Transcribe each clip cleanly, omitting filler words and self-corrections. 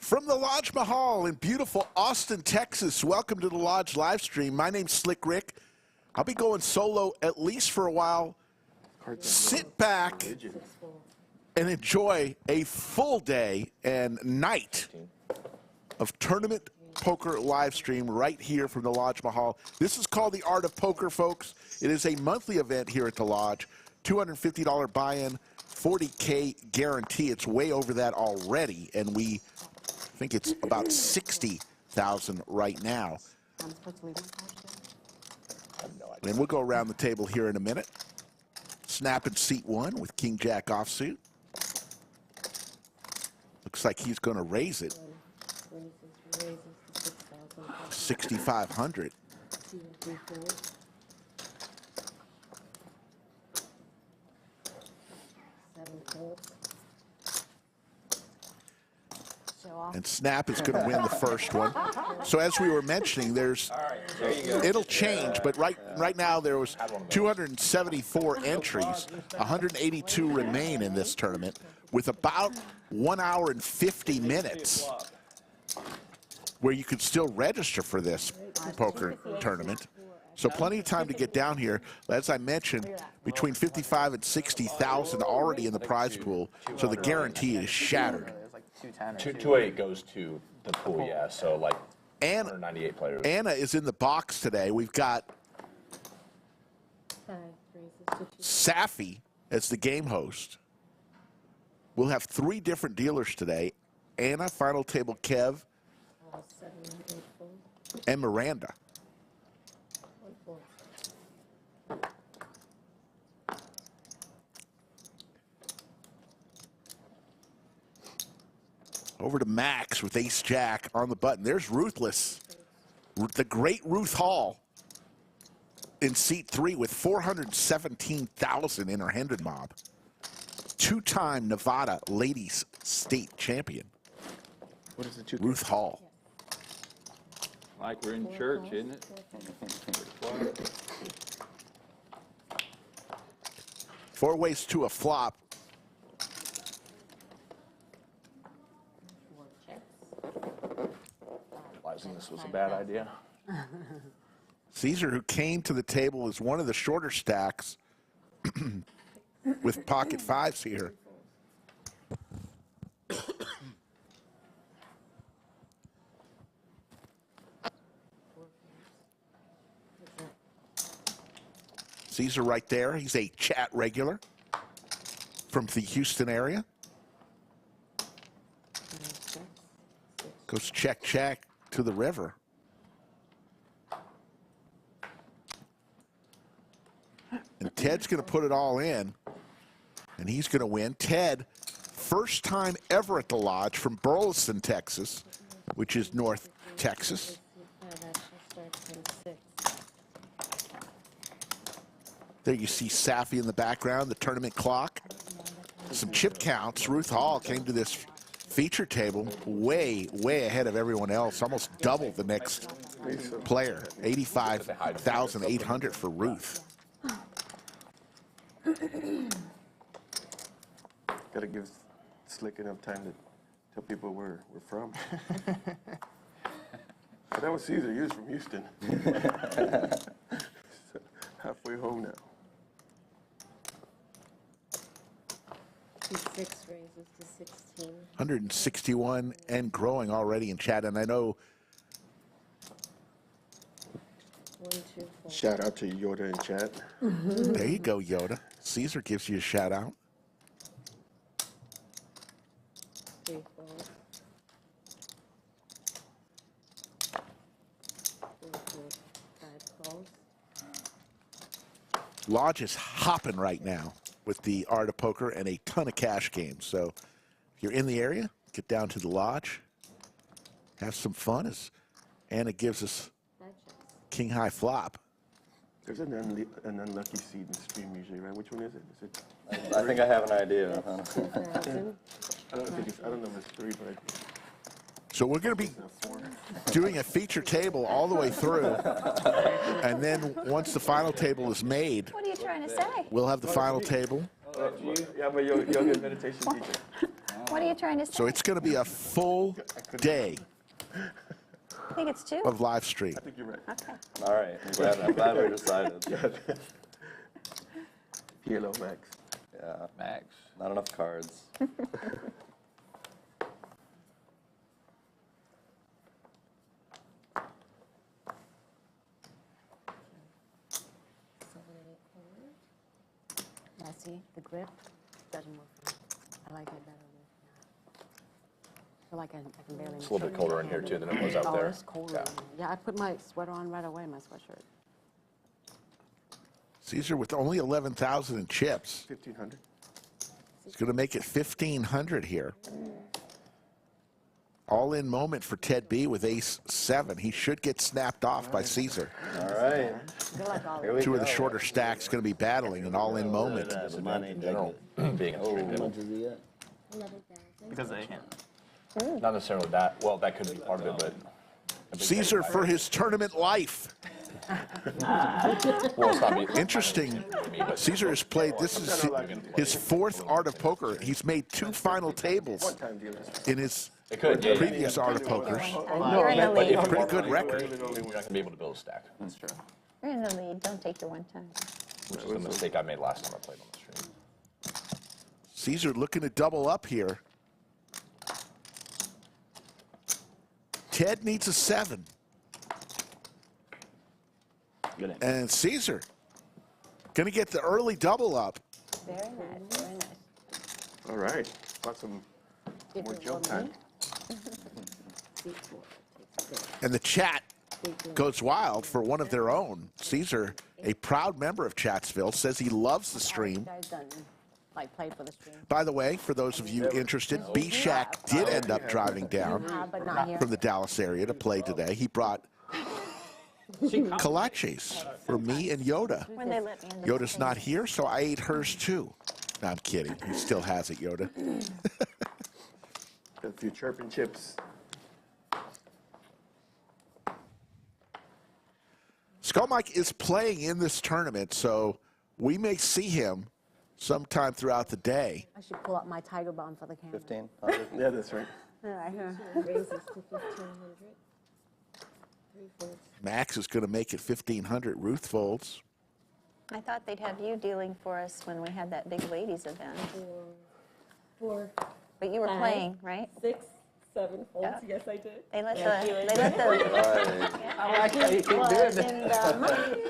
From the Lodge Mahal in beautiful Austin, Texas, welcome to the Lodge live stream. My name's Slick Rick. I'll be going solo at least for a while. Sit back and enjoy a full day and night of tournament poker live stream right here from the Lodge Mahal. This is called the Art of Poker, folks. It is a monthly event here at the Lodge. $250 buy-in, $40K guarantee. It's way over that already, and we think it's about 60,000 right now. And we'll go around the table here in a minute. Snap in seat one with King Jack offsuit. Looks like he's going to raise it. 6,500. And Snap is going to win the first one. So as we were mentioning, it'll change, but right now there was 274 entries, 182 remain in this tournament, with about 1 hour and 50 minutes where you could still register for this poker tournament. So plenty of time to get down here. As I mentioned, between 55 and 60,000 already in the prize pool, so the guarantee is shattered. 208 goes to the pool, yeah. So like 198 players. Anna is in the box today. We've got Safi as the game host. We'll have 3 different dealers today. Anna, Final Table Kev, and Miranda. Over to Max with Ace Jack on the button. There's Ruthless, the great Ruth Hall in seat 3 with 417,000 in her Hendon mob. 2-time Nevada ladies state champion. What is the 2? Ruth Hall. Like we're in church, isn't it? 4 ways to a flop. Realizing this was a bad idea. Caesar, who came to the table as one of the shorter stacks with pocket 5s here. Caesar right there. He's a chat regular from the Houston area. Goes check, check to the river. And Ted's going to put it all in, and he's going to win. Ted, first time ever at the Lodge from Burleson, Texas, which is North Texas. There you see Safi in the background, the tournament clock. Some chip counts. Ruth Hall came to this feature table way ahead of everyone else, almost double the next player. 85,800 for Ruth. Gotta give Slick enough time to tell people where we're from. But that was Caesar. He was from Houston. So, halfway home now. 6 raises to 16. 161 and growing already in chat, and I know. 1, 2, 4. Shout out to Yoda in chat. There you go, Yoda. Caesar gives you a shout out. 3, 4. 4, 5 calls. Lodge is hopping right now with the Art of Poker and a ton of cash games. So if you're in the area, get down to the Lodge, have some fun as Anna gives us King High Flop. There's an unlucky seed in the stream usually, right? Which one is it? Is it? I think I have an idea. I don't know if it's 3, but So we're going to be doing a feature table all the way through, and then once the final table is made, What are you trying to say? we'll have the final table. Yeah, I'm a yoga meditation teacher. What are you trying to say? So it's going to be a full day I think it's 2. of live stream. I think you're right. Okay. All right, I'm glad we decided. Yellow Max. Yeah, Max. not enough cards. Yeah, see, the grip doesn't work for me. I like it better with I feel like I can barely. It's a little bit colder in here too than it was out there. Oh, it's colder. Yeah. in here. Yeah, I put my sweater on right away, my sweatshirt. Caesar with only 11,000 in chips. 1,500. He's going to make it 1,500 here. All-in moment for Ted B with ace-7. He should get snapped off by Caesar. All right. I feel like all Here we Two of the go. shorter stacks going to be battling an all-in moment. The money in general being a stream middle. Because they. Not necessarily that. Well, that could be part of it, but Caesar for his tournament life. well, it's not me. Interesting. Caesar has played, this is his 4th Art of Poker. He's made 2 final tables Time dealers. in his It could. Yeah, previous Art of Pokers. You're in the but if lead. you're Pretty one good time, record. You're not going to be able to build a stack, That's true. You're in the lead. Don't take your one time. which is the mistake I made last time I played on the stream. Caesar looking to double up here. Ted needs a 7. And Caesar going to get the early double up. Very nice. Very nice. All right. Got some more jump time. And the chat goes wild for one of their own. Caesar, a proud member of Chatsville, says he loves the stream. You guys done, like, played for the stream. By the way, for those of you interested, B-Shack did end up driving down But not here. from the Dallas area to play today. He brought kolaches for me and Yoda. When they let me in the Yoda's not here, so I ate hers too. No, I'm kidding. He still has it, Yoda. Got a few chirping chips. Skull Mike is playing in this tournament, so we may see him sometime throughout the day. I should pull up my tiger bomb for the camera. 1,500. Yeah, that's right. All right, here. Raises to 1,500. 3 folds. Max is going to make it 1,500. Ruth folds. I thought they'd have you dealing for us when we had that big ladies event. 4, But you were 5, playing, right? 6, 7 folds. Yeah. Yes, I did. They let Yeah, the, doing they let the, Right. I like how you keep doing was that. in the money.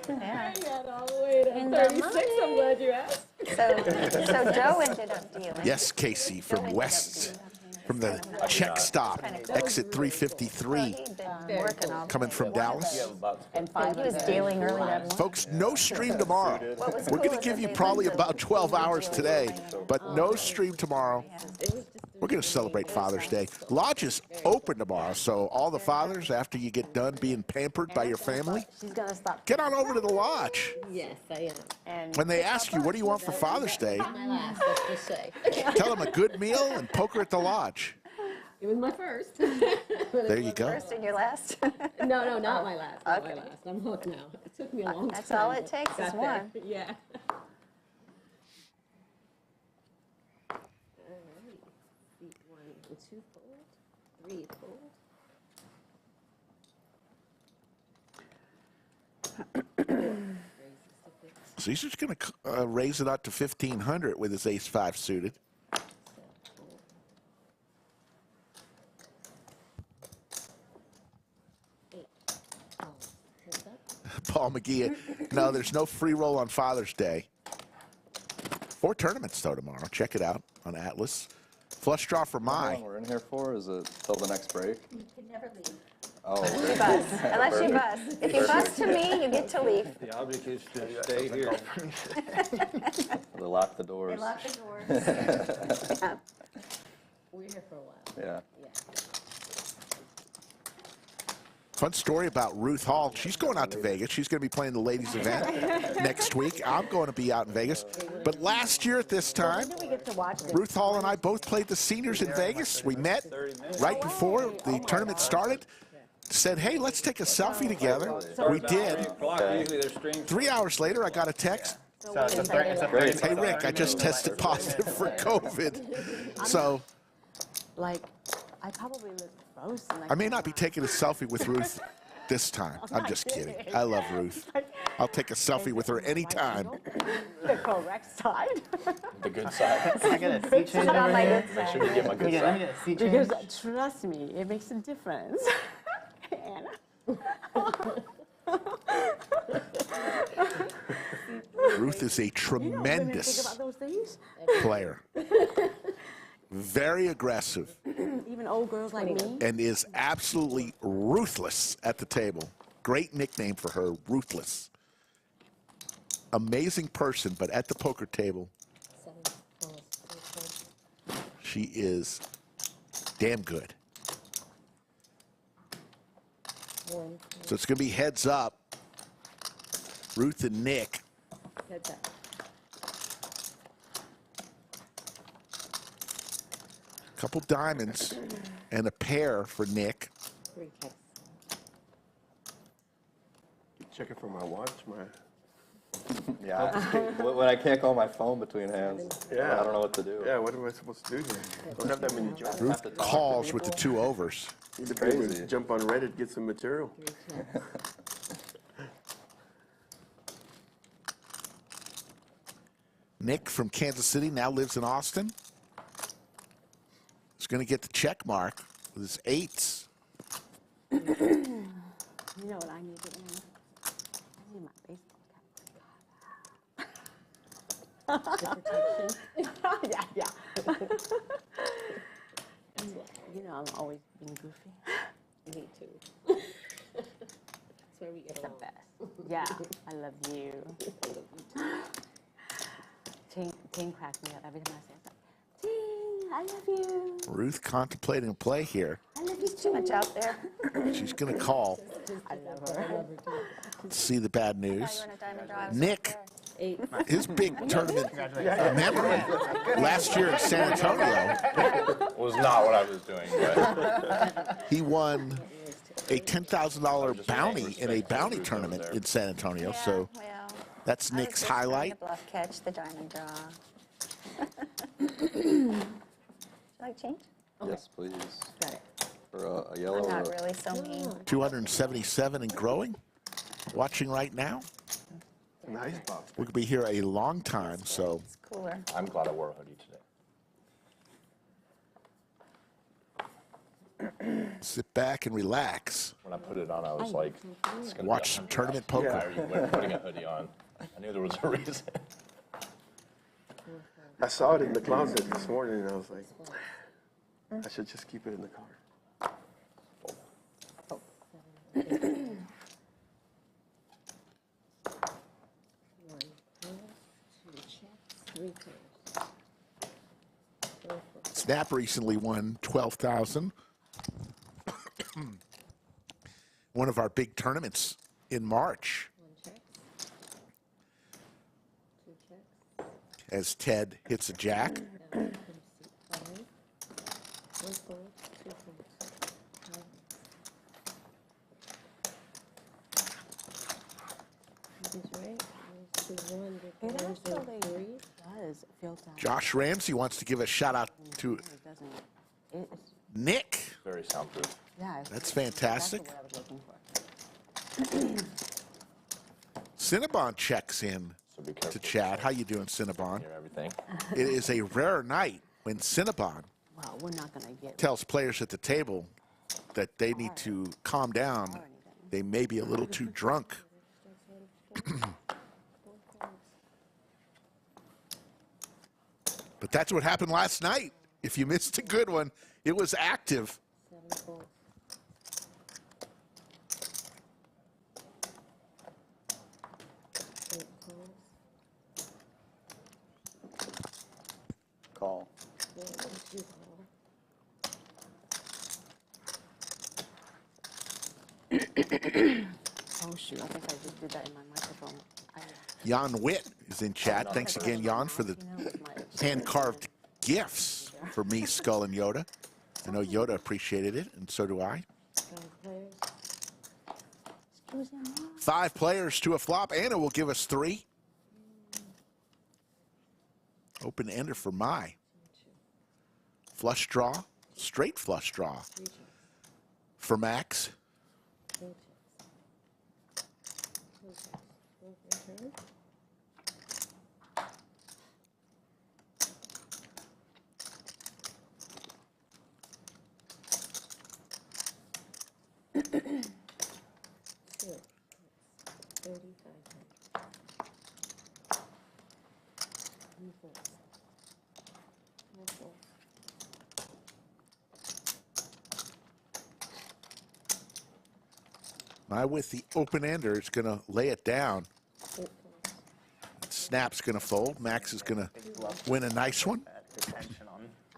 Yeah. I got all the way to In the 36. money. I'm glad you asked. So Joe ended up dealing. Yes, Casey from West, from the Czech stop, exit 353, He'd been working all coming from Dallas. And he was dealing early that morning. Folks, no stream tomorrow. What was We're cool going to is give that you they probably let the- about 12 hours today, but no stream tomorrow. It was just We're going to celebrate Father's Day. Lodge is open tomorrow, so all the fathers, after you get done being pampered by your family, She's gonna stop. get on over to the Lodge. Yes, I am. And When they ask you, what do you want for Father's Day, My last, let's just say. tell them a good meal and poker at the Lodge. It was my first. There you go. first and your last. No, not my last. Not Okay. my last. I'm hooked now. It took me a long time. That's all it but takes is got there. one. Yeah. All right. Feet 1 and 2 fold. 3 fold. Caesar's going to raise it up to 1,500 with his ace-5 suited. Paul McGee. No, there's no free roll on Father's Day. 4 tournaments, though, tomorrow. Check it out on Atlas. Flush draw for How Mai. long we're in here for? Is it till the next break? You can never leave. Oh, You bust, unless you bust. If you bust to me, you get to leave. The object is to stay here. they lock the doors. They lock the doors. Yeah. We're here for a while. Yeah. Yeah. Fun story about Ruth Hall. She's going out to Vegas. She's going to be playing the ladies' event next week. I'm going to be out in Vegas. But last year at this time, When do we get to watch this? Ruth Hall and I both played the seniors in Vegas. We met right before the tournament started. Said, hey, let's take a selfie together. We did. Usually they're streams. 3 hours later, I got a text. Great. Hey, Rick, I just tested positive for COVID. So Like, I probably look gross. I may not be taking a selfie with Ruth this time. I'm just kidding. I love Ruth. I'll take a selfie with her anytime. The correct side. The good side. Can I get a seat change Put on over my here? good Make side. sure you get my good Let side. me get a seat change. Because trust me, it makes a difference. Ruth is a Women think tremendous about those things. player. Very aggressive Even old girls like me. and is absolutely ruthless at the table. Great nickname for her, Ruthless. Amazing person, but at the poker table, she is damn good. So it's going to be heads up. Ruth and Nick. Heads up. Couple diamonds and a pair for Nick. 3 checks. Checking for my watch, my. Yeah. When I can't call my phone between hands, Yeah. I don't know what to do. Yeah, what am I supposed to do here? Don't have that many jobs. Have to talk to Calls with the people. 2 overs. Need to crazy. jump on Reddit, get some material. 3 checks. Nick from Kansas City now lives in Austin. He's going to get the check mark with his 8s. You know what I need to do? I need my baseball cap. Yeah. You know, I'm always being goofy. Me too. That's where we get It's the along. best. Yeah, I love you. Ting cracks me up every time I say it. Ting, I love you. Ruth contemplating a play here. I love you Too much out there. She's going to call. I love her. See the bad You news. in a diamond draw. I was Nick, there. 8. his big tournament memory last year in San Antonio, Was not what I was doing, but he won a $10,000 bounty in a bounty tournament in San Antonio. So well, that's I was Nick's just trying to highlight. bluff catch the diamond draw. Would you like change? Yes, please. Got it. For a yellow. I'm not or a- really so mean. 277 and growing. Watching right now. Nice box. We're going to be here a long time, so It's cooler. I'm glad I wore a hoodie today. sit back and relax. When I put it on, I was like, it's gonna Watch be some $100. tournament Why poker. are you putting a hoodie on? I knew there was a reason. I saw it in the closet this morning and I was like, I should just keep it in the car. One, 2 checks, 3 pairs. 4, 4. Snap recently won $12,000. One of our big tournaments in March, 1 check. 2 checks. as Ted hits a jack. Down, put a seat 5. 1 fold, 2 folds. 5. He's right. There's 1, It there's actually 3. does feel down. Josh Ramsey wants to give a shout out to It doesn't. It's, Nick. Very soundproof. yeah. It's, That's fantastic. That's what I was looking for. Cinnabon checks in So be to careful. Chad. How you doing, Cinnabon? Hear everything. It is a rare night when Cinnabon Well, we're not going to get tells players at the table that they need to calm down. They may be a little too drunk. But that's what happened last night. If you missed a good one, it was active. 7 folds. Eight calls. Call. 4, 2 call. Oh, shoot. I think I just did that in my microphone. Jan Witt is in chat. Thanks again, Jan, for the hand-carved gifts for me, Skull, and Yoda. I know Yoda appreciated it, and so do I. 5 players. Excuse me, Mom. 5 players to a flop. Anna will give us 3. Open ender for Mai. Flush draw. straight flush draw for Max. Mai with the open ender is going to lay it down. Snap's going to fold. Max is going to win a nice one.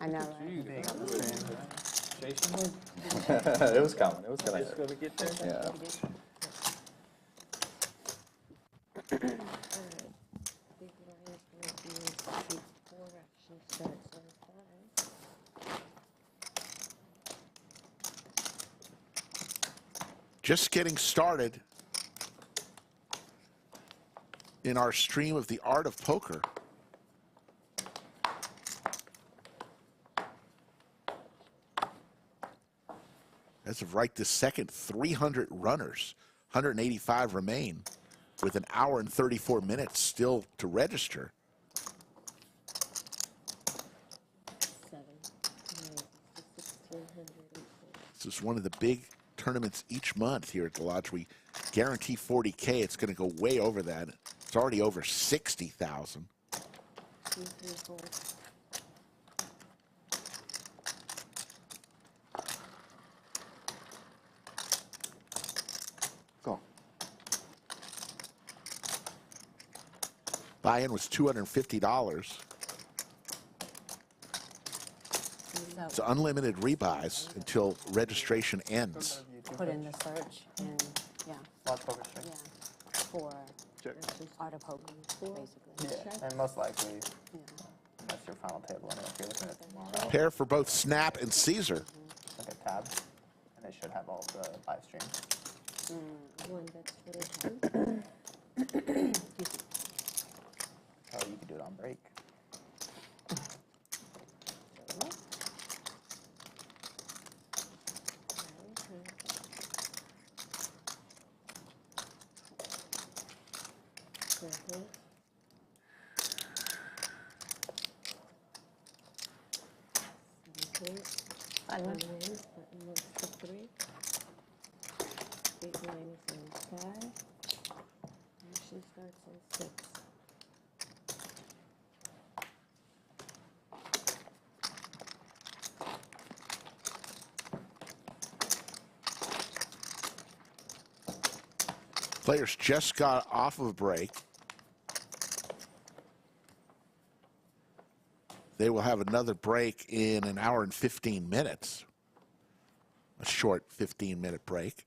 I know, right? Jason, It was coming. It was gonna just hurt. gonna get there. Yeah. Just getting started in our stream of the art of poker. As of right this second, 300 runners, 185 remain, with an hour and 34 minutes still to register. This is one of the big tournaments each month here at the Lodge. We guarantee 40K. It's going to go way over that. It's already over 60,000. Go. Buy-in was $250. It's unlimited rebuys until registration ends. Put in the search and, yeah, Watch poker straight. yeah, for art of poker, basically. Yeah, and most likely Yeah. that's your final table. And if you're looking at tomorrow, Pair for both Snap and Caesar. look at tabs, and they should have all the live streams. Oh, you can do it on break. Players just got off of a break. They will have another break in an hour and 15 minutes. A short 15-minute break.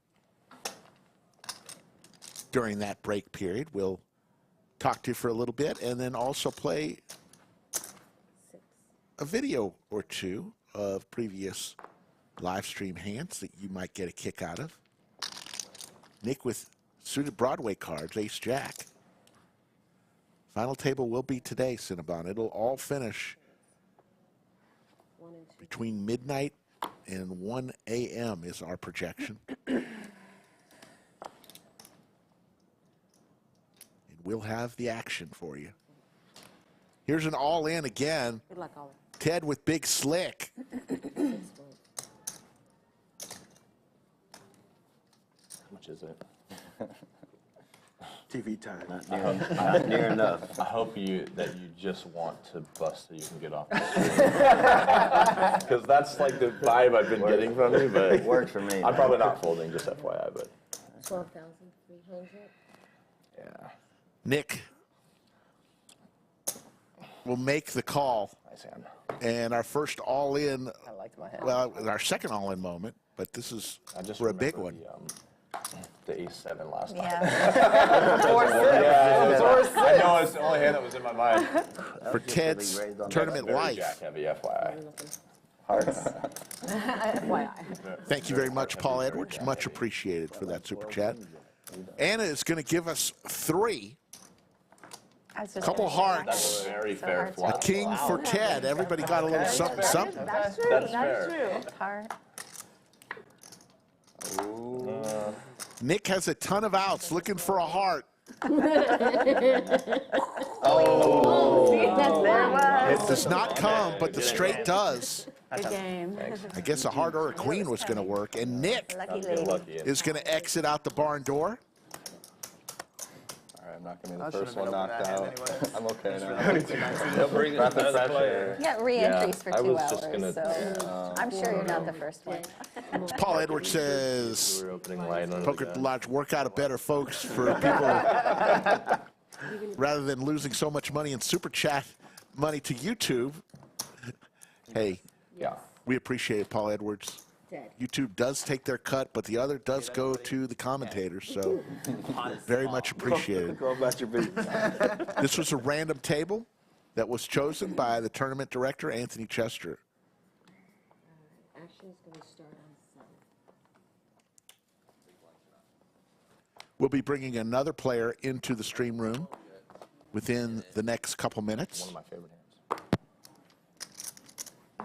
During that break period, we'll talk to you for a little bit and then also play a video or two of previous live stream hands that you might get a kick out of. Nick with suited Broadway cards, Ace Jack. Final table will be today, Cinnabon. It'll all finish between midnight and 1 a.m. is our projection. And we'll have the action for you. Here's an all-in again. Good luck, all. Ted with Big Slick. How much is it? TV time. Not near enough. I hope that you just want to bust so you can get off the Because that's like the vibe I've been getting from you, but It works for me. I'm probably not folding, just FYI, but 12,300. yeah. Nick will make the call. Nice hand. And our first all-in, I liked my hand. well, our second all-in moment, but this is I just for a big remember one. The A7 last night. Yeah. Yeah, it was I know it's the only hand that was in my mind. For Ted's tournament Very life. jack heavy, FYI. Hearts. FYI. Thank you very much, Paul Edwards. Much appreciated for that super chat. Anna is going to give us 3 I was just Couple gonna say, hearts. That's a very So fair hard to- A flop. king for Ted. Everybody got a little something, something. That's true. That's That's fair. true. Heart. Nick has a ton of outs, looking for a heart. It does not come, but the straight does. Good game. I guess a heart or a queen was going to work. And Nick Lucky Get lady. lucky. is going to exit out the barn door. All right, I'm not gonna be I the should've first been one opening knocked that hand out. anyways. I'm okay now. They'll bring us Breath of another fresh player. air. You got re-entries Yeah, for I 2 was just hours, gonna- so I'm sure you're not the first one. Paul Edwards says, We're opening light on Poker it at the again. Lodge, work out a better, folks, for people. Rather than losing so much money in Super Chat money to YouTube. Hey, Yeah. we appreciate it, Paul Edwards. YouTube does take their cut, but the other does go to the commentators, so very much appreciated. Go about your business. This was a random table that was chosen by the tournament director, Anthony Chester. Action's gonna start on 7. We'll be bringing another player into the stream room within the next couple minutes. One of my favorite hands.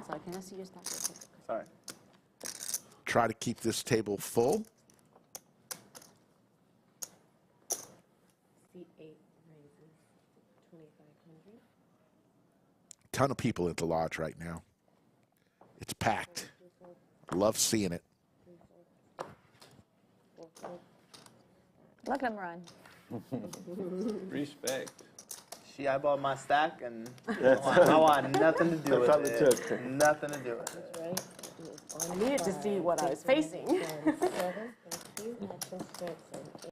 Sorry, can I see your stack? Sorry. Try to keep this table full. Seat 8 raises 2,500. Ton of people at the lodge right now. It's packed. Love seeing it. Look at him run. Respect. She eyeballed my stack, and I want nothing to do with That's all it it. took. Nothing to do with it. Right? I needed to see what I was facing. 7, thank you. Action starts on 8.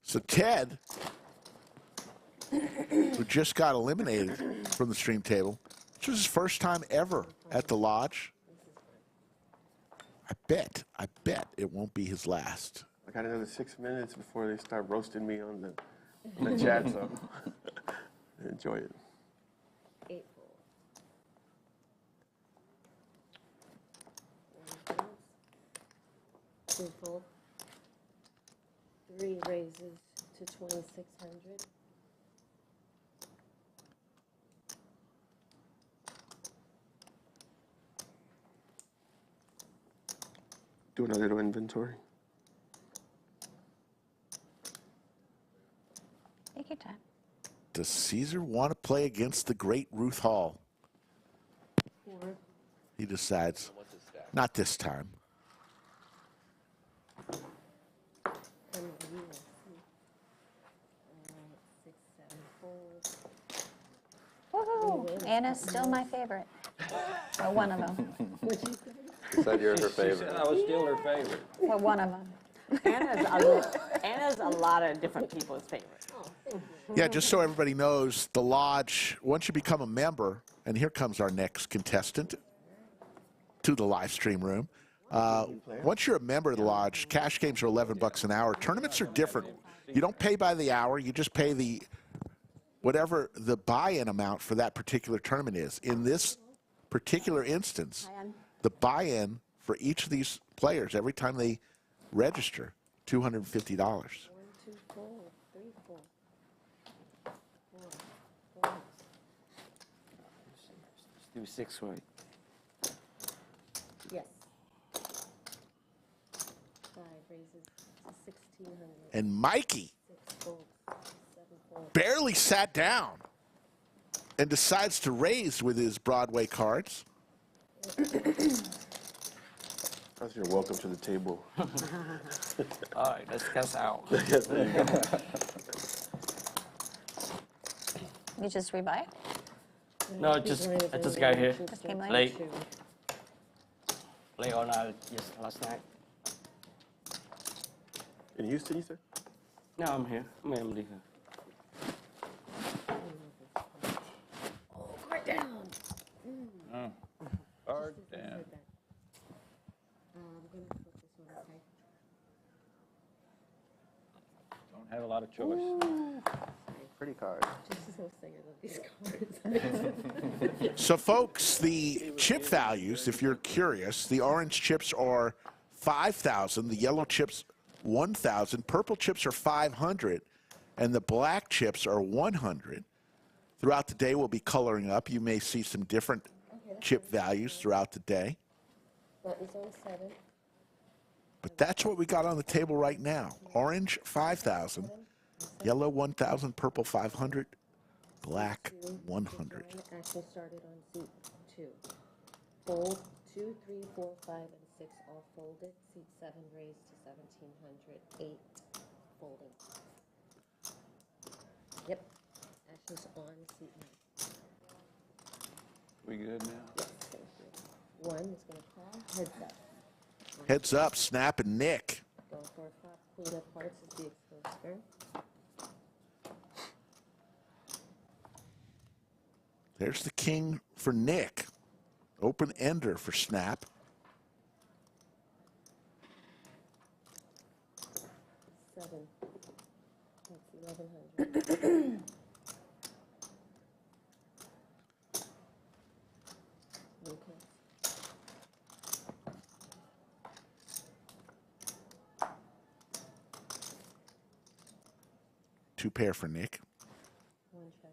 So Ted, who just got eliminated from the stream table, this was his first time ever at the lodge. I bet it won't be his last. I got another 6 minutes before they start roasting me on the chat, so enjoy it. 8 fold. 1 folds. 2 fold. 3 raises to 2,600. Doing a little inventory. Take your time. Does Caesar want to play against the great Ruth Hall? 4. He decides, not this time. And the US. 6, 7 folds. Woohoo! Anna's still my favorite. Or one of them. You said you're her She said I favorite. was still her favorite. Or one of them. Anna's a lot of different people's favorite. Yeah, just so everybody knows, the lodge, once you become a member, and here comes our next contestant to the live stream room. Once you're a member of the lodge, cash games are $11 an hour. Tournaments are different. You don't pay by the hour. You just pay the whatever the buy-in amount for that particular tournament is. In this particular instance, the buy-in for each of these players every time they register, $250. 1, 2 fold. 3 fold. 4 folds. Do 6 right. Yes. 5 raises to 1,600. And Mikey 6 folds. 7 folds. barely sat down and decides to raise with his Broadway cards. That's your welcome to the table. All right, let's cash out. You just rebuy? No, I just got here. Just came late? Late. Play all night just last night. In Houston, you said? No, I'm here. I'm here. Right down. Hard down. I'm going to flip this one, okay? Don't have a lot of choice. Pretty card. Just as I was saying, I love these cards. So, folks, the chip values, if you're curious, the orange chips are 5,000, the yellow chips 1,000, purple chips are 500, and the black chips are 100. Throughout the day, we'll be coloring up. You may see some different chip values throughout the day. Buttons on 7. But that's what we got on the table right now. Orange, 5,000. Yellow, 1,000. Purple, 500. Black, 100. Action started on seat 2. Fold 2, 3, 4, 5, and 6 all folded. Seat 7 raised to 1,700. 8 folding. Yep. Action's on seat 9. We good now? Yes, thank you. 1 is going to call. Heads up. Heads up, Snap and Nick. Going for a flop. Queen of hearts is the exposed pair. There's the king for Nick. Open ender for Snap. 7. That's 1,100. Two pair for Nick. 1 check.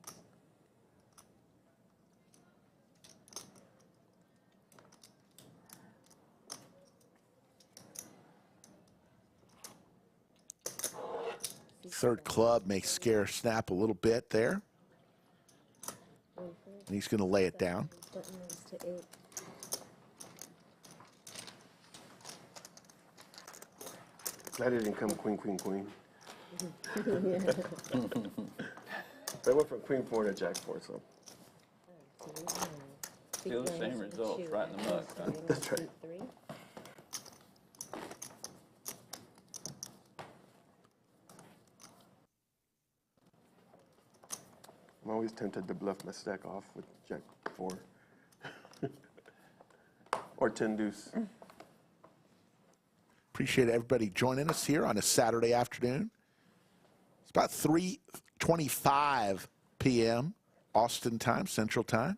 Third club may scare Snap a little bit there. And he's going to lay it down. Button is to 8. Glad it didn't come queen, queen, queen. They went from queen 4 to jack 4, so. Still the same results, right in the muck, huh? That's right. 3. I'm always tempted to bluff my stack off with jack 4. Or 10 deuce. Appreciate everybody joining us here on a Saturday afternoon. It's about 3:25 p.m. Austin time, Central Time.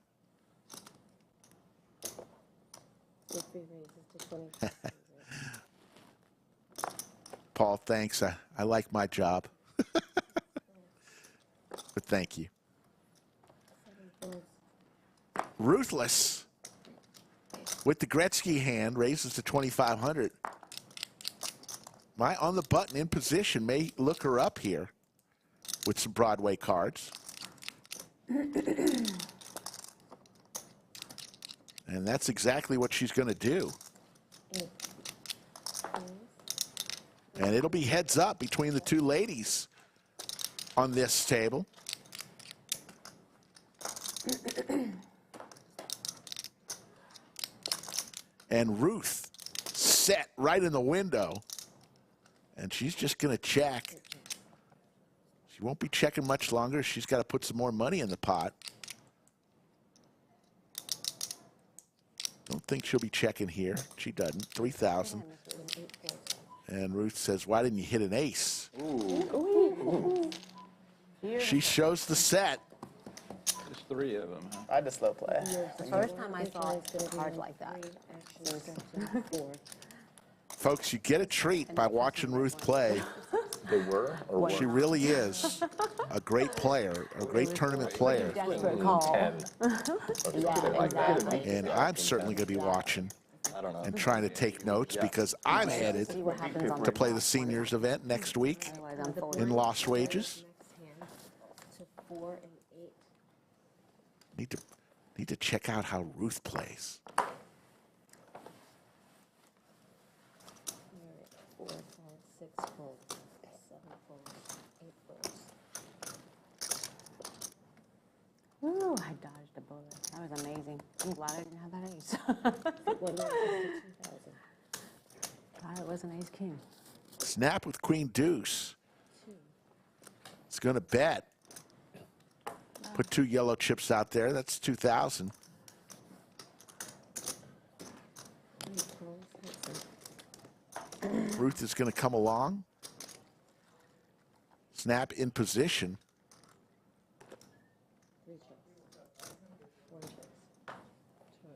Geoffrey raises to 25. Paul, thanks. I like my job. But thank you. 7 folds. Ruthless with the Gretzky hand raises to 2,500. Mai on the button in position may look her up here with some Broadway cards. And that's exactly what she's going to do. And it'll be heads up between the two ladies on this table. And Ruth set right in the window. And she's just going to check. She won't be checking much longer. She's got to put some more money in the pot. Don't think she'll be checking here. She doesn't. 3,000. And Ruth says, why didn't you hit an ace? Ooh. She shows the set. There's 3 of them, huh? I had to slow play. The first time I saw cards like that. Folks, you get a treat by watching Ruth play. They were? Or She were? really is a great player, a great tournament player. Desperate call. 10. Yeah, exactly. And I'm certainly going to be watching I don't know. and trying to take notes because I'm headed See what happens on to play the seniors event next week Otherwise, I'm folding. in Lost Wages. Next hand to 4 and 8. Need to check out how Ruth plays. All right, 4, 5, 6 folds, 7 folds, 8 folds. Ooh, I dodged a bullet. That was amazing. I'm glad I didn't have that ace. 1 to 2,000. Glad it was an ace king. Snap with queen deuce. It's going to bet. Put 2 yellow chips out there. That's 2,000. Ruth is going to come along. Snap in position. 3 checks. 1 checks. Turn.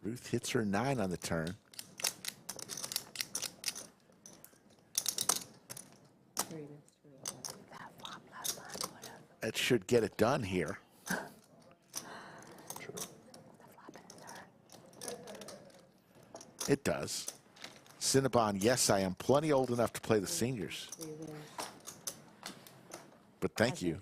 Ruth hits her 9 on the turn. 3 next turn. That flop last time, whatever. That should get it done here. It does. Cinnabon, yes, I am plenty old enough to play the seniors. But thank you.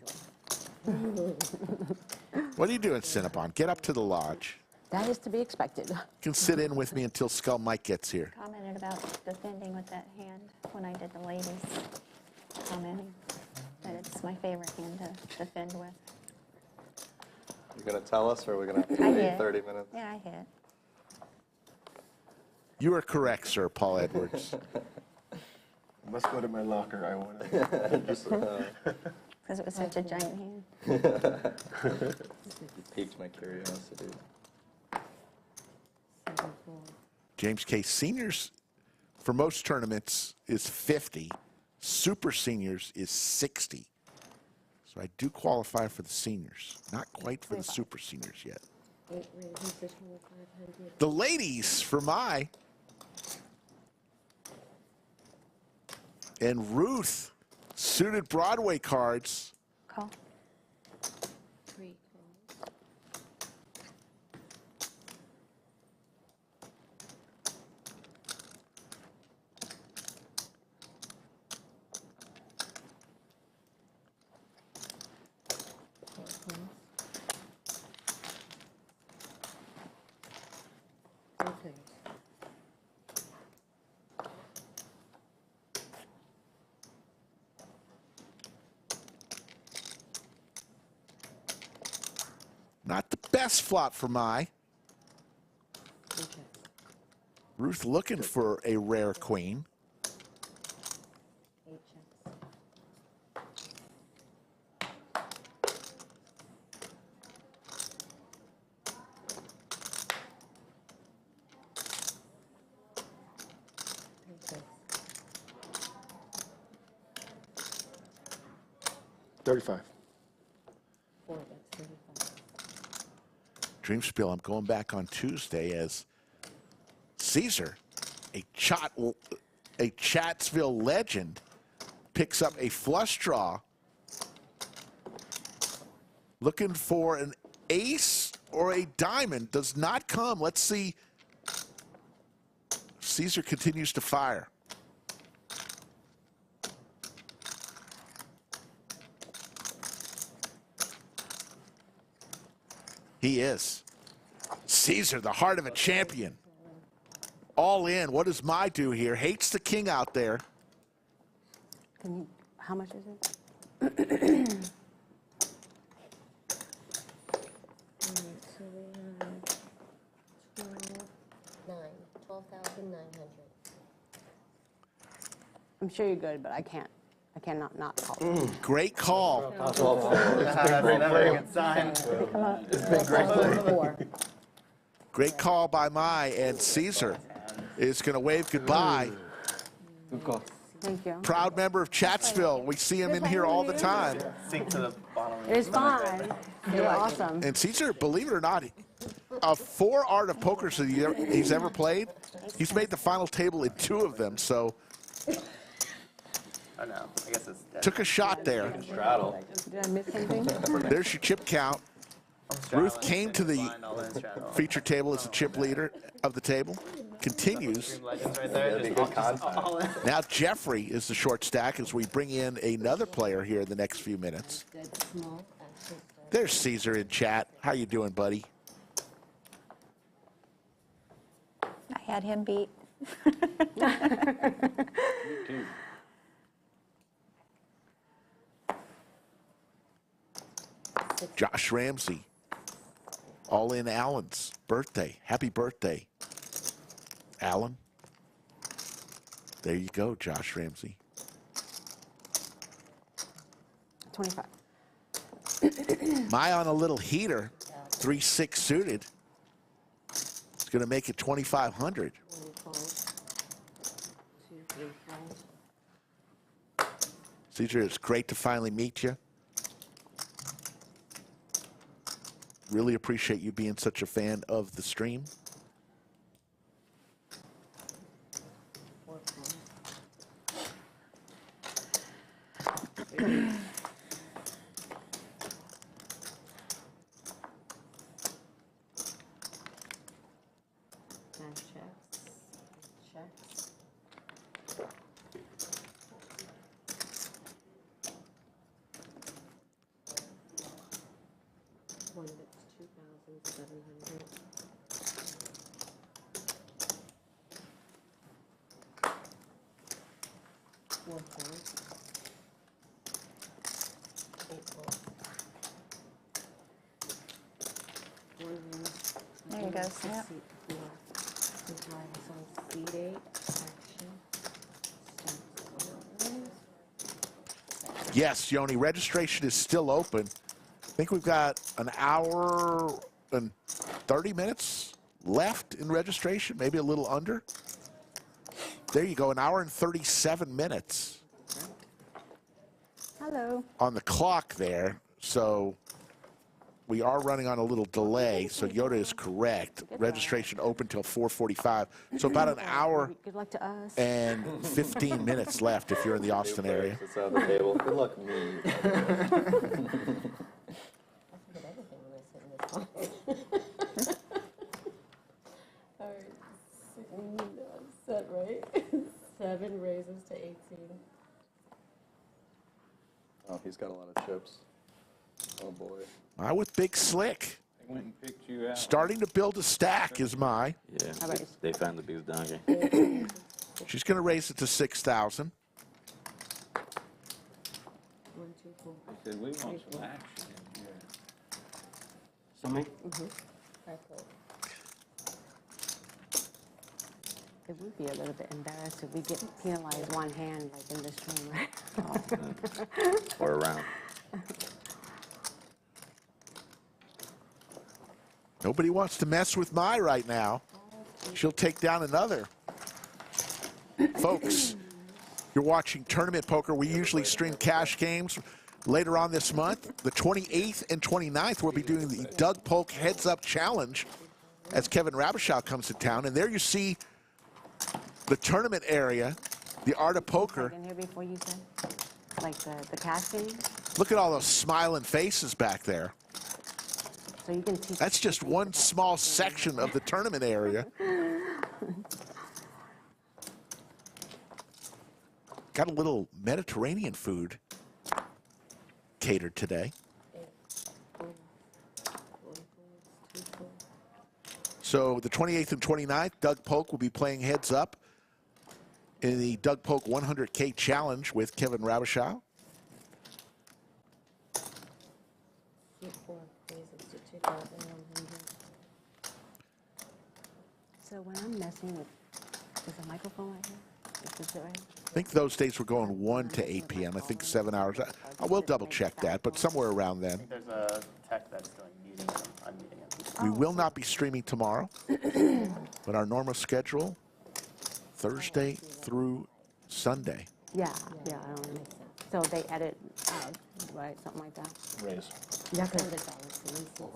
What are you doing, Cinnabon? Get up to the lodge. That is to be expected. You can sit in with me until Skull Mike gets here. Commented about defending with that hand when I did the ladies. Commenting that it's my favorite hand to defend with. You gonna tell us, or are we gonna have to I wait hit. 30 minutes? Yeah, I hit. You are correct, sir, Paul Edwards. Must go to my locker. I want to. Because it was such a giant hand. Piqued my curiosity. James K. Seniors, for most tournaments, is 50. Super Seniors is 60. So I do qualify for the seniors. Not quite for the Super Seniors yet. 8 raises to 2,500. The ladies for Mai. And Ruth, suited Broadway cards. Call. 3 calls. Okay. Not the best flop for Mai. Okay. Ruth looking for a rare queen. 8 checks. Okay. 35. 4, that's 35. Dreamspiel, I'm going back on Tuesday as Caesar, a Chatsville legend, picks up a flush draw. Looking for an ace or a diamond. Does not come. Let's see. Caesar continues to fire. He is. Caesar, the heart of a champion. All in. What does Mai do here? Hates the king out there. Can you, how much is it? Alright, so we have 12,900. I'm sure you're good, but I can't. I cannot not call. Great call. That's never a good sign. Great call by Mai, and Caesar is going to wave goodbye. Good call. Thank you. Proud member of Chatsville. We see him in here all the time. Sink to the bottom. It is fine. You're awesome. And Caesar, believe it or not, of 4 Art of Pokers that he's ever played, he's made the final table in 2 of them. So Oh no, I guess it's dead. took a shot there. Straddle. Did I miss something? There's your chip count. Ruth came to the Blind, all in straddle. feature table as the chip leader of the table. Continues. Legends right there. That'd be Just good all in. Now Geoffrey is the short stack as we bring in another player here in the next few minutes. Good, small, actually. There's Caesar in chat. How you doing, buddy? I had him beat. Josh Ramsey. All in Alan's birthday. Happy birthday, Alan. There you go, Josh Ramsey. 25. Mai on a little heater, 3-6 suited. It's going to make it 2,500. 1 calls. 2, 3 calls. Caesar, it's great to finally meet you. Really appreciate you being such a fan of the stream. 4 calls. 18,700. 4 points. 8 points. 1 win. There you go, Snap. Seat 4. So seat 8. Action. Yes, Yoni, registration is still open. I think we've got an hour and 30 minutes left in registration, maybe a little under. There you go, an hour and 37 minutes Hello. on the clock there. So we are running on a little delay, so Yoda is correct. Registration open till 4:45. So about an hour Good luck to us. and 15 minutes left if you're in the Austin area. It's on the table. Good luck, me. I forget everything when I sit in this hall. All right, set right. 7 raises to 18. Oh, he's got a lot of chips. Oh, boy. With Big Slick. They went and picked you out. Starting to build a stack is Mai. Yeah, All right. they found the big Dagger. She's going to raise it to 6,000. 1, 2, 4. They said, we want some action in here. So me? 5 points. It would be a little bit embarrassed if we get penalized one hand like in this room, right? Or around. Nobody wants to mess with Mai right now. She'll take down another. Folks, you're watching Tournament Poker. We usually stream cash games later on this month. The 28th and 29th, we'll be doing the Doug Polk Heads Up Challenge as Kevin Rabashaw comes to town. And there you see the tournament area, the Art of Poker. In here before you said, like the cash game, Look at all those smiling faces back there. so you can teach. That's just one small section of the tournament area. Got a little Mediterranean food catered today. So the 28th and 29th, Doug Polk will be playing heads up in the Doug Polk 100K Challenge with Kevin Rabashaw. Seat 4 raises to 2,100. So when I'm messing with, is the microphone right here? Is this it right? I think those days were going 1 to 8 p.m. I think 7 hours. I will double check that, but somewhere around then. There's a tech that's doing muting and unmuting it. We will not be streaming tomorrow, but our normal schedule, Thursday through Sunday. Yeah, yeah. I don't know. So they edit out, right? Something like that. Raise. Yeah, $100 for seat 7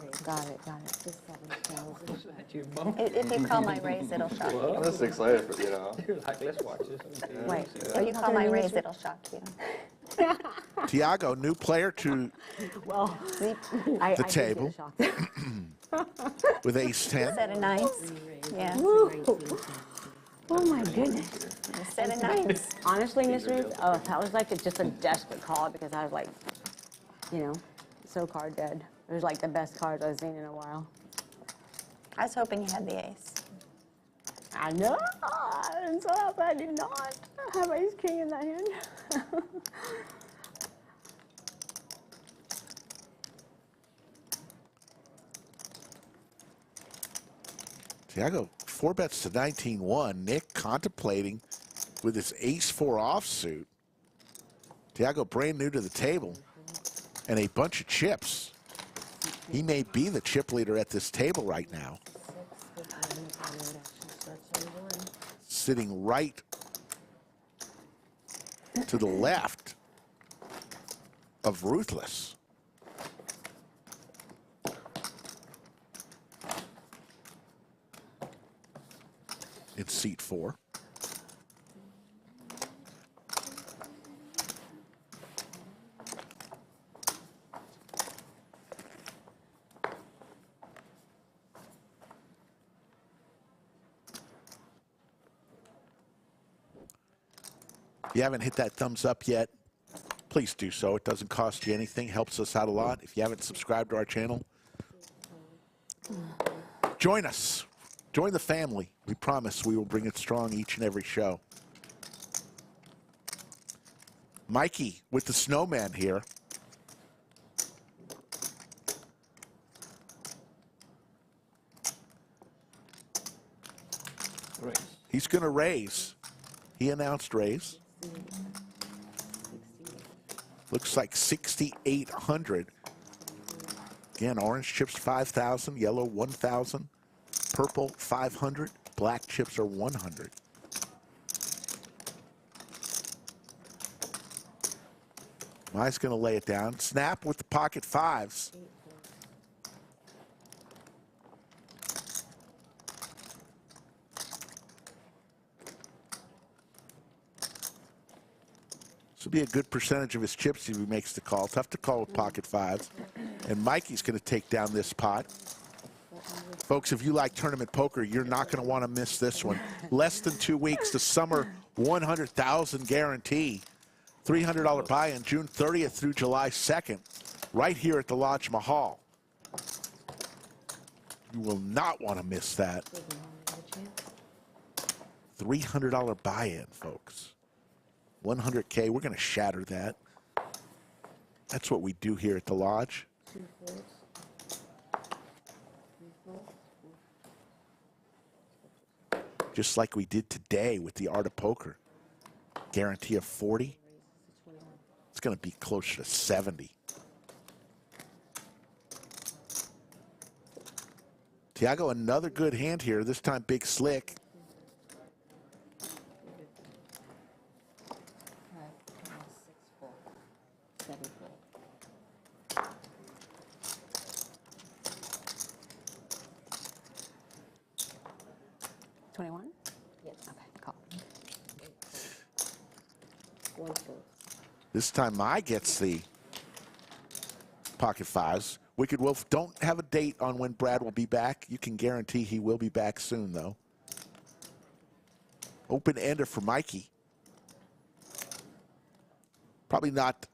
raises got it. to 7,000. Is that your bone? If you call my raise, it'll shock you. I'm just excited for, you know. You're like, let's watch this. Wait. If you call my raise, it'll shock you. Tiago, new player to Well, the I did table get shocked. with ace-10. Set of 9s. Yeah. Oh my goodness. Set of 9s. Honestly, Miss Ruth, that was like just a desperate call because I was like, you know, so card dead. It was like the best cards I've seen in a while. I was hoping you had the ace. I know. And so happy I did not have ace king in that hand. Tiago, 4 bets to 19-1. Nick contemplating with his ace-4 offsuit. Tiago brand new to the table and a bunch of chips. He may be the chip leader at this table right now. Sitting right to the left of Ruthless. It's seat 4. If you haven't hit that thumbs up yet, please do so. It doesn't cost you anything, helps us out a lot. If you haven't subscribed to our channel, Join us. Join the family. We promise we will bring it strong each and every show. Mikey with the snowman here. He's going to raise. He announced raise. Looks like 6,800. Again, orange chips 5,000, yellow 1,000, purple 500, black chips are 100. Mai's going to lay it down. Snap with the pocket fives. This will be a good percentage of his chips if he makes the call. Tough to call with pocket fives. And Mikey's going to take down this pot. Folks, if you like tournament poker, you're not going to want to miss this one. Less than 2 weeks, the summer 100,000 guarantee. $300 buy-in June 30th through July 2nd, right here at the Lodge Mahal. You will not want to miss that. $300 buy-in, folks. 100K, we're going to shatter that. That's what we do here at the Lodge. Just like we did today with the Art of Poker. Guarantee of 40. It's going to be closer to 70. Tiago, another good hand here, this time big slick. This time Mai gets the pocket fives. Wicked Wolf, don't have a date on when Brad will be back. You can guarantee he will be back soon, though. Open ender for Mikey. Probably not.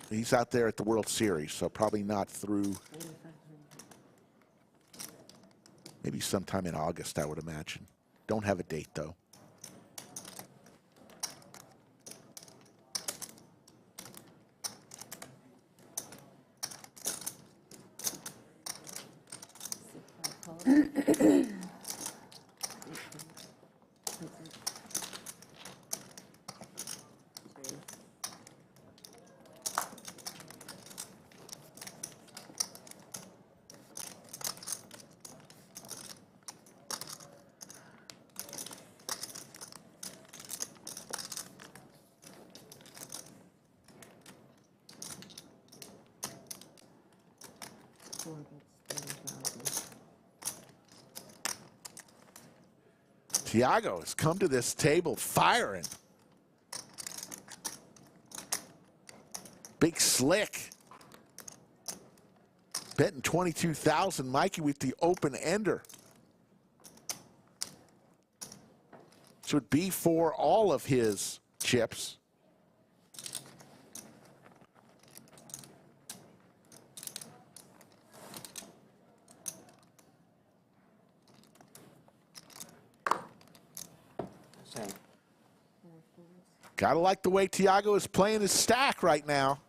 He's out there at the World Series, so probably not through. Maybe sometime in August, I would imagine. Don't have a date, though. Tiago has come to this table firing. Big slick. Betting 22,000. Mikey with the open ender. This would be for all of his chips. Gotta like the way Tiago is playing his stack right now.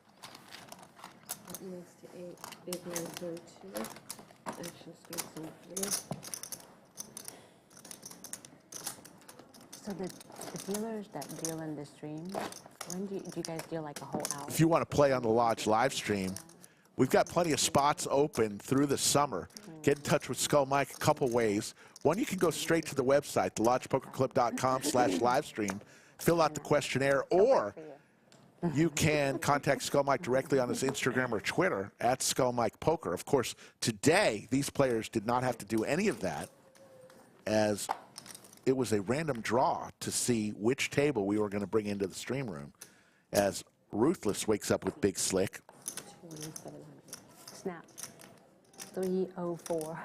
Next to 8, big man 32, action straights on 3. So the dealers that deal in the stream, when do you guys deal like a whole hour? If you want to play on the Lodge live stream, we've got plenty of spots open through the summer. Get in touch with Skull Mike a couple ways. One, you can go straight to the website, thelodgepokerclub.com/livestream. Fill out the questionnaire, or you can contact Skull Mike directly on his Instagram or Twitter at Skull Mike Poker. Of course, today, these players did not have to do any of that, as it was a random draw to see which table we were going to bring into the stream room, as Ruthless wakes up with Big Slick. 2,700. Snap. 304.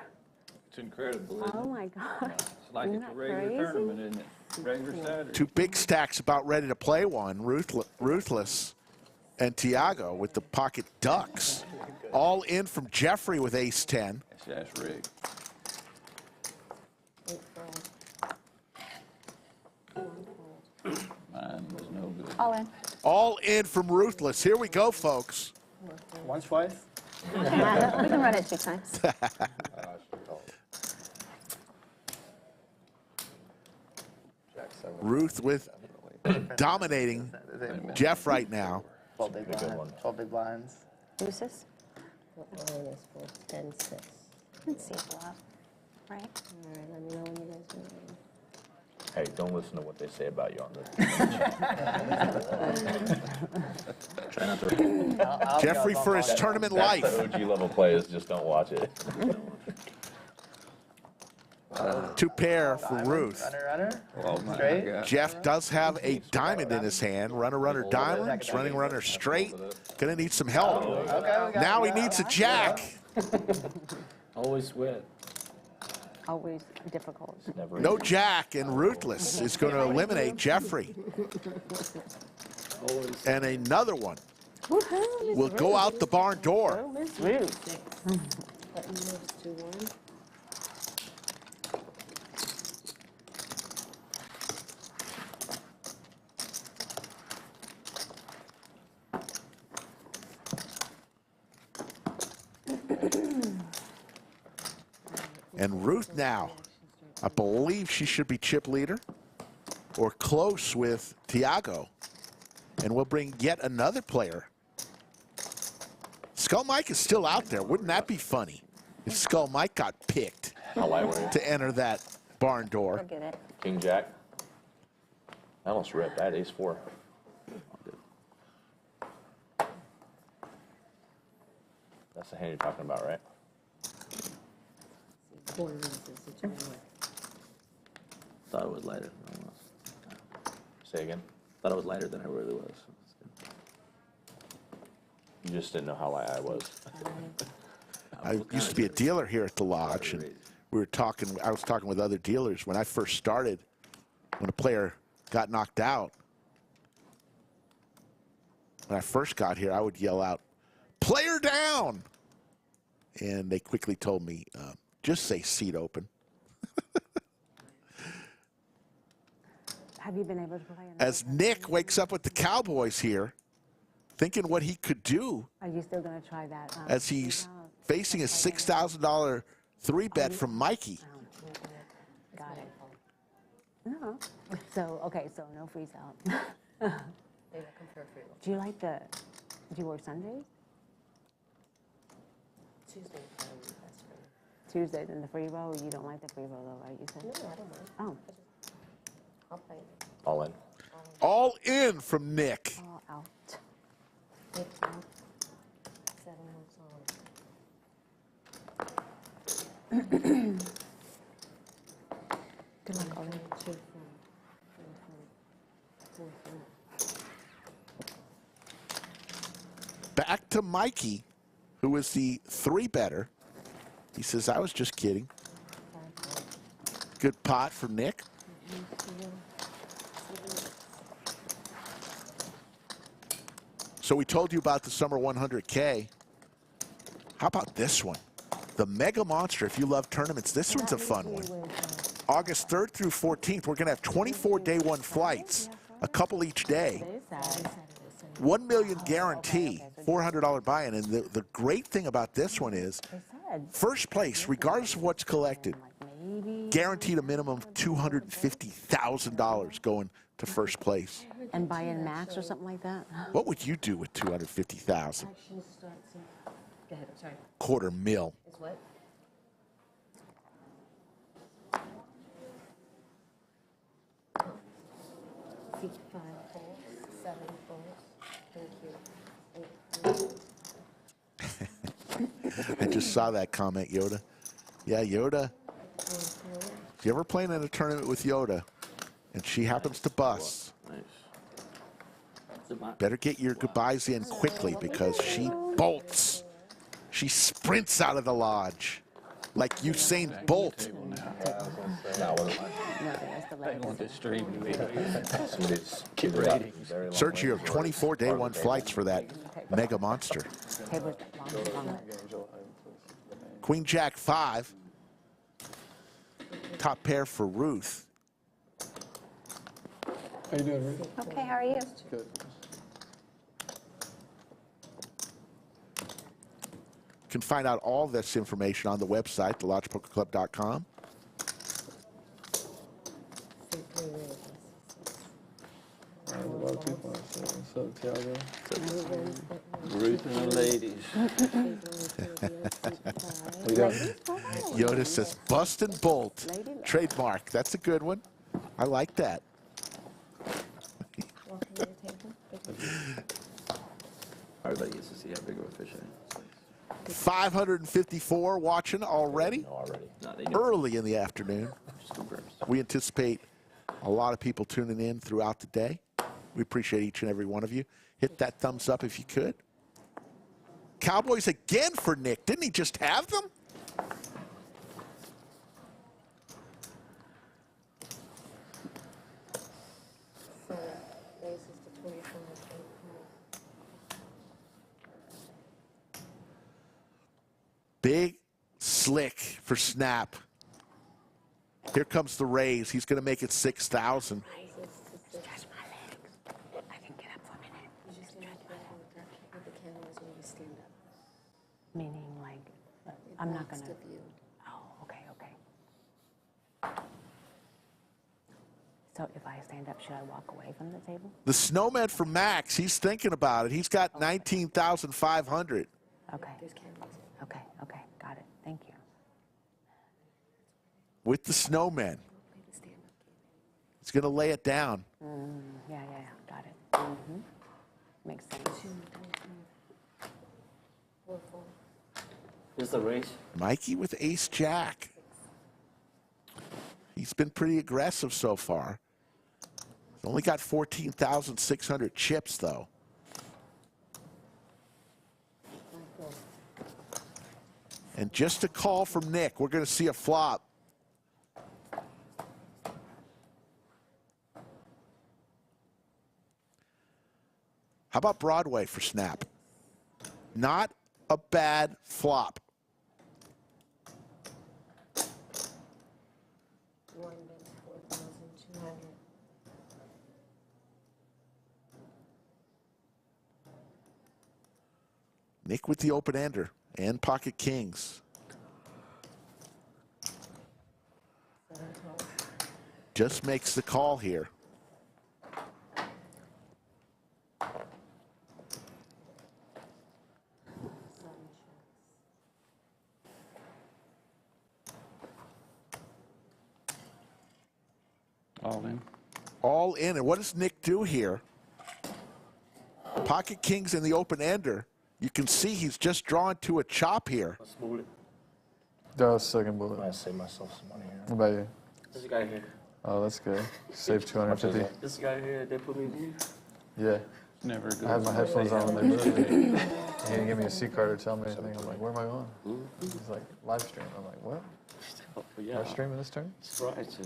It's incredible, isn't Oh it? my God. It's like Isn't it's a that regular crazy? tournament, isn't it? Regular Saturday. Two big stacks about ready to play one. Ruthless and Tiago with the pocket ducks. All in from Geoffrey with ace-10. That's rigged. 8 fold. 1 fold. Mine was no good. All in. All in from Ruthless. Here we go, folks. Once, twice? We can run it 2 times. Ruth with dominating Jeff right now. 12 big blinds. 12 big blinds. Deuces. What line is for 10, 6? Let's see a flop. Right? All right, let me know when you guys are ready. Hey, don't listen to what they say about you on Try not to. Jeffrey for his tournament That's life. the OG level plays, just don't watch it. 2 pair for Ruth. Runner, runner. Oh my Straight. God. Jeff does have a diamond in his hand. Runner, runner, diamonds. Running, runner, straight. Gonna need some help. Okay, we got Now he it. needs a jack. Always sweat. Always difficult. Never No jack, and Ruthless is going to eliminate Jeffrey. And another one will go out the barn door. Miss Ruth. 6. Button moves to 1. And Ruth now, I believe she should be chip leader or close with Tiago. And we'll bring yet another player. Skull Mike is still out there. Wouldn't that be funny if Skull Mike got picked How light were you? to enter that barn door? Forget it. King Jack. I almost ripped. I had ace-4. That's the hand you're talking about, right? Quarter is the tournament. Thought it was lighter than I was. Say again. Thought it was lighter than I really was. You just didn't know how light I was. I used to be a dealer here at the lodge, and we were talking. I was talking with other dealers when I first started. When a player got knocked out, when I first got here, I would yell out, "Player down!" And they quickly told me, "Just say seat open." Have you been able to play? As Nick wakes up with the Cowboys here, thinking what he could do Are you still going to try that? as he's facing a $6,000 3-bet from Mikey. Got it. No. So, okay, so no freeze out. They're looking for a free roll. Do you like the, do you work Sundays? Tuesday, best for me. Tuesdays in the free roll? You don't like the free roll though, right? You said? No, I don't mind. Oh, I'll play it. All in. All in from Nick. all out. 8 out. 7 moves on. Good luck, Ollie. 2 from 4 from. Back to Mikey, who is the 3-better. He says, I was just kidding. Good pot for Nick. So we told you about the Summer 100K. How about this one? The Mega Monster, if you love tournaments, this one's a fun one. August 3rd through 14th, we're going to have 24 day one flights, a couple each day. 1 million guarantee, $400 buy-in. And the great thing about this one is, first place, regardless of what's collected, guaranteed a minimum of $250,000 going to first place. And buy in max or something like that? What would you do with $250,000? Action starts in. Go ahead, I'm sorry. $250,000. Is what? Feet 5 holes, 7 holes. Thank you. 8 I just saw that comment, Yoda. Yeah, Yoda. If you ever playing in a tournament with Yoda and she happens to bust, better get your goodbyes in quickly because she bolts. She sprints out of the lodge like Usain Bolt. Nothing else to I let want it to stream Somebody's queued up. Very long Search your wait for 24 day part of one the day. flights for that mega monster. Table's long. Queen Jack 5. Top pair for Ruth. How you doing, Ruth? Okay, how are you? Good. You can find out all this information on the website, thelodgepokerclub.com. A lot of people are saying, what's up, Tiago? Ruth and the ladies. We got Yoda says, bust and bolt. Trademark. That's a good one. I like that. Welcome to the table. Everybody gets to see how big of a fish I am. 554 watching already. No, already. No, they knew. Early in the afternoon. Just go grab some. We anticipate a lot of people tuning in throughout the day. We appreciate each and every one of you. Hit that thumbs up if you could. Cowboys again for Nick. Didn't he just have them? So, raises to 24, 8. Big slick for Snap. Here comes the raise. He's going to make it 6,000. Raises to 6. Stretch my legs. I can get up for a minute. You just stand up with the cameras when you stand up. Meaning, like, It I'm not blocks gonna. the view. Oh, okay, okay. So if I stand up, should I walk away from the table? The snowman for Max, he's thinking about it. He's got 19,500. Okay. There's cameras. Okay, okay, got it. Thank you. With the snowman. He's going to lay it down. Yeah, got it. Makes sense. 4, 4. Here's the race. Mikey with ace jack. He's been pretty aggressive so far. He's only got 14,600 chips, though. And just a call from Nick. We're going to see a flop. How about Broadway for Snap? Not a bad flop. 1 bets 4,200. Nick with the open ender and pocket kings. 7, 12. Just makes the call here. All in. All in. And what does Nick do here? Pocket kings in the open ender. You can see he's just drawn to a chop here. That was second bullet. I save myself some money here. What about you? This guy here. Oh, that's good. Save 250. This guy here, they put me in. Yeah. Never good. I had my headphones on when they moved it. He didn't give me a C card or tell me anything. I'm like, where am I going? He's like, live stream. I'm like, what? Yeah. Live streaming this turn? Right.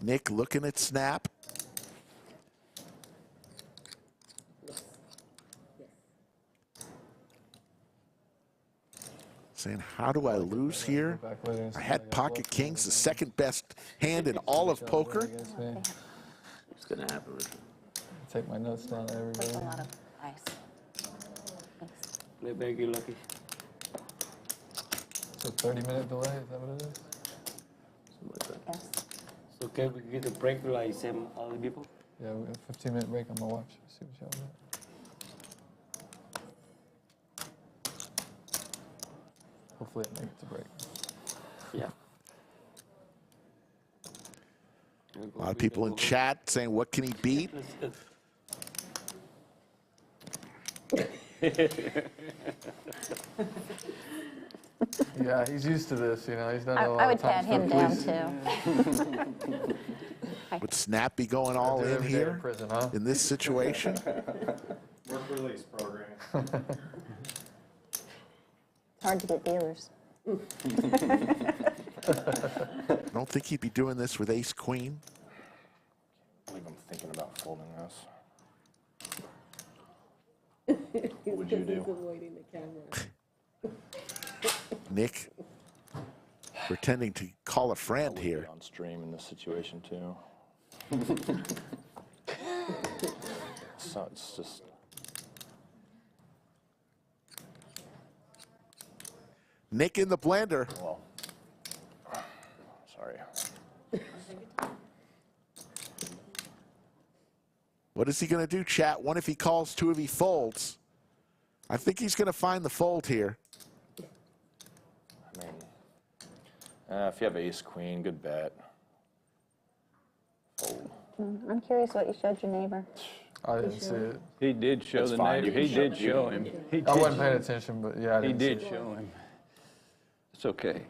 Nick looking at Snap. Saying, how do I lose here? I had pocket kings, the second best hand in all of poker. It's gonna happen. Take my notes down every That's day. a lot of ice. Thanks. Play back, you lucky. It's a 30-minute delay, is that what it is? Something like that. Yes. So can we get a break like same other people? Yeah, we have a 15-minute break on my watch. See what y'all got. Hopefully it makes a break. Yeah. A lot of people in chat saying, what can he beat? Yeah, he's used to this, you know. He's done it a lot I of would pat times him for down, police. too. Would Snap be going all do it in every day in here prison, huh? in this situation? Work release program. It's hard to get dealers. I don't think he'd be doing this with ace queen. I believe I'm thinking about folding this. What would you do? Avoiding the camera. Nick pretending to call a friend Be here. on stream in this situation too. So it's just. Nick in the blender. Well, sorry. What is he going to do, chat? One if he calls, two if he folds. I think he's going to find the fold here. I mean, if you have ace queen, good bet. Fold. I'm curious what you showed your neighbor. I didn't see it. He did show That's the fine. neighbor. You He can did show- show him. He I did wasn't show paying him. attention, but yeah, I He didn't did see it. show him. It's okay.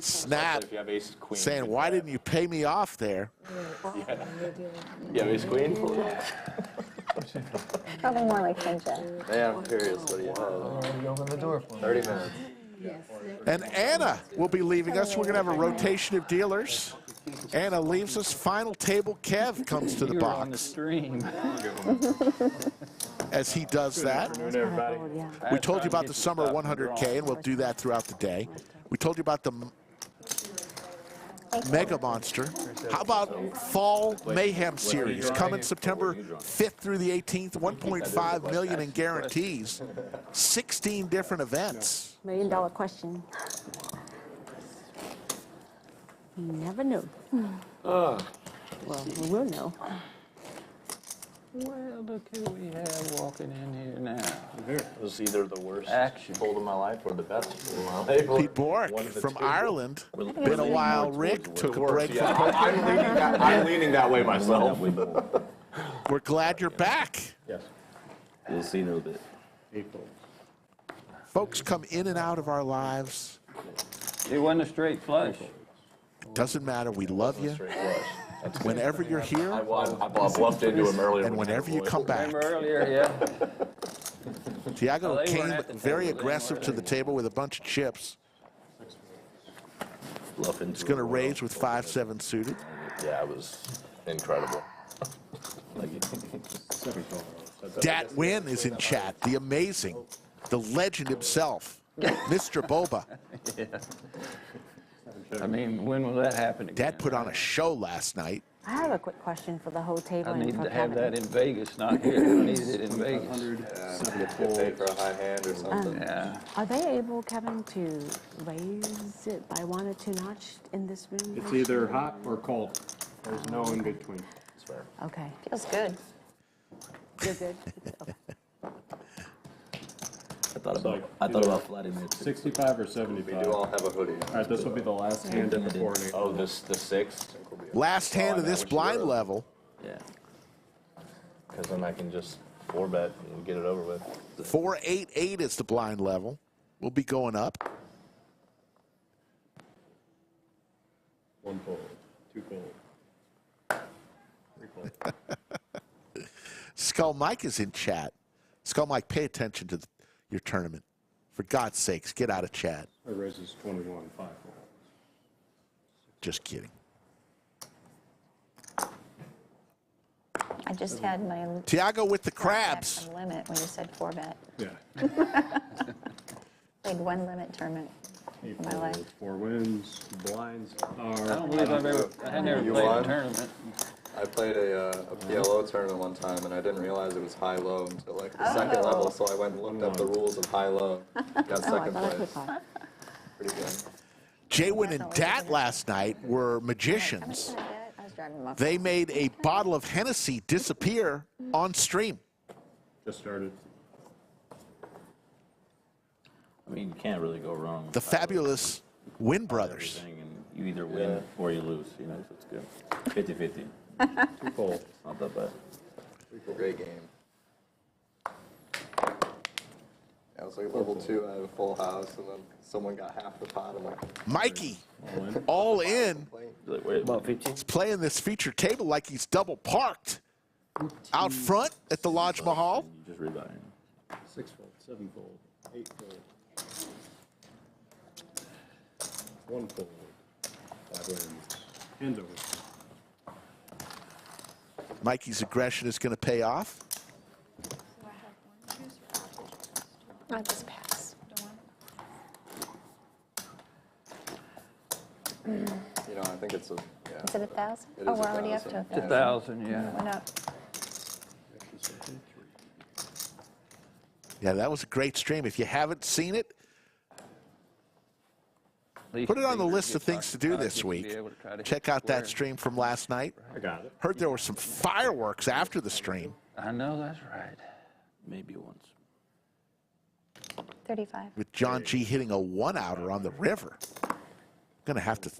Snap. If you have ace queen. Saying, good why bet. didn't you pay me off there? You have ace queen? Probably more like 10 jack. Yeah, I'm curious. What do you have? Already opened the door for me. 30 minutes. And Anna will be leaving us. We're going to have a rotation of dealers. Anna leaves us. Final table. Kev comes to the You were on the box. stream. As he does that, we told you about the summer Stop 100K, and we'll do that throughout the day. We told you about the Mega Monster. How about Fall Mayhem Series coming September 5th through the 18th? 1.5 million in guarantees. 16 different events. $1 million question. You never know. Well, we will know. Well, look who we have walking in here now. It was either the worst Action. fold of my life or the best fold of my life. Pete Bork One of the from two. Ireland. We're Been a leaning while. more Rick towards took a worse. break Yeah, from I'm leaning that way myself. We're glad you're back. Yes. We'll see in a little bit. Folks come in and out of our lives. It wasn't a straight flush. Doesn't matter. We love you. Straight flush. Whenever you're here I bluffed into him earlier. and whenever you come back. Remember earlier, yeah. Tiago Well, they came weren't at the very table, they aggressive weren't to the table with a bunch of chips. Bluff into He's going to a raise with 5-7 suited. Yeah, it was incredible. Dat Win is in chat. The amazing, the legend himself, Mr. Boba. I mean, when will that happen again? Dad put on a show last night. I have a quick question for the whole table. I and need for to have Kevin. that in Vegas, not here. I need it in Vegas. Get paid for a high hand or something. Yeah. Are they able, Kevin, to raise it by 1 or 2 notch in this room? It's either hot or cold. There's no in between. Okay. Feels good. You're good? Okay. I thought about flatting it. 65 or We 75. do all have a hoodie. All right, this will be the last hand before an 8. Oh, the six? Last hand of this blind level. Yeah. Because then I can just 4-bet and get it over with. 4-8-8 is the blind level. We'll be going up. 1 fold, 2 fold, 3 fold. Skull Mike is in chat. Skull Mike, pay attention to your tournament. For God's sakes, get out of chat. It raises 21, 5 fold. Just kidding. I just had my Tiago with the 4-bet crabs. from limit when you said 4-bet. Yeah. Played one limit tournament 8 in my life. folds, 4 wins, blinds I don't are. believe I had never You played a won? tournament. I played a PLO tournament one time, and I didn't realize it was high-low until like the second level, so I went and looked up the rules of high-low. Got Oh, I second thought I could place. find. Pretty good. Jaywin and Dat last night were magicians. I was driving my They made a bottle of Hennessy disappear on stream. Just started. I mean, you can't really go wrong. The fabulous Win Brothers. Everything, and you either win or you lose, you know, so it's good. 50-50. 2 fold. Not that bad. Great game. Yeah, it was like level 2, I had a full house, and then someone got half the pot. I'm like, Mikey, all in. Like, wait, About 15. He's playing this feature table like he's double parked. Out front at the Lodge Mahal. you just rebuy. 6 fold, 7 fold, 8 fold. 1 fold. 5 wins. Hands over. Mikey's aggression is going to pay off. I'll just pass. You know, I think it's a, yeah. Is it 1,000? It Oh, is we're already up to 1,000. 1,000. 1,000, yeah. Went up. Yeah, that was a great stream. If you haven't seen it, Least put it on the fingers list get of things to do tucked, this you should week. be able to try to hit Check the out that square. stream from last night. I got it. Heard there were some fireworks after the stream. I know that's right. Maybe once. 35. With John G hitting a one-outer on the river. Going to have to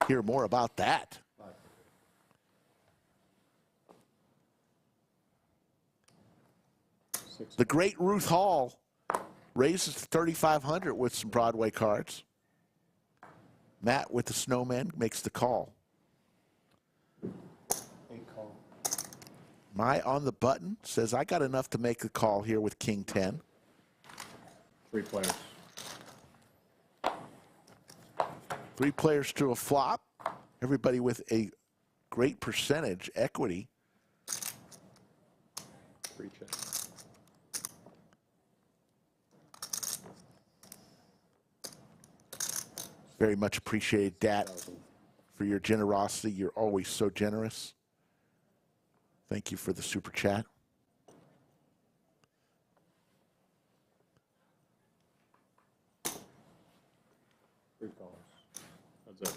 hear more about that. The great Ruth Hall raises to 3,500 with some Broadway cards. Matt with the Snowman makes the call. Mai on the button says, I got enough to make the call here with King 10. 3 players. 3 players to a flop. Everybody with a great percentage equity. 3 checks. Very much appreciated, Dat, for your generosity. You're always so generous. Thank you for the super chat. Three calls. That's it.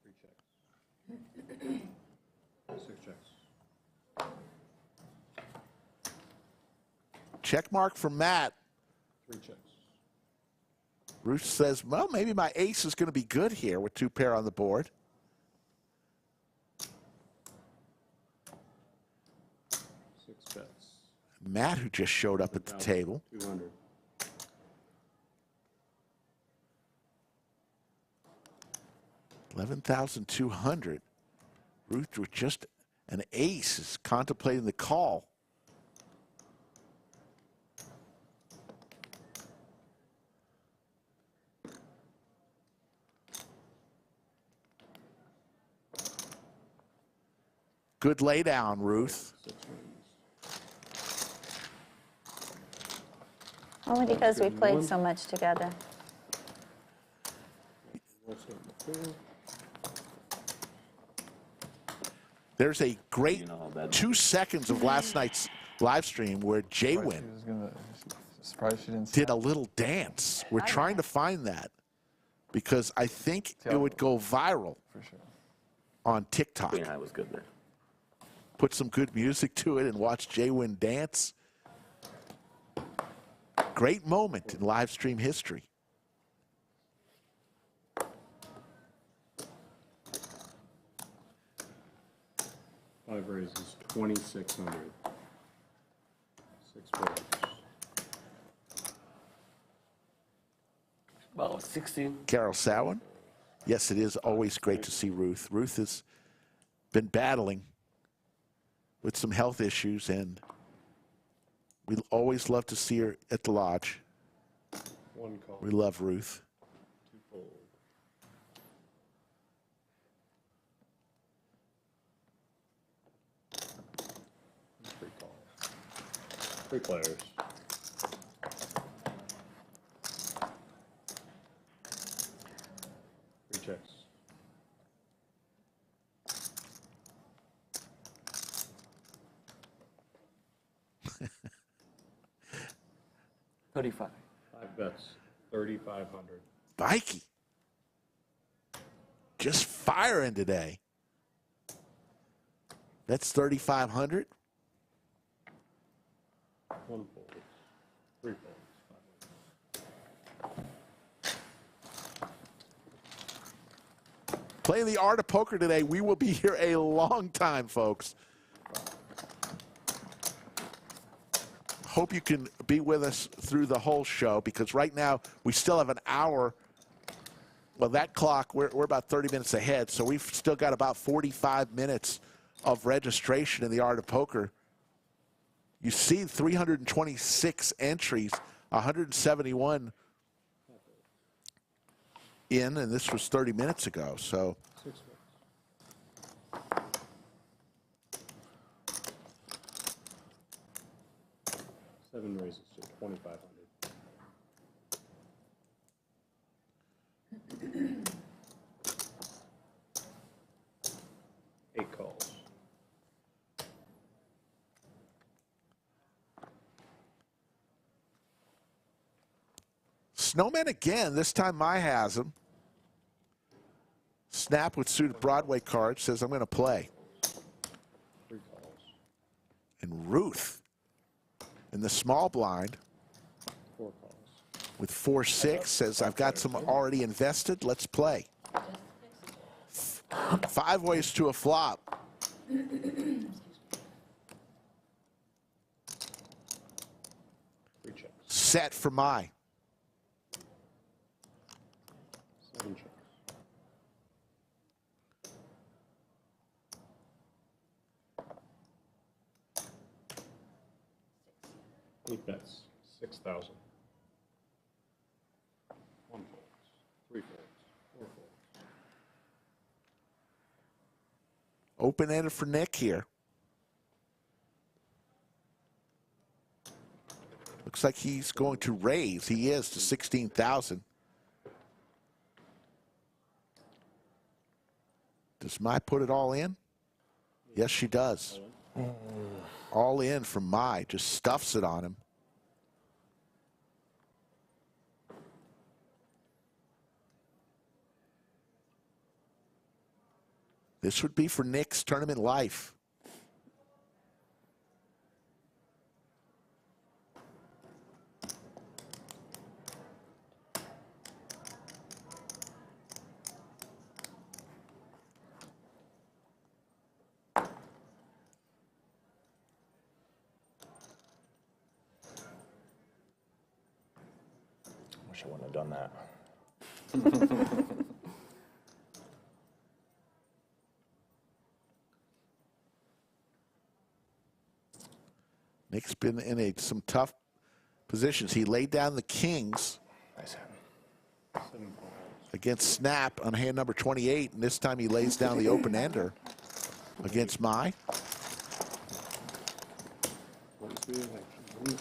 3 checks. 6 checks. Check mark from Matt. 3 checks. Ruth says, well, maybe my ace is going to be good here with 2 pair on the board. Six bets. Matt, who just showed up at the table. 200. $11,200. Ruth with just an ace is contemplating the call. Good laydown, Ruth. 6 wins. Only because we played so much together. There's a great 2 seconds of last night's live stream where Jaywin did a little dance. We're trying to find that because I think it would go viral on TikTok. Queen High was good there. Put some good music to it and watch Jaywin dance. Great moment in live stream history. 5 raises, 2,600. 6 players. About 16. Carol Sowen. Yes, it is always great to see Ruth. Ruth has been battling with some health issues, and we always love to see her at the lodge. 1 call. We love Ruth. 2 fold. Three calls. 3 players. Three checks. $35. 5 bets, 3,500. Mikey. Just firing today. That's 3,500. 1 fold. 3 folds. 5 wins. Playing the art of poker today. We will be here a long time, folks. Hope you can be with us through the whole show, because right now we still have an hour. Well, that clock, we're about 30 minutes ahead, so we've still got about 45 minutes of registration in the art of poker. You see 326 entries, 171 in, and this was 30 minutes ago. So 6 votes. 7 raises to 2,500. 8 calls. Snowman again. This time Mai has him. Snap with suited Broadway card says, I'm going to play. 3 calls. And Ruth in the small blind 4 calls. with 4-6 says, I've got some already invested. Let's play. 5 ways to a flop. 3 checks. Set for Mai. 7 checks. 8 bets. 6,000. 1 folds. 3 folds. 4 folds. Open-ended for Nick here. Looks like he's going to raise. He is to 16,000. Does Mai put it all in? Yes, she does. All in from Mai. Just stuffs it on him. This would be for Nick's tournament life. Wish I wouldn't have done that. Nick's been in some tough positions. He laid down the kings Nice hand. 7 calls. against Snap on hand number 28, and this time he lays down the open-ender against Mai. What is the election?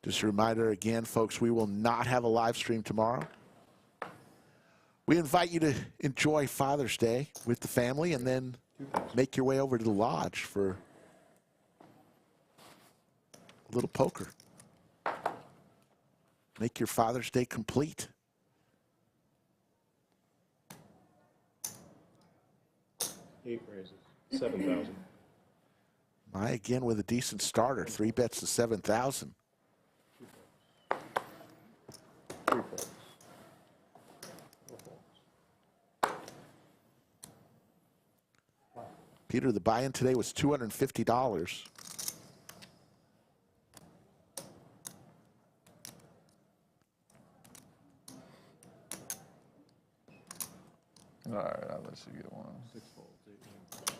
Just a reminder again, folks, we will not have a live stream tomorrow. We invite you to enjoy Father's Day with the family and then make your way over to the lodge for a little poker. Make your Father's Day complete. Eight raises. 7,000. Mai again with a decent starter. 3 bets to 7,000. 3 folds. 4 folds. Peter, the buy-in today was $250. All right, I'll let you get one. 6 folds. 8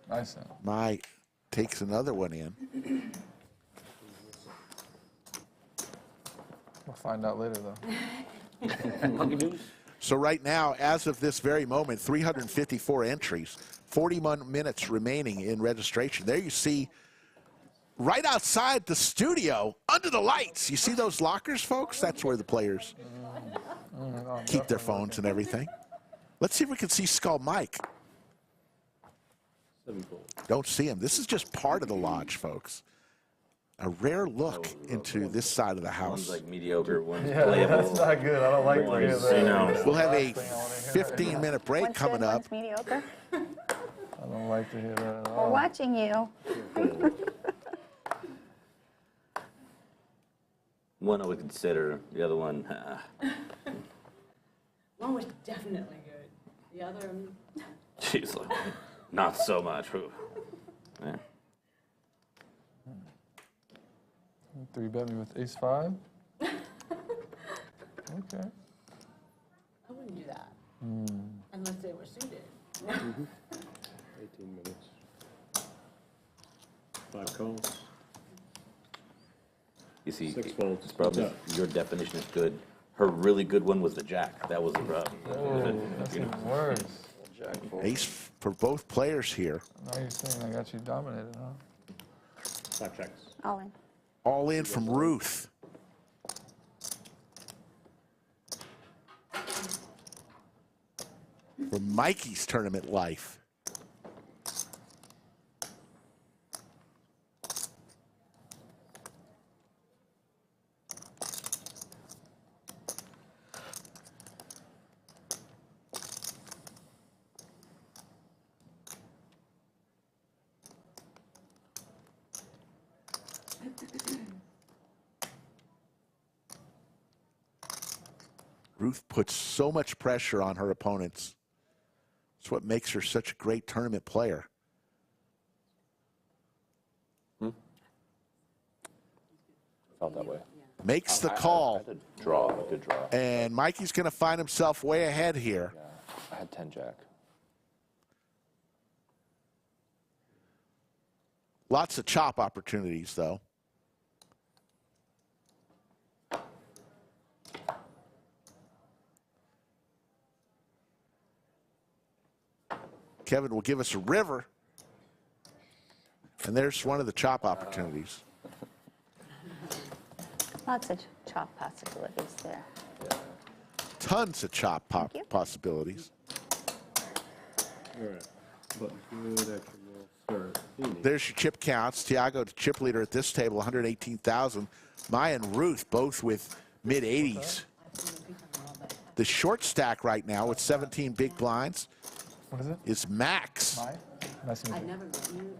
Nice hand. Mai takes another one in. We'll find out later, though. So right now, as of this very moment, 354 entries, 41 minutes remaining in registration. There you see, right outside the studio, under the lights, you see those lockers, folks? That's where the players keep their phones and everything. Let's see if we can see Skull Mike. 7 folds. Don't see him. This is just part of the lodge, folks. A rare look into this side of the house. One's like mediocre, one's Yeah, playable. that's not good. I don't like to hear One's, that. you know. We'll have a 15-minute break One's coming good, up. one's mediocre. I don't like to hear that at We're all. watching you. One I would consider, the other one, One was definitely good. The other, she's like, not so much. Yeah. Three bet me with ace five. Okay. I wouldn't do that. Hmm. Unless they were suited. 18 minutes. 5 calls. You see, 6 folds. it's probably your definition is good. Her really good one was the jack. That was the rub. Oh, that's even worse. Ace for both players here. Now you're saying I got you dominated, huh? 5 checks. All in. All in from Ruth. For Mikey's tournament life. Ruth puts so much pressure on her opponents. It's what makes her such a great tournament player. Felt that way. Makes the call. I had to draw, a good draw. And Mikey's going to find himself way ahead here. Yeah, I had 10 jack. Lots of chop opportunities, though. Kevin will give us a river. And there's one of the chop opportunities. Lots of chop possibilities there. Tons of chop possibilities. All right. But good extra roll 13. There's your chip counts. Tiago, the chip leader at this table, 118,000. Mai and Ruth both with mid-80s. The short stack right now with 17 big blinds What is it? is Max. Nice to meet I've you. never met you.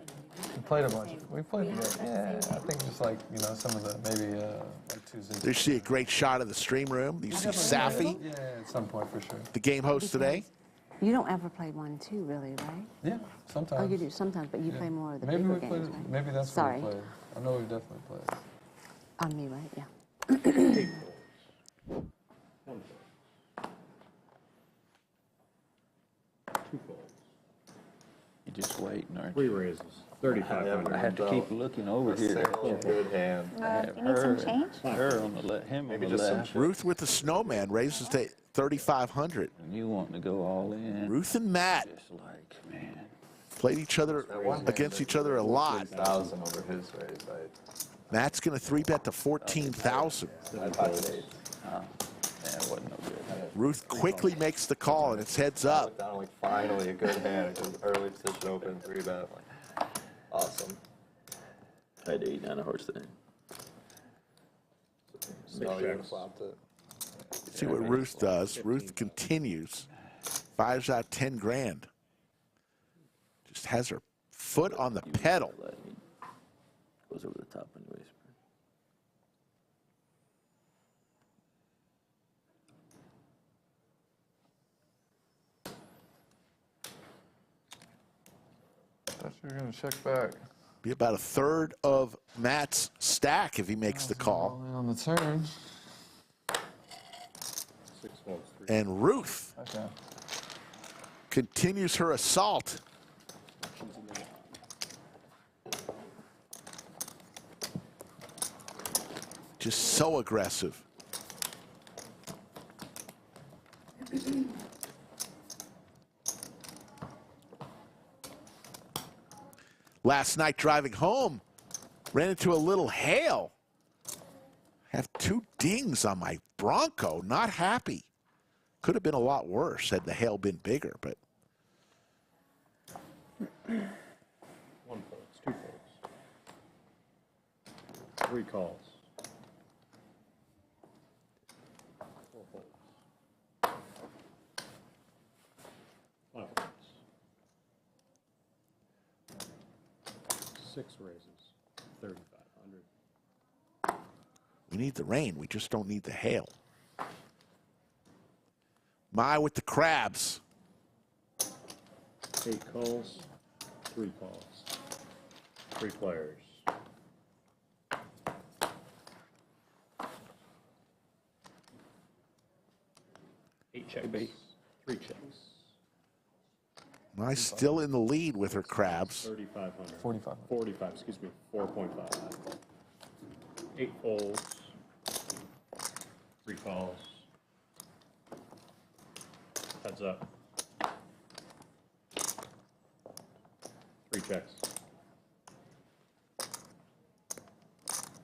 We played a bunch. We played, yeah, I think just like, you know, some of the, maybe like Tuesday. There you see a great shot of the stream room. You see Safi, Yeah, at some point for sure. the game host today. You don't ever play 1-2, really, right? Yeah, sometimes. Oh, you do sometimes, but you play more of the Maybe bigger we played, games, right? maybe that's Sorry. what we played. I know we definitely played. On me, right? Yeah. 8 folds. 1 fold. 2 folds. You just waiting, aren't 3 you? raises. 3,500. I have to keep looking over here. Good hand. You need some change? Her on the left, him on Maybe the just some left. Ruth with the snowman raises to 3,500. And you wanting to go all in. Ruth and Matt Just like, man. played each other against each other a lot. 1,000 over his raise. Matt's going to 3-bet to 14,000. I pocket 8. Yeah, it wasn't no good. Ruth quickly makes the call, and it's heads I up. looked down like finally a good hand because early position open 3-bet. Like, awesome. I had 8 and a horse today. So you flopped it. See what Ruth does. Ruth continues. 5's out 10 grand. Just has her foot on the pedal. Goes over the top anyways. Thought you were going to check back. Be about a third of Matt's stack if he makes the call. Only on the turn. 6 folds. 3. And Ruth Okay. continues her assault. Just so aggressive. Last night driving home, ran into a little hail. Have 2 dings on my Bronco, not happy. Could have been a lot worse had the hail been bigger, but 1 folds. 2 folds. 3 calls. 4 folds. 5 folds. 6 raises. 3,500. we need the rain. We just don't need the hail. Mai with the crabs. 8 calls. 3 calls. 3 players. checks. 3 checks. Mai still in the lead with her crabs. 3,500. 45. 45, excuse me, 4.5. 8 folds. 3 calls. Heads up. 3 checks.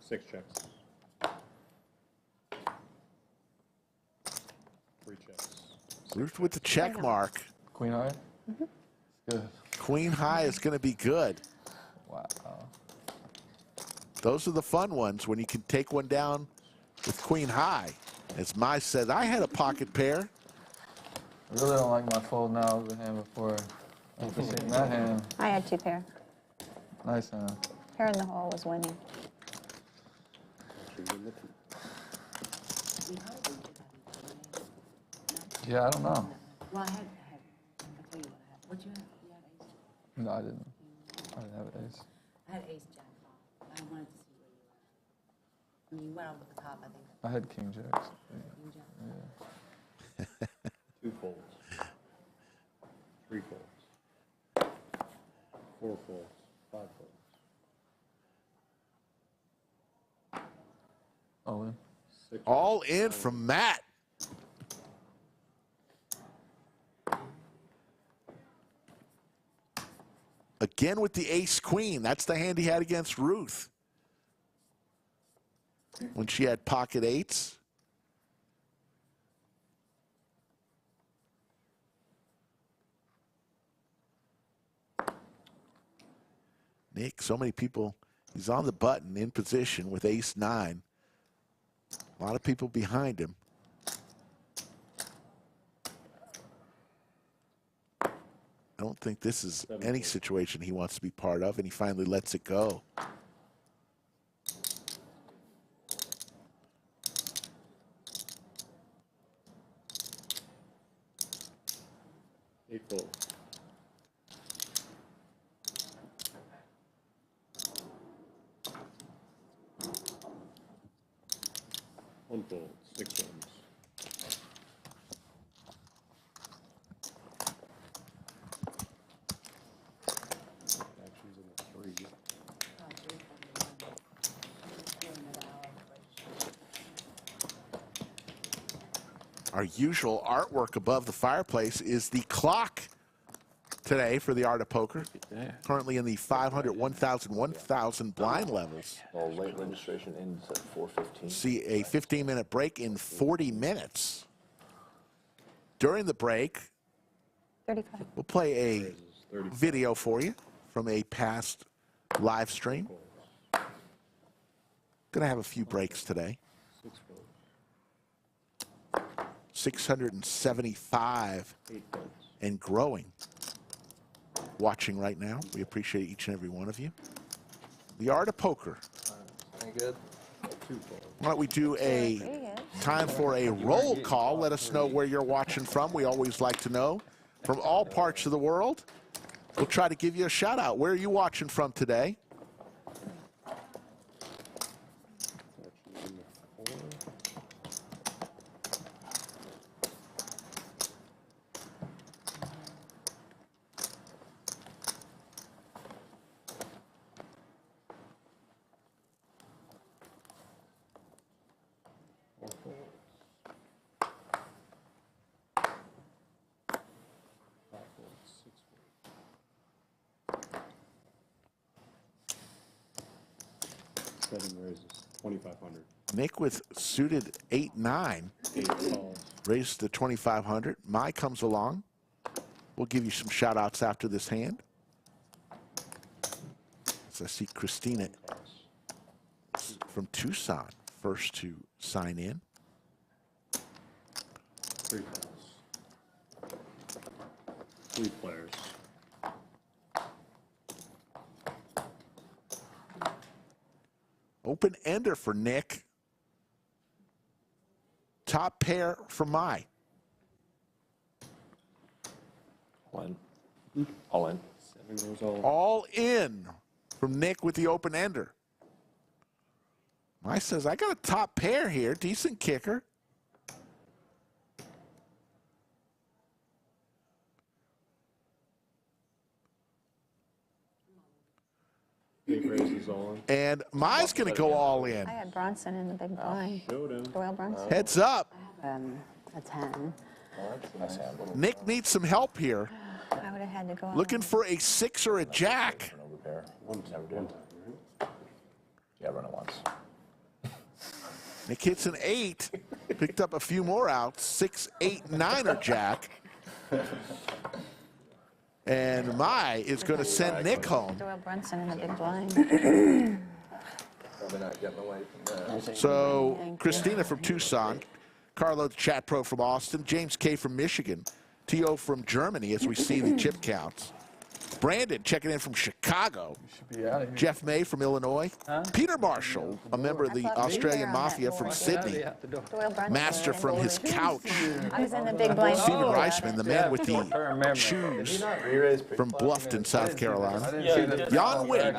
6 checks. 3 checks. Ruth with the check mark. Queen high? Good. Queen high is going to be good. Wow. Those are the fun ones when you can take one down with queen high. As Mai says, I had a pocket pair. I really don't like my fold now of the hand before. After seeing that hand. I had 2 pair. Nice hand. Pair in the hole was winning. Yeah, I don't know. Well, I had, I'll tell you what I had. What you had? You had ace? No, I didn't. I didn't have an ace. I had ace jack off. I wanted to see where you were. I mean, you went over the top, I think. I had king jacks. King jack. Yeah. 2 folds. 3 folds. 4 folds. 5 folds. All in. 6 All in from Matt. Again with the ace queen. That's the hand he had against Ruth when she had pocket 8s. Nick, so many people. He's on the button in position with ace 9. A lot of people behind him. I don't think this is any situation he wants to be part of, and he finally lets it go. Eight folds. 1 fold. 6 ones. Actions in the 3. Our usual artwork above the fireplace is the clock today for the Art of Poker. Currently in the 500, 1,000, 1,000 blind levels. Well, late registration ends at 4:15. See a 15-minute break in 40 minutes. During the break, 35. we'll play a video for you from a past live stream. Gonna have a few breaks today. 6 folds. 675 8 folds. and growing. Watching right now. We appreciate each and every one of you. The Art of Poker. Good. 2 folds. Why don't we do a time for a roll call? Let us know where you're watching from. We always like to know from all parts of the world. We'll try to give you a shout out. Where are you watching from today? Actions in the 4. Seven raises, 2,500. Nick with suited 8-9. 8 calls. Raised to 2,500. Mai comes along. We'll give you some shout outs after this hand. As I see Christina from Tucson first to sign in. 3 calls. 3 players. Open ender for Nick. Top pair for Mai. All in. All in. 7 goes all. All in from Nick with the open ender. Mai says, I got a top pair here. Decent kicker. Raises all in. And Mai's going to go all in. I had Bronson in the big blind. Showdown. Doyle Bronson. Heads up. A 10. Nice handle. Nick needs some help here. I would have had to go. Looking for a 6 or a jack. Turnover pair. Never do. One time, Yeah, run it once. Nick hits an 8. Picked up a few more outs. 6, 8, 9 or jack. And Mai is going to send Nick home. Doyle Bronson in the big blind. Probably not getting away from that. So Christina from Tucson, Carlo the chat pro from Austin, James K from Michigan, T.O. from Germany as we see the chip counts. Brandon checking in from Chicago. Should be out of here. Jeff May from Illinois. Peter Marshall, a member of the Australian Mafia from Sydney. Doyle Bronson. Master from his couch. I was in the big blind. Steven Reisman, the man with the shoes from Bluffton, South Carolina. Jan Witt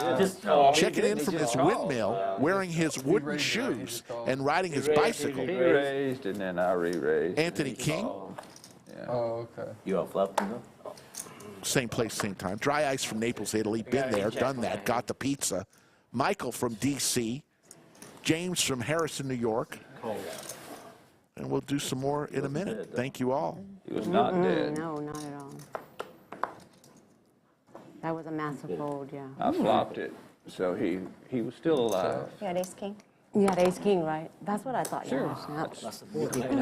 checking in from his windmill, wearing his wooden shoes and riding his bicycle. He raised and then I re-raised. Anthony King, Oh, okay. You all flapping though? same place, same time. Dry Ice from Naples, Italy. Been there, done that, got the pizza. Michael from D.C. James from Harrison, New York. And we'll do some more in a minute. Thank you all. He was not dead. No, not at all. That was a massive fold, yeah. I flopped it, so he was still alive. You had ace king. You had ace king, right? That's what I thought. Sure. Yeah.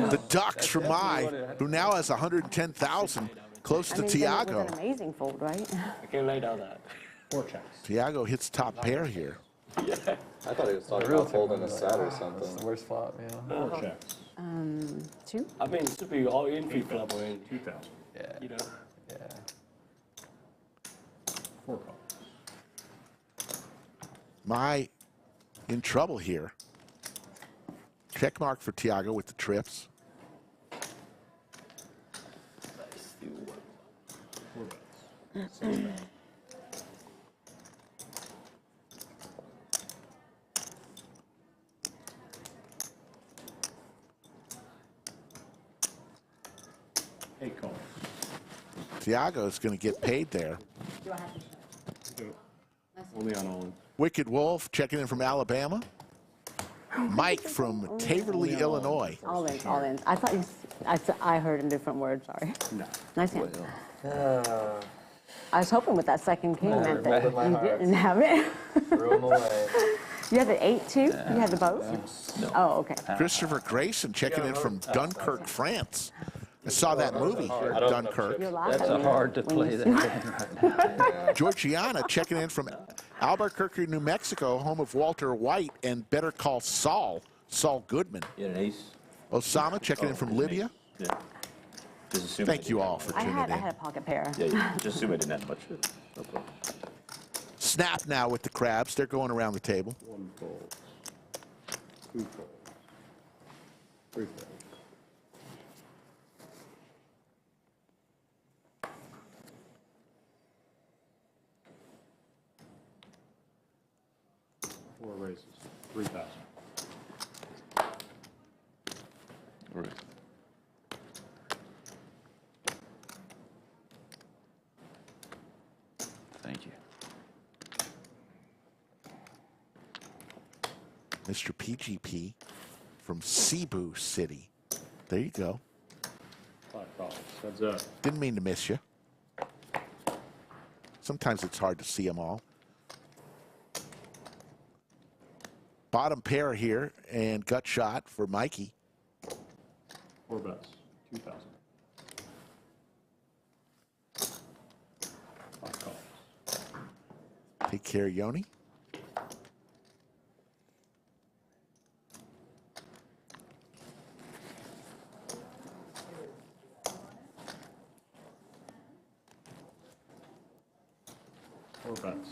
The Ducks from Mai, who now has 110,000, close to Tiago. It was an amazing fold, right? I can lay down that. 4 checks. Tiago hits top pair here. I thought he was talking about folding a set or That's the something. worst flop, yeah. 4 checks. 2? I mean, it should be all in free flop already. 2,000. Yeah. You know. Yeah. 4 calls. Mai in trouble here. Check mark for Tiago with the trips. 4 bets. 7 bets. Eight calls. Tiago is going to get paid there. Do it. Only on all in. Wicked Wolf checking in from Alabama. Mike from Taverley, Illinois. All in, all in. I thought I heard in different words, sorry. No. Nice hand. I was hoping with that second king meant that Folded my you heart. didn't have it. Threw him away. You had the 8 too? You had the both? No. Oh, okay. Christopher Grayson checking in from Dunkirk, France. I saw that movie, Dunkirk. You're laughing. That's hard to when play you that see- game right now. Georgiana checking in from Albuquerque, New Mexico, home of Walter White and Better Call Saul, Saul Goodman. You had an ace? Osama checking in from Libya. Yeah. Just assume Thank you all for I tuning had in. a pocket pair. Yeah, yeah. Just assume I didn't have much. No problem. Snap now with the crabs. They're going around the table. 1 fold. 2 fold. 3 fold. 4 raises. 3,000. Right. Thank you. Mr. PGP from Cebu City. There you go. 5 calls. Heads up. Didn't mean to miss you. Sometimes it's hard to see them all. Bottom pair here and gut shot for Mikey. 4 bets. 2,000. 5 calls. Take care, Yoni. Four bets.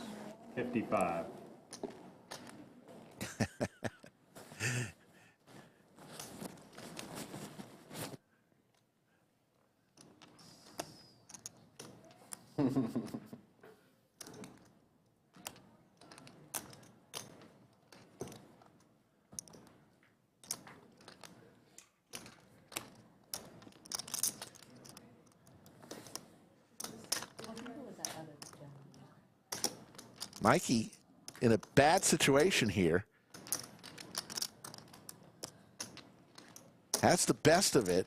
55. Mikey in a bad situation here. Has the best of it,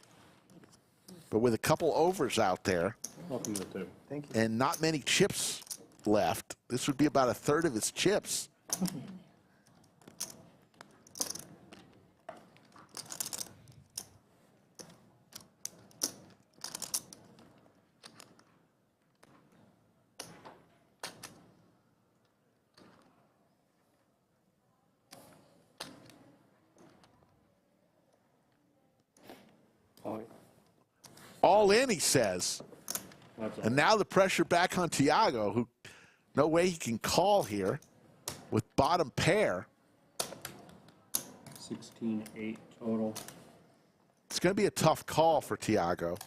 but with a couple overs out there. Welcome to the table. Thank you. And not many chips left. This would be about a third of his chips. All in, he says. And now the pressure back on Tiago, who no way he can call here with bottom pair. 16-8 total. It's going to be a tough call for Tiago.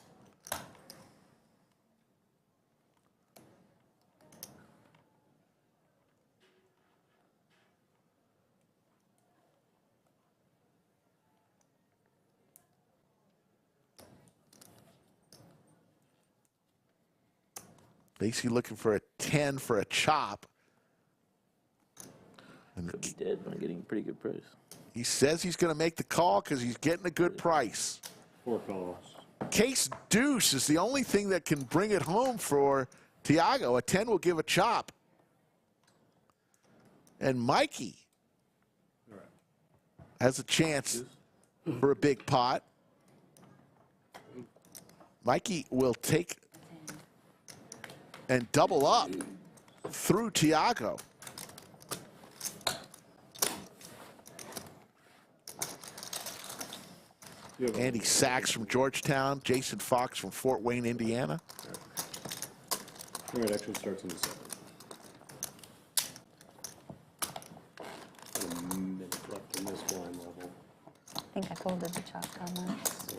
Basically looking for a 10 for a chop. And Could be dead, but I'm getting a pretty good price. he says he's going to make the call because he's getting a good price. 4 calls. Case deuce is the only thing that can bring it home for Tiago. A 10 will give a chop. And Mikey has a chance for a big pot. Mikey will take and double up through Tiago. Andy Sachs from Georgetown, Jason Fox from Fort Wayne, Indiana. It actually starts in the 7th. A minute left in this blind level. I think I folded the chop comments.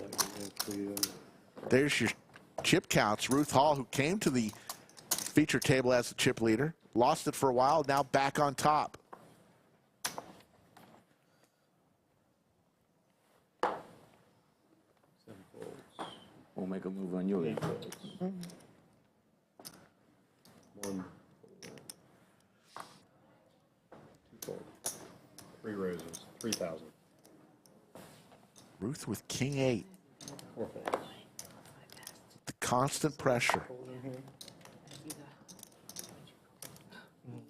There's your chip counts. Ruth Hall, who came to the feature table as the chip leader, lost it for a while, now back on top. We'll make a move on you. 8 folds. 1. 2 folds. 3 raises. 3,000. Ruth with king 8. 4 folds. The constant pressure.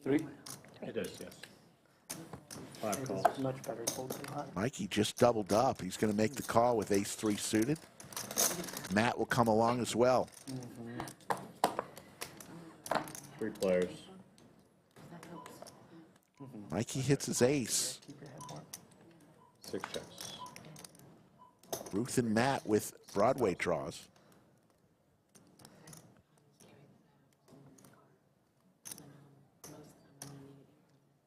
3. It is, yes. 5 calls. Much better cold than hot. Mikey just doubled up. He's going to make the call with ace-3 suited. Matt will come along as well. 3 players. Mikey hits his ace. 6 chips. Ruth and Matt with Broadway draws.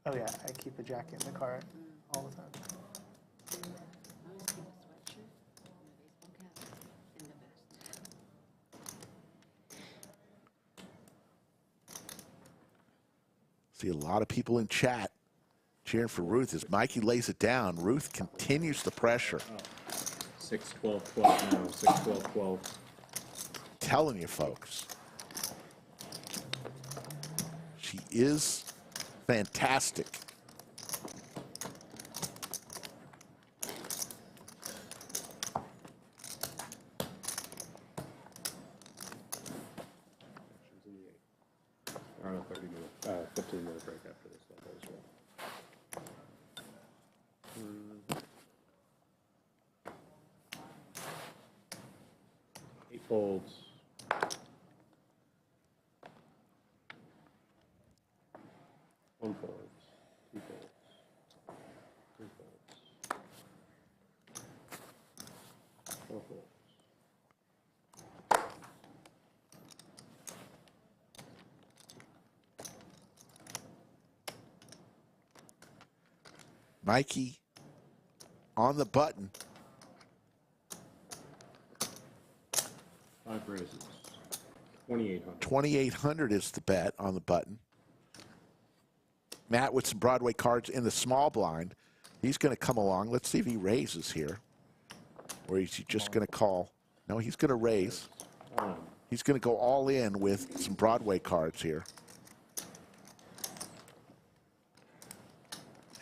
Oh yeah, I keep a jacket in the car all the time. See a lot of people in chat cheering for Ruth as Mikey lays it down. Ruth continues the pressure. 6, 12, 12 now. 6, 12, 12. Telling you folks. She is fantastic. Or a 15-minute break after this level as well. 8 folds. 1 fold. 2 folds. 3 folds. 4 folds. Mikey on the button. 5 raises. 2,800. 2,800 is the bet on the button. Matt with some Broadway cards in the small blind. He's going to come along. Let's see if he raises here. Or is he just going to call? No, he's going to raise. He's going to go all in with some Broadway cards here.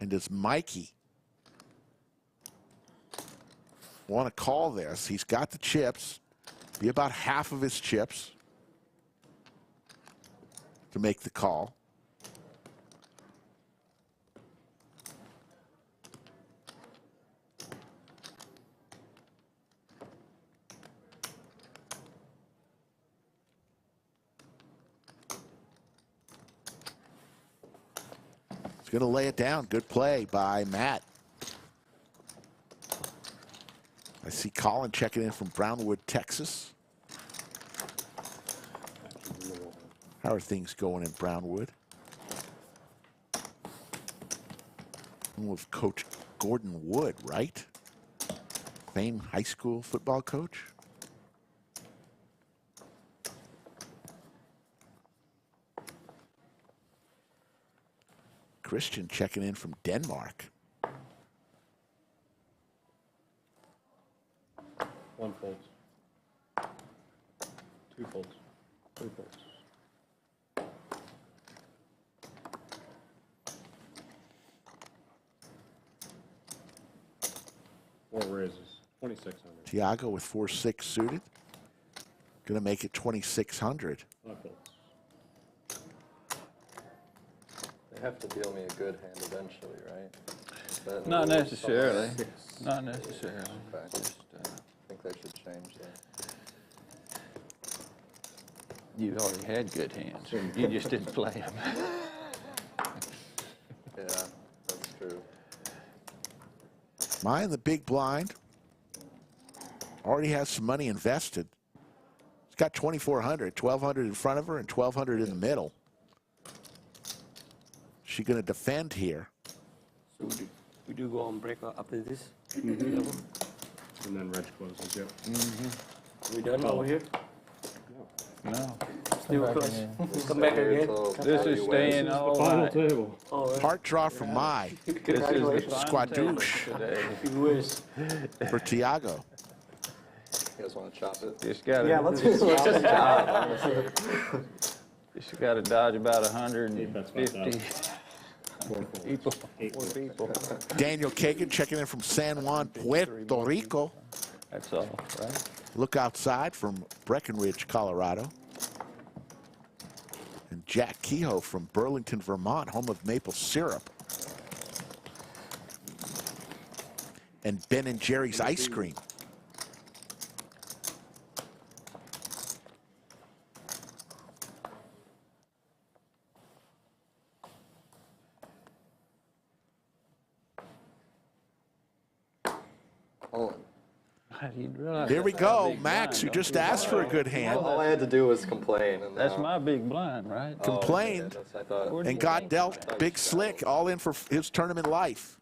And does Mikey want to call this? He's got the chips. Be about half of his chips to make the call. He's going to lay it down. Good play by Matt. I see Colin checking in from Brownwood, Texas. How are things going in Brownwood? With Coach Gordon Wood, right? Famed high school football coach. Christian checking in from Denmark. 1 folds. 2 folds. 3 folds. 4 raises. 2,600. Tiago with 4-6 suited. Going to make it 2,600. 5 folds. They have to deal me a good hand eventually, right? Not necessarily. Not necessarily. Okay. Just, I think they should change that. you already had good hands. You just didn't play them. Yeah, that's true. Mai in the big blind. Already has some money invested. He's got 2,400, 1,200 in front of her and 1,200 in the middle. She going to defend here. So we do go on break after this? And then Reg closes, yep. We done over here? No. Still close. Come back again. This is staying all Final night. table. Heart draw for Mai. This is the Squadouche today. You wish. for Tiago. You guys want to chop it? Just got Yeah, let's just chop it. Just got to dodge about 5,000. 150 4 folds. people. 8 Four folds. people. Daniel Kagan checking in from San Juan, Puerto Rico. That's all, right? Look outside from Breckenridge, Colorado. And Jack Kehoe from Burlington, Vermont, home of maple syrup. And Ben and Jerry's ice cream. Oh, I didn't realize Here we that's my go. big Max, blind. who Don't just you asked for a good hand, all I had to do was complain. And That's now- my big blind, right? Oh, complained, okay, I thought, Where'd and you got think? dealt big slick, all in for his tournament life.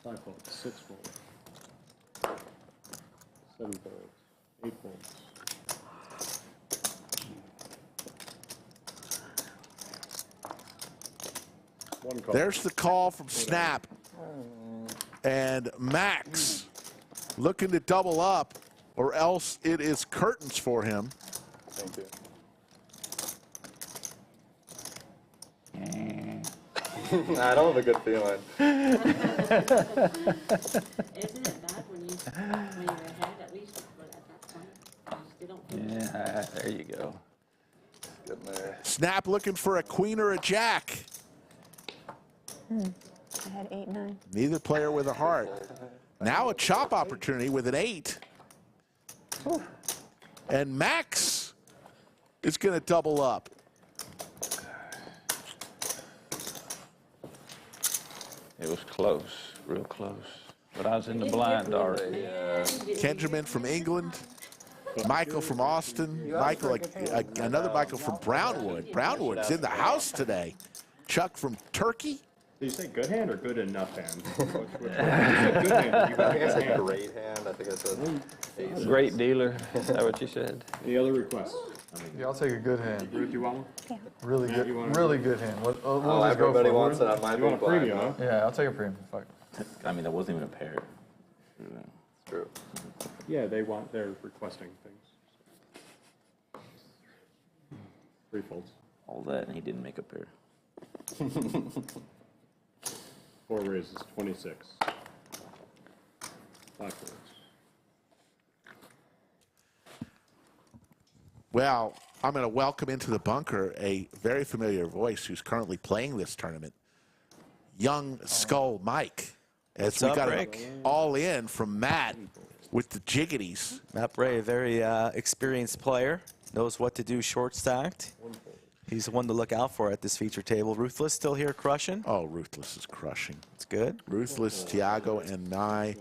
Five folds. 6 folds. 7 folds. 8 folds. One call. There's the call from Snap. And Max looking to double up, or else it is curtains for him. thank you. I don't have a good feeling. Isn't it bad when you're ahead at least, but at that point, you still don't feel Yeah, there you go. Getting there. Snap looking for a queen or a jack. I had 8-9. Neither player with a heart. Now a chop opportunity with an 8. And Max is going to double up. It was close, real close. But I was in the blind already. Yeah. Benjamin from England. Michael from Austin. Michael, another Michael from Brownwood. Brownwood's in the house today. Chuck from Turkey. Did you say good hand or good enough hand? Which one? You said good hand. You I got think I good said hand. great hand. I think I said ace. Great dealer, is that what you said? Any other requests? Yeah, I'll take a good hand. Ruth, you want one? Really Matt, good, you want really good hand. What, Oh, let's go everybody for it. wants it on my You want big a blind, premium, huh? huh? Yeah, I'll take a premium. Fuck. I mean, that wasn't even a pair. It's true. Yeah, they're requesting things. 3 folds. All that, and he didn't make a pair. 4 raises, 26. 5 folds. Well, I'm going to welcome into the bunker a very familiar voice who's currently playing this tournament, young Skull Mike. As we got it all in from Matt with the jiggities. Matt Bray, a very experienced player, knows what to do short stacked. He's the one to look out for at this feature table. Ruthless still here crushing. Oh, Ruthless is crushing. It's good. Ruthless, Tiago, and Mai.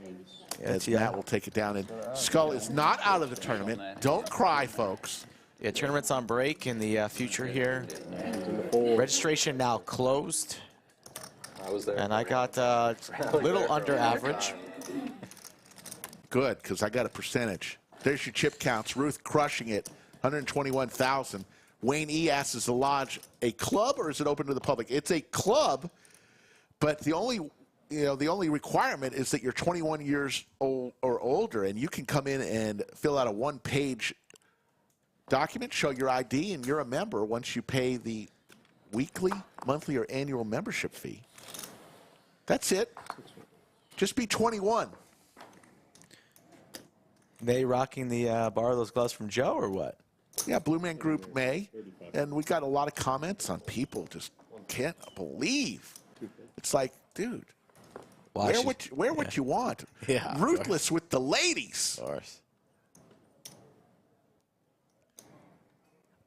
As Tiago. Matt will take it down. And Skull is not out of the tournament. Don't cry, folks. Yeah, tournament's on break in the future here. Registration now closed. I was there. And I got a little under average. Good, because I got a percentage. There's your chip counts. Ruth crushing it, 121,000. Wayne E asks, is the lodge a club or is it open to the public? It's a club, but the only requirement is that you're 21 years old or older, and you can come in and fill out a 1-page document, show your ID, and you're a member once you pay the weekly, monthly, or annual membership fee. That's it. Just be 21. May rocking the borrow those gloves from Joe or what? Yeah, Blue Man Group May. And we got a lot of comments on people just can't believe. It's like, dude, wear what you want. Yeah, Ruthless with the ladies. Of course.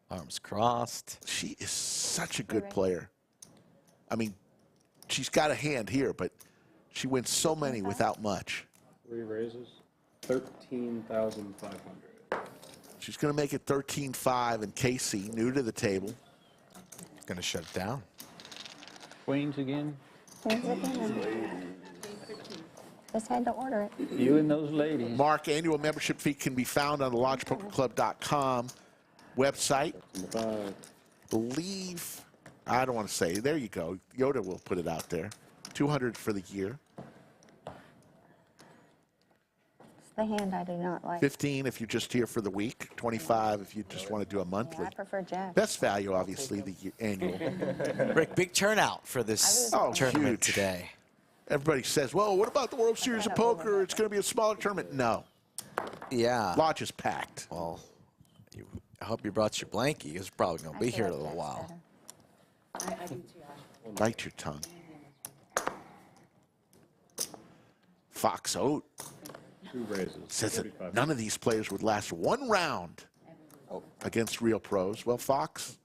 Arms crossed. She is such a good player. I mean, she's got a hand here, but she wins so many without much. 3 raises, 13,500. She's going to make it 13-5, and Casey, new to the table. Going to shut it down. Queens again? Queens again. Just had to order it. You and those ladies. Mark, annual membership fee can be found on the lodgepokerclub.com website. Believe, I don't want to say, there you go. Yoda will put it out there. 200 for the year. It's the hand I do not like. 15 if you're just here for the week. 25 if you just want to do a monthly. Yeah, I prefer Jack. Best value, obviously, the annual. Rick, big turnout for this tournament huge. today. Everybody says, well, what about the World Series of Poker? It's going to be a smaller tournament. No. Yeah. Lodge is packed. Well, I hope you brought your blankie. It's probably going to be here a little while. Bite your tongue. Fox Oat 2 raises, says that none of these players would last 1 round against real pros. Well, Fox,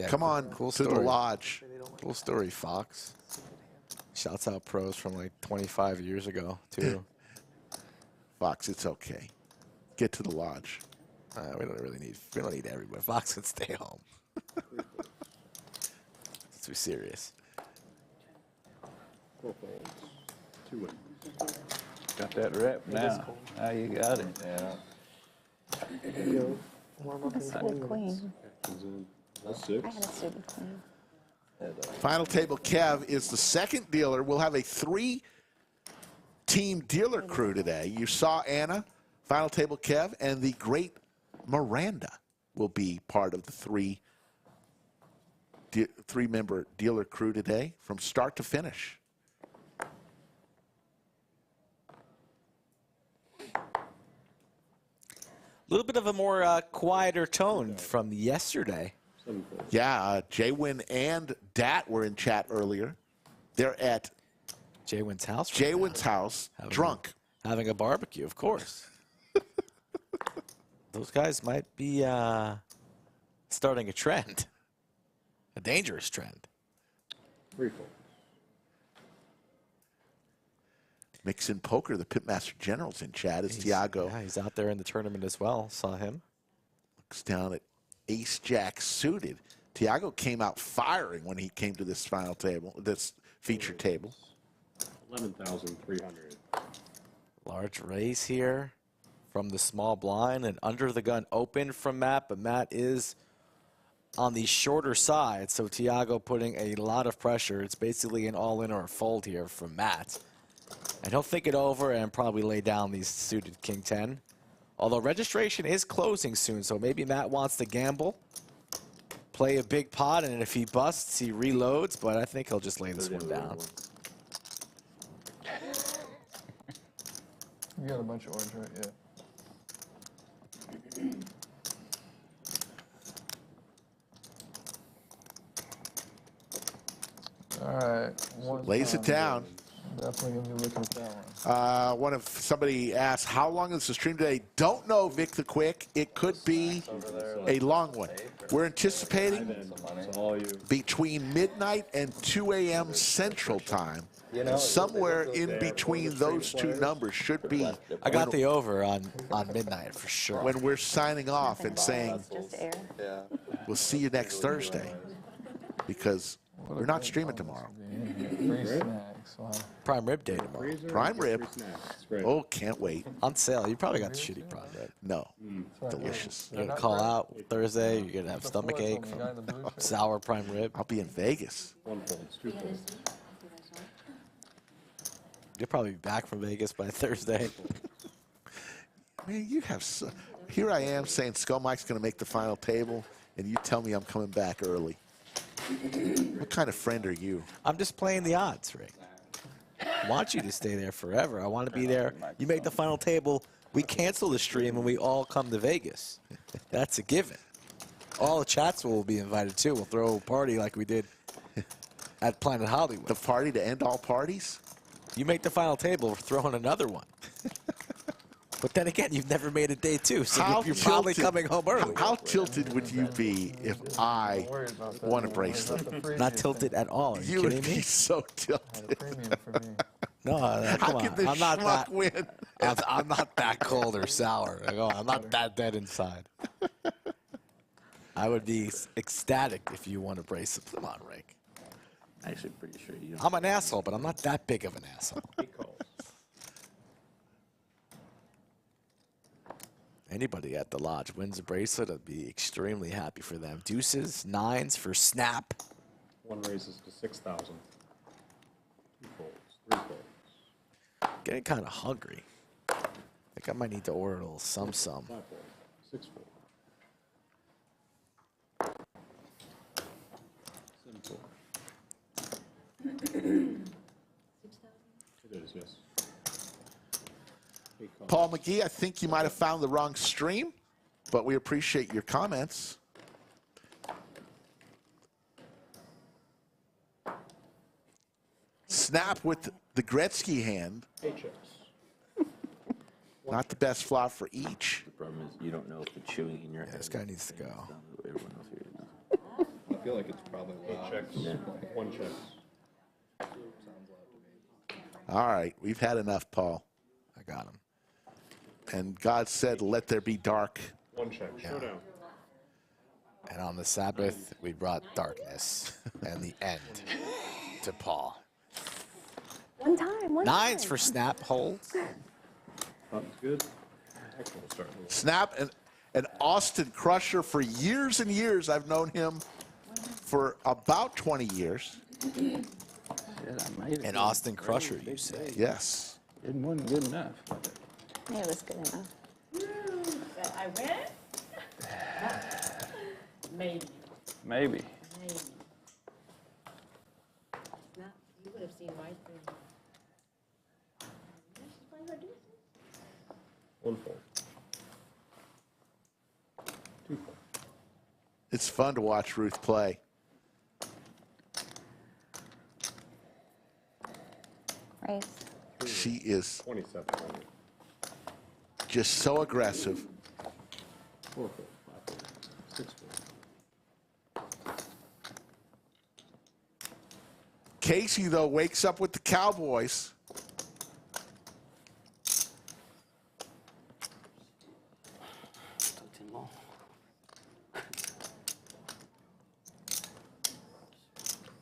come on to the lodge. Cool story, Fox. Shouts out pros from like 25 years ago, too. Fox, it's okay. Get to the lodge. We don't need everybody. Fox can stay home. It's too serious. 4 folds, 2 wins. Got that rep now. Now you got it. Yeah. That's a good queen. That's 6. I had a suited queen. Final table Kev is the second dealer. We'll have a 3-team dealer crew today. You saw Anna, final table Kev, and the great Miranda will be part of the 3-member dealer crew today from start to finish. A little bit of a more quieter tone from yesterday. Yeah, Jaywin and Dat were in chat earlier. They're at Jaywin's house. Jaywin's house, drunk. Having a barbecue, of course. Those guys might be starting a trend, a dangerous trend. 3 folds. Mixin Poker, the Pitmaster General's in chat. Is Tiago. Yeah, he's out there in the tournament as well. Saw him. Looks down at Ace Jack suited. Tiago came out firing when he came to this final table, this feature table. 11,300. Large raise here from the small blind and under the gun open from Matt, but Matt is on the shorter side, so Tiago putting a lot of pressure. It's basically an all-in or a fold here from Matt. And he'll think it over and probably lay down these suited King 10. Although registration is closing soon, so maybe Matt wants to gamble, play a big pot, and if he busts, he reloads, but I think he'll just lay this one down. You got a bunch of orange, right? Yeah. All right. Lays it down. Definitely gonna be looking at that one. Somebody asked, how long is the stream today? Don't know, Vic the Quick. It could be a long one. We're anticipating between midnight and 2 a.m. Central Time. Somewhere in between those two numbers should be. I got the over on midnight for sure. When we're signing off and saying, Just air. we'll see you next Thursday, because we're not streaming tomorrow. Free snacks. Wow. Prime rib day tomorrow. Prime rib. Oh, can't wait. On sale. You probably got the shitty prime rib. No. Delicious. You're going to call out Thursday. You're going to have stomach ache from sour prime rib. I'll be in Vegas. You'll probably be back from Vegas by Thursday. Man, you have so. Here I am saying Skull Mike's going to make the final table, and you tell me I'm coming back early. What kind of friend are you? I'm just playing the odds, Rick. I want you to stay there forever. I want to be there. You make the final table, we cancel the stream, and we all come to Vegas. That's a given. All the chats will be invited, too. We'll throw a party like we did at Planet Hollywood. The party to end all parties? You make the final table, we're throwing another one. But then again, you've never made a day two, so you're probably coming home early. How tilted would you be if I won a bracelet? Not tilted at all. Are you You would kidding be me? so tilted. No, How come could on. this I'm not schmuck that. win? I'm not that cold or sour. I'm not that dead inside. I would be ecstatic if you won a bracelet. Come on, Rick. Actually, pretty sure you. I'm an asshole, but I'm not that big of an asshole. Anybody at the lodge wins a bracelet, I'd be extremely happy for them. Deuces, nines for Snap. One raises to 6,000. 2 folds, 3 folds. Getting kind of hungry. I think I might need to order a little sum. 5 folds, 6 folds. 7 folds. It is, yes. Paul McGee, I think you might have found the wrong stream, but we appreciate your comments. Snap with the Gretzky hand. Not the best flop for each. The problem is you don't know if the chewing in your head. This guy needs to go. Everyone else here knows. I feel like it's probably loud. Checks, Yeah. 1 check. All right, we've had enough, Paul. I got him. And God said, let there be dark. 1 check, showdown. And on the Sabbath, we brought darkness and the end to Paul. One time. Nines for Snap holds. That's good. Excellent start. Snap, an Austin crusher for years and years. I've known him for about 20 years. An Austin crusher, you say? Yes. It wasn't good enough. It was good enough. I win? Maybe. Maybe. Maybe. Not, you would have seen my thing. She's playing her deuces. 1 fold. 2 fold. It's fun to watch Ruth play. Raise. She is 2700. just so aggressive. 4 fold, 5 fold, 6 fold. Casey, though, wakes up with the Cowboys.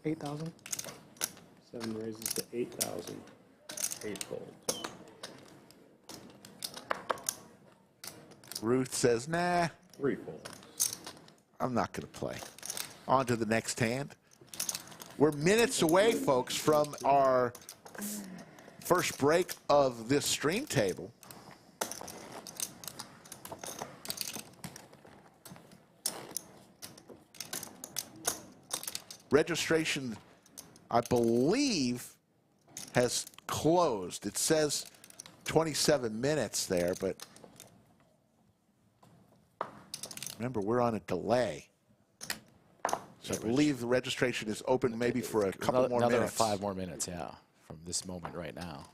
$8,000. 7 raises to 8,000. 8 folds. Ruth says, nah, 3 folds. I'm not going to play. On to the next hand. We're minutes away, folks, from our first break of this stream table. Registration, I believe, has closed. It says 27 minutes there, but remember, we're on a delay. So I believe the registration is open maybe for a couple more another minutes. 5 more minutes, yeah, from this moment right now.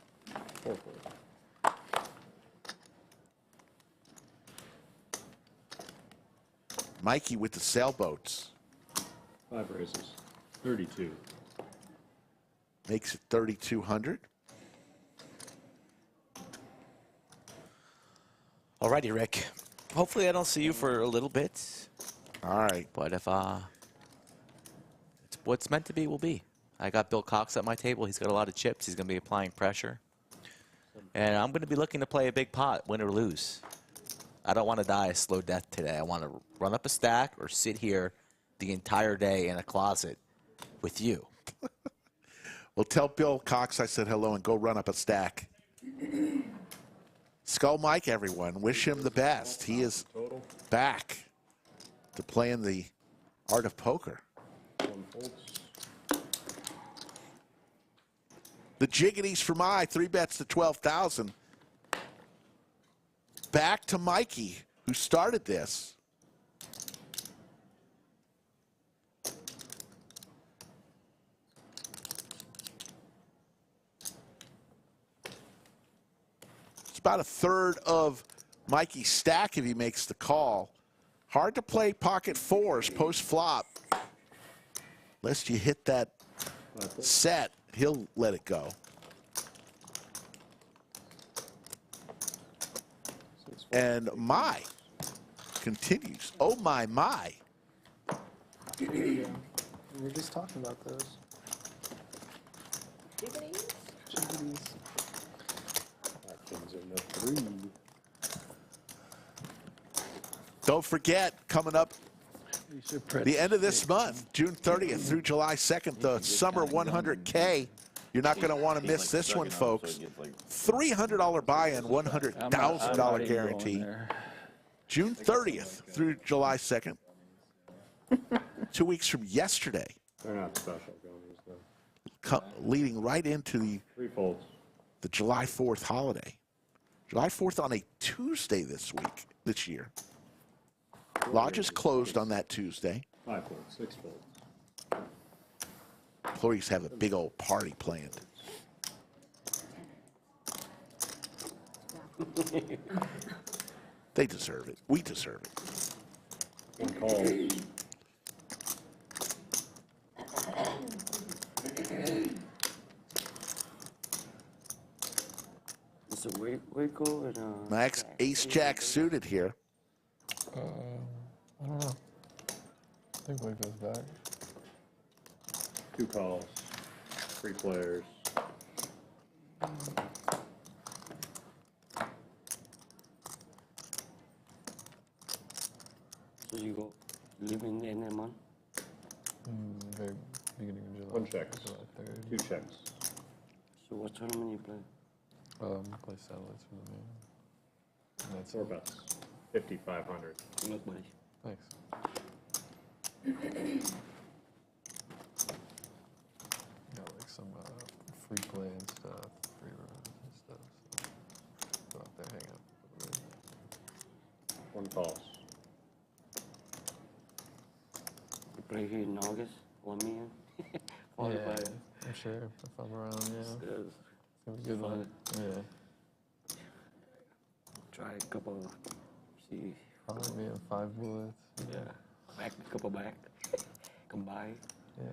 Mikey with the sailboats. 5 raises. 32. Makes it 3,200. Alrighty, Rick. Hopefully I don't see you for a little bit. All right. But if it's what's meant to be will be. I got Bill Cox at my table. He's got a lot of chips. He's going to be applying pressure. And I'm going to be looking to play a big pot, win or lose. I don't want to die a slow death today. I want to run up a stack or sit here the entire day in a closet with you. Well, tell Bill Cox I said hello and go run up a stack. Skull Mike, everyone. Wish him the best. He is back to playing the art of poker. The Jiggities for Mai, 3 bets to 12,000. Back to Mikey, who started this. It's about a third of Mikey's stack if he makes the call. Hard to play pocket fours post flop. Unless you hit that set, he'll let it go. And Mai continues. Oh, my. We were just talking about those. Jiggities? Jiggities. Kings in the 3. Don't forget, coming up the end of this month, June 30th through July 2nd, the Summer 100K. You're not going to want to miss this one, folks. $300 buy-in, $100,000 guarantee. June 30th through July 2nd. 2 weeks from yesterday. They're not special gummies, though. Leading right into the 3 folds. The July 4th holiday. July 4th on a Tuesday this year. Lodge is closed on that Tuesday. 5 folds, 6 folds. Employees have a big old party planned. They deserve it. We deserve it. One call. It's a Waco and Max ace-jack suited here. I don't know. I think Waco's back. 2 calls. 3 players. So you go live in the end of the month? Very beginning of July. 1 checks. 2 checks. So what tournament you play? Play satellites for the main. And that's 4 bets. 5,500. Look, buddy. Thanks. Got like some free play and stuff, free runs and stuff. So go out there, hang out. 1 calls. You play here in August? 1 million? Yeah, I'm sure if I'm around, yeah. It's gonna be a good one. Yeah. Try a couple, see. 5 million, 5 bullets. Yeah. Back, a couple back. Combine. Yeah.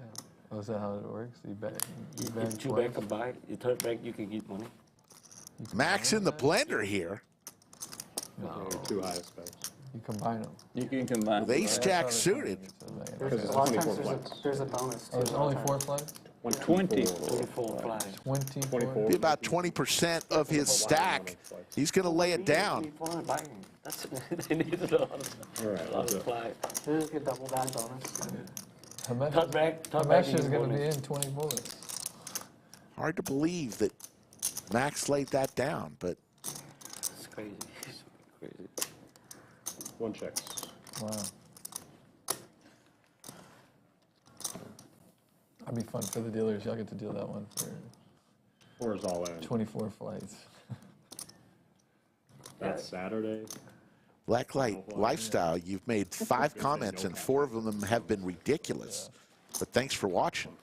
Oh, is that how it works? You bet. You If bet 2 twice? back combine, your third back you can get money. Max in the blender here. No. 2 highest bets. You combine them. You can combine. With ace-jack suited. Because it's A lot of 24 times flights. there's a bonus. Oh, there's only 4 flights? 20. 24 flies. 24. Be about 20% of his stack. He's going to lay it down. That's they need a lot of All right, flies. There's a double bag bonus. Third back Hamesh is is going to be bonus. in 20 bullets. Hard to believe that Max laid that down, but It's crazy. It's crazy. One checks. Wow. That'd be fun for the dealers. Y'all get to deal that one for 4 is all in. 24 flights. That's Saturday. Blacklight Lifestyle, you've made 5 comments and 4 of them have been ridiculous. But thanks for watching.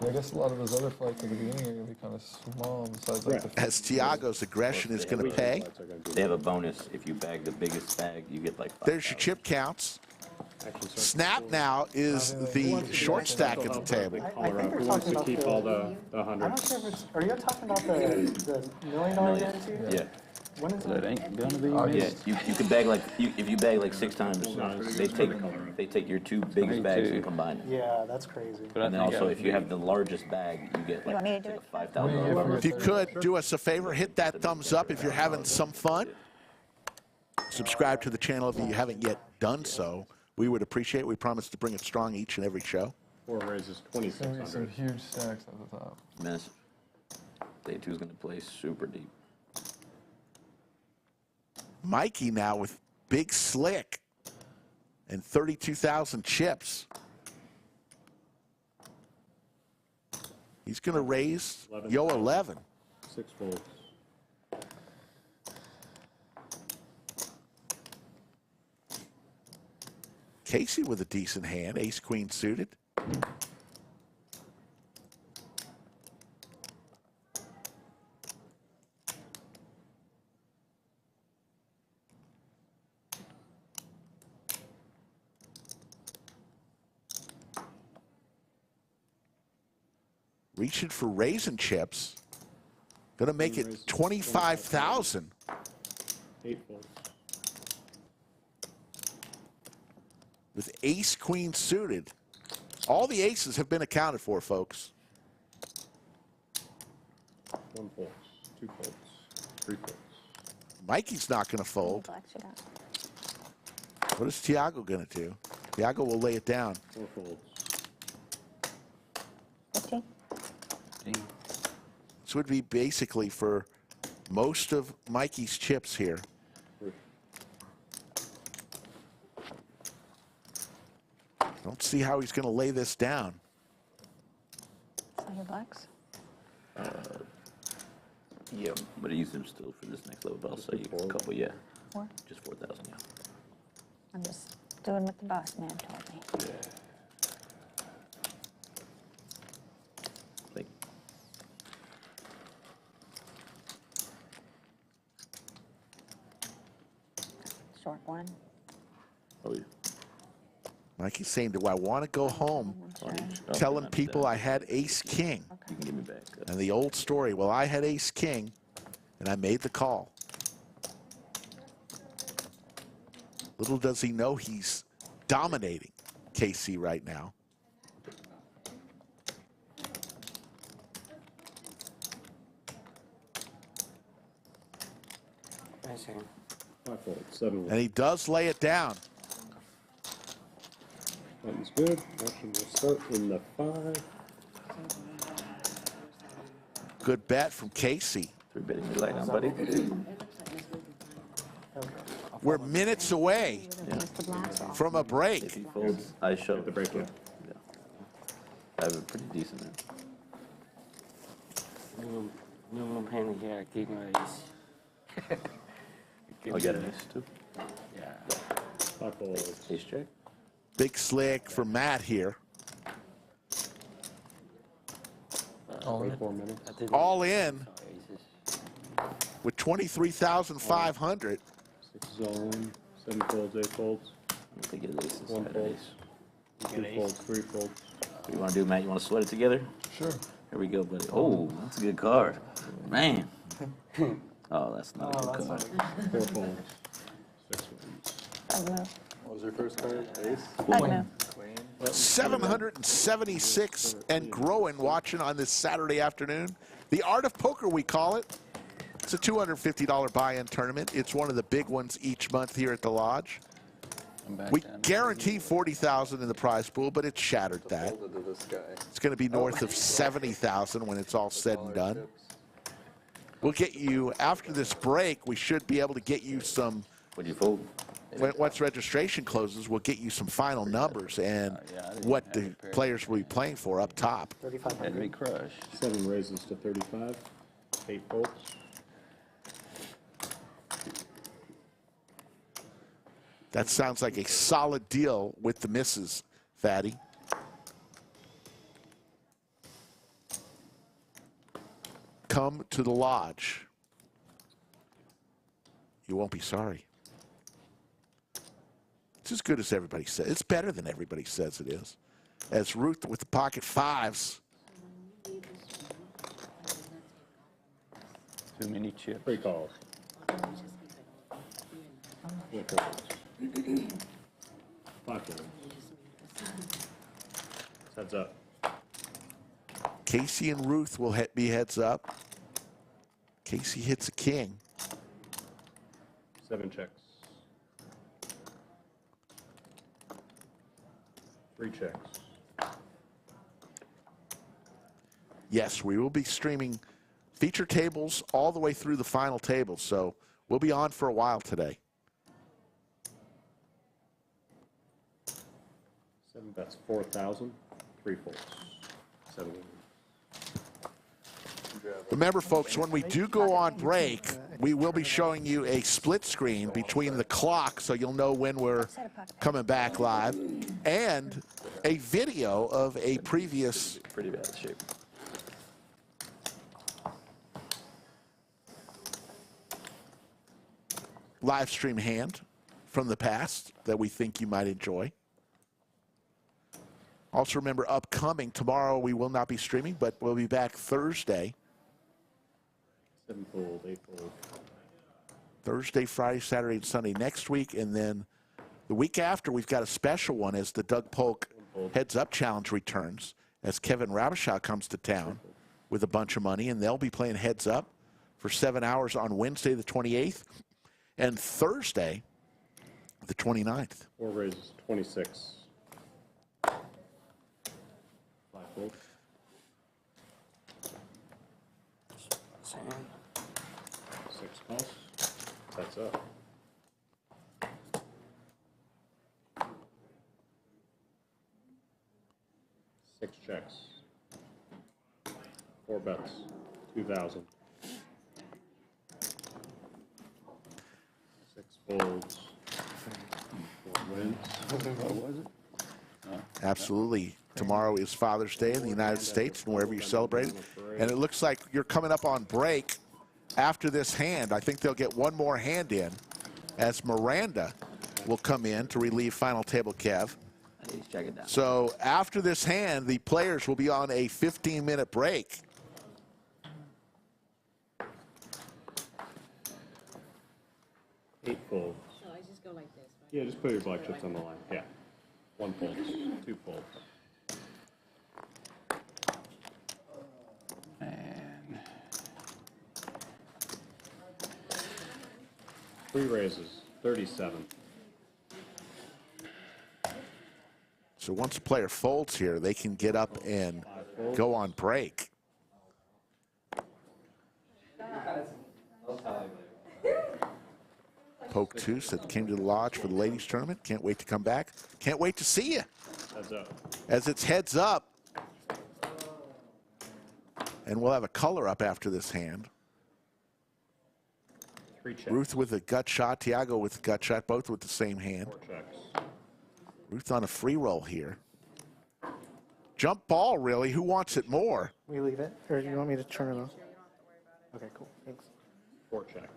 I guess a lot of those other flights at the beginning are going to be kind of small besides like the As Tiago's aggression is going to pay. They have a bonus. If you bag the biggest bag, you get like 5. There's your chip counts. Snap now is the short stack at the table. I think who wants to keep all the I'm 100? not sure if it's. Are you talking about the $1 million guarantee? Yeah. When is That that? ain't gonna be. Yeah, you can bag like if you bag like 6 times, they take your 2 biggest bags and combine it. Yeah, that's crazy. And then also, if you have the largest bag, you get like want me to do it? $5,000. If you could, do us a favor, hit that thumbs up if you're having some fun. Subscribe to the channel if you haven't yet done so. We would appreciate it. We promise to bring it strong each and every show. 4 raises There's going to be some 2,600. huge stacks at the top. Massive. Day 2 is gonna play super deep. Mikey now with Big Slick and 32,000 chips. He's going to raise Yo 11. 6 folds. Casey with a decent hand, ace queen suited. Reaching for raisin chips. Gonna make it 25,000. 8 folds. With ace queen suited. All the aces have been accounted for, folks. 1 folds. 2 folds. 3 folds. Mikey's not going to fold. What is Tiago going to do? Tiago will lay it down. 4 folds. 15. This would be basically for most of Mikey's chips here. Don't see how he's going to lay this down. $100. Yeah, but I use them still for this next level. But I'll sell you a couple. Yeah. 4. Just 4,000. Yeah. I'm just doing what the boss man told me. Like, Short 1. oh yeah. Mikey's saying, do I want to go home telling people I had ace king? You can give me back. And the old story, well, I had ace king, and I made the call. Little does he know he's dominating KC right now. Nice hand. 5 folds. 7 And folds. he does lay it down. Button's good. Action will start in the 5. Good bet from Casey. 3 betting me light on, buddy. We're minutes away from a break. If he folds, I shove The break, yeah. I have a pretty decent hand. Minimum hand here, king raise. I'll get an ace too. Yeah. 5 folds. Ace check. Big slick for Matt here. All in. 4 minutes. All in with 23,500. 6 is all in. 7 folds. 8 folds. I don't think it is. 1 fold. 2 folds. 3 folds. What do you want to do, Matt? You want to sweat it together? Sure. Here we go, buddy. Oh, that's a good card. Man. Oh, that's not a good card. 4 folds. 6 wins. What was your first card? Ace? Queen. 776 and growing watching on this Saturday afternoon. The art of poker, we call it. It's a $250 buy-in tournament. It's one of the big ones each month here at the Lodge. We guarantee $40,000 in the prize pool, but it's shattered that. It's going to be north of $70,000 when it's all said and done. We'll get you, after this break, we should be able to get you some. Would you fold? Once registration closes, we'll get you some final numbers and what the players will be playing for up top. Henry Crush. 7 raises to 35. 8 folds. That sounds like a solid deal with the misses, Fatty. Come to the Lodge. You won't be sorry. It's as good as everybody says. It's better than everybody says it is. As Ruth with the pocket fives. Too many chips. 3 calls. 4 folds. 5 folds. Heads up. Casey and Ruth will be heads up. Casey hits a king. 7 checks. 3 checks. Yes, we will be streaming feature tables all the way through the final table, so we'll be on for a while today. 7 bets 4,000. 3 folds. 7. Remember, folks, when we do go on break, we will be showing you a split screen between the clock, so you'll know when we're coming back live, and a video of a previous. Pretty bad shape. Live stream hand from the past that we think you might enjoy. Also remember, upcoming tomorrow we will not be streaming, but we'll be back Thursday. 7 fold, 8 fold. Thursday, Friday, Saturday, and Sunday next week, and then the week after we've got a special one as the Doug Polk Heads Up Challenge returns, as Kevin Rabashaw comes to town with a bunch of money, and they'll be playing Heads Up for 7 hours on Wednesday the 28th and Thursday the 29th. 4 raises, 26. 5 folds. 6 calls. That's up. 6 checks. 4 bets. 2,000. 6 folds. 4 wins. What was it? Absolutely. Tomorrow is Father's Day in the United States and wherever you celebrate it. And it looks like you're coming up on break after this hand. I think they'll get one more hand in as Miranda will come in to relieve final table Kev. So after this hand, the players will be on a 15-minute break. Eight folds. So I just go like this, right? Yeah, just put your black chips on the line. Yeah. 1 fold, 2 folds. And 3 raises, 37. So once a player folds here, they can get up and go on break. Poke Toos that came to the Lodge for the ladies tournament. Can't wait to come back. Can't wait to see you. Heads up. As it's heads up. And we'll have a color up after this hand. 3 checks. Ruth with a gut shot, Tiago with a gut shot, both with the same hand. 4 checks. Ruth on a free roll here. Jump ball, really. Who wants it more? We leave it, or do you want me to turn it on? Okay, cool. Thanks. 4 checks.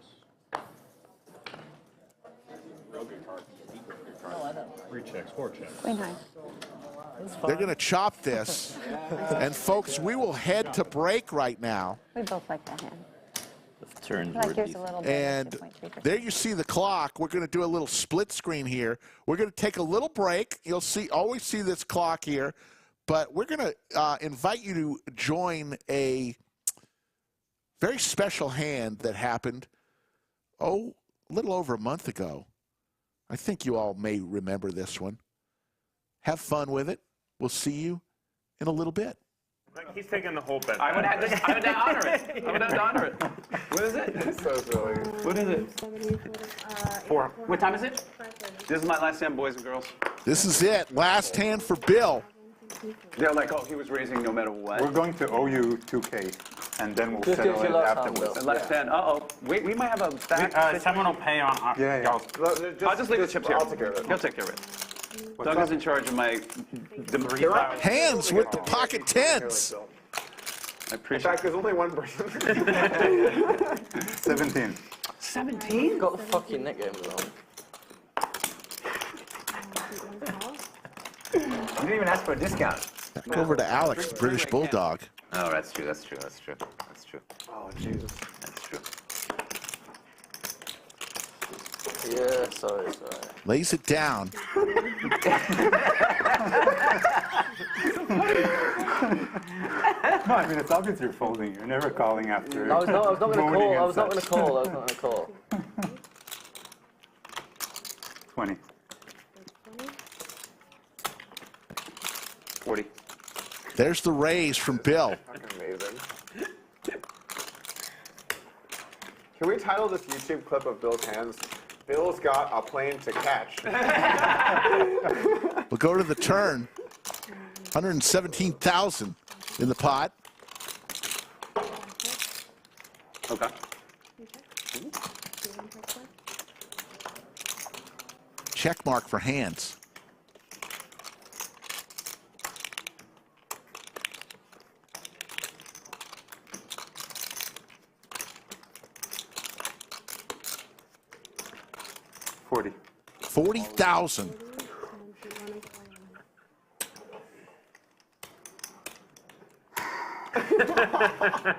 3 checks, 4 checks. Queen high. They're going to chop this. And folks, we will head to break right now. We both like that hand. Turns Like yours a little bit. And 2.3%. there you see the clock. We're going to do a little split screen here. We're going to take a little break. You'll see, always see this clock here. But we're going to invite you to join a Very special hand that happened, a little over a month ago. I think you all may remember this one. Have fun with it. We'll see you in a little bit. He's taking the whole bet. I would have to honor it. I would have to honor it. What is it? It's so silly. What is it? 4. What time is it? This is my last hand, boys and girls. This is it. Last hand for Bill. They're like, oh, he was raising no matter what. We're going to owe you 2K, and then we'll settle it afterwards. Last hand. Uh-oh. Wait, we might have a back. Someone will pay on our... Yeah. I'll just leave the chips here. I'll take care of it. He'll take care of it. Doug is in charge of my... Hands with the pocket tens. I appreciate it. In fact, there's only one person. 17. 17? Got the fucking net game along. You didn't even ask for a discount. Back over to Alex, the British Bulldog. Oh, that's true, that's true, that's true. That's true. Oh, Jesus. That's true. Yeah, sorry. Lays it down. No, I mean, it's obvious you're folding. You're never calling after. I was not going to call. I was not moaning going and to call. I was not going to call. 20. 40. There's the raise from Bill. Fucking amazing. Can we title this YouTube clip of Bill's hands, Bill's got a plane to catch? We'll go to the turn. 117,000 in the pot. Okay. Check mark for hands. $40,000.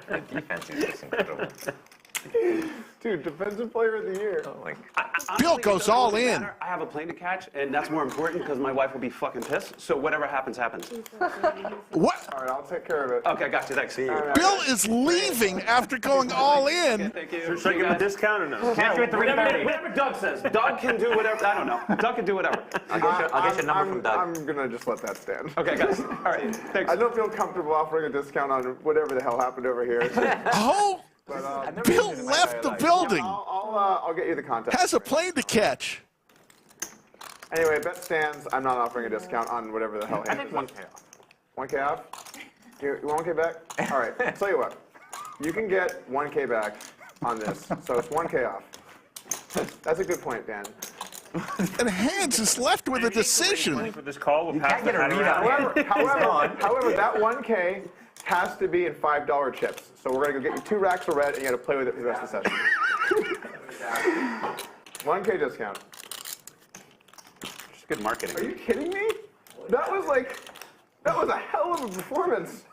The defense is just incredible. Dude, defensive player of the year. Oh my Honestly, Bill goes all in. matter. I have a plane to catch, and that's more important because my wife will be fucking pissed. So whatever happens, happens. What? All right, I'll take care of it. Okay, got you. Thanks. See you. Bill is leaving after going all in. Thank you. Should I give him a discount or no? Whatever Doug says. Doug can do whatever. I don't know. Doug can do whatever. I'll get your number from Doug. I'm gonna just let that stand. Okay, guys. All right. Thanks. I don't feel comfortable offering a discount on whatever the hell happened over here. Oh, But, Bill left the building. I'll get you the contact. Has a plane to catch. Anyway, bet stands. I'm not offering a discount on whatever the hell I hand think is. 1K off. 1K off? You want 1K back? All right, I'll tell you what. You can get 1K back on this, so it's 1K off. That's a good point, Dan. And Hands is left with a decision. For this call, we'll You pass can't get a the hat readout. However, that 1K has to be in $5 chips. So we're gonna go get you 2 racks of red, and you gotta play with it for the rest of the session. 1K discount. Just good marketing. Are you kidding me? That was a hell of a performance.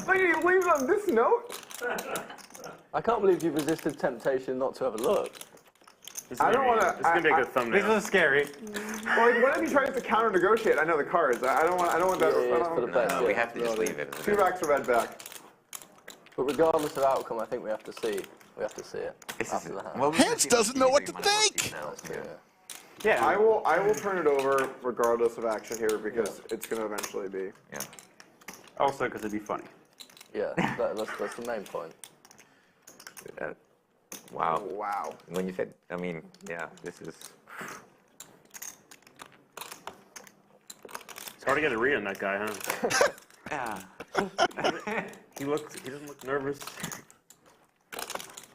Like you leave on this note. I can't believe you resisted temptation not to have a look. I don't want to. It's gonna be a good thumbnail. This is scary. Well, like, what if he tries to counter negotiate? I know the cards. I don't want that. Yeah, it's for the best. No, we have to just leave it. 2 racks of red back. But regardless of outcome, I think we have to see. We have to see it after the hand. Hands doesn't know what to think. Yeah. I will turn it over regardless of action here because it's going to eventually be. Yeah. Also, because it'd be funny. Yeah, that's the main point. Wow. Wow. When you said, I mean, yeah, this is. It's hard to get a read on that guy, huh? Yeah. He doesn't look nervous.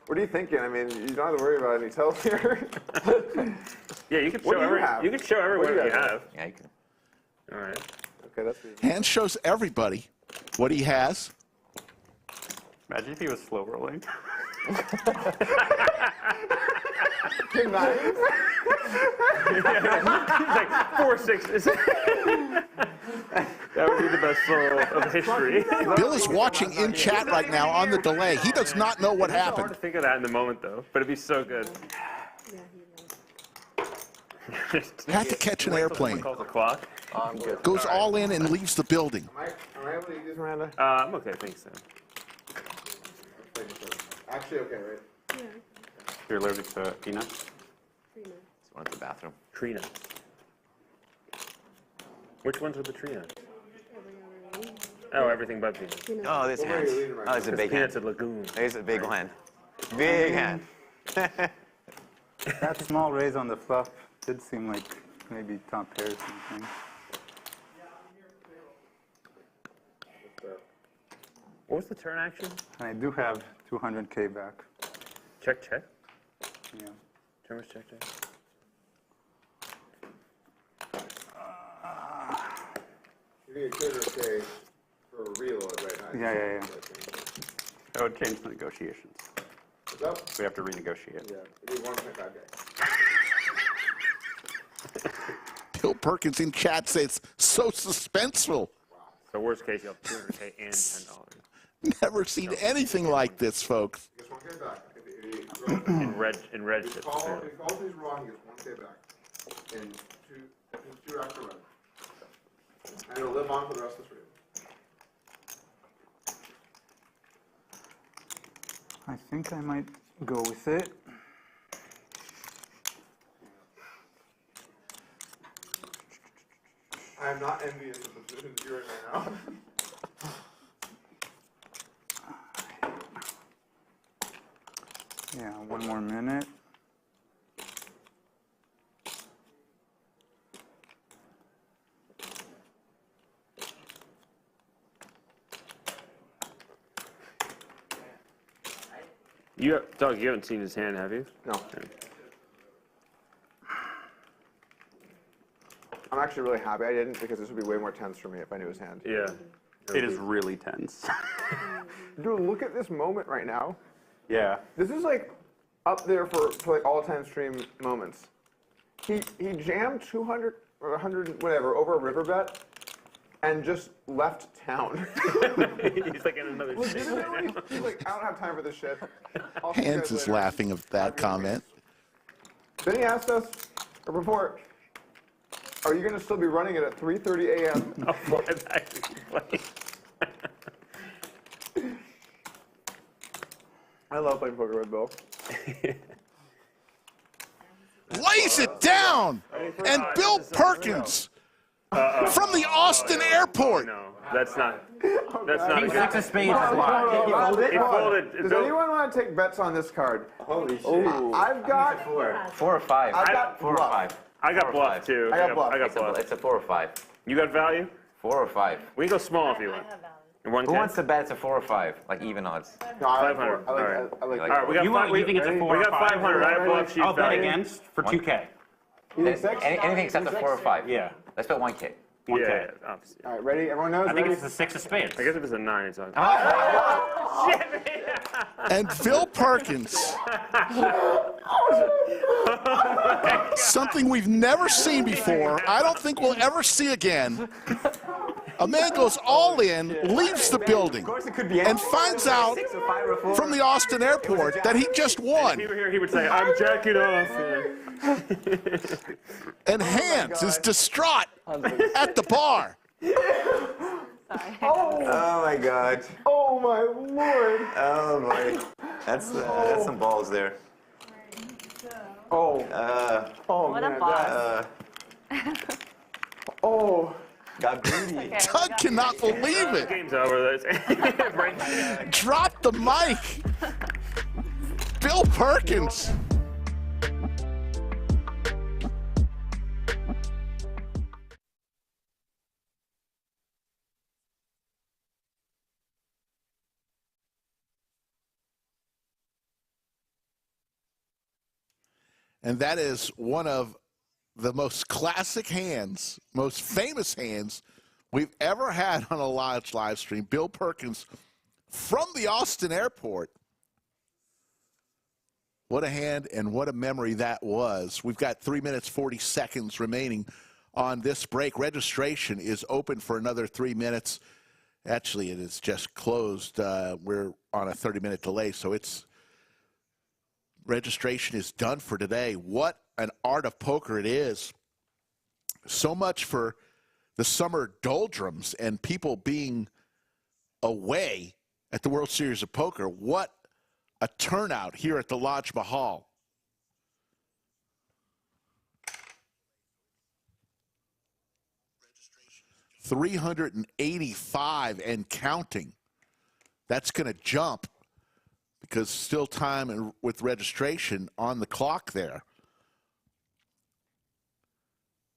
What are you thinking? I mean, you don't have to worry about any tells here. Yeah, you can What show do you have? You can show What do everyone you what you have? have. Yeah, you can. All right. Okay, that's easy. Hands shows everybody what he has. Imagine if he was slow rolling. King 9. He's like 4 6s. That would be the best roll of history. Bill is watching in chat right now on the delay. He does not know what It's so hard happened. to think of that in the moment, though. But it'd be so good. Had to catch an airplane. Calls the clock. I'm good. Goes all in and leaves the building. Am I able to use Miranda? I'm okay, thanks, Sam. Actually, okay, right? Yeah. You're allergic to peanuts? Just went to the bathroom. Tree nuts. Which ones are the tree nuts? Oh, everything but peanuts. Oh, this hand. Oh, it's a big hand. Peanuts are lagoon. There's a big hand. Big hand. That small raise on the fluff did seem like maybe top pair or something. What was the turn action? I do have 200K back. Check, check. Yeah. Turn was check, check. You're going to 200K for a reload right now. Yeah. That would change the negotiations. What's up? We have to renegotiate. Yeah, we need 1.5K. Bill Perkins in chat says so suspenseful. So worst case, you have 200K and $10. Never seen anything like this, folks. He gets 1K back. In red If he chips. calls these wrong, he gets 1K back. And two extra red. And it'll live on for the rest of the stream. I think I might go with it. I am not envious of the positions you're in right now. Yeah, one more minute. Doug, you haven't seen his hand, have you? No. I'm actually really happy I didn't, because this would be way more tense for me if I knew his hand. Yeah. It is really tense. Dude, look at this moment right now. Yeah. This is like up there for like all-time stream moments. He jammed 200 or 100 whatever over a river bet and just left town. He's like in another state right now. He's like, I don't have time for this shit. I'll see you Hans guys is later. laughing at that comment. Then he asked us, a report, are you going to still be running it at 3:30 a.m.? I love playing poker with Bill. Lays it down! And Bill Perkins from the Austin airport. No, that's not a King good. six of spades is Hold why. on. He folded. Does anyone want to take bets on this card? Holy shit. I've got 4 or 5. I've got 4 or bluff. 5. I got bluff too. I got bluff. I got bluff. It's a 4 or 5. You got value? 4 or 5. We can go small if you want. Who 1K. wants to bet it's a 4 or 5? Like even odds. No, I like 500. four. I like. All right. I like. All All right, we got You think it's a 4 we or got 5? 500. I have bluff. She's I'll bet value. against for 2K. You think 6? Anything except a 4 or 5. Yeah. Let's bet 1K. 1K. Yeah, obviously. All right, ready? Everyone knows. I think ready? it's the 6 of spades. I guess if it's a 9, it's on. And Bill Perkins. Something we've never seen before. I don't think we'll ever see again. A man goes all in, leaves the building, and finds out from the Austin airport that he just won. If he were here, he would say, I'm jacking off. And Hans is distraught at the bar. Oh my god. Oh my lord. Oh boy. That's some balls there. Oh. Oh What man. a boss. Oh. Got greedy. Doug cannot believe it. Game's over. Drop the mic. Bill Perkins. And that is one of the most classic hands, most famous hands we've ever had on a Lodge live stream. Bill Perkins from the Austin airport. What a hand and what a memory that was. We've got 3 minutes, 40 seconds remaining on this break. Registration is open for another 3 minutes. Actually, it is just closed. We're on a 30-minute delay, so it's registration is done for today. What an art of poker it is. So much for the summer doldrums and people being away at the World Series of Poker. What a turnout here at the Lodge Mahal. $385 and counting. That's going to jump because still time with registration on the clock there.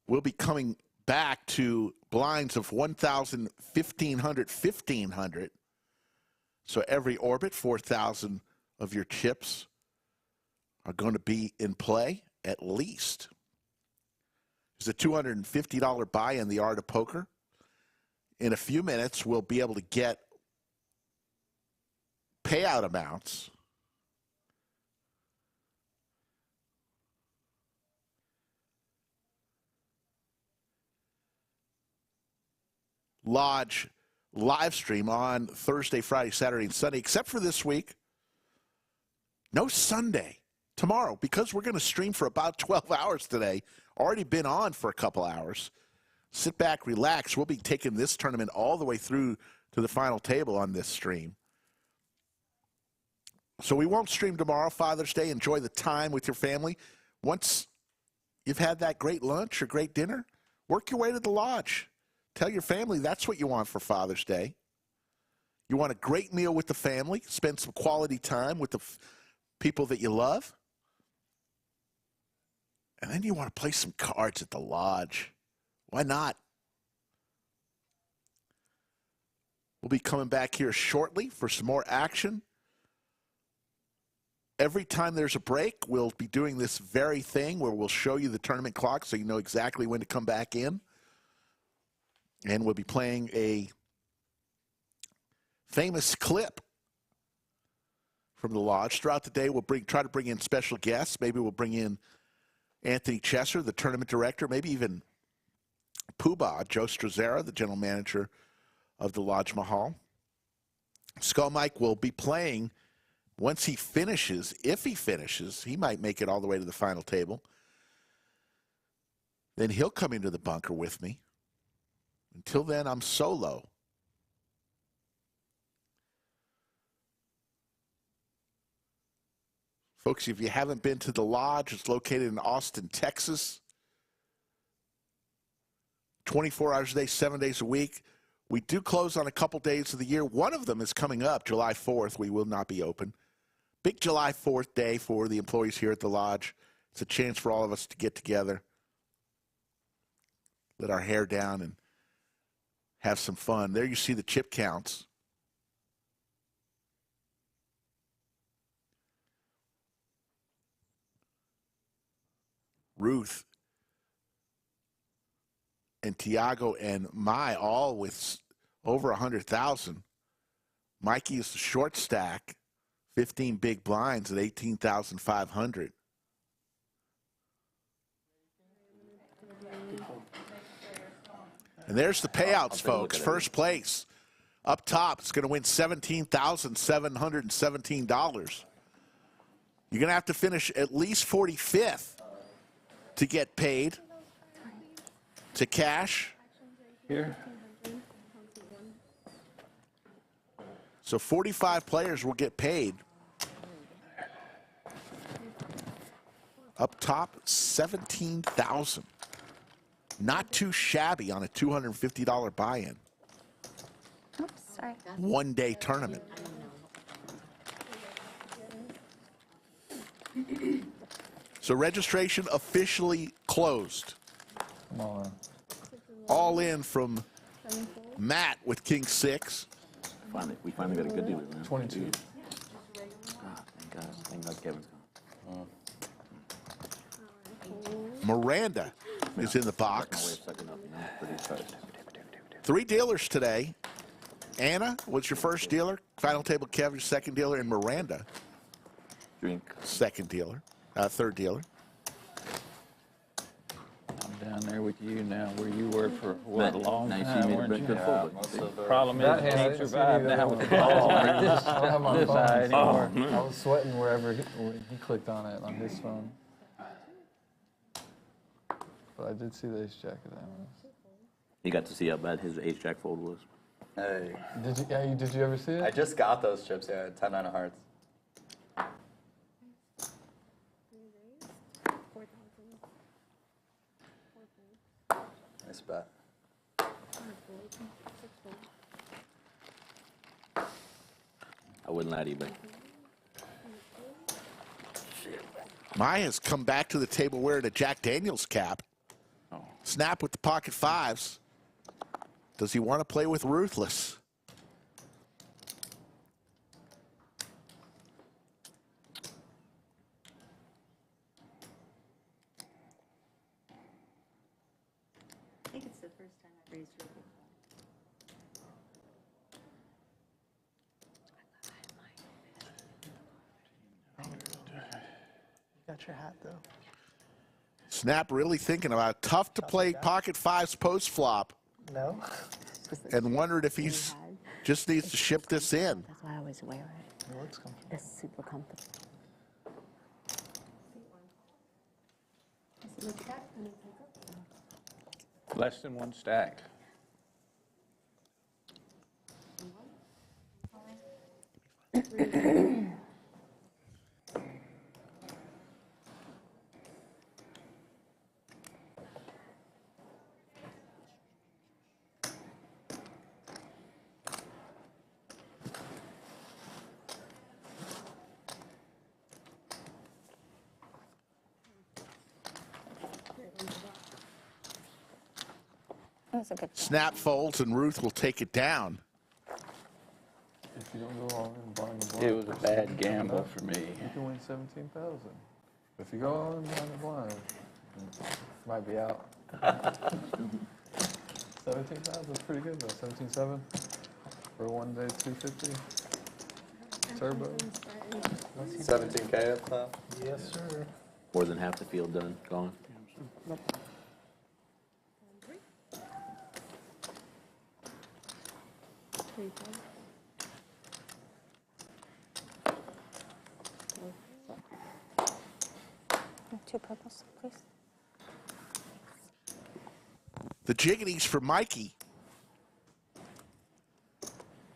We'll be coming back to blinds of 1,000, 1,500, 1,500. So every orbit, 4,000 of your chips are going to be in play at least. There's a $250 buy in the art of poker. In a few minutes, we'll be able to get payout amounts. Lodge live stream on Thursday, Friday, Saturday, and Sunday, except for this week. No Sunday tomorrow because we're going to stream for about 12 hours today. Already been on for a couple hours. Sit back, relax. We'll be taking this tournament all the way through to the final table on this stream. So we won't stream tomorrow, Father's Day. Enjoy the time with your family. Once you've had that great lunch or great dinner, work your way to the lodge. Tell your family that's what you want for Father's Day. You want a great meal with the family, spend some quality time with the people that you love. And then you want to play some cards at the lodge. Why not? We'll be coming back here shortly for some more action. Every time there's a break, we'll be doing this very thing where we'll show you the tournament clock so you know exactly when to come back in. And we'll be playing a famous clip from the lodge. Throughout the day, we'll try to bring in special guests. Maybe we'll bring in Anthony Chesser, the tournament director, maybe even Poobah, Joe Strazzera, the general manager of the Lodge Mahal. Skull Mike will be playing once he finishes. If he finishes, he might make it all the way to the final table. Then he'll come into the bunker with me. Until then, I'm solo. Folks, if you haven't been to the lodge, it's located in Austin, Texas. 24 hours a day, 7 days a week. We do close on a couple days of the year. One of them is coming up, July 4th. We will not be open. Big July 4th day for the employees here at the lodge. It's a chance for all of us to get together, let our hair down, and have some fun. There you see the chip counts. Ruth and Tiago and Mai all with over 100,000. Mikey is the short stack, 15 big blinds at 18,500. And there's the payouts, folks. First place up top is going to win $17,717. You're going to have to finish at least 45th to get paid, to cash. Here. So 45 players will get paid. Up top, 17,000. Not too shabby on a $250 buy-in. Oops, sorry. One-day tournament. So registration officially closed. Come on. All in from Matt with King 6. We finally got a good deal. 22. Thank God. Thank God Kevin's gone. Miranda is in the box. 3 dealers today. Anna was your first dealer. Final table Kevin, your second dealer. And Miranda, second dealer. Third dealer. I'm down there with you now, where you were for what, a long nice time, you weren't made you? it Yeah. full. Problem is, That you hand, can't I didn't survive see now either. with the ball on this I don't have my phone, side anymore. I was sweating wherever he clicked on it on his phone. But I did see the ace jack of that one. You got to see how bad his ace jack fold was. Hey. Did you ever see it? I just got those chips, yeah, 10-9 of hearts. Nice bet. I wouldn't lie to you, but Mai has come back to the table wearing a Jack Daniels cap. Snap with the pocket fives. Does he want to play with Ruthless? I think it's the first time I've raised Ruth. You got your hat though. Snap really thinking about it. Tough to play pocket fives post flop. No. And wondered if he's just needs to ship this in. That's why I always wear it. It looks comfortable. It's super comfortable. Less than one stack. That was a good Snap folds and Ruth will take it down. If you don't go all in behind the blind, It was a bad gamble for me. You can win 17,000. If you go all in behind the blind, you might be out. 17,000 is pretty good though. 17.7 for a 1 day 250 turbo. 17K up top. Yes, sir. more than half the field done, gone. Two purples, please. The jiggities for Mikey.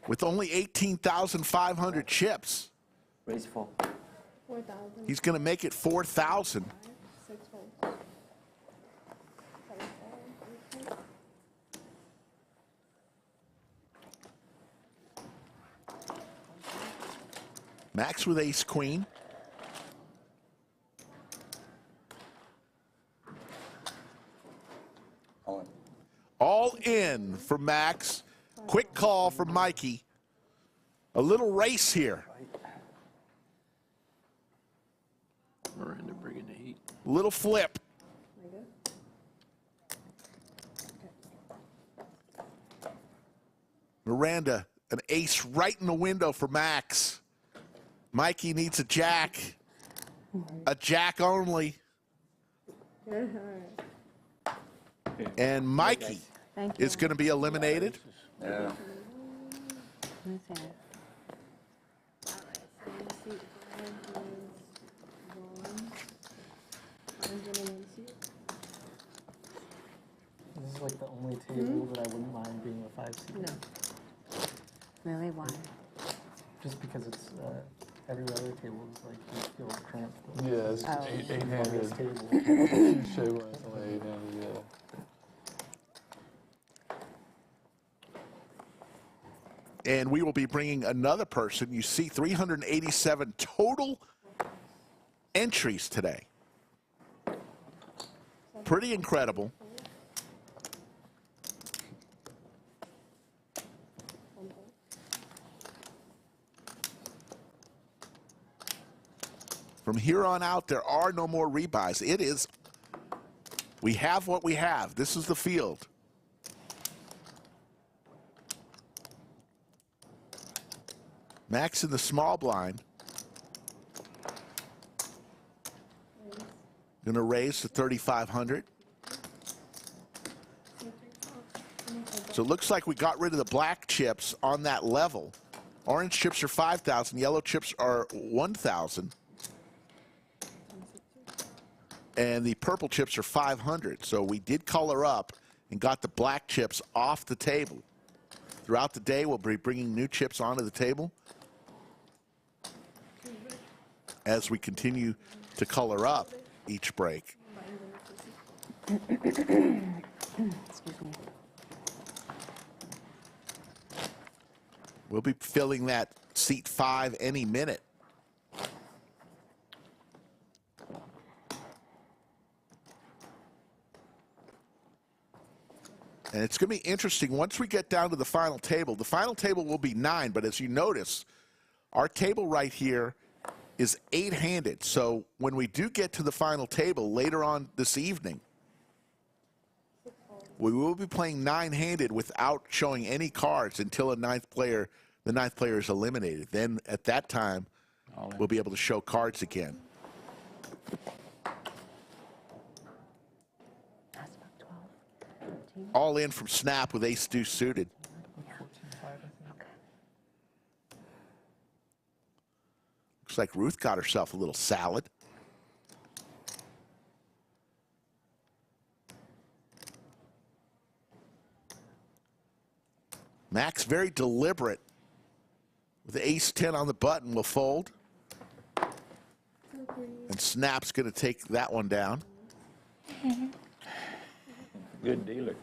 With only 18,500 chips. Raise full. 4,000. He's going to make it 4,000. 6 folds. 7, 4, 8. Max with ace queen. All in for Max. Quick call from Mikey. A little race here. Miranda bringing the heat. Little flip. Miranda, an ace right in the window for Max. Mikey needs a jack. A jack only. And Mikey is going to be eliminated. Yeah. This is like the only table that I wouldn't mind being a 5-seat. No. Really? Why? Just because it's every other table is like you feel cramped. Yeah, it's Oh. eight-handed. Table. Shea was only eight-handed, yeah. And we will be bringing another person. You see 387 total entries today. Pretty incredible. From here on out, there are no more rebuys. It is, we have what we have. This is the field. Max in the small blind. Going to raise to 3,500. So it looks like we got rid of the black chips on that level. Orange chips are 5,000. Yellow chips are 1,000. And the purple chips are 500. So we did color up and got the black chips off the table. Throughout the day, we'll be bringing new chips onto the table as we continue to color up each break. Excuse me. We'll be filling that seat 5 any minute. And it's going to be interesting once we get down to the final table. The final table will be 9, but as you notice, our table right here is 8-handed. So when we do get to the final table later on this evening, we will be playing 9-handed without showing any cards until the ninth player is eliminated. Then at that time, we'll be able to show cards again. All in from Snap with ace-deuce suited. Looks like Ruth got herself a little salad. Max very deliberate with the ace-10 on the button will fold. And Snap's going to take that one down. Good dealer.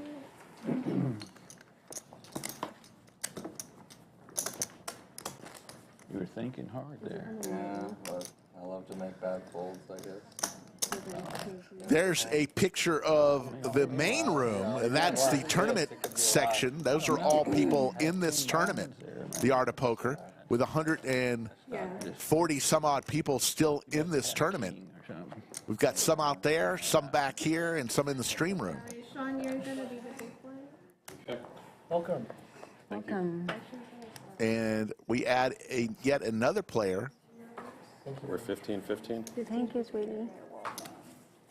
You were thinking hard there. Yeah, but I love to make bad folds, I guess. There's a picture of the main room, and that's the tournament section. Those are all people in this tournament, the Art of Poker, with 140 some odd people still in this tournament. We've got some out there, some back here, and some in the stream room. Sean, you're gonna be the big one. Welcome. Welcome. And we add yet another player. We're 15-15. Thank you, sweetie.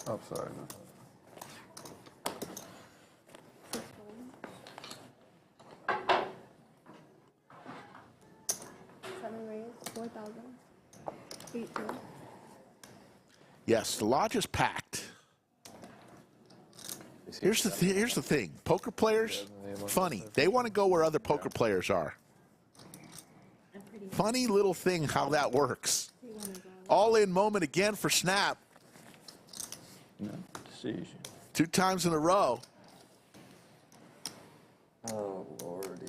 Oh, sorry. Raised, 4,000. 18. Yes, the lodge is packed. Here's the thing. Poker players, funny. They want to go where other poker players are. Funny little thing how that works. All in moment again for Snap. No decision. 2 times in a row. Oh, lordy.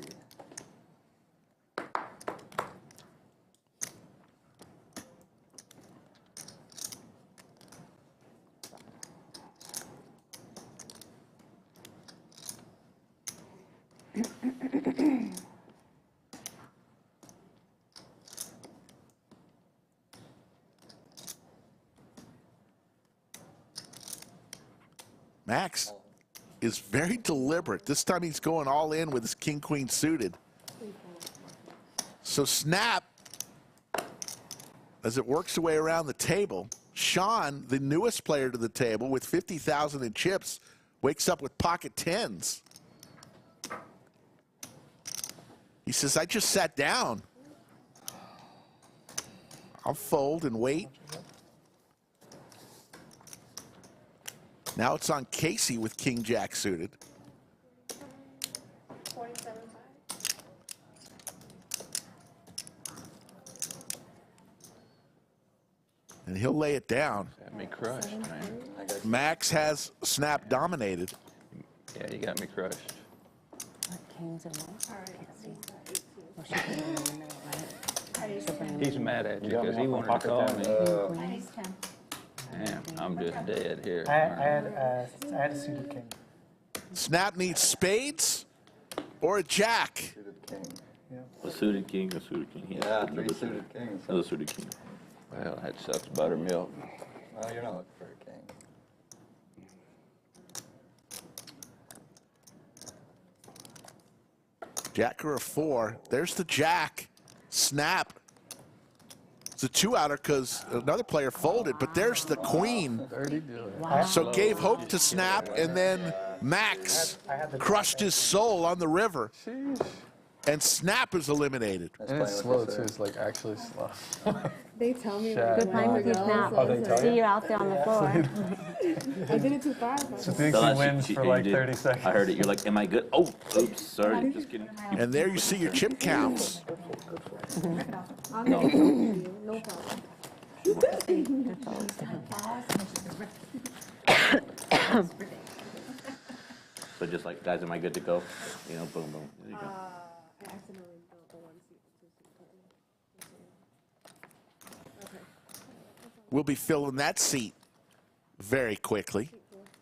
Max is very deliberate. This time he's going all in with his king-queen suited. So Snap, as it works its way around the table, Sean, the newest player to the table with 50,000 in chips, wakes up with pocket 10s. He says, I just sat down. I'll fold and wait. Now it's on Casey with king-jack suited. 47.5. And he'll lay it down. Got me crushed, man. Max has Snap dominated. Yeah, you got me crushed. Kings and what? All right. Well, she put it in the middle, right? He's mad at you because he wanted to call me. Damn, I'm just dead here. I had a suited king. Snap needs spades or a jack. Suited king. A suited king, a suited king. Yeah, 3 suited kings. Another suited king. Well, that sucks buttermilk. Well, you're not looking for a king. Jack or a 4. There's the jack. Snap. It's a 2-outer because another player folded, but there's the queen. Wow. So gave hope to Snap, and then Max crushed his soul on the river. And Snap is eliminated. And it's slow too. It's like actually slow. They tell me Shut Good playing with you, Snap. See you out there on the floor. I did it too fast. She thinks she wins for like 30 seconds. I heard it. You're like, am I good? Oh, oops, sorry. Just kidding. And there you see your chip counts. No problem. So just like, guys, am I good to go? You know, boom, boom. There you go. I accidentally built the 1 seat to 2 seat. Okay. We'll be filling that seat very quickly.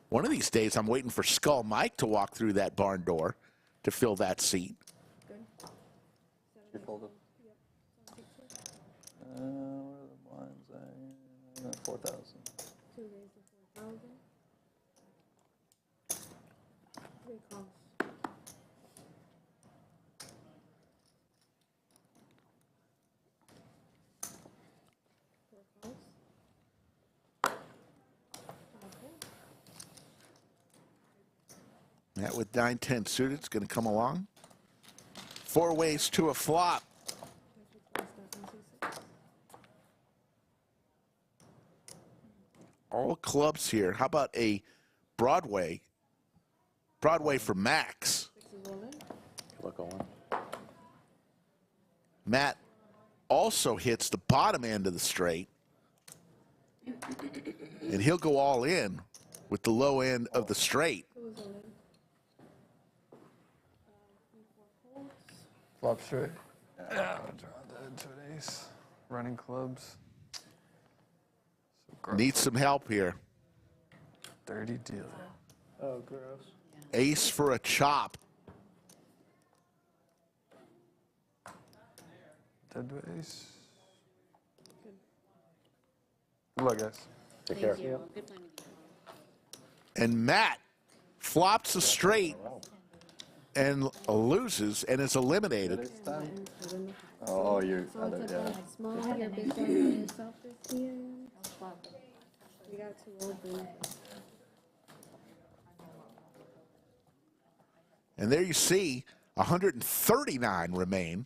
One of these days, I'm waiting for Skull Mike to walk through that barn door to fill that seat. You folded. Where are the blinds at? 4,000. 2 raised to 4,000. 3 calls. 4 calls. 5 calls. That with 9-10 suited is going to come along. 4 ways to a flop. All clubs here. How about a Broadway? Broadway for Max. Look on. Matt also hits the bottom end of the straight. And he'll go all in with the low end of the straight. Flop straight. Yeah, draw dead to an ace. Running clubs. Needs some help here. Dirty dealer. Oh, gross. Ace for a chop. Dead to ace. Good luck, guys. Take care. And Matt flops a straight and loses and is eliminated. Oh, you're yeah. Small, your big one on yourself this year. We got 2 open. And there you see 139 remain.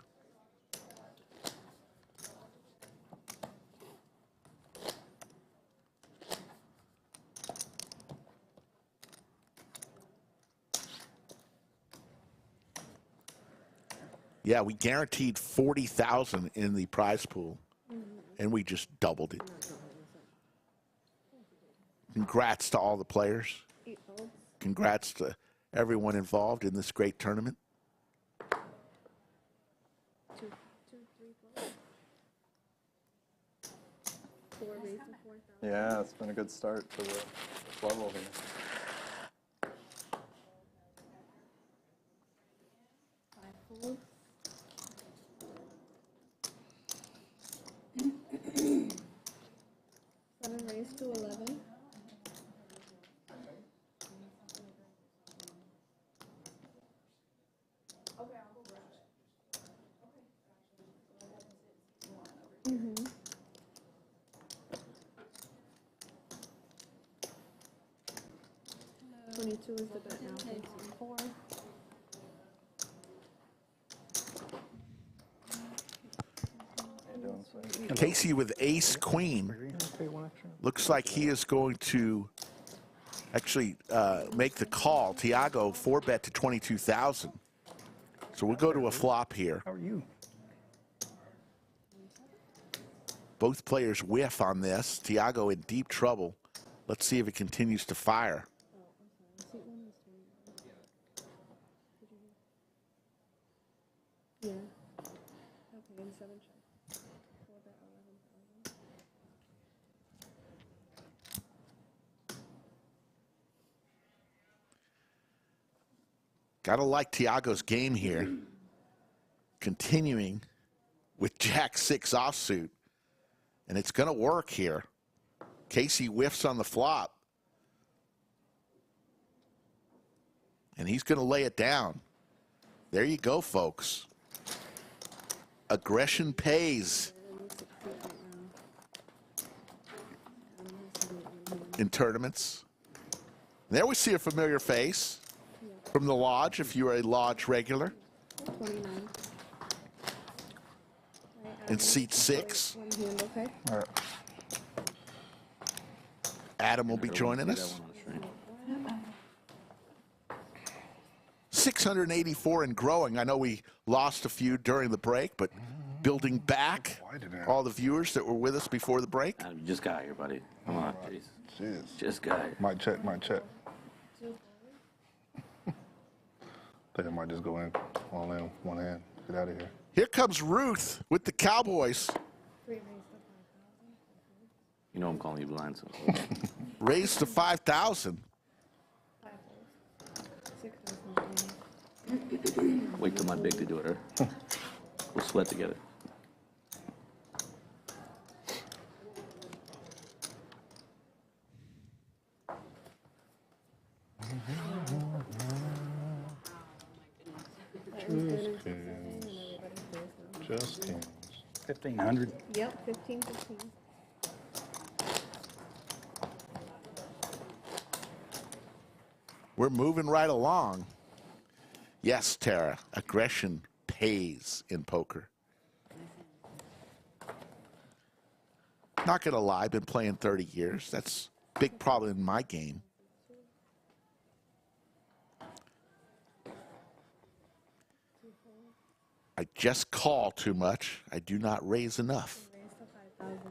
Yeah, we guaranteed 40,000 in the prize pool, and we just doubled it. Congrats to all the players. Congrats to everyone involved in this great tournament. 2, 3, 4. 4 raised to 4,000. Yeah, it's been a good start to the level here. 5 folds. 7 raised to 11. Mm-hmm. 22 is the bet now. 4. Casey with ace queen. Looks like he is going to actually make the call. Tiago 4-bet to 22,000. So we'll go to a flop here. How are you? Both players whiff on this. Tiago in deep trouble. Let's see if it continues to fire. Yeah. Okay, and 7 check. 4 bet 11,000. Gotta like Tiago's game here. Continuing with Jack-6 offsuit. And it's gonna work here. Casey whiffs on the flop. And he's gonna lay it down. There you go, folks. Aggression pays in tournaments. There we see a familiar face from the lodge, if you're a lodge regular. 29. In seat 6. 1 hand, okay? All right. Adam will be joining us. 684 and growing. I know we lost a few during the break, but building back all the viewers that were with us before the break. You just got here, buddy. Come on, jeez. Jeez. Just got here. Mic check, mic check. think I might just go in all in one hand. Get out of here. Here comes Ruth with the Cowboys. You know I'm calling you blind, so. Raised to 5,000. Wait till my big to do it. Or we'll sweat together. Just kings. 1,500. Yep, 15, 15. We're moving right along. Yes, Tara, aggression pays in poker. Not gonna lie, I've been playing 30 years. That's a big problem in my game. I just call too much. I do not raise enough.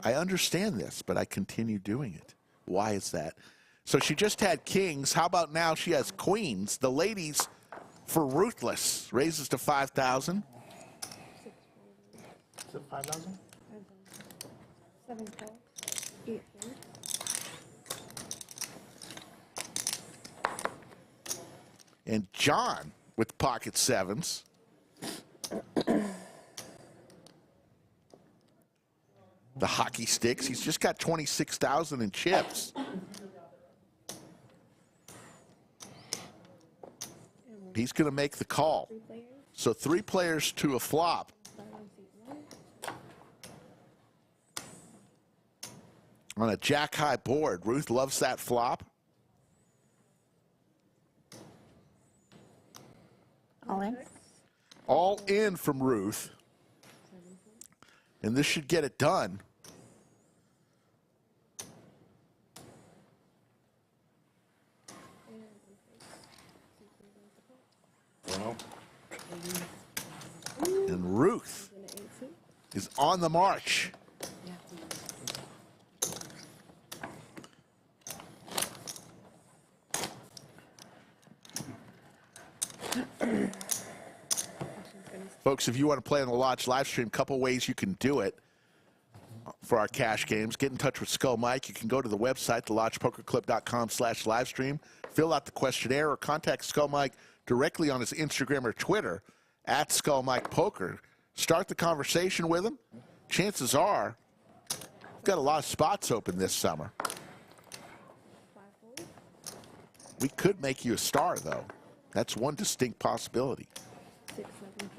I understand this, but I continue doing it. Why is that? So she just had kings. How about now she has queens? The ladies for Ruthless raises to 5,000. Is it 5,000? 7, 12, 8, 4. And John with pocket sevens. The hockey sticks. He's just got 26,000 in chips. He's going to make the call. So 3 players to a flop. On a jack-high board. Ruth loves that flop. All in. All in from Ruth. And this should get it done. And Ruth is on the march. Folks, if you want to play on the Lodge live stream, a couple ways you can do it for our cash games. Get in touch with Skull Mike. You can go to the website, thelodgepokerclub.com/livestream, fill out the questionnaire, or contact Skull Mike directly on his Instagram or Twitter, @SkullMikePoker. Start the conversation with him. Chances are, we've got a lot of spots open this summer. We could make you a star, though. That's one distinct possibility. 6, 17.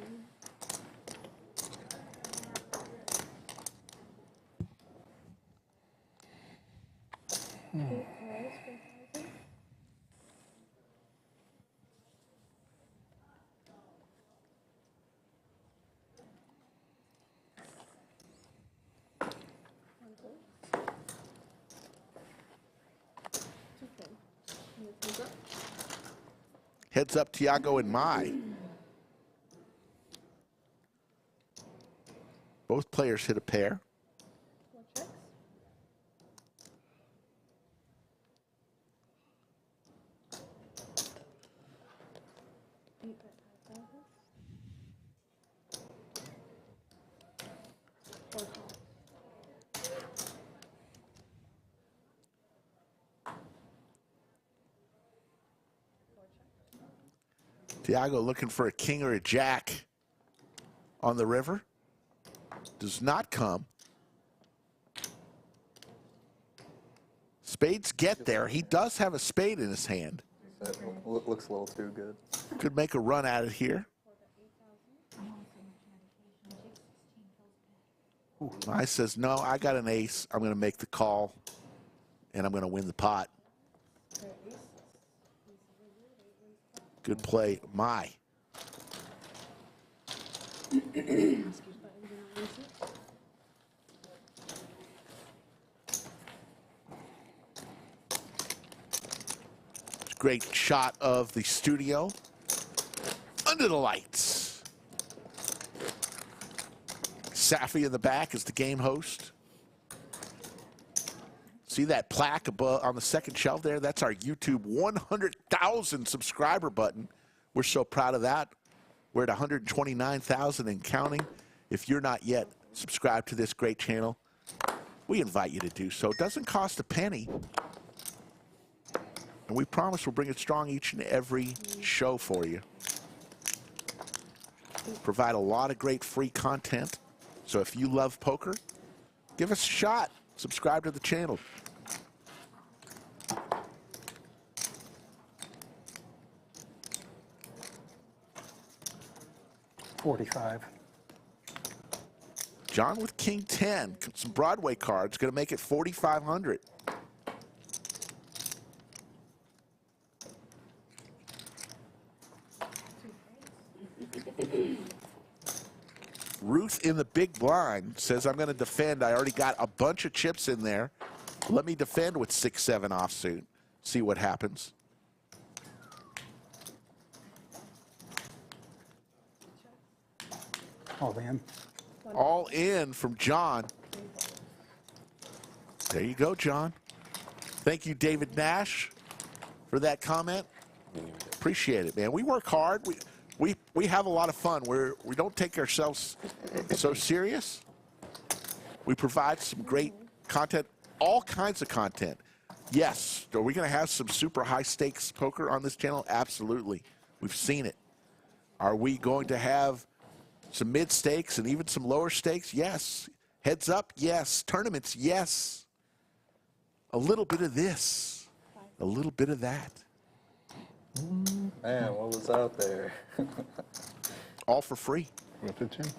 Heads up, Tiago and Mai. Both players hit a pair. Tiago looking for a king or a jack on the river. Does not come. Spades get there. He does have a spade in his hand. That looks a little too good. Could make a run at it here. I says, no, I got an ace. I'm going to make the call, and I'm going to win the pot. Good play, Mai. Great shot of the studio. Under the lights. Safi in the back is the game host. See that plaque above on the second shelf there? That's our YouTube 100,000 subscriber button. We're so proud of that. We're at 129,000 and counting. If you're not yet subscribed to this great channel, we invite you to do so. It doesn't cost a penny. And we promise we'll bring it strong each and every show for you. Provide a lot of great free content. So if you love poker, give us a shot. Subscribe to the channel. $45. John with King 10, some Broadway cards, going to make it 4,500. Ruth in the big blind says, I'm going to defend. I already got a bunch of chips in there. Let me defend with 6-7 offsuit. See what happens. All in. All in from John. There you go, John. Thank you, David Nash, for that comment. Appreciate it, man. We work hard. We have a lot of fun. We don't take ourselves so serious. We provide some great content, all kinds of content. Yes, are we going to have some super high stakes poker on this channel? Absolutely. We've seen it. Are we going to have some mid stakes and even some lower stakes? Yes. Heads up? Yes. Tournaments? Yes. A little bit of this, a little bit of that. Man, what was out there? All for free. With it, too?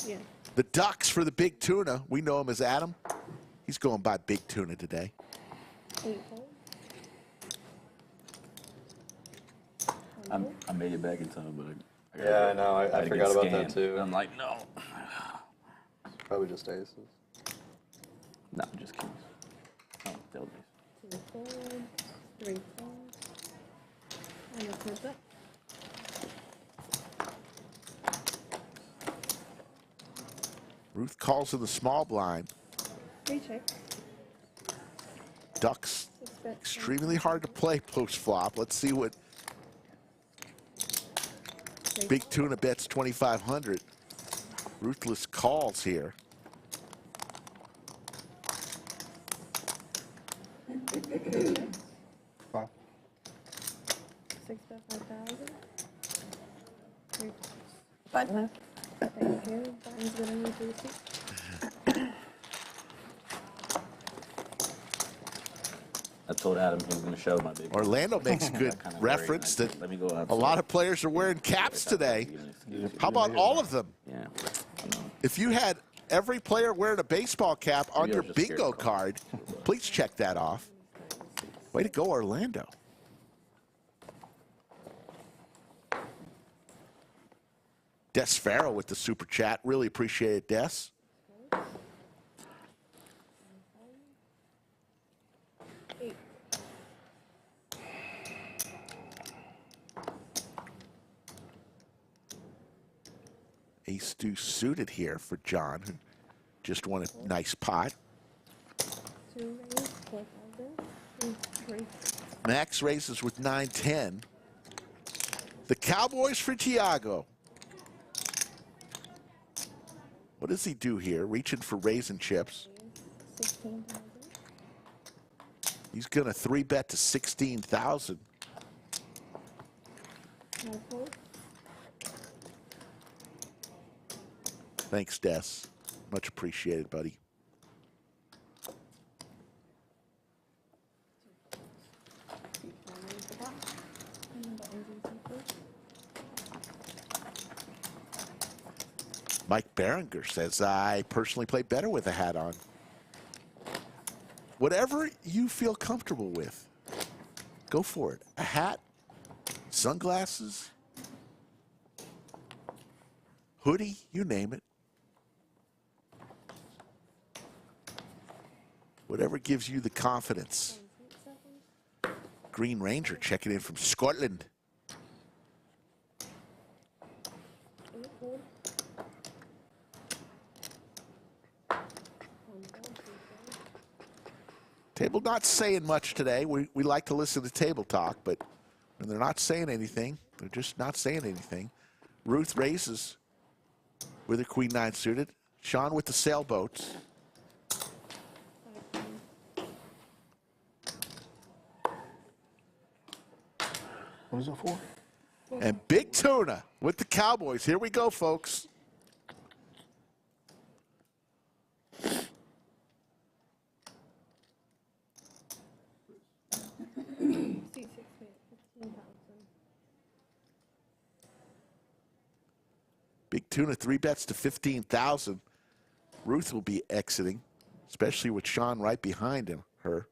Yeah. The Ducks for the Big Tuna. We know him as Adam. He's going by Big Tuna today. 8 I made it back in time, but Yeah, I know. I forgot about that too. I'm like, no. Probably just aces. No, just kings. Oh, they'll be. 2 forward, 3 forward. And a heads up. Ruth calls in the small blind. 3 check. Ducks, extremely hard to play post flop. Let's see what Big Tuna bets 2,500. Ruthless calls here. Wow. 6 bet 5,000. 3 button. Thank you. Button's gonna need to receipt. I told Adam he was going to show my big. Orlando makes a good reference that a lot of players are wearing caps today. How about all of them? Yeah. If you had every player wearing a baseball cap on your bingo card, please check that off. Way to go, Orlando. Des Farrow with the super chat. Really appreciate it, Des. Ace deuce suited here for John, who just won a nice pot. 2 raise, 4,000. 3. Max raises with 9-10. The Cowboys for Tiago. What does he do here? Reaching for raisin chips. 16,000. He's going to 3-bet to 16,000. 5 fold. Thanks, Des. Much appreciated, buddy. Mike Berenger says, I personally play better with a hat on. Whatever you feel comfortable with, go for it. A hat, sunglasses, hoodie, you name it. Whatever gives you the confidence. Green Ranger checking in from Scotland. Table not saying much today. We like to listen to table talk, but when they're not saying anything, They're just not saying anything. Ruth raises with a queen nine suited. Sean with the sailboats. What is it for? And Big Tuna with the Cowboys. Here we go, folks. Big Tuna 3-bets to 15,000. Ruth will be exiting, especially with Sean right behind her.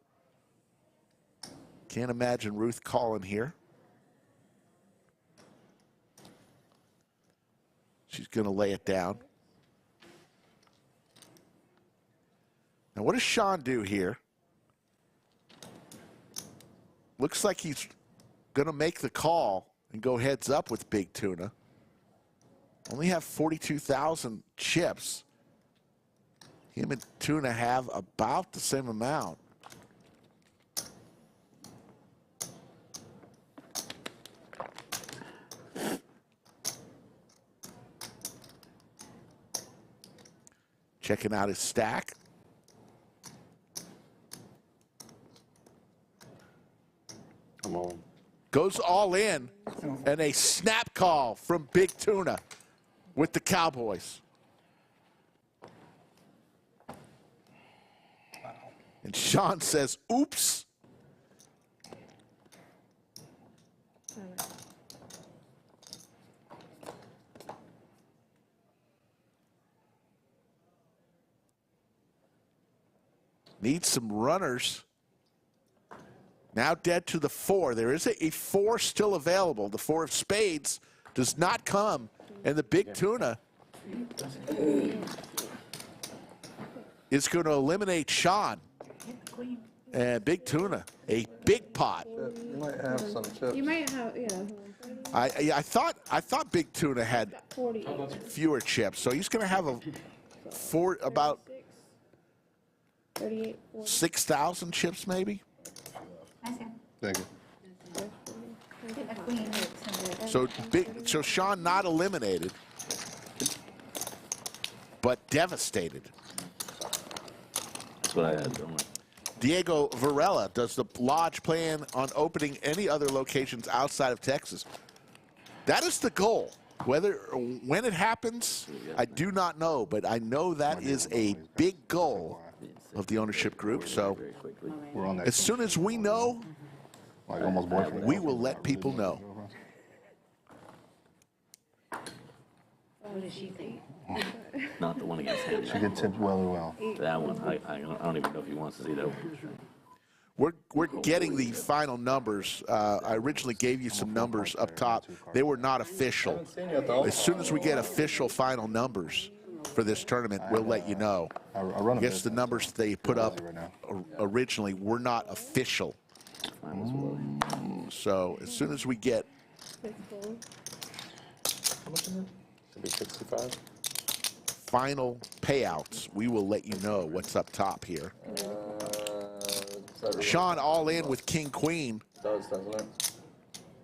Can't imagine Ruth calling here. She's going to lay it down. Now, what does Sean do here? Looks like he's going to make the call and go heads up with Big Tuna. Only have 42,000 chips. Him and Tuna have about the same amount. Checking out his stack. Come on. Goes all in, and a snap call from Big Tuna with the Cowboys. And Sean says, oops. Needs some runners. Now dead to the 4. There is a 4 still available. The 4 of spades does not come. And the Big Tuna is going to eliminate Sean. And Big Tuna, a big pot. You might have some chips. You might have, yeah. I thought Big Tuna had fewer chips, so he's going to have about 38, 6,000 chips, maybe. Thank you. So Sean not eliminated, but devastated. That's what I had, don't worry. Diego Varela, does the Lodge plan on opening any other locations outside of Texas? That is the goal. When it happens, I do not know, but I know that is a big goal of the ownership group. So as soon as we know, we will let people know. What does she think? Not the one against him. She gets tipped well. That one, I don't even know if he wants to see that one. We're getting the final numbers. I originally gave you some numbers up top. They were not official. As soon as we get official final numbers for this tournament, we'll let you know. I guess the numbers they put up originally were not official. So as soon as we get Should be 65. final payouts, we will let you know what's up top here. Sean all in with King Queen. It does, doesn't it?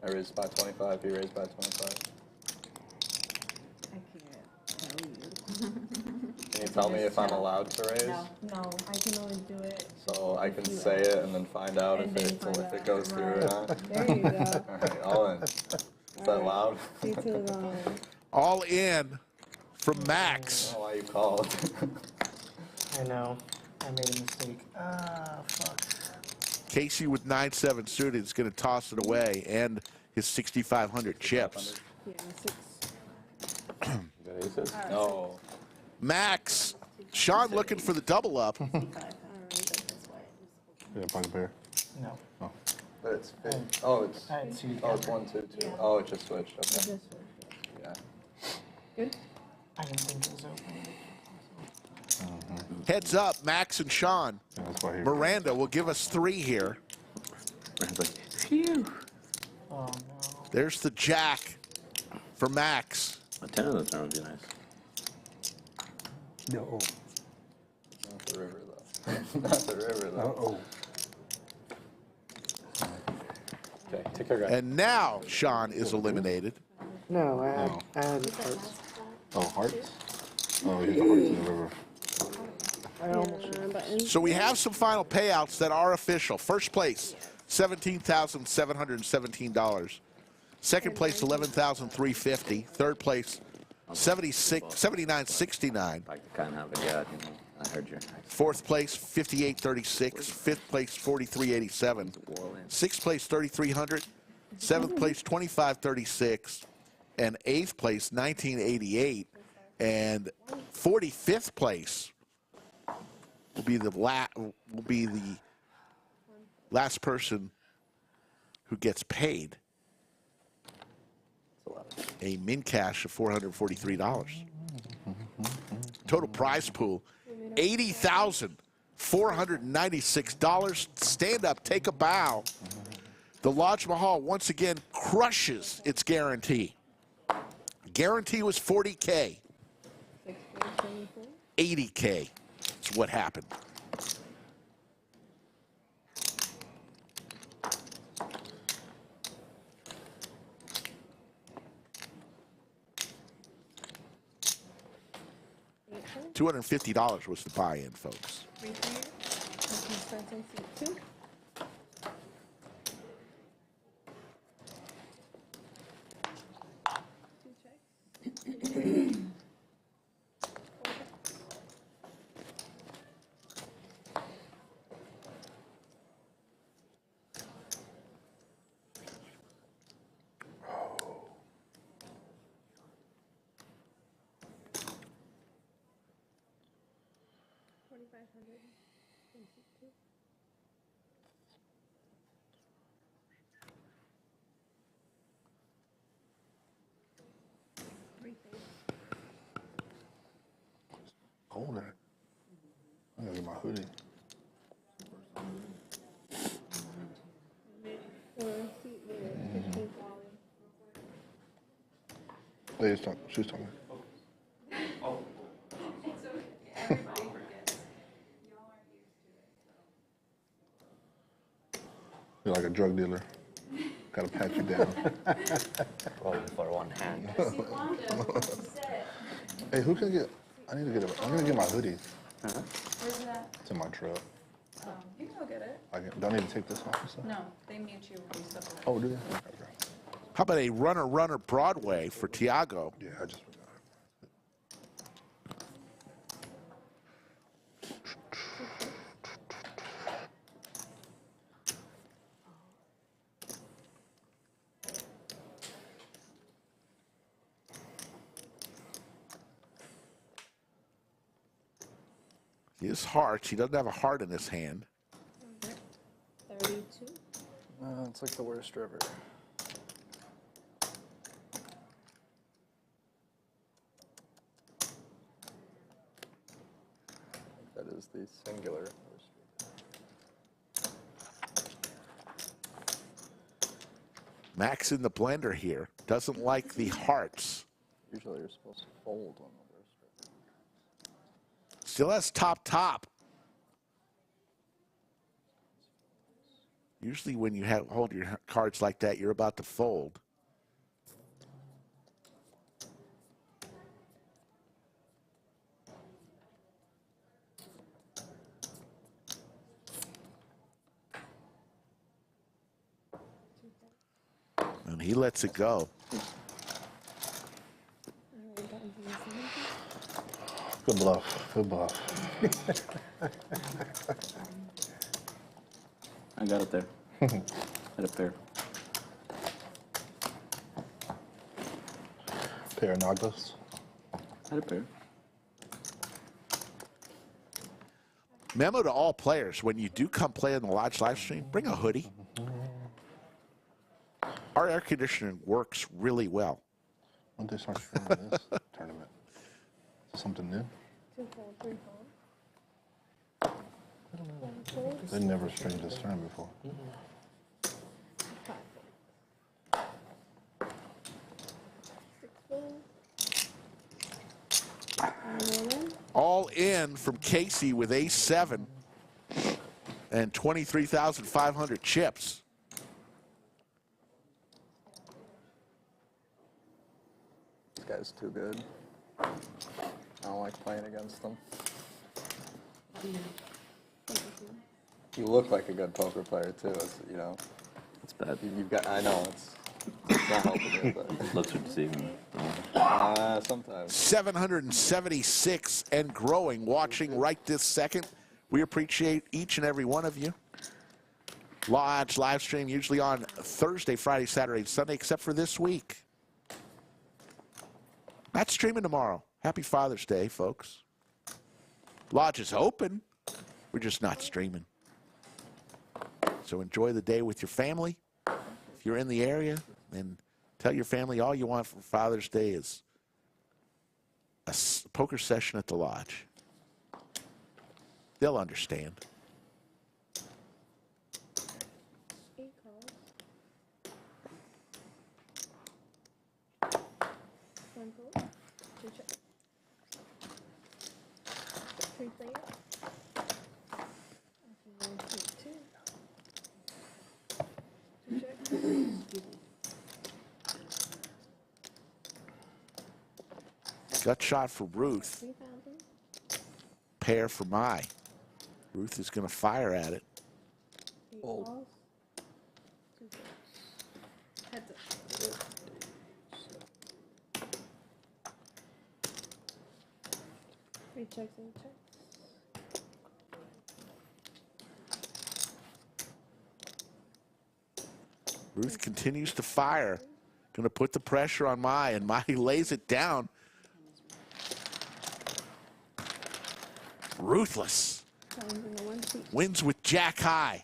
I raised by 25, he raised by 25. Can you tell me if I'm allowed to raise? No, I can only do it. So I can say it and then find out if it goes through or not? There you go. All right, all in. Is that loud? All in from Max. I don't know why you called. I know. I made a mistake. Ah, fuck. Casey with 9-7 suited is going to toss it away and his 6,500 chips. No. Max. Sean looking for the double up. Yeah, pocket pair. No. Oh. But it's big. Oh, it's 1, 2, 2. Oh, it just switched. Okay. Yeah. Good. I didn't think it was open. Heads up, Max and Sean. Miranda will give us 3 here. Phew. Oh, no. There's the jack for Max. A 10 of the turn would be nice. No. Not the river, though. Not the river, though. Okay, Take care, guys. And now Sean is eliminated. No, I had hearts. Oh, hearts? Oh, here's the hearts in the river. I almost. So we have some final payouts that are official. First place, $17,717. Second place, $11,350. Third place, $79.69. I kind of, yeah, I heard you. Fourth place, $58.36. Fifth place, $43.87. Sixth place, $3,300. Seventh place, $25.36. And eighth place, $19.88. And 45th place will be the last person who gets paid a min cash of $443. Total prize pool, $80,496. Stand up, take a bow. The Lodge Mahal once again crushes its guarantee. Guarantee was $40K. 80K is what happened. $250 was the buy-in, folks. Cold there. I'm gonna get my hoodie. Hey, she was talking. You're like a drug dealer. Gotta pat you down. Rolling for one hand. Hey, who can get? I need to get. I'm gonna get my hoodie. Where's that? It's in my truck. You can go get it. Don't I need to take this off or something? No, they mute you when you step away. Oh, do they? How about a runner Broadway for Tiago? Yeah, I just. His heart. He doesn't have a heart in his hand. 32. It's like the worst river. That is the singular. Max in the blender here doesn't like the hearts. Usually you're supposed to fold on the worst. Still has top. Usually when you hold your cards like that, you're about to fold. And he lets it go. Good bluff. Good bluff. I got it there. Had a pair. Pair of Naglas. Had a pair. Memo to all players, when you do come play in the Lodge live stream, bring a hoodie. Our air conditioning works really well. When they start streaming this tournament, is something new? 2 fold, 3 fold. They never streamed this tournament before. All in from Casey with A7 and 23,500 chips. This guy's too good. I don't like playing against him. You look like a good poker player too. It's, you know, It's bad. you've got. I know it's not helping you, but Looks are deceiving. sometimes. 776 and growing, watching right this second. We appreciate each and every one of you. Lodge live stream usually on Thursday, Friday, Saturday, and Sunday, except for this week. Not streaming tomorrow. Happy Father's Day, folks. Lodge is open. We're just not streaming. So enjoy the day with your family. If you're in the area, then tell your family all you want for Father's Day is a poker session at the Lodge. They'll understand. Gut shot for Ruth. Pair for Mai. Ruth is going to fire at it. Oh. Three checks and checks. Ruth continues to fire. Going to put the pressure on Mai, and Mai lays it down. Ruthless. Wins with Jack high.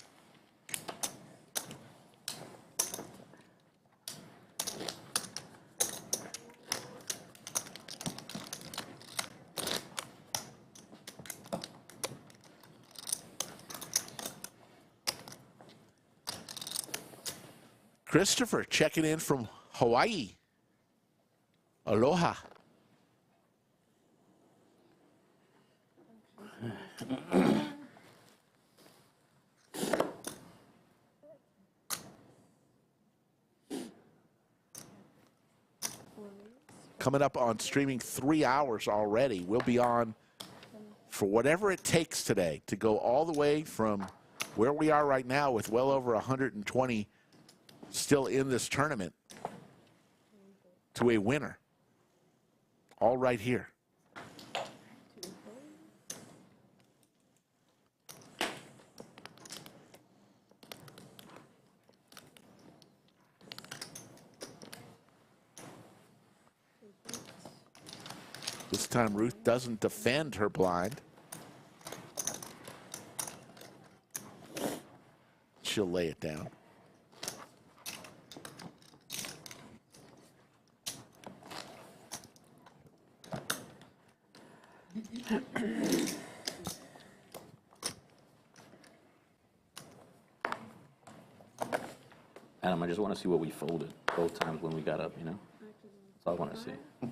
Christopher checking in from Hawaii. Aloha. Coming up on streaming 3 hours already. We'll be on for whatever it takes today to go all the way from where we are right now with well over 120 still in this tournament to a winner. All right here. This time Ruth doesn't defend her blind. She'll lay it down. Adam, I just want to see what we folded both times when we got up, you know? That's all I want to see. Did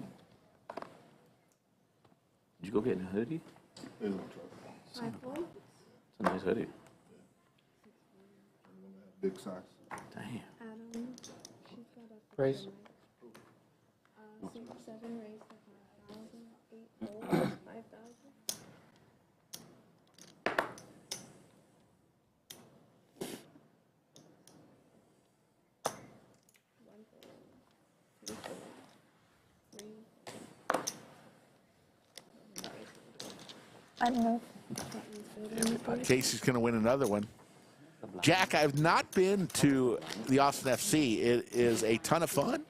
you go get a hoodie? It's a nice hoodie. Big socks. Damn. Raise. 6, 7 raised to 5,000, 8 fold, 5,000. I don't know. Casey's going to win another one. Jack, I've not been to the Austin FC. It is a ton of fun.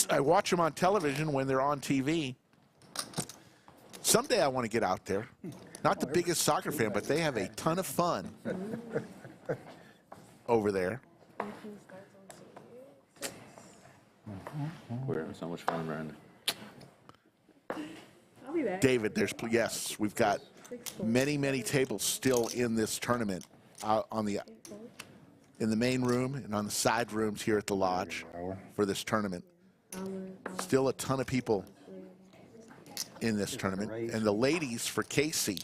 I watch them on television when they're on TV. Someday I want to get out there. Not the biggest soccer fan, but they have a ton of fun over there. We're having so much fun, Miranda. I'll be back. David, yes, we've got many, many tables still in this tournament in the main room and on the side rooms here at the Lodge for this tournament. Still a ton of people in this tournament. And the ladies for Casey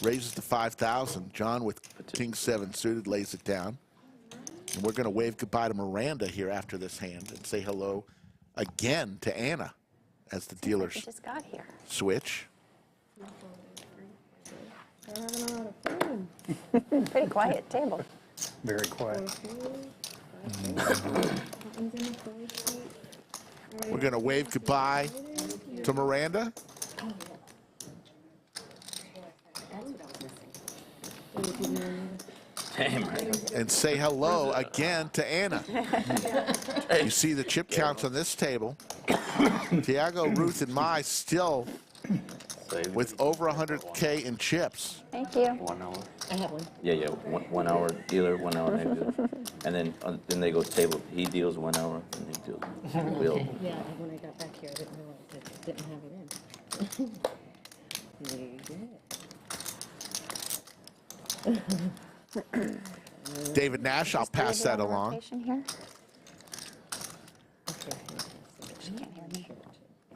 raises to 5,000. John with King 7 suited lays it down. And we're going to wave goodbye to Miranda here after this hand and say hello again to Anna as the dealers We just got here. switch. Pretty quiet table. Very quiet. We're going to wave goodbye to Miranda Damn. and say hello again to Anna. You see the chip counts on this table. Tiago, Ruth, and Mai still with over 100K in chips. Thank you. 1 hour. I have one. Yeah. 1 hour dealer, 1 hour next dealer. And then they go table. He deals 1 hour, and he deals. Will. Yeah, when I got back here, I didn't realize I didn't have it in. There you go. David Nash, I'll pass that along. Rotation here. She can't hear me.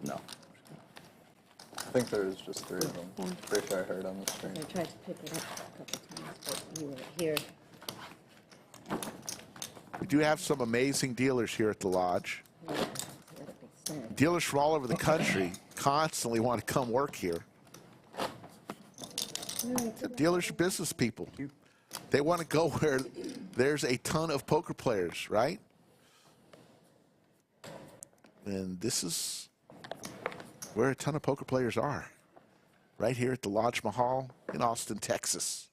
No. I think there was just 3 of them. Pretty sure I heard on the stream. I tried to pick it up a couple times, but you weren't here. We do have some amazing dealers here at the lodge. Dealers from all over the country constantly want to come work here. Dealers are business people. They want to go where there's a ton of poker players, right? And this is where a ton of poker players are, right here at the Lodge Mahal in Austin, Texas.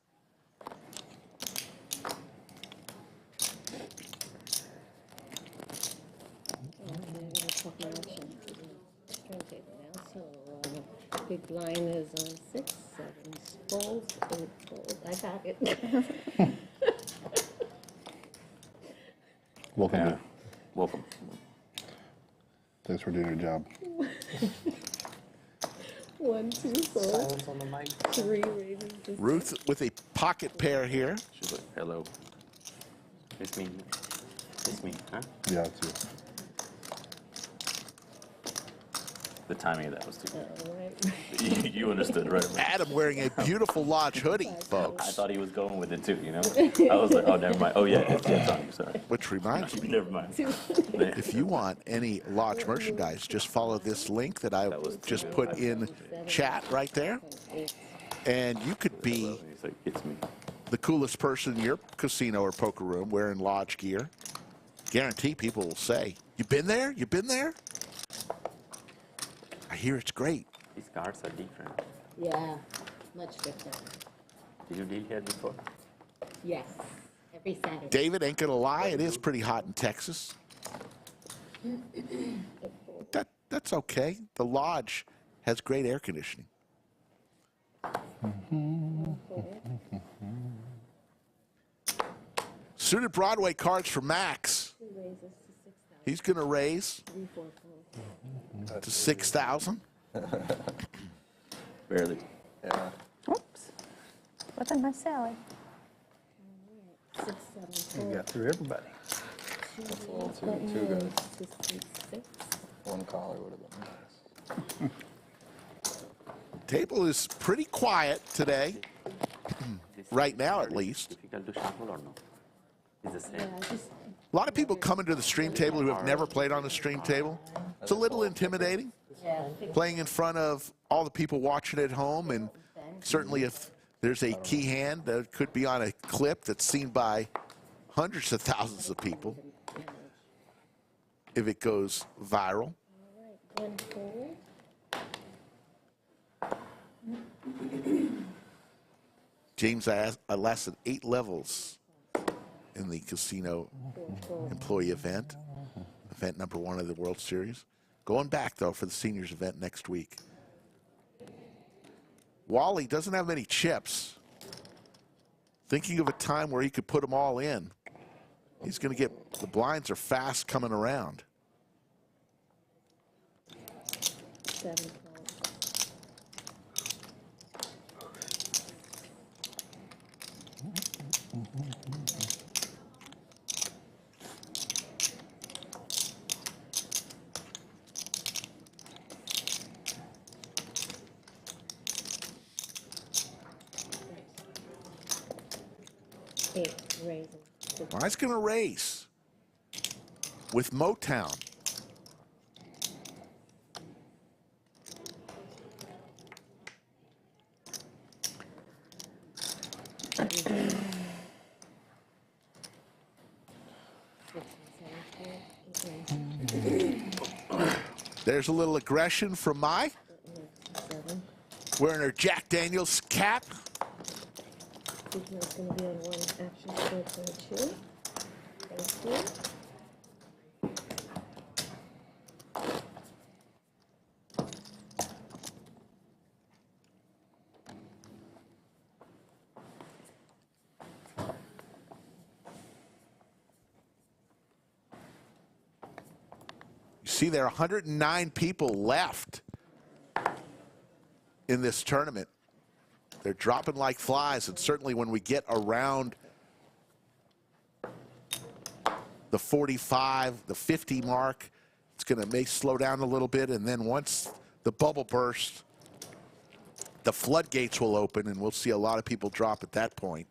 Big blind is on 6, 7 folds, 8 folds. I got it. Welcome. Yeah. Welcome. Thanks for doing your job. 1, 2 folds. Silence on the mic. 3 raises. Ruth with a pocket pair here. She's like, hello. It's me. It's me, huh? Yeah, it's you. The timing of that was too good. Right. You understood right away. Adam wearing a beautiful Lodge hoodie, I folks. thought he was going with it too, you know? I was like, oh, never mind. Oh, yeah, it's on you, sorry. Which reminds me, Never mind. if you want any Lodge merchandise, just follow this link that I just put in chat right there. And you could be He's like, it's me. the coolest person in your casino or poker room wearing Lodge gear. Guarantee people will say, you been there? You been there? I hear it's great. These cards are different. Yeah, much different. Did you deal here before? Yes, every Saturday. David, ain't gonna lie, it is pretty hot in Texas. That's okay. The Lodge has great air conditioning. Suited Broadway cards for Max. He's gonna raise to 6,000. Barely. Yeah. Oops. What's in my salad? 6, 7, You got through everybody. That's a little too good. 1 collar would have been nice. Table is pretty quiet today, right now at least. Difficult to shuffle or no? It's the same. A lot of people come into the stream table who have never played on the stream table. It's a little intimidating, playing in front of all the people watching at home, and certainly if there's a key hand that could be on a clip that's seen by hundreds of thousands of people, if it goes viral. James, I lasted 8 levels in the casino employee event number 1 of the World Series. Going back, though, for the seniors event next week. Wally doesn't have many chips. Thinking of a time where he could put them all in. He's going to get, the blinds are fast coming around. 7. Well, he's going to race with Motown. There's a little aggression from Mai. Wearing her Jack Daniels cap. It's going to be on 1 action score 22. Thank you. You see, there are 109 people left in this tournament. They're dropping like flies, and certainly when we get around the 45, the 50 mark, it's going to may slow down a little bit, and then once the bubble bursts, the floodgates will open, and we'll see a lot of people drop at that point.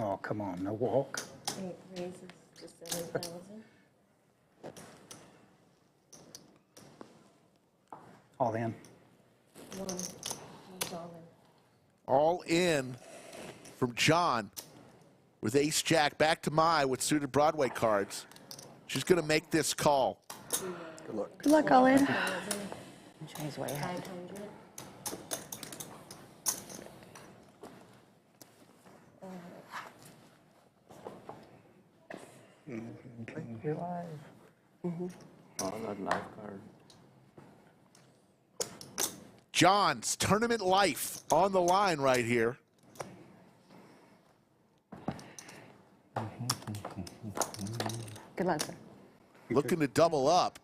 Oh, come on, no walk. 8 raises to 7,000. All in. 1. He's all in. All in from John with ace jack. Back to Mai with suited Broadway cards. She's going to make this call. Good luck. Good luck, all in. He's way ahead. 500. You're live. Oh, that live card. John's tournament life on the line right here. Good luck, sir. Looking to double up.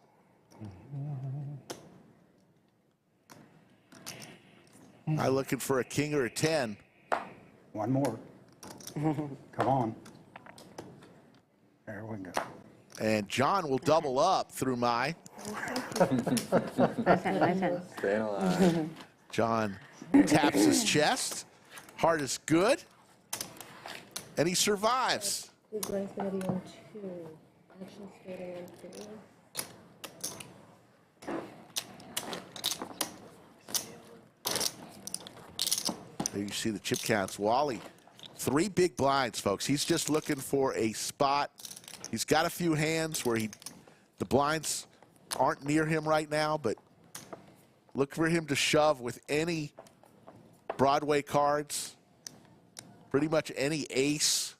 I looking for a king or a 10. One more. Come on. There we go. And John will double up through Mai. Staying alive. John taps his chest. Heart is good. And he survives. His blind's going to be on 2. Action starting on 3. There you see the chip counts. Wally, 3 big blinds, folks. He's just looking for a spot. He's got a few hands where the blinds aren't near him right now, but look for him to shove with any Broadway cards, pretty much any ace.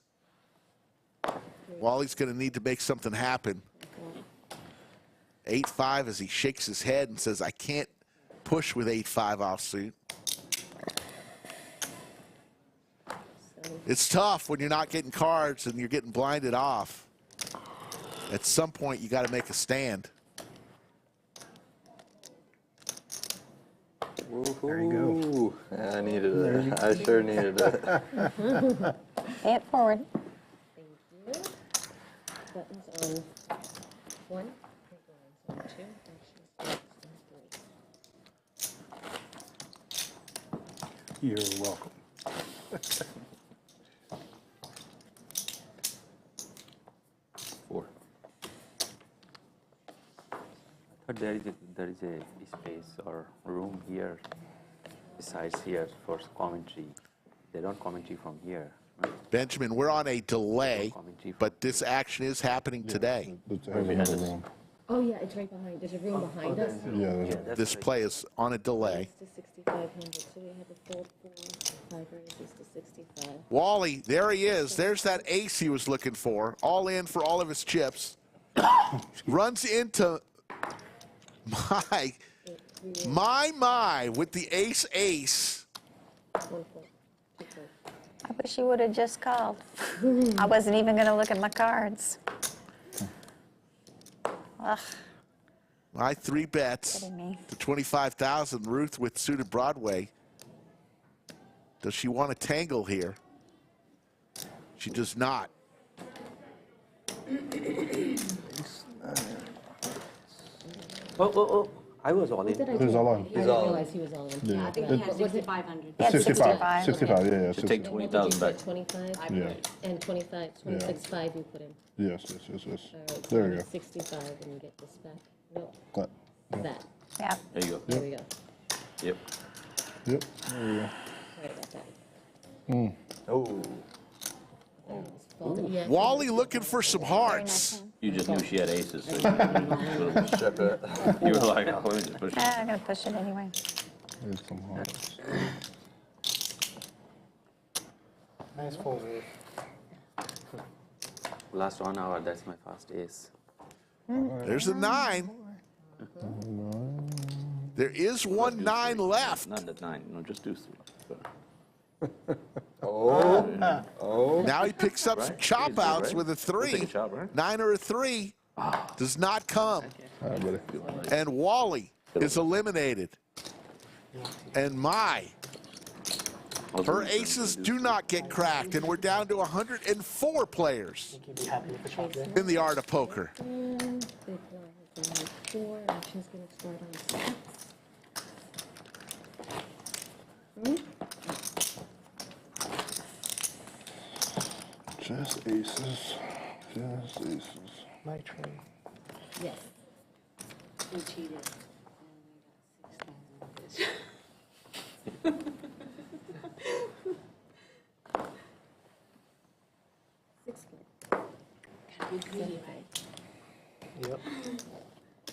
Wally's going to need to make something happen. 8-5 as he shakes his head and says, I can't push with 8-5 offsuit. It's tough when you're not getting cards and you're getting blinded off. At some point, you got to make a stand. There you go. I needed it. I sure needed it. Pay it forward. Thank you. Buttons on 1. Blinds on 2. Action starts on 3. You're welcome. But there is a space or room here, besides here for commentary. They don't commentary from here. Right? Benjamin, we're on a delay, but this action is happening today. Oh, yeah, it's right behind. There's a room behind us. This play is on a delay. To 6,500. So we have a full 4, 5 raises to 65. Wally, there he is. There's that ace he was looking for. All in for all of his chips. Runs into Mai with the ace. I wish you would have just called. I wasn't even going to look at my cards. Ugh. My 3 bets to 25,000. Ruth with suited Broadway. Does she want to tangle here? She does not. Oh, I was all in. He was all in. I didn't realize he was all in. Yeah. I think he had 6,500. 65. 65, yeah. To take 20,000 back. 25? Yeah. And 25, 26.5 you put in. Yes. All right, There you go. 65 and you get this back. Nope. That. That. Yeah. There you go. There we go. Yep. Yep. There you go. Sorry about that. Oh. Wally looking for some hearts. You just knew she had aces, so you Ship it. you were like, oh, let me just push it. I'm going to push it anyway. There's some hearts. Nice full move. Last 1 hour, that's my first ace. There's a 9. There is one 9 left. Not the 9, no, just do 3. Oh. Now he picks up some chop Easy, outs right? with a We'll 3. take a chop, right? 9 or a 3 does not come. And Wally is eliminated. And Mai, her aces do not get cracked, and we're down to 104 players in the art of poker. And big blind has only 4, and she's going to start on 6. Just aces. Just aces. My turn. Yes. Who cheated? Yep.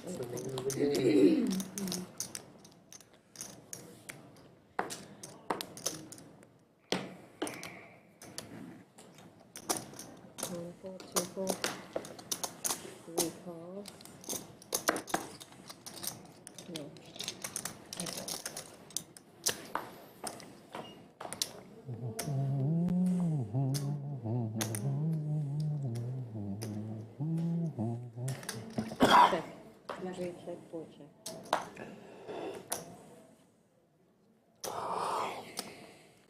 That's the name of the game. One full, 2 full, 3 calls. No. Check. 3 check, 4 check.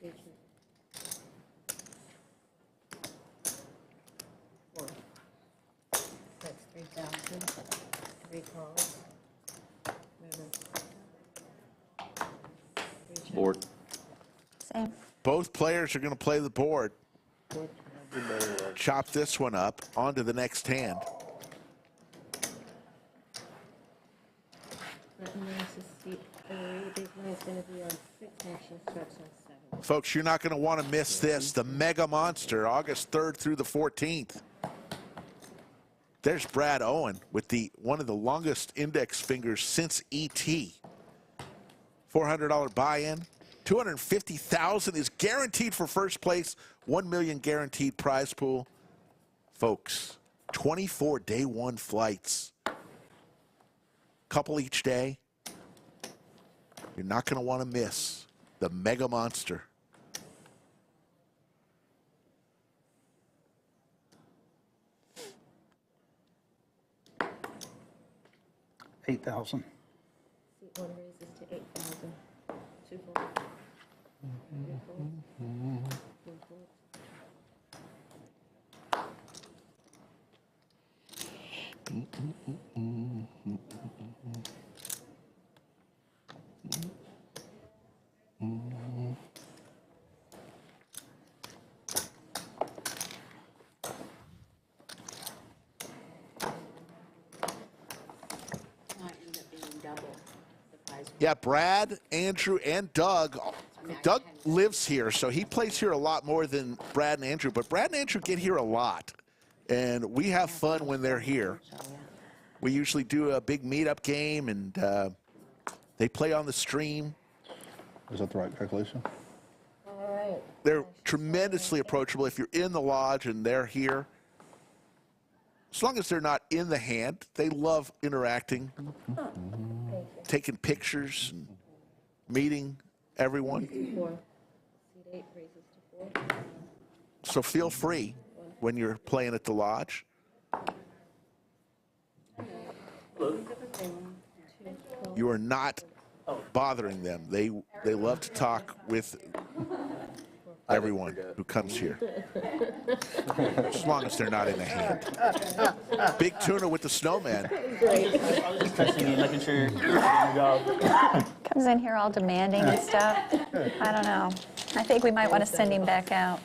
3 check. 4. 6, 3,000. 3 calls. River. 3 check. Board. Same. Both players are going to play the board. Chop this one up onto the next hand. That analysis seat, big line is going to be on 6, action starts on 7. Folks, you're not going to want to miss this. The Mega Monster, August 3rd through the 14th. There's Brad Owen with one of the longest index fingers since ET. $400 buy-in. $250,000 is guaranteed for first place. $1 million guaranteed prize pool. Folks, 24 day one flights. Couple each day. You're not going to want to miss the Mega Monster. Seat 8,000. 1 raises to 8,000. 2 full. 3 full. 4 full. Yeah, Brad, Andrew, and Doug. Doug lives here, so he plays here a lot more than Brad and Andrew. But Brad and Andrew get here a lot, and we have fun when they're here. We usually do a big meetup game, and they play on the stream. Is that the right calculation? All right. They're tremendously approachable if you're in the lodge and they're here. As long as they're not in the hand, they love interacting, taking pictures, and meeting everyone. 4. Seat 8 raises to 4. So feel free when you're playing at the lodge. You are not bothering them. They love to talk with everyone who comes here, as long as they're not in the hand. Big Tuna with the snowman. Making sure you're doing your job. Comes in here all demanding and stuff. I don't know. I think we might want to send him back out.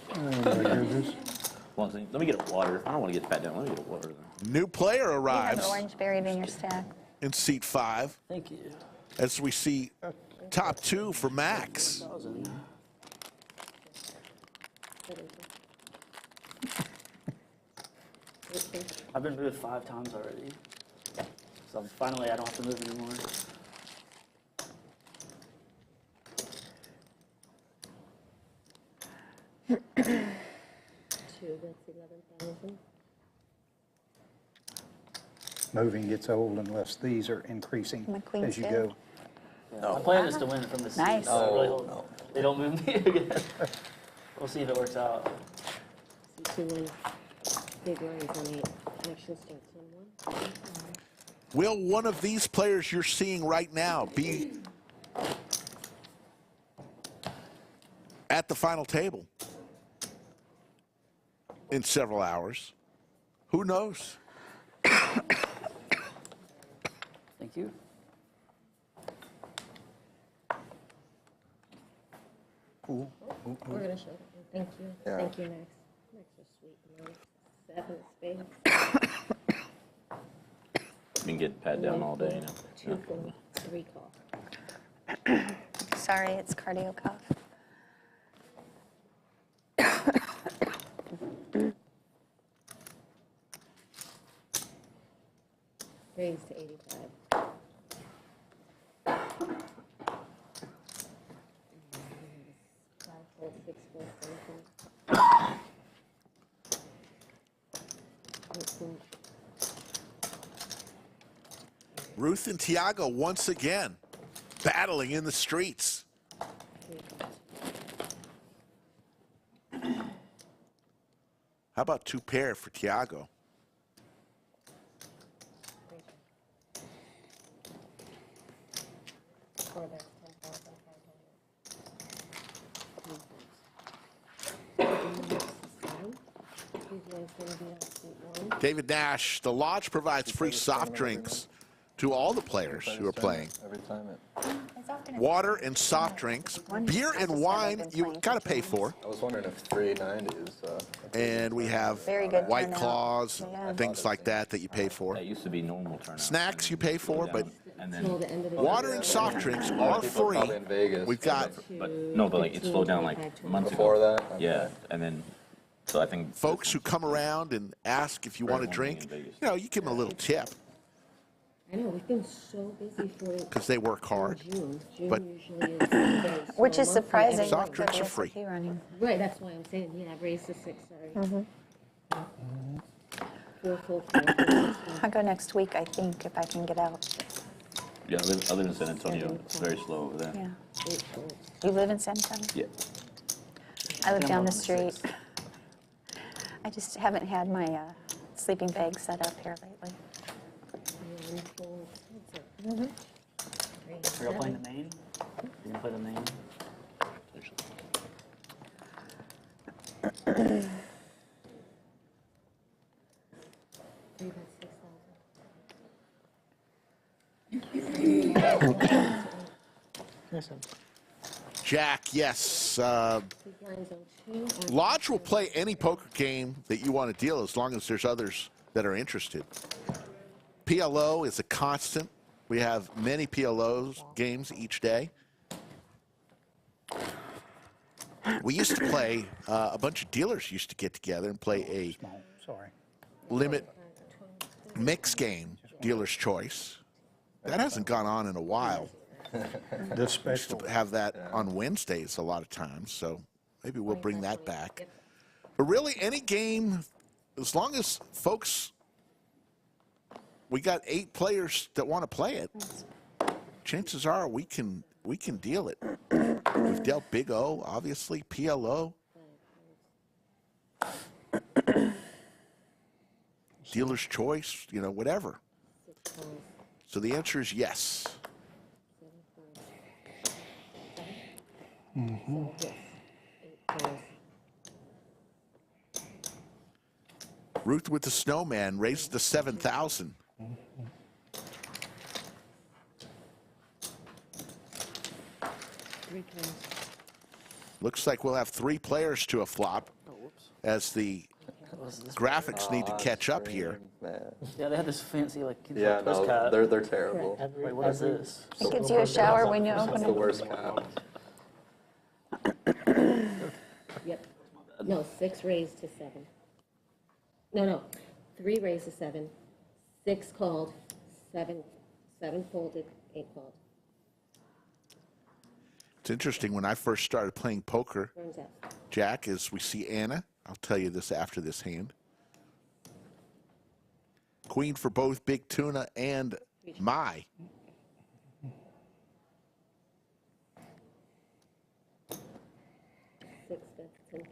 Let me get a water. I don't want to get pat down. Let me get a water. New player You have arrives an orange buried in your stack. in seat 5. Thank you. As we see top two for Max. I've been moved 5 times already. So finally I don't have to move anymore. That's 11,000. Moving gets old unless these are increasing as you go. Yeah, my plan is to win from the seat. Nice. So really they don't move me again. We'll see if it works out. See 2 1 big lines on 8. Action starts on 1. Will one of these players you're seeing right now be at the final table in several hours? Who knows? Thank you. Cool. We're going to show them. Thank you. Yeah. Thank you, Max. Max was sweet. 7 of spades. You can get pat down all day, you know. 2 full, 3 call. Sorry, it's cardio cough. Raise to 85. Five, four, 6, 4, 7. Ruth and Tiago once again battling in the streets. How about 2 pair for Tiago? David Nash, the lodge provides free soft drinks to all the players who are playing. Every time Water and soft drinks. Beer and wine you gotta pay for. I was wondering if 390 is. And we have White Claws, things like that that you pay for. That used to be normal turnout. Snacks you pay for, but And then, water and soft drinks are free. We've got but like it slowed down like months Before ago. that? Okay. Yeah, and then so I think folks who come around and ask if you want a drink, you know, you give them a little tip I know, we've been so busy for because they work hard. June. June But usually is very Which slow is month for surprising. everyone. soft drinks are free. Running. Right, that's why I'm saying, yeah, raise to 6, sorry. 4, 4, 4. I'll go next week, I think, if I can get out. yeah, other than San Antonio, it's very slow over there. Yeah. You live in San Antonio? Yeah. I live I'm down on the the street. I just haven't had my sleeping bag set up here lately. We're all playing the main. You're gonna play the main. Jack, yes. Lodge will play any poker game that you want to deal as long as there's others that are interested. PLO is a constant. We have many PLOs games each day. We used to play, a bunch of dealers used to get together and play a limit mix game, dealer's choice. That hasn't gone on in a while. This special. We used to have that on Wednesdays a lot of times, so maybe we'll bring that back. But really, any game, as long as folks, we got 8 players that want to play it, chances are we can deal it. We've dealt Big O, obviously, PLO. Dealer's choice, you know, whatever. So the answer is yes. Ruth with the snowman raised to 7,000. Looks like we'll have 3 players to a flop as the Graphics need to catch up here. Yeah, they have this fancy like. Yeah, no, cap. they're terrible. Wait, what is this? It gives you a shower when you open It's it. the worst cap. Yep. No, 6 raised to 7. No, 3 raised to 7, 6 called, 7 folded, 8 called. It's interesting, when I first started playing poker, Turns out. Jack, as we see Anna, I'll tell you this after this hand. Queen for both Big Tuna and Mai. Six, that's 10,000.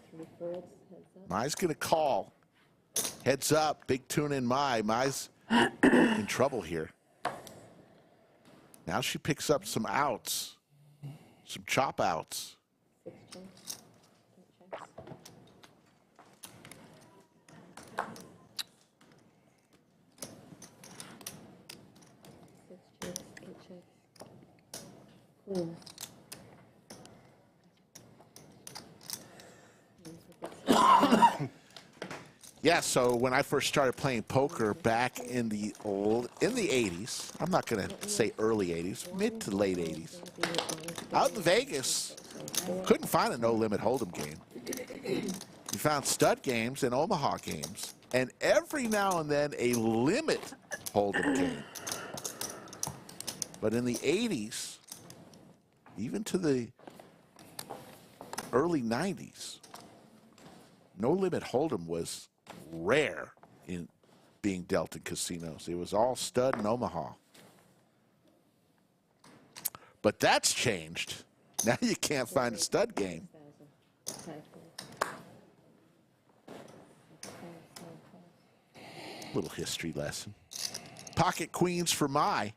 Three folds, heads up. Mai's going to call. Heads up, Big Tuna and Mai. Mai's in trouble here. Now she picks up some outs, some chop outs. 6 checks. 8 checks. Queen. Yeah, so when I first started playing poker back in the 80s, I'm not going to say early 80s, mid to late 80s, out in Vegas, couldn't find a no-limit hold'em game. You found stud games and Omaha games, and every now and then a limit hold'em game. But in the 80s, even to the early 90s, no-limit hold'em was rare in being dealt in casinos. It was all stud and Omaha. But that's changed. Now you can't find a stud game. Little history lesson. Pocket queens for Mai.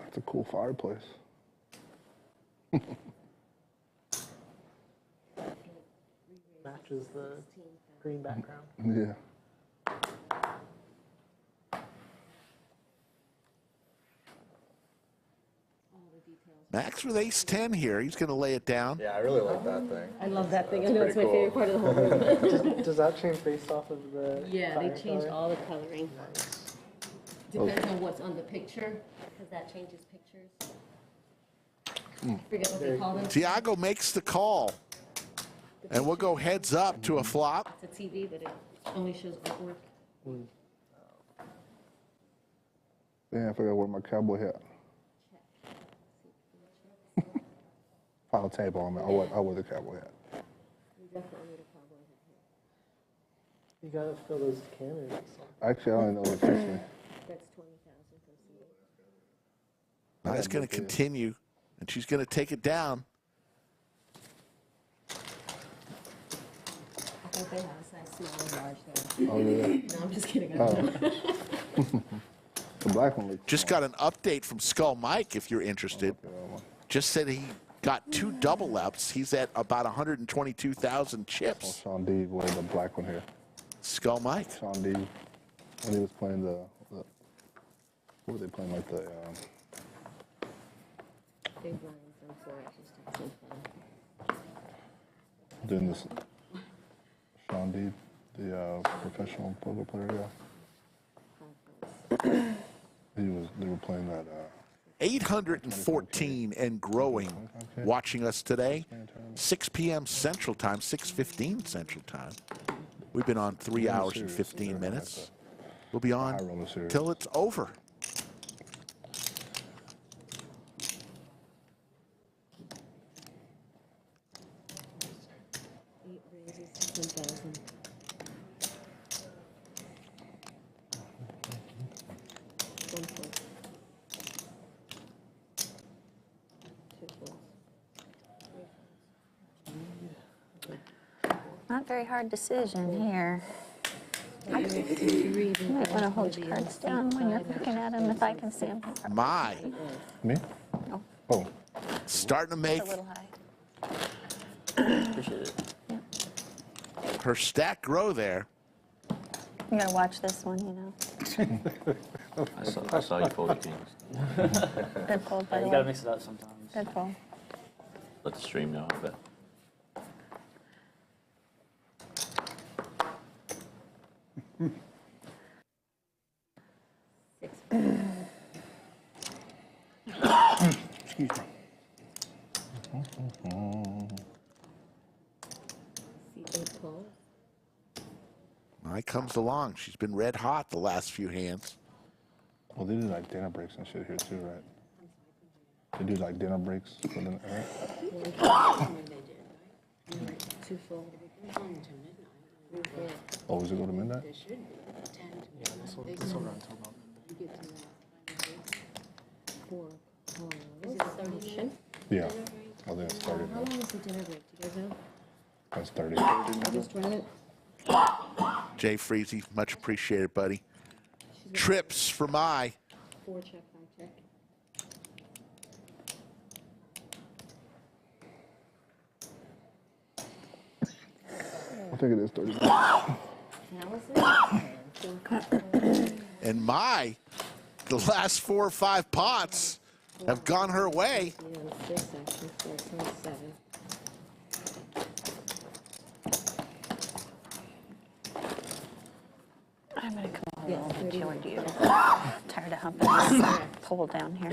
It's a cool fireplace. Matches the green background. Yeah. Max with ace-10 here. He's going to lay it down. Yeah, I really like that thing. I love that thing. I That's know it's my pretty favorite part of the whole room. Does that change based off of the Yeah, they fire changed color? all the coloring. Depends on what's on the picture, because that changes pictures. I forget what they call them. Tiago makes the call. And we'll go heads up to a flop. It's a TV, but it only shows artwork. Yeah, I forgot to wear my cowboy hat. Final table on me. I wear the cowboy hat. You definitely need a cowboy hat. You gotta fill those cannons. Actually, I don't know what fits me. That's 20,000 from C8. Mai's going to continue, and she's going to take it down. I think they have a size small and large there. Oh, yeah. No, I'm just kidding. The black one looks Just got an update from Skull Mike, if you're interested. Just said he got 2 double ups. He's at about 122,000 chips. Sean D wore the black one here. Skull Mike. Sean D, when he was playing the what were they playing, like the Big lines on 4 inches to 10 doing this Sean D, the professional poker player, yeah. They were playing that 814 and growing watching us today. 6 p.m. Central Time, 6:15 Central Time. We've been on 3 hours and 15 minutes. We'll be on till it's over. Not very hard decision here. You might want to hold your cards down when you're looking at them, if I can see them. Mai. Me? Oh. Oh. Starting to make It's a little high. Appreciate it. her stack grow there. You gotta watch this one, you know. I saw you fold the kings. Good fold, by the You way. gotta mix it up sometimes. Good fold. Let the stream know, I bet. Excuse me. C8 call. Mai comes along. She's been red hot the last few hands. Well, they do like dinner breaks and shit here too, right? They do like dinner breaks for them, right? Two fold. Oh, does it go to midnight? This will run until about midnight. Is it 30? Yeah. Oh, then it's 30. How long is the dinner break? Do you guys know? That's 30. I just run it. Jay Freezy, much appreciated, buddy. Trips for Mai. 4 check, 5 check. I think it is 30. And Mai, the last 4 or 5 pots have gone her way. 6 actually, 4 times 7. I'm gonna come over Yeah, a little bit 30. toward you. Tired of humping this pole down here.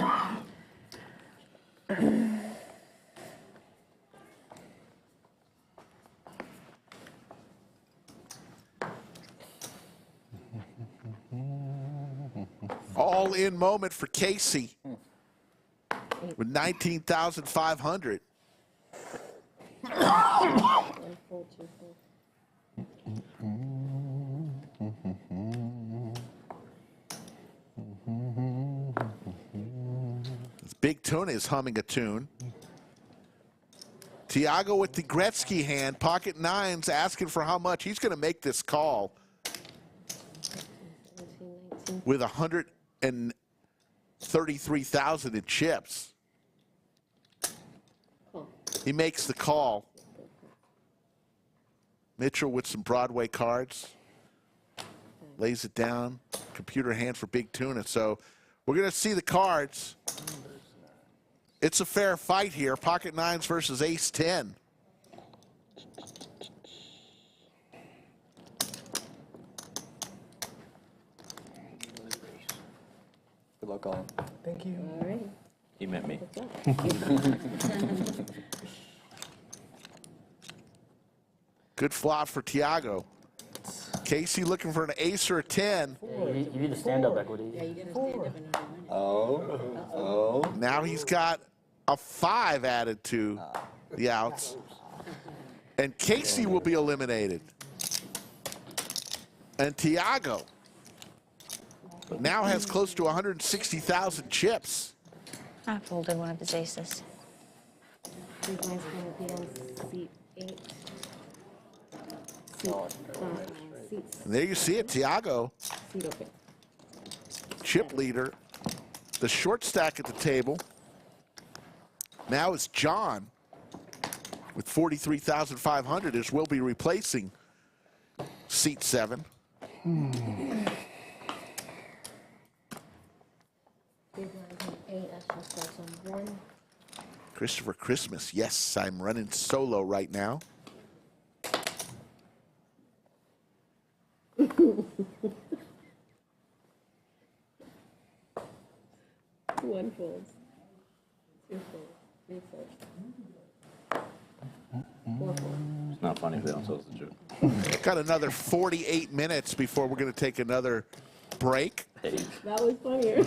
All in moment for Casey with 19,500. Big Tuna is humming a tune. Tiago with the Gretzky hand, pocket nines, asking for how much. He's going to make this call with 133,000 in chips. He makes the call. Mitchell with some Broadway cards. Lays it down. Computer hand for Big Tuna. So we're going to see the cards. It's a fair fight here. Pocket nines versus ace 10. Good luck, all. Thank you. All right. He meant me. Good flop for Tiago. Casey looking for an ace or a 10. Yeah, you need to stand up equity. Yeah, you gotta stand up and Oh. Now he's got a 5 added to the outs. And Casey will be eliminated. And Tiago now has close to 160,000 chips. I folded one of his aces. Big mind's gonna be on seat 8. Seat 5. Seats. And there you see it, Tiago, Seat open. chip leader, the short stack at the table. Now it's John with 43,500, as will be replacing seat 7. Big blind on 8. Action starts on 1. Christopher Christmas, yes, I'm running solo right now. One folds. 2 folds. 3 folds. 4 folds. It's not funny if they don't tell us the truth. Got another 48 minutes before we're going to take another break. Hey. That was funnier.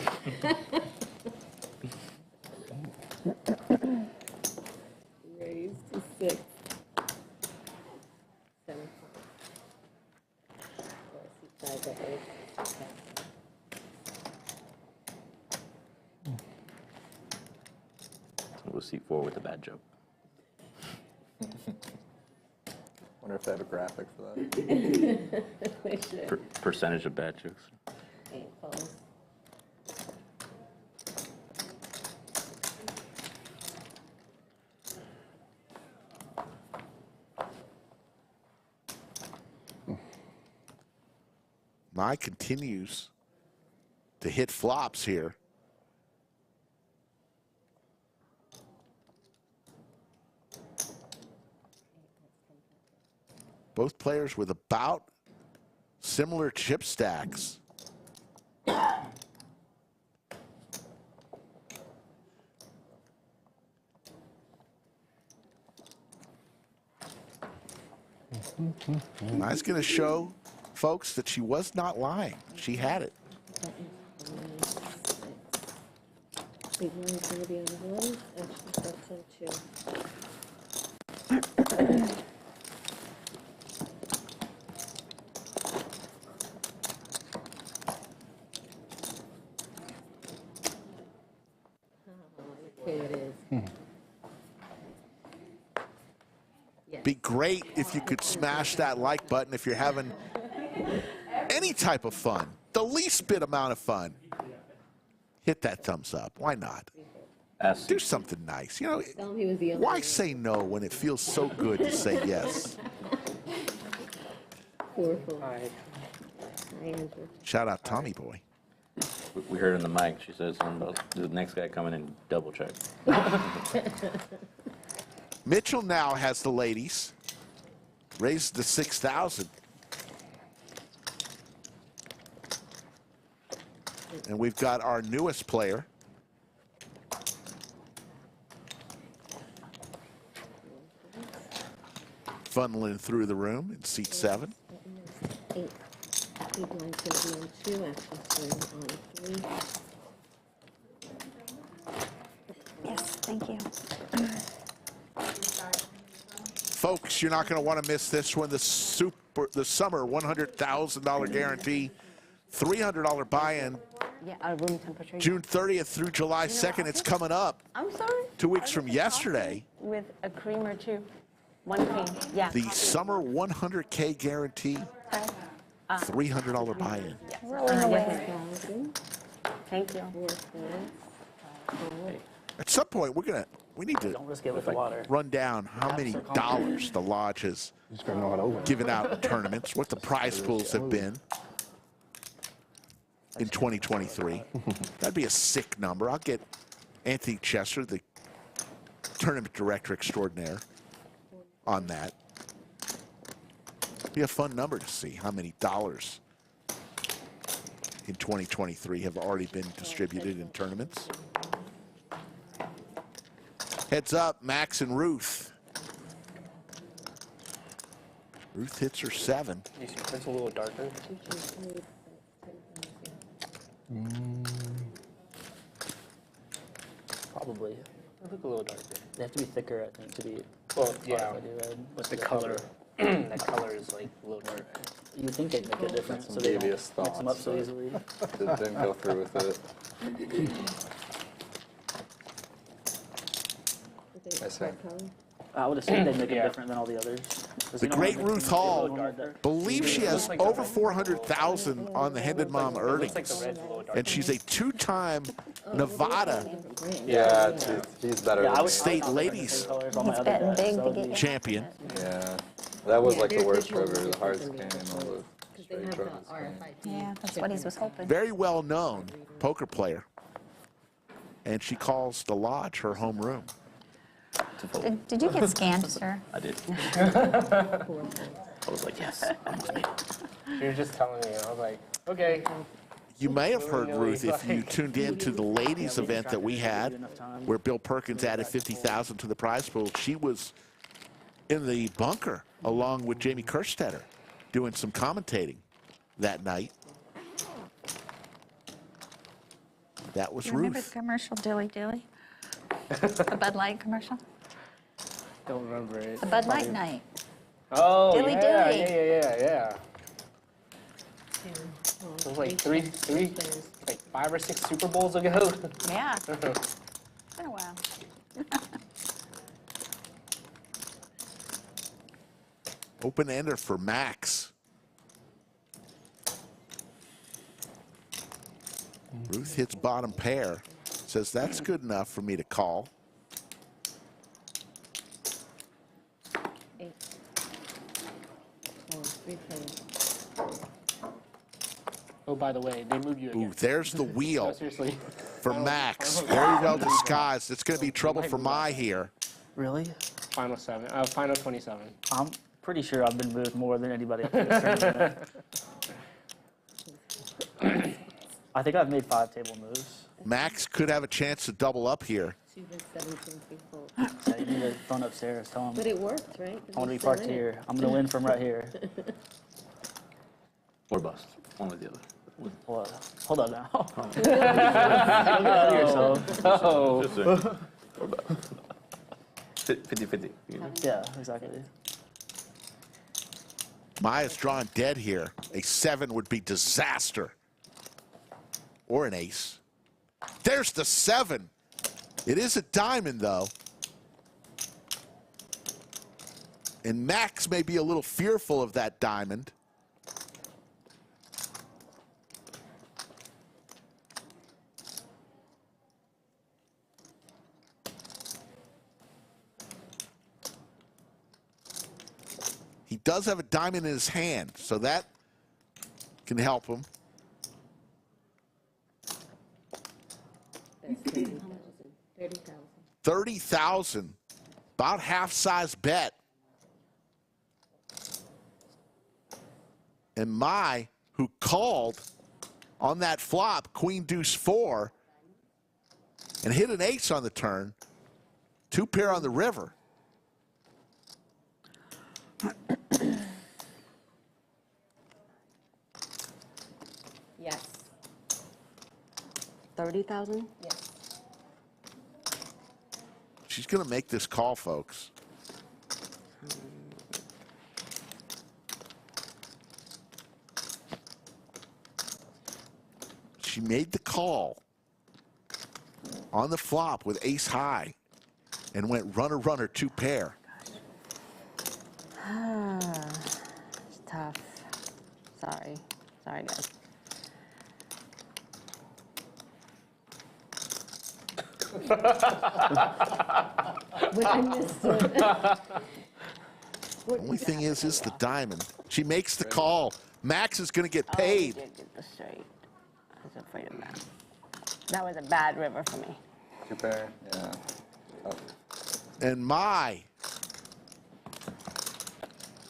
Raise to 6. 7. Seat 5 at 8. Okay. It was seat 4 with a bad joke. Wonder if they have a graphic for that. They should. Percentage of bad jokes. 8 folds. Mai continues to hit flops here. Both players with about similar chip stacks. Mai's going to show folks that she was not lying. She had it. Big one is going to be on one, extra steps on two. Here it is. Be great if you could smash that like button if you're having any type of fun, the least bit amount of fun. Hit that thumbs up. Why not? Do something nice. You know, why say no when it feels so good to say yes? Shout out Tommy Boy. We heard in the mic, she said something about the next guy coming in double check. Mitchell now has the ladies. Raised to 6,000. And we've got our newest player. Funneling through the room in seat 7. 8. Big one's going to be on 2, extra swing on 3. Yes, thank you. Folks, you're not going to want to miss this one. The summer $100,000 guarantee, $300 buy-in. Yeah, room temperature. June 30th through July 2nd. It's coming up. I'm sorry. 2 weeks from yesterday. With a cream or two. One cream. Yeah. The summer 100K guarantee, $300 buy-in. Rolling away. Thank you. At some point, we need to Don't risk it with the water. run down how many dollars the lodge has given out in tournaments, what the prize pools have been in 2023. That'd be a sick number. I'll get Anthony Chester, the tournament director extraordinaire, on that. Be a fun number to see how many dollars in 2023 have already been distributed in tournaments. Heads up, Max and Ruth. Ruth hits her 7. It's a little darker. Probably. They look a little darker. They have to be thicker, I think, to be. Well, yeah, red. but the color, that color is like a little dark. You would think they'd make it different, Some so they don't devious mix them up thoughts, so but easily. Didn't go through with it. I see. I would assume they'd make it different than all the others. The great Ruth Hall believes she has over 400,000 on the Hendon Mom earnings, and she's a 2-time Nevada he's better. state ladies champion. Yeah, that was like the worst river. The Hearts came, all the straight trophies. Yeah, that's what he was hoping. Very well known poker player, and she calls the lodge her home room. Did you get scanned, sir? I did. I was like, yes. She was just telling me, I was like, okay. You may have heard, Ruth, if you tuned in to the ladies event that we had, where Bill Perkins added 50,000 to the prize pool. She was in the bunker along with Jamie Kerstetter doing some commentating that night. That was You remember Ruth. the commercial, Dilly Dilly? The Bud Light commercial? Don't remember it. The Bud Light night. Oh, Dilly yeah, Dilly. yeah. It was like three, like 5 or 6 Super Bowls ago. Yeah. It's been a while. Open ender for Max. Ruth hits bottom pair. Says that's good enough for me to call. 8. 3 players. by the way, they moved you again. Ooh, there's the wheel No, seriously. for Max. Very well disguised. It's going to be trouble for Mai here. Really? Final 7. Final 27. I'm pretty sure I've been moved more than anybody else in this tournament. I think I've made 5 table moves. Max could have a chance to double up here. 2 and 17, 3 fold. Yeah, you need to phone upstairs. Tell them. But it worked, right? I want to be parked here. I'm going to win from right here. Or bust. One or the other. What? Hold on now. Oh. Just Or bust. 50-50. Yeah, exactly. Mai's drawn dead here. A 7 would be disaster. Or an ace. There's the 7. It is a diamond, though. And Max may be a little fearful of that diamond. He does have a diamond in his hand, so that can help him. That's 30,000. 30,000. About half-size bet. And Mai, who called on that flop, Queen Deuce 4, and hit an ace on the turn, 2 pair on the river. Yes. 30,000? Yes. She's going to make this call, folks. She made the call on the flop with ace high and went runner, runner, 2 pair. It's tough. Sorry. Sorry, guys. But I missed it. Only thing is the diamond. She makes the call. Max is going to get paid. Oh, you did get the straight. I was afraid of that. That was a bad river for me. 2 pair, yeah. Oh. And Mai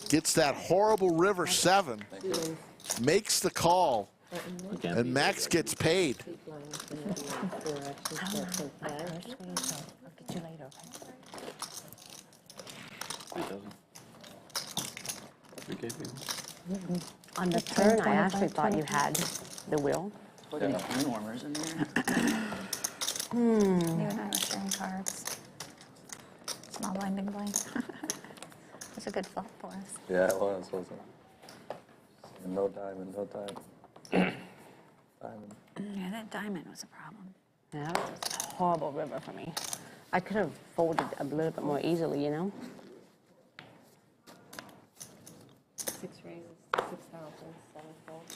gets that horrible river 7, makes the call, and Max gets paid. I'll get you later, okay? On the turn, I actually thought you had the wheel. Look at the hand warmers in there. You and I were sharing cards. Small blind, big blind. It was a good flop for us. Yeah, it was, wasn't it? And no diamond, no diamond. Diamond. Yeah, that diamond was a problem. Yeah, that was a horrible river for me. I could have folded a little bit more easily, you know? 6 raises, 6,000, 7 folds.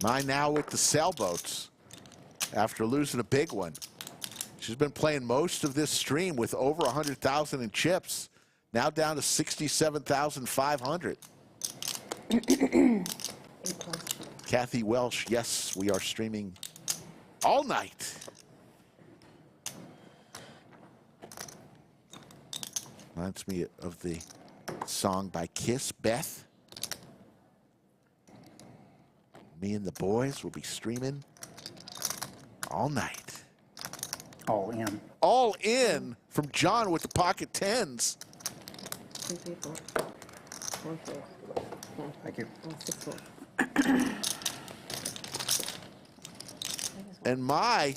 Mai now with the sailboats after losing a big one. She's been playing most of this stream with over 100,000 in chips. Now down to 67,500. Kathy Welsh, yes, we are streaming all night. Reminds me of the song by Kiss, Beth. Me and the boys will be streaming all night. All in. All in from John with the pocket 10s. 2, 3, 4. 4 folds. Thank you. 6 folds. And Mai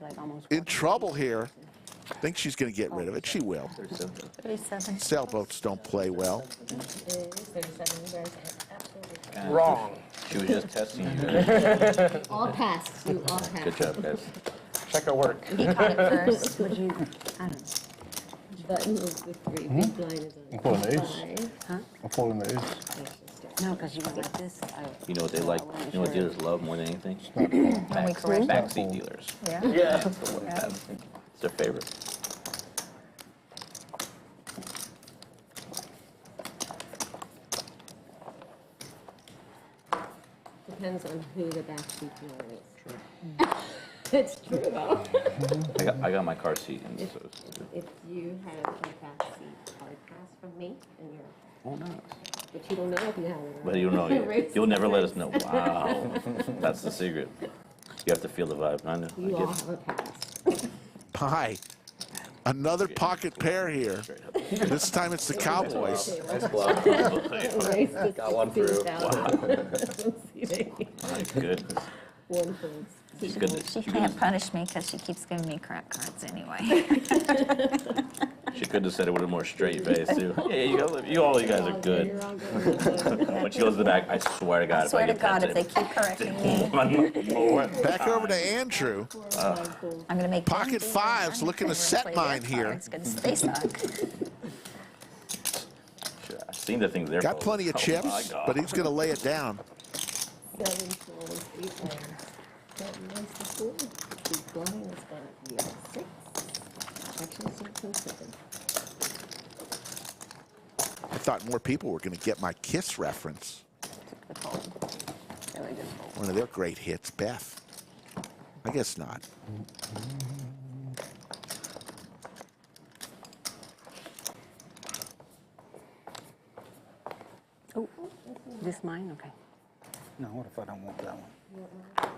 Like almost in trouble here. I think she's going to get rid of it. She will. 37. Sailboats don't play well. 37, you guys are absolutely Wrong. She was just testing you. all passed. You all passed. Good job, guys. Check her work. He caught it first. Would you, I don't know. Button is the 3. Big blind is I'm on pulling the ace. 5. Huh? I'm pulling the ace. No, because you went like this. You know what they like? You know what dealers love more than anything? Backseat dealers. Yeah. Yeah. It's their favorite. Depends on who the backseat dealer is. It's true though. I got my car seat. And so If you have a backseat hard pass from me, and you're. Oh, nice. But you don't know if you have it. But you'll know. You'll never let us know. Wow. That's the secret. You have to feel the vibe. I know. You I all get have a pass. Pie. Another pocket pair here. This time it's the Cowboys. Nice glove. Got one through. My goodness. She She couldn't- she she can't couldn't- punish me because she keeps giving me crack cards anyway. She could have said it with a more straight face too. Yeah, you all you guys are good. When she goes to the back, I swear to God, I swear if to I get God, if that they keep correcting me. one more Back over to Andrew. I'm going to make Pocket fives looking to set mine here. Because they suck. I've seen the things they're Got plenty of Oh, my chips, God. but he's going to lay it down. 7 falls, 8 lands. That nice to score. The blind is going to be a 6. Actually, 6 and 7. I thought more people were going to get my Kiss reference. One of their great hits, Beth. I guess not. Oh, this mine? Okay. No, what if I don't want that one?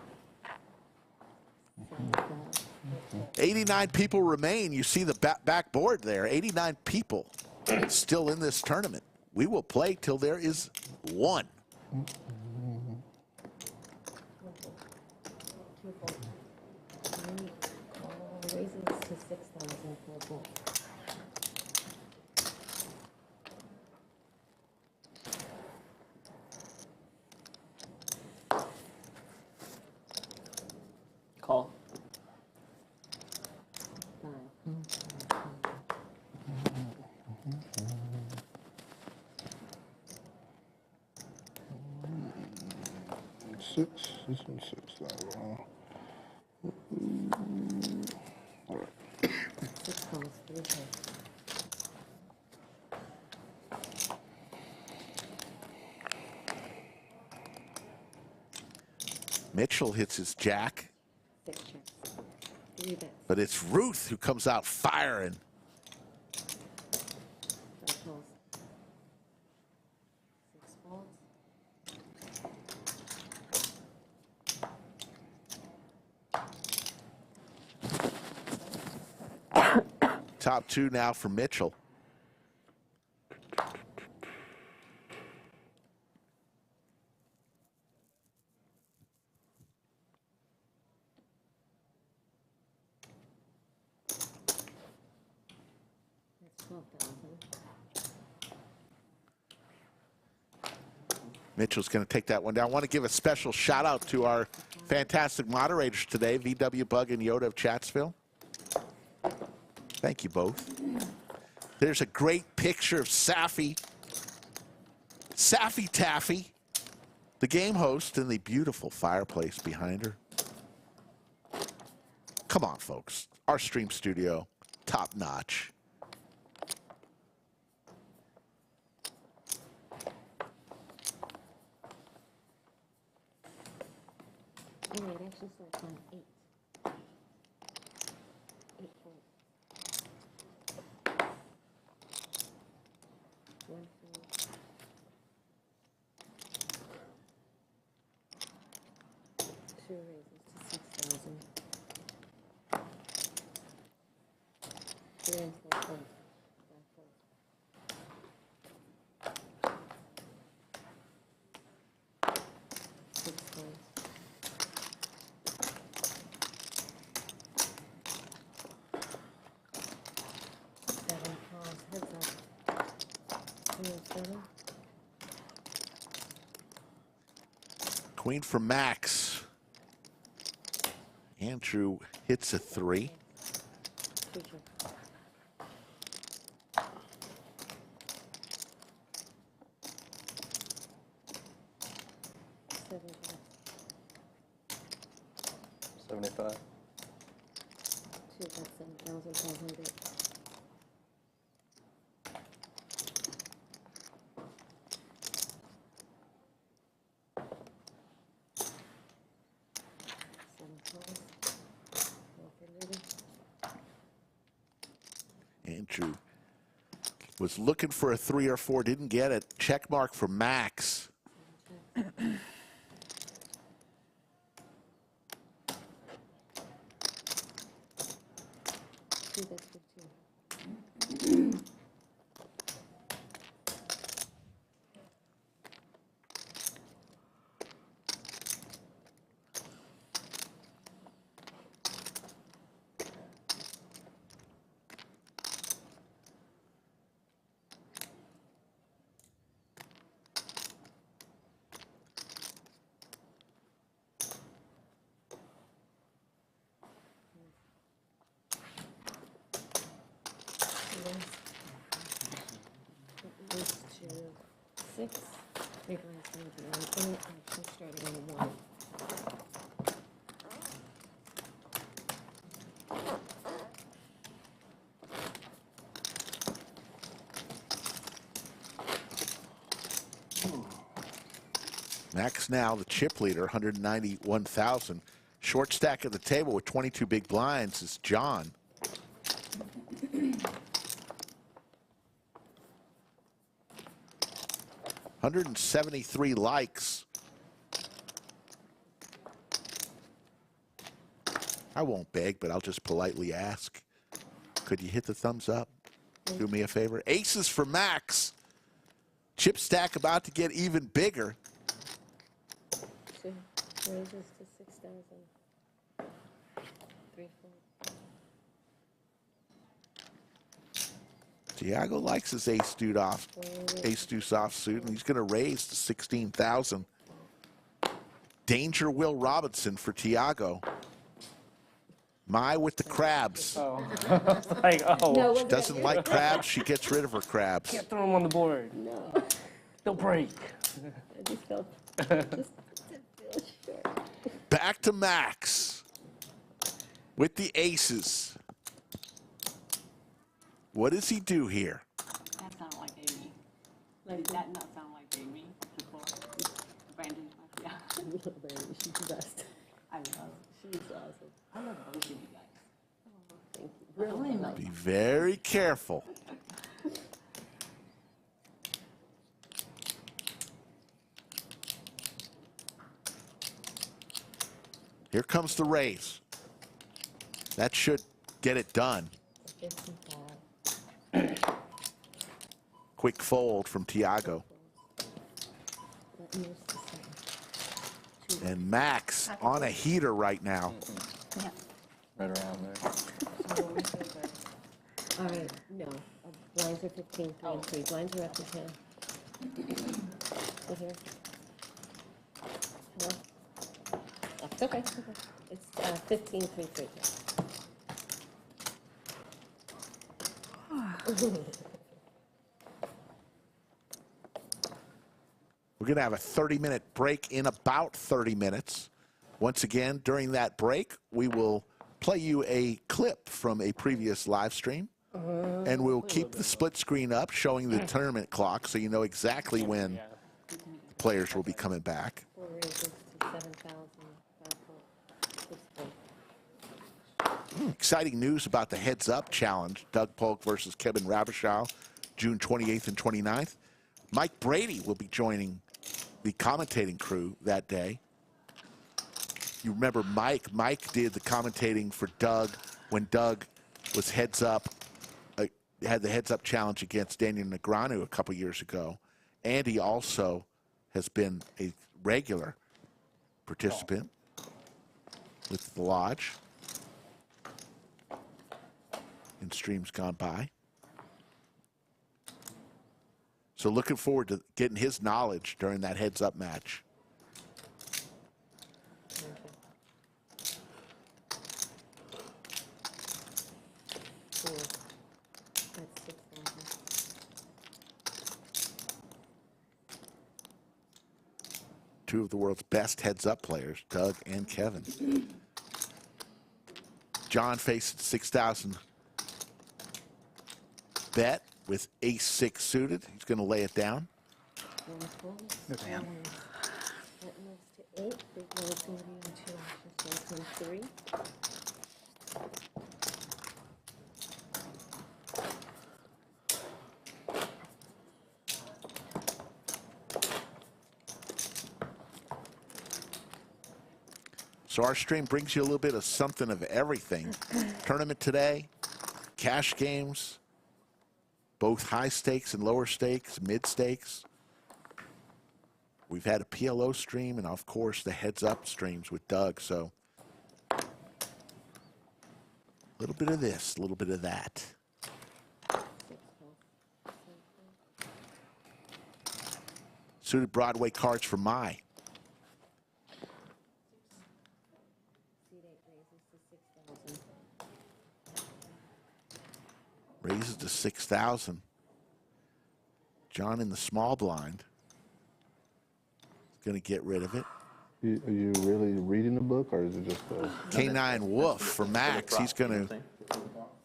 89 people remain. You see the backboard there. 89 people still in this tournament. We will play till there is one. Raises to 6,000 for both. Call. Six and six level. All right. 6 calls, 3 hits. Mitchell hits his jack, 6 checks. 3 bets. but it's Ruth who comes out firing. 5 calls. 6 falls. Top two now for Mitchell. That's 12,000. Mitchell's going to take that one down. I want to give a special shout out to our fantastic moderators today, VW Bug and Yoda of Chatsville. Thank you both. There's a great picture of Safi Taffy, the game host, and the beautiful fireplace behind her. Come on, folks. Our stream studio, top notch. Oh, it actually starts on 8. 8 falls. 1 fall. 2 raises to 6,000. 3 and 4 falls. 5 falls. 6 falls. 7 calls, heads up. 3 and 7. Queen for Max. Andrew hits a 3. 2 checks. 7 calls. 75. 2 got 7,500. 5 Andrew was looking for a 3 or 4, didn't get it. Check mark for Max. Six. Three blinds going to 1. Action starting on 1. Max now the chip leader, 191,000. Short stack at the table with 22 big blinds is John. $173 likes. I won't beg, but I'll just politely ask. Could you hit the thumbs up? Do me a favor. Aces for Max. Chip stack about to get even bigger. 2 raises to 6,000. 3, 4. Tiago likes his ace deuce offsuit, and he's going to raise to 16,000. Danger Will Robinson for Tiago. Mai with the crabs. Oh. Like, oh. No, She doesn't like crabs. She gets rid of her crabs. Can't throw them on the board. No. They'll break. I just felt just feel short. Back to Max with the aces. What does he do here? That sounded like Amy. Like that not sound like Amy before. Brandon, yeah. Brandon, she's the best. I love her. She's awesome. I love both of you guys. Oh, thank you. Really? Be very careful. Here comes the raise. That should get it done. 55. Quick fold from Tiago. That moves to 7. And Max on a heater right now. Yeah. Right around there. All right, no. Blinds are 15, 3 and 3. Blinds are up to 10. Go here. No. Oh, it's okay. It's okay. It's 15, 3, 3. We're going to have a 30-minute break in about 30 minutes. Once again, during that break, we will play you a clip from a previous live stream. And we'll keep the split screen up showing the tournament clock so you know exactly when the players will be coming back. 4 raises to 7,000. Exciting news about the Heads Up Challenge. Doug Polk versus Kevin Ravachol, June 28th and 29th. Mike Brady will be joining the commentating crew that day. You remember Mike. Mike did the commentating for Doug when Doug was Heads Up, had the Heads Up Challenge against Daniel Negreanu a couple years ago. Andy also has been a regular participant with the Lodge in streams gone by. So looking forward to getting his knowledge during that heads-up match. That's 6,000. Two of the world's best heads-up players, Doug and Kevin. John faced 6,000 bet with ace-6 suited. He's going to lay it down. That moves to 8. Big blinds going to be on 2 actions. Starts on 3. So our stream brings you a little bit of something of everything. Tournament today, cash games, both high stakes and lower stakes, mid stakes. We've had a PLO stream and, of course, the heads up streams with Doug. So a little bit of this, a little bit of that. Suited Broadway cards for Mai. Raises to 6,000. John in the small blind. Going to get rid of it. Are you really reading the book, or is it just a... K9 Wolf for Max. He's going to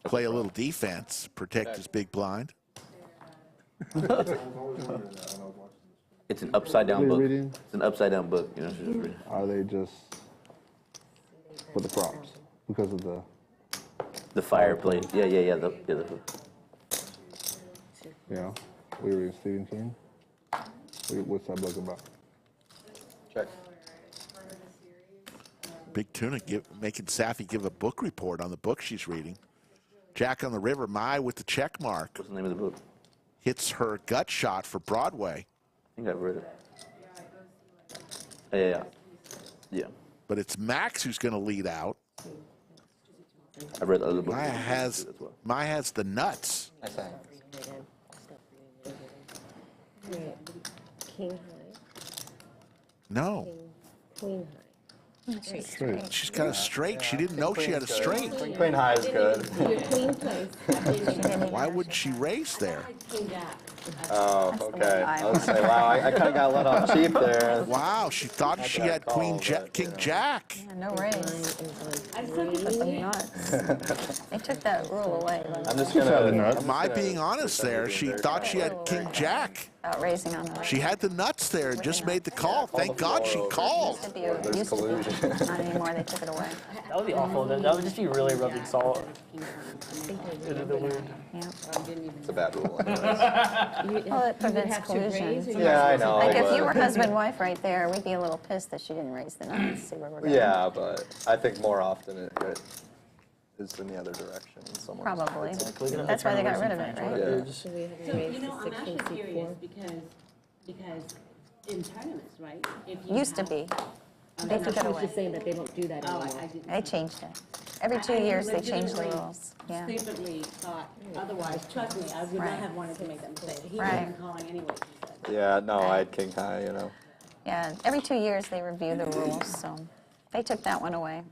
play a little defense, protect his big blind. It's an upside down Are they book. reading? It's an upside down book. You know, she's just reading. Are they just for the props because of the fireplace? Yeah. Yeah, we read Stephen King. What's that book about? Check. Big Tuna making Safi give a book report on the book she's reading. Jack on the River, Mai with the check mark. What's the name of the book? Hits her gut shot for Broadway. I think I've read it. Yeah. But it's Max who's going to lead out. I've read the other books. Mai has the nuts. King high. No. Queen high. Straight. She's got a straight. She didn't know she had a straight. Queen high is good. Your queen plays. Why wouldn't she raise there? Oh, okay. I was saying, wow, I kind of got let off cheap there. Wow, she thought she had King Jack. Yeah, no raise. I took it with them nuts. They took that rule away. I'm just gonna. Mai being honest there, she thought she had King Jack. About raising on the right. She had the nuts there and just made the call. Thank God she called. There's collusion. Not anymore, they took it away. That would be awful. That would just be really rubbing salt into the wound. Yeah. It's a bad rule. Well, it prevents collusion. Yeah, I know. Like if you were husband-wife right there, we'd be a little pissed that she didn't raise the nuts. See where we're going. Yeah, but I think more often it is in the other direction. Probably. That's why they got rid of it, right? Yeah. So we have to So, raise you know, to I'm actually 16 curious C4. because in tournaments, right? If you Used to be. They took it I was away. just saying that they don't do that anymore. They changed it. Every 2 years, they changed the rules. Yeah. Stupidly thought otherwise. Trust me, I would not have wanted to make that mistake. He Right. wasn't calling anyway. Yeah, no, I had king high, you know. Yeah, every 2 years, they review the rules, so they took that one away.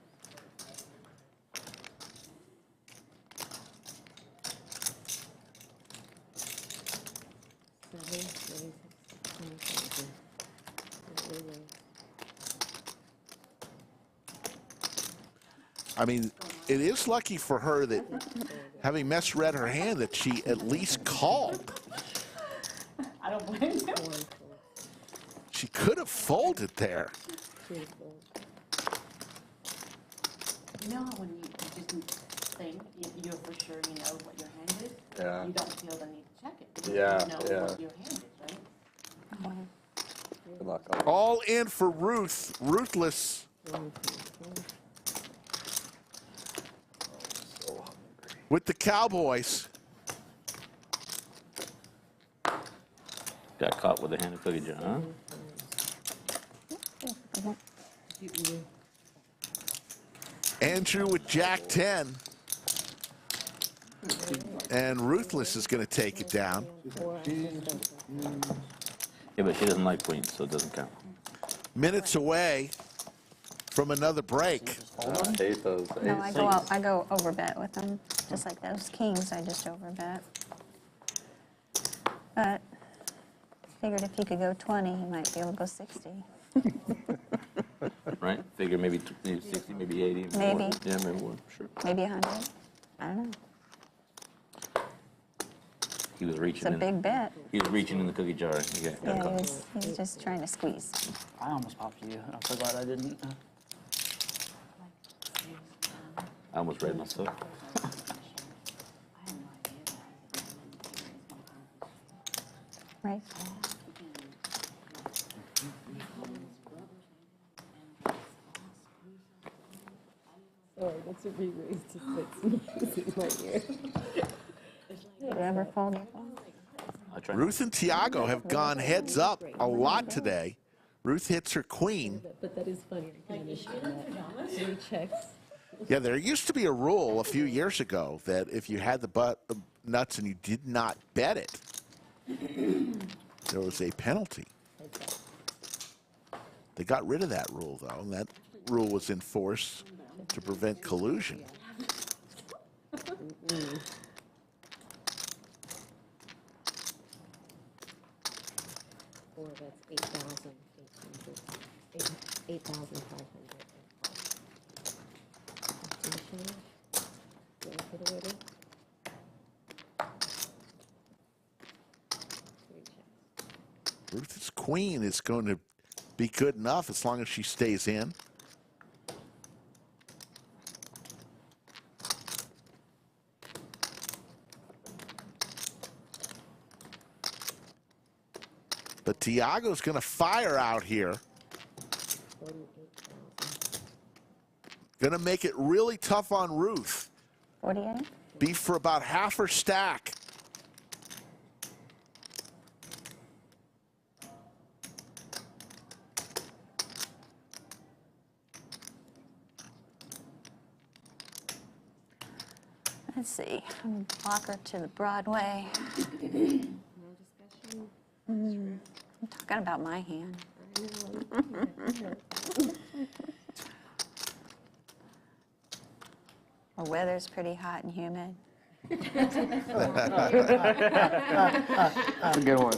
I mean, it is lucky for her that, having misread her hand, that she at least called. I don't blame you. She could have folded there. You know how when you just think you're for sure you know what your hand is? Yeah. You don't feel the need to check it. Because Yeah, you know yeah. what your hand is, right? Good luck. All in for Ruth. Ruthless. With the Cowboys. Got caught with a hand of cookie jar, huh? Andrew with Jack 10. And Ruthless is going to take it down. Yeah, but she doesn't like queens, so it doesn't count. Minutes away from another break. I hate those. No, I go over bet with them, just like those kings. I just over bet. But figured if he could go 20, he might be able to go 60. Right? Figure maybe 60, maybe 80. Maybe. More. Yeah, maybe more. Sure. Maybe 100. I don't know. He was reaching It's a in. big bet. He was reaching in the cookie jar. He got Yeah, caught. he was just trying to squeeze. I almost popped you. I'm so glad I didn't. I almost read myself. Right. Oh, that's a re-raise to 6 in my ear. Whatever folded. Ruth and Tiago have gone heads up a lot today. Ruth hits her queen. But that is funny. I can understand that. 3 checks. Yeah, there used to be a rule a few years ago that if you had the nuts and you did not bet it, there was a penalty. They got rid of that rule, though, and that rule was enforced to prevent collusion. Or that's 8,800. 8,500. Ruth's queen is going to be good enough as long as she stays in. But Tiago's going to fire out here. Going to make it really tough on Ruth. 48? Be for about half her stack. Let's see. Block her to the Broadway. I'm talking about my hand. The weather's pretty hot and humid. That's a good one.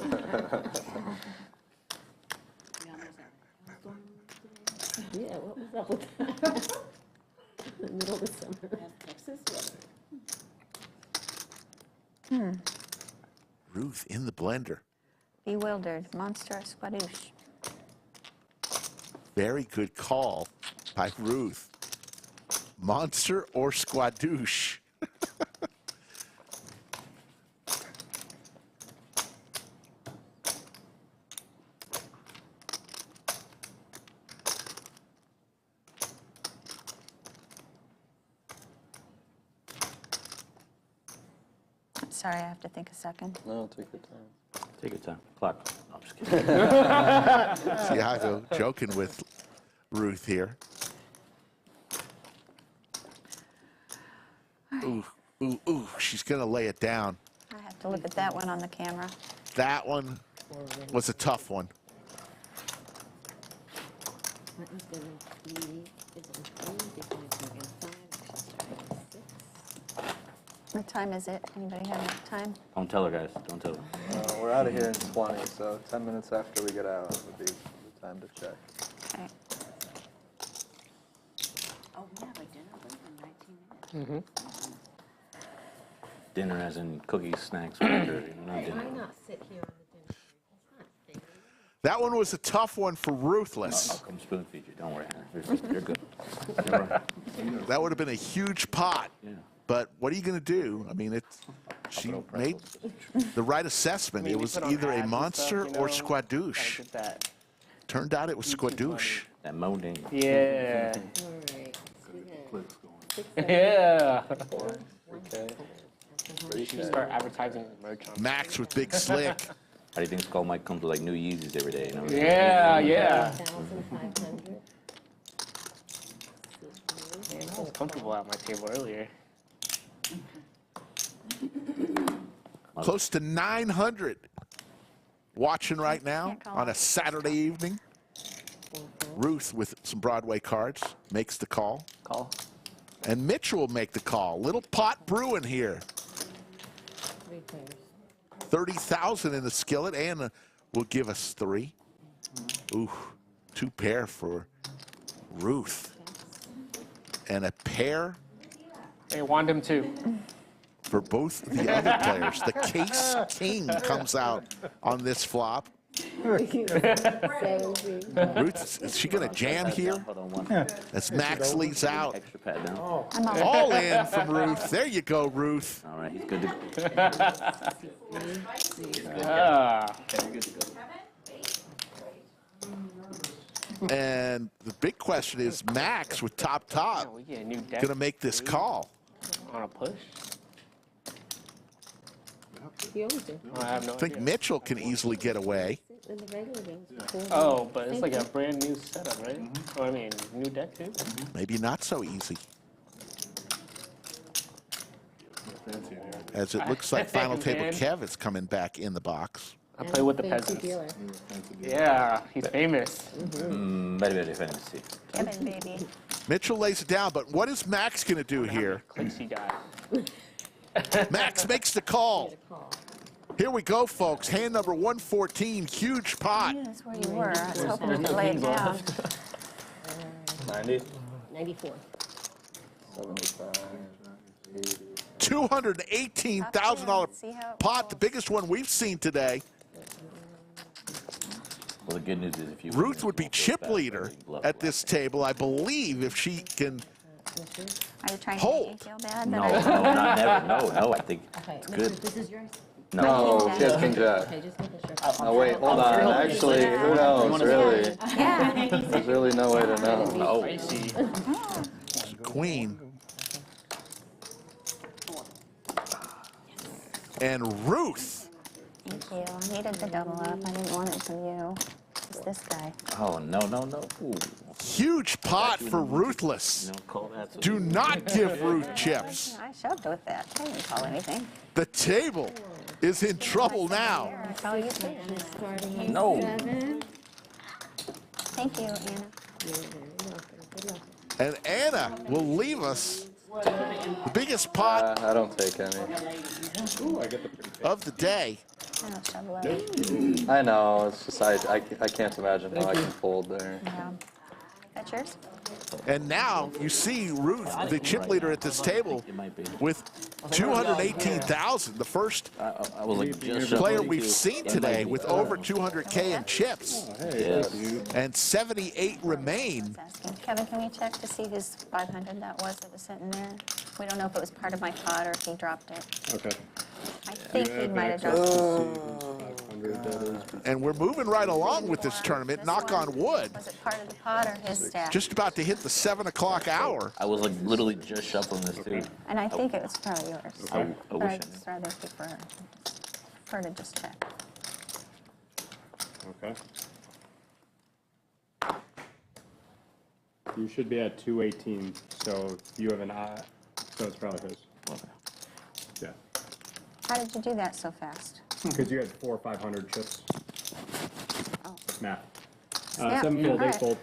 Yeah, what was up with that? In the middle of the summer. Texas weather. Ruth in the blender. Bewildered. Monster or Squadouche? Very good call by Ruth. Monster or Squadouche? Sorry, I have to think a second. No, take your time. Take your time. Clock. No, I'm just kidding. Tiago joking with Ruth here. Ooh, ooh, ooh, she's going to lay it down. I have to look at that one on the camera. That one was a tough one. What time is it? Anybody have enough time? Don't tell her, guys. Don't tell her. We're out of here in 20, so 10 minutes after we get out would be the time to check. Okay. Oh, we have a dinner break in 19 minutes. Dinner as in cookies, snacks, whatever. Not dinner. Why not sit here on the dinner table? It's not fair. That one was a tough one for Ruthless. I'll come spoon feed you. Don't worry, Hannah. You're good. That would have been a huge pot. Yeah. But what are you going to do? I mean, she made the right assessment. It was either a monster or Squadouche. Turned out it was Squadouche. That moaning. Yeah. All right. Yeah. You should start advertising merch on Max with Big Slick. How do you think Skull Mike comes with like new Yeezys every day? You know? Yeah, yeah. 1,500. Man, I was comfortable at my table earlier. Close to 900 watching right now on a Saturday evening. Ruth with some Broadway cards makes the call. And Mitchell will make the call. Little pot brewing here. 30,000 in the skillet. Anna will give us 3. Ooh, 2 pair for Ruth. And a pair. They want him too. For both the other players. The Case King comes out on this flop. Ruth, is she going to jam here? As Max leads out. All in from Ruth. There you go, Ruth. All right, he's good to go. And the big question is, Max with top, We get a new deck. going to make this call. On a push? You always do. I have no I think idea. Mitchell can easily get away. In the regular games. before Oh, but it's Same like a thing. brand new setup, right? Oh, I mean, new deck too? Maybe not so easy. As it looks like Final Table Man. Kev is coming back in the box. I play with the Fancy peasants. dealer. Yeah, he's famous. Very, very fancy. Kevin, baby. Mitchell lays it down, but what is Max going to do here? Clicks he got. Max makes the call. Here we go, folks. Hand number 114, huge pot. That's where you were. I was hoping you could lay it down. 90. 94. 75. $218,000 pot, the biggest one we've seen today. Well, the good news is if you Ruth would be chip leader at this table, I believe, if she can Are you trying to hold. make me feel bad? No, that no, not never. No, I think Okay, it's Mr. good. This is yours? No, she has King Jack. Okay, just making sure. Oh, wait, hold on. Actually, who knows, really? Yeah. There's really no way to know. No. Queen. And Ruth. Thank you. I needed the double up. I didn't want it from you. It's this guy. Oh, no, no, no. Ooh. Huge pot for Ruthless. Don't call that. Do not give Ruth chips. I shoved with that. I didn't call anything. The table is in trouble now. That's all you think. Starting at No. 7. Thank you, Anna. You're very welcome. Good luck. And Anna will leave us the biggest pot I don't take any. of the day. I don't shove low. I know, it's just, I can't imagine how I can fold there. Yeah. That's yours? And now you see Ruth, the chip leader at this table, with 218,000, the first I was like just player shuffling we've too. seen today with over 200K in chips. Yes. And 78 remain. Asking. Kevin, can we check to see whose 500 that was sitting there? We don't know if it was part of my pot or if he dropped it. Okay. I think he might have dropped it. And we're moving right along with this tournament, knock on wood. Was it part of the pot or his stack? Just about to hit the 7 o'clock hour. I was like literally just shuffling this too. And I think it was probably yours. I But wish I I'd just rather prefer her to just check. Okay. You should be at 218, so you have an eye, so it's probably his. Yeah. How did you do that so fast? Because you had 400 or 500 chips. Oh. Math. Yeah, 7 fold, all 8 fold.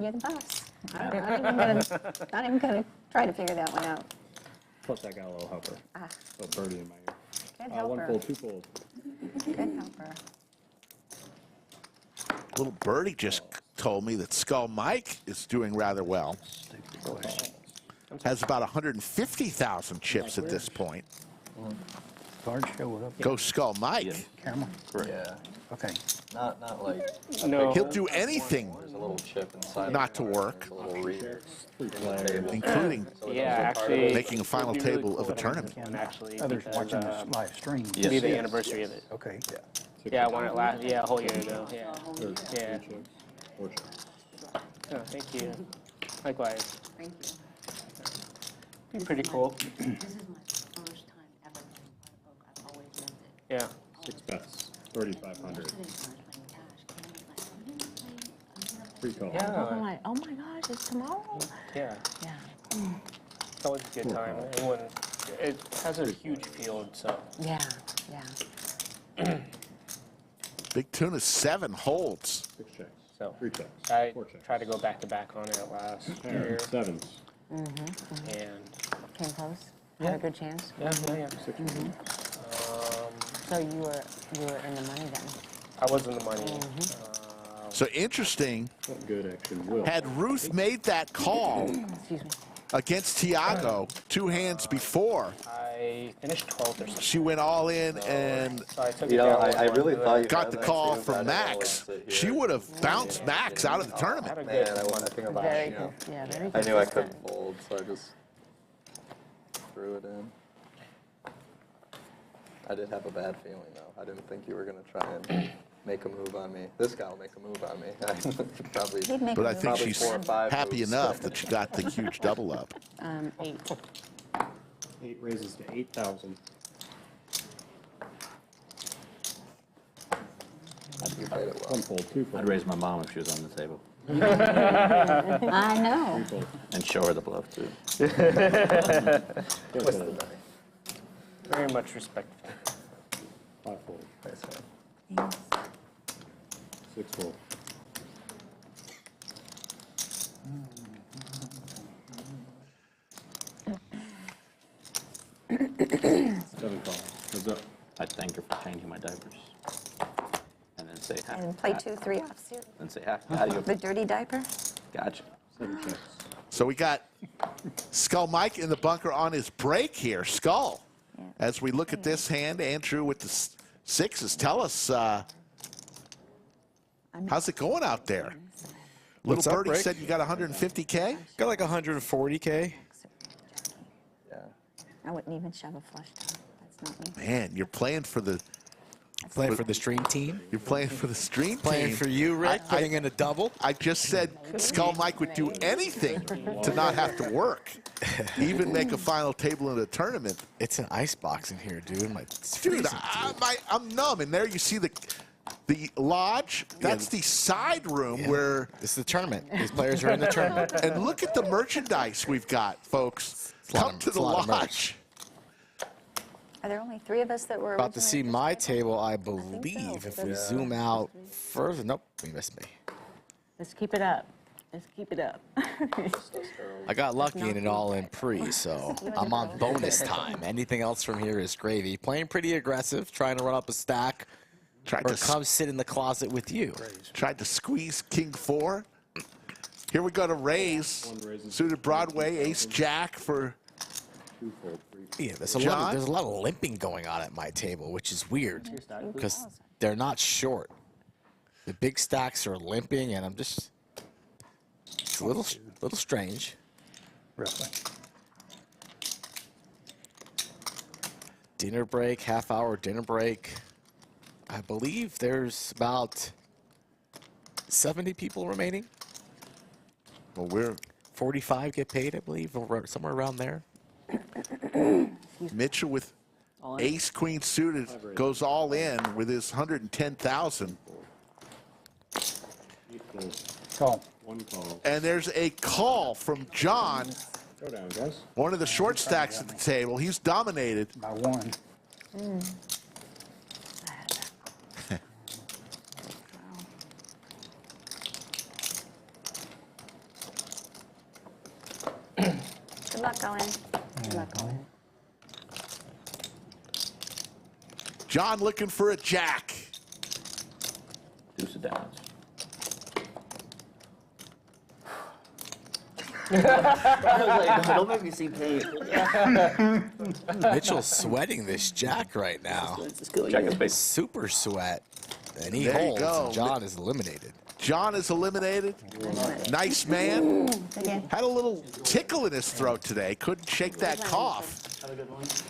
You're the boss. Not even gonna try to figure that one out. Plus I got a little helper. Ah. A little birdie in my ear. Good 1 helper. fold, 2 fold. Good helper. Little birdie just told me that Skull Mike is doing rather well. Has about 150,000 chips at this point. Card showed up. Go Skull Mike. Camera. Yeah. Okay. Not like. No. He'll do anything There's a little chip inside. not to work, A little reader. including Yeah, actually. making a final it'd be really table cool of a to have tournament. this one, Actually, Others because, watching this live stream. Yes. be the anniversary of it. Okay. Yeah, I won it last. Yeah, a whole year ago. Yeah. Yeah. Oh, thank you. Likewise. Thank you. Be pretty cool. This is my first time ever playing pot poker. I've always loved it. Yeah. 6 bets, 3,500. Free call. Yeah. I'm like, oh my gosh, it's tomorrow. Yeah. Yeah. It's always a good time. Everyone, it has a huge field, so. Yeah. Yeah. Big Tuna 7 holds. 6 checks. So 3 checks. I 4 checks. tried to go back to back on it last year, 7s. and Came close. Had a good chance. yeah. So you were in the money then. I was in the money. So interesting, Not good, actually. Will. had Ruth made that call Excuse me. against Tiago 2 hands before, I finished 12th or something. she went all in and So I took You it know, down I one really to thought you got had the that call too, but I from didn't always Max. sit here. She would have bounced Max out of the had tournament. a Man, good I think about Very it. good. Yeah, very I good. knew I couldn't fold, so I just threw it in. I did have a bad feeling though. I didn't think you were gonna try and make a move on me. This guy will make a move on me. Probably. But I think probably she's 4 or 5 happy moves. enough that she got the huge double up. 8. 8 raises to 8,000. I'd raise my mom if she was on the table. I know. And show her the bluff, too. What's the money? Very much respectful. 5-4. Nice one. 6-4. Seven call. What's up? I'd thank her for changing my diapers. And then say half. And play 2-3 offsuit. Then say half. Got The dirty diaper. Gotcha. 7 checks. So we got Skull Mike in the bunker on his break here. Skull, as we look at this hand, Andrew with the sixes, tell us, how's it going out there? Little What's up, Birdie Rick? said you got 150K? Got like 140K. Yeah. I wouldn't even shove a flush draw. That's not me. Man, you're playing for the... Playing for the stream team. You're playing for the stream Playing team. for you, Rick. Putting in a double. I just said Skull Mike would do anything to not have to work. Even make a final table in a tournament. It's an ice box in here, dude. Dude, I'm numb. And there you see the lodge. That's the side room where... This is the tournament. These players are in the tournament. And look at the merchandise we've got, folks. Come to the lodge. Are there only 3 of us that were About to originally see my table, I believe. If we zoom out further. Nope, you missed me. Let's keep it up. Let's keep it up. I got lucky and it all in pre, so I'm on bonus time. Anything else from here is gravy. Playing pretty aggressive, trying to run up a stack. Or come sit in the closet with you. Tried to squeeze King 4. Here we go to raise. Suited Broadway, Ace Jack for Yeah, there's John? there's a lot of limping going on at my table, which is weird because they're not short. The big stacks are limping, and I'm just it's a little strange. Really? Dinner break, half-hour dinner break. I believe there's about 70 people remaining. Well, we're 45 get paid, I believe, or somewhere around there. Mitchell with ace queen suited goes all in with his 110,000. Call. One call. And there's a call from John, Go down, guys. one of the short stacks at the table. He's dominated by 1. Good luck, Owen. Good luck, Owen. John looking for a jack. Deuce of diamonds. Don't make me see pain. Mitchell's sweating this jack right now. Jack is base. Super sweat. And he There you holds, go. and John is eliminated. John is eliminated. Nice man. Had a little tickle in his throat today. Couldn't shake that cough.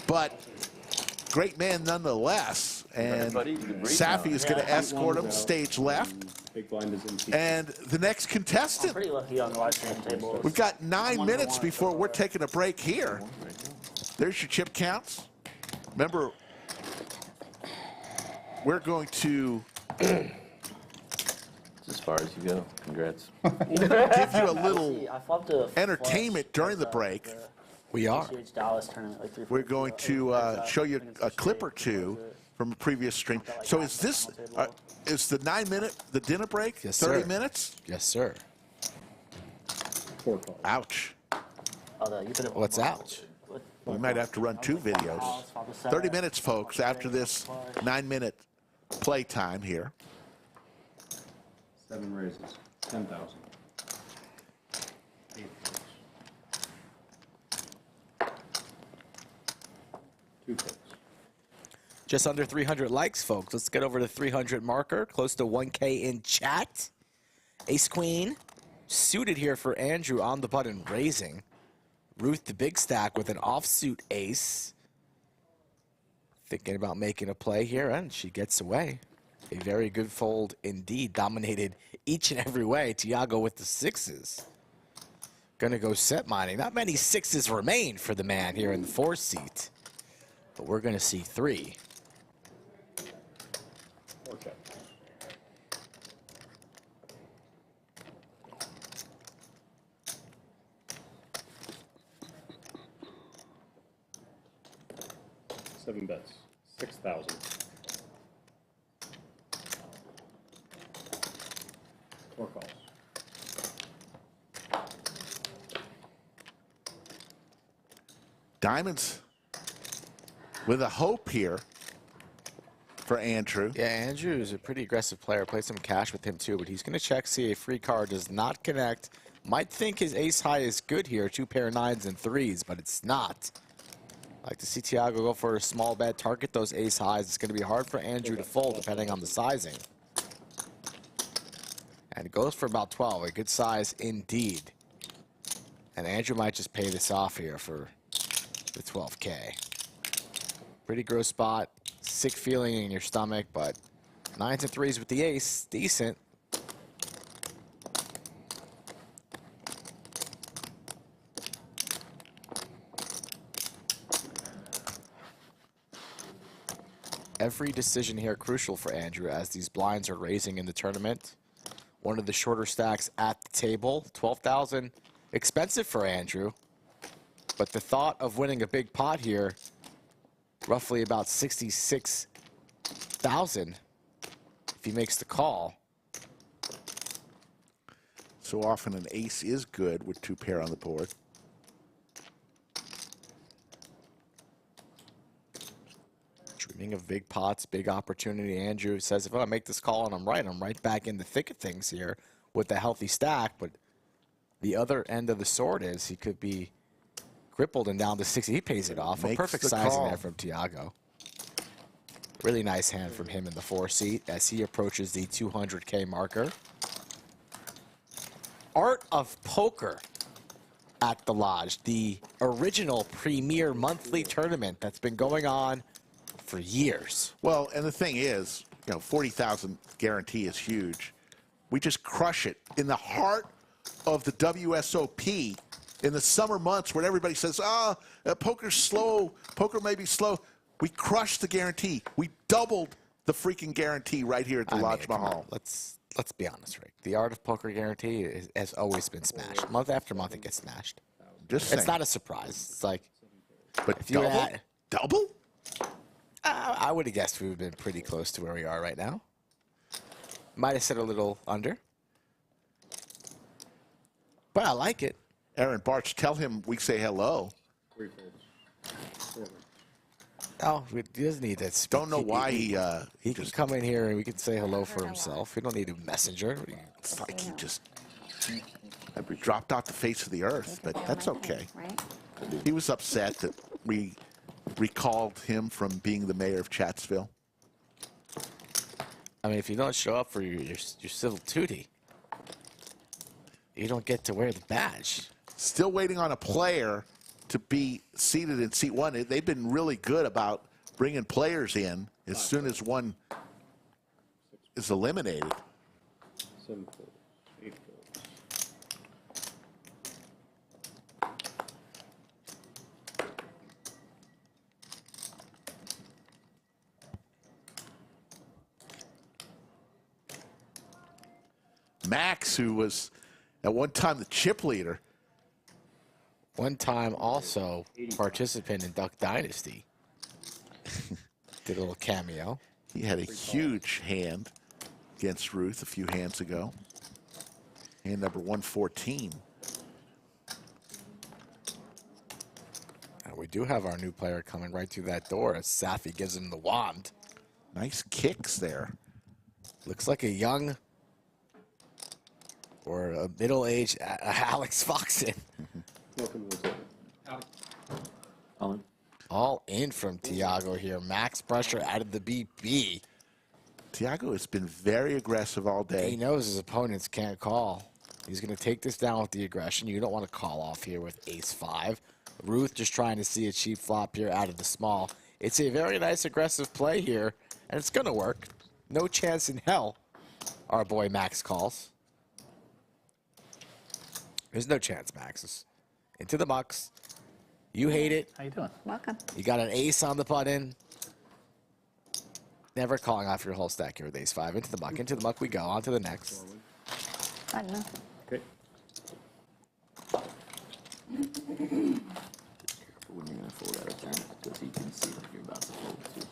But great man nonetheless. And Safi is going to escort him stage left. Big blind is in. And the next contestant. Pretty lucky on the live stream table. We've got 9 minutes before we're taking a break here. There's your chip counts. Remember, we're going to As far as you go. Congrats. give you a little I flopped a entertainment during the break. We are. Dallas tournament like 3 We're going to show you a clip or two from a previous stream. So is this, is the 9-minute, the dinner break, Yes, 30 sir. minutes? Yes, sir. 4 calls. Ouch. What's ouch? We might have to run 2 videos. 30 minutes, folks, after this 9-minute play time here. 7 raises. 10,000. 8 calls. 2 calls. Just under 300 likes, folks. Let's get over to 300 marker. Close to 1K in chat. Ace Queen. Suited here for Andrew on the button, raising. Ruth the big stack with an offsuit ace. Thinking about making a play here, and she gets away. A very good fold indeed. Dominated each and every way. Tiago with the sixes. Gonna go set mining. Not many sixes remain for the man here in the 4 seat. But we're gonna see 3. Okay. Seven bets, 6,000. Four calls. Diamonds with a hope here for Andrew. Yeah, Andrew is a pretty aggressive player. Play some cash with him too, but he's gonna check, see a free card does not connect. Might think his ace high is good here, 2 pair 9s and 3s, but it's not. Like to see Tiago go for a small bet, target those ace highs. It's gonna be hard for Andrew to fold depending on the sizing. And it goes for about 12, a good size indeed. And Andrew might just pay this off here for the 12K. Pretty gross spot, sick feeling in your stomach, but 9s and 3s with the ace, decent. Every decision here crucial for Andrew as these blinds are raising in the tournament. One of the shorter stacks at the table, 12,000, expensive for Andrew. But the thought of winning a big pot here, roughly about 66,000 if he makes the call. So often an ace is good with 2 pair on the board. Dreaming of big pots, big opportunity. Andrew says, if I make this call and I'm right back in the thick of things here with a healthy stack. But the other end of the sword is he could be crippled and down to 60. He pays it off. A perfect sizing there from Tiago. Really nice hand from him in the 4 seat as he approaches the 200K marker. Art of Poker at the Lodge, the original premier monthly tournament that's been going on for years. Well, and the thing is, you know, 40,000 guarantee is huge. We just crush it in the heart of the WSOP in the summer months when everybody says, poker's slow, poker may be slow. We crushed the guarantee. We doubled the freaking guarantee right here at the Lodge Mahal. Let's be honest, Rick. The Art of Poker guarantee has always been smashed. Month after month, it gets smashed. Just it's saying. not a surprise. It's like, but if you double? had, double? I would have guessed we would have been pretty close to where we are right now. Might have said a little under. But I like it. Aaron Barch, tell him we say hello. 3 folds. 4. Oh, he doesn't need that. Don't know why he can come in here and we can say hello for himself. We don't need a messenger. It's like he just dropped off the face of the earth, but that's okay. He was upset that we recalled him from being the mayor of Chatsville. I mean, if you don't show up for your civil duty, you don't get to wear the badge. Still waiting on a player to be seated in seat 1. They've been really good about bringing players in as soon as one is eliminated. 7 folds. 8 folds. Max, who was at one time the chip leader. One time also participant in Duck Dynasty. Did a little cameo. He had a huge hand against Ruth a few hands ago. Hand number 114. And we do have our new player coming right through that door as Safi gives him the wand. Nice kicks there. Looks like a young or a middle-aged Alex Foxen. All in from Tiago here. Max pressure out of the BP. Tiago has been very aggressive all day. He knows his opponents can't call. He's going to take this down with the aggression. You don't want to call off here with ace-5. Ruth just trying to see a cheap flop here out of the small. It's a very nice aggressive play here, and it's going to work. No chance in hell, our boy Max calls. There's no chance, Max. Into the mucks. You hate it. How you doing? Welcome. You got an ace on the button. Never calling off your whole stack here with ace 5. Into the muck. Into the muck we go. On to the next. I don't know. Okay. When you're going to fold out of turn, because he can see that you're about to fold too.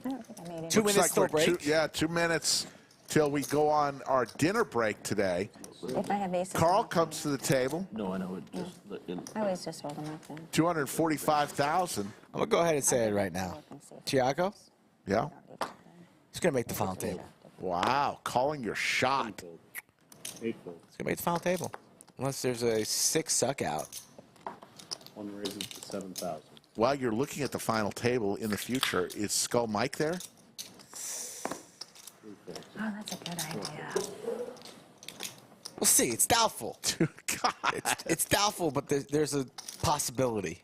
I don't think I made it. 2 minutes till break. 2 minutes till we go on our dinner break today. If I have aces. Carl comes to the table. No, I know. It just, I always just hold them like that. 245,000. I'm going to go ahead and say it right now. Tiago? Yeah. He's going to make the final table. Wow, calling your shot. Eight fold. He's going to make the final table. Unless there's a 6 suck out. One raises to 7,000. While you're looking at the final table in the future, is Skull Mike there? Oh, that's a good idea. We'll see. It's doubtful. God. It's doubtful, but there's a possibility.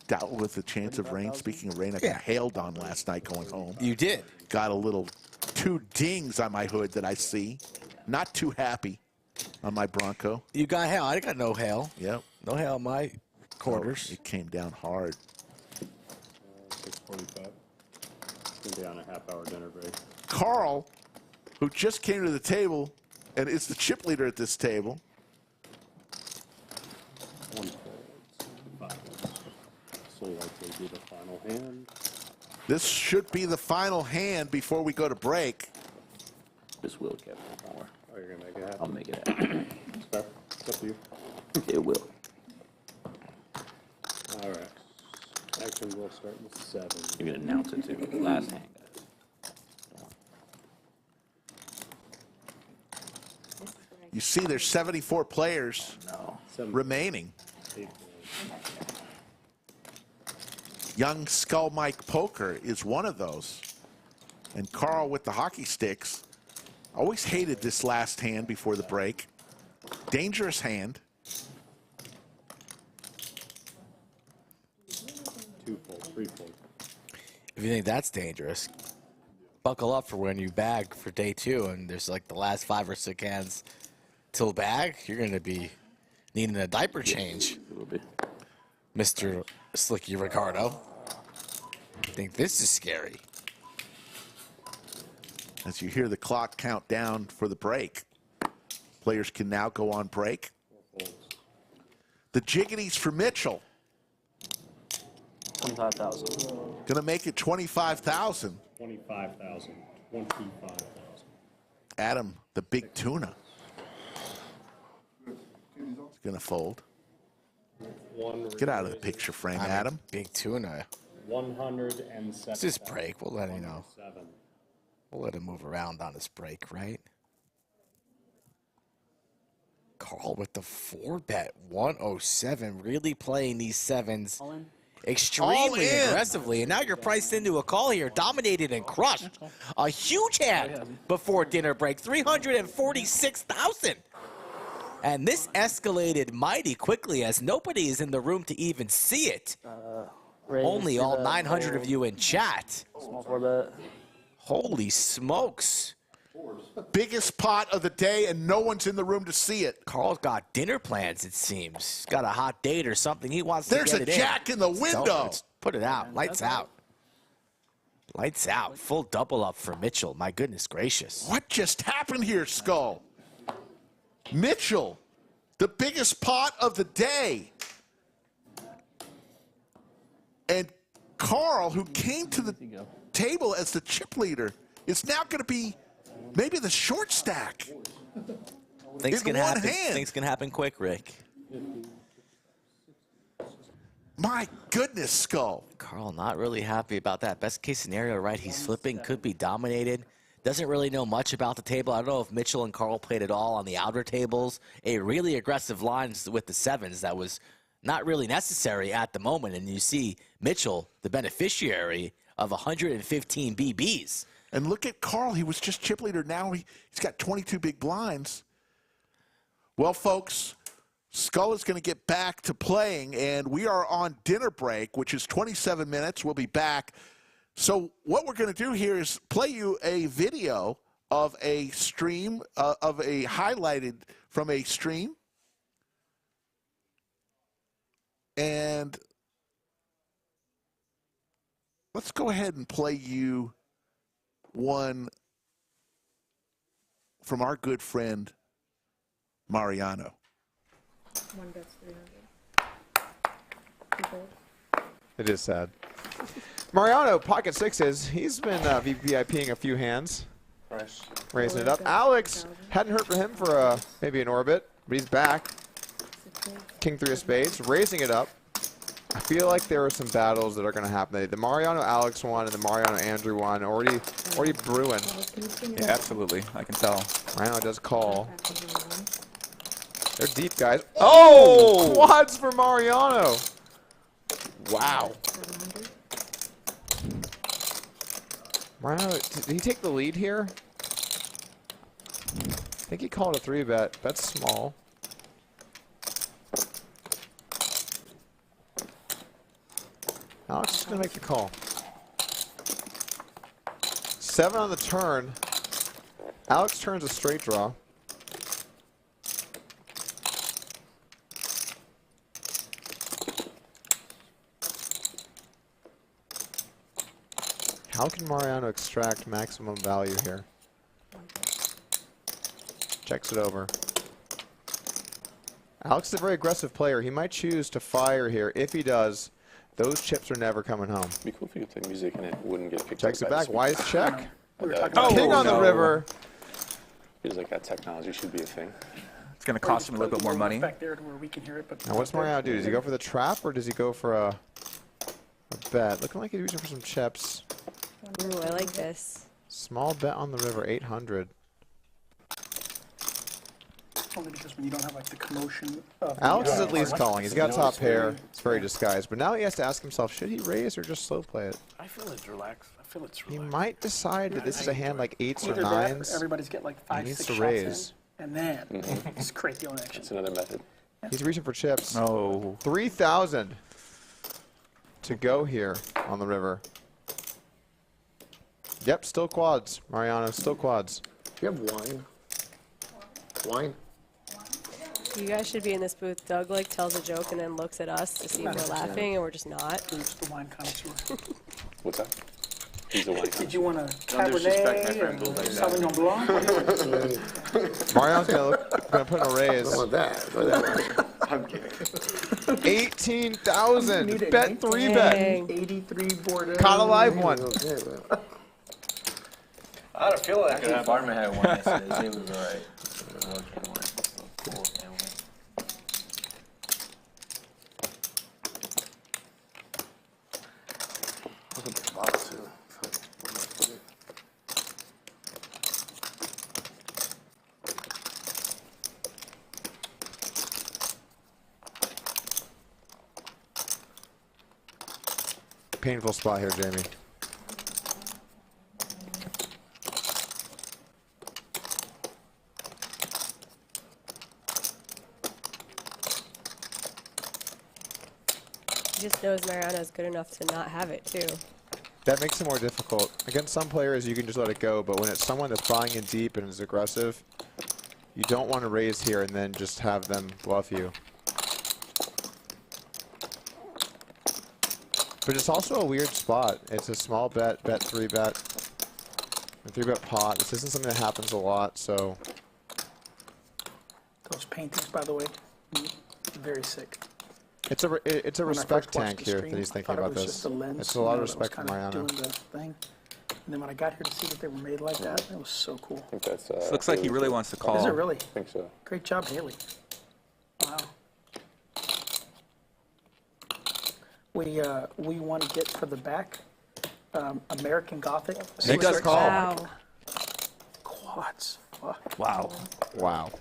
Doubtful with the chance of rain. Speaking of rain, I got hailed on last night going home. You did? Got a little 2 dings on my hood that I see. Not too happy on my Bronco. You got hail. I got no hail. Yep. No hail in my quarters. Oh, it came down hard. 6:45. It's going to be on a half-hour dinner break. Carl, who just came to the table and is the chip leader at this table. One fold. 5. So likely be the final hand. This should be the final hand before we go to break. This will get more. Oh, you're going to make it happen? I'll make it happen. It's fair. It's up to you. It will. All right. Action will start with 7. You can announce it too. Last hand, guys. You see there's 74 players remaining. Young Skull Mike Poker is one of those. And Carl with the hockey sticks always hated this last hand before the break. Dangerous hand. 2 fold, 3 fold. If you think that's dangerous, buckle up for when you bag for day 2 and there's like the last 5 or 6 hands till bag. You're going to be needing a diaper change. A little bit. Mr. Slicky Ricardo. I think this is scary. As you hear the clock count down for the break, players can now go on break. The jiggities for Mitchell. 25,000. Gonna make it 25,000. 25,000. 25,000. Adam, the big tuna. It's gonna fold. Get out of the picture frame, Adam. Big tuna. 107. It's his break. We'll let him know. 7. We'll let him move around on his break, right? Carl with the 4-bet, 107, really playing these 7s extremely aggressively. And now you're priced into a call here, dominated and crushed. A huge hand before dinner break, 346,000. And this escalated mighty quickly as nobody is in the room to even see it. Only all 900 of you in chat. Small 4-bet. Holy smokes. Biggest pot of the day, and no one's in the room to see it. Carl's got dinner plans, it seems. He's got a hot date or something. He wants to get it in. There's a jack in the window. Let's put it out. Lights out. Lights out. Full double up for Mitchell. My goodness gracious. What just happened here, Skull? Mitchell, the biggest pot of the day. And Carl, who came to the table as the chip leader, is now going to be maybe the short stack. Things can happen. Things can happen quick, Rick. My goodness, Skull. Carl not really happy about that. Best case scenario, right? He's flipping, could be dominated. Doesn't really know much about the table. I don't know if Mitchell and Carl played at all on the outer tables. A really aggressive line with the 7s that was not really necessary at the moment. And you see Mitchell, the beneficiary of 115 BBs. And look at Carl. He was just chip leader. Now he's got 22 big blinds. Well, folks, Skull is going to get back to playing, and we are on dinner break, which is 27 minutes. We'll be back. So what we're going to do here is play you a video of a stream, of a highlighted from a stream. And let's go ahead and play you one from our good friend, Mariano. One bets 300. It is sad. Mariano, pocket sixes. He's been VVIPing a few hands. Nice. Raising it up. Alex, hadn't heard from him for maybe an orbit, but he's back. King 3 of spades, raising it up. I feel like there are some battles that are going to happen. The Mariano Alex one and the Mariano Andrew one already brewing. Yeah, absolutely. I can tell. Mariano does call. They're deep, guys. Oh! Quads for Mariano. Wow. Mariano, did he take the lead here? I think he called a 3-bet. That's small. Alex is going to make the call. 7 on the turn. Alex turns a straight draw. How can Mariano extract maximum value here? Checks it over. Alex is a very aggressive player. He might choose to fire here. If he does, those chips are never coming home. It'd be cool if you could play music and it wouldn't get picked Checks up. it back. Wise check. King on the river. Feels like that technology should be a thing. It's going to cost him a little bit more money. Back there to where we can hear it, but Now, what's Mariano do? Does he go for the trap or does he go for a bet? Looking like he's reaching for some chips. Ooh, I like this. Small bet on the river, 800. only because when you don't have like the commotion of Alex is at least calling. He's got top pair. It's very disguised. But now he has to ask himself, should he raise or just slow play it? I feel it's relaxed. I feel it's He relaxed. might decide that this is a hand like 8s or Either that, 9s. everybody's get like 5, He needs 6 to shots raise. in, and then it's create the own action. That's another method. He's reaching for chips. Oh. 3,000 to go here on the river. Yep, still quads. Mariano, still quads. Do you have wine? Wine? You guys should be in this booth. Doug like tells a joke and then looks at us to see if we're laughing, and we're just not. Who's the wine connoisseur? What's that? He's a wine Did you want a Don't disrespect my friend Cabernet Bill and like Sauvignon Blanc? Marion's gonna put in a raise. I want that. I'm kidding. 18,000. Bet 3 bet. 83 Bordeaux. Caught a live one. I had a feeling like the farmer had one yesterday. He was alright. Painful spot here, Jamie. He just knows Mariano's good enough to not have it, too. That makes it more difficult. Against some players, you can just let it go, but when it's someone that's buying in deep and is aggressive, you don't want to raise here and then just have them bluff you. But it's also a weird spot. It's a small bet, bet 3 bet, and 3 bet pot. This isn't something that happens a lot, so. Those paintings, by the way, very sick. It's a When I respect first watched tank the here stream, that he's I thinking thought it about was this. just a lens, It's a lot of that was respect for kinda Mariano. doing the thing. And then when I got here to see that they were made like that, it was so cool. I think that's, This looks like he really wants to call. Is it really? I think so. Great job, Haley. Wow. We want to get for the back American Gothic. He does call. Wow. Quads. Wow. Wow.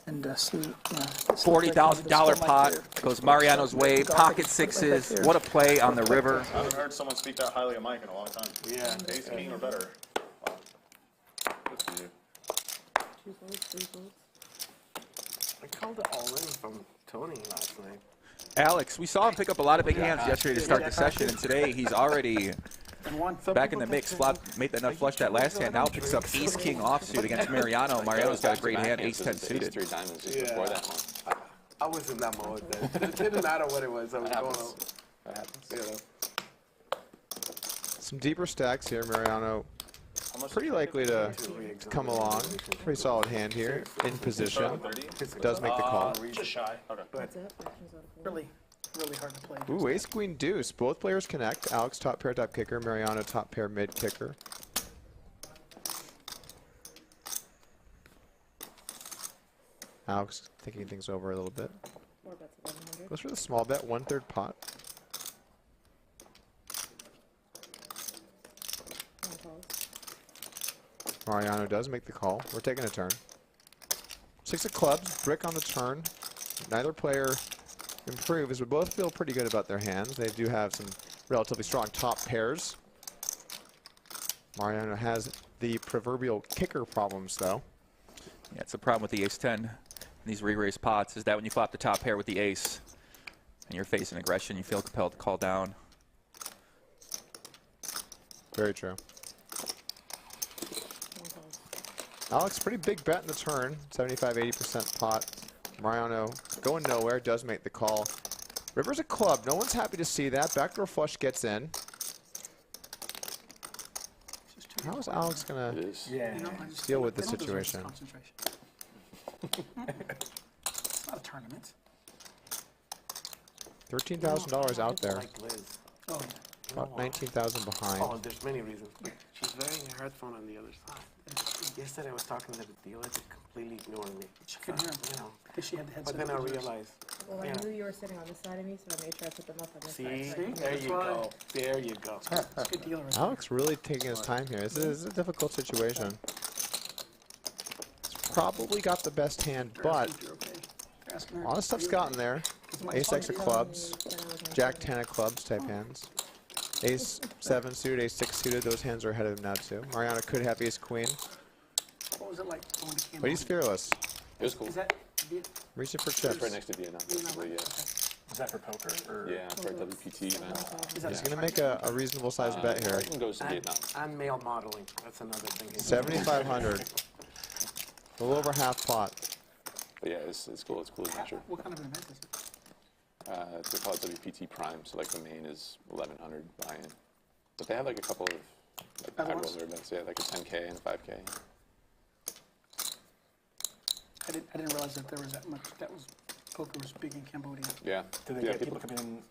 And sweet. $40,000 pot goes Mariano's way. Pocket sixes. What a play on the river. I haven't heard someone speak that highly of Mike in a long time. Yeah. Ace king or better. Wow. Good for you. I called it all in from Tony last night. Alex, we saw him pick up a lot of big hands yesterday to start the session, and today he's already back in the mix. Made enough flush that last hand. Now picks up ace king offsuit against Mariano. Mariano's got a great hand, ace 10 suited. I was in that mode then. It didn't matter what it was. I was going out. That happens. You know. Some deeper stacks here. Mariano pretty likely to come along. Pretty solid hand here. In position. Does make the call. Just shy. Okay. But really hard to play. Ooh, ace queen deuce. Both players connect. Alex top pair top kicker. Mariano top pair mid kicker. Alex thinking things over a little bit. Goes for the small bet, 1/3 pot. Mariano does make the call. We're taking a turn. 6 of clubs, brick on the turn. Neither player improves. We both feel pretty good about their hands. They do have some relatively strong top pairs. Mariano has the proverbial kicker problems, though. Yeah, it's a problem with the ace 10 in these re-raise pots, is that when you flop the top pair with the ace and you're facing aggression, you feel compelled to call down. Very true. Alex, pretty big bet in the turn, 75-80% pot. Mariano going nowhere, does make the call. River's a club, no one's happy to see that. Backdoor flush gets in. How is Alex gonna deal with the situation? It's not a tournament. $13,000 out there. Oh, About 19,000 behind. Oh, there's many reasons. She's very hard-phone on the other side. Yesterday I was talking to the dealer, they completely ignored me. She couldn't hear him, You know, because she had the headset. but then I realized. Well, I you know, knew you were sitting on this side of me, so I made sure I put them up on this See, side. there you go. There you go. It's a good dealer. Alex really taking his time here. This is a difficult situation. He's probably got the best hand, but a lot of stuff's gotten there. Ace X of clubs, Jack 10 of clubs type hands. Ace 7 suited, Ace 6 suited, those hands are ahead of him now too. Mariano could have Ace Queen, What was it like going to Cambodia? but he's fearless. It was cool. Is that Reaching for It's chips. right next to Vietnam. Basically, yeah. Is that for poker? Or? Yeah, for a WPT event. He's going to make a reasonable sized bet here. Goes to Vietnam. And male modeling. That's another thing. 7,500. A little over half pot. But yeah, it's cool. It's cool adventure. What kind of an event is it? They call it WPT Prime, so like the main is 1,100 buy-in. But they have like a couple of like high roller events. Yeah, like a 10K and a 5K. I didn't realize that there was that much. That was poker was big in Cambodia. Yeah. Do they get people coming in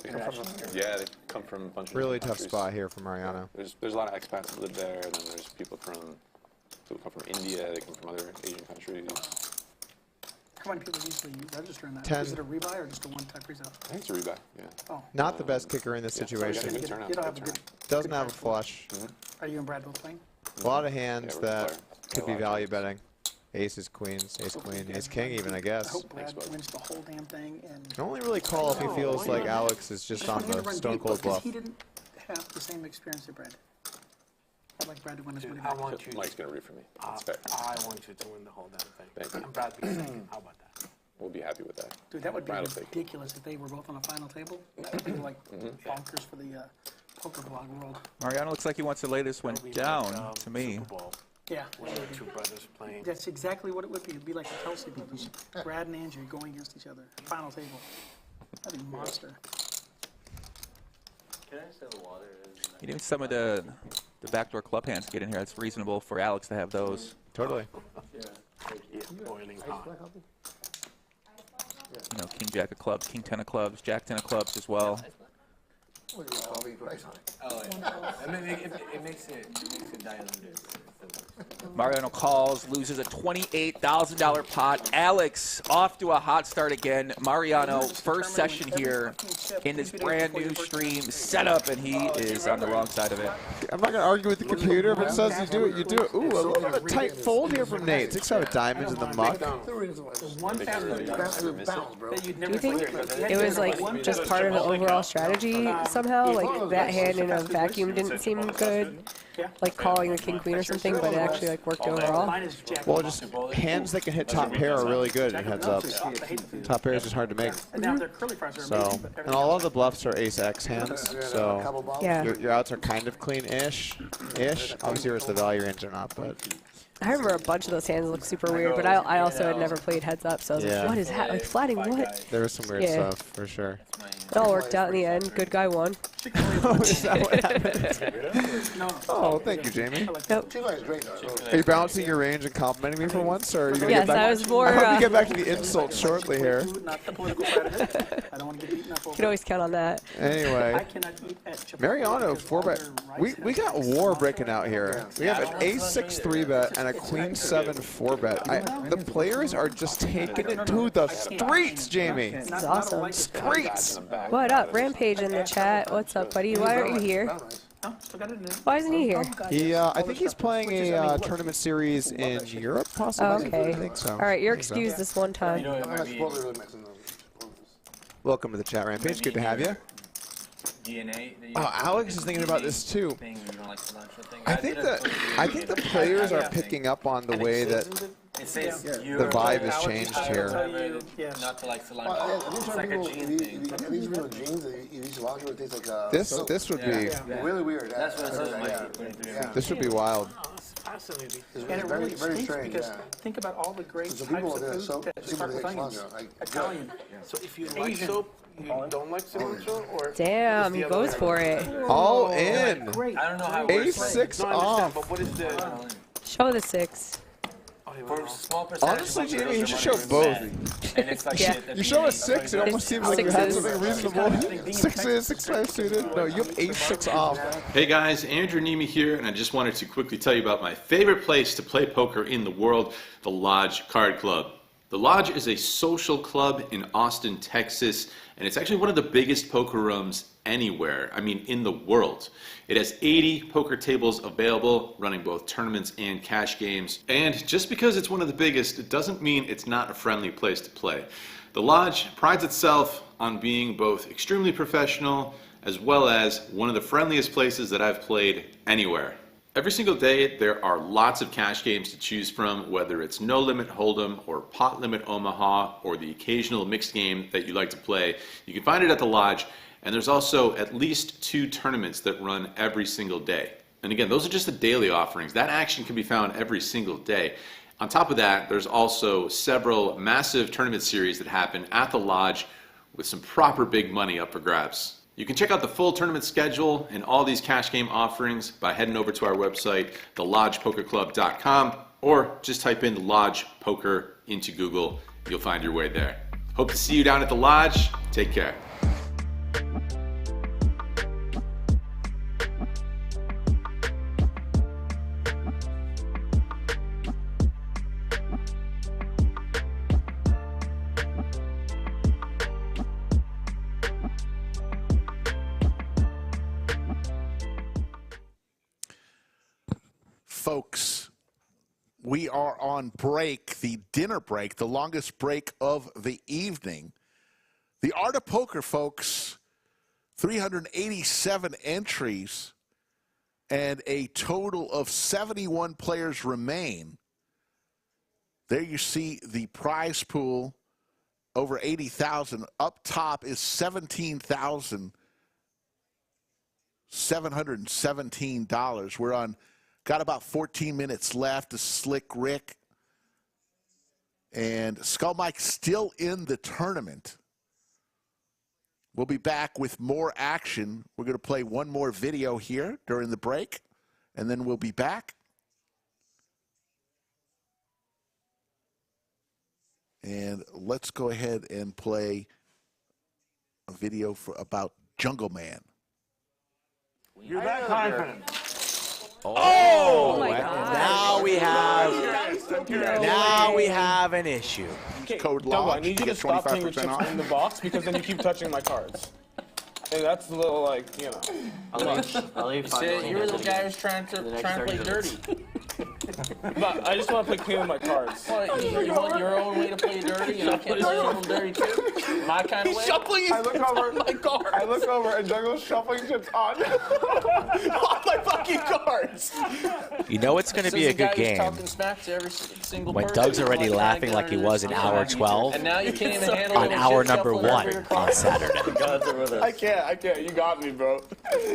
internationally? Yeah, they come from a bunch of Really different tough countries. spot here for Mariano. There's a lot of expats that live there, and then there's people come from India. They come from other Asian countries. How many people usually register in that? 10. Is it a rebuy or just a one-type resale? I think it's a rebuy, yeah. Oh. Not the best kicker in this Yeah, situation. good turnout, You don't have good a good. turnout. Doesn't have a flush. Are you and Brad both playing? A lot of hands Yeah, we're that playing. could be value betting. Aces, queens, ace queen, ace king even, I I guess. hope Brad wins the whole damn thing and. Can only really call if he feels like Alex is just on the stone cold bluff. He didn't have the same experience as Brad. I'd like Brad to win his money I back. want you. Mike's gonna root for me. That's fair. I want you to win the whole damn thing. Thank you. And Brad be second. How about that? We'll be happy with that. Dude, that would be Brad will take it. ridiculous if they were both on the final table. That would be like bonkers for the poker blog world. Mariano looks like he wants to lay this one down to me. Super Bowl. Yeah. When the two brothers playing. That's exactly what it would be. It'd be like the Kelsey brothers, Brad and Andrew going against each other. Final table. That'd be a monster. Can I say the water is? Even some of the backdoor club hands get in here. It's reasonable for Alex to have those. Totally. Yeah, boiling hot. You know, king jack of clubs, king 10 of clubs, jack 10 of clubs as well. Oh, yeah. It makes it die under. Mariano calls, loses a $28,000 pot. Alex off to a hot start again. Mariano, first session here in this brand new stream setup, and he is on the wrong side of it. I'm not gonna argue with the computer. If it says you do it, you do it. Ooh, a little bit of a tight fold here from Nate. 6 out of diamonds in the muck. Do you think it was like just part of the overall strategy somehow? Like that hand in a vacuum didn't seem good, like calling the king queen or something, but it actually like worked overall. Well, just hands that can hit top pair are really good in heads up. Top pair is just hard to make. So, and a lot of the bluffs are ace X hands. So your outs are kind of clean-ish. Obviously, yours the value range or not, but. I remember a bunch of those hands looked super weird, but I also had never played heads up, so I was like, what is that? Like flatting what? There was some weird stuff, for sure. It all worked out in the end. Good guy won. Oh, is that what happened? Oh, thank you, Jamie. Yep. Are you balancing your range and complimenting me for once, or are you gonna yes, get back? I was more. I hope you get back to the insults shortly here. You can always count on that. Anyway, Mariano 4-bet. We got war breaking out here. We have an ace-6 3-bet and a queen-7 4-bet. The players are just taking it to the streets, Jamie. This is awesome. Streets. What up, Rampage in the chat? What's up, buddy? Why aren't you here? Why isn't he here? I think he's playing a tournament series in Europe, possibly. Oh, okay. I think so. All right, you're excused this one time. Welcome to the chat, Rampage. Good to have you. Oh, Alex is thinking about this too. I think the players are picking up on the way that the vibe has changed here. This would be really weird. This would be wild. Fascinating. And it really stinks because think about all the great types of food that start with onions. Italian. So if you like soap, you don't like cilantro, or damn, he goes for it. All in. I don't know how A6 off. But what is the show the 6? For small percentage? Honestly, Jamie, you should show both. You show a 6, it almost seems like you had something reasonable. 6-5 suited. No, you have A6 off. Hey guys, Andrew Nemi here, and I just wanted to quickly tell you about my favorite place to play poker in the world, the Lodge Card Club. The Lodge is a social club in Austin, Texas, and it's actually one of the biggest poker rooms anywhere, I mean in the world. It has 80 poker tables available, running both tournaments and cash games. And just because it's one of the biggest, it doesn't mean it's not a friendly place to play. The Lodge prides itself on being both extremely professional as well as one of the friendliest places that I've played anywhere. Every single day there are lots of cash games to choose from, whether it's No Limit Hold'em or Pot Limit Omaha or the occasional mixed game that you like to play. You can find it at the Lodge, and there's also at least 2 tournaments that run every single day. And again, those are just the daily offerings. That action can be found every single day. On top of that, there's also several massive tournament series that happen at the Lodge with some proper big money up for grabs. You can check out the full tournament schedule and all these cash game offerings by heading over to our website, thelodgepokerclub.com, or just type in the Lodge Poker into Google. You'll find your way there. Hope to see you down at the Lodge. Take care. Folks, we are on break, the dinner break, the longest break of the evening. The Art of Poker, folks, 387 entries and a total of 71 players remain. There you see the prize pool, over 80,000. Up top is $17,717. We're on. Got about 14 minutes left to Slick Rick. And Skull Mike still in the tournament. We'll be back with more action. We're going to play one more video here during the break, and then we'll be back. And let's go ahead and play a video about Jungle Man. You're that confident. Oh, my God. Now we have an issue. Okay, Code Dumbo, I Lodge, need you to get stop putting your 25% chips off. in the box because then you keep touching my cards. Hey, that's a little like, you know. I'll leave You 5 see, million you're the minutes. guy who's trying to play dirty. But I just want to play clean with my cards. What, you want your own way to play dirty, and I can't play a little dirty too? My kind of way? Shuffling his my cards. I look over and Douglas shuffling chips on my fucking cards. You know it's going to be a good game when Doug's already laughing like he was in hour 12 and now you can't even handle on hour number 1 on Saturday. I can't. You got me, bro.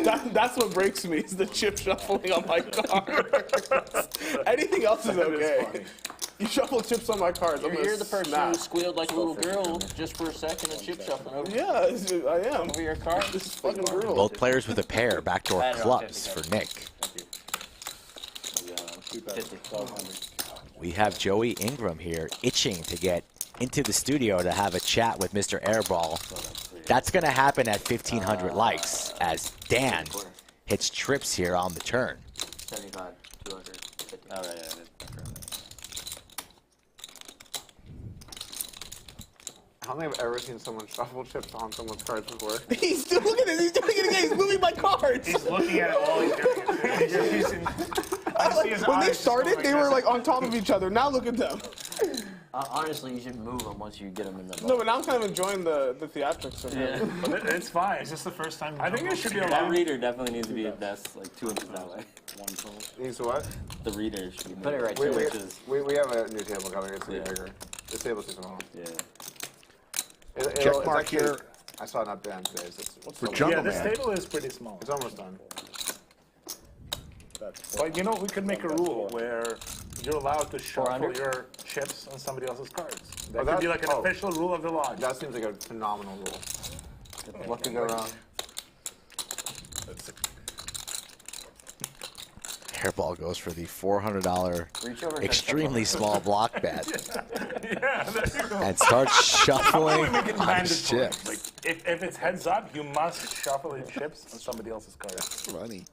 That's what breaks me is the chip shuffling on my cards. Anything else is okay. You shuffle chips on my cards. You're the person who squealed like a little girl just for a second and chip shuffling over. Yeah, I am. Over your card. This is fucking brutal. Both players with a pair, backdoor clubs for Nick. We have Joey Ingram here itching to get into the studio to have a chat with Mr. Airball. That's going to happen at 1,500 likes as Dan hits trips here on the turn. 75, 250. All right. I don't think I've ever seen someone shuffle chips on someone's cards before. He's still looking at this. He's doing it again. He's moving my cards. He's looking at it while he's doing it. When they started, they were like on top of each other. Now look at them. Honestly, you should move them once you get them in the. No, but now I'm kind of enjoying the theatrics of it. Yeah. But it's fine. It's just the first time. I think it should be That allowed. reader definitely needs to be at best like 2 inches that way. Needs what? The reader should be. Put it right 2 inches. We have a new table coming. It's bigger. This table's too small. Yeah. Check mark here. I saw it up down today. So it's For Jungle this Man. table is pretty small. It's almost done. But you know, we could make a rule where you're allowed to shuffle 400? your chips on somebody else's cards. Oh, That could be like an official rule of the lodge. That seems like a phenomenal rule. What could go wrong? Airball goes for the $400 extremely small block bet and starts shuffling on his chips. Like, if it's heads up, you must shuffle your chips on somebody else's cards. Funny.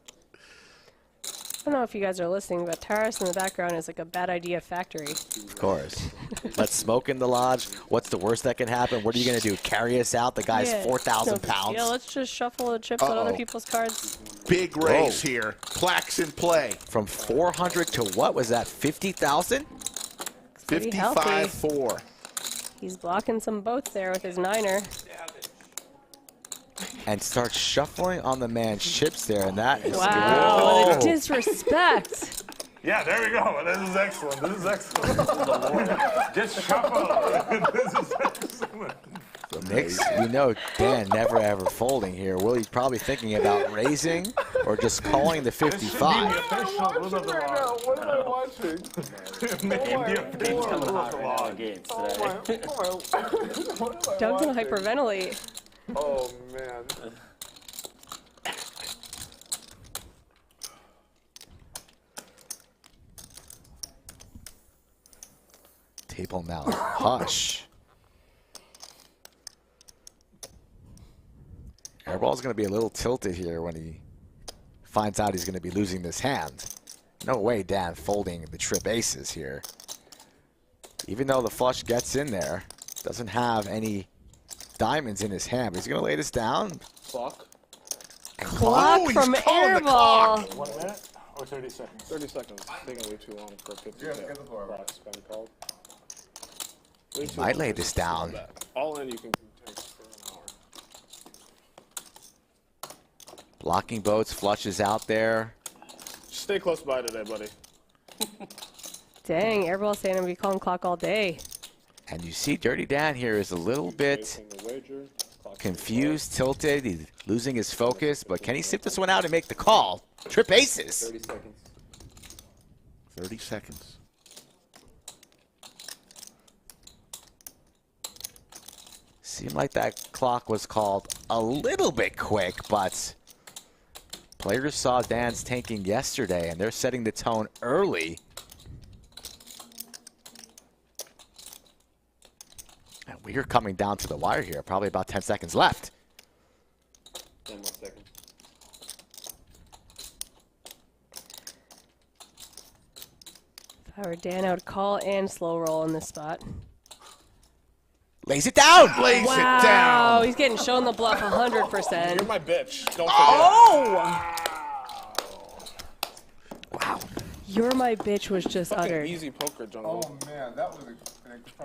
I don't know if you guys are listening, but Taurus in the background is like a bad idea factory. Of course. Let's smoke in the lodge. What's the worst that can happen? What are you going to do? Carry us out? The guy's 4,000 pounds. Yeah, let's just shuffle the chips on other people's cards. Big raise here. Plaques in play. From 400 to what was that? 50,000? 55-4. He's blocking some boats there with his 9er. And starts shuffling on the man's chips there, and that is wow, what a good. disrespect. Yeah, there we go. This is excellent. This is excellent. Just shuffle. This is excellent. So Nick's, we know Dan never ever folding here. Willie's probably thinking about raising or just calling the 55. What am I watching? Doug's gonna hyperventilate. Oh, man. Table now. Hush. Airball's going to be a little tilted here when he finds out he's going to be losing this hand. No way Dan folding the trip aces here. Even though the flush gets in there, doesn't have any diamonds in his hand, but he's going to lay this down. Clock. Clock from Airball. 1 minute or 30 seconds? 30 seconds. Taking way too long for a 50 clock spin called. He might lay this down. All in you can take for an hour. Blocking boats, flushes out there. Just stay close by today, buddy. Dang, Airball's saying I'm gonna be calling clock all day. And you see Dirty Dan here is a little bit confused, tilted. He's losing his focus, but can he sit this one out and make the call? Trip aces. 30 seconds. 30 seconds. Seemed like that clock was called a little bit quick, but players saw Dan's tanking yesterday, and they're setting the tone early. And we are coming down to the wire here, probably about 10 seconds left. 10 more seconds. If I were Dan, I would call and slow roll in this spot. Lays it down. Lays Wow, it down. he's getting shown the bluff 100%. You're my bitch. Don't forget. Oh! Wow. You're my bitch was just Fucking uttered. easy poker, Jungle. Oh man, that was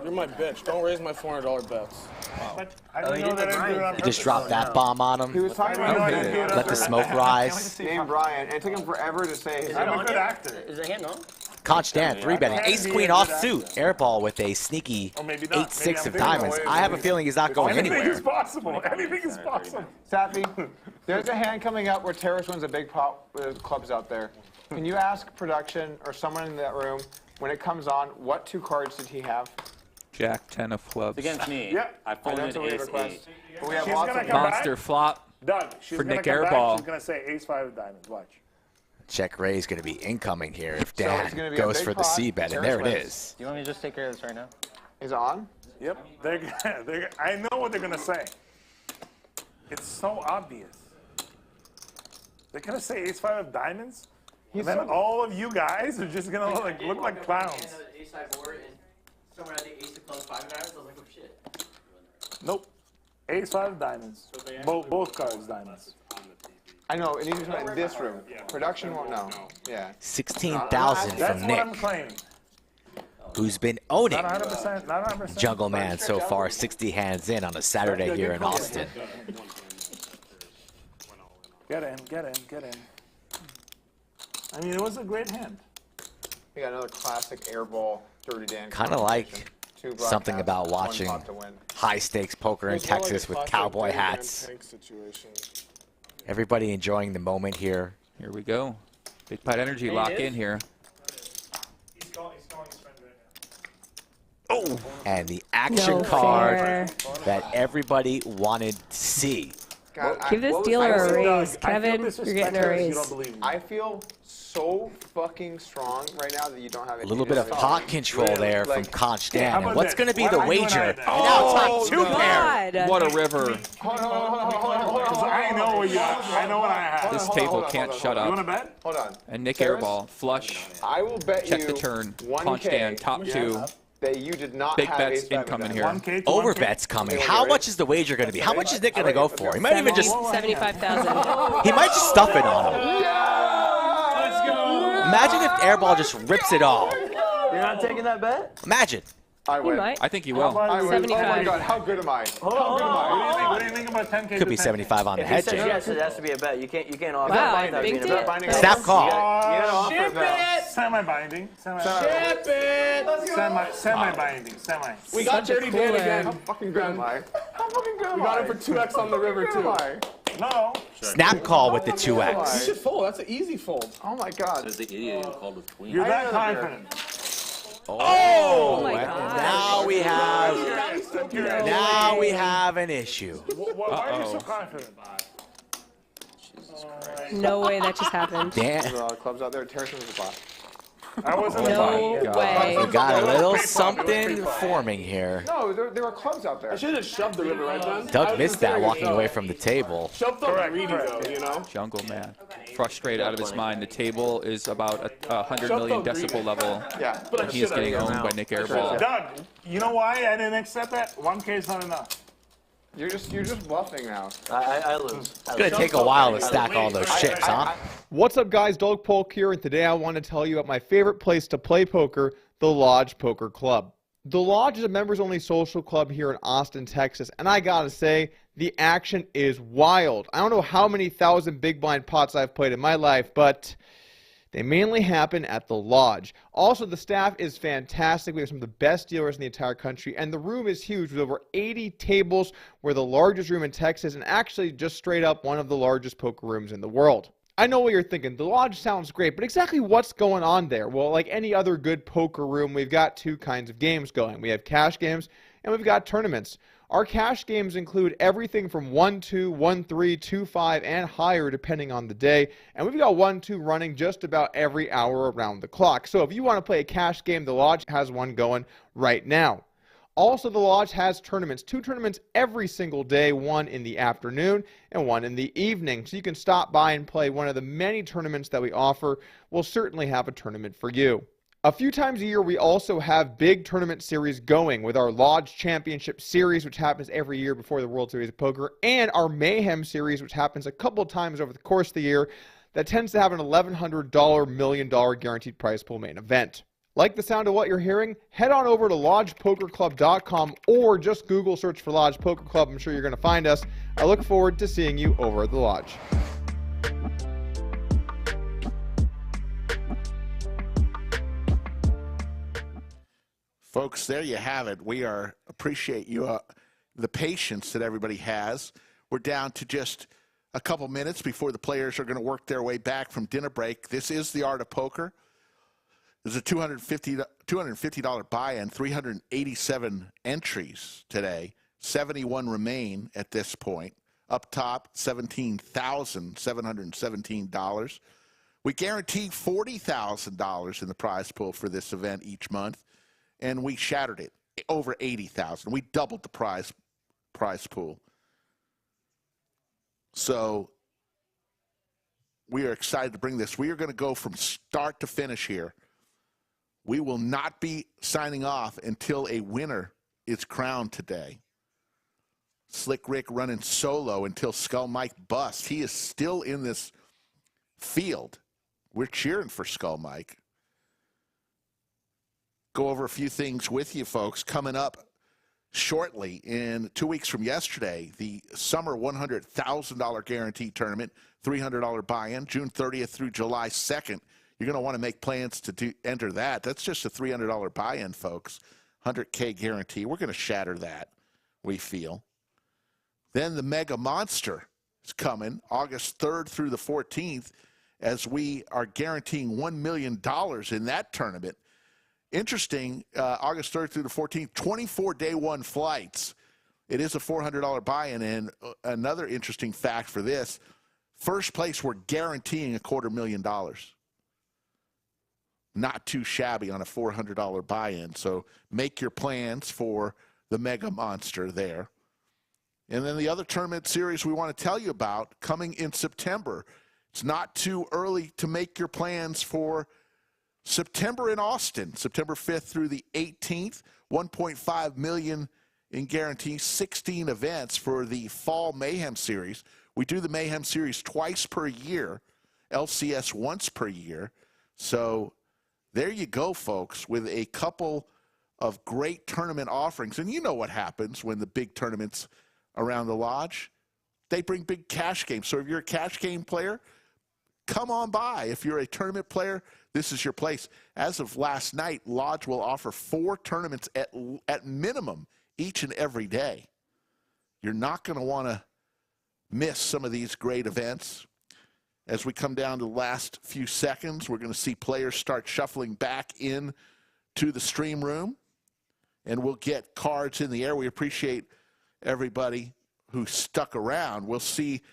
You're my bitch. Don't raise my $400 bets. But I didn't know that I did it on Just drop that bomb on him. He was talking about Let the smoke rise. named Brian, and it took him forever to say his I'm a good actor. Is the hand on? Conch Dan, 3-betting. Ace queen offsuit. Airball with a sneaky Or maybe not. 8-6 Maybe of I'm diamonds. thinking I have a feeling he's not going Anything anywhere. is possible. Anything is possible. Safi, there's a hand coming up where Terrace wins a big pot with clubs out there. Can you ask production or someone in that room, when it comes on, what 2 cards did he have? Jack 10 of clubs. Against me. Yep. I folded ace 8. But we have She's lots gonna of come Monster back. flop. Doug, she's For gonna Nick come back. Airball. She's gonna say ace 5 of diamonds. Watch. Check raise going to be incoming here if So Dan it's gonna be a goes big for the pot. C-bet, and Terrace there it wins. is. Do you want me to just take care of this right now? Is it on? Yep. I know what they're gonna say. It's so obvious. They're gonna say ace 5 of diamonds, and then all of you guys are just gonna look like clowns. Nope. Ace 5 of diamonds. Both cards diamonds. I know, it needs to be in this room. Production won't know. Yeah. 16,000 That's from what I'm Nick, claiming. who's been owning Not 100%. Not 100%. Jungle Man so far, 60 hands in on a Saturday here in Austin. Get in, get in, get in. I mean, it was a great hand. We got another classic airball, Dirty Dan. Kind of like Two something broadcasts, about 1 watching pot to win. high-stakes poker in Texas with cowboy hats. Everybody enjoying the moment here. Here we go. Big pot energy lock in here. Oh! And the action No card fair. that everybody wanted to see. God, Give this dealer a raise. Kevin, you're getting a raise. I feel so fucking strong right now that you don't have A little bit of pot control there from Conch Dan. How And about what's this? going to be Why the don't you and I wager? then? And now it's like 2 pair. God. What a river. Hold on. Because I know what I have. This table can't shut You want to up. bet? Hold on. And Nick Terrace? Airball, flush. I will bet Check you the turn. 1K Punch Dan, top 2. that you did not Big have bets ace 5 incoming of here. 1K to Over 1K? bets coming. How much is the wager going to be? How much is Nick going to go for? He might even just 75,000. he might just stuff it on him. Imagine if Airball just rips it all. You're not taking that bet? Imagine. I He win. might. I think he will. I win. Oh my 75. god, how good am I? How good am I? What do you think about 10K? Could be 75 on the If he head says check. yes, it has to be a bet. You can't offer Wow, a bet. big without tip. being a bet. Snap call. You gotta offer a bet. Semi-binding. Semi-binding. Semi. We got Such a Dirty Dan cooler. again. How fucking good am I? How fucking good am We got I? him for 2x on the river, How good too. am I? No. Snap call with the You 2x. should fold. That's an easy fold. Oh my god. There's the idiot who called with queen. You're I that know that confident. Oh, my and God. now we have an issue. Why are you so confident? No way that just happened. Dan, There's a lot of clubs out there. Terrace wins the pot. I wasn't No way. we got a little something forming here. No, there were clubs out there. I should have shoved the river right then. Doug missed that walking away from the table. Shoved the greedy though, you know? Jungle Man. Frustrated out of his mind. The table is about a 100 million decibel level. Yeah. And he is getting owned by Nick Airball. Doug, you know why I didn't accept that? 1K is not enough. You're just bluffing now. I lose. It's going to take a while to stack all those chips, huh? What's up, guys? Doug Polk here, and today I want to tell you about my favorite place to play poker, the Lodge Poker Club. The Lodge is a members-only social club here in Austin, Texas, and I gotta say, the action is wild. I don't know how many thousand big blind pots I've played in my life, but they mainly happen at the Lodge. Also, the staff is fantastic. We have some of the best dealers in the entire country, and the room is huge with over 80 tables. We're the largest room in Texas, and actually just straight up one of the largest poker rooms in the world. I know what you're thinking. The Lodge sounds great, but exactly what's going on there? Well, like any other good poker room, we've got 2 kinds of games going. We have cash games, and we've got tournaments. Our cash games include everything from 1-2, 1-3, 2-5, and higher depending on the day. And we've got 1-2 running just about every hour around the clock. So if you want to play a cash game, the Lodge has one going right now. Also, the Lodge has tournaments, 2 tournaments every single day, one in the afternoon and one in the evening. So you can stop by and play one of the many tournaments that we offer. We'll certainly have a tournament for you. A few times a year, we also have big tournament series going with our Lodge Championship Series, which happens every year before the World Series of Poker, and our Mayhem Series, which happens a couple of times over the course of the year, that tends to have an $1,100 million guaranteed prize pool main event. Like the sound of what you're hearing? Head on over to lodgepokerclub.com or just Google search for Lodge Poker Club. I'm sure you're going to find us. I look forward to seeing you over at the Lodge. Folks, there you have it. We appreciate you, the patience that everybody has. We're down to just a couple minutes before the players are going to work their way back from dinner break. This is the art of poker. There's a $250 buy-in, 387 entries today. 71 remain at this point. Up top, $17,717. We guarantee $40,000 in the prize pool for this event each month, and we shattered it, over $80,000. We doubled the prize pool. So we are excited to bring this. We are going to go from start to finish here. We will not be signing off until a winner is crowned today. Slick Rick running solo until Skull Mike busts. He is still in this field. We're cheering for Skull Mike. Go over a few things with you, folks. Coming up shortly, in 2 weeks from yesterday, the summer $100,000 guarantee tournament, $300 buy-in, June 30th through July 2nd. You're going to want to make plans to enter that. That's just a $300 buy-in, folks. 100K guarantee. We're going to shatter that, we feel. Then the Mega Monster is coming August 3rd through the 14th, as we are guaranteeing $1 million in that tournament. Interesting, August 3rd through the 14th, 24 day one flights. It is a $400 buy-in, and another interesting fact for this, first place, we're guaranteeing $250,000. Not too shabby on a $400 buy-in. So make your plans for the Mega Monster there. And then the other tournament series we want to tell you about coming in September. It's not too early to make your plans for September in Austin, September 5th through the 18th, $1.5 million in guarantees, 16 events for the Fall Mayhem Series. We do the Mayhem Series twice per year, LCS once per year. So there you go, folks, with a couple of great tournament offerings. And you know what happens when the big tournaments around the Lodge, they bring big cash games. So if you're a cash game player, come on by. If you're a tournament player, this is your place. As of last night, Lodge will offer 4 tournaments at minimum each and every day. You're not going to want to miss some of these great events. As we come down to the last few seconds, we're going to see players start shuffling back in to the stream room, and we'll get cards in the air. We appreciate everybody who stuck around. We'll see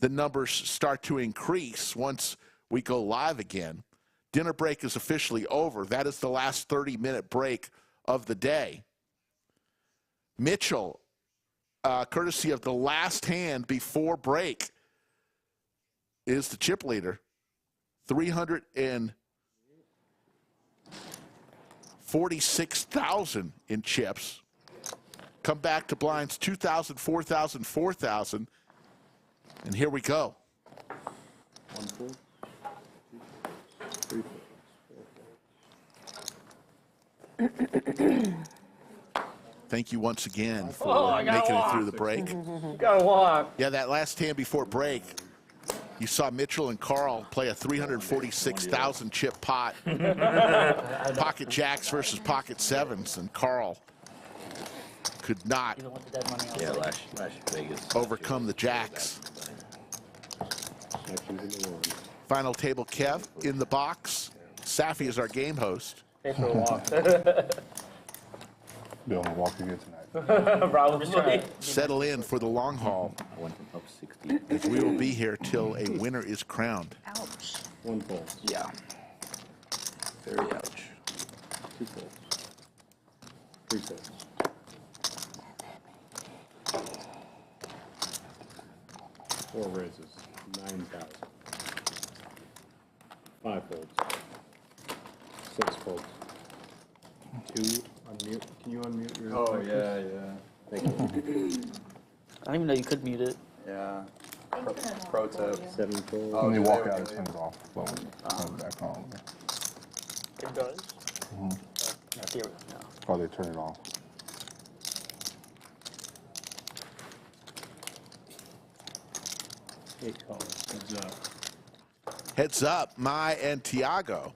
the numbers start to increase once we go live again. Dinner break is officially over. That is the last 30-minute break of the day. Mitchell, courtesy of the last hand before break, is the chip leader. 346,000 in chips. Come back to blinds 2,000, 4,000, 4,000. And here we go. 1 4, 2 3 4. Thank you once again for making it through the break. Gotta walk. Yeah, that last hand before break, you saw Mitchell and Carl play a 346,000 chip pot. Pocket jacks versus pocket sevens, and Carl could not last Vegas overcome the jacks. Final table Kev in the box. Safi is our game host. Thanks for a walk. Be on a walk again tonight. Probably. Settle in for the long haul, as we will be here till a winner is crowned. Ouch. 1 fold. Yeah. Very ouch. 2 folds. 3 folds. 4 raises. 9,000. 5 folds. folks. 2, unmute. Can you unmute your Oh, mic, yeah, please? yeah. Thank you. I didn't even know you could mute it. Yeah. Pro tip. 7-fold. Oh, When you do walk they out, really? it turns off. But when it comes back on, It does. that's why they turn it off. Eight calls. Heads up. Heads up, Mai and Tiago.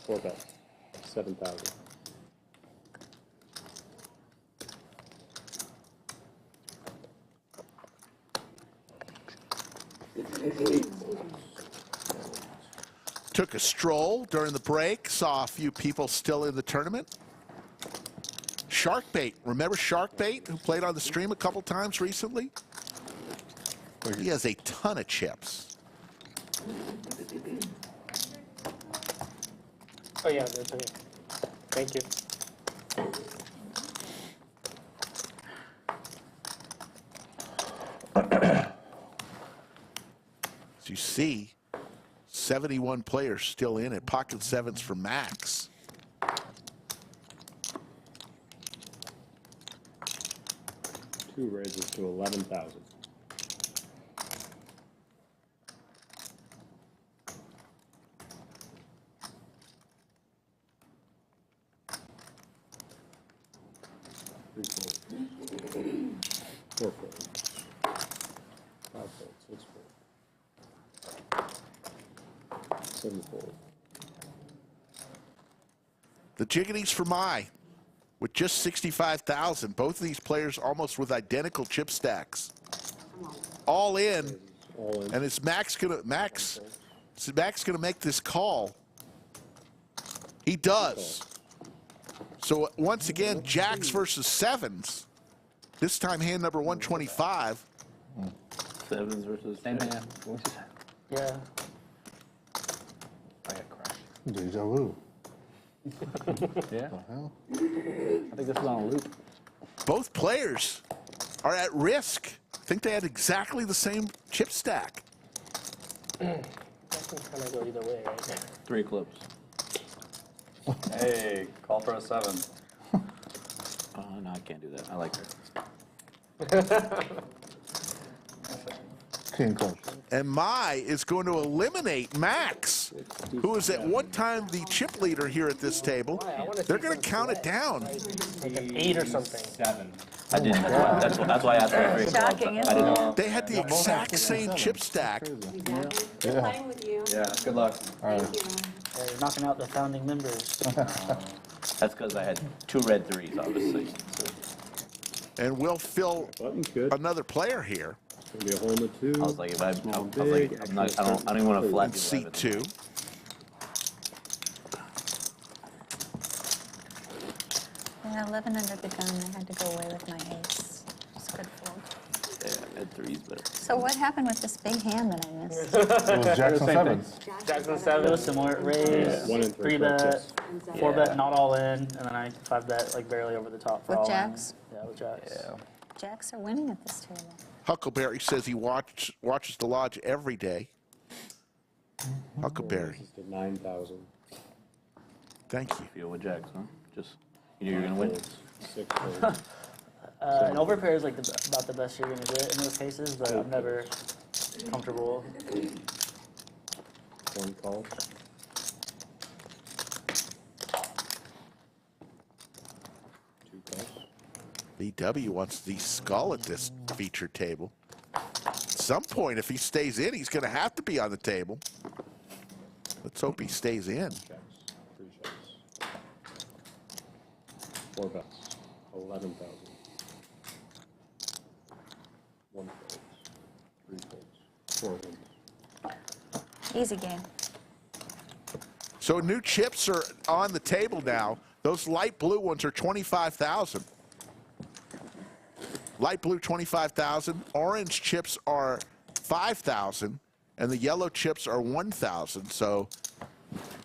Four bets. 7,000. Took a stroll during the break, saw a few people still in the tournament. Sharkbait, remember Sharkbait, who played on the stream a couple times recently? He has a ton of chips. Oh yeah, that's okay. Thank you. As you see, 71 players still in it. Pocket sevens for Max. Two raises to 11,000. Three folds. Four folds. 5 folds. 6 folds. 7 folds. The Jiggities for Mai with just 65,000. Both of these players almost with identical chip stacks. All in. All in. And is Max gonna make this call? He does. So once again, jacks versus sevens. This time hand number 125. Sevens versus same hand. Yeah. I got crushed. Deja vu. Yeah. What the hell? I think this is on a loop. Both players are at risk. I think they had exactly the same chip stack. That can kind of go either way, right? 3 clips. Hey, call for a 7. Oh, no, I can't do that. I like her. King crush. And Mai is going to eliminate Max, who is at one time the chip leader here at this table. They're going to count it down. Like an 8 or something. 7. I didn't. That's why I asked for 3 Shocking, I didn't know. They had the exact same chip stack. Yeah. Playing with you. Yeah, good luck. All right. Yeah, you're knocking out the founding members. That's because I had 2 red 3s, obviously. And we'll fill Button's good. another player here Gonna be a hole in the 2. I was like, if I Small was like, big, I'm not, I don't even want to in flag seat 2. Yeah, 11 under the gun. I had to go away with my ace. It's a good fold. Yeah, I had 3s, but So what happened with this big hand that I missed? It was jacks and sevens. Jackson 7 was similar. Raise, 1 and 3 3 bet, practice. 4 bet, not all in, and then I 5 bet like barely over the top for With all jacks? in. Yeah, with jacks. yeah. Jacks are winning at this table. Huckleberry says he watches the lodge every day. Huckleberry, Raises to 9,000. thank you. Feel with jacks, huh? Just, you know you're going to win. 6 folds. An overpair is like about the best you're gonna get in those cases, but I'm never comfortable. 1 call. 2 calls. BW wants the skull at this feature table. At some point, if he stays in, he's going to have to be on the table. Let's hope he stays in. Checks. 3 checks. 4 bets. 11,000. 1 folds. 3 folds. 4 wins. Easy game. So new chips are on the table now. Those light blue ones are 25,000. Light blue 25,000. Orange chips are 5,000, and the yellow chips are 1,000. So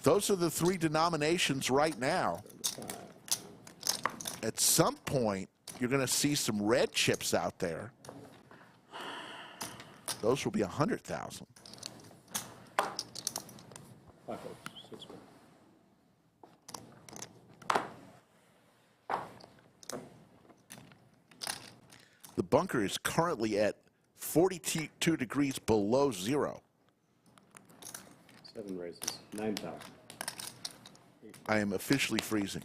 those are the 3 denominations right now. at some point, you're going to see some red chips out there. Those will be 100,000. 5 folks, 6 more. The bunker is currently at 42 degrees below zero. 7 raises, 9,000. I am officially freezing.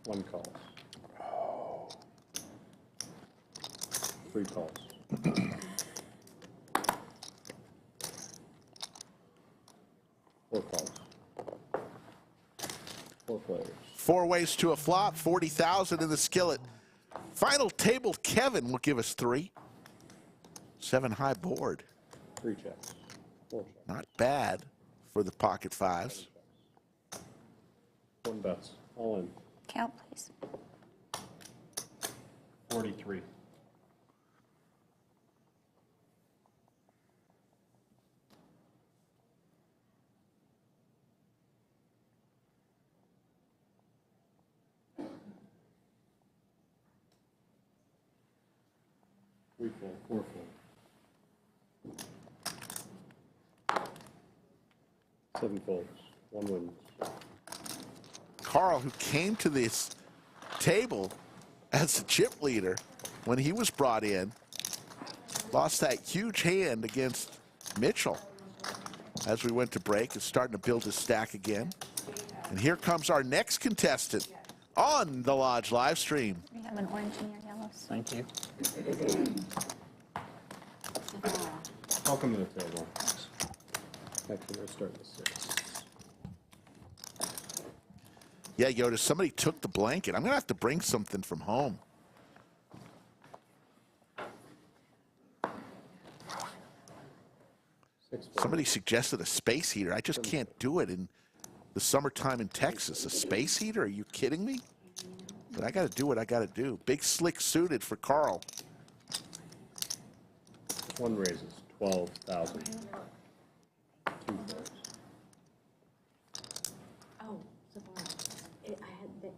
One calls. 3 calls. 4 calls. 4 players. 4 ways to a flop, 40,000 in the skillet. Final table, Kevin will give us 3. 7 high board. 3 checks. 4 checks. Not bad for the pocket fives. 1 bets. All in. Count, please. 43. Three full, 4 full. 7 folds. 1 wins. Carl, who came to this table as a chip leader when he was brought in, lost that huge hand against Mitchell. As we went to break, is starting to build his stack again. And here comes our next contestant on the Lodge live stream. We have an orange in your yellows. Thank you. Welcome to the table. Actually, we're starting with 6. Yeah, Yoda, somebody took the blanket. I'm going to have to bring something from home. Somebody suggested a space heater. I just can't do it in the summertime in Texas. A space heater? Are you kidding me? But I got to do what I got to do. Big slick suited for Carl. 1 raises, 12,000. 2 folds. Oh, Sephora. I had the,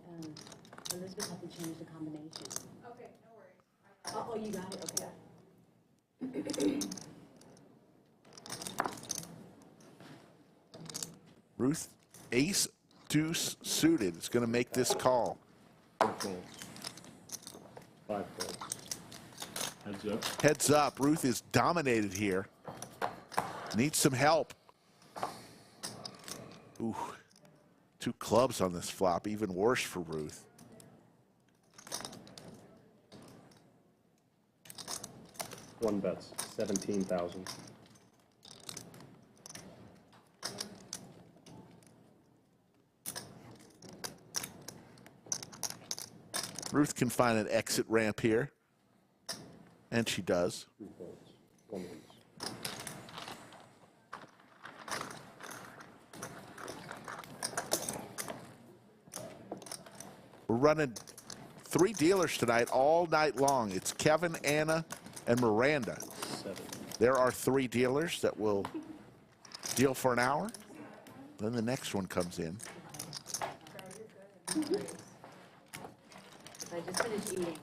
Elizabeth had to change the combination. Okay, no worries. Oh, you got it? Okay. Ruth ace deuce suited is going to make this call. 4 folds. 5 folds. Heads up. Heads up. Ruth is dominated here. Needs some help. Ooh. 2 clubs on this flop. Even worse for Ruth. One bets, 17,000. Ruth can find an exit ramp here. And she does. 2 folds. 1 wins. We're running 3 dealers tonight all night long. It's Kevin, Anna, and Miranda. 7. There are 3 dealers that will deal for an hour. Then the next one comes in. I just finished eating.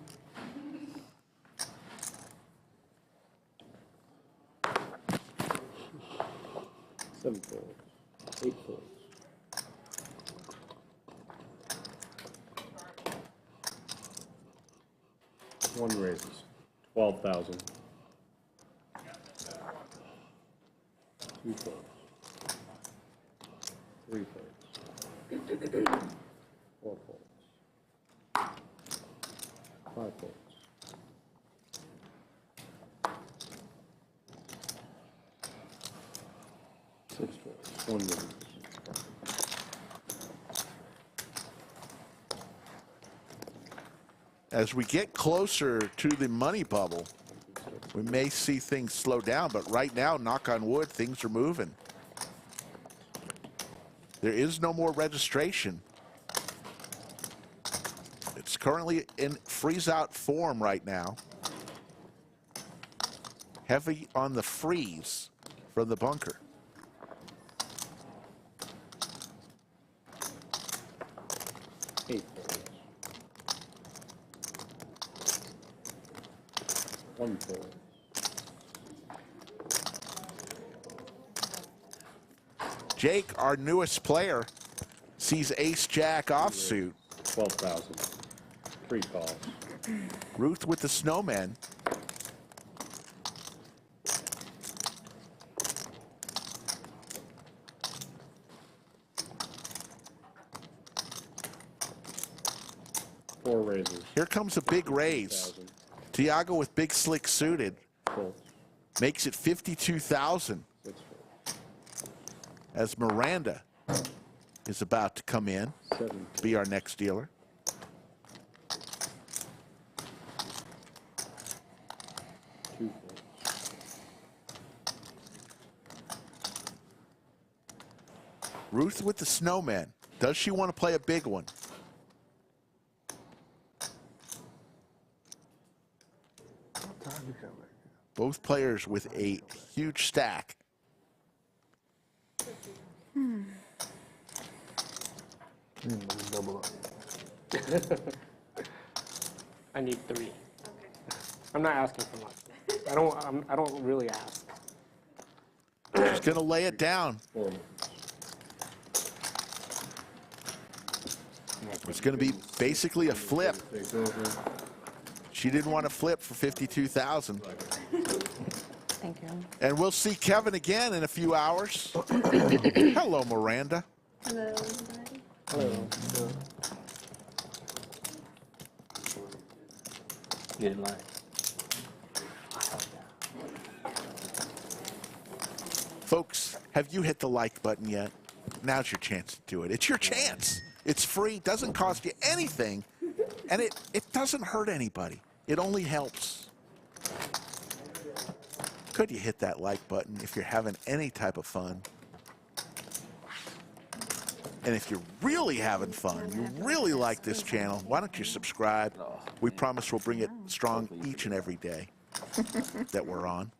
7 folds. 8 folds. 1 raises, 12,000. 2 folds. 3 folds. 4 folds. 5 folds. 6 folds. 1 wins. As we get closer to the money bubble, we may see things slow down, but right now, knock on wood, things are moving. There is no more registration. It's currently in freeze-out form right now. Heavy on the freeze from the bunker. One fold. Jake, our newest player, sees ace-jack offsuit. 12,000. 3 calls. Ruth with the snowman. Four raises. Here comes a big raise. Tiago with big slick suited. Makes it 52,000. As Miranda is about to come in to be our next dealer. Ruth with the snowman. Does she want to play a big one? Both players with a huge stack. Double up. I need 3. I'm not asking for much. I don't really ask. She's gonna lay it down. It's gonna be basically a flip. She didn't want to flip for 52,000. Thank you. And we'll see Kevin again in a few hours. Hello, Miranda. Hello, everybody. Hello. Get in line. Folks, have you hit the like button yet? Now's your chance to do it. It's your chance. It's free, doesn't cost you anything, and it doesn't hurt anybody. It only helps. Could you hit that like button if you're having any type of fun? And if you're really having fun, you really like this channel, why don't you subscribe? We promise we'll bring it strong each and every day that we're on.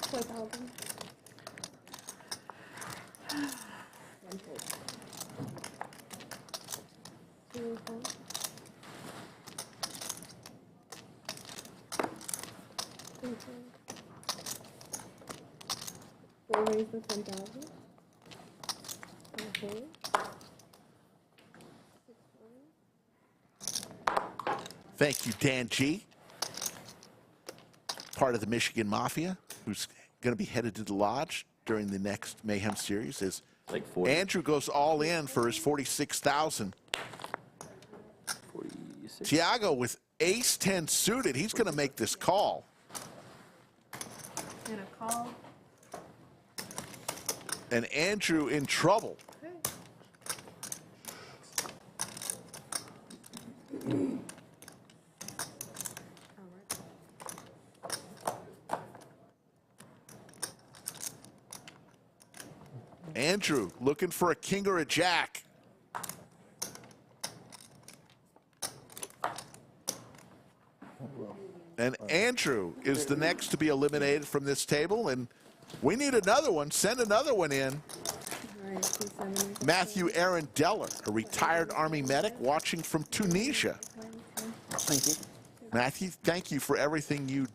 4,000. Four raise the 10,000. Okay. Thank you, Dan G, part of the Michigan Mafia, who's going to be headed to the lodge during the next Mayhem series. As like 40. Andrew goes all in for his 46,000. Tiago with ace-10 suited. He's going to make this call. And a call. And Andrew in trouble. Andrew looking for a king or a jack. And Andrew is the next to be eliminated from this table, and we need another one. Send another one in. Matthew Aaron Deller, a retired Army medic watching from Tunisia. Thank you. Matthew, thank you for everything you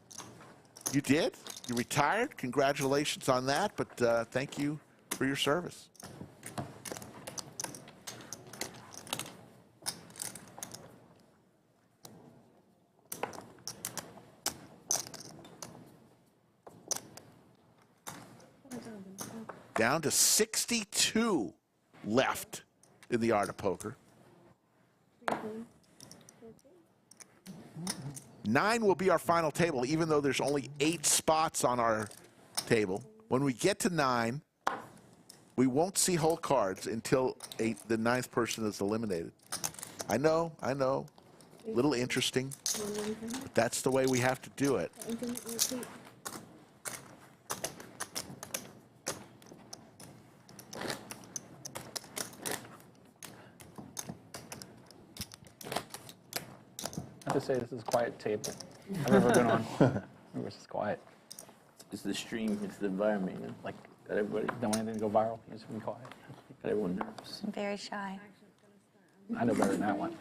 did. You retired. Congratulations on that, but thank you for your service. Down to 62 left in the art of poker. 9 will be our final table, even though there's only 8 spots on our table. When we get to 9, we won't see whole cards until the 9th person is eliminated. I know, a little interesting, but that's the way we have to do it. I have to say, this is a quiet table I've ever been on. It was just quiet. It's the stream, it's the environment, you know? Like, got everybody. Don't want anything to go viral. You just be quiet. Got everyone nervous. I'm very shy. I know better than that one.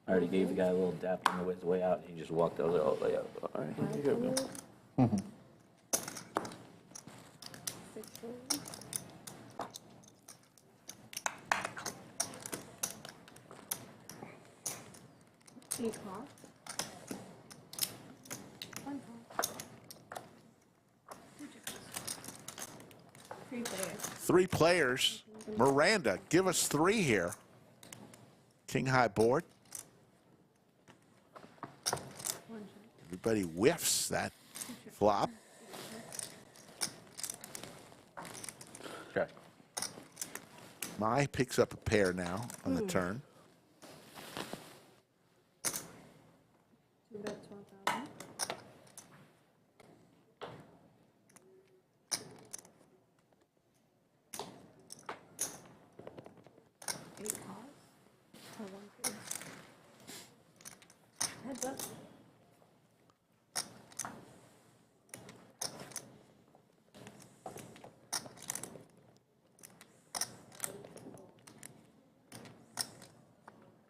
I already gave the guy a little dap on his way out. He just walked out. I was like, oh, yeah, all right, here we go. Three players. Miranda, give us three here. King high board. Everybody whiffs that flop. Okay. Mai picks up a pair now on the turn. Heads up.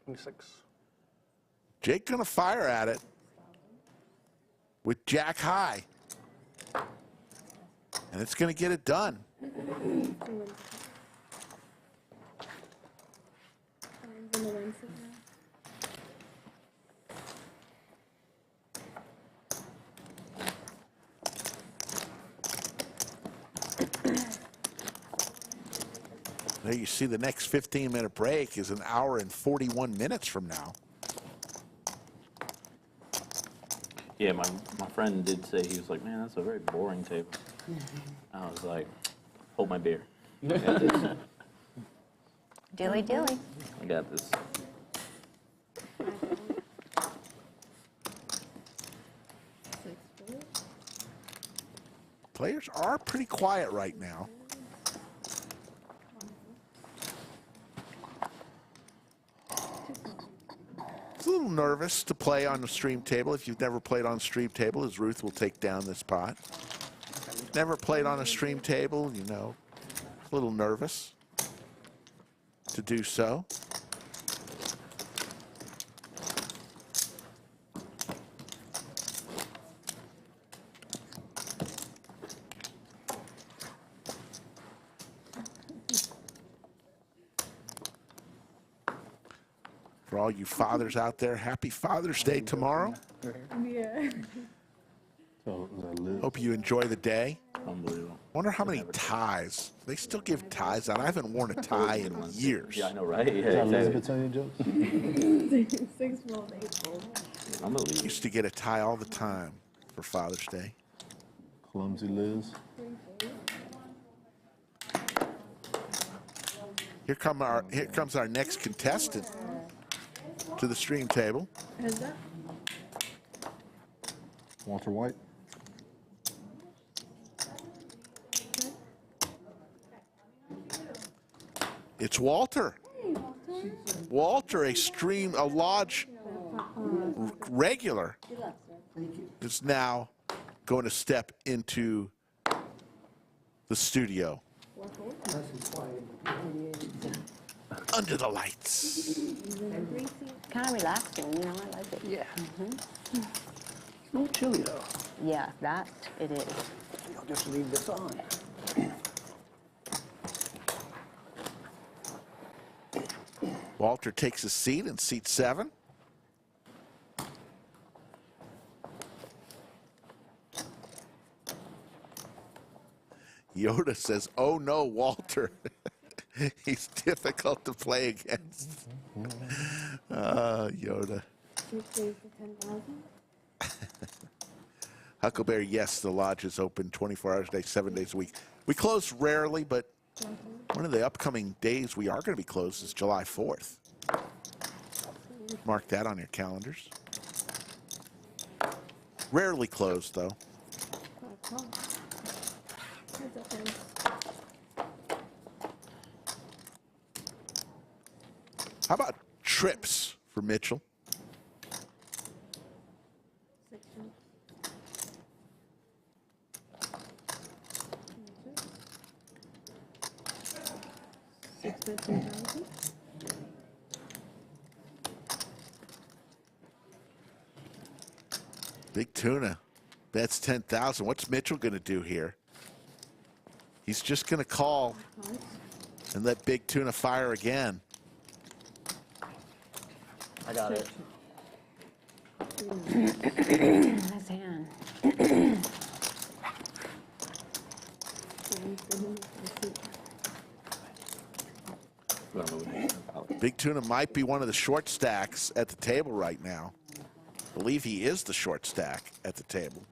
King 6. Jake gonna fire at it with Jack high. And it's gonna get it done. There you see the next 15-minute break is an hour and 41 minutes from now. Yeah, my friend did say, he was like, man, that's a very boring table. I was like, hold my beer. Dilly dilly. I got this. Players are pretty quiet right now. It's a little nervous to play on the stream table. If you've never played on stream table, as Ruth will take down this pot. Never played on a stream table, you know, a little nervous to do so. For all you fathers out there, happy Father's Day tomorrow. Yeah. Hope you enjoy the day. Unbelievable. Wonder how many ties. They still give ties out. I haven't worn a tie in years. Yeah, I know, right? Is that Elizabeth's on your jokes? 6 fold, 8 fold. I'm gonna leave. Used to get a tie all the time for Father's Day. Clumsy Liz. Here comes our next contestant to the stream table. Heads up. Walter White. It's Walter. Walter, a lodge regular, is now going to step into the studio. Under the lights. Kind of relaxing, you know, I like it. Yeah. Mm-hmm. It's a little chilly though. Yeah, that it is. I'll just leave this on. Walter takes a seat in seat 7. Yoda says, "Oh no, Walter." He's difficult to play against. Yoda. Huckleberry, yes, the lodge is open 24 hours a day, 7 days a week. We close rarely, but one of the upcoming days we are going to be closed is July 4th. Mark that on your calendars. Rarely closed, though. How about trips for Mitchell? Big Tuna bets 10,000. What's Mitchell going to do here? He's just going to call and let Big Tuna fire again. I got it. Nice hand. Big Tuna might be one of the short stacks at the table right now. I believe he is the short stack at the table.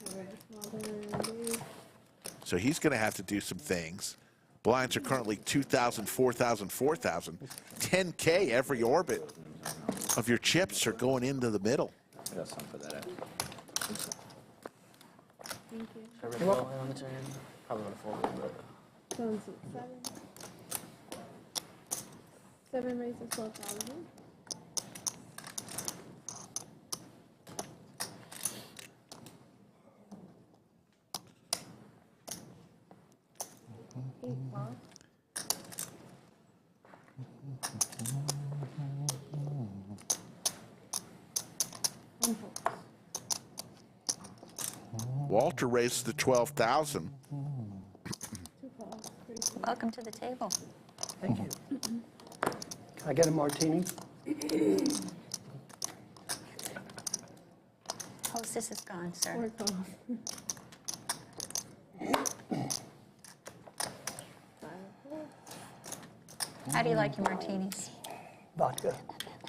So he's going to have to do some things. Blinds are currently 2,000, 4,000, 4,000. 10K every orbit of your chips are going into the middle. I got some for that. Thank you. You're welcome. On the turn. Probably gonna fold it, but. Sounds 7 raises 12,000. Walter raises to 12,000. Welcome to the table. Thank you. Can I get a martini? Hostess is gone, sir. How do you like your martinis? Vodka.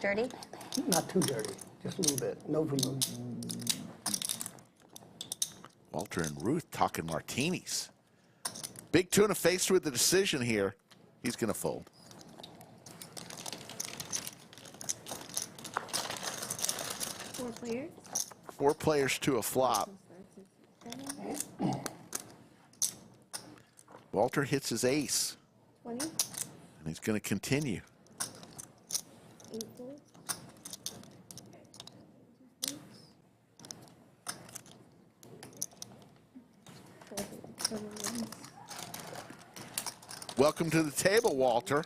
Dirty? Not too dirty, just a little bit. No vermouth. Walter and Ruth talking martinis. Big Tuna faced with the decision here. He's going to fold. Four players. 4 players to a flop. Walter hits his ace. 20. And he's going to continue. 8 folds. Welcome to the table, Walter.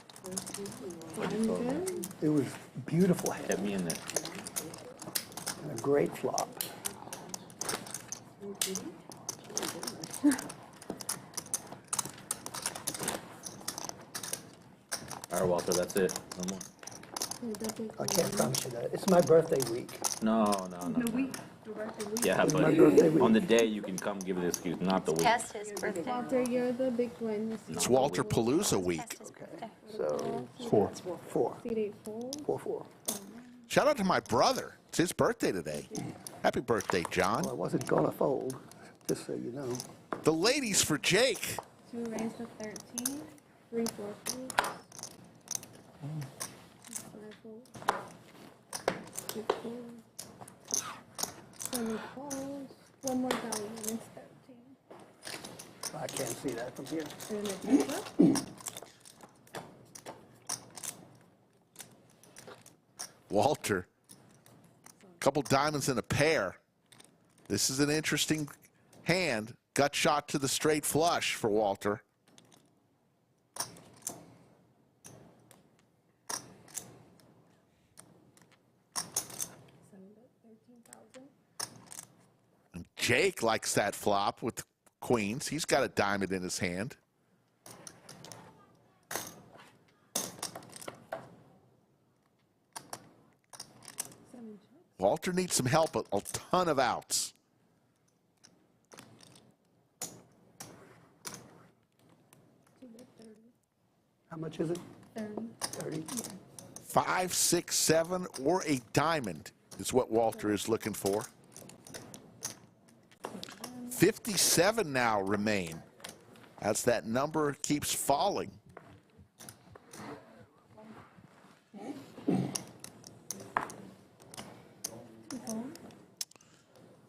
It was beautiful. Get me in there. And a great flop. All right, Walter, that's it. No more. I can't promise you that. It's my birthday week. No. Yeah, It's but my birthday week. on the day you can come give the excuse, not the week. Test his birthday. Walter, you're the big one. It's Walter Palooza week. So, 4. 4. Seat 8 fold. 4. Shout out to my brother. It's his birthday today. Happy birthday, John. Well, I wasn't going to fold, just so you know. The ladies for Jake. 2 raised to 13. 3 4 folds. 5 folds. 6 folds. 7 folds. 1 more value and it's 13. I can't see that from here. And it's up. Walter. Couple diamonds in a pair. This is an interesting hand. Gut shot to the straight flush for Walter. And Jake likes that flop with queens. He's got a diamond in his hand. Walter needs some help, a ton of outs. How much is it? 30. 5, 6, 7, or a diamond is what Walter is looking for. 57 now remain as that number keeps falling.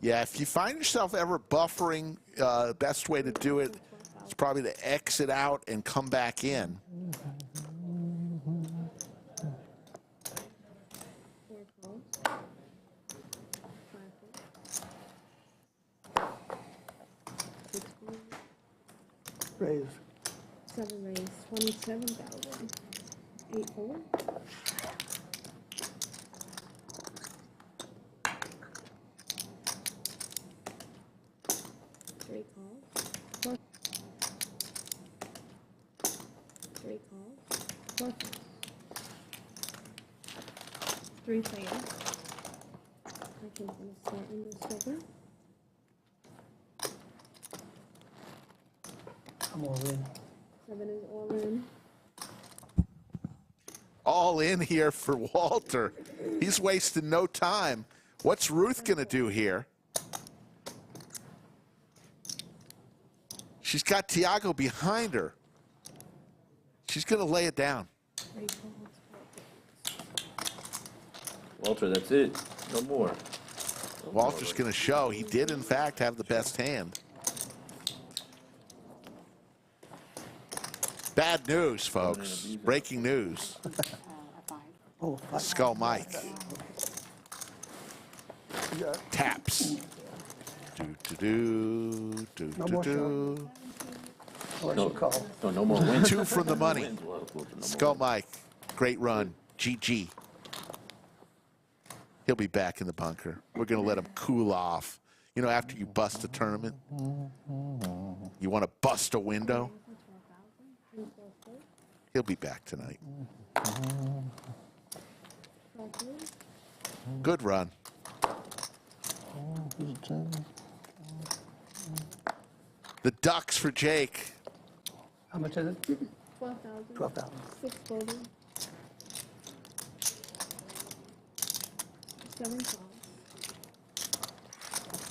Yeah, if you find yourself ever buffering, the best way to do it is probably to exit out and come back in. Raise. 7 raised. 27,000. 8 fold. 5 3 calls. 3 calls. 3 players. I can start in this 7. I'm all in. 7 is all in. All in here for Walter. He's wasting no time. What's Ruth going to do here? She's got Tiago behind her. She's going to lay it down. Walter, that's it. No more. Walter's going to show he did, in fact, have the best hand. Bad news, folks. Breaking news. Skull Mike. Taps. Do-do-do. No more wins. 2 from the money. Skull Mike. Great run. GG. He'll be back in the bunker. We're going to let him cool off. You know, after you bust a tournament, you want to bust a window? He'll be back tonight. Good run. The Ducks for Jake. How much is it? 12,000. 12,000. 6 folding. 7 calls.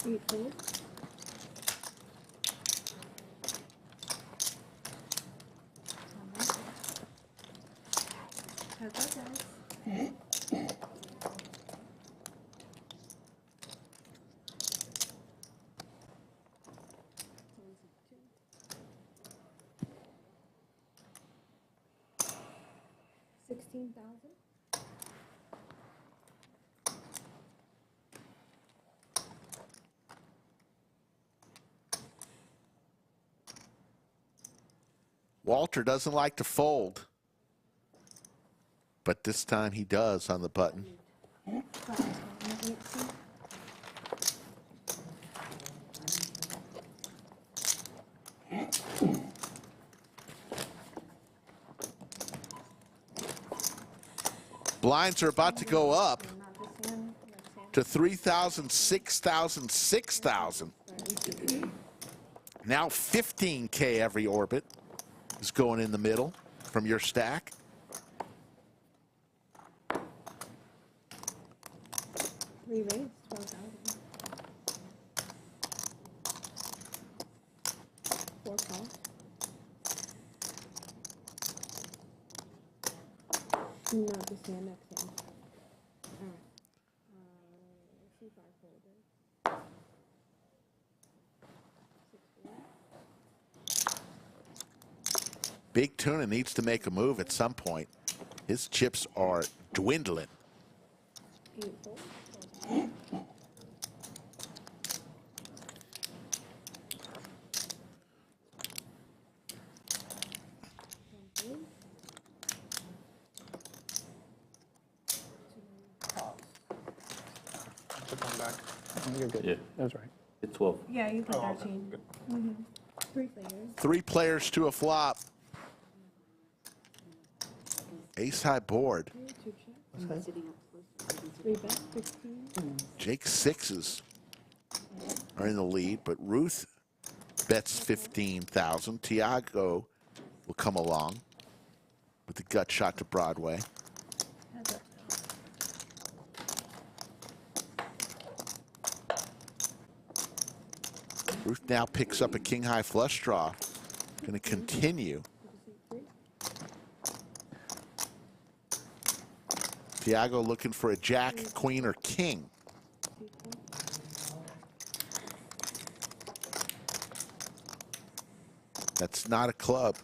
8 folds. How's that, guys? $16,000. Walter doesn't like to fold, but this time he does on the button. Blinds are about to go up to 3,000, 6,000, 6,000. Now 15K every orbit is going in the middle from your stack. Raised 12,000. 4 calls. Not the same next hand. Alright. C5 folder. 6. Big Tuna needs to make a move at some point. His chips are dwindling. 8 folds. You're good. Yeah. That was right. It's 12. Yeah, you put 13. 3 players. 3 players to a flop. Ace high board. 3 bet, 16. Jake's 6s are in the lead, but Ruth bets 15,000. Tiago will come along with the gut shot to Broadway. Ruth now picks up a king high flush draw. Going to continue. Tiago looking for a jack, queen, or king. That's not a club.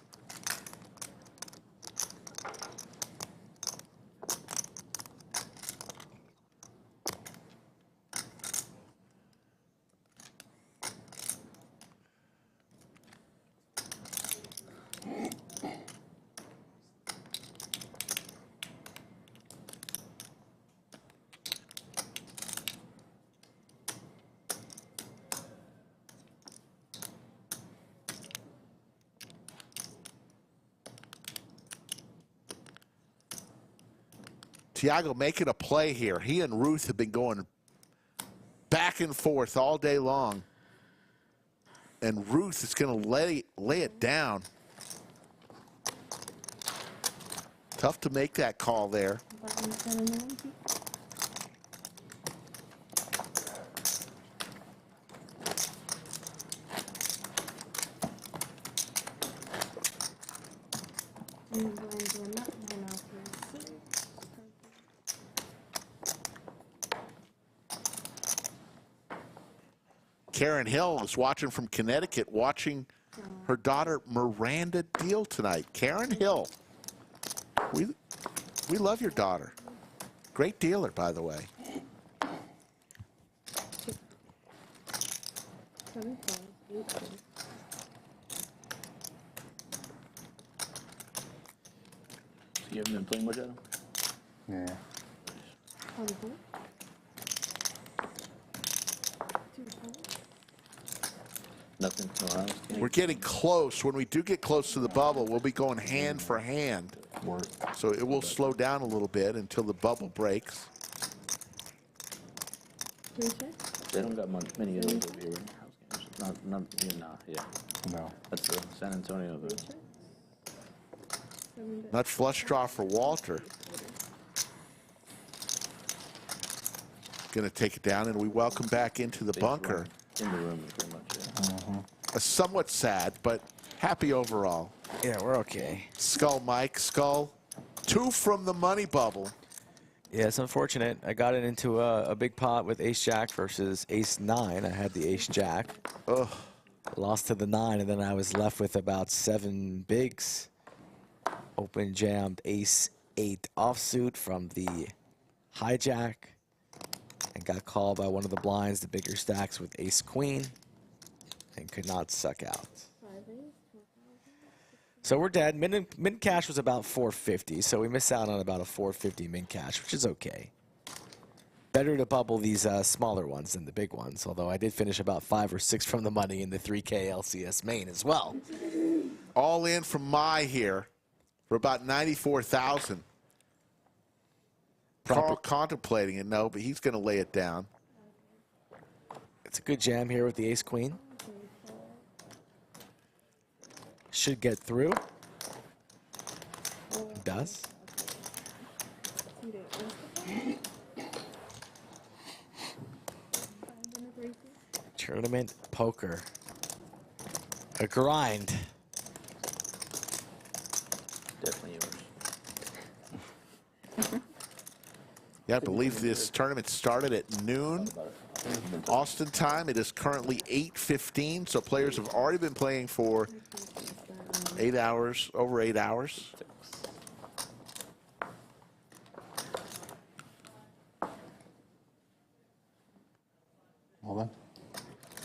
Tiago making a play here. He and Ruth have been going back and forth all day long. And Ruth is going to lay it down. Tough to make that call there. Karen Hill is watching from Connecticut, watching her daughter Miranda deal tonight. Karen Hill, we love your daughter. Great dealer, by the way. You haven't been playing much at him? Yeah. Nothing, no house. We're getting close. When we do get close to the bubble, we'll be going hand for hand. So it will slow down a little bit until the bubble breaks. They don't got many of those over here, right? House games. Not here now, yeah. No. That's the San Antonio, though. Not flush draw for Walter. Going to take it down, and we welcome back into the bunker. In the room, pretty much, yeah. Somewhat sad, but happy overall. Yeah, we're okay. Skull, Mike. Skull, 2 from the money bubble. Yeah, it's unfortunate. I got it into a big pot with ace-jack versus ace-9. I had the ace-jack. Ugh. Lost to the 9, and then I was left with about 7 bigs. Open jammed ace-8 offsuit from the hijack. And got called by one of the blinds, the bigger stacks with ace-queen. And could not suck out. So we're dead. Min cash was about 450, so we missed out on about a 450 min cash, which is okay. Better to bubble these smaller ones than the big ones, although I did finish about 5 or 6 from the money in the 3K LCS main as well. All in from Mai here for about 94,000. Carl contemplating it, no, but he's going to lay it down. It's a good jam here with the ace-queen. Should get through. Does. Tournament poker. A grind. Definitely yours. Yeah, I believe this tournament started at noon Austin time. It is currently 8:15, so players have already been playing for 8 hours, over 8 hours.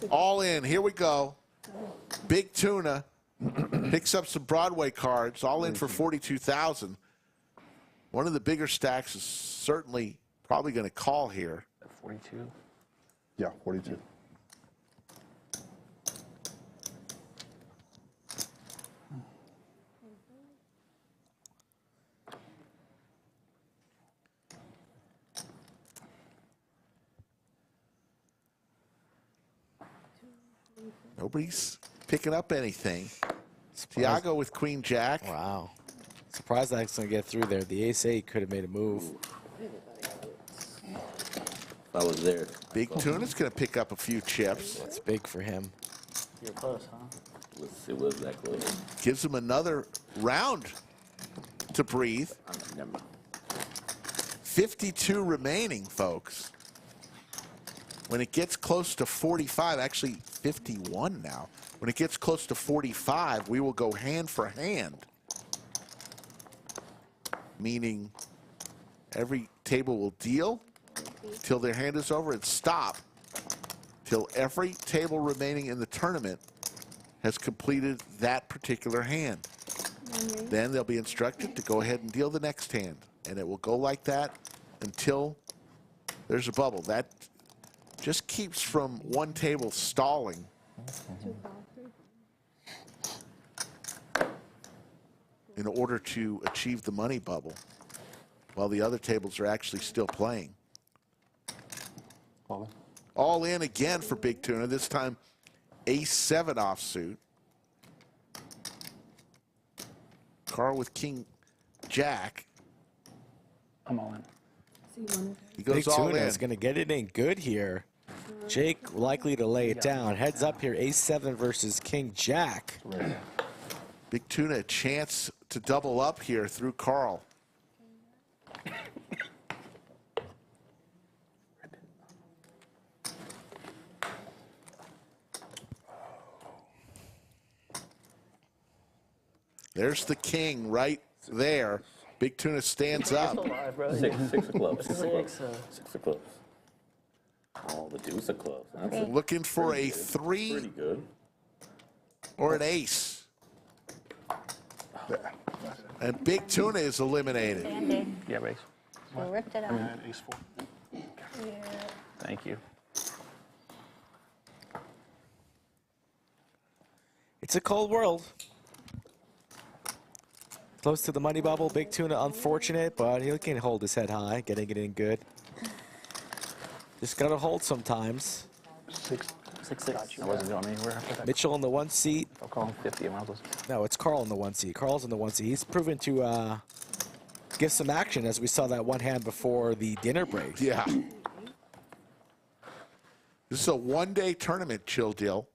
All in, here we go. Big Tuna picks up some Broadway cards, all in for 42,000. One of the bigger stacks is certainly probably going to call here. 42? Yeah, 42. Nobody's picking up anything. Tiago with Queen Jack. Wow. Surprised that's going to get through there. The ace-8 could have made a move. I was there. Big Tuna's going to pick up a few chips. That's big for him. You're close, huh? It was that close. Gives him another round to breathe. 52 remaining, folks. When it gets close to 45, actually 51 now. When it gets close to 45, we will go hand for hand. Meaning every table will deal till their hand is over and stop till every table remaining in the tournament has completed that particular hand. Then they'll be instructed to go ahead and deal the next hand. And it will go like that until there's a bubble. That just keeps from one table stalling. In order to achieve the money bubble. while the other tables are actually still playing. All in again for Big Tuna, this time A7 offsuit. Carl with King Jack. I'm all in. He goes Big all Tuna in. is going to get it in good here. Jake likely to lay it down. Heads up here, A7 versus King Jack. Big Tuna a chance to double up here through Carl. There's the king right there. Big Tuna stands up. Six of clubs. Six of clubs. Oh, the deuce of clubs. That's Looking for a 3 pretty good. or an ace. And Big Tuna is eliminated. Band-Aid. Yeah, race. You ripped it out. Ace 4. Thank you. It's a cold world. Close to the money bubble. Big Tuna unfortunate, but he can hold his head high, getting it in good. Just got to hold sometimes. 6-6. I wasn't going anywhere after that. Mitchell in the 1 seat. I'll call him 50. No, it's Carl in the 1 seat. Carl's in the 1 seat. He's proven to give some action, as we saw that one hand before the dinner break. Yeah. This is a one-day tournament, Chill Deal.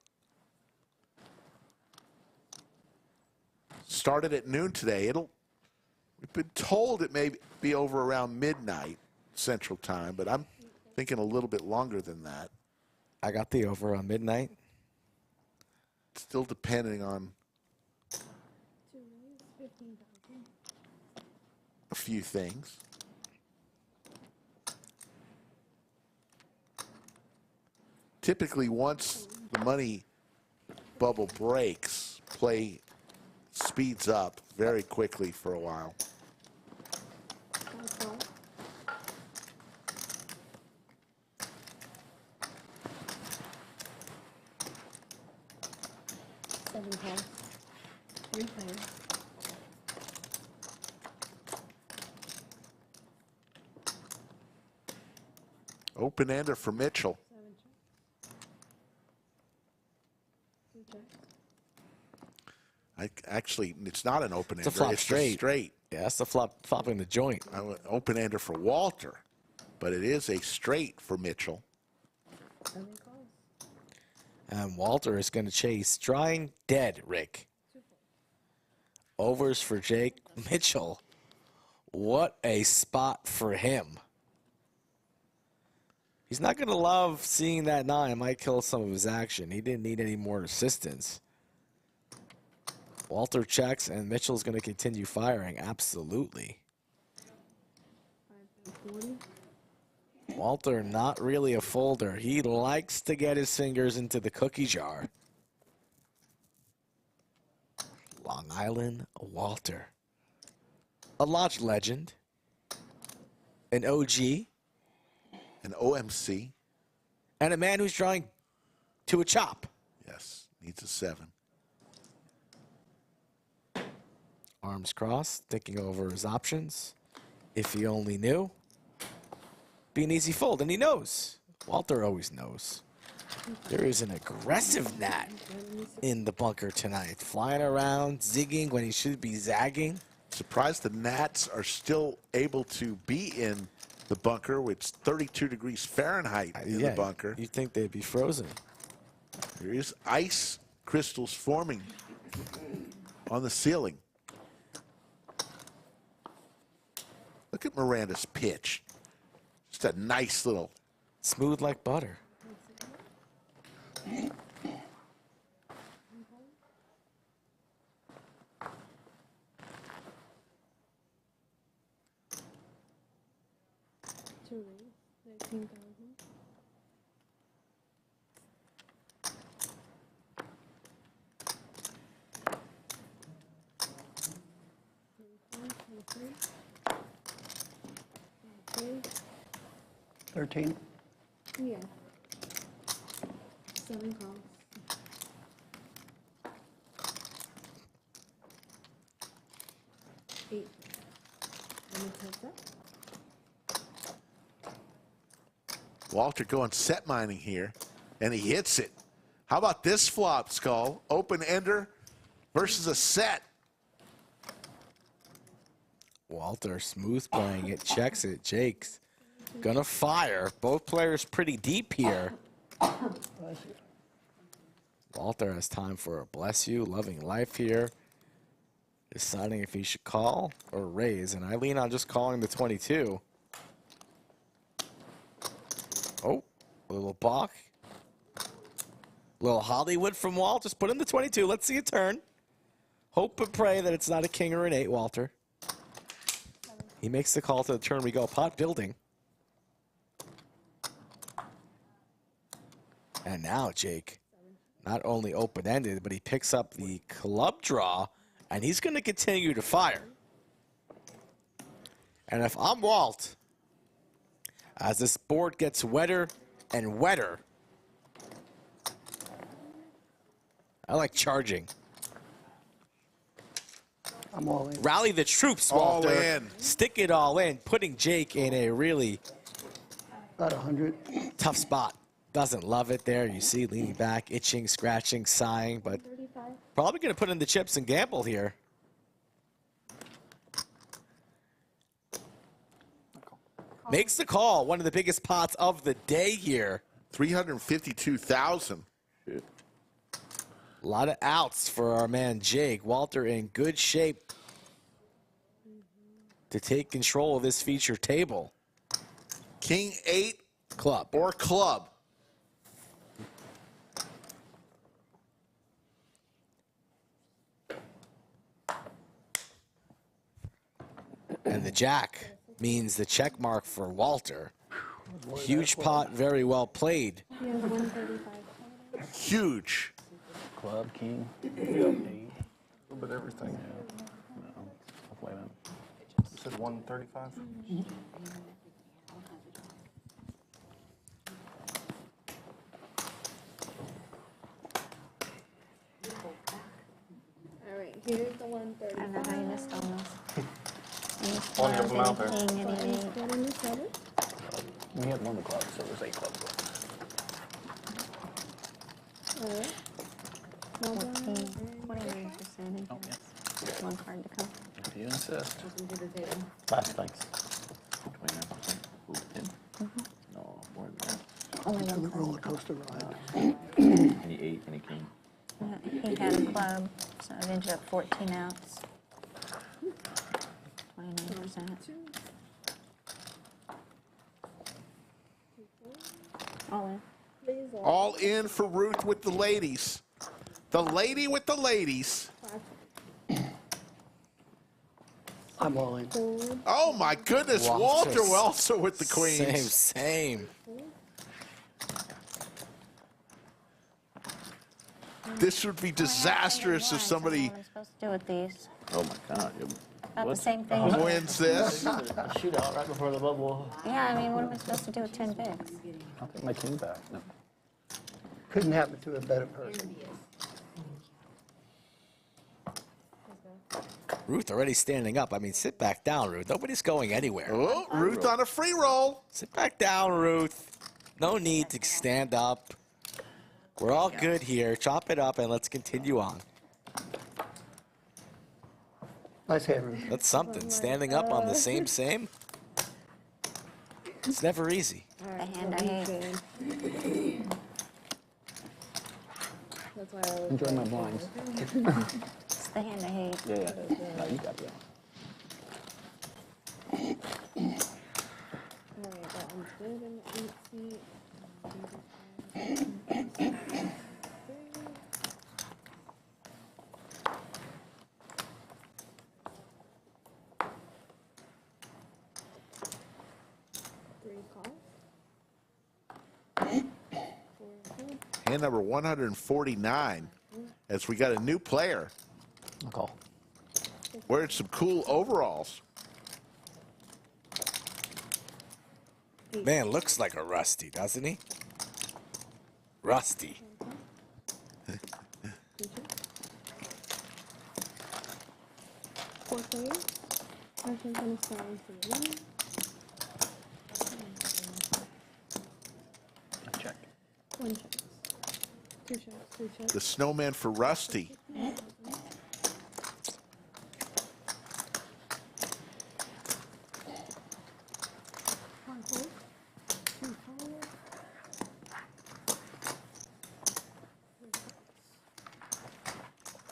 Started at noon today. We've been told it may be over around midnight Central Time, but I'm thinking a little bit longer than that. I got the over on midnight. Still depending on a few things. Typically, once the money bubble breaks, play speeds up very quickly for a while. Open-ender for Mitchell. Actually, it's not an open-ender. It's a flop straight. Straight. Yeah, that's the flopping the joint. Open-ender for Walter, but it is a straight for Mitchell. And Walter is going to chase drawing dead, Rick. Overs for Jake Mitchell. What a spot for him. He's not going to love seeing that 9. It might kill some of his action. He didn't need any more assistance. Walter checks, and Mitchell's going to continue firing. Absolutely. Walter, not really a folder. He likes to get his fingers into the cookie jar. Long Island Walter. A lodge legend. An OG. An OMC. And a man who's drawing to a chop. Yes, needs a 7. Arms crossed, thinking over his options. If he only knew. Be an easy fold, and he knows. Walter always knows. There is an aggressive Nat in the bunker tonight. Flying around, zigging when he should be zagging. Surprised the Nats are still able to be in the bunker, which is 32 degrees Fahrenheit in the bunker. You'd think they'd be frozen. There is ice crystals forming on the ceiling. Look at Miranda's pitch. Just a nice little... Smooth like butter. $13. Yeah. 7 calls. Eight. And it's heads up. Walter going set mining here, and he hits it. How about this flop, Skull? Open ender versus a set. Walter smooth playing it, checks it. Jake's gonna fire. Both players pretty deep here. Walter has time for a bless you, loving life here. Deciding if he should call or raise, and I lean on just calling the 22. Oh, a little balk. Little Hollywood from Walt. Just put in the 22. Let's see a turn. Hope and pray that it's not a king or an 8, Walter. He makes the call to the turn. We go pot building. And now Jake, not only open-ended, but he picks up the club draw, and he's going to continue to fire. And if I'm Walt, as this board gets wetter and wetter, I like charging. I'm all in. Rally the troops, All Walter. in. Stick it all in, putting Jake in a really About 100. tough spot. Doesn't love it there. You see, leaning back, itching, scratching, sighing, but probably going to put in the chips and gamble here. Makes the call. One of the biggest pots of the day here. 352,000. A lot of outs for our man Jake. Walter in good shape to take control of this feature table. King 8 club or club. And the jack means the check mark for Walter. Huge pot, very well played. Huge. Club, king, 8. A little bit everything. No, I'll play them. You said 135? All right, here's the 135. I don't know how you missed all those. Plenty of them out there. King and an 8. One in the 7. We had one of the clubs, so it was 8 clubs. All right. 29%. Oh, yeah. One card to come. If you insist. Last thanks. 29%. Ooh, 10? No, more than that. Only To the one roller card. coaster ride. Any 8, any king. He had a club, so it ended up 14 outs. 29%. All in. All in for Ruth with the ladies. The lady with the ladies. I'm all in. Oh my goodness, Walter also with the queens. Same. This would be disastrous if somebody What am I supposed to do with these? Oh my God. About the same thing. wins this. A shootout right before the bubble. Yeah, I mean, what am I supposed to do with 10 bigs? I'll take my king back. No. Couldn't happen to a better person. Ruth already standing up. I mean, sit back down, Ruth. Nobody's going anywhere. Oh, Ruth on a free roll. Sit back down, Ruth. No need to stand up. We're all good here. Chop it up and let's continue on. Nice hand, Ruth. That's something. Standing up on the same. It's never easy. The hand I hate. That's why I was Enjoy my blinds. It's the hand I hate. Yeah. No, you got it. All right, that one's good in the 8 seat. Hand number 149 as we got a new player. I'll call. Wearing some cool overalls. Man, looks like a Rusty, doesn't he? Rusty. Four players. Person's gonna start into the 1. The snowman for Rusty.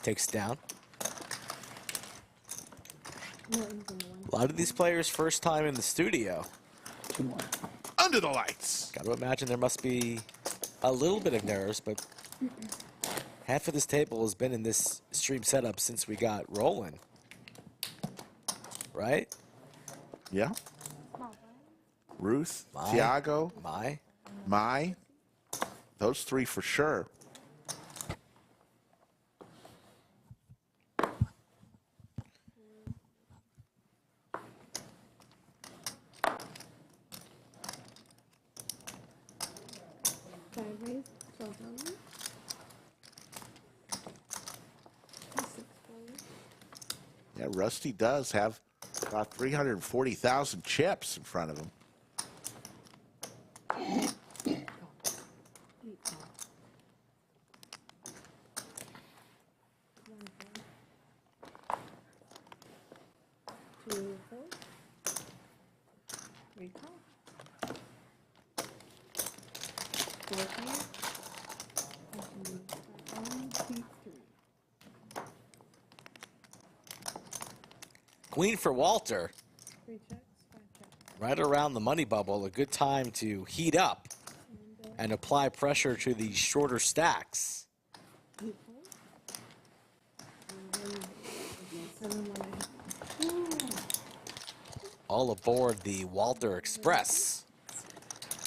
Takes down. A lot of these players first time in the studio. Under the lights. Got to imagine there must be a little bit of nerves, but half of this table has been in this stream setup since we got rolling. Right? Yeah. Ruth, Mai, Tiago, Mai. Those three for sure. Yeah, Rusty does have about 340,000 chips in front of him. Queen for Walter. Right around the money bubble, a good time to heat up and apply pressure to the shorter stacks. All aboard the Walter Express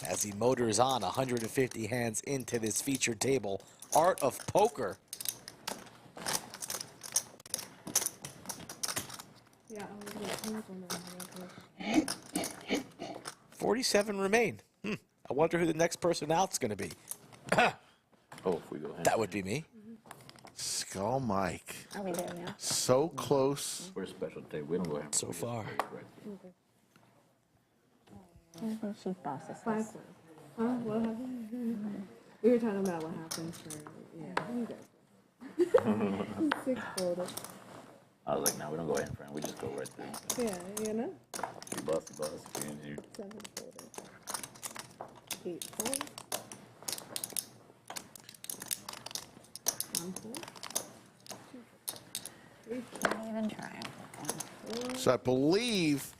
as he motors on 150 hands into this featured table. Art of Poker. 47 remain. I wonder who the next person out's going to be. Oh, if we go ahead. That would be me. Skull Mike. Are we there now? So close. We're a special day. We don't go ahead. So far. She bosses us. 5 what happened? We were talking about what happens for, you 6 folded. I was like, no, we don't go ahead, friend. We just go right there. Yeah, you know? You boss, and you. 7 folded. 8 folded. 1 fold. 2 fold. 3 fold. Not even trying. So I believe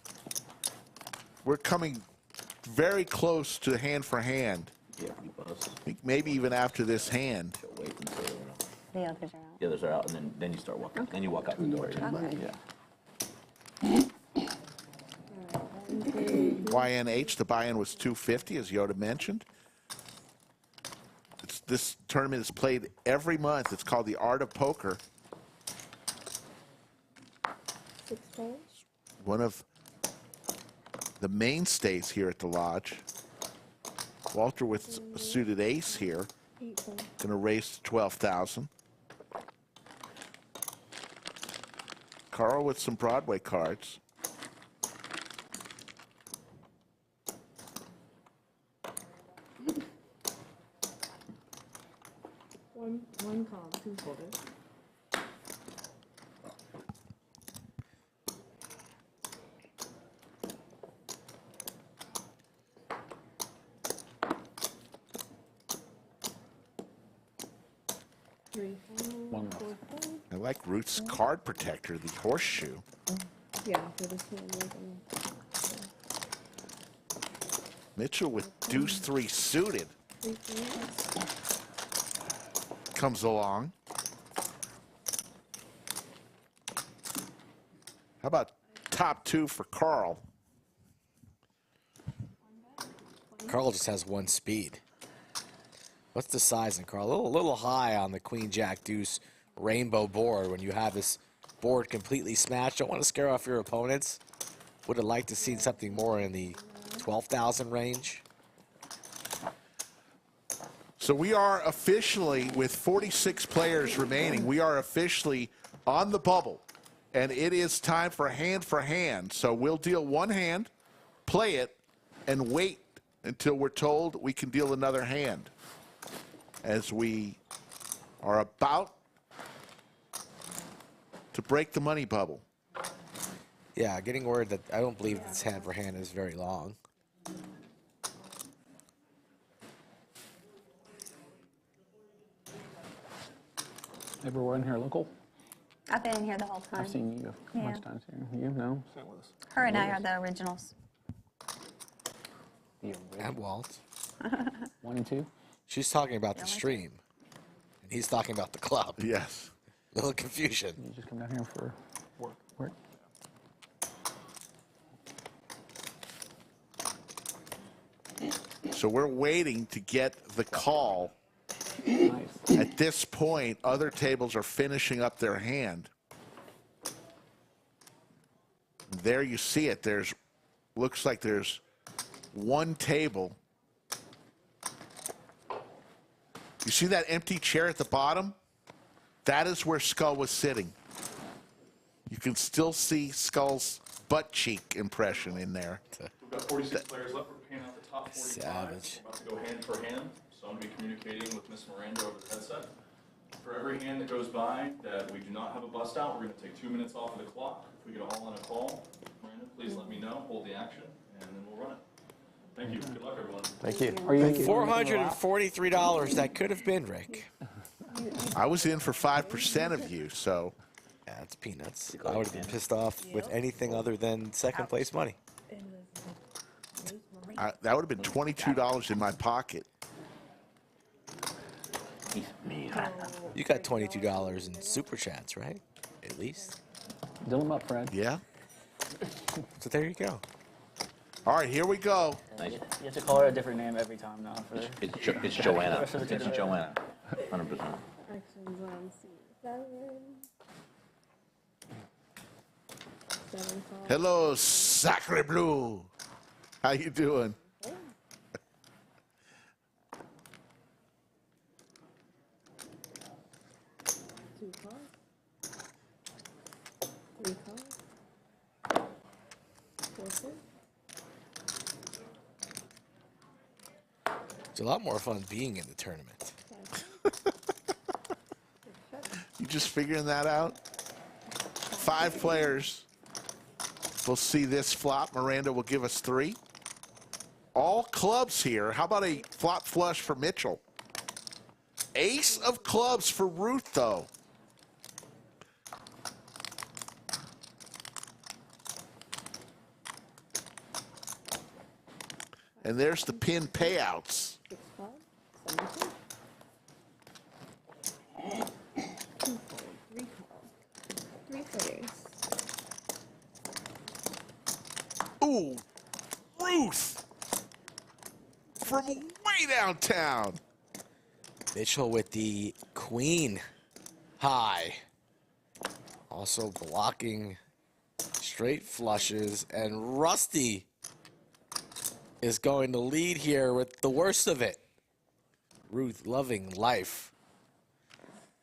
we're coming very close to hand for hand. Yeah, you boss. I think maybe even after this hand. Wait until The others are out. the others are out, and then you start walking. Then you walk out the door. Okay. Yeah. YNH, the buy-in was 250, as Yoda mentioned. This tournament is played every month. It's called the Art of Poker. 6 folds. One of the mainstays here at the lodge. Walter with a suited ace here. 8 folds. Going to raise to 12,000. Carl with some Broadway cards. One column, 2 folded. I like Ruth's card protector, the horseshoe. Yeah, for this one. Mitchell with deuce 3 suited. 3 folds. Comes along. How about top 2 for Carl? Carl just has 1 speed. What's the size in Carl? A little high on the Queen Jack Deuce rainbow board when you have this board completely smashed. Don't want to scare off your opponents. Would have liked to see something more in the 12,000 range. So we are officially, with 46 players remaining, we are officially on the bubble. And it is time for hand. So we'll deal 1 hand, play it, and wait until we're told we can deal another hand as we are about to break the money bubble. Yeah, getting word that I don't believe this hand for hand is very long. Everywhere in here local? I've been in here the whole time. I've seen you a Yeah. bunch of times here. You know? Her and I are the originals. And Walt. 1 and 2? She's talking about the stream. And he's talking about the club. Yes. Little confusion. You just come down here for work. So we're waiting to get the call. At this point, other tables are finishing up their hand. There you see it. Looks like there's one table. You see that empty chair at the bottom? That is where Skull was sitting. You can still see Skull's butt cheek impression in there. We've got 46 players left. We're paying out the top 45. Savage. We're about to go hand for hand. So I'm going to be communicating with Miss Miranda over the headset. For every hand that goes by that we do not have a bust out, we're going to take 2 minutes off of the clock. If we get all on a call, Miranda, please let me know. Hold the action, and then we'll run it. Thank you. Good luck, everyone. Thank you. $443 that could have been, Rick. I was in for 5% of you, so. Yeah, it's peanuts. I would have been pissed off with anything other than second place money. That would have been $22 in my pocket. You got $22 in super chats, right? At least. Fill them up, Fred. Yeah. So there you go. All right, here we go. You have to call her a different name every time now. It's Joanna. It's Joanna. 100%. Actions on C7. 7 calls. Hello, Sacre Bleu. How you doing? Two calls. 3 calls. 4 calls. It's a lot more fun being in the tournament. You just figuring that out? 5 players. We'll see this flop. Miranda will give us 3. All clubs here. How about a flop flush for Mitchell? Ace of clubs for Ruth, though. And there's the pin payouts. 6 calls. 72. 2 calls. 3 calls. 3 players. Ooh, Ruth from way downtown. Mitchell with the queen high. Also blocking straight flushes. And Rusty is going to lead here with the worst of it. Ruth loving life.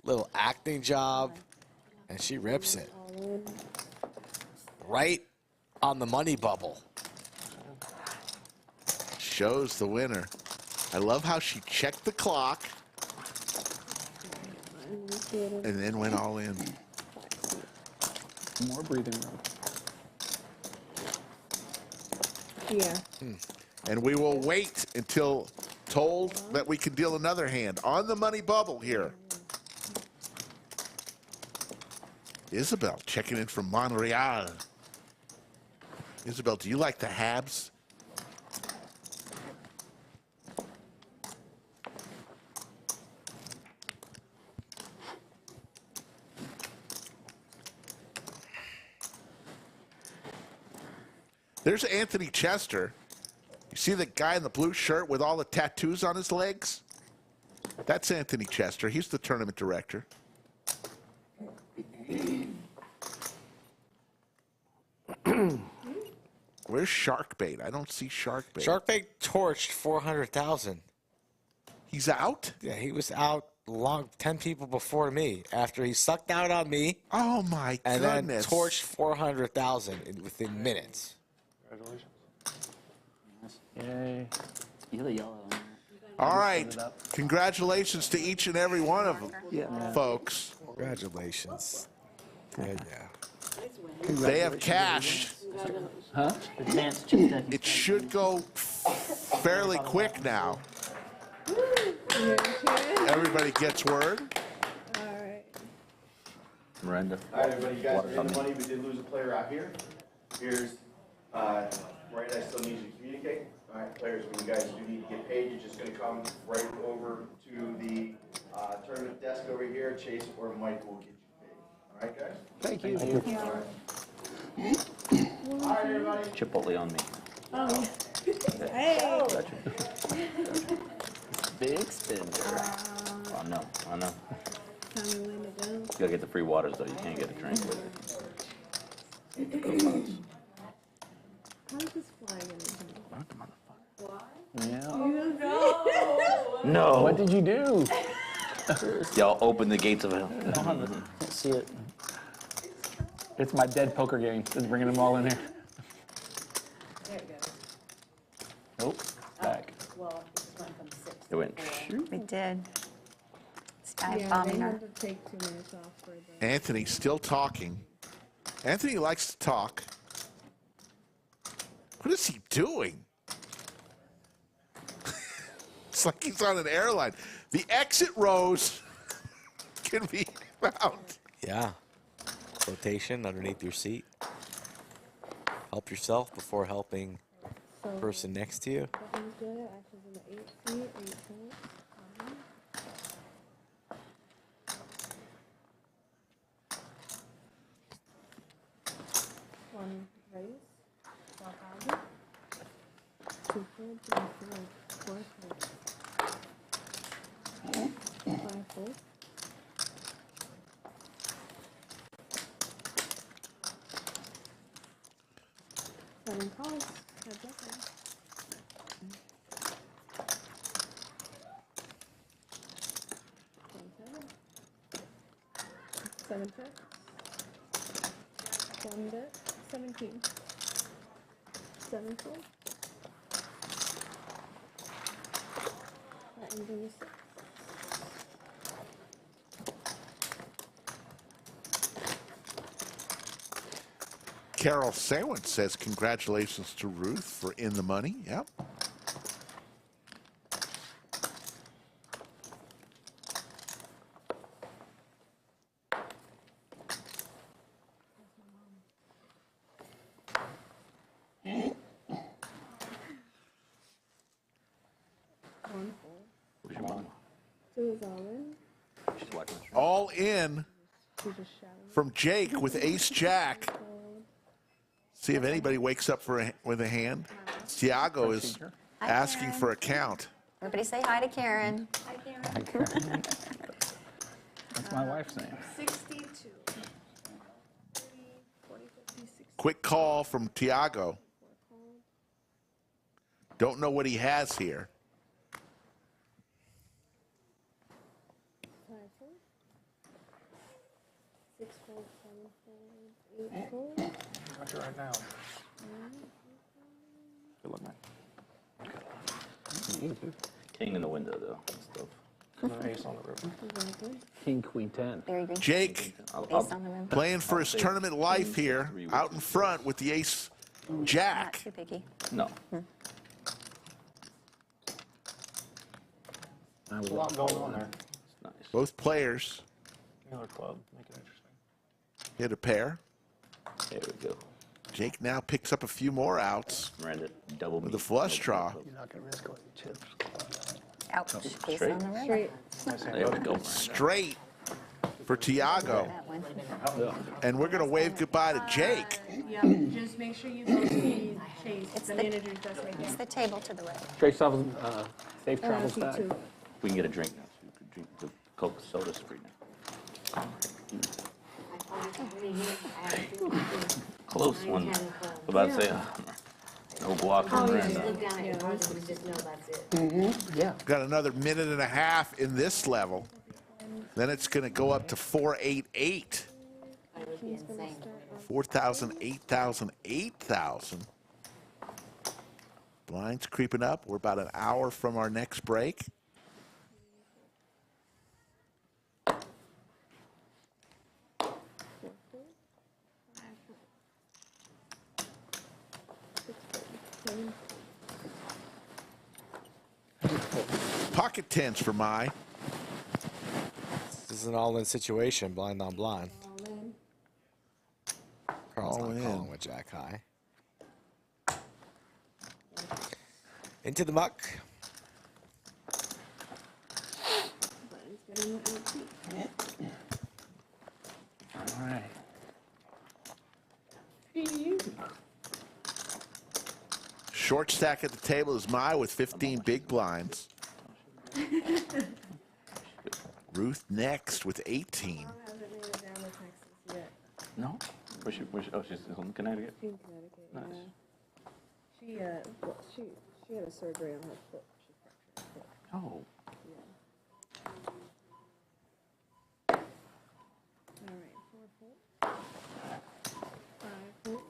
Little acting job. And she rips it. Right on the money bubble. Shows the winner. I love how she checked the clock and then went all in. More breathing room. Yeah. And we will wait until told that we can deal another hand on the money bubble here. Isabel checking in from Montreal. Isabel, do you like the Habs? There's Anthony Chester. You see the guy in the blue shirt with all the tattoos on his legs? That's Anthony Chester. He's the tournament director. Where's Sharkbait? I don't see Sharkbait. Sharkbait torched 400,000. He's out? Yeah, he was out 10 people before me after he sucked out on me. Oh my and goodness. And then torched 400,000 within minutes. Congratulations. Yay. You the yellow. All right. Congratulations to each and every one of them, folks. Congratulations. Yeah. They have cashed. Huh? It should go fairly quick now. Everybody gets word. Miranda. All right, everybody, you guys are in the money. We did lose a player out here. Here's Miranda. I still need you to communicate. All right, players, when you guys do need to get paid, you're just going to come right over to the tournament desk over here. Chase or Mike will get you paid. All right, guys? Thank you. All right. All right, everybody. Chipotle on me. Oh. Hey. Big spender. I know. Tell me when to go. You gotta get the free waters though. You can't get a drink with it. How is this fly gonna Yeah. No. What did you do? Y'all open the gates of hell. I can't see it. It's my dead poker game. Just bringing them all in here. There it goes. Nope. Back. Well, it just went from 6. It went. We did. It's Yeah, dive they bombing her. had to take 2 minutes off for the... Anthony still talking. Anthony likes to talk. What is he doing? It's like he's on an airline. The exit rows can be found. Yeah. Flotation underneath your seat. Help yourself before helping the person next to you. Nothing's good. Actions in the 8 seat, 8 points. One raise, 1,000. 2 points, 3 points, 4 points. 5 points. 7 calls. Heads up. 7 picks. 1 bit. 17. 7 full. That ends in a 6. Carol Sawin says congratulations to Ruth for in the money. Yep. One full. Where's your mom? 2 is all in. She's watching. All in She just shouted. from Jake with ace jack. See if anybody wakes up for with a hand. Tiago is Hi, asking Karen. for a count. Everybody say hi to Karen. Hi, Karen. That's my wife's name. 62. 30, 40, 50, 60. Quick call from Tiago. Don't know what he has here. 5 full. 6 full, 7 full, 8 full. Got you right now. Good luck, man. King in the window though. And stuff. Ace on the river. King, queen, 10. Very good. Jake Based on the rim. playing for his tournament life here, out in front with the ace Not jack. too picky. No. There's a lot going on there. Nice. Both players Another club. Make it interesting. hit a pair. There we go. Jake now picks up a few more outs Miranda, double with me. a flush draw. You're not going to risk all your chips. Ouch. Based Straight. on the rim. Straight. There we go. Straight for Tiago. That one. And we're going to wave goodbye to Jake. Yep, just make sure you go see Chase. It's the the- manager's desk right It's there. the table to the right. Trace off, safe travels seat back. 2. We can get a drink now. So you could drink the Coke soda's free now. Close one. About to say, no guac from Miranda. Look down at yours and just know that's it. Yeah. Got another minute and a half in this level. Then it's going to go up to 488. It would be insane. 4,000, 8,000, 8,000. Blinds creeping up. We're about an hour from our next break. Pocket tens for Mai. This is an all-in situation, blind on blind. Carl's not calling with jack high. Into the muck. All right. Short stack at the table is Mai with 15 big blinds. Ruth next with 18. No? Oh, she's in Connecticut? She's in Connecticut, Nice. yeah. She had a surgery on her foot. She fractured her foot. Oh. Yeah. All right, 4 4. 5 4.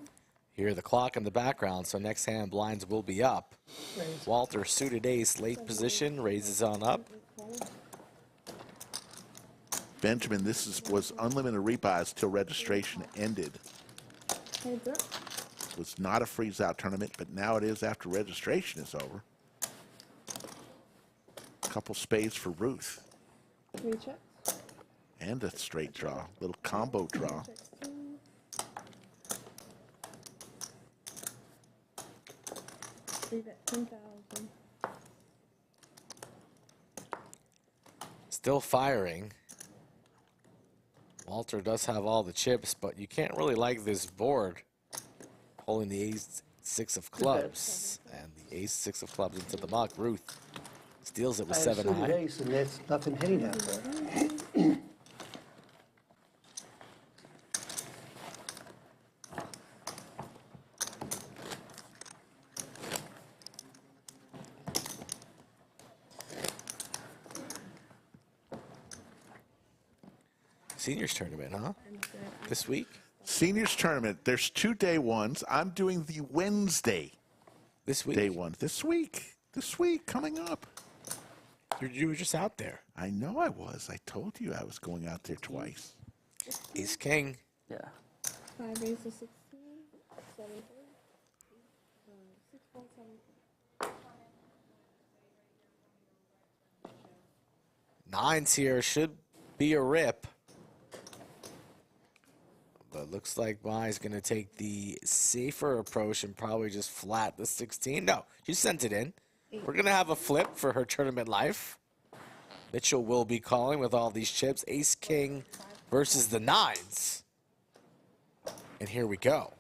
Hear the clock in the background, so next hand blinds will be up. Walter suited ace, late position, raises on up. Benjamin, was unlimited rebuys till registration ended. Heads up. Was not a freeze-out tournament, but now it is after registration is over. Couple spades for Ruth. 3 checks. And a straight draw, little combo draw. Leave it 10,000. Still firing. Walter does have all the chips, but you can't really like this board. Pulling the ace-6 of clubs. And the ace-6 of clubs into the muck. Ruth steals it with 7 high. Ace, and that's nothing hitting out there. Seniors tournament, huh? This week? Seniors tournament. There's 2 day ones. I'm doing the Wednesday. This week? Day one. This week. This week coming up. You were just out there. I know I was. I told you I was going out there twice. Ace king. Yeah. 5 ace of 16. 7 4. 6 4 7. Nines here should be a rip. But looks like Mai's going to take the safer approach and probably just flat the 16. No, she sent it in. We're going to have a flip for her tournament life. Mitchell will be calling with all these chips. Ace king versus the nines. And here we go.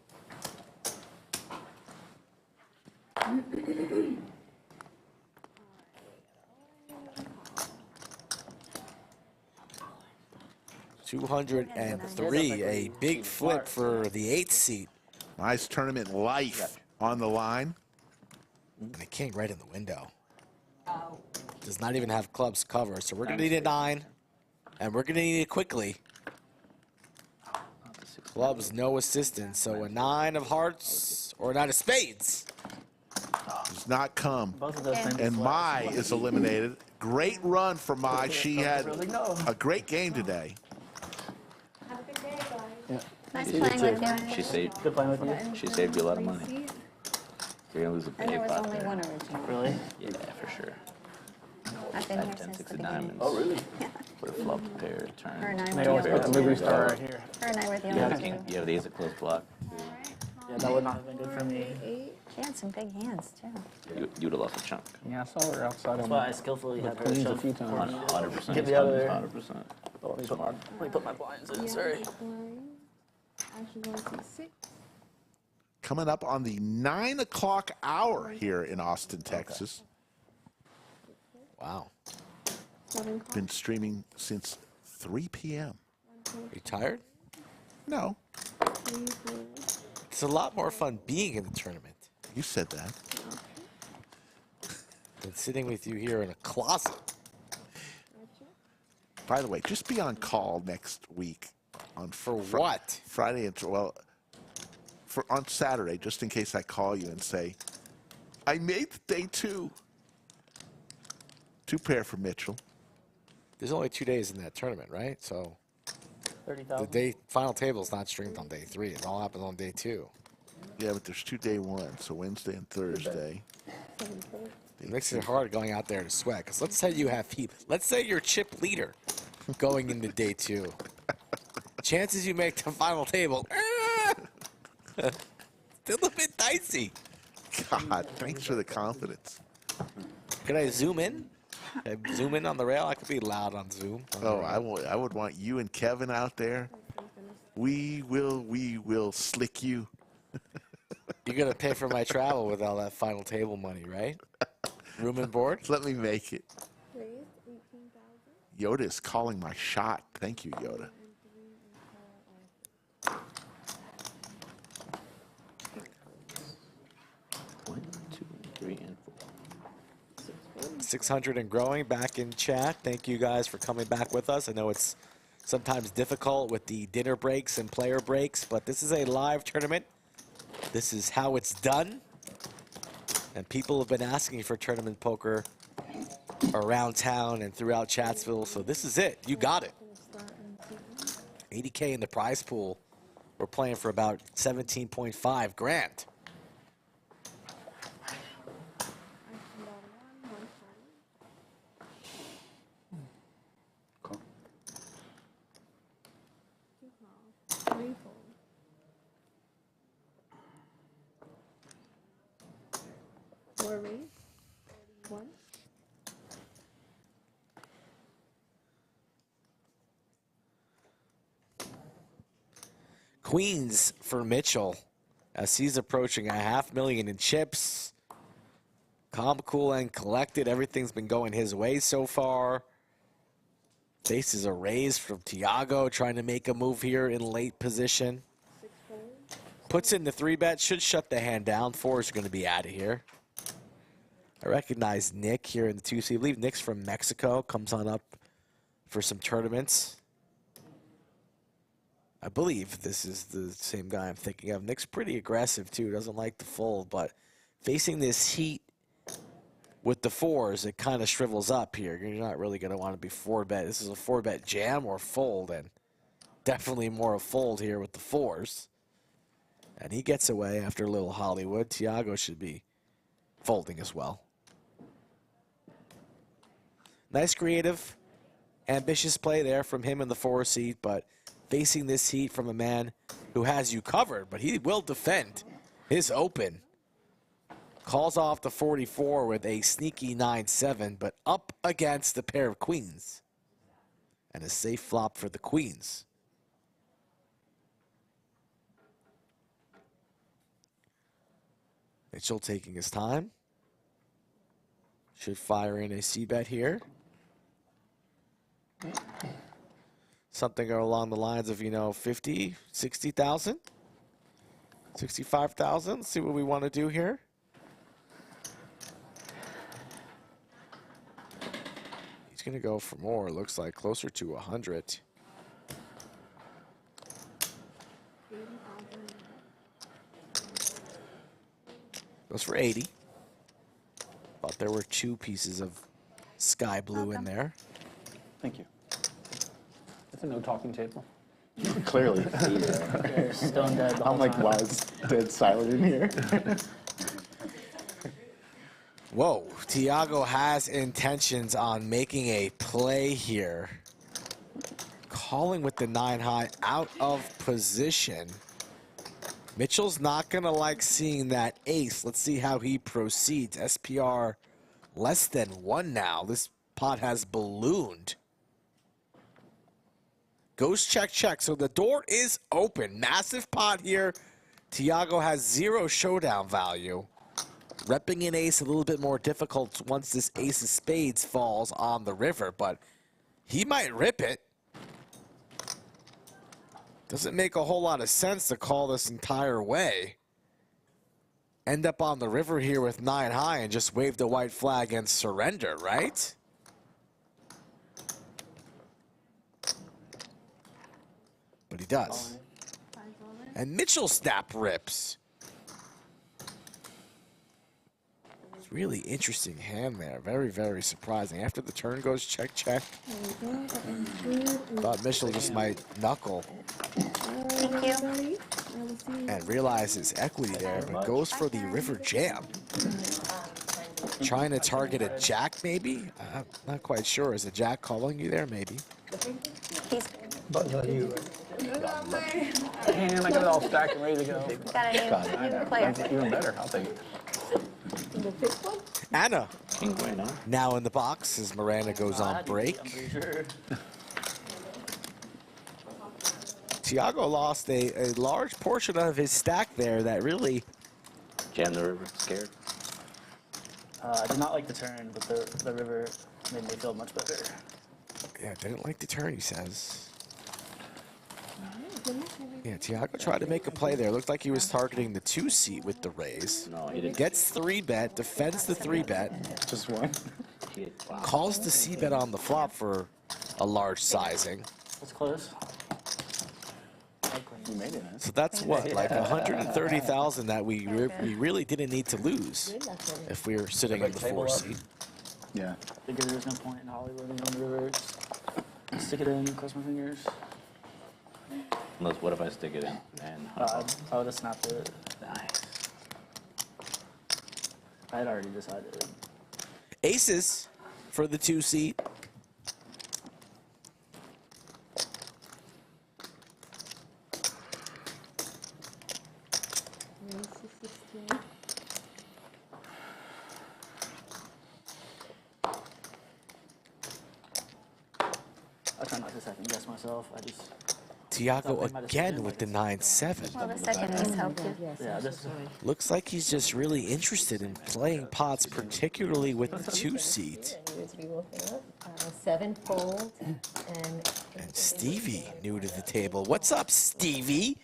$203, a big flip for the 8th seat. Nice tournament life on the line. And a king right in the window. Does not even have clubs cover, so we're going to need a 9, and we're going to need it quickly. Clubs, no assistance, so a 9 of hearts or a 9 of spades. Does not come. Both of those things. And Mai is eliminated. Great run for Mai. She had a great game today. Have a good day, guys. Nice playing with you. She saved. Good playing with you. She saved you a lot of money. You're gonna lose a And big there was pot only there. one original. Really? Yeah, for sure. I've been here 10, since 6 the of beginning. diamonds. Oh, really? Yeah. With a flop pair, turn. Her and I They were always the put the only movie two. star right here. Her and I were the You only have, two. you have the ace of close block. Yeah, that would not have been good for me. She had some big hands, too. You'd have lost a chunk. Yeah, I saw her outside That's on why I skillfully the had her queens a shove. few times. 100%. Get me out of there. 100%. Let me put my blinds in, Yeah, sorry. Actually, going to see 6. Coming up on the 9 o'clock hour here in Austin, Texas. Wow. 7 Been streaming since 3 p.m. You tired? No, 3 4. It's a lot more fun being in the tournament you said that. than sitting with you here in a closet. By the way, just be on call next week on For what? Friday and on Saturday, just in case I call you and say, I made day 2. 2 pair for Mitchell. There's only 2 days in that tournament, right? So 30,000. the final table is not streamed on day 3. It all happens on day 2. Yeah, but there's 2 day 1, so Wednesday and Thursday. It makes it hard going out there to sweat. Because let's say you have heat. Let's say you're chip leader going into day 2. Chances you make the final table, still a bit dicey. God, thanks for the confidence. Can I zoom in? Can I zoom in on the rail? I could be loud on Zoom. Oh, I would want you and Kevin out there. We will slick you. You're going to pay for my travel with all that final table money, right? Room and board? Let me make it. Raised 18,000. Yoda is calling my shot. Thank you, Yoda. One, two, three, and 4. 600 and growing back in chat. Thank you guys for coming back with us. I know it's sometimes difficult with the dinner breaks and player breaks, but this is a live tournament. This is how it's done. And people have been asking for tournament poker around town and throughout Chatsville, so this is it. You got it. 80K in the prize pool. We're playing for about 17.5 grand. More raise. 41. Queens for Mitchell as he's approaching $500,000 in chips. Calm, cool, and collected. Everything's been going his way so far. Faces a raise from Tiago, trying to make a move here in late position. Puts in the 3-bet, should shut the hand down. 4 is going to be out of here. I recognize Nick here in the 2C. I believe Nick's from Mexico, comes on up for some tournaments. I believe this is the same guy I'm thinking of. Nick's pretty aggressive too, doesn't like to fold, but facing this heat with the 4s, it kind of shrivels up here. You're not really going to want to be 4-bet. This is a 4-bet jam or fold, and definitely more a fold here with the 4s. And he gets away after a little Hollywood. Tiago should be folding as well. Nice creative, ambitious play there from him in the 4 seat, but facing this heat from a man who has you covered, but he will defend his open. Calls off the 44 with a sneaky 9-7, but up against a pair of queens. And a safe flop for the queens. Mitchell taking his time. Should fire in a C-bet here. Something along the lines of, 50, 60,000, 65,000. Let's see what we want to do here. He's going to go for more. Looks like closer to 100. Goes for 80. Thought there were 2 pieces of sky blue in there. Thank you. That's a no talking table. Clearly. Stone dead. I'm like, wow, it's dead silent in here. Whoa, Tiago has intentions on making a play here. Calling with the 9 high out of position. Mitchell's not gonna like seeing that ace. Let's see how he proceeds. SPR less than 1 now. This pot has ballooned. Goes check, check. So the door is open. Massive pot here. Tiago has 0 showdown value. Repping an ace a little bit more difficult once this ace of spades falls on the river, but he might rip it. Doesn't make a whole lot of sense to call this entire way. End up on the river here with 9 high and just wave the white flag and surrender, right? But he does. And Mitchell snap rips. Really interesting hand there. Very, very surprising. After the turn goes check, check. Thought Mitchell just might knuckle Thank you. and realizes equity there, but goes for the river jam. Trying to target a jack, maybe? I'm not quite sure. Is a jack calling you there? Maybe. But you. And I got it all stacked and ready to go. Got a new player. Even better. I'll take it. Anna now in the box as Miranda goes on break. Tiago lost a large portion of his stack there that really jammed the river. Scared. I did not like the turn, but the river made me feel much better. Yeah, didn't like the turn, he says. Yeah, Tiago tried to make a play there. Looked like he was targeting the 2-seat with the raise. No, he didn't. Gets 3-bet, defends the 3-bet. Just one. Calls the C-bet on the flop for a large sizing. That's close. You made it, man. So that's what, like 130,000 that we really didn't need to lose if we were sitting in the 4-seat. Yeah. I figured there's no point in Hollywood on the river. Just stick it in, cross my fingers. Unless, what if I stick it in? And I would have snapped it. Nice. I had already decided. Aces for the 2-seat. I try not to second guess myself. I just. Tiago again with the 9-7. Well, the second ace helped you. Yeah, this. Looks like he's just really interested in playing pots, particularly with the 2-seat. 7 fold and Stevie new to the table. What's up, Stevie?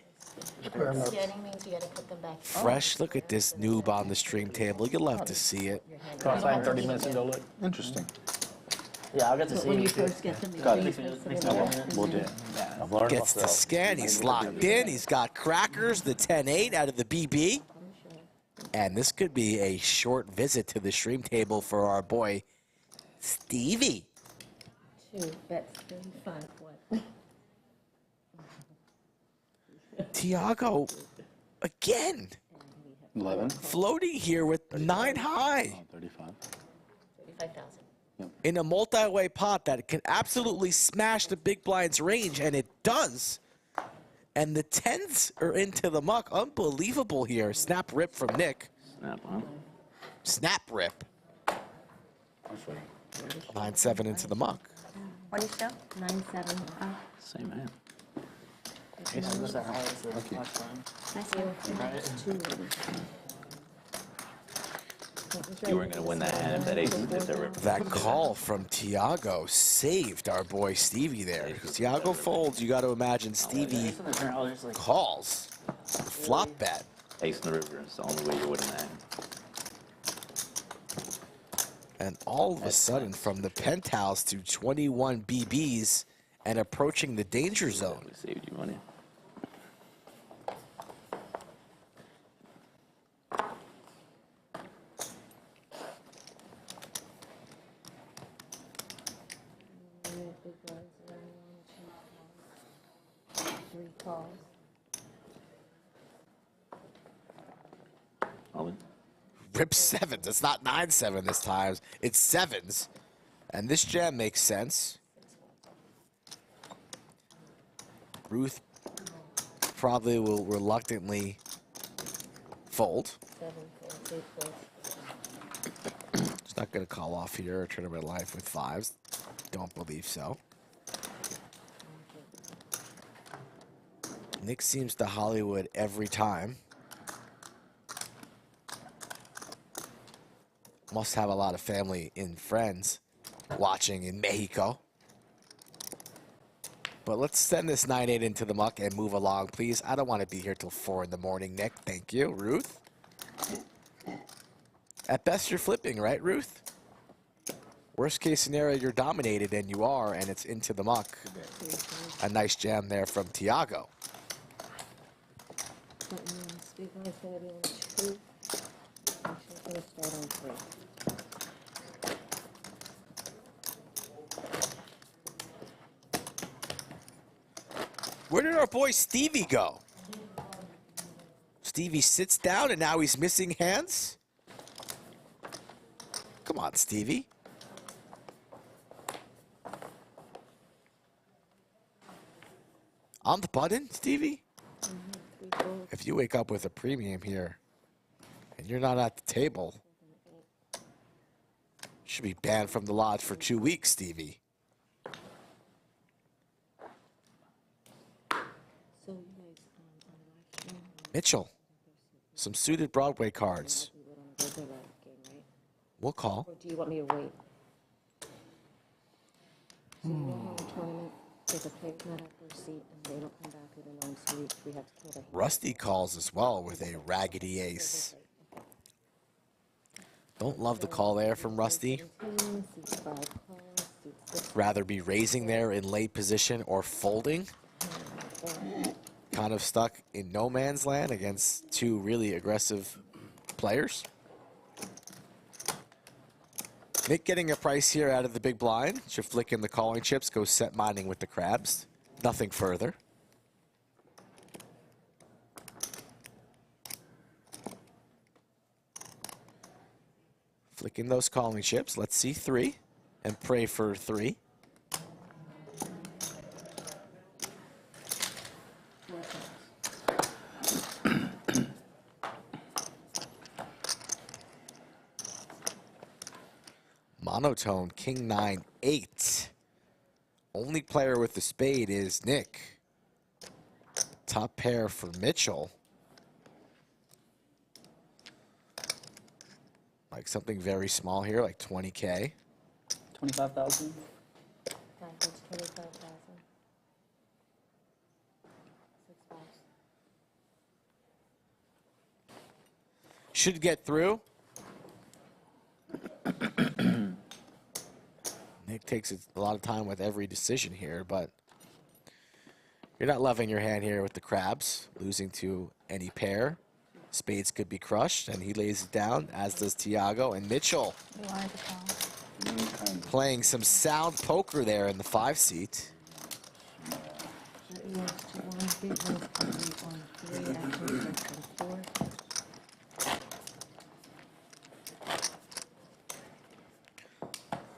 scanning means you gotta put them back. Fresh look at this noob on the stream table. You'll love to see it. Cross-line 30 minutes and go look. Interesting. Yeah, I'll get to see When it. you first get them, Got it. makes We'll do it. I've learned Gets to scan. He's locked in. He's got crackers, the 10-8 out of the BB. And this could be a short visit to the stream table for our boy, Stevie. 2 bets 35. What? Tiago again. 11. Floating here with 9 high. 35. 35,000. In a multi-way pot that can absolutely smash the big blind's range, and it does. And the 10s are into the muck. Unbelievable here. Snap rip from Nick. Snap, huh? Snap rip. 9-7 into the muck. What do you show? 9-7. Same hand. Nice one. Nice one. You weren't going to win that hand if that ace hit the river. That call from Tiago saved our boy Stevie there. Because Tiago folds, you got to imagine Stevie calls. Flop bet. Ace in the river is the only way you're winning that hand. And all of a sudden, from the penthouse to 21 BBs and approaching the danger zone. Saved you money. Rip 7s. It's not 9-7 this time. It's 7s. And this jam makes sense. Ruth probably will reluctantly fold. She's not going to call off here or tournament life with 5s. Don't believe so. Nick seems to Hollywood every time. Must have a lot of family and friends watching in Mexico. But let's send this 9-8 into the muck and move along, please. I don't want to be here till 4 in the morning, Nick. Thank you, Ruth. At best, you're flipping, right, Ruth? Worst case scenario, you're dominated, and you are, and it's into the muck. A nice jam there from Tiago. She's going to start on 3. Where did our boy Stevie go? Stevie sits down and now he's missing hands? Come on, Stevie. On the button, Stevie? If you wake up with a premium here and you're not at the table, you should be banned from the lodge for 2 weeks, Stevie. Mitchell, some suited Broadway cards. We'll call. Or do you want me to wait? So you know how in a tournament, if a player's not at their seat and they don't come back within 9 sweeps, we have to kill the Rusty calls as well with a raggedy ace. Don't love the call there from Rusty. Rather be raising there in late position or folding. Kind of stuck in no man's land against 2 really aggressive players. Nick getting a price here out of the big blind. Should flick in the calling chips, go set mining with the crabs. Nothing further. Flicking those calling chips. Let's see 3 and pray for 3. Monotone, King 9, 8. Only player with the spade is Nick. Top pair for Mitchell. Like something very small here, like 20K. 25,000. It's 25,000. 6 bucks. Should get through. Nick takes a lot of time with every decision here, but you're not loving your hand here with the crabs, losing to any pair. Spades could be crushed, and he lays it down, as does Tiago and Mitchell. Playing some sound poker there in the 5 seat.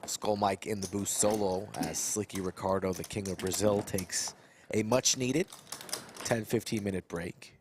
Skull Mike in the boost solo as Slicky Ricardo, the King of Brazil, takes a much needed 10-15 minute break.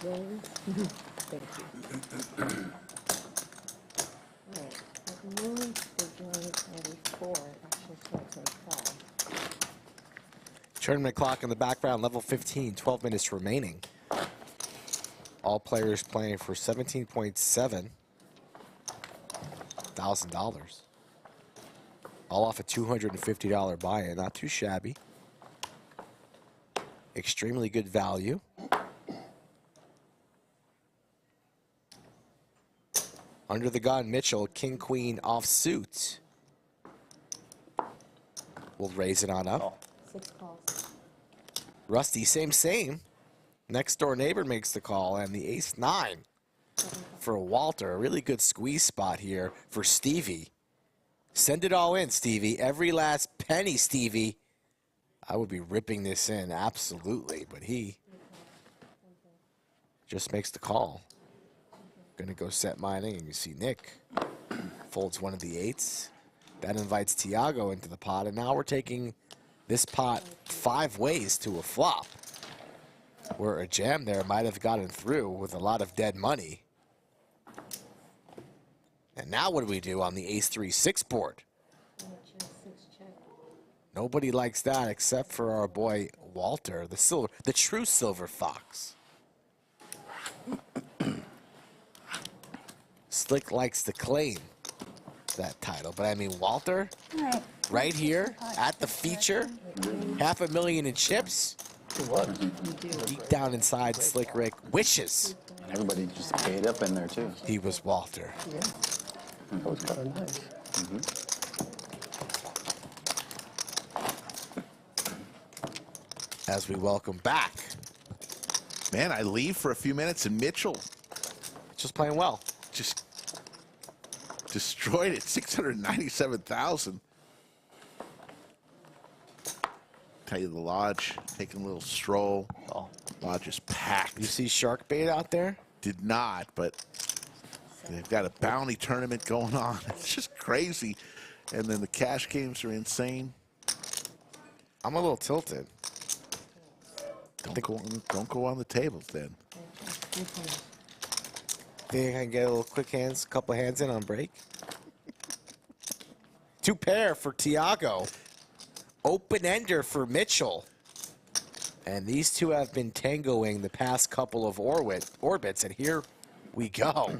Thank you. Alright, at the moment, the blind is 4. It actually starts at 5. Tournament clock in the background, level 15, 12 minutes remaining. All players playing for $17.7 thousand. All off a $250 buy-in, not too shabby. Extremely good value. Under the gun, Mitchell, King, Queen, offsuit. We'll raise it on up. 6 calls. Rusty, same. Next door neighbor makes the call, and the ace-9 for Walter. A really good squeeze spot here for Stevie. Send it all in, Stevie. Every last penny, Stevie. I would be ripping this in, absolutely, but he just makes the call. Gonna go set mining, and you see Nick folds one of the 8s. That invites Tiago into the pot, and now we're taking this pot 5 ways to a flop, where a jam there might have gotten through with a lot of dead money. And now what do we do on the ace-3-6 board? Nobody likes that except for our boy Walter, the true silver fox. Slick likes to claim that title, but I mean Walter, right here at the feature, $500,000 in chips. Deep down inside, Slick Rick wishes. And everybody just paid up in there too. He was Walter. Yeah. That was kind of nice. As we welcome back. Man, I leave for a few minutes and Mitchell just playing well. Just destroyed it. 697,000. Tell you the lodge taking a little stroll. Lodge is packed. You see shark bait out there? Did not, but they've got a bounty tournament going on. It's just crazy. And then the cash games are insane. I'm a little tilted. Don't go on the tables then. Think I can get a little quick hands, couple hands in on break? 2 pair for Tiago. Open-ender for Mitchell. And these two have been tangoing the past couple of orbits, and here we go.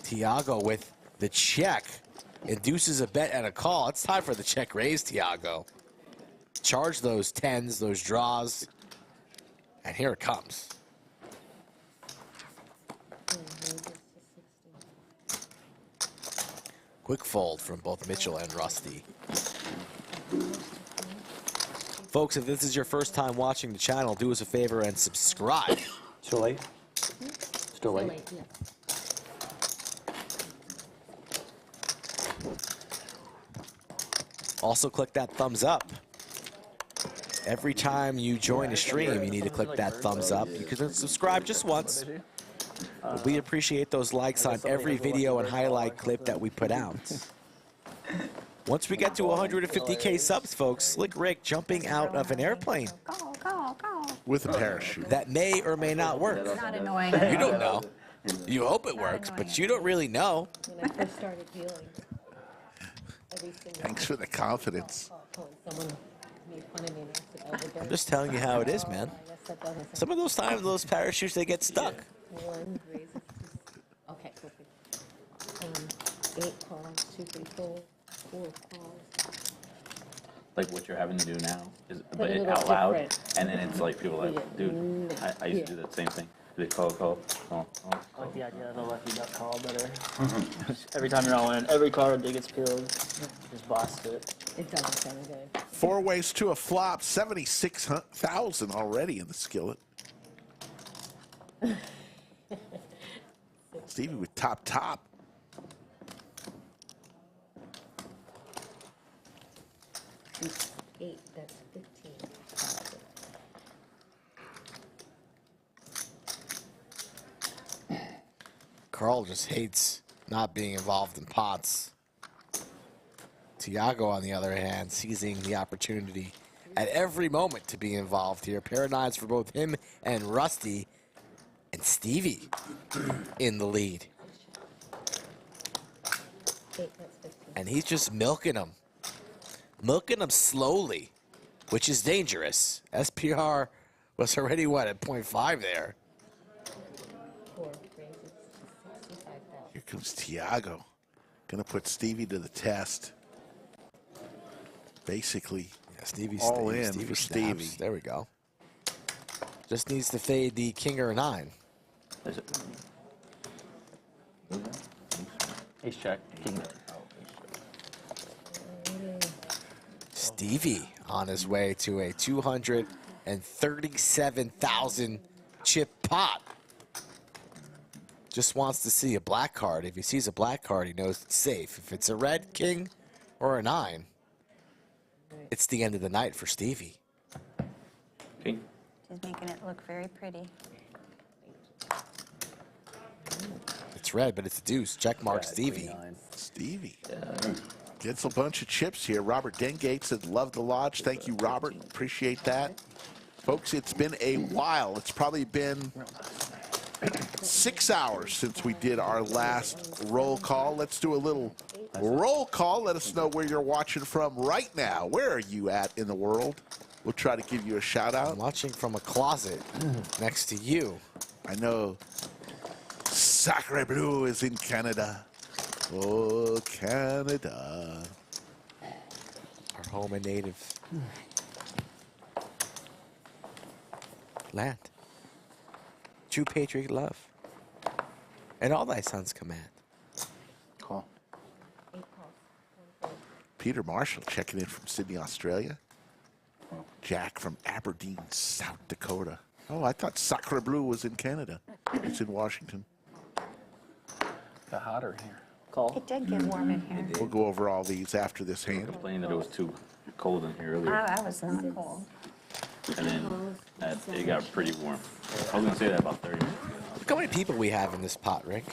Tiago with the check. Induces a bet and a call. It's time for the check raise, Tiago. Charge those 10s, those draws. And here it comes. Quick fold from both Mitchell and Rusty. Folks, if this is your first time watching the channel, do us a favor and subscribe. Still late? Still late? Yeah. Also, click that thumbs up. Every time you join a stream, you need to click that thumbs up. You can subscribe just once. But we appreciate those likes on every video and highlight clip that we put out. Once we get to 150K subs, folks, Slick Rick jumping out of an airplane. With a parachute. That may or may not work. Not annoying. You don't know. You hope it works, but you don't really know. When I first started dealing, every single Thanks for the confidence. someone made fun of me and I said, I'm just telling you how it is, man. Some of those times, those parachutes, they get stuck. One raises to, okay, cool. 8 calls, 2, 3, 4, 4 calls. Like what you're having to do now is, But but it it was out loud, different. and then it's like people are like, dude, I used to do that same thing. They call. I like the idea of the lucky duck call better. Every time you're on, every card that gets peeled, just blast it. It doesn't sound good. 4 ways to a flop. 76,000 already in the skillet. Stevie with top. 8, that's 15,000. Carl just hates not being involved in pots. Tiago, on the other hand, seizing the opportunity at every moment to be involved here. Pair of 9s for both him and Rusty. And Stevie in the lead. 8, that's 15. And he's just milking them. Milking them slowly, which is dangerous. SPR was already, what, at 0.5 there. 4 raises to 65,000. Here comes Tiago. Gonna put Stevie to the test. Basically, Stevie's all in Stevie for snaps. Stevie. There we go. Just needs to fade the king or 9. Is it? Ace check. King. Stevie on his way to a 237,000 chip pot. Just wants to see a black card. If he sees a black card, he knows it's safe. If it's a red king or a 9, it's the end of the night for Stevie. King. She's making it look very pretty. It's red, but it's a deuce. Check mark Stevie. Stevie. Gets a bunch of chips here. Robert Dengate said, love the lodge. Thank you, Robert. Appreciate that. Folks, it's been a while. It's probably been 6 hours since we did our last roll call. Let's do a little roll call. Let us know where you're watching from right now. Where are you at in the world? We'll try to give you a shout out. I'm watching from a closet next to you. I know Sacre Bleu is in Canada. Oh, Canada. Our home and native land. True patriot love. And all thy sons command. Call. Peter Marshall checking in from Sydney, Australia. Jack from Aberdeen, South Dakota. Oh, I thought Sacre Bleu was in Canada. It's in Washington. Got hotter here. Call. It did get warm in here. We'll go over all these after this hand. Complaining that it was too cold in here earlier. I was not cold. And then it got pretty warm. I was going to say that about 30 minutes ago. Look how many people we have in this pot, Rick.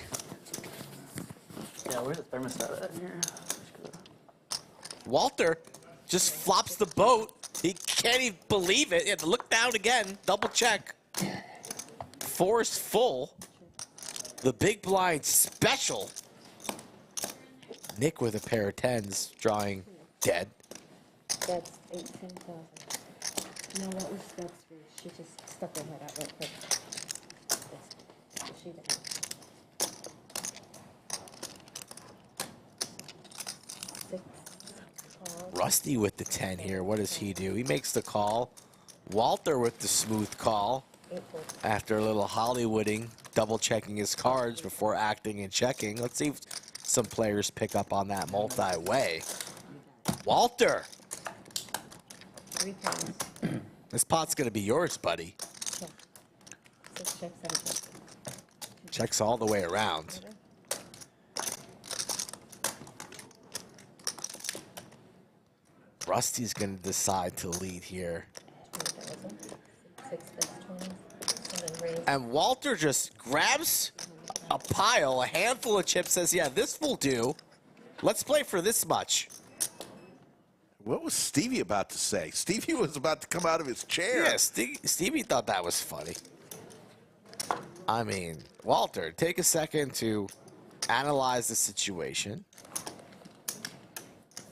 Yeah, where's the thermostat at here? Walter just flops the boat. He can't even believe it. He had to look down again, double check. 4 is full. The big blind special. Nick with a pair of 10s, drawing dead. That's 18,000. No, that was that's for she just stuck her head out real quick. She did. Rusty with the 10 here. What does he do? He makes the call. Walter with the smooth call. After a little Hollywooding, double checking his cards before acting and checking. Let's see if some players pick up on that multi-way. Walter! 3 pounds. This pot's gonna be yours, buddy. Yeah. 6 checks, 7 checks. Checks all the way around. Rusty's gonna decide to lead here. 6, that's 20. 7 raised. And Walter just grabs a pile, a handful of chips, says, yeah, this will do. Let's play for this much. What was Stevie about to say? Stevie was about to come out of his chair. Yeah, Stevie thought that was funny. I mean, Walter, take a second to analyze the situation.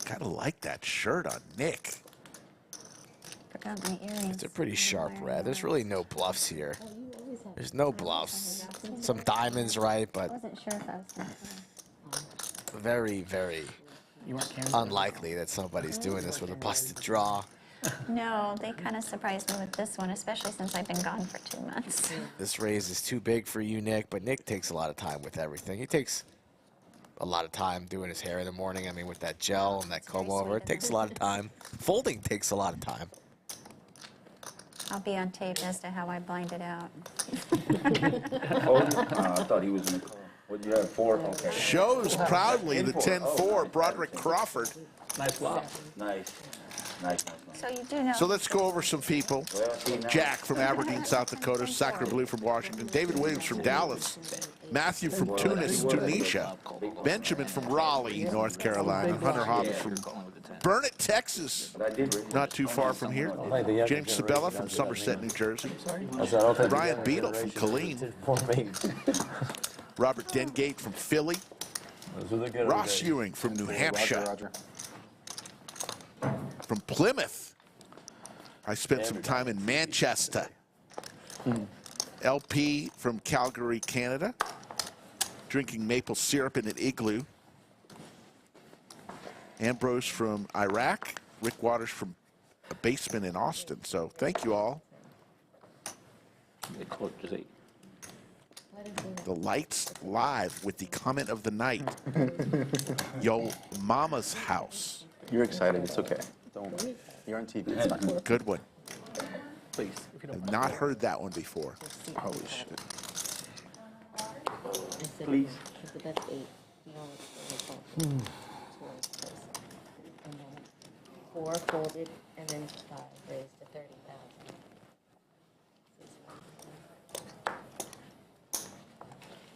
Gotta like that shirt on Nick. Forgot my earrings. It's a pretty sharp red. There's really no bluffs here. There's no bluffs. Some diamonds, right, I but wasn't sure if I was going to. very, very unlikely that somebody's doing this with a busted draw. No, they kind of surprised me with this one, especially since I've been gone for 2 months. This raise is too big for you, Nick, but Nick takes a lot of time with everything. He takes a lot of time doing his hair in the morning. I mean, with that gel and that comb over, it takes a lot of time. Folding takes a lot of time. I'll be on tape as to how I blinded out. I thought he was in the car. What you have, 4? Okay. Shows proudly the 10-4, Broderick Crawford. Nice flop. Nice. Nice. So you do know. So let's go over some people. Jack from Aberdeen, South Dakota. Sacre Bleu from Washington. David Williams from Dallas. Matthew from Tunis, Tunisia. Benjamin from Raleigh, North Carolina. Hunter Hobbs from Burnett, Texas. Not too far from here. James Sabella from Somerset, New Jersey. Brian Beadle from Killeen. Robert Dengate from Philly. Ross Ewing from New Hampshire. From Plymouth. I spent some time in Manchester. LP from Calgary, Canada. Drinking maple syrup in an igloo. Ambrose from Iraq. Rick Waters from a basement in Austin. So thank you all. The lights live with the comment of the night. Yo mama's house. You're excited. It's okay. Don't worry. You're on TV. It's fine. Good one. Please. I've not heard that one before. Holy shit. Please. That's 8. No, it's 4 folded, and then 5 raised to 30,000.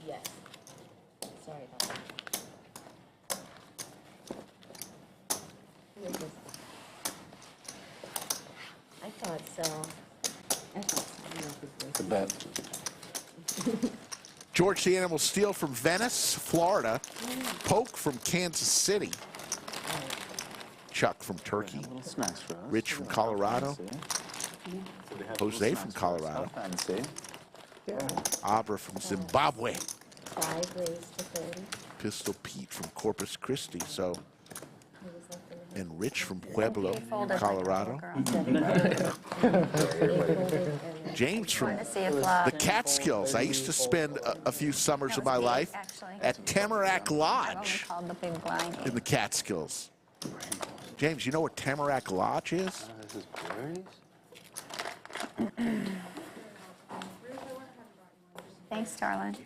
Yes. Sorry about that. bet. George the Animal Steel from Venice, Florida. Poke from Kansas City. Chuck from Turkey. Rich from Colorado. Jose from Colorado. Abra from Zimbabwe. 5 raised to 30. Pistol Pete from Corpus Christi. So, and Rich from Pueblo, Colorado. James from the Catskills. I used to spend a few summers of my life at Tamarack Lodge in the Catskills. James, you know what Tamarack Lodge is? Thanks, darling.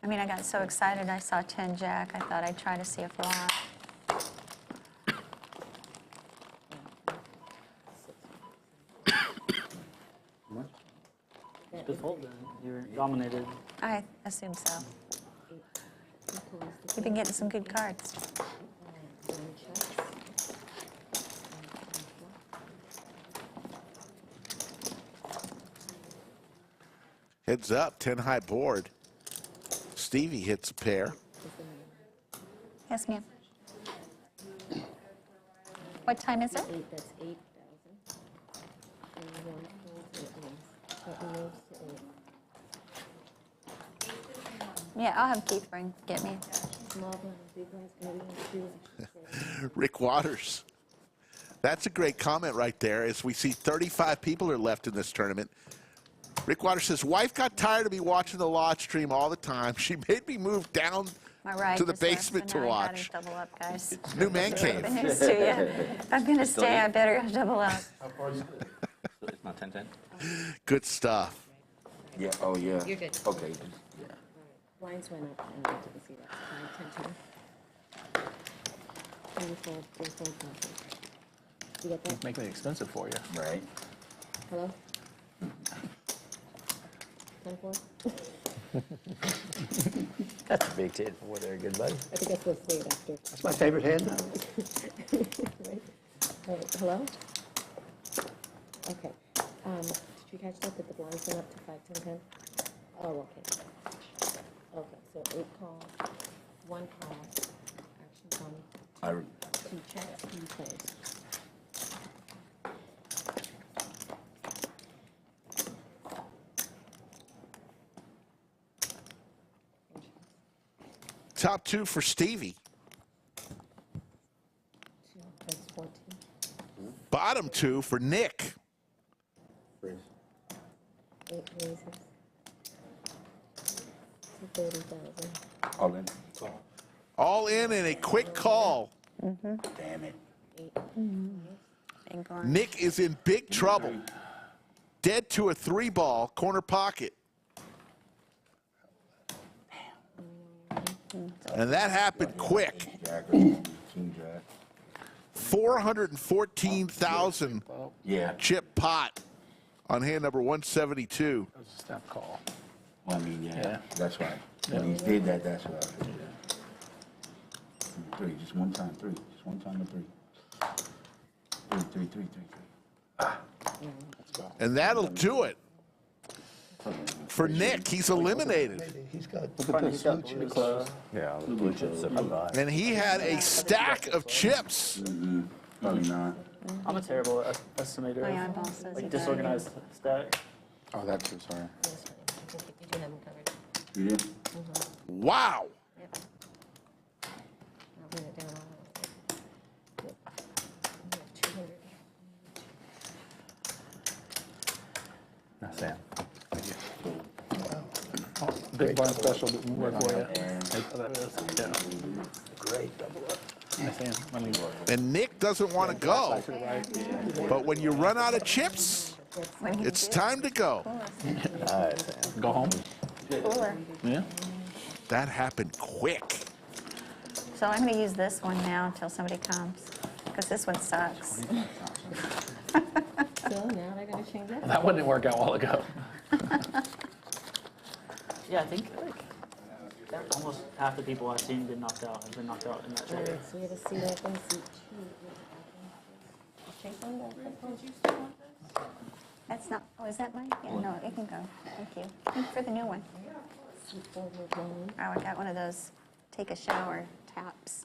I mean, I got so excited I saw 10 jack. I thought I'd try to see a flop. It's good fold then. You're dominated. I assume so. You've been getting some good cards. Heads up, 10 high board. Stevie hits a pair. Yes, ma'am. What time is it? That's 8,000. And one folds, it moves to 8. Yeah, I'll have Keith bring, get me. Small blind, big blind's gonna be in 2. Rick Waters. That's a great comment right there. As we see 35 people are left in this tournament. Rick Waters says, wife got tired of me watching the Lodge stream all the time. She made me move down to the basement to watch. Double up, guys. New man cave. I'm used to you. If I'm going to stay, I better double up. It's not 10-10. Good stuff. Yeah, oh yeah. You're good. Okay. Yeah. Blinds went up and I didn't see that. 5, 10, 10. 3 fold, 3 fold, 5 fold. You got that? Making it expensive for you. Right. Hello? 10-4? That's a big hit for they're good buddy. I think I'm supposed to say it after. That's my favorite hand. Right. Hello? Okay. Did you catch that the blinds went up to 5, 10, 10? Oh, okay. Okay, so 8 call, 1 call, action on 2 checks, 3 plays. Top 2 for Stevie. 2 plus 14. Bottom 2 for Nick. 8 raises. 30,000. All in. All in and a quick call. Damn it. 8. Nick is in big trouble. Dead to a 3-ball, corner pocket. And that happened quick. 414,000 chip pot on hand number 172. That was a snap call. Well, I mean, yeah, that's right. When he did that, that's what I did. 3, just one time, 3. Just one time to 3. 3, 3, 3, 3, 3. Ah. Let's go. And that'll do it. For Nick, he's eliminated. He's got blue chips. Yeah, the blue chips are fine. And he had a stack of chips. Probably not. I'm a terrible estimator. My eyeball says Like you disorganized stack. Oh, that's it, sorry. Yes, I think you do have them covered. You did? Wow. Yep. I'll bring it down all the way. Yep. 200. Now, Sam. Big blind special didn't work for you. Yeah. Great double up. Nice hand. Let me And Nick doesn't want to go. But when you run out of chips, it's time to go. Go home. Cooler. Yeah. That happened quick. So I'm going to use this one now until somebody comes, because this one sucks. So now they're going to change that? That one didn't work out a while ago. Yeah, I think like Almost half the people I've seen get knocked out have been knocked out in that All trade. right, so we have a seat open, seat 2. Take them back. That's not, oh, is that mine? Yeah, no, it can go. Thank you. Thank you for the new one. Seat 4 will go in. Oh, I got one of those take a shower taps.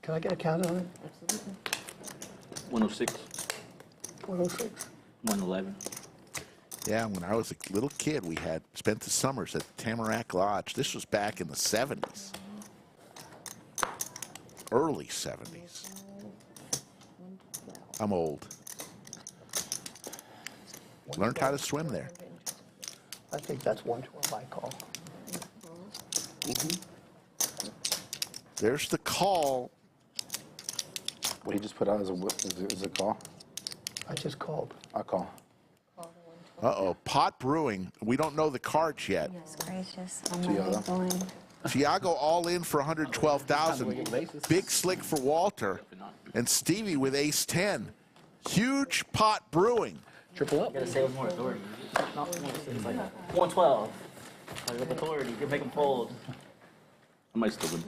Can I get a count on it? Absolutely. 106, 106. 111. Yeah, when I was a little kid, we had spent the summers at Tamarack Lodge. This was back in the 70s. Early 70s. I'm old. Learned how to swim there. I think that's 112 I call. There's the call. What he just put out is a call? I just called. I call. Uh-oh, pot brewing. We don't know the cards yet. Goodness gracious. Tiago. Tiago all in for 112,000. Big slick for Walter. And Stevie with ace 10. Huge pot brewing. Triple up. You gotta say with more authority. Not more, it's like 112. Like with authority, you can make them fold. I might still win.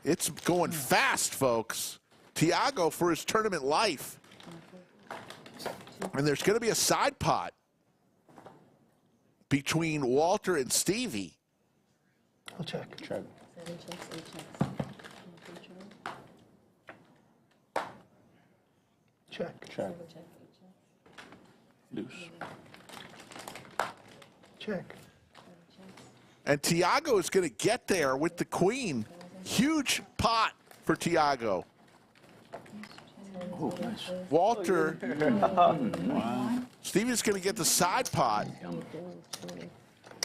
It's going fast, folks. Tiago for his tournament life. And there's going to be a side pot between Walter and Stevie. I'll check. Check. 7 checks, 8 checks. Check. Check. 7 checks, 8 checks. Deuce. Check. And Tiago is going to get there with the queen. Huge pot for Tiago. Oh, nice. Walter, Stevie's going to get the side pot.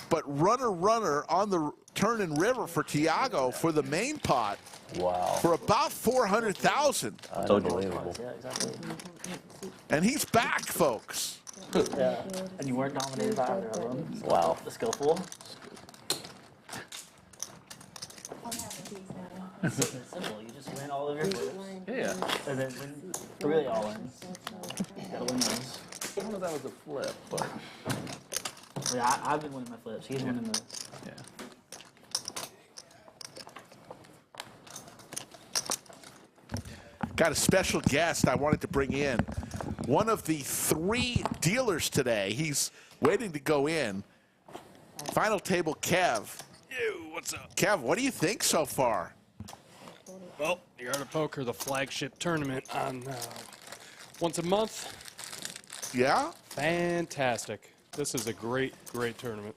But runner on the turn and river for Tiago for the main pot. Wow. For about 400,000. Unbelievable. Yeah, exactly. And he's back, folks. Yeah, and you weren't dominated by either of them. Wow. The skillful. It's simple. You just win all of your flips. Yeah. And then win 3 all in. You gotta win those. I don't know if that was a flip, but Yeah, I've been winning my flips. He's winning the. yeah. Got a special guest I wanted to bring in. One of the 3 dealers today. He's waiting to go in. Final table, Kev. Ew, what's up? Kev, what do you think so far? Well, the Art of Poker, the flagship tournament on once a month. Yeah? Fantastic. This is a great tournament.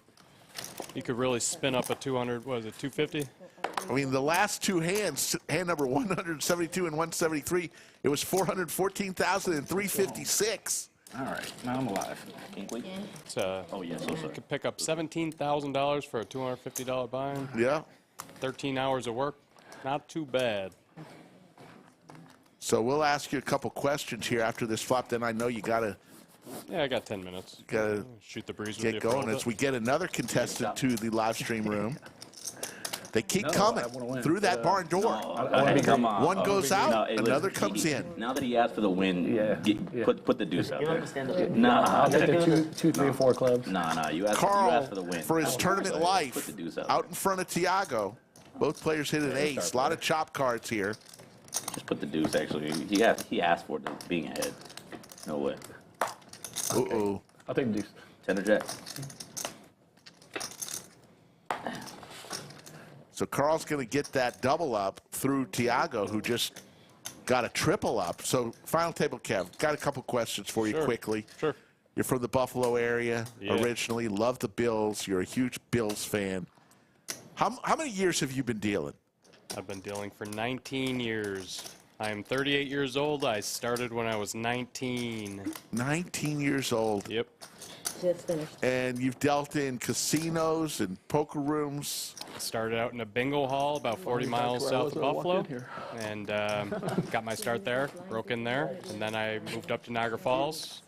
You could really spin up a 200, what is it, 250? I mean, the last 2 hands, hand number 172 and 173, it was 414,000 and 356. All right, now I'm alive. Can't wait. It's, oh, yeah, so you sorry. could pick up $17,000 for a $250 buy-in. Yeah. 13 hours of work. Not too bad. So we'll ask you a couple questions here after this flop. Then I know you gotta Yeah, I got 10 minutes. Shoot the breeze with get you for a going little as bit. we get another contestant to the live stream room. They keep No, coming I wanna win. through that barn door. Come on. One goes out, No, hey, listen, another comes in. Now that he asked for the win, put the deuce out Give him there. the stand-up. Nah, I'll take the 2, 3, or 4 clubs. Nah, you asked Carl, for the win. for his tournament Put life, the deuce out out in front of Tiago. Both players hit an ace. A lot of chop cards here. Just put the deuce, actually. He asked for it being ahead. No way. Uh-oh. I'll take the deuce. 10 or jack. So Carl's going to get that double up through Tiago, who just got a triple up. So final table, Kev, got a couple questions for you quickly. Sure. You're from the Buffalo area originally, love the Bills. You're a huge Bills fan. How many years have you been dealing? I've been dealing for 19 years. I am 38 years old. I started when I was 19. 19 years old. Yep. Just finished. And you've dealt in casinos and poker rooms. Started out in a bingo hall about 40 miles south of Buffalo, and got my start there, broke in there, and then I moved up to Niagara Falls,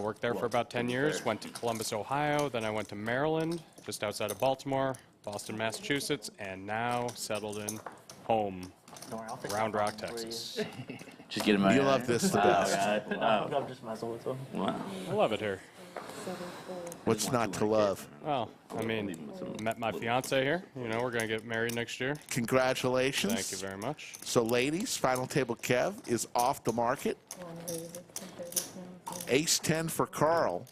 worked there for about 10 years, went to Columbus, Ohio, then I went to Maryland, just outside of Baltimore, Boston, Massachusetts, and now settled in home. Round Rock, Texas. Just get him out. You love this the best. Wow. I'm just messing with him. Wow. I love it here. What's not to love? Well, I mean, met my fiance here. You know, we're going to get married next year. Congratulations. Thank you very much. So, ladies, final table Kev is off the market. Ace 10 for Carl.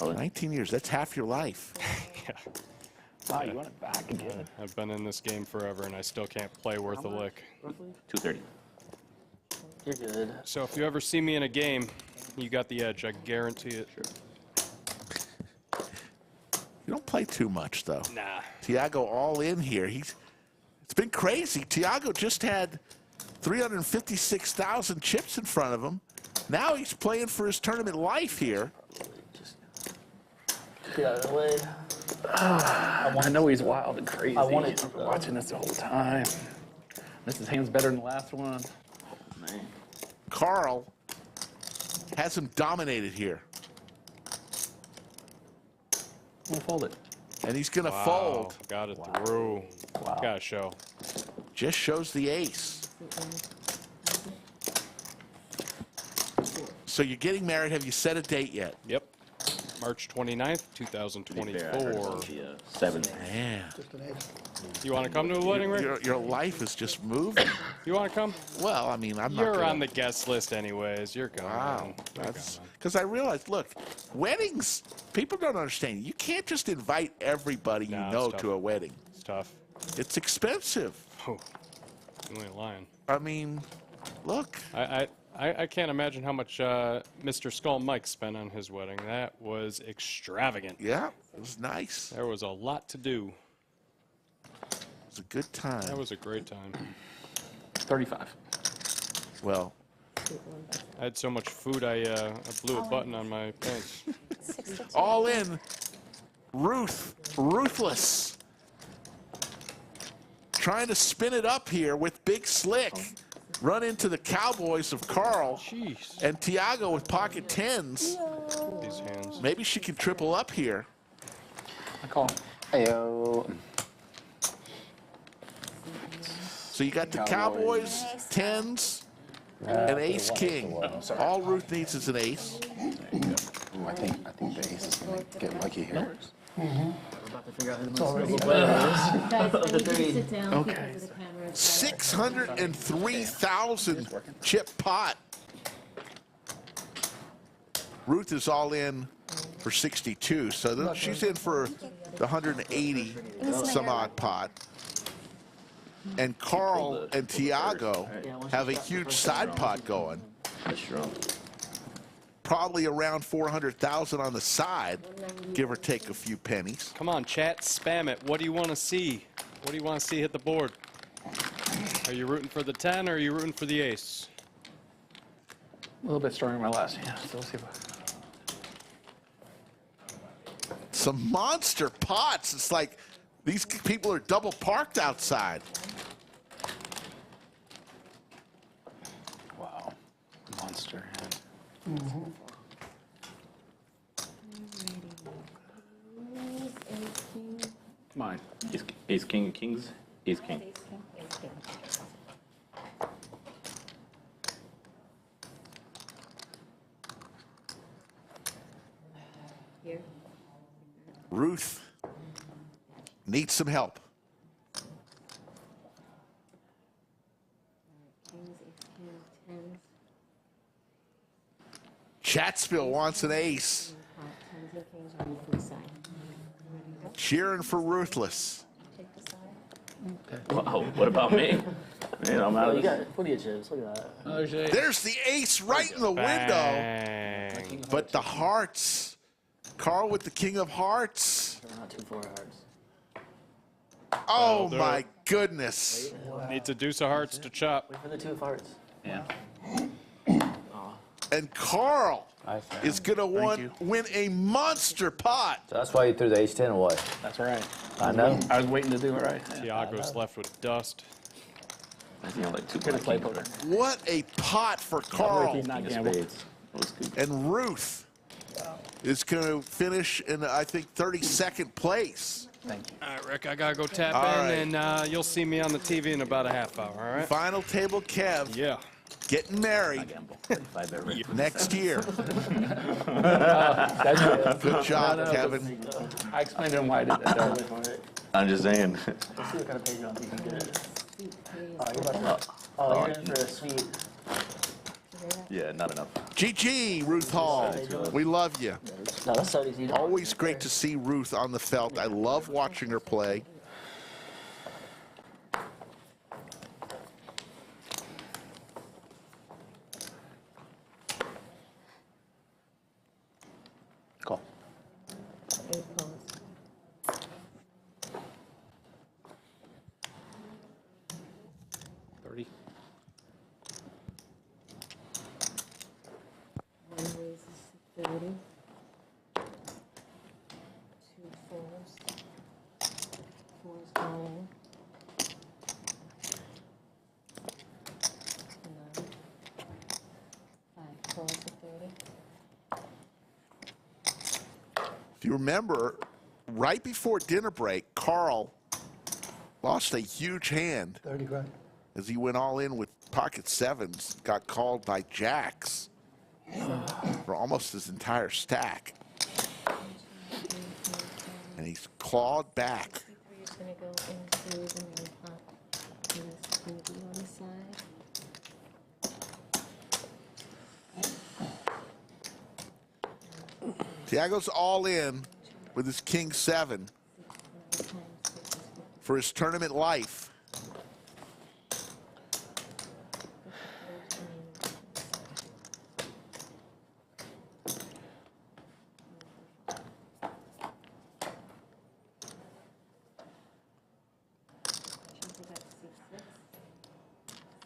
19 years, that's half your life. Yeah. Wow, you want it back again. I've been in this game forever, and I still can't play worth a lick. 230. You're good. So if you ever see me in a game, you got the edge. I guarantee it. Sure. You don't play too much, though. Nah. Tiago all in here. It's been crazy. Tiago just had 356,000 chips in front of him. Now he's playing for his tournament life here. Get out of the way. I know he's wild and crazy. I wanted to, I've been watching this the whole time. This hand's better than the last one. Man. Carl has him dominated here. We'll fold it. And he's going to fold. Got it through. Wow. Got to show. Just shows the ace. So you're getting married. Have you set a date yet? Yep. March 29th, 2024. 7. Man. You want to come to a wedding, Rick? Your life is just moving. You want to come? Well, I mean, I'm not You're gonna... on the guest list anyways. You're coming. Wow. That's because I realized, look, weddings, people don't understand. You can't just invite everybody you know to a wedding. It's tough. It's expensive. Oh, you ain't lying. I mean, look. I can't imagine how much Mr. Skull Mike spent on his wedding. That was extravagant. Yeah, it was nice. There was a lot to do. It was a good time. That was a great time. 35. Well, I had so much food I blew a button on my pants. all in. Ruthless. Trying to spin it up here with Big Slick. Run into the Cowboys of Carl. Jeez. And Tiago with pocket tens. These hands. Maybe she can triple up here. I call. Ayo. So you got the Cowboys, tens, and ace king. All Ruth needs is an ace. Ooh, I think the ace is going to get lucky here. We're about to figure out who the most miserable player is. Of the three. Okay. 603,000 chip pot. Ruth is all in for 62, so she's in for the 180 some odd pot. And Carl and Tiago have a huge side pot going. Probably around 400,000 on the side, give or take a few pennies. Come on, chat, spam it. What do you want to see? What do you want to see hit the board? Are you rooting for the 10 or are you rooting for the ace? A little bit stronger in my last hand, so we'll see what. Some monster pots. It's like these people are double parked outside. Wow. Monster hand. Mine. Ace king kings. Ace king. Here. Ruth needs some help. Chatspill wants an ace. Cheering for Ruthless. Wow, what about me? Man, I'm out of You this. got plenty of chips. Look at that. There's the ace right in the window. But the hearts. Carl with the king of hearts. Not 2-4 hearts. Oh my goodness. Needs a deuce of hearts to chop. Wait for the 2 of hearts. Yeah. And Carl is going to win a monster pot. So that's why you threw the ace 10 away. That's right. I know. I was waiting to do it right. Tiago's left with dust. I think I like 2 Good to play poker. What a pot for Carl. Not gamble. And Ruth is going to finish in, I think, 32nd place. Thank you. All right, Rick, I gotta go tap All in, right. and you'll see me on the TV in about a half hour. All right. Final table Kev. Yeah. Getting married next year. Good job, Kevin. I explained to him why I did that. I'm just saying. Let's see what kind of page you want to get. Oh, you're in for a sweet. Yeah, not enough. GG, Ruth Hall. We love you. No, that's so easy. Always great to see Ruth on the felt. I love watching her play. Cool. 30. One raises to 30. Two falls. Fours going. Nine. Five falls to 30. If you remember, right before dinner break, Carl lost a huge hand 30 grand. as he went all in with pocket sevens, got called by jacks for almost his entire stack. And he's clawed back. We're just going to go into the main pot. And this smoothie on the side. Tiago's all in with his king seven for his tournament life.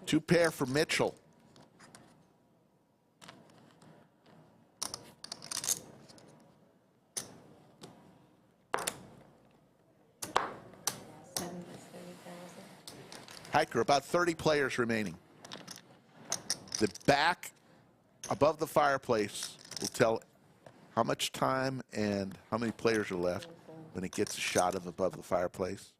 Two pair for Mitchell. Hiker, about 30 players remaining. The back above the fireplace will tell how much time and how many players are left when it gets a shot of above the fireplace.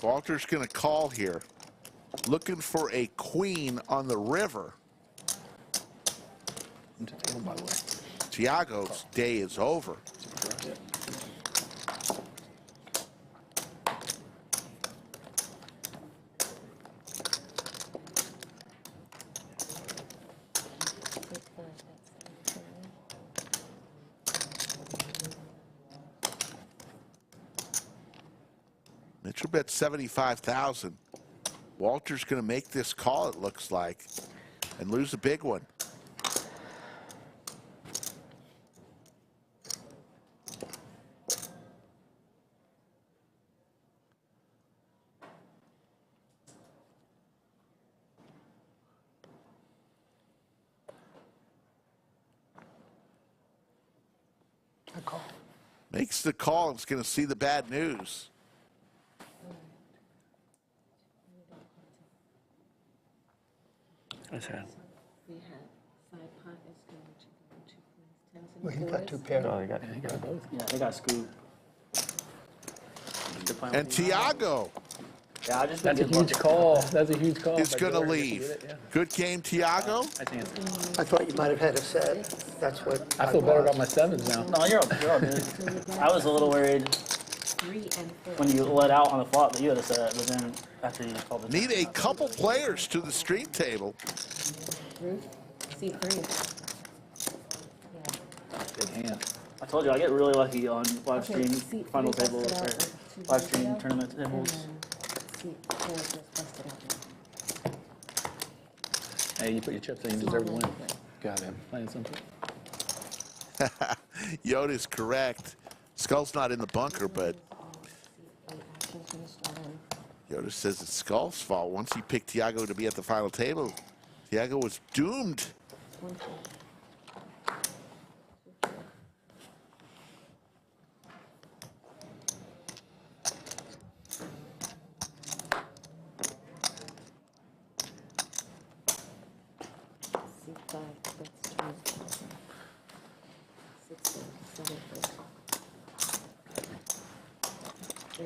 Walter's going to call here, looking for a queen on the river. Tiago's day is over. Mitchell bet 75,000. Walter's going to make this call, it looks like, and lose a big one. Makes the call, it's going to see the bad news. We have 5 pot is going to go 2 queens, 10s, and Well, he got fours. 2 pairs. Oh, he got both. Yeah, they got screwed. And Tiago Yeah, I just That's a huge call. That's a huge call. is going to leave. Good game, Tiago. I think it's, I thought you might have had a set. That's what I feel better about my sevens now. No, you're all good. I was a little worried 3 and 4. when you let out on the flop that you had a set, but then after you called the Need a couple players to the stream table. Ruth, C3. Big hand. I told you I get really lucky on live Okay, stream seat final three table busted out or with 2 live stream busted out, tournament and tables. then seat 4 just busted out. Hey, you put your chips in, you deserve to win. Got him. Playing something. Yoda's correct. Skull's not in the bunker, but Yoda says it's Skull's fault. Once he picked Tiago to be at the final table, Tiago was doomed.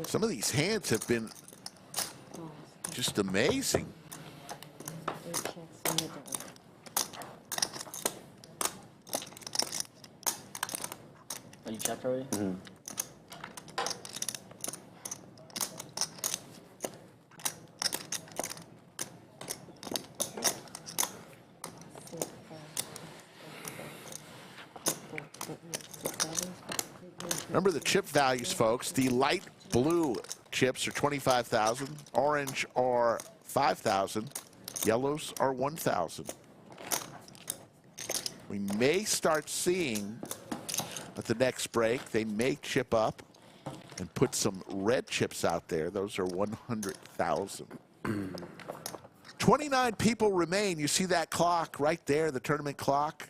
Some of these hands have been just amazing. Are you checked already? Remember the chip values, folks. The light blue chips are 25,000, orange are 5,000, yellows are 1,000. We may start seeing at the next break, they may chip up and put some red chips out there. Those are 100,000. 29 people remain. You see that clock right there, the tournament clock.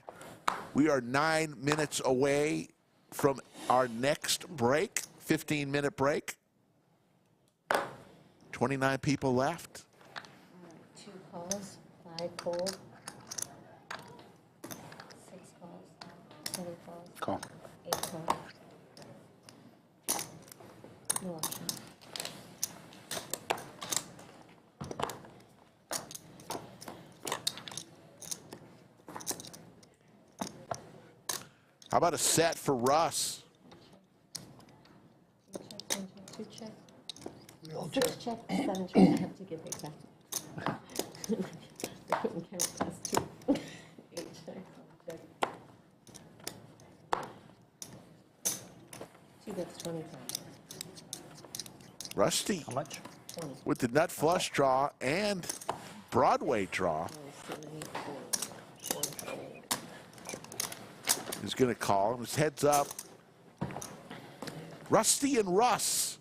We are 9 minutes away from our next break, 15-minute break. 29 people left. 2 calls, 5 fold, 6 calls, 7 calls, Call. 8 calls. No option. How about a set for Russ? 2 check. 6 check, 7 check. I have to give it back. I couldn't count past 2. 8 check, 1 check. 2 bets, 25. Rusty. How much? 20. With the nut flush draw and Broadway draw. 7, 8, 4, 1, 4. He's going to call him. His head's up. Rusty and Russ.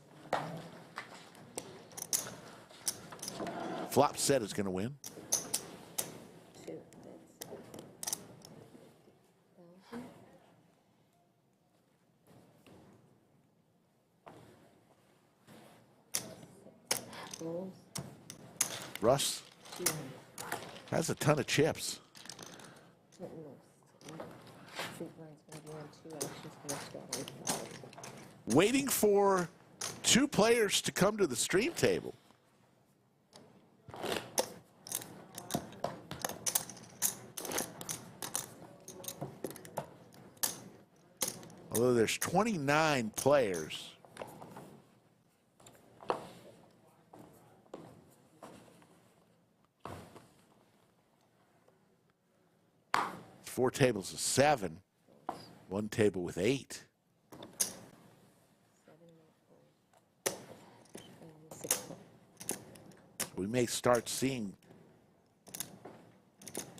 Flop set is going to win. 2 bets. 1,000. Rolls. Russ 200. has a ton of chips. Fruit line's gonna be on 2 actions for the straddles. Waiting for 2 players to come to the stream table. Although there's 29 players. Four tables of 7. 1 table with 8. 6. We may start seeing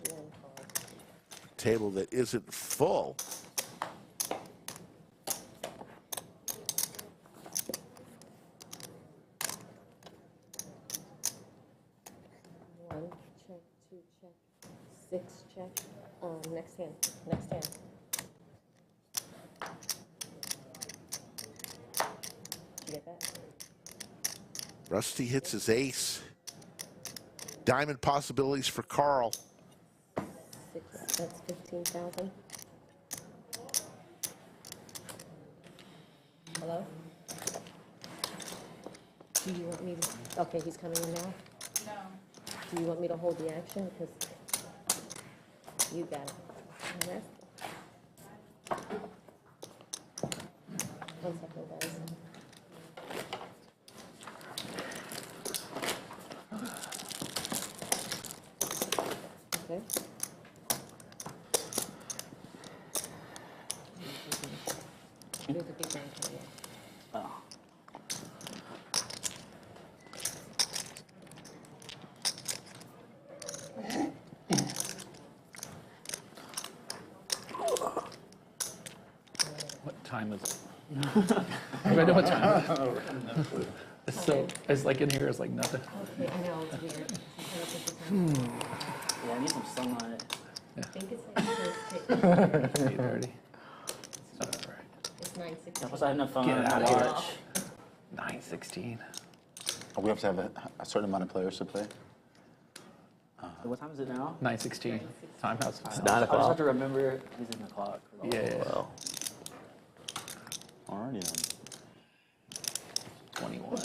1 card. a table that isn't full. One check, 2 check, 6 check. Next hand. Next hand. Did you get that? Rusty hits his ace. Diamond possibilities for Carl. 6. That's 15,000. Hello? Do you want me to? Okay, he's coming in now. No. Do you want me to hold the action? Because you got it. Okay. 1 second, guys. Okay. There's a big bank here. Oh. time is it? I know what time it is. So it's like in here, it's like nothing. Okay, I know, it's weird. Yeah, I need some sunlight. I think it's like 8:30. It's 9:16. Plus I have enough fun. Get out of here. Watch. 9:16. We have to have a certain amount of players to play. What time is it now? 9:16. Time house. It's 9 o'clock. I just have to remember using the clock. Yeah. Well, already then. 21.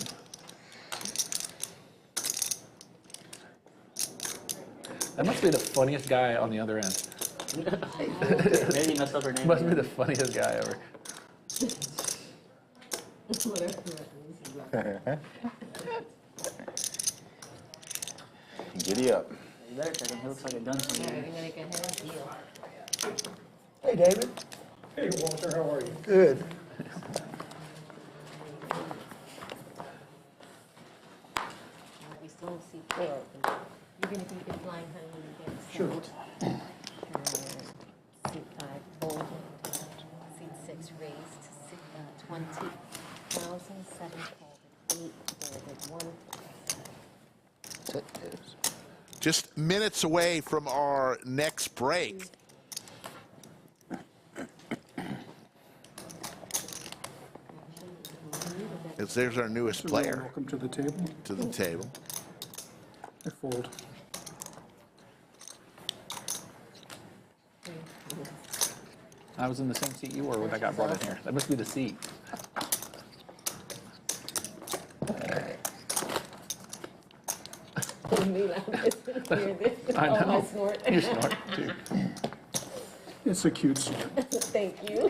That must be the funniest guy on the other end. Maybe messed up her name. Must be the funniest guy ever. Giddy up. You better check him. He looks like a gun to me. Hey, David. Hey, Walter, how are you? Good. We still don't see four. You're gonna keep it flying, honey, when you get Sure. Seat 5, folded. Seat 6, raised. Seat 20,000, 7 folded, 8 folded, 1. Just minutes away from our next break. As there's our newest player. Welcome to the table. To the table. I fold. I was in the same seat you were when I got brought in here. That must be the seat. I know. Oh, I snort. You snort too. It's a cute suit. Thank you.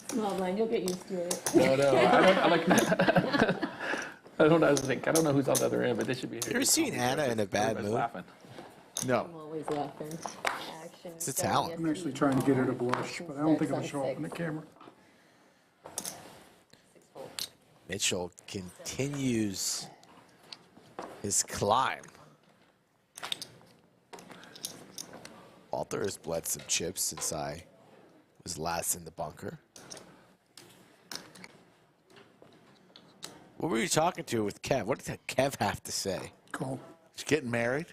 Small blind, you'll get used to it. No, I don't know. I think I don't know who's on the other end, but they should be here. You ever seen Anna in a bad Everybody's mood? laughing. No. I'm always laughing. Action. It's a talent. I'm actually trying to get her to blush, but I don't think it'll show up on the camera. Mitchell continues his climb. Walter has bled some chips since I was last in the bunker. What were you talking to with Kev? What did Kev have to say? Cool. He's getting married.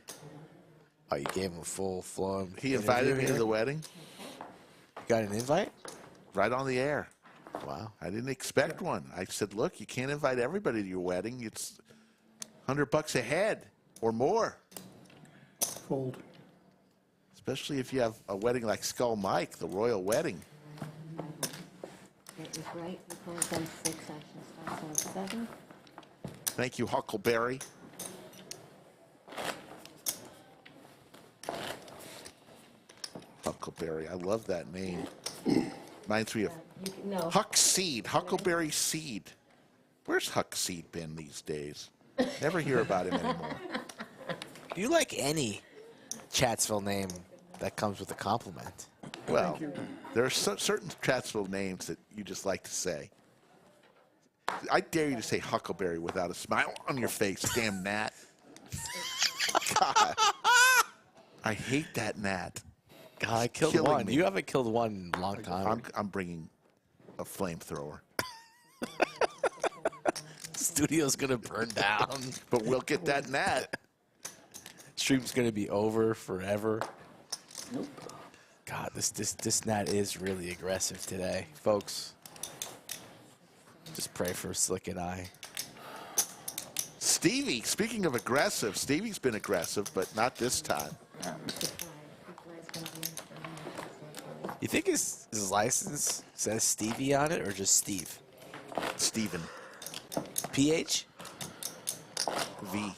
Oh, you gave him a full-flown He invited me to the wedding. You got an invite? Right on the air. Wow. I didn't expect one. I said, look, you can't invite everybody to your wedding. It's $100 a head or more. Fold. Especially if you have a wedding like Skull Mike, the royal wedding. That was right. We closed on 6, action starts on 7. Thank you, Huckleberry. Huckleberry. I love that name. Reminds me of No. Huck Seed, Huckleberry Seed. Where's Huck Seed been these days? Never hear about him anymore. Do you like any Chatsville name that comes with a compliment? Well, there are certain Chatsville names that you just like to say. I dare you to say Huckleberry without a smile on your face, damn gnat. God. I hate that gnat. God, I killed Killing one. me. You haven't killed one in a long time. I'm bringing a flamethrower. Studio's gonna burn down. But we'll get that gnat. Stream's gonna be over forever. Nope. God, this gnat is really aggressive today, folks. Just pray for Slick and I. Stevie, speaking of aggressive, Stevie's been aggressive, but not this time. You think his license says Stevie on it or just Steve? Steven. PH? V.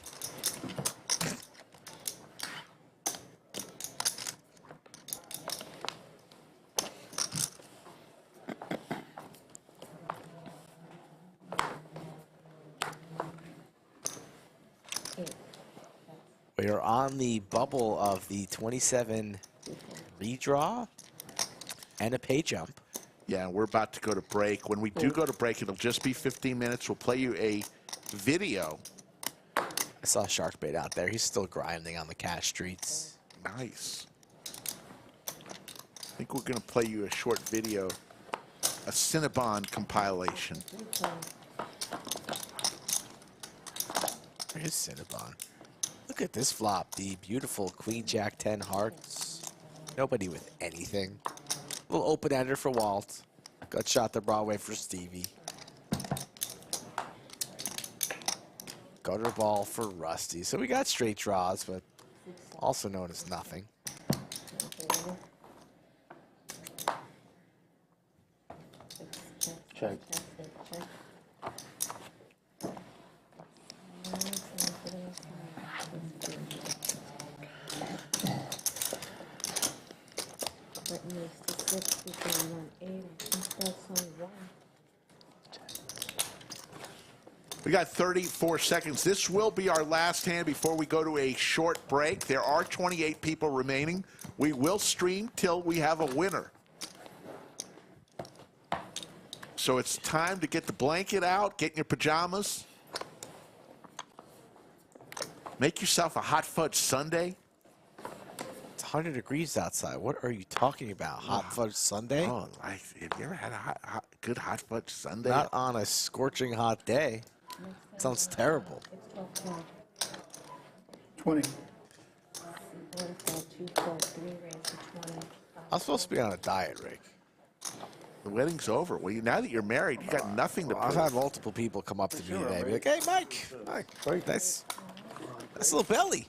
We are on the bubble of the 27 redraw and a pay jump. Yeah, we're about to go to break. When we do go to break, it'll just be 15 minutes. We'll play you a video. I saw Sharkbait out there. He's still grinding on the cash streets. Nice. I think we're going to play you a short video a Cinnabon compilation. Here's Cinnabon. Look at this flop. The beautiful Queen Jack 10 hearts. Nobody with anything. Little open-ender for Walt. Gut shot to Broadway for Stevie. Gutter ball for Rusty. So we got straight draws, but also known as nothing. Check. We got 34 seconds. This will be our last hand before we go to a short break. There are 28 people remaining. We will stream till we have a winner. So it's time to get the blanket out, get in your pajamas. Make yourself a hot fudge sundae. It's 100 degrees outside. What are you talking about? Hot fudge sundae? Oh, have you ever had a good hot fudge sundae? Not on a scorching hot day. Sounds terrible. 20. I'm supposed to be on a diet, Rick. The wedding's over. Well, now that you're married, you got nothing to prove. I've had multiple people come up to me today and be like, hey, Mike, nice little belly.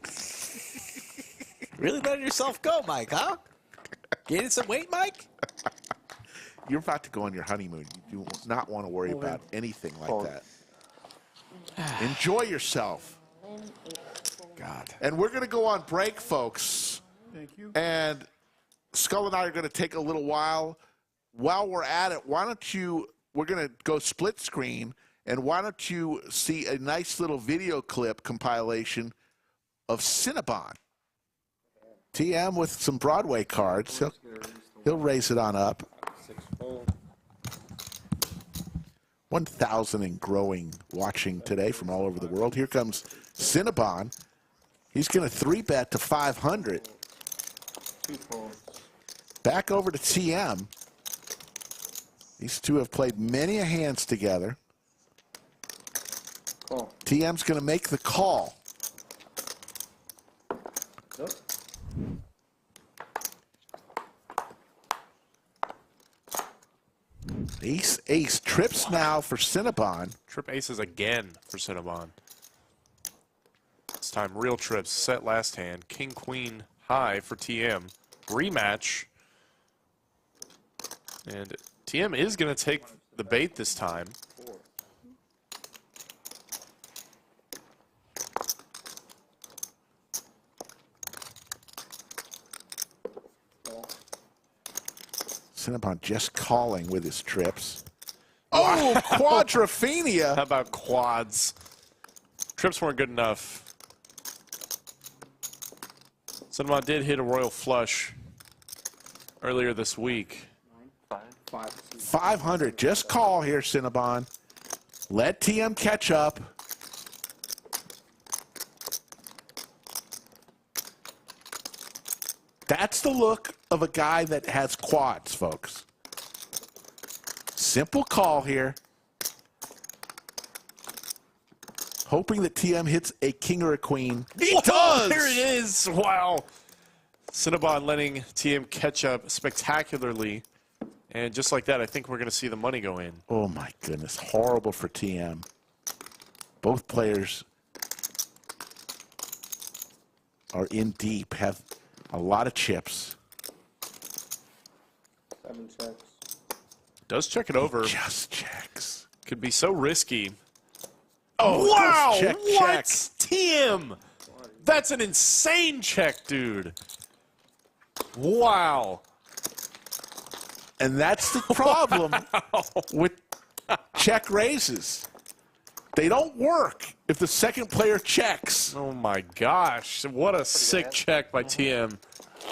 Really letting yourself go, Mike, huh? Gaining some weight, Mike? You're about to go on your honeymoon. You do not want to worry about anything like that. Enjoy yourself. God. And we're going to go on break, folks. Thank you. And Skull and I are going to take a little while. While we're at it, why don't you, we're going to go split screen, and why don't you see a nice little video clip compilation of Cinnabon. TM with some Broadway cards. He'll raise it on up. 1,000 and growing watching today from all over the world. Here comes Cinnabon. He's going to 3-bet to 500. Back over to TM. These two have played many a hands together. TM's going to make the call. Ace, ace. Trips now for Cinnabon. Trip aces again for Cinnabon. This time real trips. Set last hand. King, queen, high for TM. Rematch. And TM is going to take the bait this time. Cinnabon just calling with his trips. Oh, quadrophenia. How about quads? Trips weren't good enough. Cinnabon did hit a royal flush earlier this week. 500. Just call here, Cinnabon. Let TM catch up. That's the look of a guy that has quads, folks. Simple call here. Hoping that TM hits a king or a queen. He does! There it is! Wow. Cinnabon letting TM catch up spectacularly. And just like that, I think we're going to see the money go in. Oh, my goodness. Horrible for TM. Both players are in deep, have a lot of chips. 7 checks. Does check it over. He just checks. Could be so risky. Oh, wow! Check, What? check. TM! That's an insane check, dude. Wow. And that's the problem with check raises. They don't work if the second player checks. Oh my gosh. What a sick check by TM.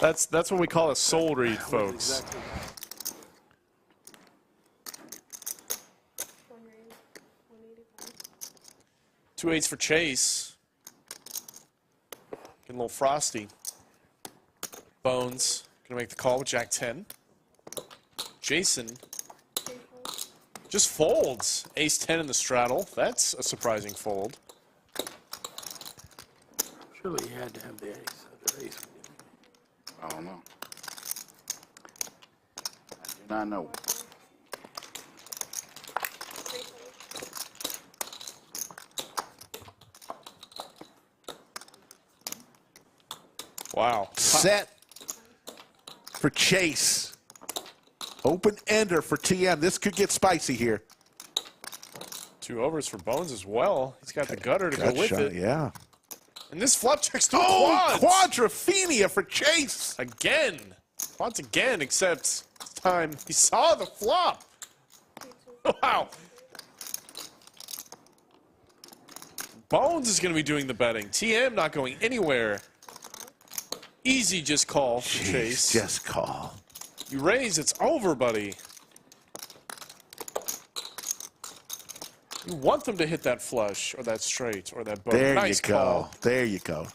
That's what we call a soul read, folks. 2 8s for Chase. Getting a little frosty. Bones gonna make the call with Jack 10. Jason Just folds. Ace-10 in the straddle. That's a surprising fold. Surely he had to have the ace. I don't know. I do not know. Wow. Set for Chase. Open ender for TM. This could get spicy here. 2 overs for Bones as well. He's got the gutter to go with shot, it. Yeah. And this flop checks to Oh, quads. quadrophenia for Chase. Again. Quads again, except this time he saw the flop. Wow. Bones is going to be doing the betting. TM not going anywhere. Easy just call for Chase. Just call. You raise, it's over, buddy. You want them to hit that flush or that straight or that boat. There Nice you go. call. There you go.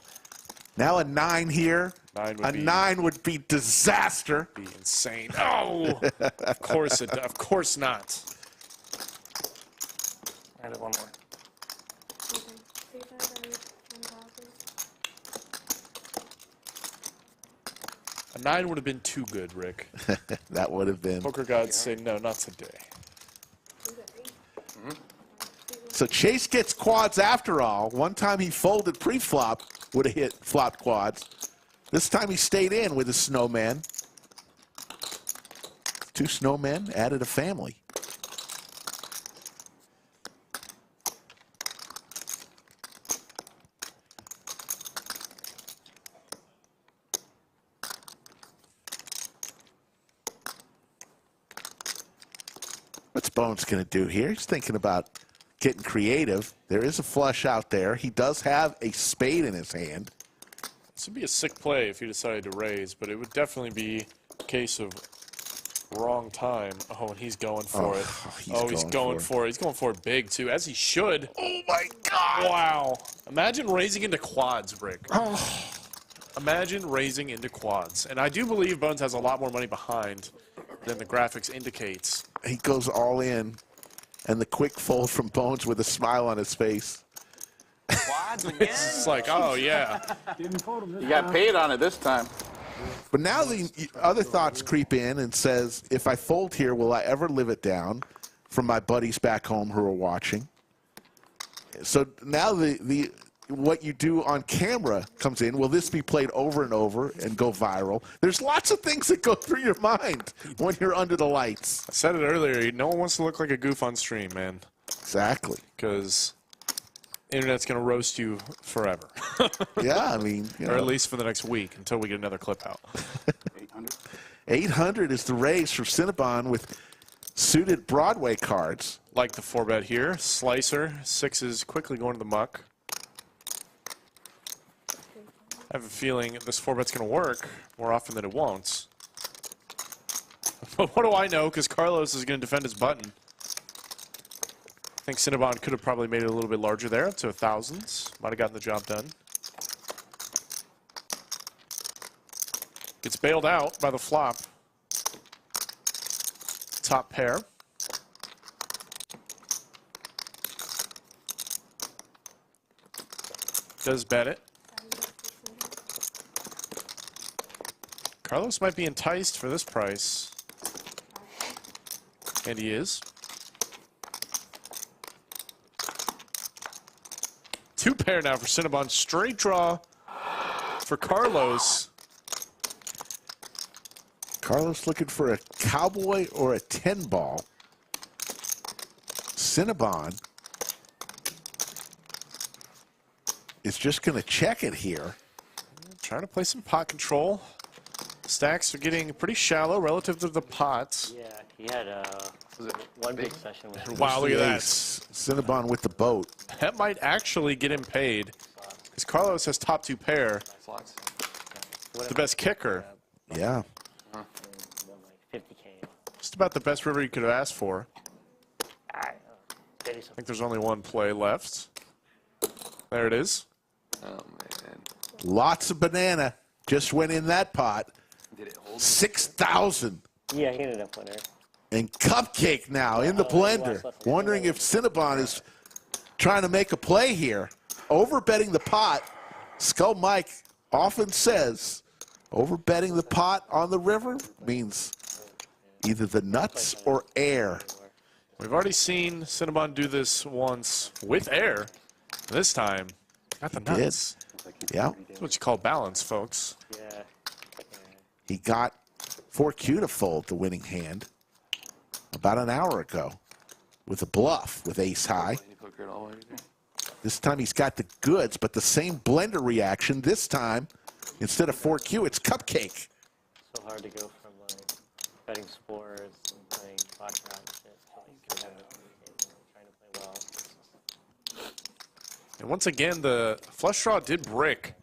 Now a 9 here. 9 would be disaster. Be insane. Oh, of course it. Of course not. I had one more. A 9 would have been too good, Rick. That would have been. Poker gods say no, not today. So Chase gets quads after all. One time he folded pre-flop, would have hit flop quads. This time he stayed in with his snowman. 2 snowmen added a family. What's Bones going to do here? He's thinking about getting creative. There is a flush out there. He does have a spade in his hand. This would be a sick play if he decided to raise, but it would definitely be a case of wrong time. Oh, and he's going for it. He's going for it. He's going for it big, too, as he should. Oh, my God. Wow. Imagine raising into quads, Rick. Imagine raising into quads. And I do believe Bones has a lot more money behind than the graphics indicates. He goes all in, and the quick fold from Bones with a smile on his face. Quads again? It's like, oh, yeah. You got paid on it this time. But now the other thoughts creep in and says, if I fold here, will I ever live it down? From my buddies back home who are watching. So now the what you do on camera comes in. Will this be played over and over and go viral? There's lots of things that go through your mind when you're under the lights. I said it earlier. No one wants to look like a goof on stream, man. Exactly. Because internet's going to roast you forever. Yeah, I mean. Or at least for the next week until we get another clip out. 800. 800 is the raise for Cinnabon with suited Broadway cards. Like the 4-bet here. Slicer. 6 quickly going to the muck. I have a feeling this 4-bet's going to work more often than it won't. But what do I know? Because Carlos is going to defend his button. I think Cinnabon could have probably made it a little bit larger there, up to 1,000s. Might have gotten the job done. Gets bailed out by the flop. Top pair. Does bet it. Carlos might be enticed for this price. And he is. 2 pair now for Cinnabon. Straight draw for Carlos. Carlos looking for a cowboy or a 10 ball. Cinnabon is just going to check it here. Trying to play some pot control. Stacks are getting pretty shallow relative to the pots. Yeah, he had one big session with Wow, look at that. Cinnabon with the boat. That might actually get him paid. Because Carlos has top 2 pair. The best kicker. Yeah. Just about the best river you could have asked for. I think there's only one play left. There it is. Oh, man. Lots of banana. Just went in that pot. 6,000. Yeah, he ended up winner. And Cupcake now in the blender, wondering if Cinnabon is trying to make a play here. Overbetting the pot. Skull Mike often says, overbetting the pot on the river means either the nuts or air. We've already seen Cinnabon do this once with air. This time, got the nuts. Yeah. That's what you call balance, folks. He got 4Q to fold the winning hand about an hour ago with a bluff with ace high. This time he's got the goods, but the same blender reaction. This time, instead of 4Q, it's Cupcake. So hard to go from like betting spores and playing baccarat and shit. Trying to play well. And once again, the flush draw did brick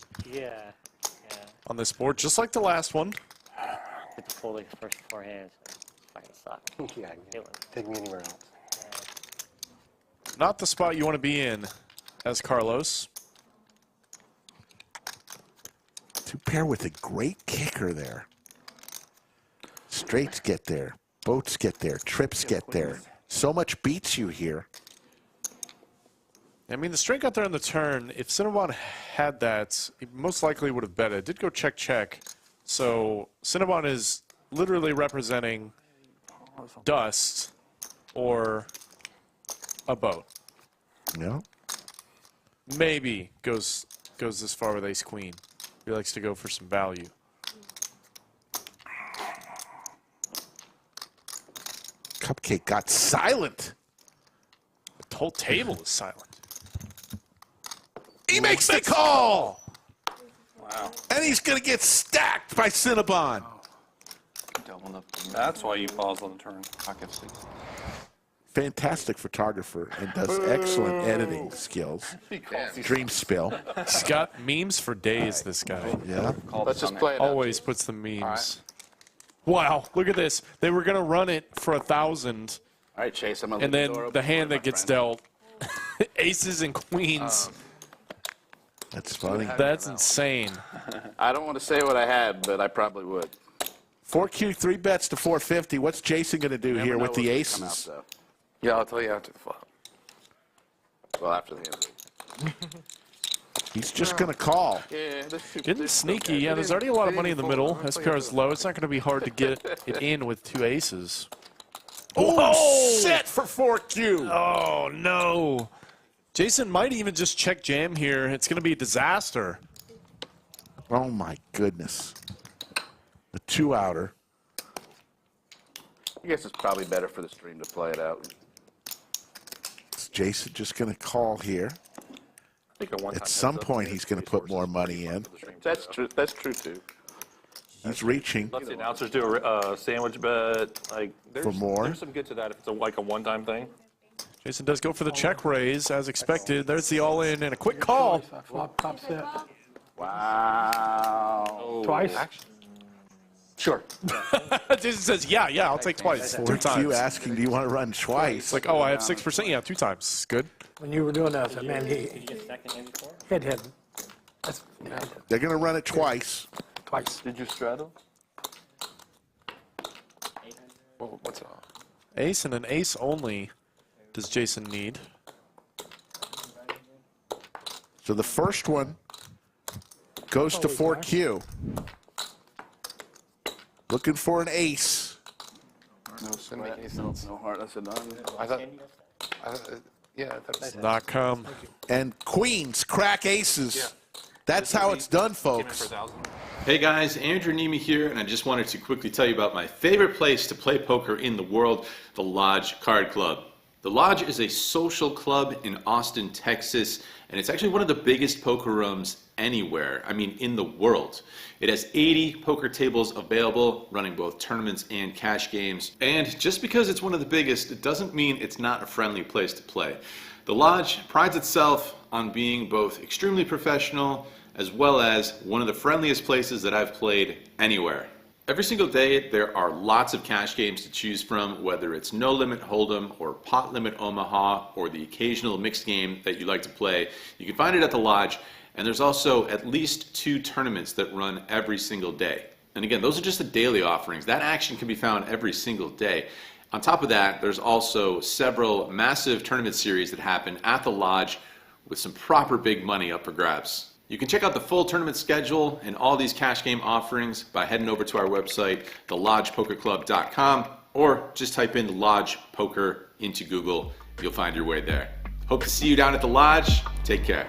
on this board, just like the last one. Get to fold like the first 4 hands. Fucking suck. Yeah, take me anywhere else. Not the spot you want to be in as Carlos. To pair with a great kicker there. Straights get there. Boats get there. Trips get there. So much beats you here. I mean, the straight got there on the turn. If Cinnabon had that, he most likely would have bet it. Did go check. So Cinnabon is literally representing dust or a boat. Yeah. Maybe goes this far with ace queen. He likes to go for some value. Cupcake got silent. The whole table is silent. He makes the call. Wow. And he's going to get stacked by Cinnabon. That's why you pause on the turn. Pocket 6. Fantastic photographer and does excellent editing skills. Dream spill. He's got memes for days, this guy. Yeah. Let's just play it Always puts the memes. Wow, look at this. They were going to run it for 1,000. All right, Chase, I'm going to And then the hand that gets dealt, aces and queens. That's funny. That's insane. I don't want to say what I had, but I probably would. 4Q, 3 bets to 450. What's Jason going to do here with the aces? Yeah, I'll tell you after the flop. Well, after the end. He's just going to call. Yeah, Getting sneaky. Yeah, there's already a lot of money in the middle. SPR is low. It's not going to be hard to get it in with 2 aces. Oh, set for 4Q. Oh, no. Jason might even just check jam here. It's going to be a disaster. Oh, my goodness. The 2-outer. I guess it's probably better for the stream to play it out. Is Jason just going to call here? At some point, he's going to put more money in. That's true. That's true too. He's reaching. Let the announcers do a sandwich bet. Like for more. There's some good to that if it's like a one-time thing. Jason does go for the check raise as expected. There's the all-in and a quick call. Flop set. Wow. Twice? Sure. Jason says, yeah, I'll take twice. 2 times. You asking, do you want to run twice? It's like, oh, I have 6%. Yeah, 2 times. Good. When you were doing that, I said, man, head. They're going to run it twice. Twice. Did you straddle? What's up? Ace and an ace only does Jason need. So the first one goes to 4Q. Looking for an ace. No sweat. No heart. That's a none. I thought, yeah, that's not come. And queens crack aces. That's how it's done, folks. Hey guys, Andrew Nemi here, and I just wanted to quickly tell you about my favorite place to play poker in the world, the Lodge Card Club. The Lodge is a social club in Austin, Texas, and it's actually one of the biggest poker rooms anywhere, I mean in the world. It has 80 poker tables available, running both tournaments and cash games. And just because it's one of the biggest, it doesn't mean it's not a friendly place to play. The Lodge prides itself on being both extremely professional as well as one of the friendliest places that I've played anywhere. Every single day there are lots of cash games to choose from, whether it's No Limit Hold'em or Pot Limit Omaha or the occasional mixed game that you like to play. You can find it at the Lodge, and there's also at least 2 tournaments that run every single day. And again, those are just the daily offerings. That action can be found every single day. On top of that, there's also several massive tournament series that happen at the Lodge with some proper big money up for grabs. You can check out the full tournament schedule and all these cash game offerings by heading over to our website, thelodgepokerclub.com, or just type in Lodge Poker into Google. You'll find your way there. Hope to see you down at the Lodge. Take care.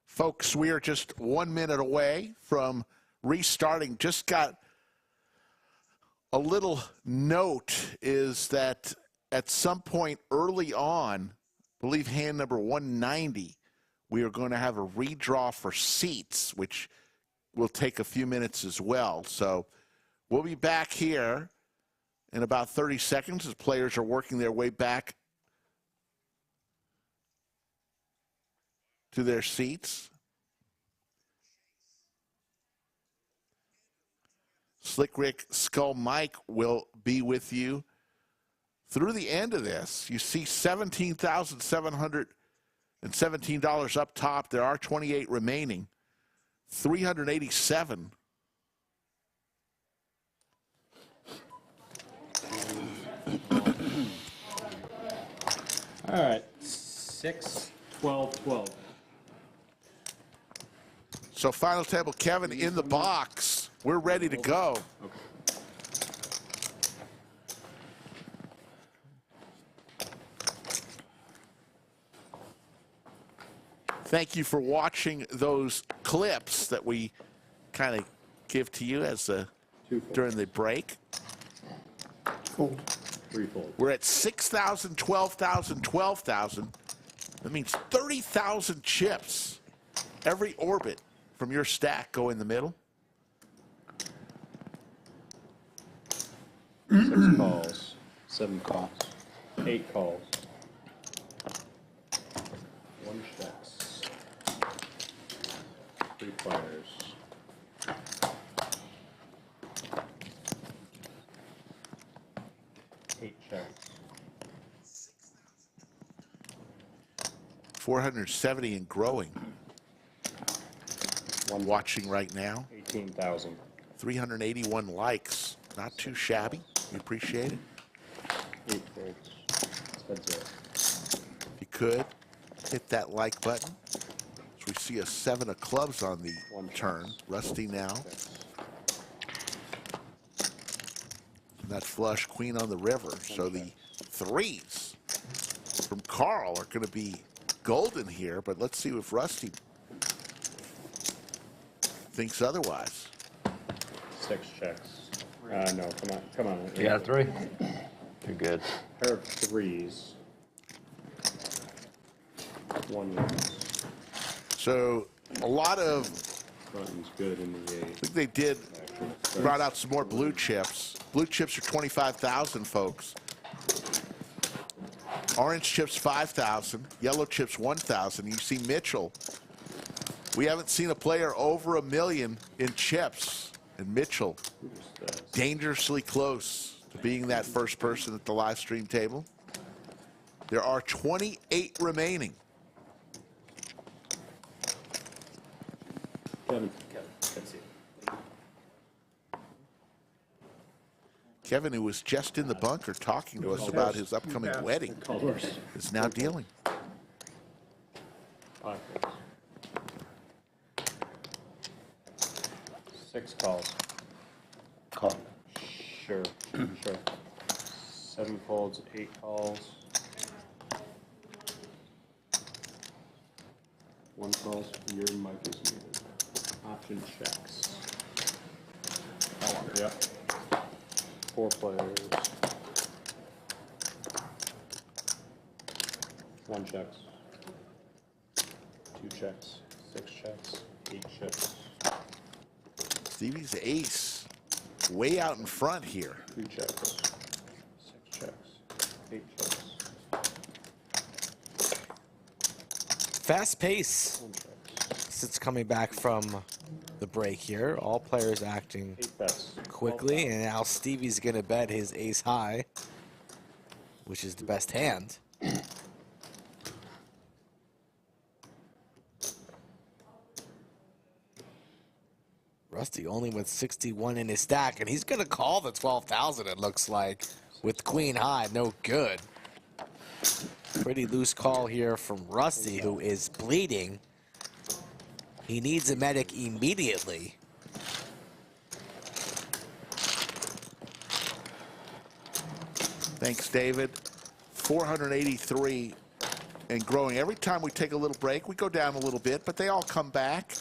Folks, we are just 1 minute away from restarting. Just got a little note is that at some point early on, I believe hand number 190, we are going to have a redraw for seats, which will take a few minutes as well. So we'll be back here in about 30 seconds as players are working their way back to their seats. Slick Rick Skull Mike will be with you through the end of this. You see $17,717 up top. There are 28 remaining. 387. All right, 6, 12, 12. So final table, Kevin in the box. We're ready to go. Okay. Thank you for watching those clips that we kind of give to you as during the break. Fold. 3 fold. We're at 6,000, 12,000, 12,000. That means 30,000 chips. Every orbit from your stack go in the middle. 6 calls, 7 calls, 8 calls, 1 checks, 3 players, 8 checks, 470 and growing. One watching right now. 18,000. 381 likes. Not too shabby. We appreciate it. 8 folds. That's it. If you could, hit that like button. So we see a 7 of clubs on the turn. Rusty now. And that flush queen on the river. So the 3s from Carl are going to be golden here. But let's see if Rusty thinks otherwise. 6 checks. No, come on. You got a 3? You're good. Pair of 3s. 1 loss. So a lot of. Button's good in the 8. I think they did. Brought out some more blue chips. Blue chips are 25,000, folks. Orange chips 5,000. Yellow chips 1,000. You see Mitchell. We haven't seen a player over $1 million in chips. And Mitchell, dangerously close to being that first person at the live stream table. There are 28 remaining. Kevin, who was just in the bunker talking to us about his upcoming wedding, is now dealing. 5 folds. 6 calls. Call. Sure. 7 folds, 8 calls. 1 calls. Your mic is muted. Option checks. Yep. 4 players. 1 checks. 2 checks. 6 checks. 8 checks. Stevie's ace way out in front here. 2 checks. 6 checks. 8 checks. Fast pace. Since coming back from the break here, all players acting quickly, and now Stevie's going to bet his ace high, which is the best hand. Rusty only with 61 in his stack, and he's going to call the 12,000, it looks like, with queen high. No good. Pretty loose call here from Rusty, who is bleeding. He needs a medic immediately. Thanks, David. 483 and growing. Every time we take a little break, we go down a little bit, but they all come back.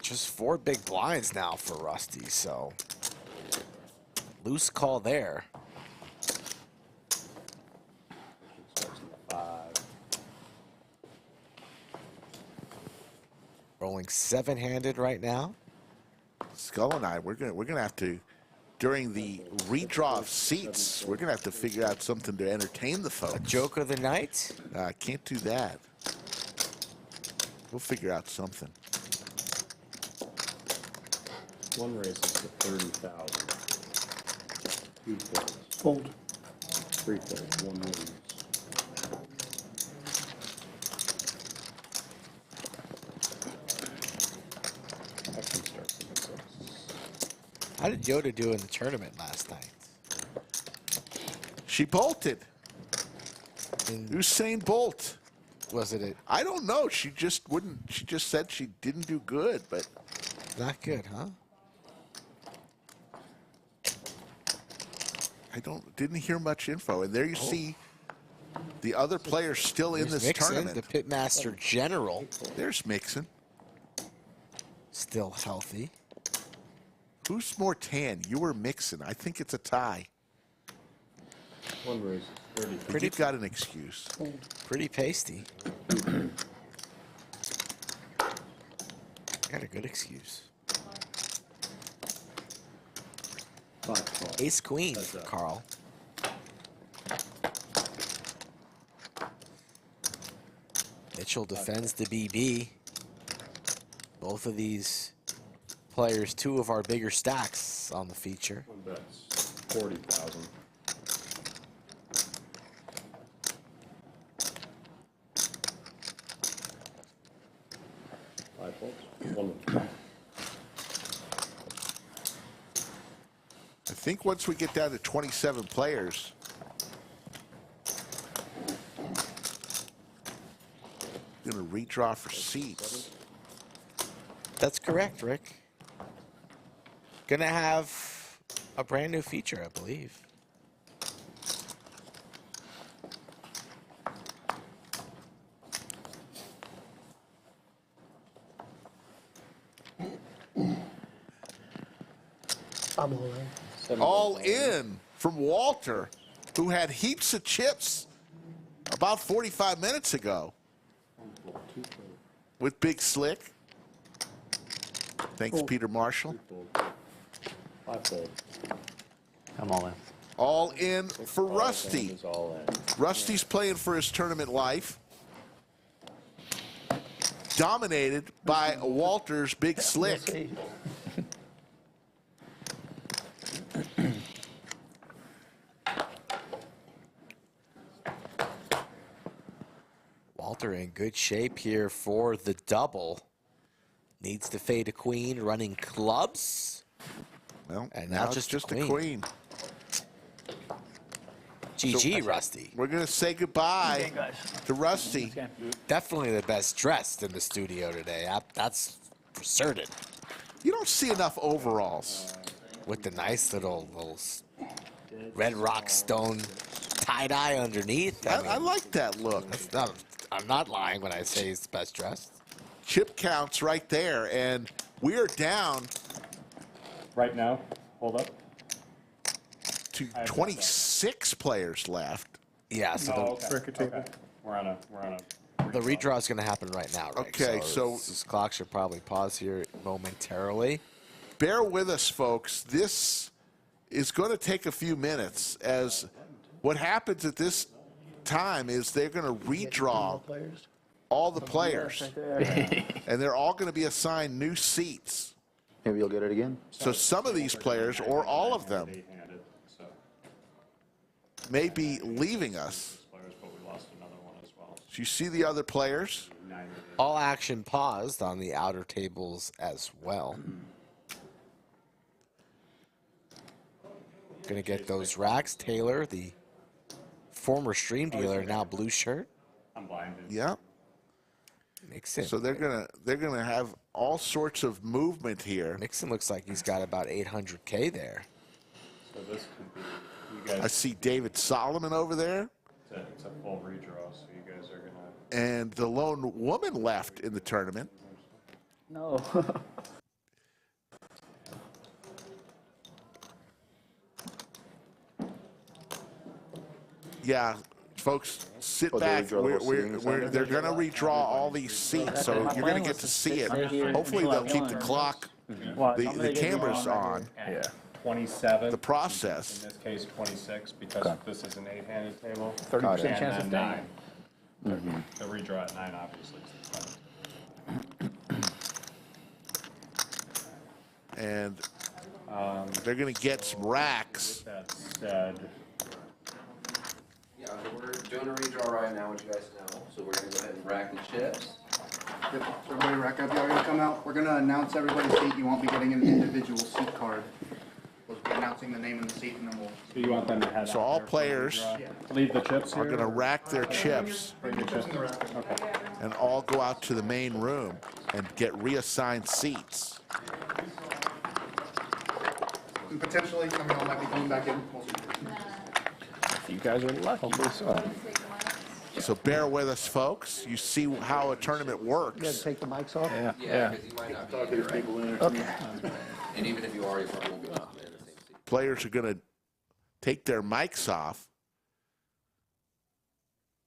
Just 4 big blinds now for Rusty, so loose call there. Rolling 7-handed right now. Skull and I, we're gonna have to, during the redraw of seats, we're gonna have to figure out something to entertain the folks. A joke of the night? I can't do that. We'll figure out something. One raise is for 30,000. 2 folds. Fold. 3 folds. 1 wins. How did Yoda do in the tournament last night? She bolted. Usain Bolt. Was it? I don't know. She just wouldn't. She just said she didn't do good, but not good, huh? Didn't hear much info. And there you see the other players still in this tournament. The Pitmaster General. There's Mixon. Still healthy. Who's more tan? You or Mixon? I think it's a tie. One raise is 30. Pretty got an excuse. Pretty pasty. Got a good excuse. 5 Ace Queen, Carl. Mitchell defends the BB. Both of these players, 2 of our bigger stacks on the feature. One bet's 40,000. I think once we get down to 27 players, we're going to redraw for seats. That's correct, Rick. Gonna have a brand new feature, I believe. I'm all in. All in from Walter, who had heaps of chips about 45 minutes ago with Big Slick. Thanks, Peter Marshall. 5 fold. I'm all in. All in for Rusty. All in. Rusty's playing for his tournament life. Dominated by Walter's Big Slick. Walter in good shape here for the double. Needs to fade a queen, running clubs. Well, and now now just a queen. GG, So, Rusty. We're going to say goodbye to Rusty. Definitely the best dressed in the studio today. That's for certain. You don't see enough overalls. With the nice little red rock stone tie-dye underneath. I like that look. I'm not lying when I say he's the best dressed. Chip counts right there, and we're down right now. Hold up. To 26 players left. Yeah, so okay. We're on a the redraw is going to happen right now, Rick. Okay, so this clock should probably pause here momentarily. Bear with us, folks. This is going to take a few minutes, as what happens at this time is they're going to redraw all the players, and they're all going to be assigned new seats. Maybe you'll get it again. So some of these players, or all of them, may be leaving us. So you see the other players? All action paused on the outer tables as well. looking to get those racks. Taylor, the former stream dealer, now blue shirt. I'm blinded. Yeah. Mixon. So they're gonna have all sorts of movement here. Mixon looks like he's got about 800K there. So this could be, you guys. I see David Solomon over there. It's a full redraw, so you guys are gonna. And the lone woman left in the tournament. No. Yeah, folks, sit Oh, they back. redraw the whole seating They're going to redraw all these seats, so you're going to get to see it. Hopefully, they'll keep the clock, the cameras on. Yeah. 27. The process. In this case, 26, because this is an 8-handed table. 30% chance of 9. The redraw at 9, obviously. And they're going to get some racks. That said, Yeah, we're doing a redraw right now, which you guys know. So we're gonna go ahead and rack the chips. Yep, so everybody rack up, y'all gonna come out. We're gonna announce everybody's seat. You won't be getting an individual seat card. We'll be announcing the name and the seat, and then we'll... so you want them to head So out all there for players the redraw? Leave the chips are here? going to rack their chips Bring the chips in the rack. Okay. and all go out to the main room and get reassigned seats. And potentially, some of y'all might be coming back in. We'll see. You guys are lucky. So bear with us, folks. You see how a tournament works. You got to take the mics off? Yeah, because you might not talk to people in there. Okay. And even if you are, you probably won't be able to come in the same seat. Players are going to take their mics off.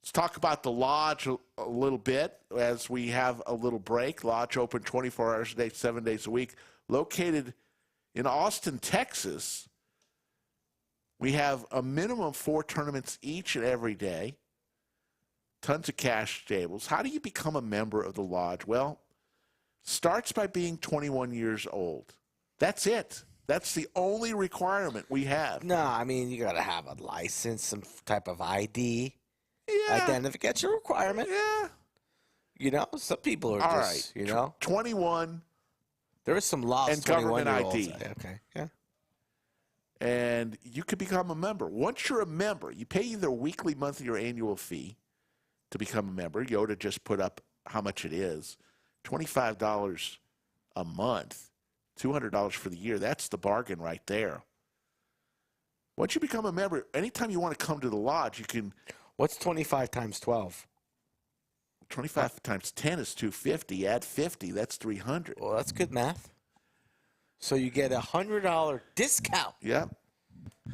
Let's talk about the Lodge a little bit as we have a little break. Lodge open 24 hours a day, 7 days a week. Located in Austin, Texas. We have a minimum 4 tournaments each and every day. Tons of cash tables. How do you become a member of the Lodge? Well, starts by being 21 years old. That's it. That's the only requirement we have. No, I mean, you got to have a license, some type of ID. Yeah. Identification requirement. Yeah. You know, some people are All just, right. you know. 21. There is some lost and government 21-year-olds. ID. Okay, yeah. And you could become a member. Once you're a member, you pay either weekly, monthly, or annual fee to become a member. Yoda just put up how much it is. $25 a month, $200 for the year. That's the bargain right there. Once you become a member, anytime you want to come to the Lodge, you can... What's 25 times 12? 25 times 10 is 250. Add 50, that's 300. Well, that's good math. So you get a $100 discount. Yeah.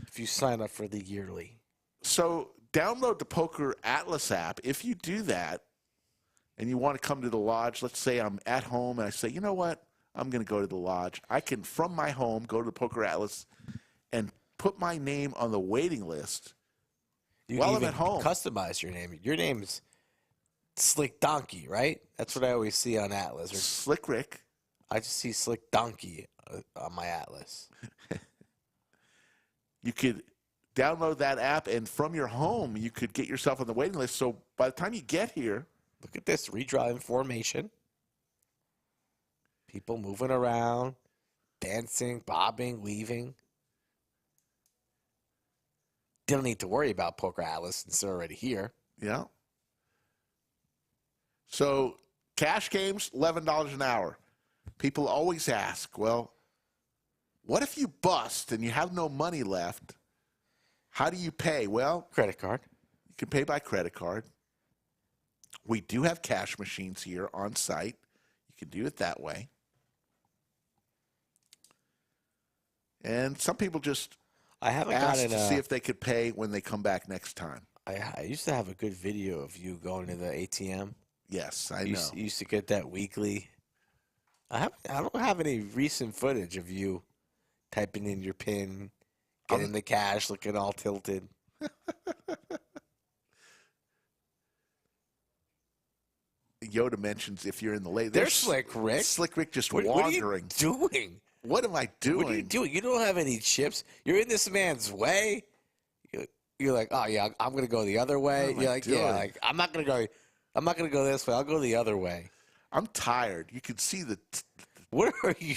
If you sign up for the yearly. So download the Poker Atlas app. If you do that and you want to come to the Lodge, let's say I'm at home and I say, you know what, I'm going to go to the Lodge. I can, from my home, go to the Poker Atlas and put my name on the waiting list while I'm at home. Customize your name. Your name's Slick Donkey, right? That's what I always see on Atlas. Or Slick Rick. I just see Slick Donkey on my Atlas. You could download that app, and from your home, you could get yourself on the waiting list. So by the time you get here, look at this redraw information. People moving around, dancing, bobbing, weaving. Don't need to worry about Poker Atlas since they're already here. Yeah. So cash games, $11 an hour. People always ask, well, what if you bust and you have no money left? How do you pay? Well, credit card. You can pay by credit card. We do have cash machines here on site. You can do it that way. And some people just ask to see if they could pay when they come back next time. I used to have a good video of you going to the ATM. Yes, I know. You used to get that weekly. I don't have any recent footage of you typing in your PIN, getting the cash, looking all tilted. Yoda mentions if you're in the late. There's Slick Rick. Slick Rick just What wandering. are you doing? What am I doing? What are you doing? You don't have any chips. You're in this man's way. You're like, oh yeah, I'm gonna go the other way. You're like, yeah, like I'm not gonna go this way. I'll go the other way. I'm tired. You can see the. What are you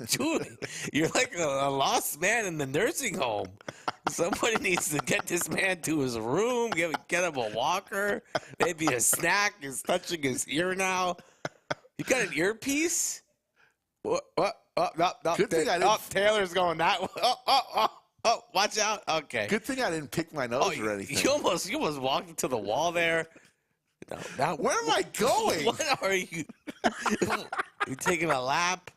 doing? You're like a lost man in the nursing home. Somebody needs to get this man to his room, get him a walker, maybe a snack. He's touching his ear now. You got an earpiece? What? Oh, no. Good thing I didn't. Taylor's going that way. Oh, watch out. Okay. Good thing I didn't pick my nose or anything. You almost walked into the wall there. No, now, where am I going? What are you? You taking a lap?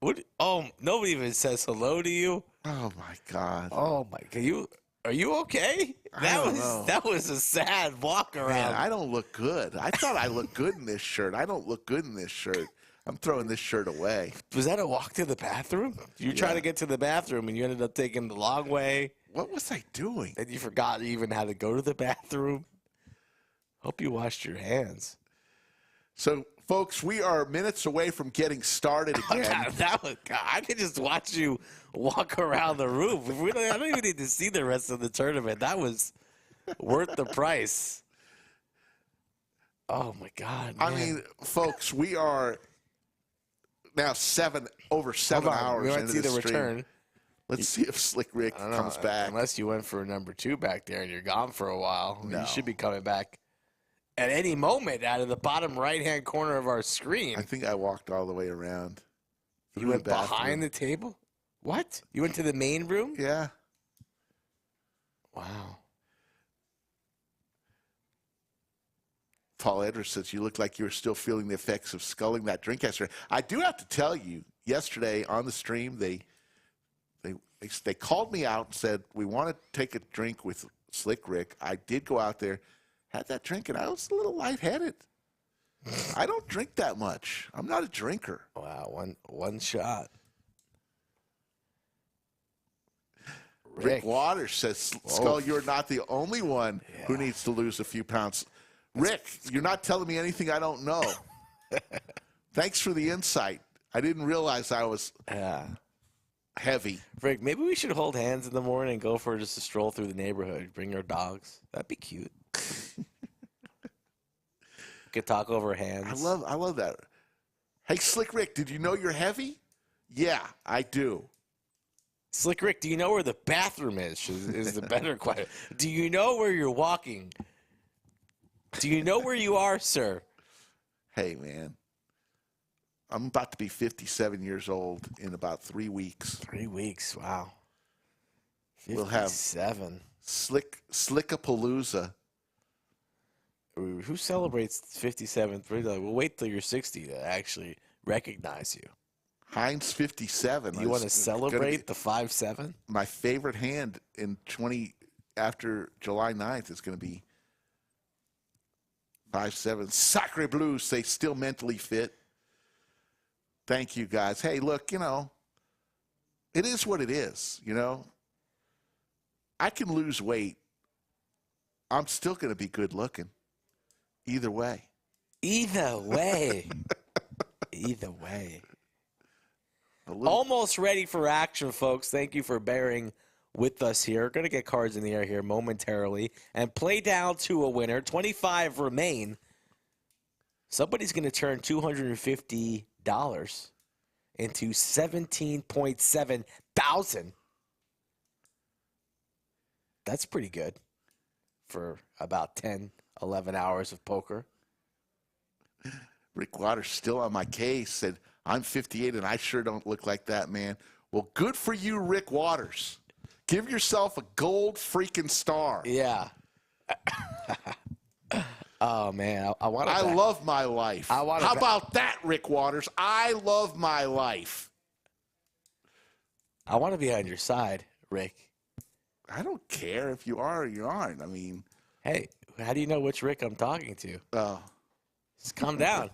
What? Oh, nobody even says hello to you. Oh my God. Oh my God. Are you okay? That was a sad walk around. Man, I don't look good. I thought I looked good in this shirt. I don't look good in this shirt. I'm throwing this shirt away. Was that a walk to the bathroom? You were trying to get to the bathroom and you ended up taking the long way. What was I doing? And you forgot even how to go to the bathroom. Hope you washed your hands. So, folks, we are minutes away from getting started again. I could just watch you walk around the room. I don't even need to see the rest of the tournament. That was worth the price. Oh, my God, man. I mean, folks, we are now over 7 hours into the stream. Return. Let's see if Slick Rick comes back. Unless you went for a number 2 back there and you're gone for a while. No. You should be coming back at any moment out of the bottom right-hand corner of our screen. I think I walked all the way around. You went behind the table? What? You went to the main room? Yeah. Wow. Paul Edwards says, you look like you were still feeling the effects of sculling that drink yesterday. I do have to tell you, yesterday on the stream, they called me out and said, we want to take a drink with Slick Rick. I did go out there, had that drink, and I was a little lightheaded. I don't drink that much. I'm not a drinker. Wow, one shot. Rick Waters says, Skull, you're not the only one who needs to lose a few pounds. Rick, you're not telling me anything I don't know. Thanks for the insight. I didn't realize I was heavy. Rick, maybe we should hold hands in the morning and go for just a stroll through the neighborhood. Bring our dogs. That'd be cute. Could talk over hands. I love that. Hey, Slick Rick, did you know you're heavy? Yeah, I do. Slick Rick, do you know where the bathroom is the better question. Do you know where you're walking? Do you know where you are, sir? Hey, man. I'm about to be 57 years old in about 3 weeks. 3 weeks, wow. 57. We'll have Slickapalooza. Who celebrates 57th birthday? We'll wait till you're 60 to actually recognize you. Heinz 57. You want to celebrate the 5-7? My favorite hand in after July 9th is going to be 5-7. Sacre Bleu say still mentally fit. Thank you, guys. Hey, look, it is what it is, I can lose weight. I'm still going to be good looking. Either way. Either way. Either way. Almost ready for action, folks. Thank you for bearing with us here. Going to get cards in the air here momentarily and play down to a winner. 25 remain. Somebody's going to turn $250 into $17.7 thousand. That's pretty good for about 10, 11 hours of poker. Rick Waters still on my case, said, I'm 58 and I sure don't look like that, man. Well, good for you, Rick Waters. Give yourself a gold freaking star. Yeah. Oh, man. I love my life. How about that, Rick Waters? I love my life. I want to be on your side, Rick. I don't care if you are or you aren't. I mean. Hey, how do you know which Rick I'm talking to? Oh. Just calm down.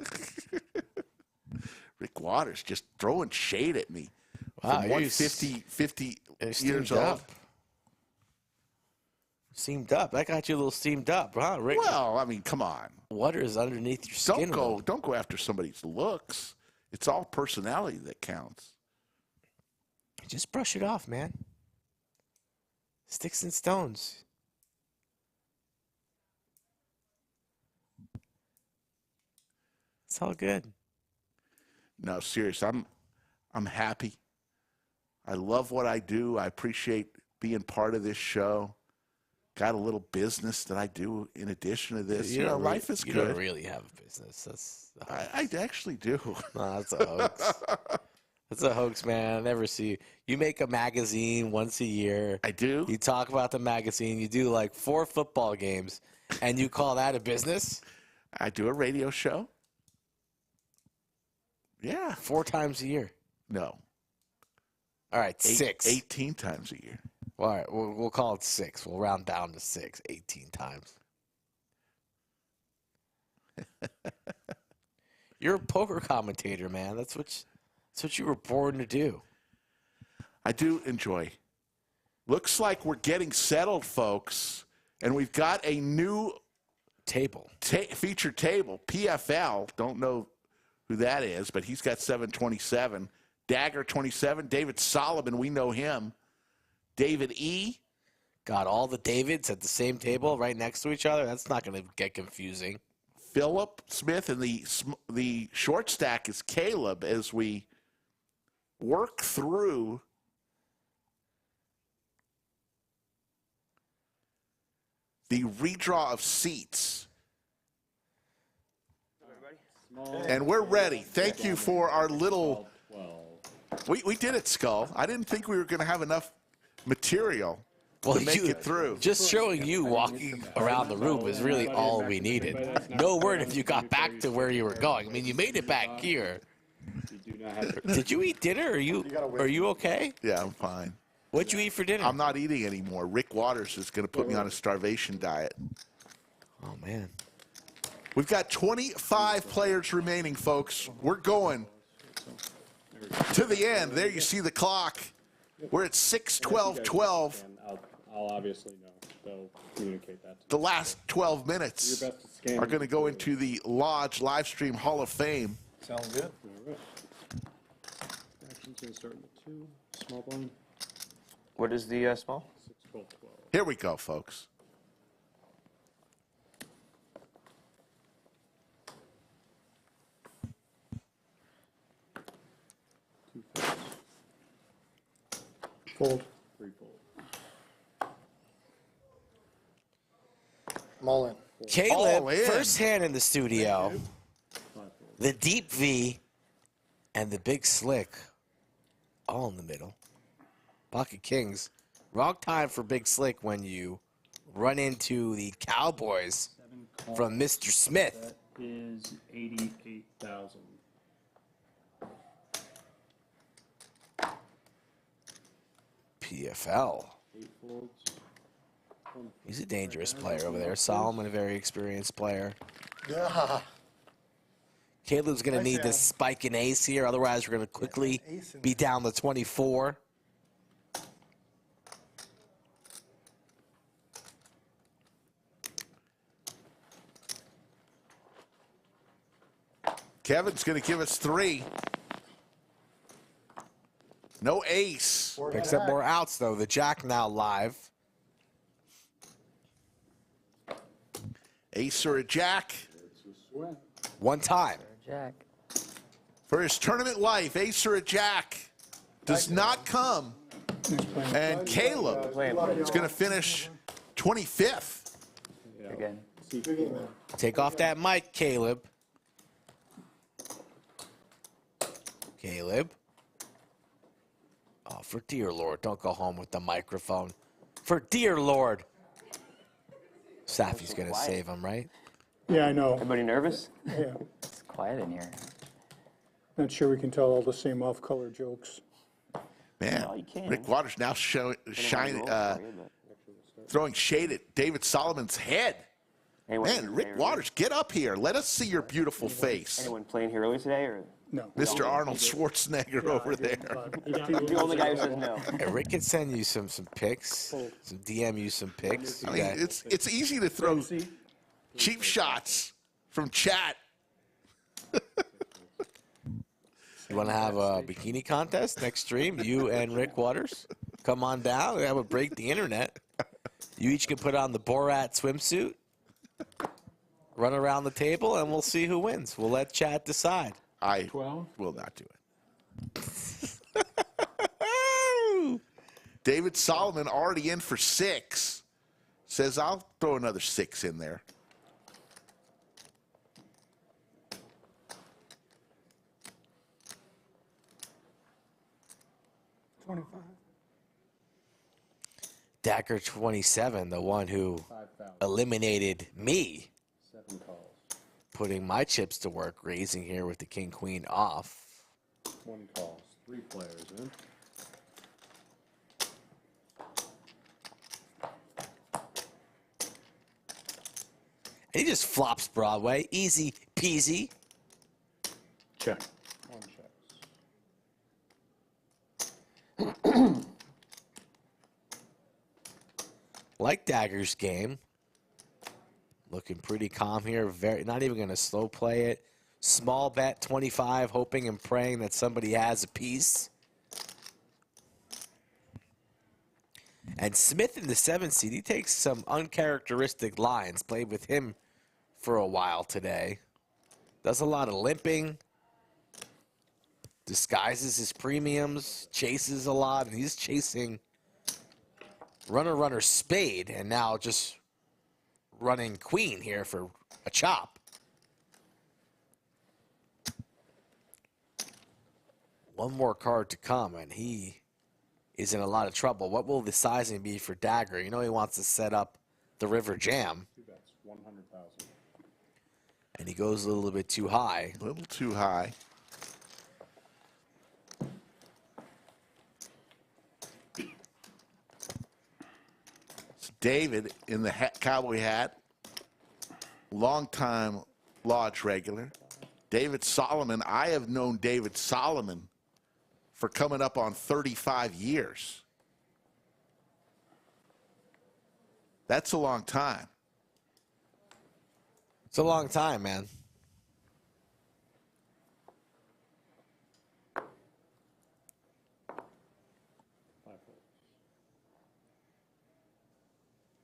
Rick Waters just throwing shade at me. Wow, From 50 years old. Steamed up. That got you a little steamed up, huh, Rick? Well, I mean, come on. Water is underneath your skin. Don't go after somebody's looks. It's all personality that counts. Just brush it off, man. Sticks and stones. It's all good. No, serious. I'm happy. I love what I do. I appreciate being part of this show. Got a little business that I do in addition to this. You know, life is you good. You don't really have a business. That's I actually do. No, that's a hoax. That's a hoax, man. I never see you. You make a magazine once a year. I do. You talk about the magazine. You do like 4 football games, and you call that a business? I do a radio show. Yeah. 4 times a year. No. All right, 6. 18 times a year. All right, we'll call it 6. We'll round down to 6, 18 times. You're a poker commentator, man. That's what you were born to do. I do enjoy. Looks like we're getting settled, folks, and we've got a new table, feature table. PFL, don't know who that is, but he's got 727. Dagger 27. David Solomon, we know him. David E. Got all the Davids at the same table right next to each other. That's not going to get confusing. Philip Smith, and the short stack is Caleb as we work through the redraw of seats. And we're ready. Thank you for our little... We did it, Skull. I didn't think we were going to have enough material to make it through. Just showing you walking around the room is really all we needed. No word if you got back to where you were going. I mean, you made it back here. Did you eat dinner? Are you okay? Yeah, I'm fine. What'd you eat for dinner? I'm not eating anymore. Rick Waters is going to put me on a starvation diet. Oh, man. We've got 25 players remaining, folks. We're going to the end. There you see the clock. We're at 6:12:12. I'll obviously know. They'll communicate that. The last 12 minutes are going to go into the Lodge Livestream Hall of Fame. Sounds good. All right. Action's going to start in the 2. Small blind. What is the small? 6, 12, 12. Here we go, folks. Fold. 3 fold. I'm all in. Caleb, first hand in the studio. The deep V and the big slick all in the middle. Pocket Kings. Wrong time for big slick when you run into the Cowboys from Mr. Smith. That is 88,000. PFL. 8 folds. He's a dangerous player over there. Solomon, a very experienced player. Yeah. Caleb's going to need this spike and ace here. Otherwise, we're going to quickly be down to 24. Kevin's going to give us 3. No ace. Picks up more outs, though. The jack now live. Ace or a jack. One time. Jack. For his tournament life, ace or a jack does not come. And Caleb is going to finish 25th. Again. Take off that mic, Caleb. Caleb. Oh, for dear Lord, don't go home with the microphone. For dear Lord. Safi's going to save him, right? Yeah, I know. Everybody nervous? Yeah. It's quiet in here. Not sure we can tell all the same off-color jokes. Man, No, you can't. Rick Waters now throwing shade at David Solomon's head. Man, Rick Waters, get up here. Let us see your beautiful face. Anyone playing here early today, or? No. Mr. Arnold Schwarzenegger over there. You're the only guy who says no. Hey, Rick can send you some pics, some DM you some pics. I mean, it's easy to throw cheap shots from chat. You want to have a bikini contest next stream? You and Rick Waters? Come on down. That would break the internet. You each can put on the Borat swimsuit, run around the table, and we'll see who wins. We'll let chat decide. I will not do it. David Solomon already in for 6. Says, I'll throw another 6 in there. Dagger 27, the one who eliminated me. 7 calls. Putting my chips to work, raising here with the king queen off. 1 calls. 3 players in. And he just flops Broadway. Easy peasy. Check. 1 checks. Like Dagger's game. Looking pretty calm here. Not even going to slow play it. Small bet, 25, hoping and praying that somebody has a piece. And Smith in the 7 seed, he takes some uncharacteristic lines. Played with him for a while today. Does a lot of limping. Disguises his premiums. Chases a lot. And he's chasing runner, spade. And now just running queen here for a chop. One more card to come, and he is in a lot of trouble. What will the sizing be for Dagger? You know he wants to set up the river jam. 2 bets, 100,000. And he goes a little bit too high. A little too high. It's David in the cowboy hat. Longtime Lodge regular. David Solomon. I have known David Solomon for coming up on 35 years. That's a long time. It's a long time, man.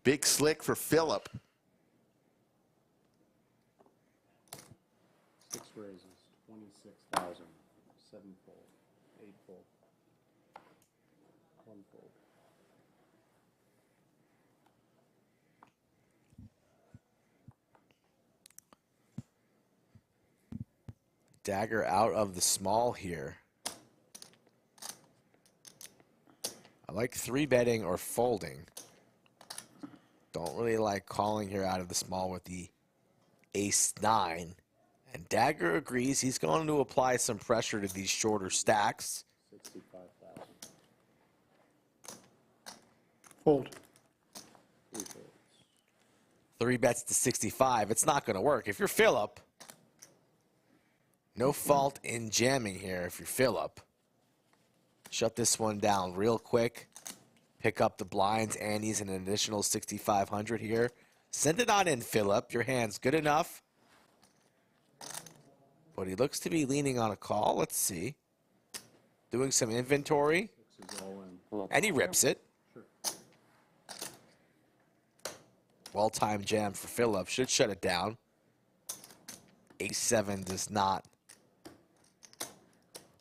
Big slick for Phillip. 6 raises, 26,000. 7 fold, 8 fold, 1 fold. Dagger out of the small here. I like 3-betting or folding. Don't really like calling here out of the small with the ace-9. And Dagger agrees he's going to apply some pressure to these shorter stacks. 65,000. Fold. 3 folds. 3 bets to 65. It's not going to work. If you're Phillip, no fault in jamming here if you're Phillip. Shut this one down real quick. Pick up the blinds. Annie's an additional 6,500 here. Send it on in, Phillip. Your hand's good enough. But he looks to be leaning on a call. Let's see. Doing some inventory. 6 is all in. And he rips it. Sure. Well-timed jam for Phillip. Should shut it down. A7 does not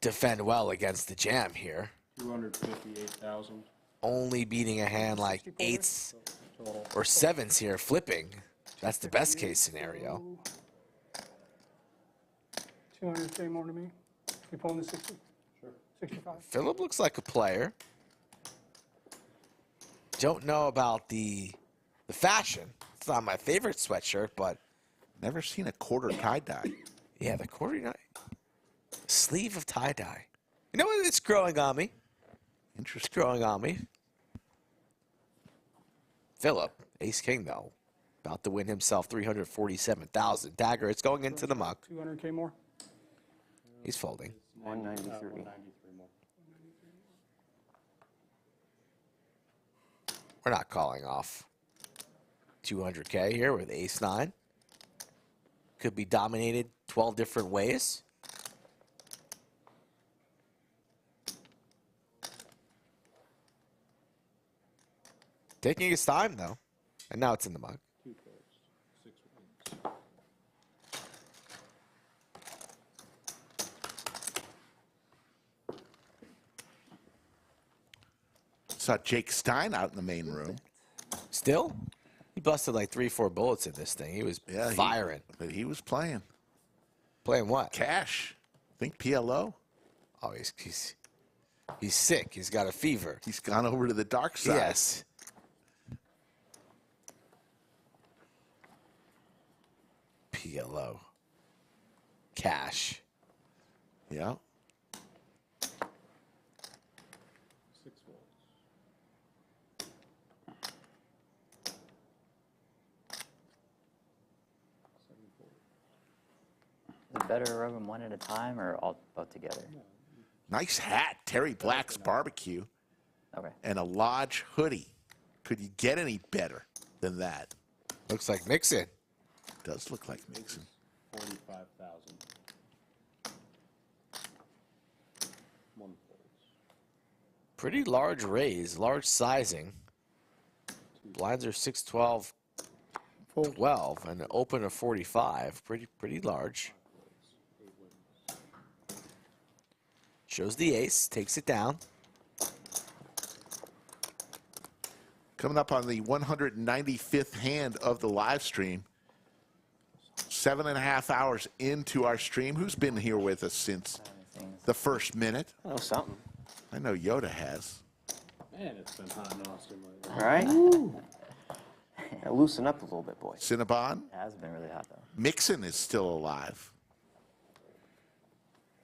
defend well against the jam here. 258,000. Only beating a hand like 8s or 7s here, flipping. That's the best case scenario. 200K more to me. You pulling the 60? Sure. 65. Phillip looks like a player. Don't know about the fashion. It's not my favorite sweatshirt, but never seen a quarter tie-dye. Yeah, the quarter sleeve of tie-dye. You know what? It's growing on me. Interesting. It's growing on me. Phillip, ace-king, though. About to win himself 347,000. Dagger, it's going into the muck. 200K more. He's folding. 193. 193 more. We're not calling off 200K here with ace-9. Could be dominated 12 different ways. Taking his time, though. And now it's in the mug. 2 folds. 6 wins. Saw Jake Stein out in the main room. Still? He busted like 3-4 bullets in this thing. He was firing. But he was playing. Playing what? Cash. I think PLO. Oh, he's sick. He's got a fever. He's gone over to the dark side. Yes. PLO. Cash. Yeah. 6 volts. Is it better to rub them one at a time or all both together? Nice hat, Terry Black's Barbecue. Okay. And a Lodge hoodie. Could you get any better than that? Looks like Mixon. Does look like Mixon. 45,000. 1 volts. Pretty large raise, large sizing. Blinds are 612, 12, and an open of 45. Pretty large. Shows the ace, takes it down. Coming up on the 195th hand of the live stream. 7.5 hours into our stream. Who's been here with us since the first minute? I know something. I know Yoda has. Man, it's been hot in Austin lately. All right. Now loosen up a little bit, boys. Cinnabon. It has been really hot, though. Mixon is still alive.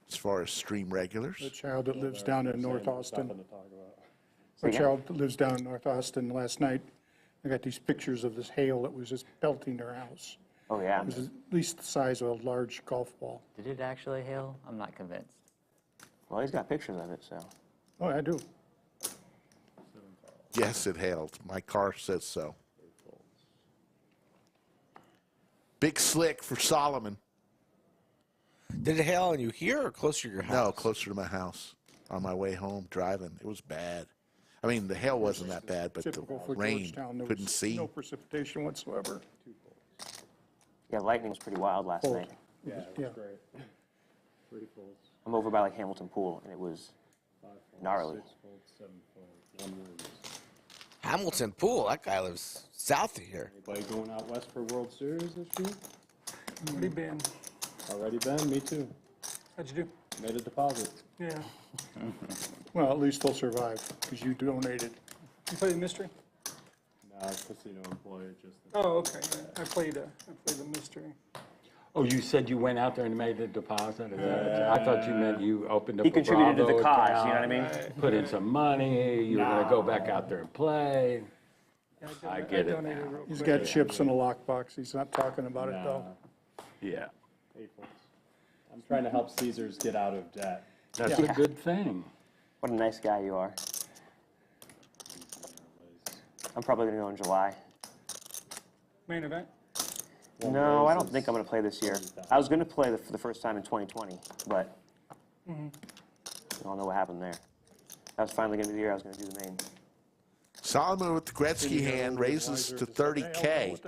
As far as stream regulars. The child that lives down in North Austin. Nothing to talk about. The child that lives down in North Austin last night, I got these pictures of this hail that was just pelting their house. Oh, yeah. It was at least the size of a large golf ball. Did it actually hail? I'm not convinced. Well, he's got pictures of it, so. Oh, I do. Yes, it hailed. My car says so. Big slick for Solomon. Did it hail on you here or closer to your house? No, closer to my house. On my way home driving. It was bad. I mean, the hail wasn't that bad, but the Typical for rain, Georgetown. There couldn't was see. no precipitation whatsoever. Yeah, lightning was pretty wild last Cold. night. Yeah, it was great. 3 volts. I'm over by like Hamilton Pool, and it was 5 volts, gnarly. 6 volts, 7 volts, 1 wind. Hamilton Pool, that guy lives south of here. Anybody going out west for World Series this year? Already been. Already been? Me too. How'd you do? Made a deposit. Yeah. Well, at least they'll survive because you donated. You play the mystery? No, casino employee just. Oh, okay. Yeah. I played the mystery. Oh, you said you went out there and made a deposit? Is that, I thought you meant you opened up He contributed to the Bravo cause, account, you know what I mean? Put in some money, you were going to go back out there and play. I get it now. He's got chips in a lockbox. He's not talking about it, though. Yeah. 8 volts. I'm trying to help Caesars get out of debt. That's a good thing. What a nice guy you are. I'm probably going to go in July. Main event? No, I don't think I'm going to play this year. I was going to play for the first time in 2020, but I don't know what happened there. That was finally going to be the year I was going to do the main. Solomon with the Gretzky hand raises to 30K.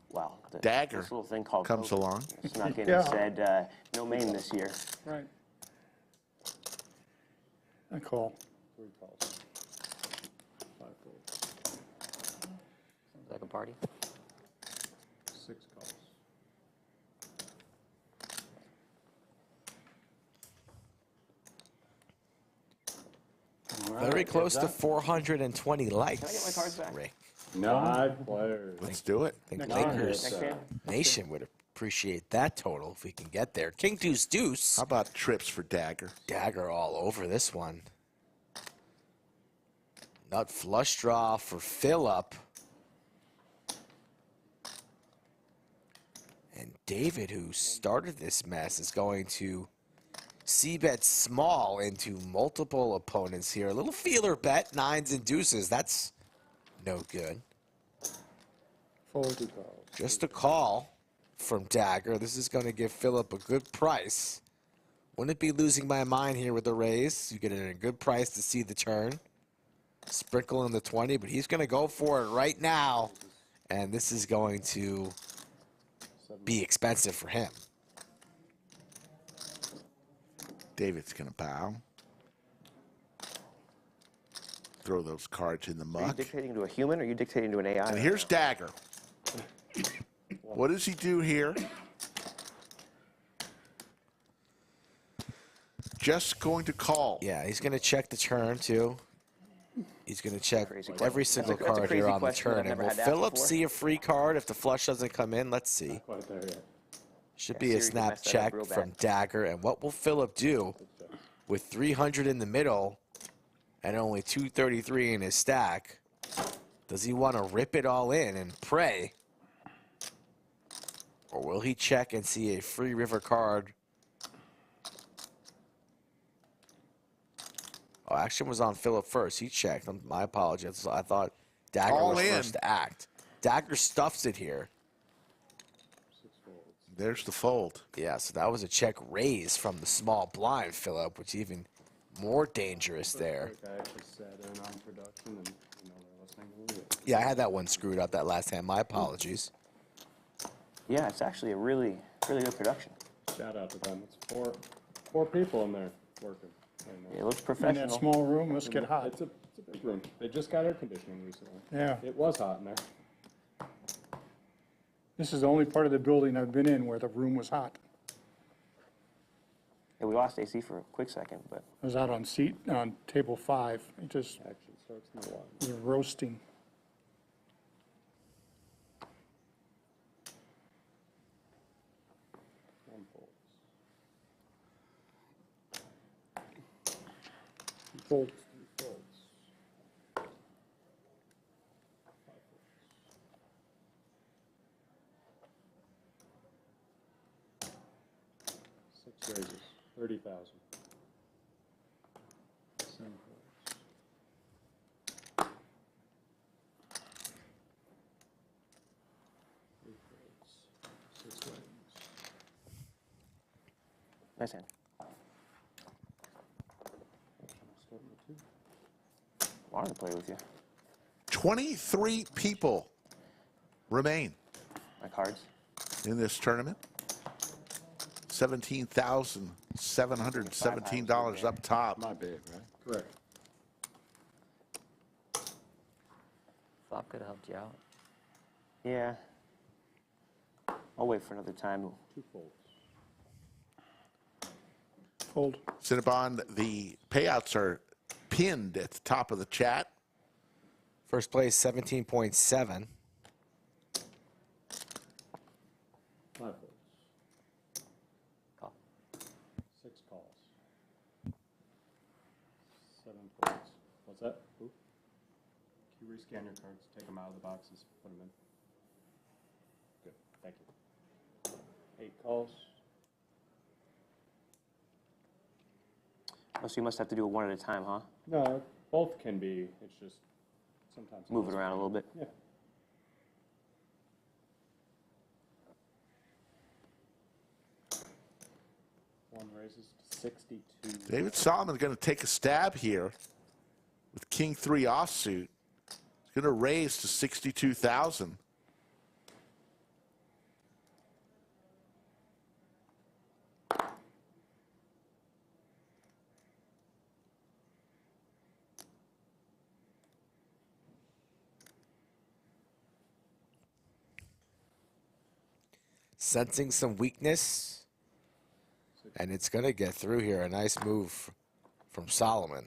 Wow. Dagger this little thing called comes COVID along. snuck in and said, no main this year. Right. I call. 3 calls. 5 volts. Sounds like a party. 6 calls. Very close to 420 likes. Can I get my cards back? Rick. No. 5 players. Let's do it. I think Next Lakers hand. Nation would appreciate that total if we can get there. King deuce deuce. How about trips for Dagger? Dagger all over this one. Nut flush draw for Phillip. And David, who started this mess, is going to c-bet small into multiple opponents here. A little feeler bet, 9s and deuces. That's no good. Fold. Just a call from Dagger. This is going to give Phillip a good price. Wouldn't be losing my mind here with the raise. You get it at a good price to see the turn. Sprinkle in the 20, but he's going to go for it right now. And this is going to be expensive for him. David's going to bow. throw those cards in the Are you muck. dictating to a human or are you dictating to an AI? And here's Dagger. What does he do here? Just going to call. Yeah, he's going to check the turn, too. He's going to check every single That's a card here crazy on the question that I've turn. And never will had to ask Philip before. see a free card if the flush doesn't come in? Let's see. Not quite there yet. Should Yeah, be a Siri snap messed that up check real from bad. Dagger. And what will Philip do with 300 in the middle and only 233 in his stack? Does he want to rip it all in and pray? Or will he check and see a free river card? Oh, action was on Philip first. He checked. My apologies. I thought Dagger All was in. first to act. Dagger stuffs it here. There's the fold. Yeah, so that was a check raise from the small blind, Philip, which is even more dangerous there. I actually sat in on production and they're listening to me. Yeah, I had that one screwed up that last hand. My apologies. Yeah, it's actually a really good production. Shout out to them. It's four people in there working. It looks In professional. that small room, must get hot. It's a big room. They just got air conditioning recently. Yeah. It was hot in there. This is the only part of the building I've been in where the room was hot. Yeah, we lost AC for a quick second, but I was out on table 5. It just Action starts in the water. was roasting. One folds. Two folds, 3 folds. 5 folds. 6 raises, 30,000. 7 folds. 3 folds. 6 wins. nice hand. Wanted to play with you. 23 people remain My cards. in this tournament. $17,717 up top. My big, right? Correct. Flop could have helped you out. Yeah. I'll wait for another time. 2 folds. Fold. Cinnabon, the payouts are pinned at the top of the chat. First place, 17.7. 5 folds. Call. 6 calls. 7 folds. What's that? Ooh. Can you rescan your cards? Take them out of the boxes. Put them in. Good. Thank you. 8 calls. Oh, so you must have to do it one at a time, huh? No, both can be. It's just sometimes. Move it around a little bit. Yeah. One raises to 62. David Solomon's going to take a stab here with King 3 offsuit. He's going to raise to 62,000. Sensing some weakness. And it's going to get through here. A nice move from Solomon.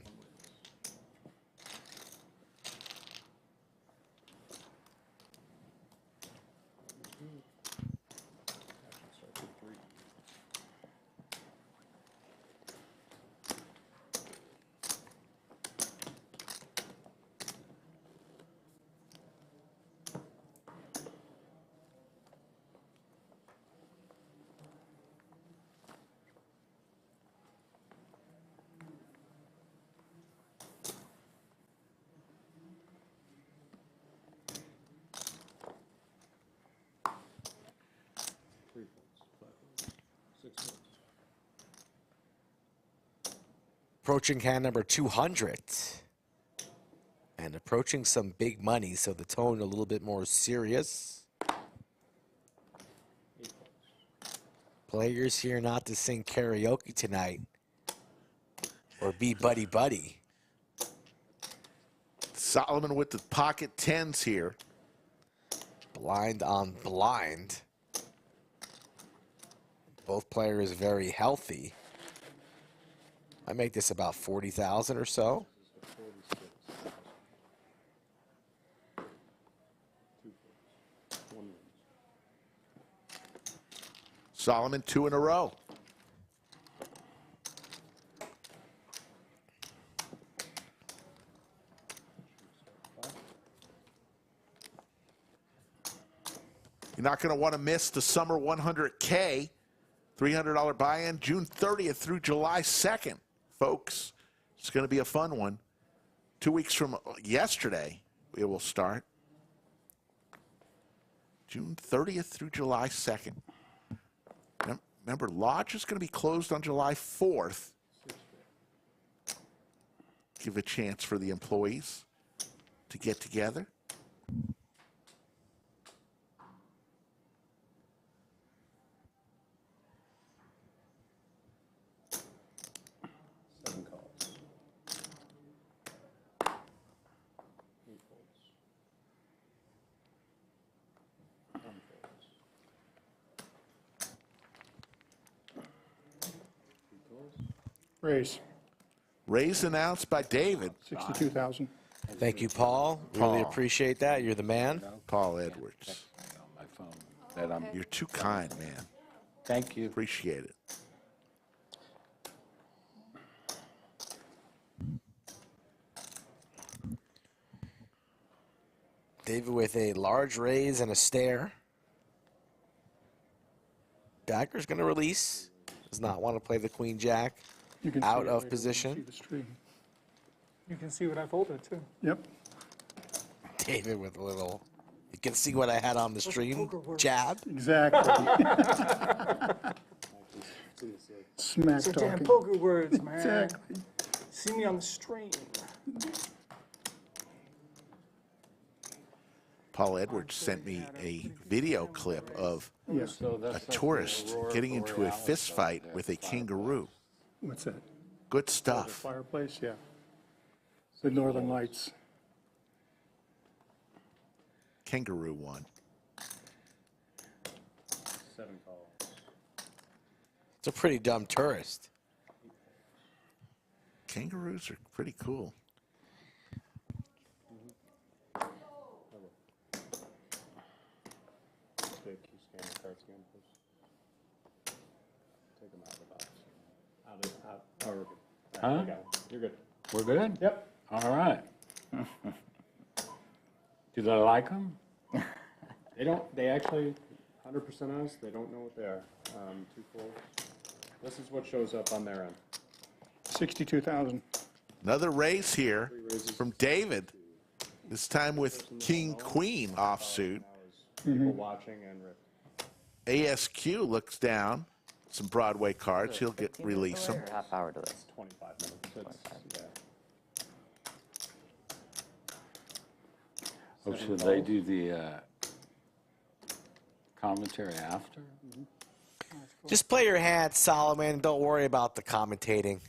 Approaching hand number 200. And approaching some big money, so the tone a little bit more serious. Players here not to sing karaoke tonight or be buddy-buddy. Solomon with the pocket tens here. Blind on blind. Both players very healthy. I make this about 40,000 or so. Solomon 2 in a row. You're not going to want to miss the Summer 100K, $300 buy-in, June 30th through July 2nd, folks. It's going to be a fun one. 2 weeks from yesterday, it will start. June 30th through July 2nd. Remember, Lodge is going to be closed on July 4th. Give a chance for the employees to get together. Raise. Raise announced by David. 62,000. Thank you, Paul. Really appreciate that. You're the man. Paul Edwards. My phone. That I'm. You're too kind, man. Thank you. Appreciate it. David with a large raise and a stare. Dagger's going to release. Does not want to play the Queen Jack. Out of position. You can see what I folded too. Yep. David with a little, you can see what I had on the stream, jab. Exactly. Smack So talking. damn poker words, man. Exactly. See me on the stream. Paul Edwards sent me a video clip of a tourist getting into a fist fight with a kangaroo. What's that? Good stuff. Fireplace, yeah. The Northern Lights. Kangaroo won. 7 calls. It's a pretty dumb tourist. Kangaroos are pretty cool. Can you scan the cards again, please? Take them out of the box. Oh, we're good. Huh? I got it. You're good. We're good? Yep. All right. Do they like them? They actually, 100% honest, they don't know what they are. 2 folds. This is what shows up on their end. 62,000. Another raise here from David. This time with King Queen offsuit. People watching and Rick. ASQ looks down. Some Broadway cards. He'll release them. Half hour to this. 25 minutes. Yeah. Oh, should they do the commentary after? Just play your hand, Solomon. Don't worry about the commentating.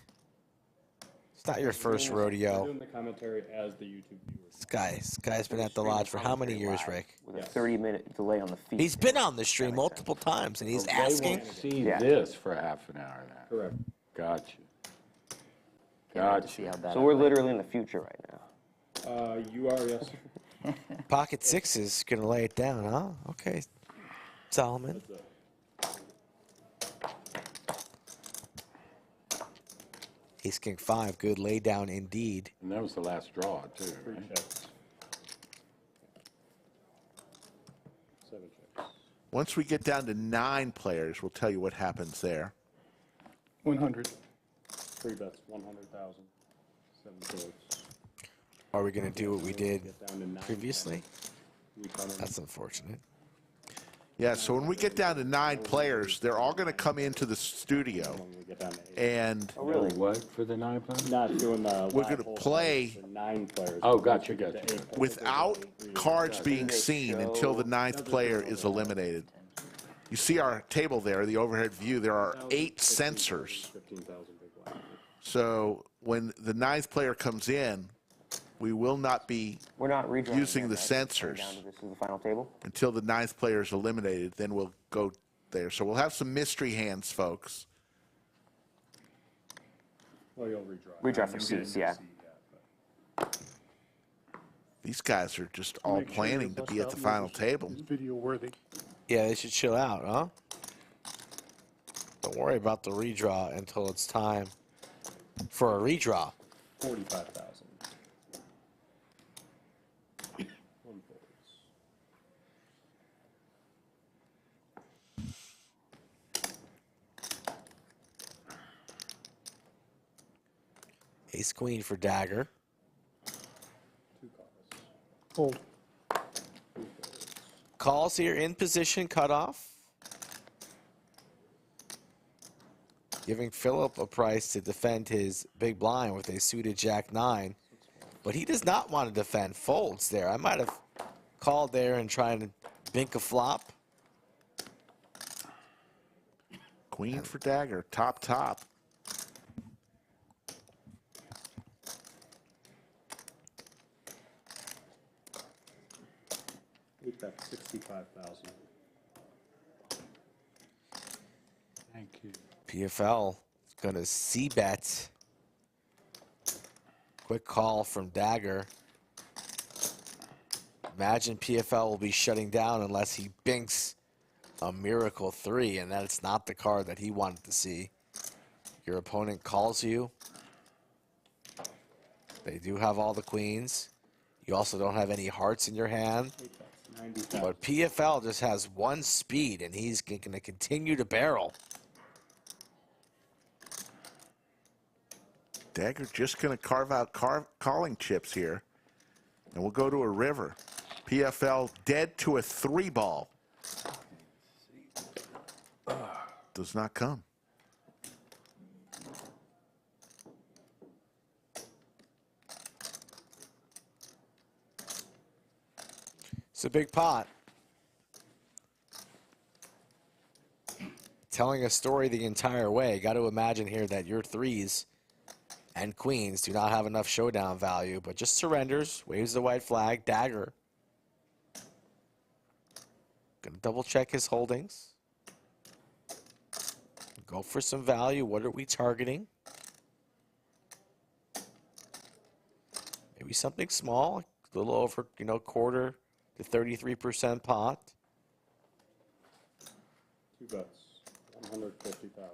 It's not your first We're rodeo. doing the commentary as the YouTube viewers. This guy's been at the lodge for how many years, Rick? With a 30-minute delay on the feed. He's been on the stream multiple times, and he's asking. They won't see this for half an hour now. Correct. Gotcha. Gotcha. So we're literally in the future right now. You are, yes. Pocket six is going to lay it down, huh? Okay, Solomon. Ace King 5, good lay down indeed. And that was the last draw, too, right? 7 checks. Once we get down to 9 players, we'll tell you what happens there. 100. 3 bets, 100,000. 7 folds. Are we going to do what we did Get down to 9. previously? We come in. That's unfortunate. Yeah, so when we get down to 9 players, they're all going to come into the studio. When we get down to 8. And Really? What for the 9 players? Not doing the we're live going to wholesale play for 9 players. Oh, but gotcha, once we get gotcha. to 8 players, without cards being seen until the 9th player is eliminated. You see our table there, the overhead view, there are 8 sensors. 15,000 big blind. So when the 9th player comes in, we will not be We're not redrawing using again, the right? Going sensors down to this is the final table. until the 9th player is eliminated. Then we'll go there. So we'll have some mystery hands, folks. Well, you'll redraw. Redraw for seats, yeah. These guys are just all Make sure planning your to bust be at out the final move is table. video worthy. Yeah, they should chill out, huh? Don't worry about the redraw until it's time for a redraw. 45,000. One folds. Ace queen for Dagger. Two calls. Fold. Calls here in position cutoff. Giving Philip a price to defend his big blind with a suited Jack 9. But he does not want to defend. Folds there. I might have called there and tried to bink a flop. Queen for Dagger, top, top. We've got 65,000. Thank you. PFL is going to c-bet. Quick call from Dagger. Imagine PFL will be shutting down unless he binks a miracle 3, and that's not the card that he wanted to see. Your opponent calls you. They do have all the queens. You also don't have any hearts in your hand. But PFL just has one speed, and he's going to continue to barrel. Dagger just going to carve out calling chips here. And we'll go to a river. PFL dead to a 3-ball. Does not come. It's a big pot. Telling a story the entire way. Got to imagine here that your 3s and queens do not have enough showdown value, but just surrenders, waves the white flag. Dagger. Gonna double check his holdings. Go for some value. What are we targeting? Maybe something small, a little over, quarter to 33% pot. Two bets. 150,000.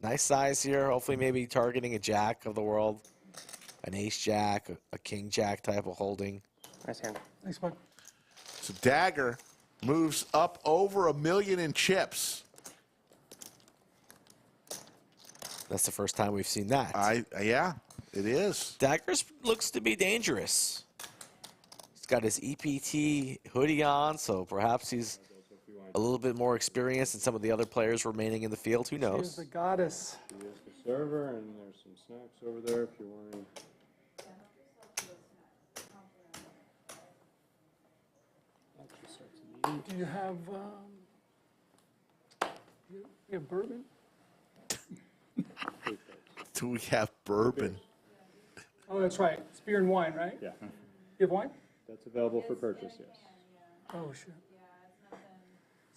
Nice size here. Hopefully maybe targeting a jack of the world, an ace jack, a king jack type of holding. Nice hand. Thanks, bud. So Dagger moves up over $1 million in chips. That's the first time we've seen that. Yeah, it is. Dagger looks to be dangerous. He's got his EPT hoodie on, so perhaps he's a little bit more experienced than some of the other players remaining in the field. Who She's knows? the goddess. She is the server, and there's some snacks over there if you're wanting. Do you have, you have bourbon? Do we have bourbon? Oh, that's right. It's beer and wine, right? Yeah. You have wine? That's available for purchase, yes. Oh, shit.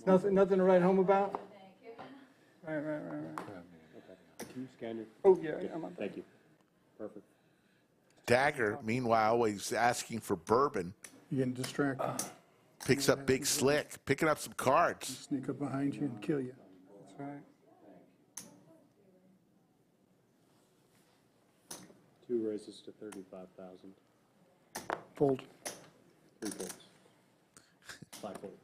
It's nothing to write home about? Right. Okay. Can you scan your? Oh, yeah, I'm on. Thank you. Perfect. Dagger, meanwhile, always asking for bourbon. You getting distracted. Picks up Big Slick, picking up some cards. Sneak up behind you and kill you. That's right. Two raises to 35,000. Fold. 3 folds. 5 folds.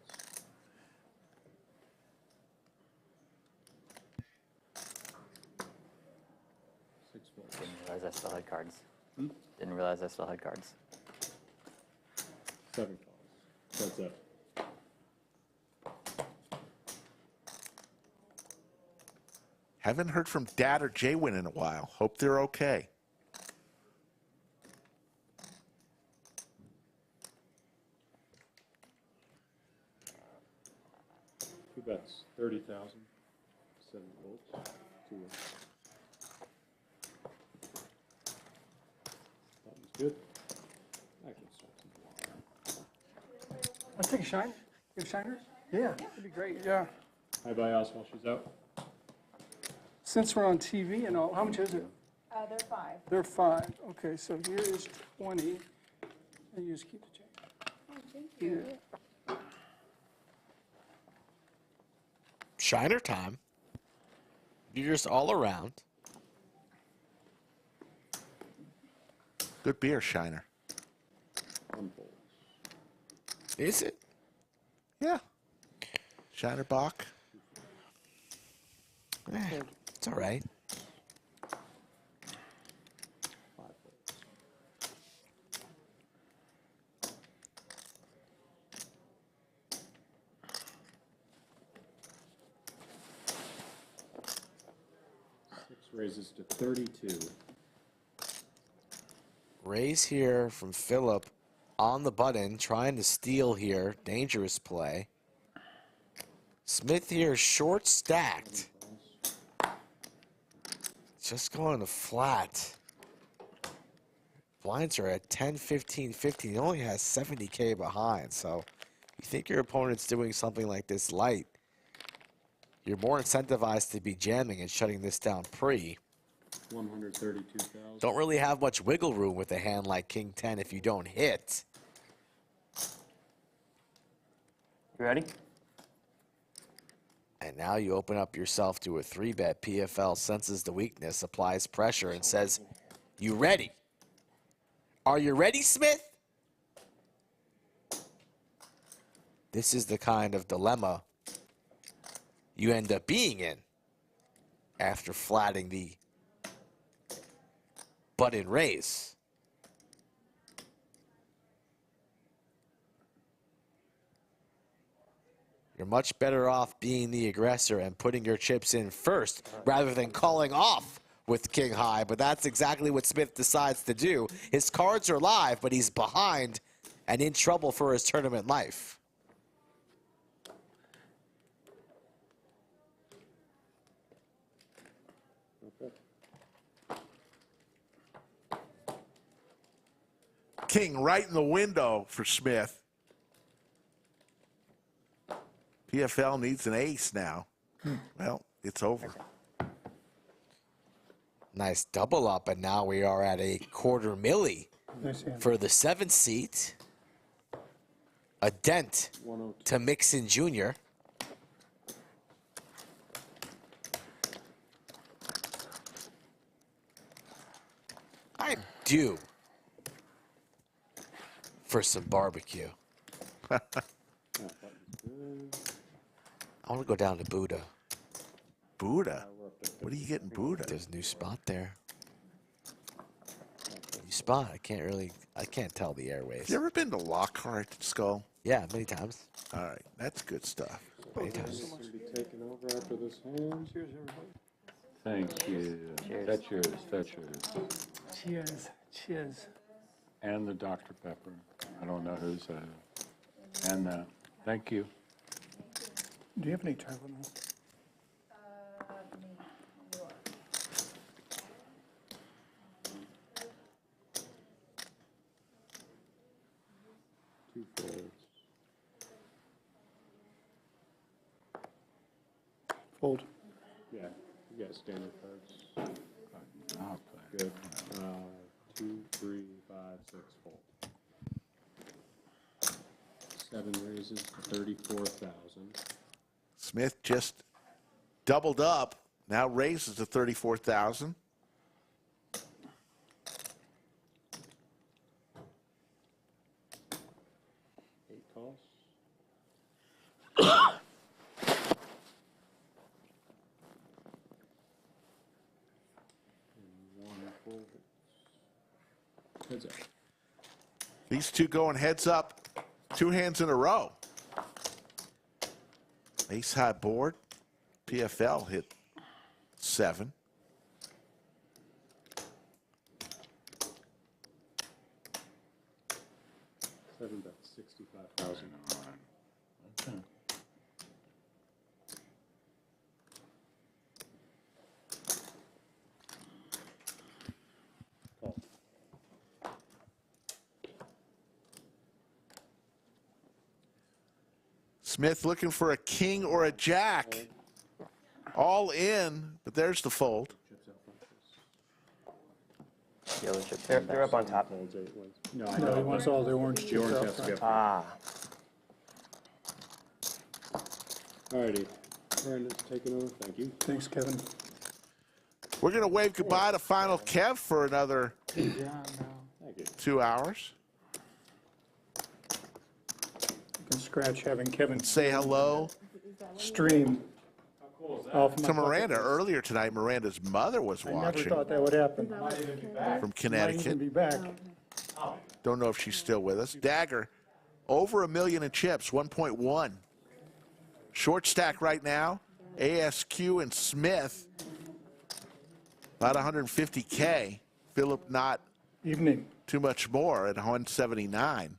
Didn't realize I still had cards. Didn't realize I still had cards. 7 calls. That's it. Haven't heard from Dad or Jaywin in a while. Hope they're okay. Two bets. 30,000. I'll take a shine. Give shiners? Yeah, that'd be great, yeah. Hi, bye, while she's out. Since we're on TV and all, how much is it? They're 5. They're 5. Okay, so here is 20. And you just keep the change. Oh, thank you. Yeah. Shiner time. Beers all around. Good beer, Shiner. Is it? Yeah. Shiner Bach. It's all right. Raises to 32. Raise here from Phillip on the button, trying to steal here. Dangerous play. Smith here, short stacked. Just going to flat. Blinds are at 10, 15, 15. He only has 70K behind, so you think your opponent's doing something like this light, you're more incentivized to be jamming and shutting this down pre. 132,000. Don't really have much wiggle room with a hand like King 10 if you don't hit. You ready? And now you open up yourself to a 3-bet. PFL senses the weakness, applies pressure, and says, "You ready? Are you ready, Smith?" This is the kind of dilemma you end up being in after flatting the button raise. You're much better off being the aggressor and putting your chips in first rather than calling off with King High, but that's exactly what Smith decides to do. His cards are live, but he's behind and in trouble for his tournament life. King right in the window for Smith. PFL needs an ace now. Well, it's over. Nice double up, and now we are at a quarter milli for the 7th seat. A dent to Mixon Jr. I'm due for some barbecue. I want to go down to Buddha. Buddha? What are you getting Buddha? There's a new spot there. New spot. I can't tell the airways. Have you ever been to Lockhart, Skull? Yeah, many times. All right, that's good stuff. Many times. Taking over after this hand. Cheers, everybody. Thank you. That's yours. That's yours. Cheers. Cheers. And the Dr. Pepper. I don't know who's and that. Thank you. Do you have any Tylenol? Two folds. Fold. Yeah, you got standard cards. Good. 2, 3, 5, 6, fold. 7 raises to 34,000. Smith just doubled up. Now raises to 34,000. Calls. And 1 fold. Heads up. These two going heads up. 2 hands in a row. Ace high board. PFL hit 7. $7 65,000. Okay. Smith looking for a king or a jack. All in, but there's the fold. Yellow chip. They're up on top. No, he wants all the orange chips out front. Ah. Alrighty. Brandon's taking over. Thank you. Thanks, Kevin. We're going to wave goodbye to Final Kev for another 2 hours. You can scratch having Kevin say hello. Stream off my to Miranda. Earlier tonight, Miranda's mother was I watching. never thought that would happen. From Might Connecticut. even be back. Don't know if she's still with us. Dagger, over $1 million in chips, 1.1. Short stack right now. ASQ and Smith, about 150K. Philip not evening too much more at 179.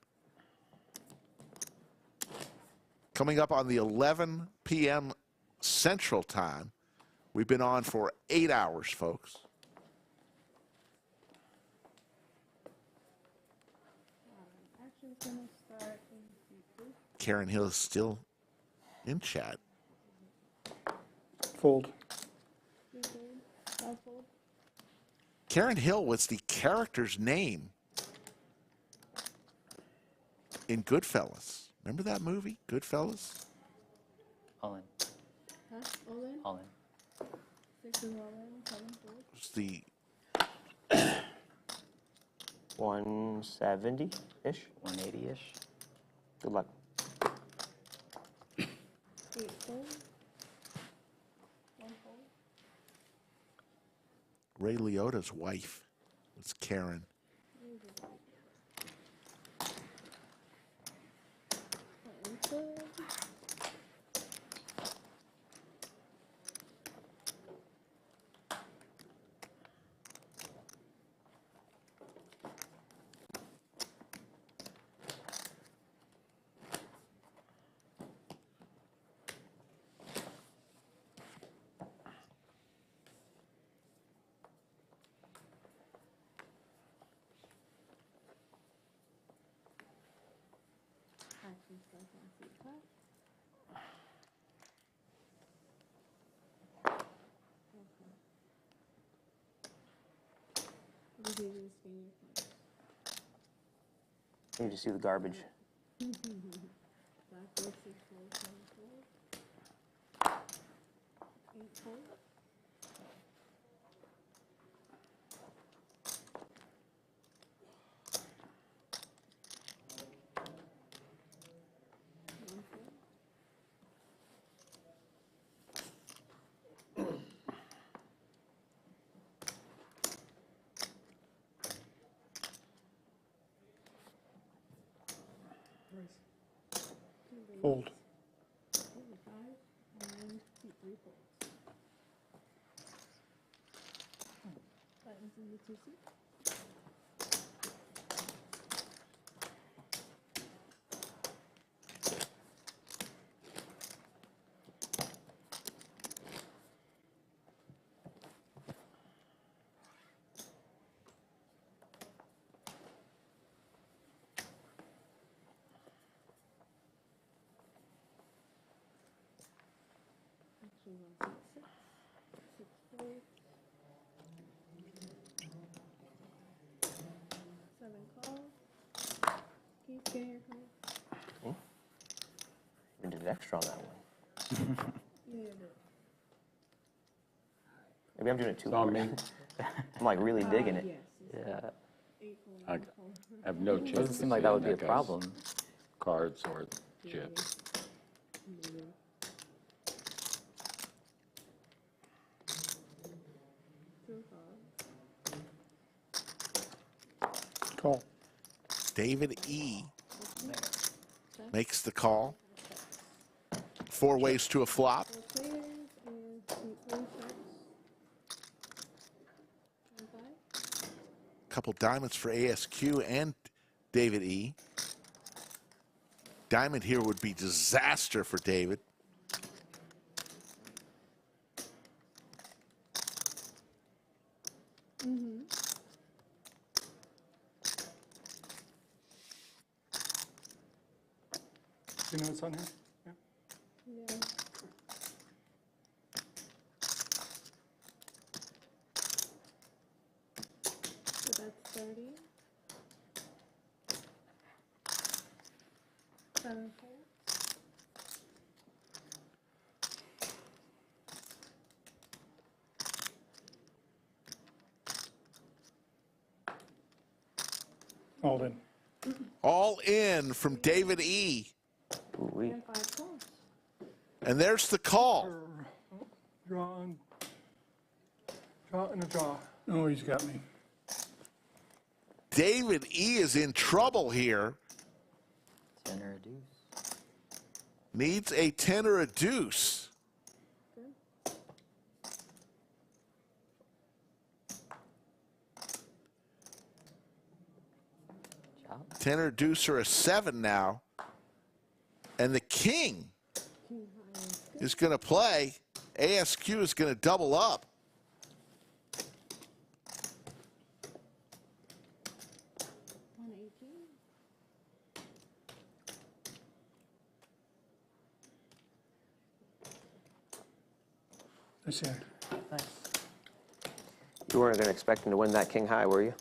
Coming up on the 11 p.m. Central Time. We've been on for 8 hours, folks. Karen Hill is still in chat. Fold. Karen Hill was the character's name in Goodfellas. Remember that movie, Goodfellas? All in. Huh? All in? All in. 6 and all in, 7 fold. It was the 170-ish? 180-ish. Good luck. 8 fold. 1 fold. Ray Liotta's wife was Karen. You just see the garbage. Black fold, 6 fold, 7 fold. 8 fold. Fold. 5 and keep 3 folds. Buttons in the 2 seats. Actually, 1 6 folds. 7 calls. Keep getting your calls. You did extra on that one. Yeah, but Maybe I'm doing it too It's all hard. me. I'm like really digging it. yes. Yeah. 8 folds. I 1 fold. have no chips. Doesn't seem like that would be a guy's problem. Cards or chips. Maybe. Call. David E. makes the call. 4 ways to a flop. Players and 8 fold strikes. And 5. Couple diamonds for ASQ and David E. Diamond here would be disaster for David. Mm-hmm. You know what's on here? Yeah. 30. 7 4. All in. All in from David E. And 5 calls. And there's the call. Draw and a draw. Oh, he's got me. David E is in trouble here. 10 or a deuce. Needs a 10 or a deuce. Chop. 10 or a deuce or a 7 now. And the king is going to play. ASQ is going to double up. I see. Nice. You weren't going to expect him to win that king high, were you?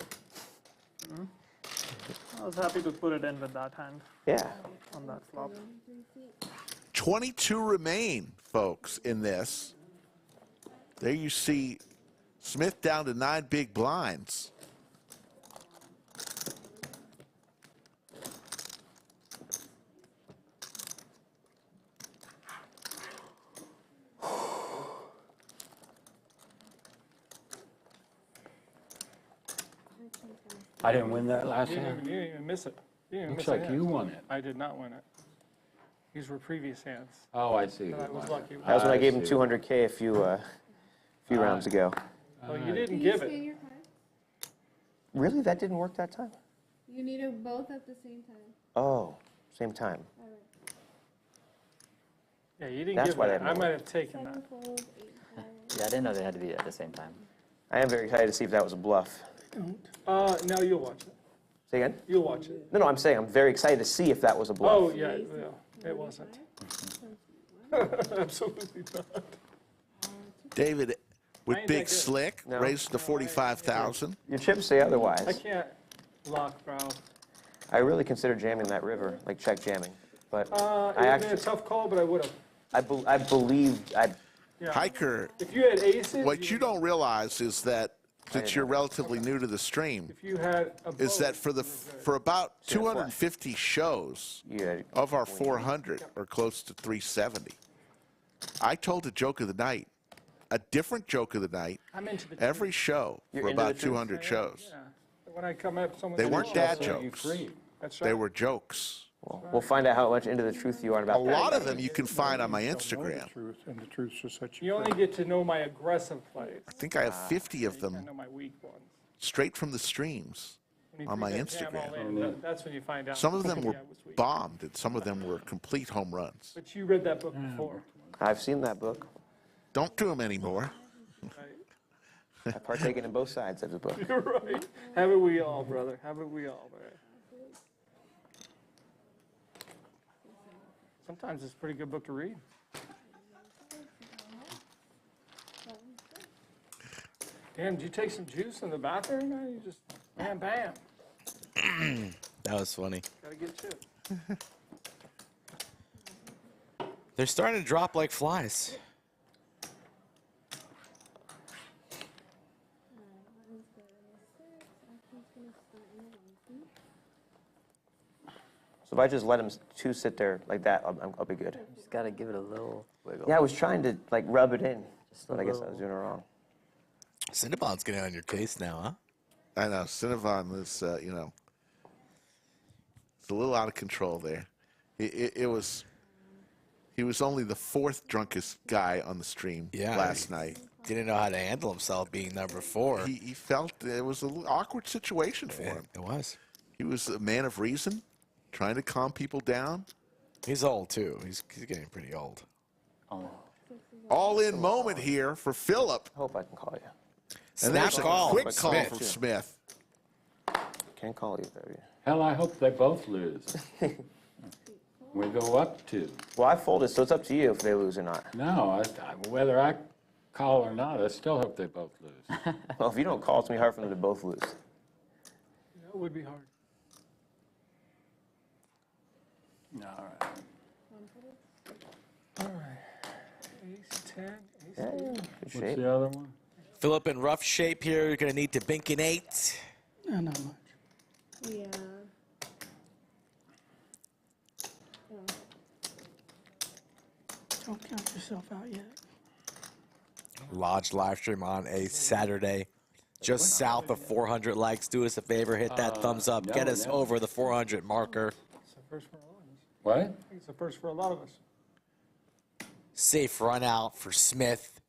I was happy to put it in with that hand. Yeah. On that flop. 22 remain, folks, in this. There you see Smith down to 9 big blinds. I didn't win that last You hand. didn't even miss it. You didn't Looks miss a like hand. you won it. I did not win it. These were previous hands. Oh, I see. That I was lucky with. That was when I gave him see. 200K a few rounds ago. Well, you didn't Can give you it. scan your cards? Really? That didn't work that time? You need them both at the same time. Oh, same time. All right. Yeah, you didn't That's give why it. they I haven't might have taken 7 that. fold, 8 fold. Yeah, I didn't know they had to be at the same time. I am very excited to see if that was a bluff. No, you'll watch it. Say again? You'll watch it. No, I'm saying I'm very excited to see if that was a bluff. Oh, yeah, it wasn't. Absolutely not. David with I ain't Big that good. Slick No. raised to 45,000. Your chips say I otherwise. can't lock, bro. I really consider jamming that river, like check jamming. But It would I have been a actually, tough call, but I would have. I believed, Yeah. Hiker, If you had aces, what you don't realize is that since you're relatively new to the stream, if you had a is that boat, for about 250 shows yeah, of our 400 or close to 370, I told a joke of the night, a different joke of the night, I'm into the every show You're for into about the truth. 200 shows. Yeah. When I come up, someone They says, weren't "Oh, dad so jokes. That's right. They were jokes. we'll find out how much into the truth you are A about that. lot of them you can find on my You don't know Instagram. the truth, and the truth's just such. You only get to know my aggressive plays. I think I have 50 of I them know my weak ones. straight from the streams When you on my bring that jam all Instagram. in, that's when you find out. Some of them were Yeah, it was weak. bombed, and some of them were complete home runs. But you read that book before. I've seen that book. Don't do them anymore. I've partaken in both sides of the book. You're right. Haven't we all, brother? Haven't we all, right? Sometimes it's a pretty good book to read. Damn, did you take some juice in the bathroom? No, you just bam, bam. That was funny. Gotta get chipped. They're starting to drop like flies. So if I just let them two sit there like that, I'll be good. Just gotta give it a little wiggle. Yeah, I was trying to like rub it in, Just a but I guess I was little. doing it wrong. Cinnabon's getting on your case now, huh? I know, Cinnabon is, you know, it's a little out of control there. He was only the 4th drunkest guy on the stream last night. Didn't know how to handle himself being number 4. He felt it was an awkward situation for him. It was. He was a man of reason, trying to calm people down. He's old, too. He's getting pretty old. All-in moment here for Phillip. Hope I can call you. And there's a call quick from call Smith. from Smith. Can't call you, baby. Hell, I hope they both lose. We go up to. Well, I folded, so it's up to you if they lose or not. No, whether I call or not, I still hope they both lose. Well, if you don't call, it's going to be hard for them to both lose. would be hard. No, all right. All right. Ace 10, ace Yeah, 8. good What's shape. the other one? Philip in rough shape here. You're going to need to bink an 8. Not much. Yeah. Don't count yourself out yet. Lodge live stream on a Saturday. Just south of 400 likes. Do us a favor, hit that thumbs up. Get us over the 400 marker. It's the first for a lot of us. What? I think it's the first for a lot of us. Safe run out for Smith.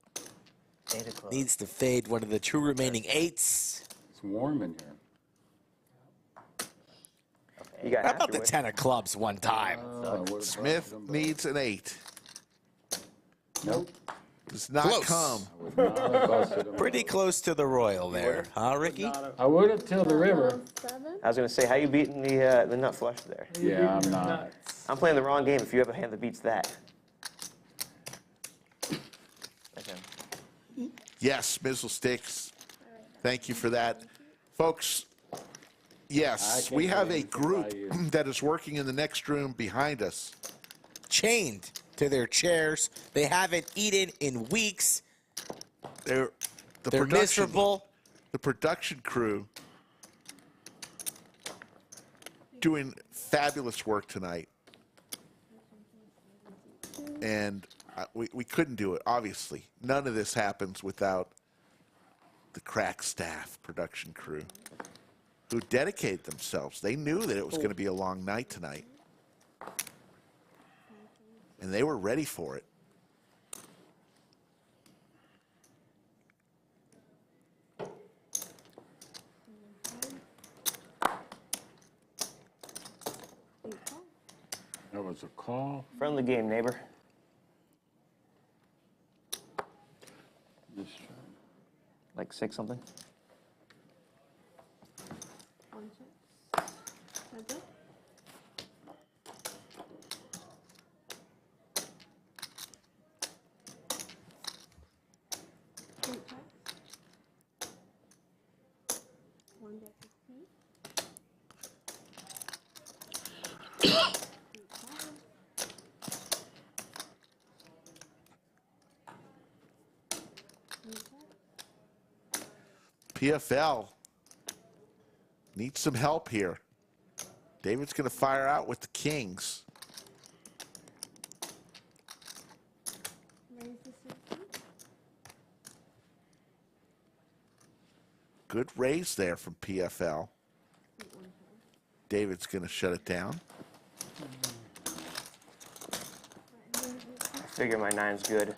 Needs to fade one of the 2 remaining 8s. It's warm in here. You got How about the 10 of clubs one time? Smith needs an 8. Nope. Does not Close. come. Pretty close to the royal there, huh, Ricky? I would have till the river. I was gonna say, how you beating the nut flush there? Yeah, I'm not. I'm playing the wrong game if you have a hand that beats that. Okay. Yes, Mizzle Sticks. Thank you for that. Folks, yes, we have a group that is working in the next room behind us. Chained to their chairs. They haven't eaten in weeks. They're miserable. The production crew doing fabulous work tonight. And we couldn't do it, obviously. None of this happens without the crack staff production crew who dedicated themselves. They knew that it was going to be a long night tonight. And they were ready for it. That was a call. Friendly game, neighbor. Like 6 something? PFL needs some help here. David's going to fire out with the Kings. Good raise there from PFL. David's going to shut it down. I figure my 9's good.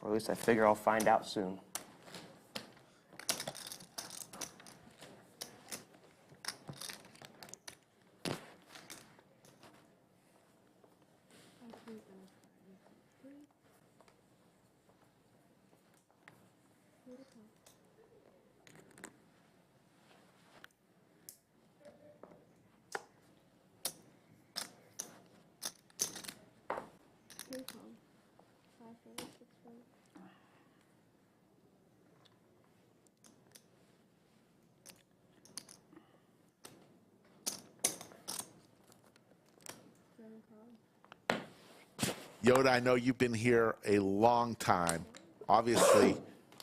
Or at least I figure I'll find out soon. Yoda, I know you've been here a long time. Obviously,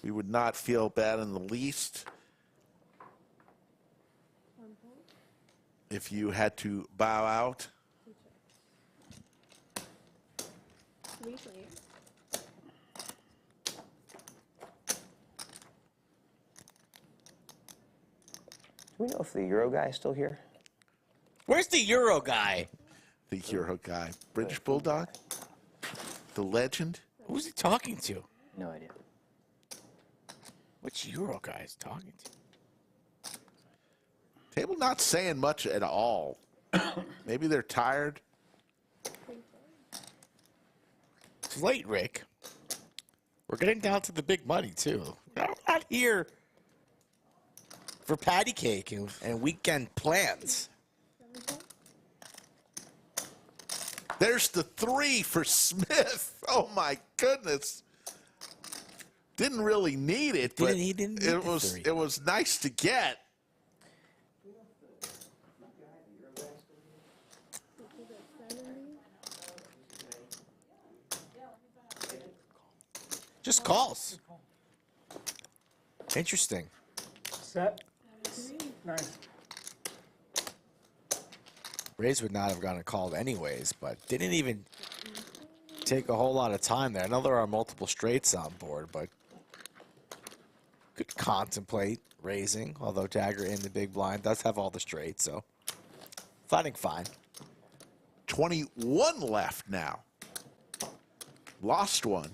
we would not feel bad in the least if you had to bow out. Do we know if the Euro guy is still here? Where's the Euro guy? The Euro guy. British Bulldog? The legend? Who's he talking to? No idea. Which Euro guy is talking to? Table not saying much at all. Maybe they're tired. It's late, Rick. We're getting down to the big money, too. We're not here for patty cake and weekend plans. There's the 3 for Smith. Oh, my goodness. Didn't really need it, but it was nice to get. Just calls. Interesting. Set. Nice. Rays would not have gotten called anyways, but didn't even take a whole lot of time there. I know there are multiple straights on board, but could contemplate raising, although Dagger in the big blind does have all the straights, so fighting fine. 21 left now. Lost one.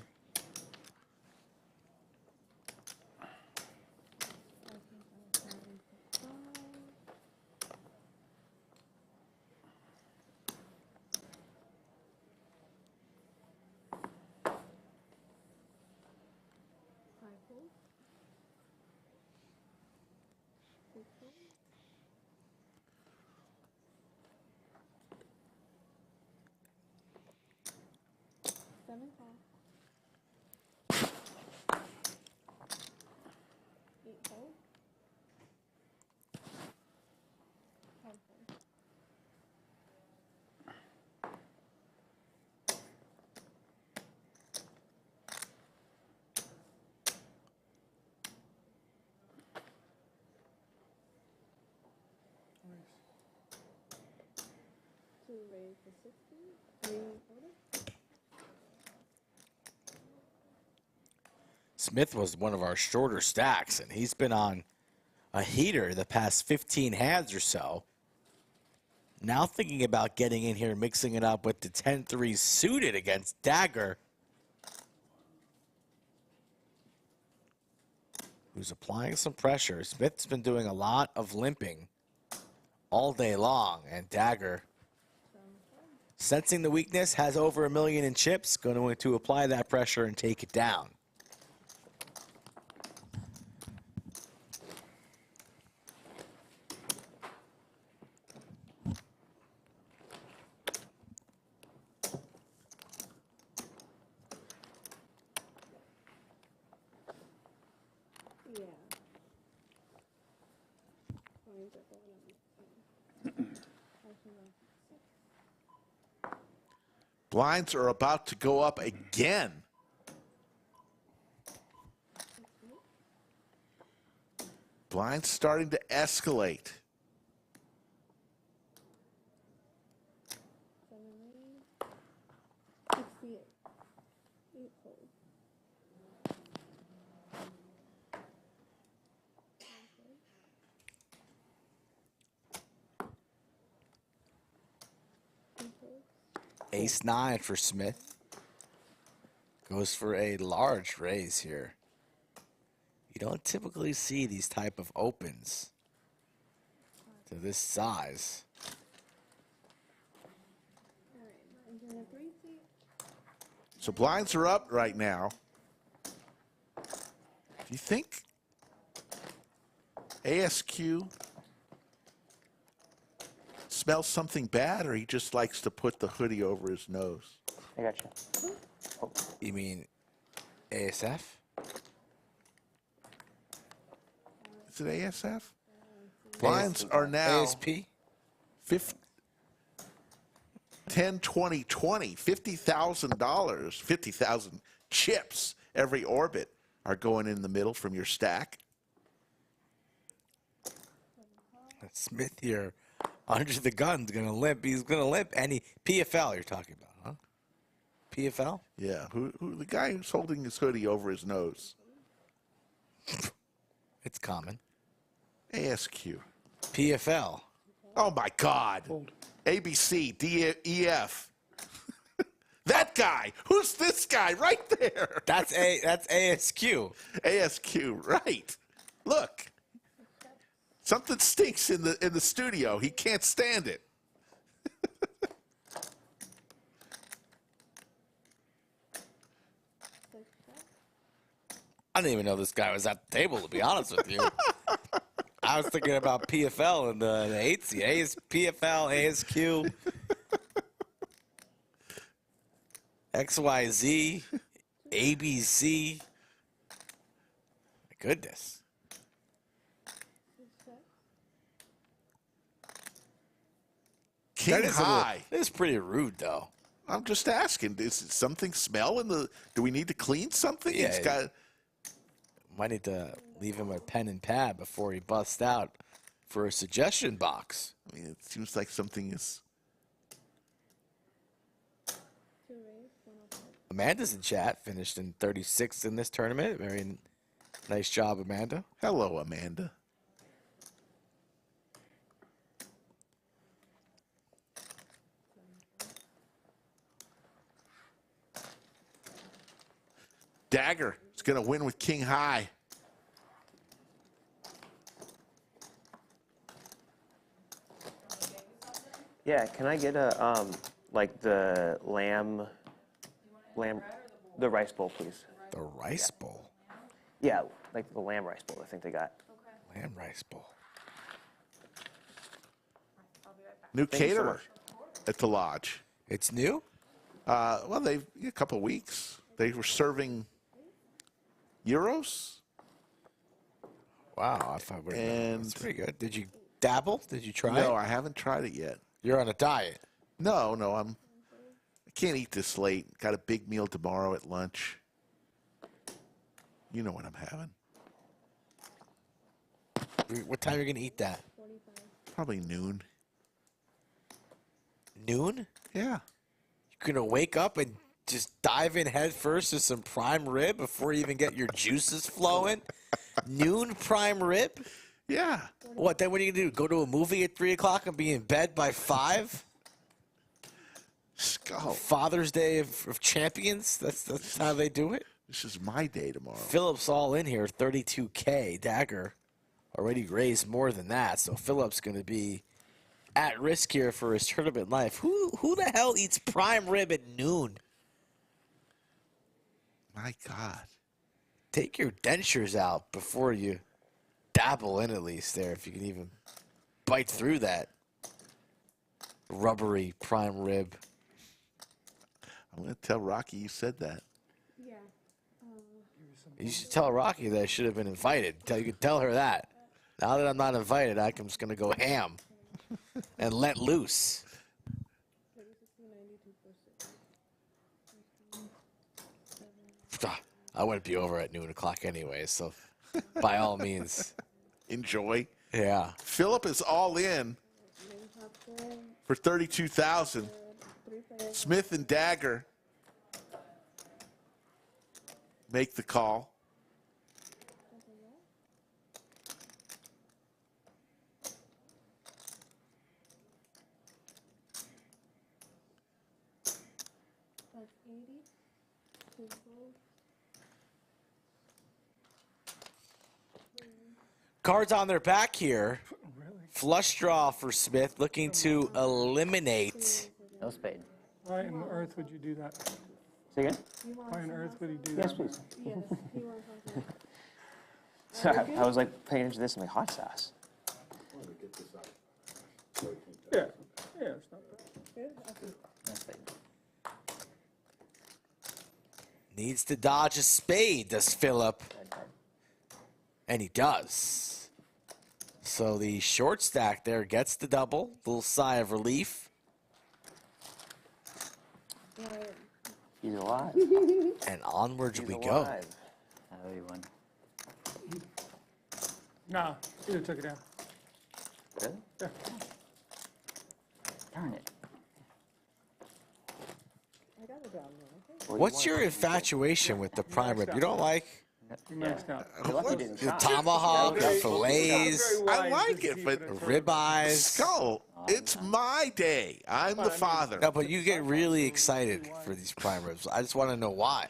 Smith was one of our shorter stacks, and he's been on a heater the past 15 hands or so. Now thinking about getting in here, mixing it up with the 10-3 suited against Dagger, who's applying some pressure. Smith's been doing a lot of limping all day long, and Dagger, sensing the weakness, has over 1 million in chips, going to apply that pressure and take it down. Blinds are about to go up again. Blinds starting to escalate. Ace-9 for Smith. Goes for a large raise here. You don't typically see these type of opens to this size. So blinds are up right now. Do you think ASQ smells something bad, or he just likes to put the hoodie over his nose? I got you. Oh. You mean ASF? Is it ASF? Blinds are now ASP? 10, 20, 20, $50,000, 50,000 chips every orbit are going in the middle from your stack. Smith here under the gun's gonna limp. He's gonna limp. Any PFL you're talking about, huh? PFL? Yeah, who the guy who's holding his hoodie over his nose? It's common. ASQ. PFL. Oh my God. ABC, DEF. That guy. Who's this guy right there? That's ASQ. ASQ, right. Look. Something stinks in the studio. He can't stand it. I didn't even know this guy was at the table, to be honest with you. I was thinking about PFL and the 8C. PFL, ASQ, XYZ, ABC. goodness. King high. That is pretty rude, though. I'm just asking. Does something smell in the? Do we need to clean something? Yeah, He's got. Might need to leave him a pen and pad before he busts out for a suggestion box. I mean, it seems like something is. Amanda's in chat. Finished in 36th in this tournament. Very nice job, Amanda. Hello, Amanda. Dagger is going to win with King High. Yeah, can I get a like the the rice bowl, please? The rice bowl? Yeah, like the lamb rice bowl. I think they got. Lamb rice bowl. New Thank you so caterer much. at the lodge. It's new? Well, they've a couple weeks. They were serving gyros. Wow, I thought we were. And That's pretty good. Did you dabble? Did you try it? No, I haven't tried it yet. You're on a diet. No, I can't eat this late. Got a big meal tomorrow at lunch. You know what I'm having. What time are you going to eat that? Probably noon. Noon? Yeah. You're going to wake up and just dive in head first to some prime rib before you even get your juices flowing? Noon prime rib? Yeah. What, then what are you going to do? Go to a movie at 3 o'clock and be in bed by 5? Skull. Father's Day of Champions? That's how they do it? This is my day tomorrow. Phillips all in here, 32K. Dagger already raised more than that, so Phillips going to be at risk here for his tournament life. Who the hell eats prime rib at noon? My God. Take your dentures out before you dabble in at least there, if you can even bite through that rubbery prime rib. I'm going to tell Rocky you said that. Yeah. You should tell Rocky that I should have been invited. You could tell her that. Now that I'm not invited, I'm just going to go ham and let loose. I wouldn't be over at noon o'clock anyway, so by all means. Enjoy. Yeah. Phillip is all in for 32,000. Smith and Dagger make the call. Cards on their back here. Flush draw for Smith, looking to eliminate. No spade. Why on earth would you do that? Say again? Why on earth would he do Yes, that? please. Yes, he wants something. So I was like paying attention to this. I'm like, hot sauce. Yeah, it's not bad. No spade. Needs to dodge a spade, does Phillip. And he does. So the short stack there gets the double. Little sigh of relief. He's alive. And onwards He's we alive. Oh, you won. Nah, he took it down. Really? Yeah. Darn it. I got a job now. go. What's your infatuation with the prime rib? You don't like You maxed out. You're lucky you didn't the try. tomahawk, the fillets, I like it, but ribeyes? Skull, it's my day. I'm the father. No, but you get really excited for these prime ribs. I just want to know why.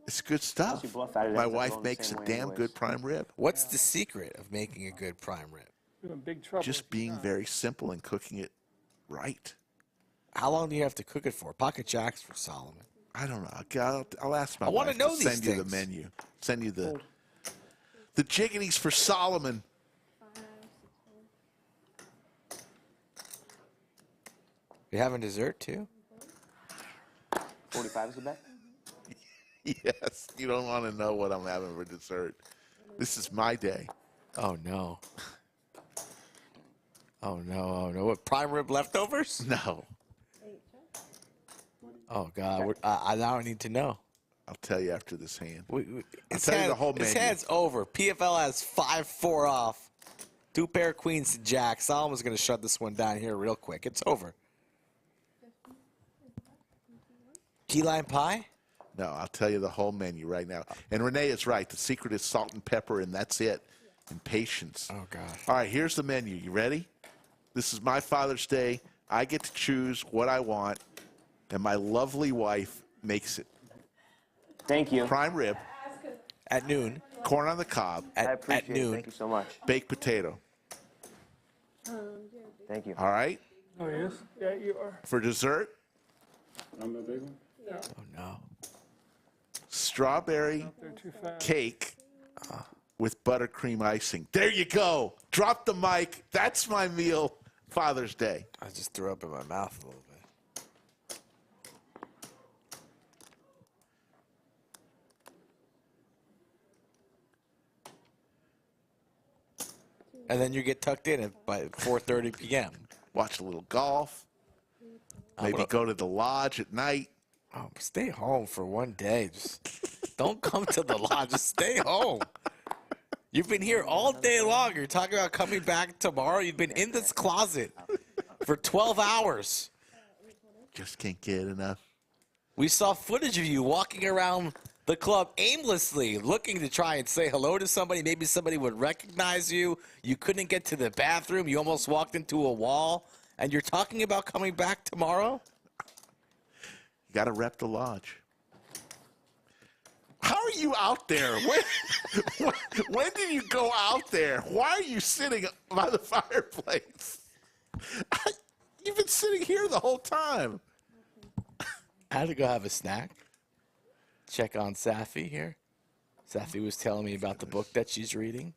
It's good stuff. You bluff at it, My ends up wife going the makes a same way damn anyways. good prime rib. What's the secret of making a good prime rib? You're in big trouble. Just being very simple and cooking it right. How long do you have to cook it for? Pocket jacks for Solomon. I don't know. I'll ask my I wanna wife know to these send you the things. menu. Send you the jiggities for Solomon. You having dessert too? 45 is the bet? Yes, you don't want to know what I'm having for dessert. This is my day. Oh, no. Oh, no. Oh, no. What, prime rib leftovers? No. Oh, God. I now need to know. I'll tell you after this hand. His tell you the whole his menu. hand's over. PFL has 5-4 off. 2 pair of queens to jack. Solomon's going to shut this one down here real quick. It's over. Key lime pie? No, I'll tell you the whole menu right now. And Renee is right. The secret is salt and pepper, and that's it. And patience. Oh, God. All right, here's the menu. You ready? This is my Father's Day. I get to choose what I want, and my lovely wife makes it. Thank you. Prime rib. At noon. Corn on the cob. I appreciate at noon. it. Thank you so much. Baked potato. Thank you. All right? Oh, yes? Yeah, you are. For dessert, I'm a big one. Oh, no. strawberry They're too fast. cake with buttercream icing. There you go. Drop the mic. That's my meal. Father's Day. I just threw up in my mouth a little bit. And then you get tucked in by 4:30 p.m. Watch a little golf. Maybe go to the lodge at night. Oh, stay home for one day. Just don't come to the lodge. Just stay home. You've been here all day long. You're talking about coming back tomorrow. You've been in this closet for 12 hours. Just can't get enough. We saw footage of you walking around the club aimlessly, looking to try and say hello to somebody. Maybe somebody would recognize you. You couldn't get to the bathroom. You almost walked into a wall. And you're talking about coming back tomorrow? You got to rep the lodge. How are you out there? When did you go out there? Why are you sitting by the fireplace? You've been sitting here the whole time. I had to go have a snack. Check on Safi here. Safi was telling me about the book that she's reading.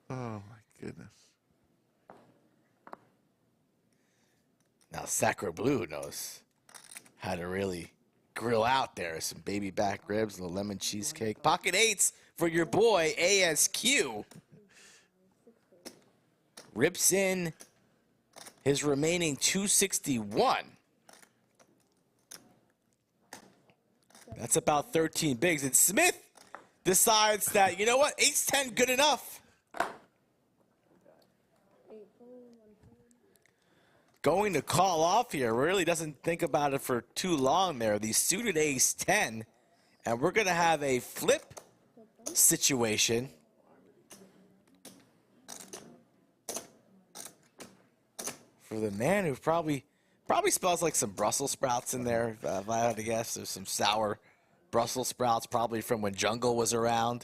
Oh, my goodness. Now, Sacre Blue knows how to really grill out there. Some baby back ribs and a lemon cheesecake. Pocket eights for your boy, ASQ. Rips in his remaining 261. That's about 13 bigs. And Smith decides that, you know what, 8's 10 good enough. Going to call off here. Really doesn't think about it for too long there. The suited ace 10. And we're going to have a flip situation. For the man who probably smells like some Brussels sprouts in there. If I had to guess, there's some sour Brussels sprouts probably from when Jungle was around.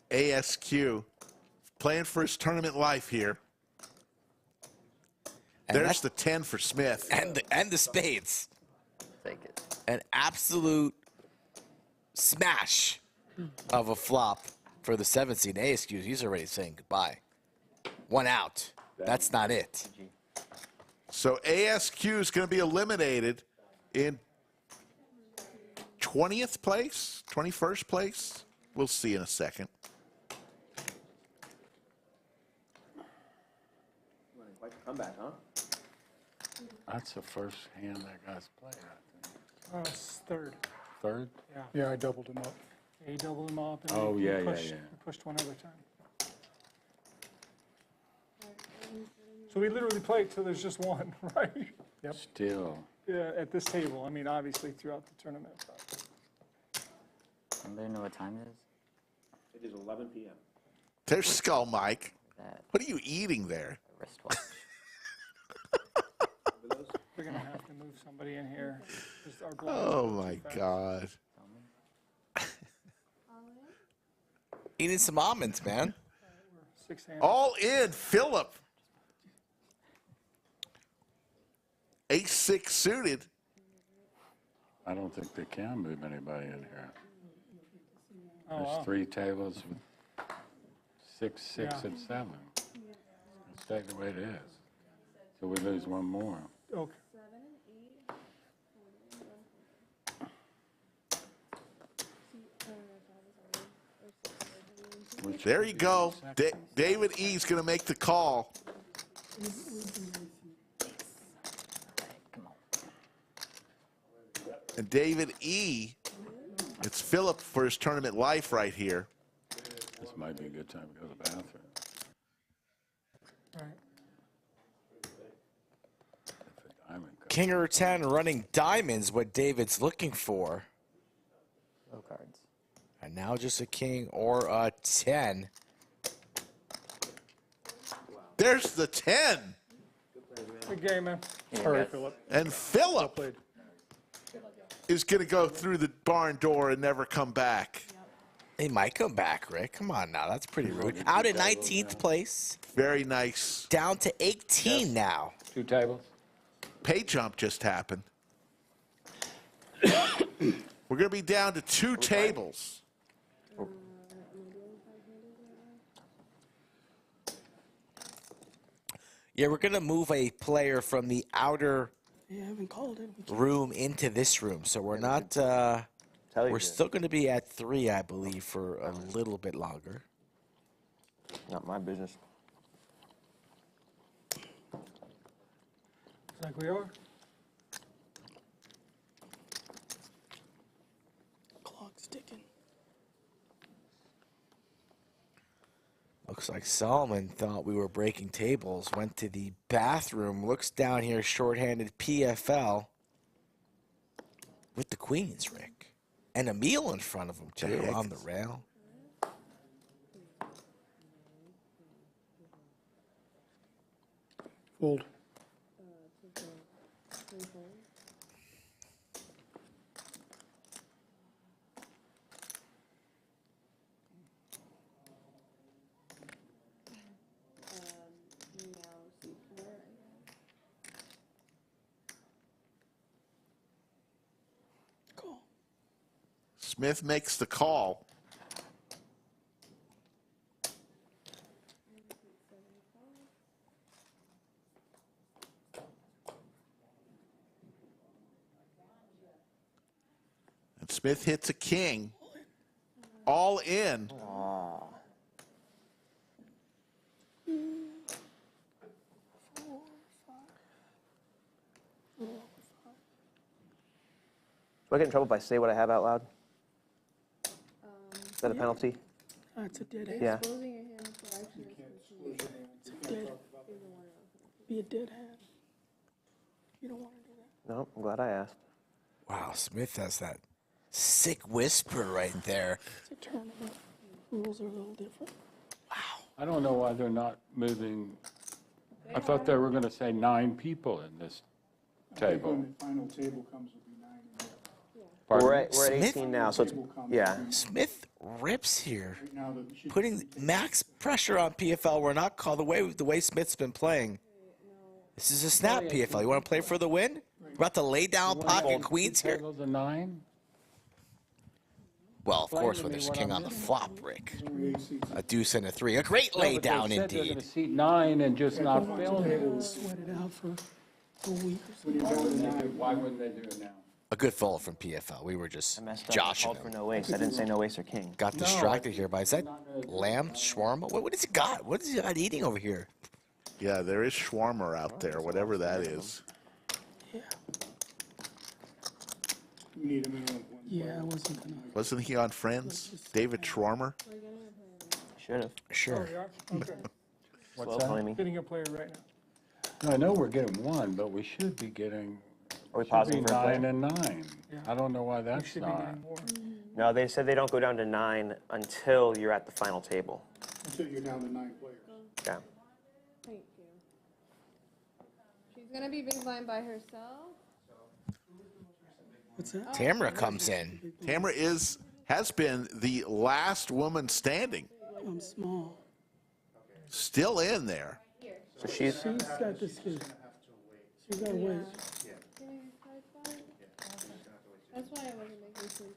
ASQ playing for his tournament life here. And there's the 10 for Smith. And the spades. Take it. An absolute smash of a flop for the 7 seed. ASQ, he's already saying goodbye. One out. That's not it. So ASQ is going to be eliminated in 20th place, 21st place. We'll see in a second. Quite a comeback, huh? That's the first hand that guy's played, I think. Oh, it's third. Third? Yeah. Yeah, I doubled him up. Yeah, you doubled him up. And Oh, you yeah, pushed, yeah. you pushed one other time. So we literally played till there's just one, right? Yep. Still. Yeah, at this table. I mean, obviously throughout the tournament. But. Anybody know what time it is? It is 11 p.m. There's Skull Mike. What are you eating there? Wristwatch. We're going to have to move somebody in here. Just our Oh, my God. Eating some almonds, man. All in, Phillip. Ace-6 suited. I don't think they can move anybody in here. Oh, There's wow. 3 tables with 6, 6, Yeah. and 7. Stay the way it is. So we lose one more. Okay. There you go. David E's going to make the call. And David E, it's Philip for his tournament life right here. This might be a good time to go to the bathroom. King or 10 running diamonds, what David's looking for. No cards. And now just a king or a 10. There's the 10. Good game, man. Yeah. All right, Philip. And Philip is going to go through the barn door and never come back. He might come back, Rick. Come on now. That's pretty rude. Out in 19th place. Very nice. Down to 18 now. 2 tables. Pay jump just happened. We're going to be down to 2 tables. Yeah, we're going to move a player from the outer Yeah, I haven't called it. room into this room. So we're not, we're still going to be at 3, I believe, for a little bit longer. Not my business. Like we are. Clock's ticking. Looks like Solomon thought we were breaking tables, went to the bathroom, looks down here, shorthanded PFL with the queens, Rick. And a meal in front of him, too, on the rail. Fold. Smith makes the call. And Smith hits a king. All in. Do I get in trouble if I say what I have out loud? Is that a penalty? It's a dead hand. Yeah. Exposing your hand for it's a dead. Be a dead hand. You don't want to do that. No, I'm glad I asked. Wow, Smith has that sick whisper right there. It's a tournament. Rules are a little different. I don't know why they're not moving. I thought they were going to say 9 people in this table. When the final table comes, it'll be 9 in there. We're at 18 now, so it's, yeah. Smith rips here, putting max pressure on PFL. We're not called the way Smith's been playing. This is a snap, PFL. You want to play for the win? We're about to lay down pocket queens here. A 9? Well, of course, when there's a king on the flop, Rick. A deuce and a 3. A great lay down, They're indeed. going to seat 9 and just not fill it. Sweat it out for a week or something. Why wouldn't they do it now? A good fold from PFL. We were just joshing called him. for no ace. I didn't say no ace or king. Got distracted here by, is that lamb, shawarma? What is he got? What is he got eating over here? Yeah, there is shawarma out there, whatever that is. Yeah. We need a minimum of 1. Yeah, I wasn't gonna. Wasn't he on Friends? David Schwarmer? Should have. Sure. Okay. What's Slow that? claiming. Getting a player right now. No, I know we're getting 1, but we should be getting Are we should pausing be for a 9 player? and 9. I don't know why that's Should be not. 9 more. No, they said they don't go down to 9 until you're at the final table. Until you're down to 9 players. Yeah. Thank you. She's gonna be big blind by herself. What's that? Tamara comes in. Tamara has been the last woman standing. I'm small. Still in there. So she's got this kid. She's got to wait. That's why I wasn't making sense.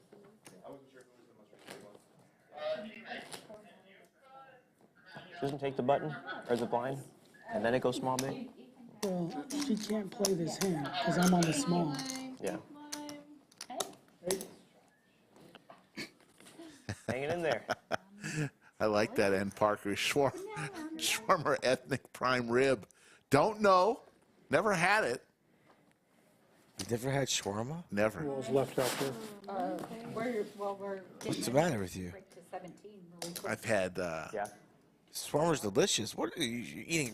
She doesn't take the button, or is it blind? And then it goes small big? Well, she can't play this hand because I'm on the small. Yeah. Hanging in there. I like that end, Parker. Shawarma ethnic prime rib. Don't know. Never had it. You never had shawarma? Never. What was left out there? What's the matter with you? I've had. Yeah. Shawarma's delicious. What are you eating?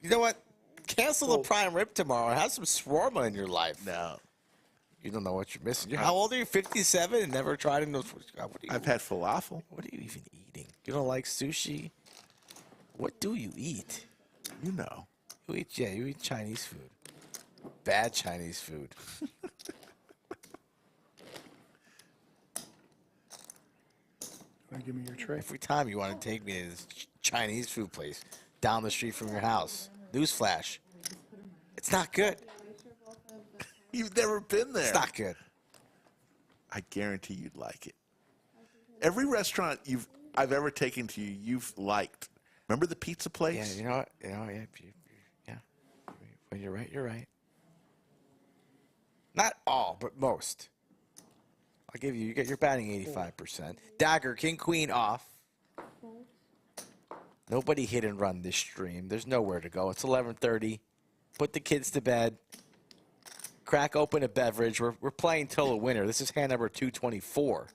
You know what? Cancel the prime rib tomorrow. Have some shawarma in your life. No. You don't know what you're missing. How old are you? 57 and never tried it? I've had falafel. What are you even eating? You don't like sushi? What do you eat? You know. You eat Chinese food. Bad Chinese food. Give me your tray. Every time you want to take me to this Chinese food place down the street from your house. Newsflash. It's not good. You've never been there. It's not good. I guarantee you'd like it. Every restaurant I've ever taken to you, you've liked. Remember the pizza place? Yeah, you know what? Yeah. When you're right, you're right. Not all, but most. I'll give you. You're batting 85%. Dagger, king, queen off. Nobody hit and run this stream. There's nowhere to go. It's 11:30. Put the kids to bed. Crack open a beverage. We're playing till a winner. This is hand number 224.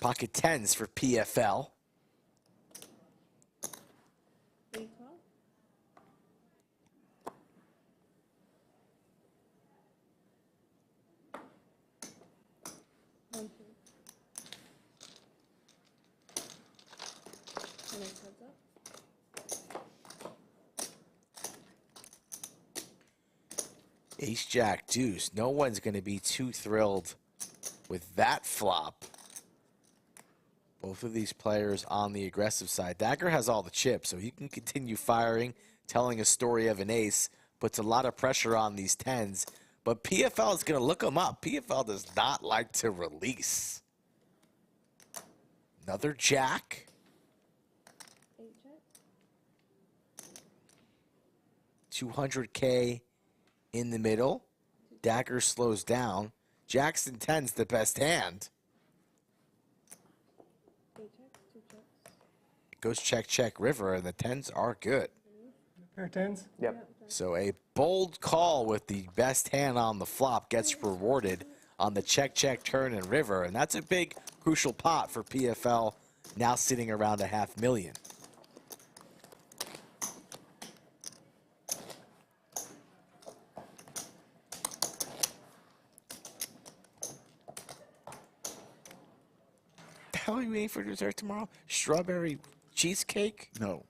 Pocket tens for PFL. Ace, Jack, deuce. No one's going to be too thrilled with that flop. Both of these players on the aggressive side. Dagger has all the chips, so he can continue firing, telling a story of an ace. Puts a lot of pressure on these tens. But PFL is going to look him up. PFL does not like to release. Another jack. $200K in the middle. Dagger slows down. Jackson 10's the best hand. It goes check, check, river, and the 10s are good. Pair of tens? Yep. So a bold call with the best hand on the flop gets rewarded on the check, check, turn, and river. And that's a big, crucial pot for PFL, now sitting around $500,000. The hell are you eating for dessert tomorrow? Strawberry cheesecake? No.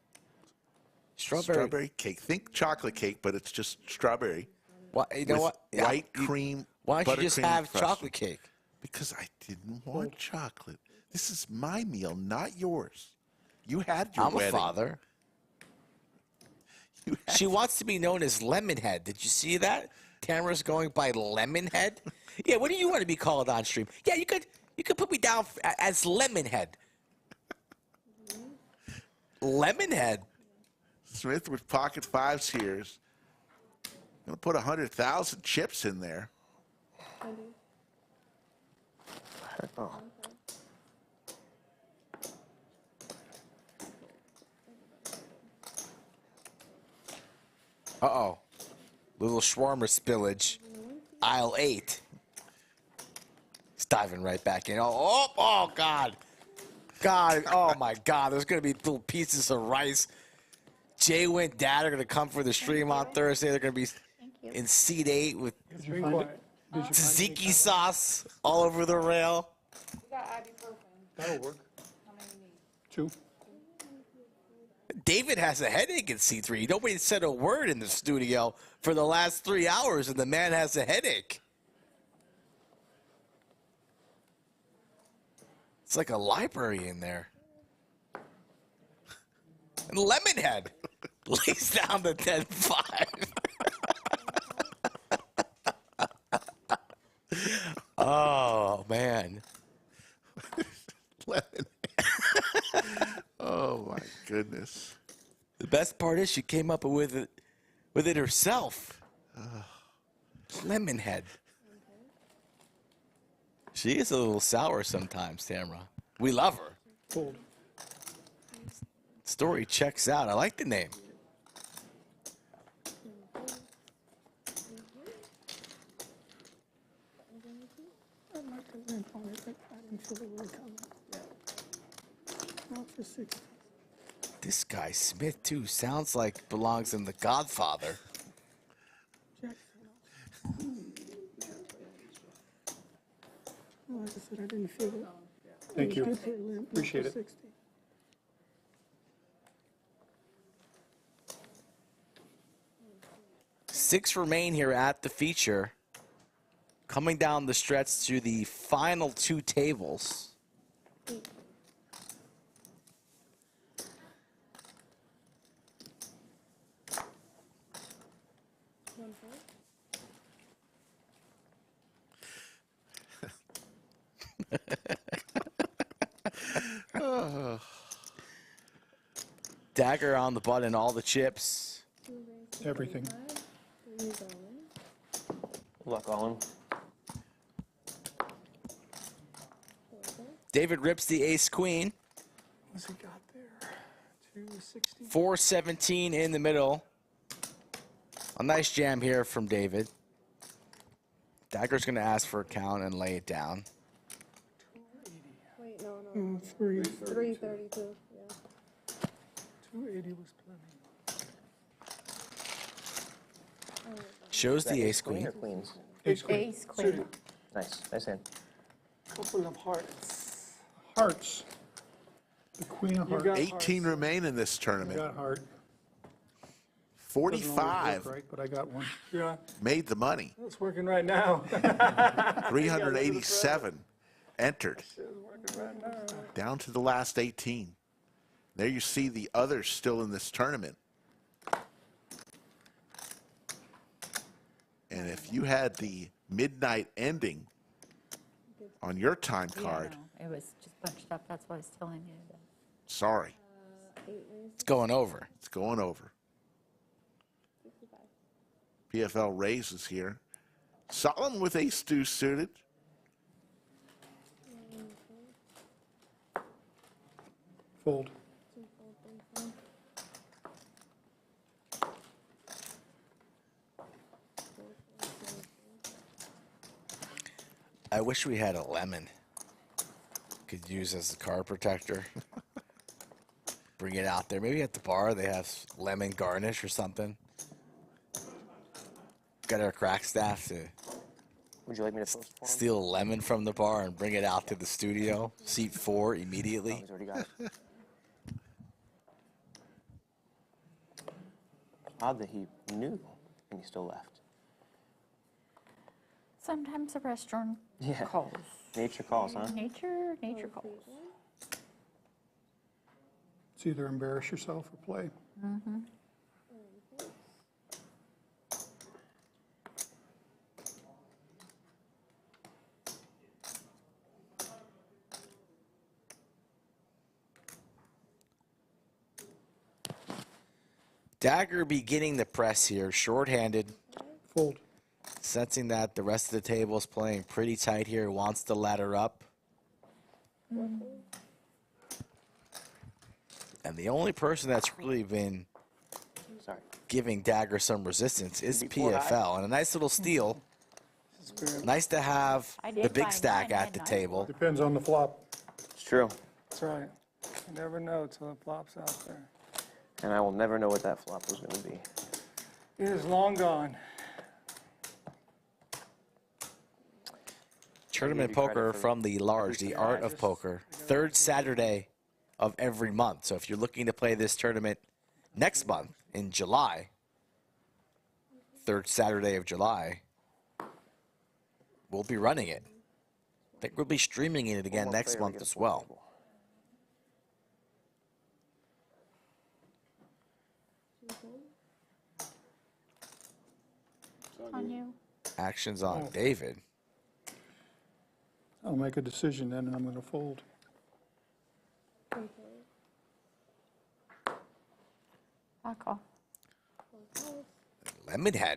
Strawberry cake. Think chocolate cake, but it's just strawberry. What, you know with what? White cream. Why don't you just buttercream have frosting. chocolate cake? Because I didn't want chocolate. This is my meal, not yours. You had your I'm wedding. a father. She wants to be known as Lemonhead. Did you see that? Tamara's going by Lemonhead. Yeah, what do you want to be called on stream? Yeah, you could put me down as Lemonhead. Lemonhead. Smith with pocket fives here is going to put 100,000 chips in there. Oh. Uh-oh. Little shawarma spillage. Aisle 8. It's diving right back in. Oh, God. God, oh, my God. There's going to be little pieces of rice. Jay Wint Dad are going to come for the stream on Thursday. They're going to be in seat 8 with tzatziki sauce all over the rail. That'll work. 2. David has a headache in seat 3. Nobody said a word in the studio for the last 3 hours, and the man has a headache. It's like a library in there. And Lemonhead lays down the 10-5. Oh, man. Oh, my goodness. The best part is she came up with it herself. Lemonhead. She is a little sour sometimes, Tamara. We love her. Fold. Story checks out. I like the name. I like the limp on it, but I didn't feel it really coming. Not for 60. This guy Smith too sounds like belongs in The Godfather. Like I said, I didn't feel it. Thank you. Good hit limp, Appreciate not for it. 60. Six remain here at the feature. Coming down the stretch to the final two tables. Dagger on the button, all the chips. Everything. Luck on. David rips the ace queen. What's he got there? 260. 417 in the middle. A nice jam here from David. Dagger's going to ask for a count and lay it down. Wait, no. 332. Yeah. 280 was plenty. Shows the ace queen. Or queens? Ace queen. Ace queen. Nice. Nice hand. Couple of hearts. Hearts. The queen of You hearts. got 18 remain in this I tournament. got heart. 45 Right, but I got one. Yeah, made the money. it's working right now. 387 entered. It's working right now. Down to the last 18. There you see the others still in this tournament. And if you had the midnight ending on your time card, Yeah, no, it was just bunched up. That's what I was telling you. sorry, It's going over. it's going over. PFL raises here. Solomon with ace deuce suited. Fold. I wish we had a lemon. Could use as a card protector. Bring it out there. Maybe at the bar they have lemon garnish or something. Got our crack staff to Would you like me to post for him? steal a lemon from the bar and bring it out to the studio. Seat 4 immediately. He's already got it. Odd that he knew and he still left. Sometimes the restaurant Yeah. calls. Nature calls, huh? Nature calls. It's either embarrass yourself or play. Mm-hmm. Dagger beginning the press here, shorthanded. Fold. Sensing that the rest of the table is playing pretty tight here, wants to ladder up. And the only person that's really been giving Dagger some resistance is PFL. And a nice little steal. Nice to have the big stack at the table. Depends on the flop. It's true. That's right. You never know till it flops out there. And I will never know what that flop was going to be. It is long gone. Tournament poker from the large, the art of poker. Third Saturday of every month. So if you're looking to play this tournament next month in July, third Saturday of July, we'll be running it. I think we'll be streaming it again next month as well. On you. Actions on David. I'll make a decision then, and I'm going to fold. I'll call. Lemonhead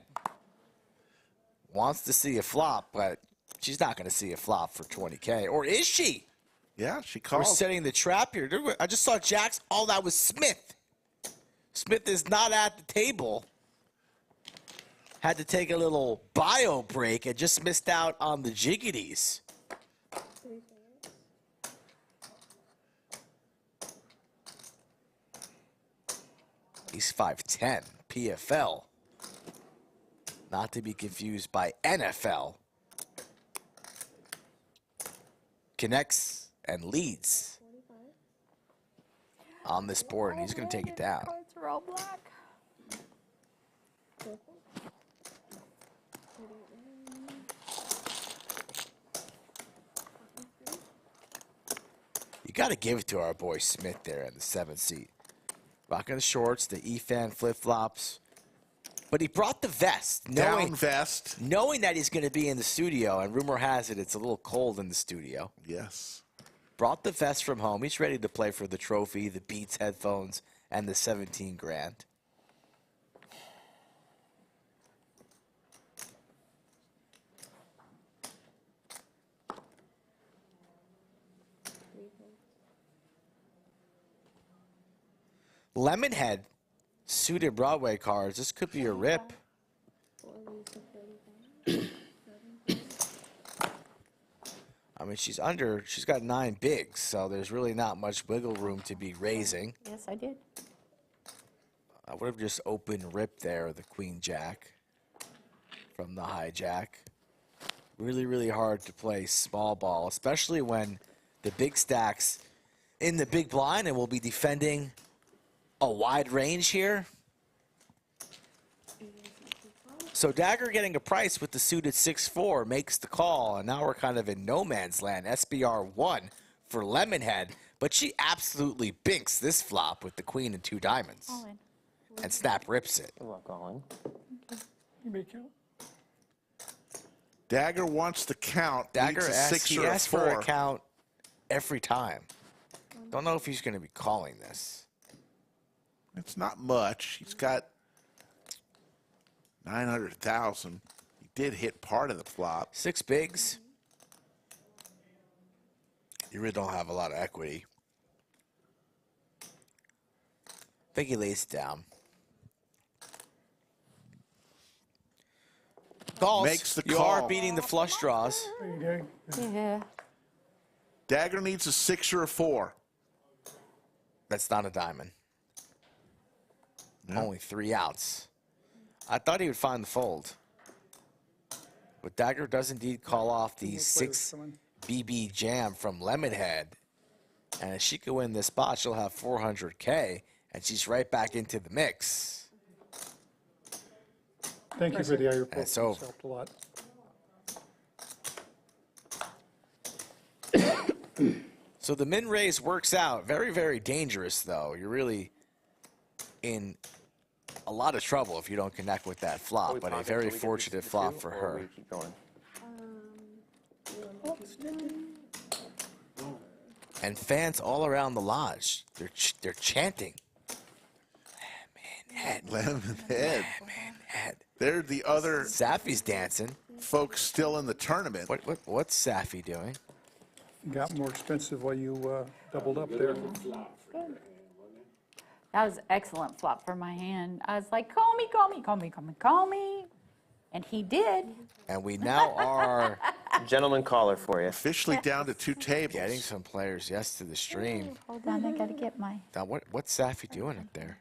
wants to see a flop, but She's not going to see a flop for 20K. Or is she? Yeah, she We're called. setting the trap here. I just saw Jacks. Oh, that was Smith. Smith is not at the table. Had to take a little bio break and just missed out on the jiggities. He's 5'10", PFL. Not to be confused by NFL. Connects and leads on this board, and he's going to take it down. Cards are all black. You got to give it to our boy Smith there in the 7th seat. Rocking the shorts, the E-fan flip-flops. But he brought the vest. Down vest. Knowing that he's going to be in the studio, and rumor has it it's a little cold in the studio. Yes. Brought the vest from home. He's ready to play for the trophy, the Beats headphones, and the 17 grand. Lemonhead, suited Broadway cards. This could be a rip. I mean, she's got 9 bigs, so there's really not much wiggle room to be raising. Yes, I did. I would have just open rip there, the Queen Jack from the hijack. Really, really hard to play small ball, especially when the big stacks in the big blind, and we'll be defending a wide range here. So Dagger getting a price with the suited 6-4 makes the call, and now we're kind of in no man's land. SBR 1 for Lemonhead, but she absolutely binks this flop with the queen and 2 diamonds. All in. And snap rips it. Good luck, Colin. You may count. Dagger wants the count. Dagger needs a asks, 6 he or a asks 4. for a count every time. Don't know if he's going to be calling this. It's not much. He's got 900,000. He did hit part of the flop. 6 bigs. You really don't have a lot of equity. I think he lays it down. Calls. Makes the you call. are beating the flush draws. Yeah. Dagger needs a 6 or a 4. That's not a diamond. No. Only 3 outs. I thought he would find the fold. But Dagger does indeed call off the 6 BB jam from Lemonhead. And if she could win this spot, she'll have 400K. And she's right back into the mix. Thank you for the eye It's report. over. Helped a lot. So the min raise works out. Very, very dangerous, though. You're really in a lot of trouble if you don't connect with that flop, but a very fortunate flop for her. Keep going. And fans all around the lodge, they're chanting. Lemonhead. They're the other Safi's dancing. Folks still in the tournament. What's Safi doing? Got more expensive while you doubled up there. That was an excellent flop for my hand. I was like, call me, call me, call me, call me, call me. And he did. And we now are Gentleman caller for you. Officially down to 2 tables. Getting some players, yes, to the stream. Hold on, I gotta get my. Now, what's Safi doing up there?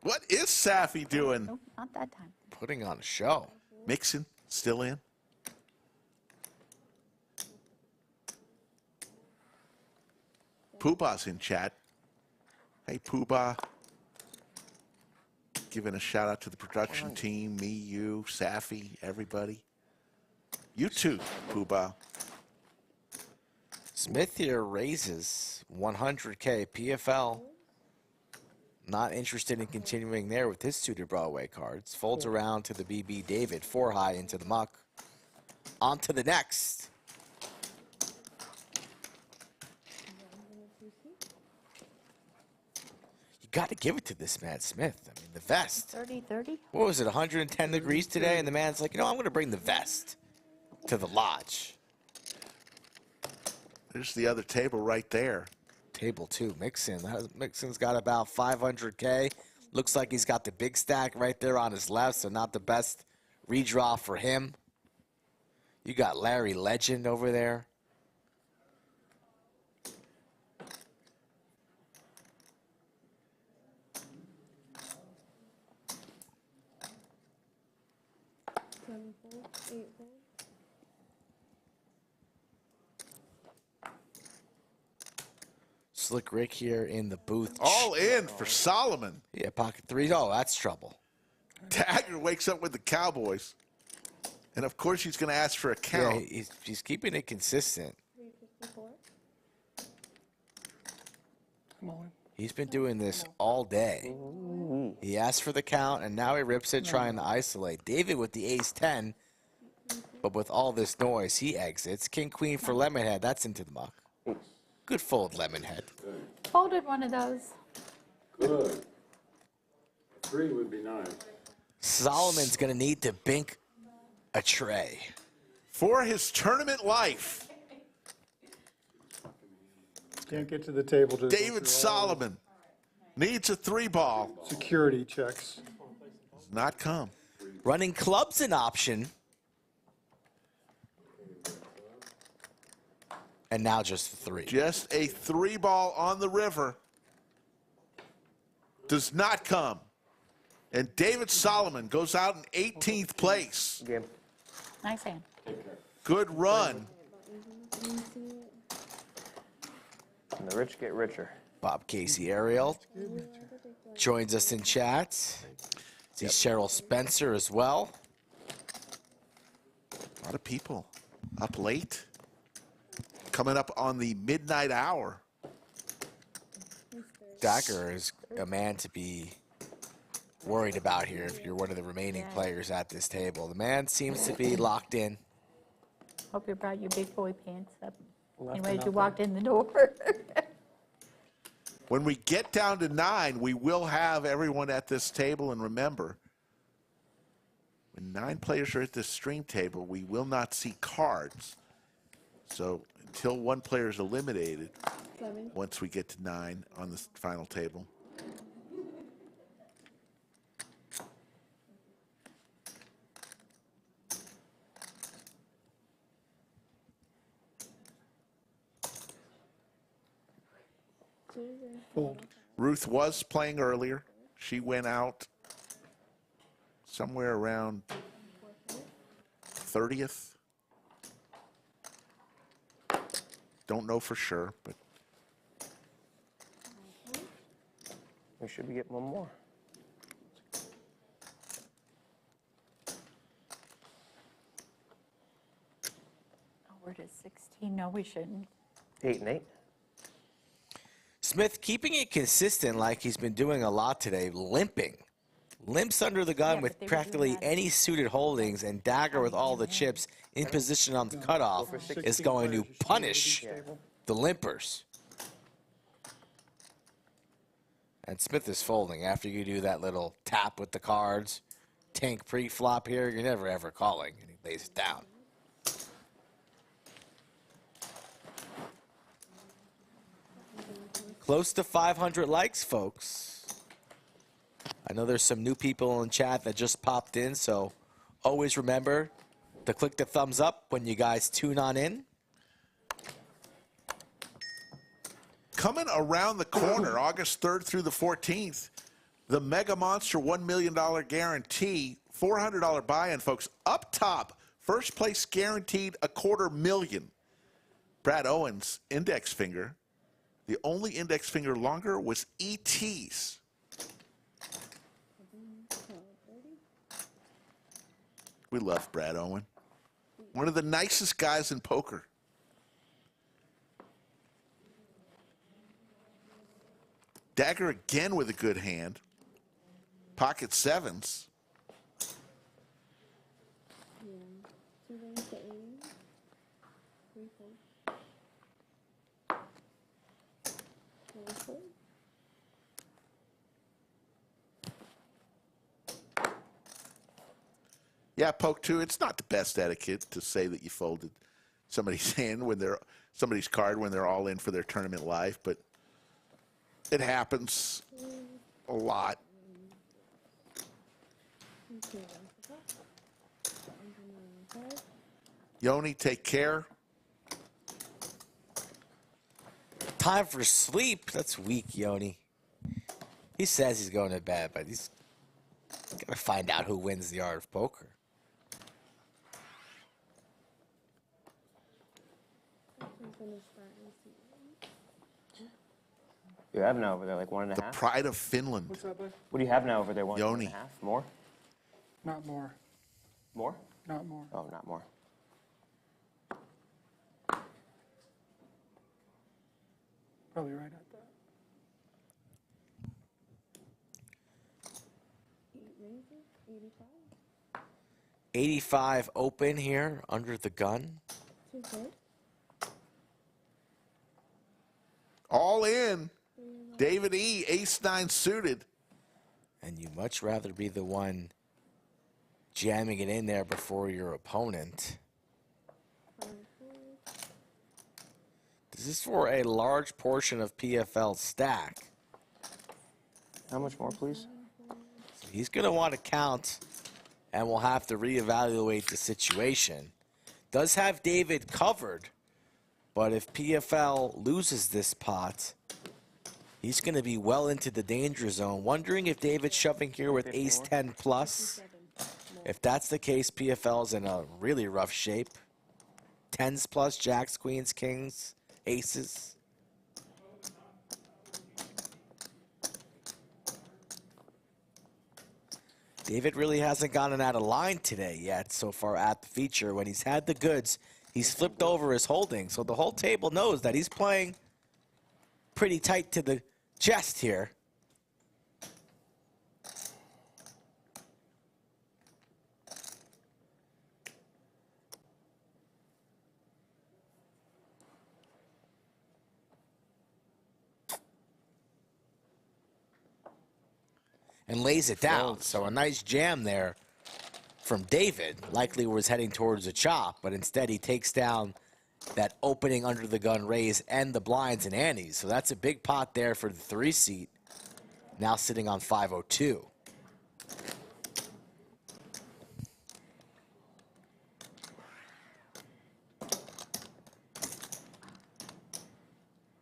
What is Safi doing? Nope, not that time. Putting on a show. Mixon, still in. Pooba's in chat. Hey, Pooba. Giving a shout out to the production team, me, you, Safi, everybody. You too, Pooba. Smith here raises 100K PFL. Not interested in continuing there with his suited Broadway cards. Folds around to the BB David, 4 high into the muck. On to the next. You got to give it to this man, Smith. I mean, the vest. 30, 30. What was it, 110 degrees today? And the man's like, you know, I'm going to bring the vest. to the lodge. There's the other table right there. Table 2, Mixon. Mixon's got about 500K. Looks like he's got the big stack right there on his left, so not the best redraw for him. You got Larry Legend over there. Slick Rick here in the booth. All in for Solomon. Yeah, pocket 3. Oh, that's trouble. Dagger wakes up with the Cowboys. And, of course, he's going to ask for a count. Yeah, he's keeping it consistent. He's been doing this all day. He asked for the count, and now he rips it trying to isolate. David with the ace-10, but with all this noise, he exits. King-queen for Lemonhead. That's into the muck. Good fold, Lemonhead. Folded one of those. Good. 3 would be nice. Solomon's going to need to bink a tray. For his tournament life. Can't get to the table. David Solomon needs a 3-ball. Security checks. Does not come. Running clubs an option. And now just the 3. Just a 3-ball on the river. Does not come. And David Solomon goes out in 18th place. Nice hand. Good run. And the rich get richer. Bob Casey Ariel joins us in chat. See Cheryl Spencer as well. A lot of people up late. Coming up on the midnight hour. Dagger is a man to be worried about here if you're one of the remaining players at this table. The man seems to be locked in. Hope you brought your big boy pants up. Anyway, you walked in the door. When we get down to 9, we will have everyone at this table. And remember, when 9 players are at this stream table, we will not see cards. So until one player is eliminated, once we get to 9 on the final table. Fold. Ruth was playing earlier. She went out somewhere around 30th. Don't know for sure, but We should be getting one more. Oh, we're to 16. No, we shouldn't. 8 and 8. Smith keeping it consistent like he's been doing a lot today, limping. Limps under the gun with practically any suited holdings, and Dagger with all the chips in position on the cutoff is going to punish the limpers. And Smith is folding after you do that little tap with the cards. Tank pre-flop here, you're never ever calling, and he lays it down. Close to 500 likes, folks. I know there's some new people in chat that just popped in, so always remember to click the thumbs up when you guys tune on in. coming around the corner, August 3rd through the 14th, the Mega Monster $1 million guarantee, $400 buy-in, folks. Up top, first place guaranteed $250,000. Brad Owens' index finger. The only index finger longer was ET's. We love Brad Owen. One of the nicest guys in poker. Dagger again with a good hand. Pocket sevens. Yeah, poke two. It's not the best etiquette to say that you folded somebody's hand when they're somebody's card when they're all in for their tournament life, but it happens a lot. Yoni, take care. Time for sleep. That's weak, Yoni. He says he's going to bed, but he's got to find out who wins the art of poker. You have now over there like 1.5? The pride of Finland. What's that, bud? What do you have now over there? Yoni. 1.5? More? Not more. More? Not more. Oh, not more. Probably right at that. 85 open here under the gun. All in. David E, ace-9 suited. And you'd much rather be the one jamming it in there before your opponent. This is for a large portion of PFL stack. How much more, please? So he's going to want to count, and we'll have to reevaluate the situation. Does have David covered, but if PFL loses this pot, he's going to be well into the danger zone. Wondering if David's shoving here with ace-10 plus. If that's the case, PFL's in a really rough shape. 10s plus, jacks, queens, kings, aces. David really hasn't gotten out of line today yet so far at the feature. When he's had the goods, he's flipped over his holding. So the whole table knows that he's playing pretty tight to the chest here. And lays it down. So a nice jam there from David. Likely was heading towards a chop, but instead he takes down that opening under the gun raise and the blinds and antes. So that's a big pot there for the 3-seat. Now sitting on 502.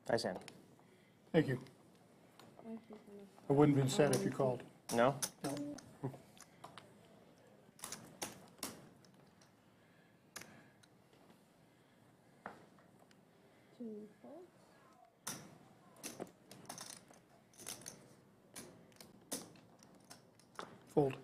Nice hand. Thank you. I wouldn't have been sad if you called. No? No. Fold.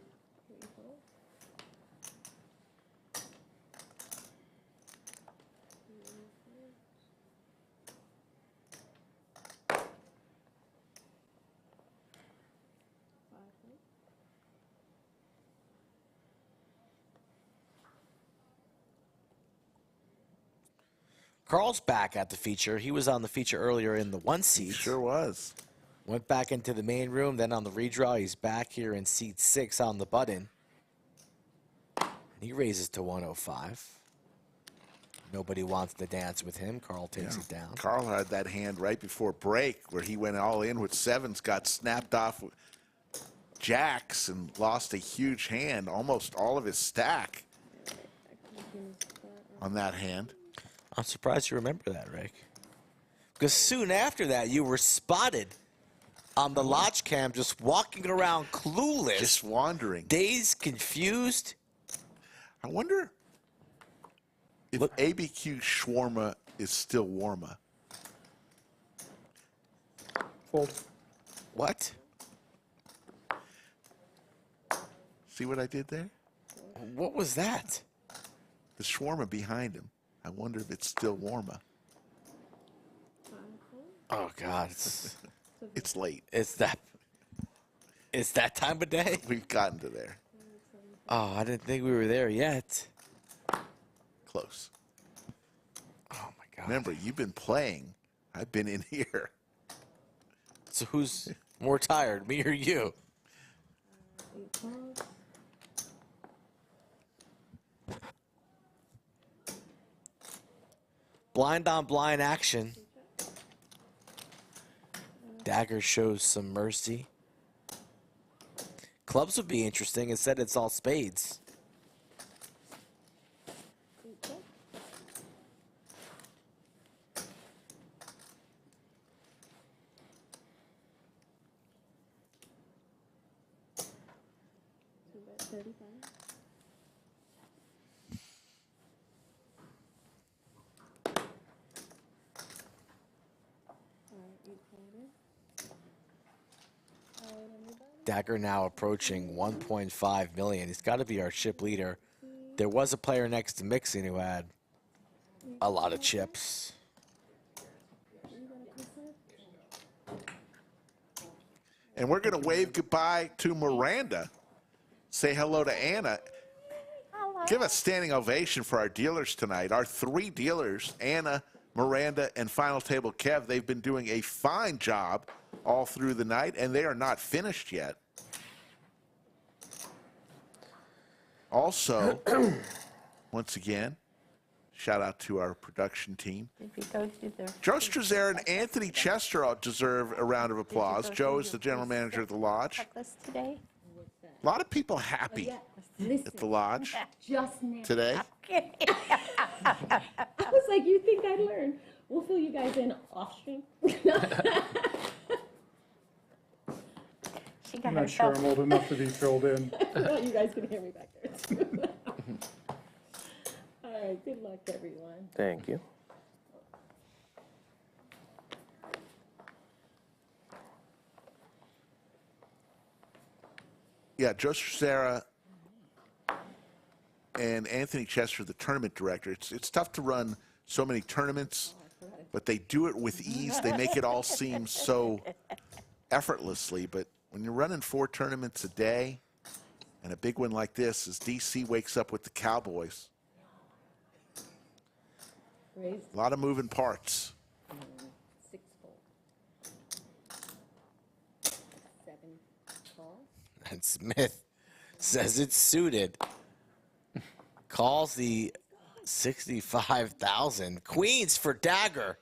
Carl's back at the feature. He was on the feature earlier in the 1 seat. Sure was. Went back into the main room, then on the redraw, he's back here in seat 6 on the button. And he raises to 105. Nobody wants to dance with him. Carl takes it down. Carl had that hand right before break where he went all in with 7s, got snapped off with jacks, and lost a huge hand, almost all of his stack on that hand. I'm surprised you remember that, Rick. Because soon after that, you were spotted on the lodge cam just walking around clueless. Just wandering. Dazed, confused. I wonder if ABQ shawarma is still warma. Fold. What? See what I did there? What was that? The shawarma behind him. I wonder if it's still warma. Oh, God. It's late. It's that time of day? We've gotten to there. Oh, I didn't think we were there yet. Close. Oh, my God. Remember, you've been playing. I've been in here. So who's more tired, me or you? Blind on blind action. Dagger shows some mercy. Clubs would be interesting. Instead, it's all spades. Dagger now approaching 1.5 million. He's got to be our chip leader. There was a player next to Mixing who had a lot of chips. And we're going to wave goodbye to Miranda. Say hello to Anna. Hello. Give a standing ovation for our dealers tonight. Our 3 dealers, Anna, Miranda, and Final Table Kev, they've been doing a fine job all through the night, and they are not finished yet. Also, once again, shout out to our production team. Did we go to the Joe Strazzera and Anthony Chester deserve a round of applause. Joe is the general manager of the lodge. checklist today? A lot of people happy at the lodge Just now. today. I was like, you think I'd learn? We'll fill you guys in off stream. She got I'm not sure I'm old enough to be filled in. Well, you guys can hear me back there too. All right, good luck, everyone. Thank you. Yeah, Joe Strazzera and Anthony Chester, the tournament director. It's tough to run so many tournaments, but they do it with ease. They make it all seem so effortlessly. But when you're running 4 tournaments a day, and a big one like this, as DC wakes up with the Cowboys, a lot of moving parts. 6 fold. 7 call. And Smith says it's suited. Calls the 65,000. Queens for Dagger.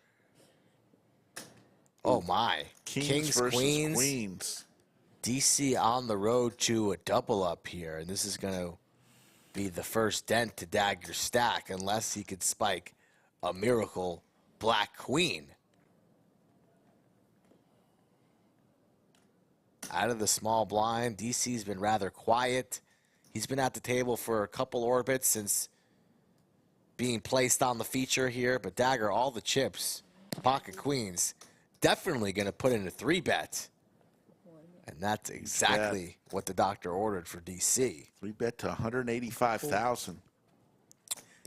Oh my. Kings versus Queens. DC on the road to a double up here. And this is going to be the first dent to Dagger's stack unless he could spike a miracle black queen. Out of the small blind, DC's been rather quiet. He's been at the table for a couple orbits since being placed on the feature here, but Dagger, all the chips, pocket queens, definitely going to put in a 3-bet. And that's exactly what the doctor ordered for DC. 3-bet to 185,000.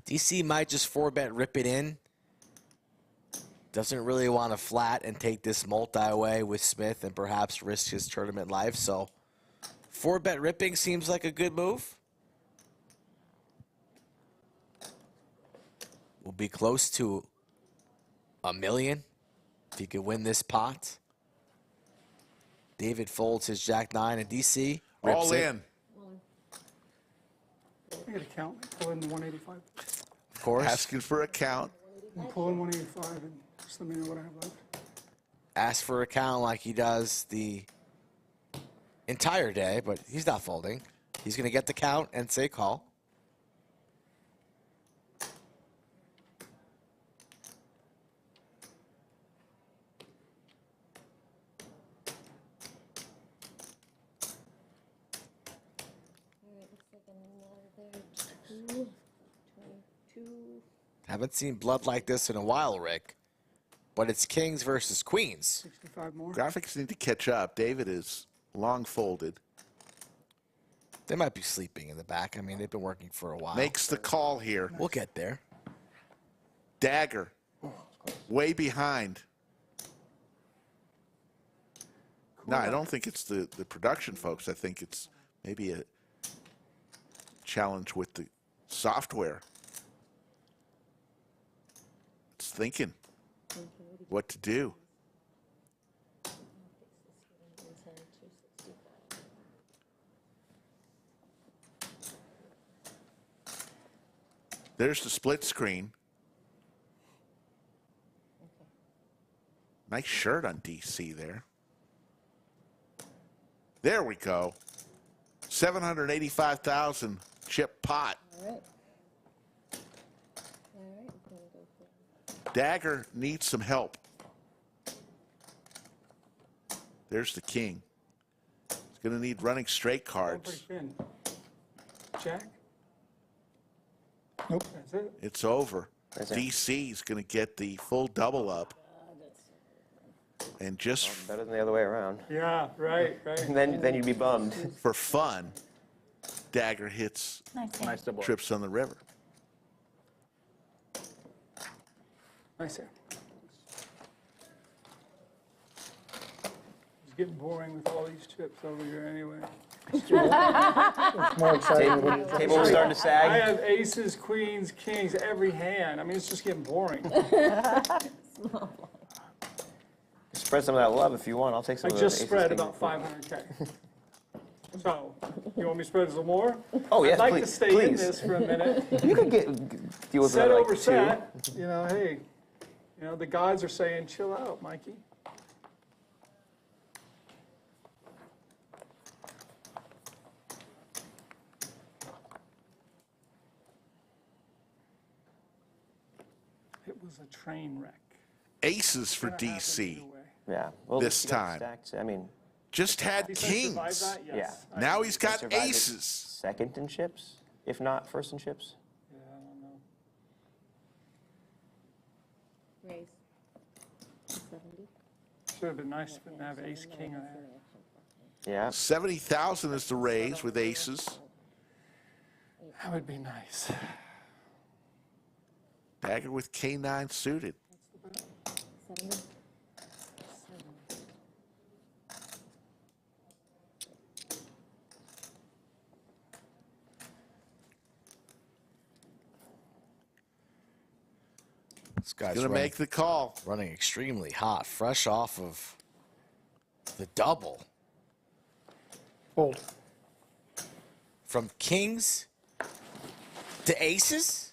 DC might just 4-bet rip it in. Doesn't really want to flat and take this multi-way with Smith and perhaps risk his tournament life. So 4-bet ripping seems like a good move. We'll be close to $1 million if he could win this pot. David folds his Jack-9 and DC rips all it. in. I got a count. Pull in the 185. Of course. Asking for a count. Pull in 185 and just let me know what I have left. Ask for a count like he does the entire day, but he's not folding. He's going to get the count and say call. Haven't seen blood like this in a while, Rick. But it's kings versus queens. 65 more. Graphics need to catch up. David is long folded. They might be sleeping in the back. I mean, they've been working for a while. Makes the call here. We'll get there. Dagger. Way behind. No, I don't think it's the production folks. I think it's maybe a challenge with the software. It's thinking what to do. There's the split screen. Nice shirt on DC there. There we go. 785,000 chip pot. All right. Dagger needs some help. There's the king. He's going to need running straight cards. Pretty thin. Jack? Nope, that's it. It's over. DC's going to get the full double up. And just better than the other way around. Yeah, right. then you'd be bummed. For fun, Dagger hits Nice double. trips on the river. Nice there. It's getting boring with all these chips over here anyway. It's more exciting. Table was starting to sag. I have aces, queens, kings, every hand. I mean, it's just getting boring. Spread some of that love if you want. I'll take some I of just the spread about 500K. So, you want me to spread some more? Oh, yes, I'd like please, to stay in please. this for a minute. You could deal with Set it like over 2. set. You know, hey, the gods are saying, chill out, Mikey. It was a train wreck. Aces for DC. Yeah. Well, this he got time. stacked, I mean, Just had kings. yeah. Now he's got Survived it aces. Second in chips, if not first in chips. Yeah, I don't know. Raise. 70. Should have been nice to have ace king on there. Yeah. 70,000 is the raise with aces. That would be nice. Dagger with K9 suited. 70. This guy's Gonna make the call. Running extremely hot, fresh off of the double. Fold. From kings to aces?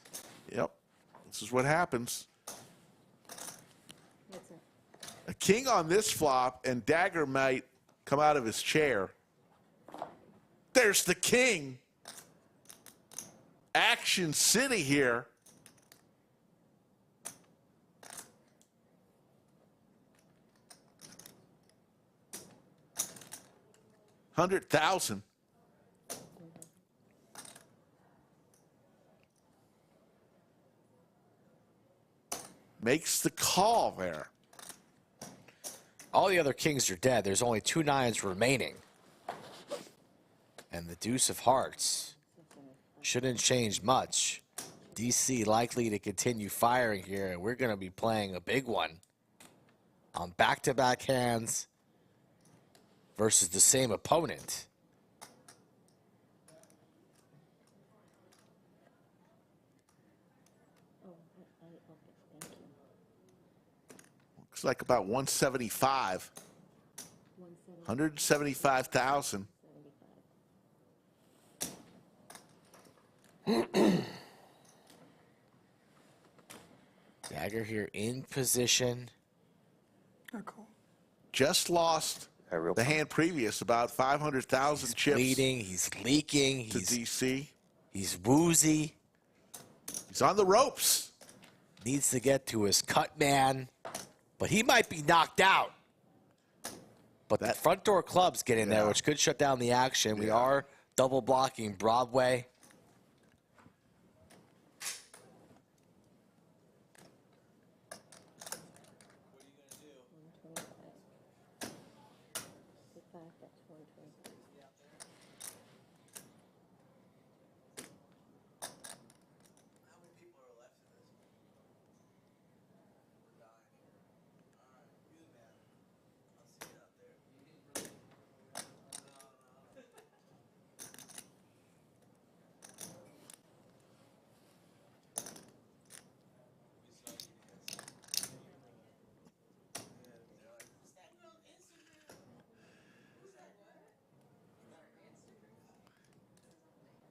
Yep. This is what happens. A king on this flop, and Dagger might come out of his chair. There's the king. Action City here. $100,000. Makes the call there. All the other kings are dead. There's only 2 9s remaining. And the deuce of hearts shouldn't change much. DC likely to continue firing here, and we're going to be playing a big one on back-to-back hands versus the same opponent. Looks like about 175. 175,000. Dagger here in position. Just lost the hand previous, about 500,000 chips. Bleeding, he's leaking, to DC. He's woozy. He's on the ropes. Needs to get to his cut man, but he might be knocked out. But that front door club's getting there, which could shut down the action. We are double blocking Broadway.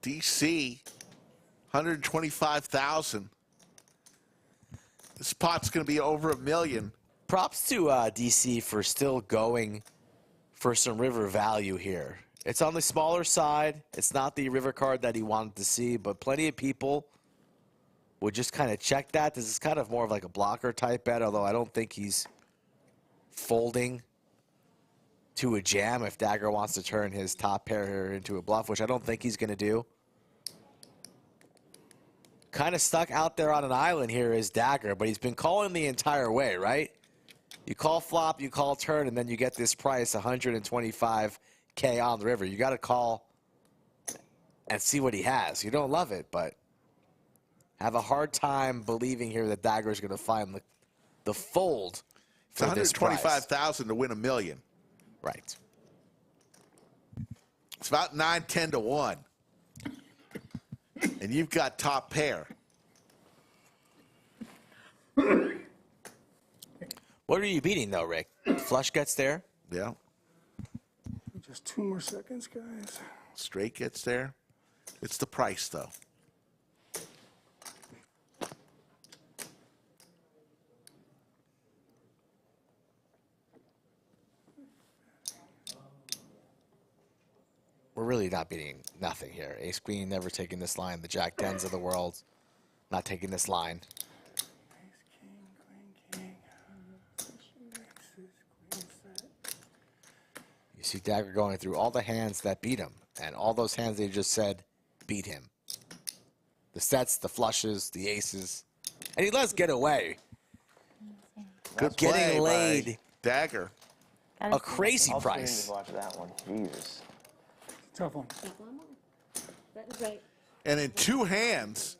DC, 125,000. This pot's going to be over $1 million. Props to DC for still going for some river value here. It's on the smaller side. It's not the river card that he wanted to see, but plenty of people would just kind of check that. This is kind of more of like a blocker type bet, although I don't think he's folding to a jam if Dagger wants to turn his top pair into a bluff, which I don't think he's going to do. Kind of stuck out there on an island here is Dagger, but he's been calling the entire way, right? You call flop, you call turn, and then you get this price, 125K on the river. You got to call and see what he has. You don't love it, but have a hard time believing here that Dagger is going to find the fold for this price. $125,000 to win $1 million. Right. It's about 9-10 to 1. And you've got top pair. What are you beating, though, Rick? Flush gets there? Yeah. Just 2 more seconds, guys. Straight gets there. It's the price, though. We're really not beating nothing here. Ace Queen never taking this line. The Jack Tens of the world not taking this line. You see Dagger going through all the hands that beat him, and all those hands they just said beat him. The sets, the flushes, the aces, and he lets get away. Good getting play laid. by Dagger. A crazy I'll price. watch that one. Jesus. Tough one. That's right. And in 2 hands,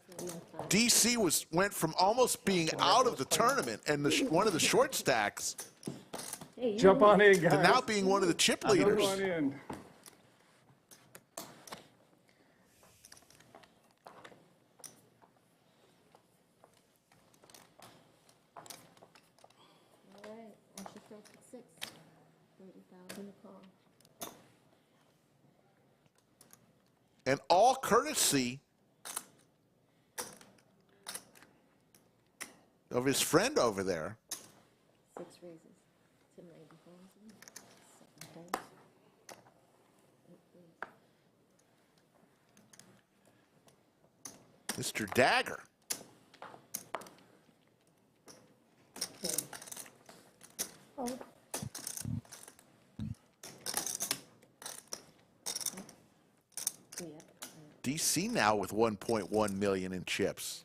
DC went from almost being out of the tournament and one of the short stacks Jump on in, guys. to now being one of the chip Jump leaders. on in. All right, Ashley starts at 6. 30,000 a call. And all courtesy of his friend over there. 6 raises to 90,000. 7 times. 8 raises. Mr. Dagger. Oh. DC now with 1.1 million in chips.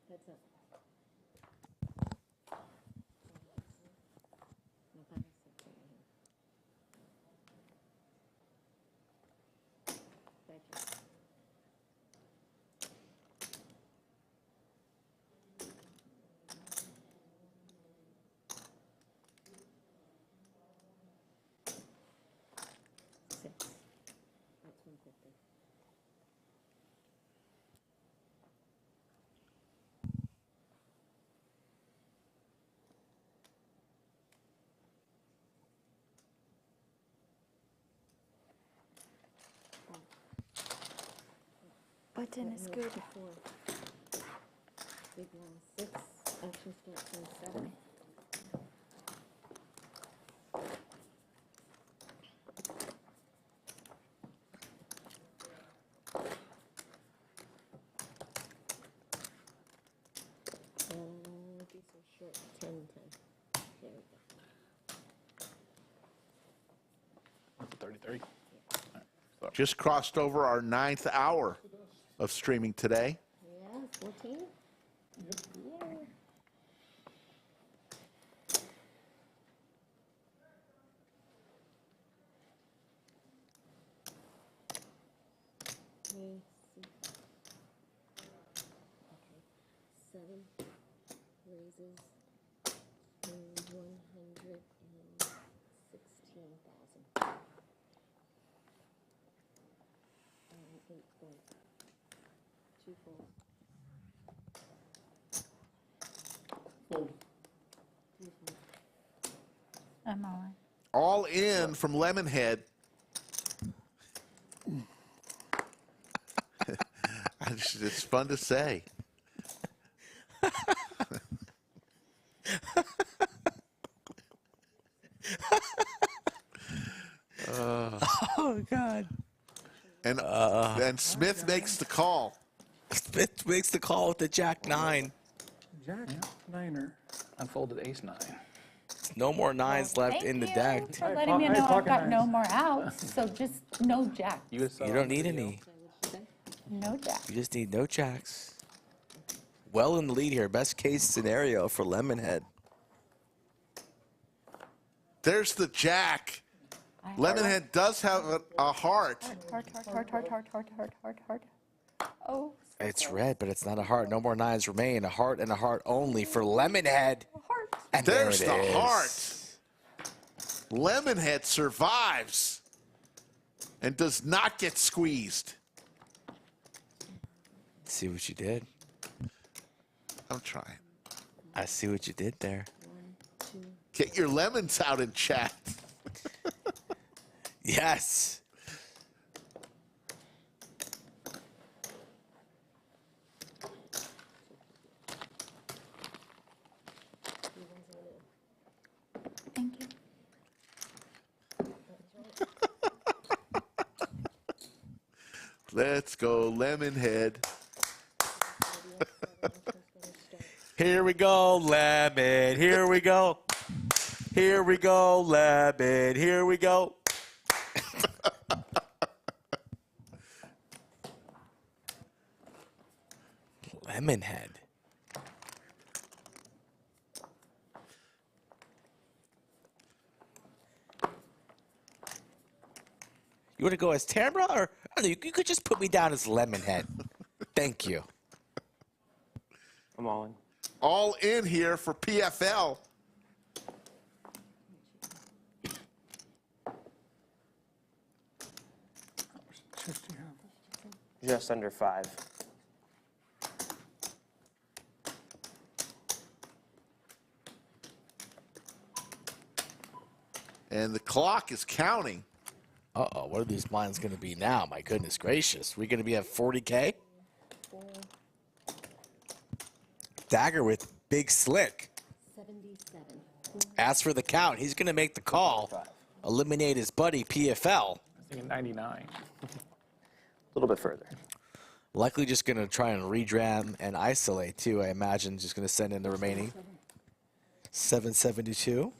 Heads up. That's 150. Button is good. Big blind 6. Action starts on 7. These are short. 10, 10. There we go. 33. Just crossed over our 9th hour of streaming today. Yeah, 14. Yeah. Okay. 7 raises to 116,000. 8 points. I'm all right. All in from Lemonhead. It's fun to say. Oh, God. And Smith makes the call. Smith makes the call with the Jack 9. Jack niner. Unfolded ace 9. No more nines left in the deck. Thank you for letting me know I've got no more outs, so just no jack. You don't need any. No jack. You just need no jacks. Well in the lead here. Best case scenario for Lemonhead. There's the jack. Lemonhead does have a heart. Heart. Oh. It's red, but it's not a heart. No more nines remain. A heart and a heart only for Lemonhead. And There's there it the is. heart. Lemonhead survives and does not get squeezed. See what you did. I'm trying. I see what you did there. Get your lemons out in chat. Yes. Thank you. Let's go, Lemonhead. Here we go, Lemon. Here we go. Here we go, Lemon. Here we go. Lemonhead. You want to go as Tamra, or I don't know, you could just put me down as Lemonhead. Thank you. I'm all in. All in here for PFL. Just under 5. And the clock is counting. Uh-oh, what are these blinds going to be now? My goodness gracious. We going to be at 40K? Dagger with Big Slick. 77. As for the count, he's going to make the call. Eliminate his buddy, PFL. I think 99. A little bit further. Likely just going to try and redram and isolate, too, I imagine. Just going to send in the remaining. 772.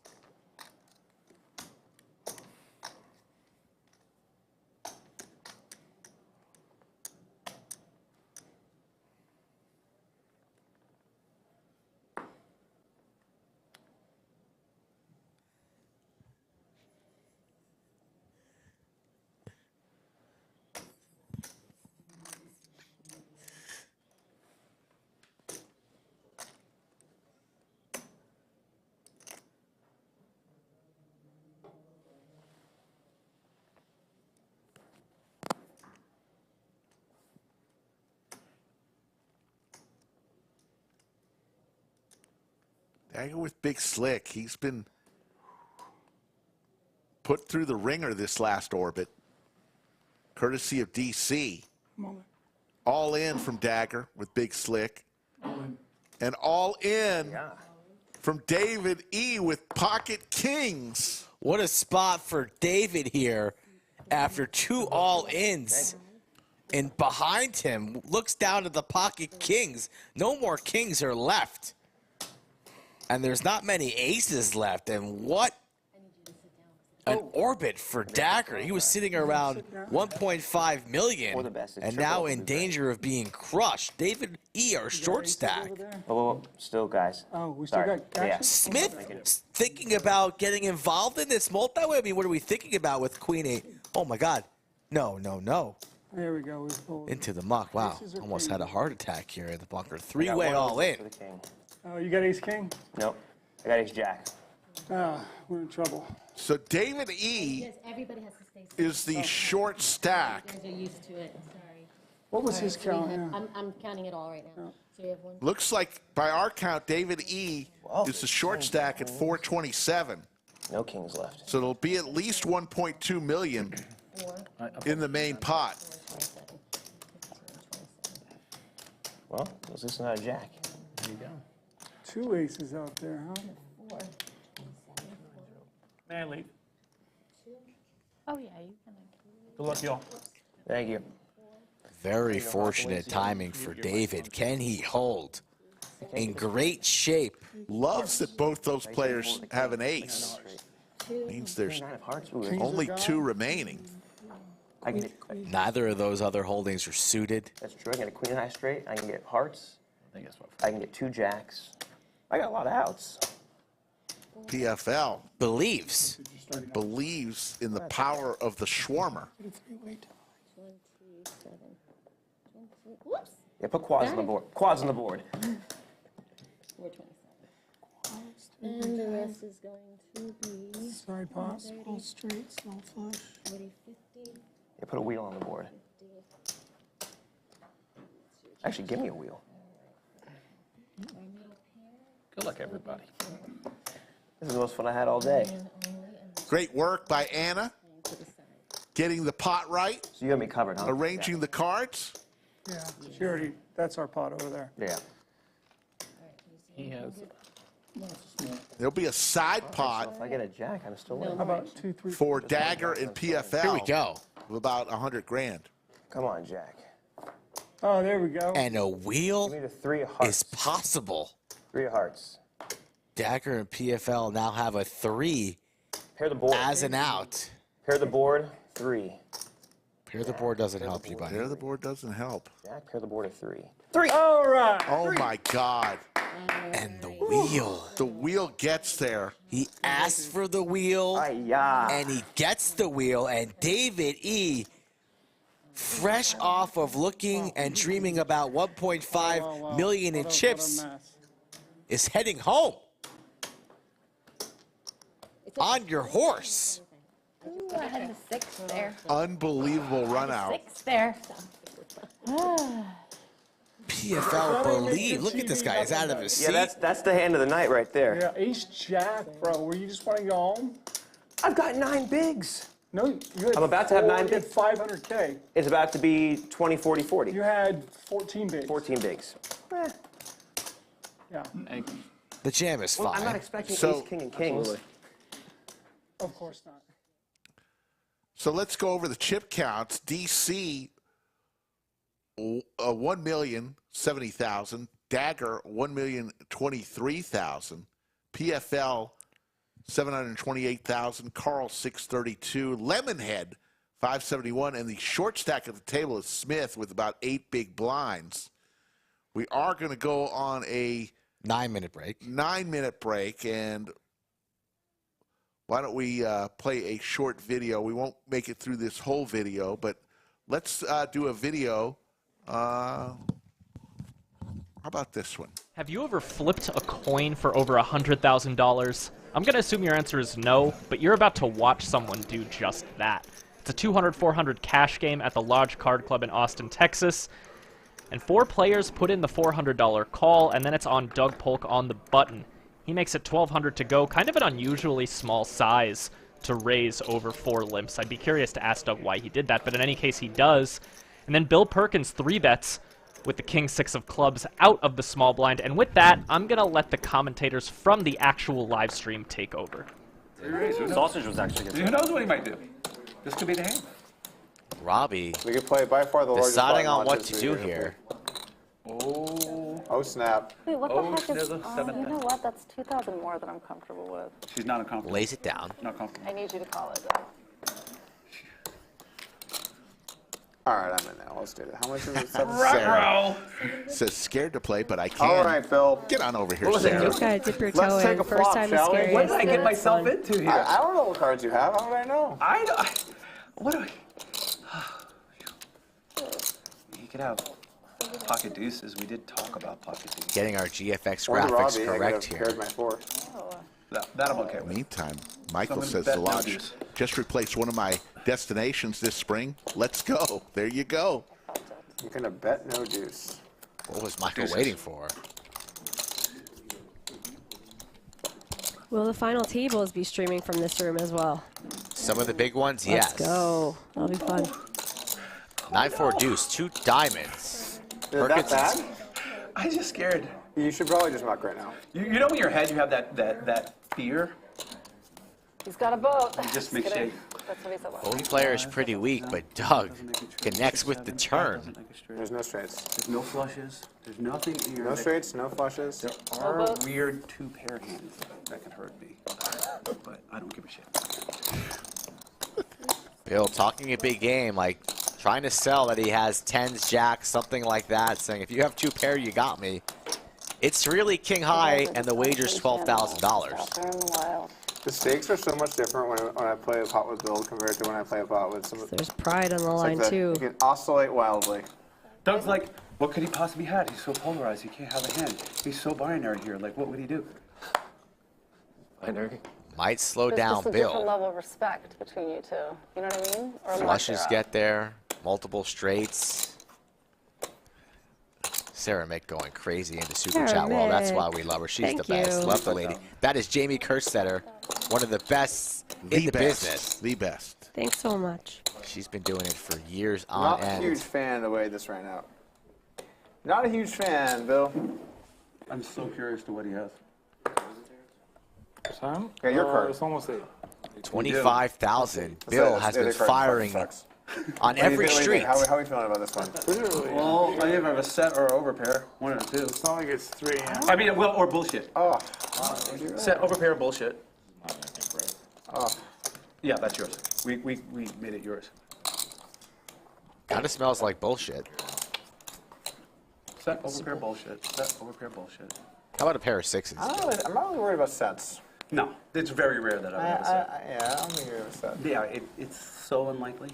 Dagger with Big Slick. He's been put through the ringer this last orbit, courtesy of DC. All in from Dagger with Big Slick. And all in from David E. with Pocket Kings. What a spot for David here after 2 all-ins. And behind him, looks down at the Pocket Kings. No more kings are left. And there's not many aces left. And what an orbit for Dagger. He was sitting around 1.5 million and now in danger of being crushed. David E., our short stack. Oh, still, guys. Oh, we still got action? Yeah. Smith thinking about getting involved in this multi-way? I mean, what are we thinking about with Queen 8? Oh, my God. No, no, no. There we go. We pulled. Into the muck. Wow. Almost had a heart attack here in the bunker. 3-way all in. Oh, you got ace king? Nope. I got ace jack. Ah, we're in trouble. So David E. Yes, everybody has to stay is the short stack. You guys are used to it. Sorry. What was All his right, so we count? have- Yeah. I'm counting it all right now. So we have one. Looks like, by our count, David E. is the short stack at 427. No kings left. So it'll be at least 1.2 million in the main pot. Well, at least not a jack. There you go. 2 aces out there, huh? May I leave? Oh, yeah, you can. Good luck, y'all. Thank you. Very fortunate timing for David. Can he hold? In great shape. Loves that both those players have an ace. Means there's only 2 remaining. I can get, Neither of those other holdings are suited. that's true. I can get a queen and high straight. I can get hearts. I can get 2 jacks. I got a lot of outs. PFL believes in the power of the Schwarmer. 27. Whoops. Yeah, put quads on the board. Quads on the board. 427. And the rest is going to be Side pot, small straight, small flush. 40, 50. Yeah, put a wheel on the board. Actually, give me a wheel. Good luck, everybody. This is the most fun I had all day. Great work by Anna. Getting the pot right. So you got me covered, huh? Arranging the cards. Yeah, she already, that's our pot over there. Yeah. He has. There'll be a side pot If I get a jack, I'm still winning. How about 2, 3? for Dagger and PFL. Here we go. Of about 100 grand. Come on, jack. Oh, there we go. And a wheel Give me the 3 of hearts. is possible. 3 of hearts. Dagger and PFL now have a 3 Pair the board. as an out. Pair the board. 3. Pair the board doesn't help you, buddy. There the board doesn't help. Jack. Pair the board of 3. All right. Oh my God. And the wheel. The wheel gets there. He asks for the wheel, and he gets the wheel. And David E., fresh off of looking and dreaming about 1.5 million in chips, is heading home on your horse. Ooh, I had the 6 there. Unbelievable run out. 6 there. PFL believe. Look at this guy. He's out of his seat. Yeah, that's the hand of the night right there. Yeah, ace jack, bro. Were you just want to go home? I've got 9 bigs. No, you had I'm about to have 9 you had bigs. 500K. It's about to be 20, 40, 40. You had 14 bigs. 14 bigs. Yeah. The jam is Well, fine. I'm not expecting So- ace, king, and kings. Of course not. So let's go over the chip counts. DC, 1,070,000. Dagger, 1,023,000. PFL, 728,000. Carl, 632. Lemonhead, 571. And the short stack at the table is Smith with about 8 big blinds. We are going to go on a 9-minute break. 9-minute break, and why don't we play a short video? We won't make it through this whole video, but let's do a video. How about this one? Have you ever flipped a coin for over $100,000? I'm going to assume your answer is no, but you're about to watch someone do just that. It's a 200-400 cash game at the Lodge Card Club in Austin, Texas. And 4 players put in the $400 call, and then it's on Doug Polk on the button. He makes it $1,200 to go, kind of an unusually small size to raise over 4 limps. I'd be curious to ask Doug why he did that, but in any case, he does. And then Bill Perkins 3-bets with the King 6 of clubs out of the small blind. And with that, I'm going to let the commentators from the actual live stream take over. Sausage was actually good. Who knows what he might do? This could be the hand. Robbie We could play by far the largest deciding blind on what launches to we do here. Oh snap. Wait, what the heck is, There's a 7 you know what, that's 2,000 more than I'm comfortable with. She's not uncomfortable. Lays it down. Not comfortable. I need you to call it though. All right, I'm in now. Let's do it. How much is it? Sarah says scared to play, but I can. All right, Bill. Get on over here, What was it? Sarah. Just gotta dip your toe Let's take in. a First flop, time is shall we? scary. What did I get myself into here? I don't know what cards you have. How would I know? What do I? You could have pocket deuces. We did talk about pocket deuces. Getting our GFX Or the graphics Robbie, I correct could have here. paired my 4. That I'm okay with. Meantime, Michael So I'm says gonna the bet no Lodge deuce. just replaced one of my destinations this spring. Let's go. There you go. You're gonna bet no deuce. What was Michael waiting for? Will the final tables be streaming from this room as well? Some of the big ones, yes. Let's go. That'll be fun. 9-4 deuce, 2 diamonds. Is that bad? I'm just scared. You should probably just muck right now. You know in your head you have that fear? He's got a boat. You just make shake. That's what he said. Both player is pretty weak, but Doug connects with the turn. There's no straights. There's no flushes. There's nothing here. No straights, no flushes. There are weird 2-pair hands that can hurt me, but I don't give a shit. Bill talking a big game, like trying to sell that he has 10s, jacks, something like that, saying if you have 2 pair, you got me. It's really king high, and the wager's $12,000. The stakes are so much different when I play a pot with Bill compared to when I play a pot with some. There's pride on the line too. You can oscillate wildly. Doug's like, what could he possibly have? He's so polarized. He can't have a hand. He's so binary here. Like, what would he do? Binary. Might slow There's down just a different Bill. level of respect between you two. You know what I mean? Or Flushes get there, multiple straights. Sarah Mick going crazy into Super Chat. Well, that's why we love her. She's the best. Love the lady. That is Jamie Kerstetter, one of the best in the business. The best. Thanks so much. She's been doing it for years on end. Not a huge fan of the way this ran out. Not a huge fan, Bill. I'm so curious to what he has. Sam? Yeah, your card. It's almost 8. 25,000. Bill has been firing on every street. How are we feeling about this one? Well, I either have a set or overpair. One of the two. It's not like it's 3. I mean, well, or bullshit. Oh. Set, overpair, bullshit. Oh. Yeah, that's yours. We made it yours. Kinda smells like bullshit. Set, overpair, bullshit. Set, overpair, bullshit. How about a pair of 6s? I'm not really worried about sets. No, it's very rare that I would have a set. Yeah, I'm gonna give it a set. Yeah, it's so unlikely.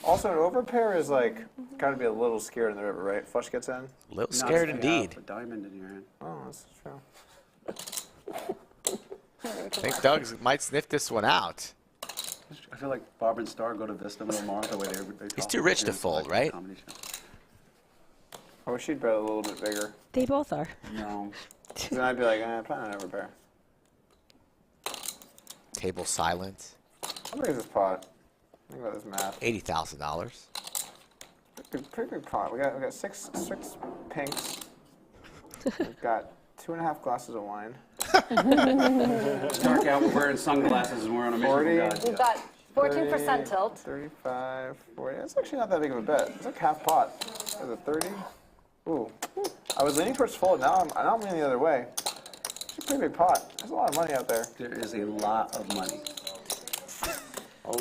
Also, an overpair is like, gotta be a little scared in the river, right? Flush gets in. A little scared indeed. A diamond in your hand. Oh, that's true. I think Doug might sniff this one out. I feel like Bob and Star go to Vista Mar the way they He's too rich to fold, right? I wish she'd bet a little bit bigger. They both are. No. Then I'd be like, probably not overpair. Table silent. How big is this pot? Think about this math. $80,000. Pretty big pot. We got six pinks. We've got 2.5 glasses of wine. It's dark out, we're wearing sunglasses and we're on a mission from God. We've got 14% tilt. 35, 40. That's actually not that big of a bet. It's like half pot. Is it 30? Ooh. I was leaning towards fold. Now I'm leaning the other way. It's a pretty big pot. There's a lot of money out there. There is a lot of money.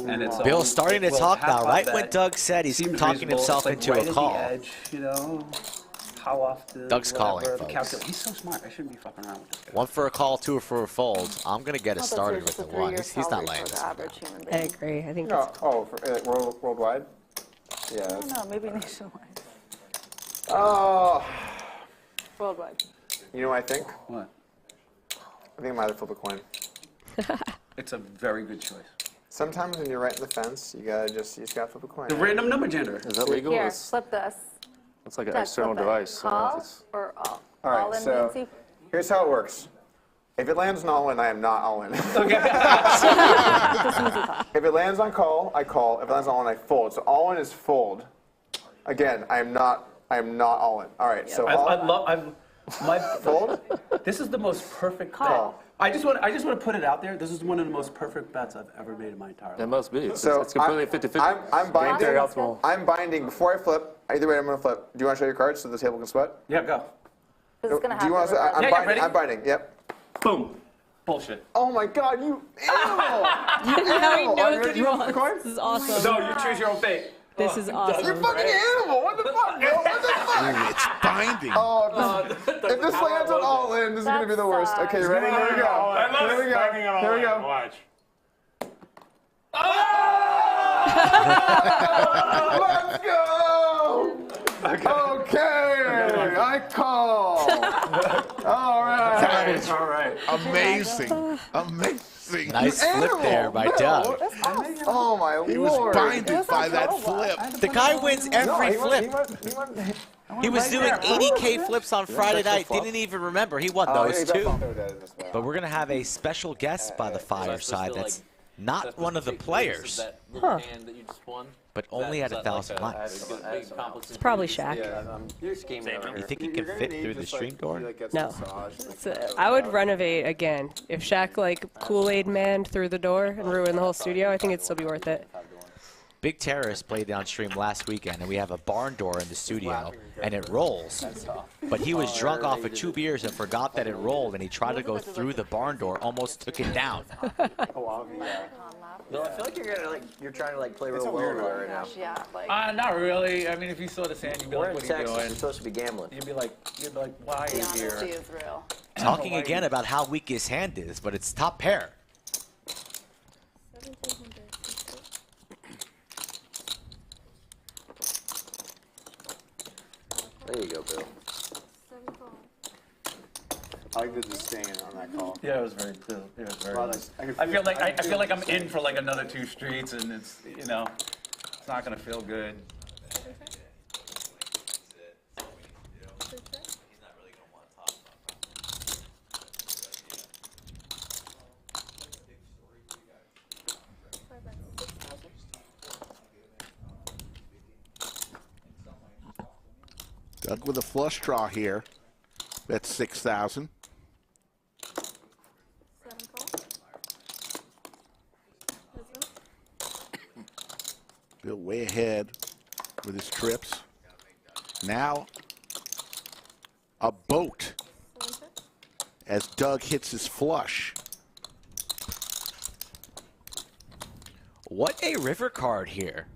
And it's Bill's starting to talk now. Right when Doug said he's talking himself into a call. Edge, you know, how often? Doug's calling, folks. He's so smart. I shouldn't be fucking around with this guy. 1 for a call, 2 for a fold. I'm gonna get it started with the 1. He's not laying this. I agree. I think No, for, worldwide? Yeah. I don't know, maybe nationwide. Oh. Worldwide. You know what I think? What? I think I might have flipped a coin. It's a very good choice. Sometimes when you're right in the fence, you just gotta flip a coin. The random number generator. Is that legal? Here, flip this. It's like an Doug, external flip it. device. So Call it's, or all? All All right, in, so Nancy? here's how it works. If it lands on all in, I am not all in. Okay. If it lands on call, I call. If it lands on all in, I fold. So all in is fold. Again, I am not all in. All right, so my fold. This is the most perfect call. I just want to put it out there. This is one of the most perfect bets I've ever made in my entire life. It must be. It's So completely 50-50. I'm binding. I'm binding before I flip. Either way, I'm gonna flip. Do you want to show your cards so the table can sweat? Yeah, go. This is going to Do you want happen. to? I'm Yeah, binding. ready? I'm binding. Yep. Boom. Bullshit. Oh my God, you animal! Now he knows what he You want the wants. coin? This is awesome. No, you choose your own fate. This is awesome. You fucking animal! What the fuck, bro? What the fuck? It's binding. Oh, if this lands on all in, this is gonna be the worst. Okay, ready? Here we go. Here we go. Here we go. Watch. Let's go! Okay, I call. All right. That is All right. amazing. Amazing. Nice flip there by Doug. This house Oh my lord! He was blinded by that flip. The guy wins every flip. He was doing 80K flips on Friday night. Didn't even remember. He won those two. But we're going to have a special guest by the fireside that's not one of the players, but only at 1,000 likes. It's probably Shaq. You're scheming. You think he can fit through the stream door? No. I would renovate again. If Shaq, like, Kool-Aid Man through the door and ruined the whole studio, I think it'd still be worth it. Big Terrorist played downstream last weekend, and we have a barn door in the studio, and it rolls. But he was drunk off of 2 beers and forgot that it rolled, and he tried to go through the barn door, almost took it down. No, I feel like you're trying to play real well right now. Yeah, like. Not really. I mean, if you saw the sand, you'd be like, "What are you doing?" You're supposed to be gambling. You'd be like, "Why are you here?" Honesty is real. Talking again about how weak his hand is, but it's top pair. There you go, Bill. I like the disdain on that call. Yeah, it was very cool. It was very nice. I feel like I'm in for like another 2 streets, and it's it's not gonna feel good. Doug with a flush draw here. That's 6,000. Bill way ahead with his trips. Now a boat as Doug hits his flush. What a river card here.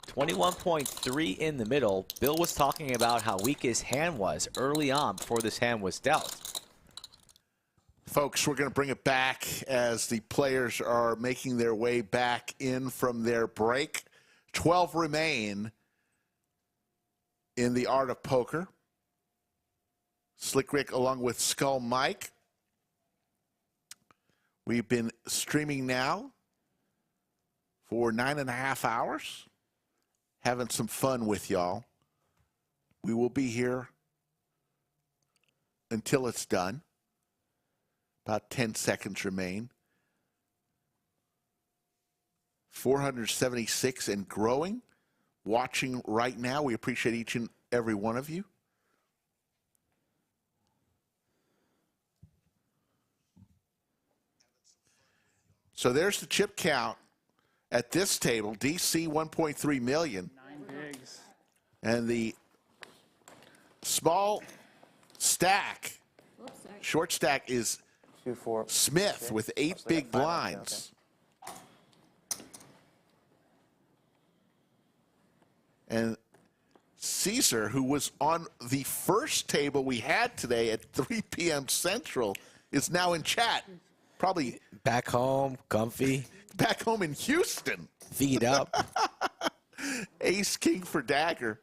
21.3 in the middle. Bill was talking about how weak his hand was early on before this hand was dealt. Folks, we're going to bring it back as the players are making their way back in from their break. 12 remain in the art of poker. Slick Rick along with Skull Mike. We've been streaming now for 9.5 hours. Having some fun with y'all. We will be here until it's done. About 10 seconds remain. 476 and growing. Watching right now. We appreciate each and every one of you. So there's the chip count at this table. DC 1.3 million. 9 bigs. And the small stack, short stack is 2, 4, Smith 6, with 8 big blinds. And Caesar, who was on the first table we had today at 3 p.m. Central, is now in chat. Probably back home, comfy. Back home in Houston. Feed up. Ace King for Dagger.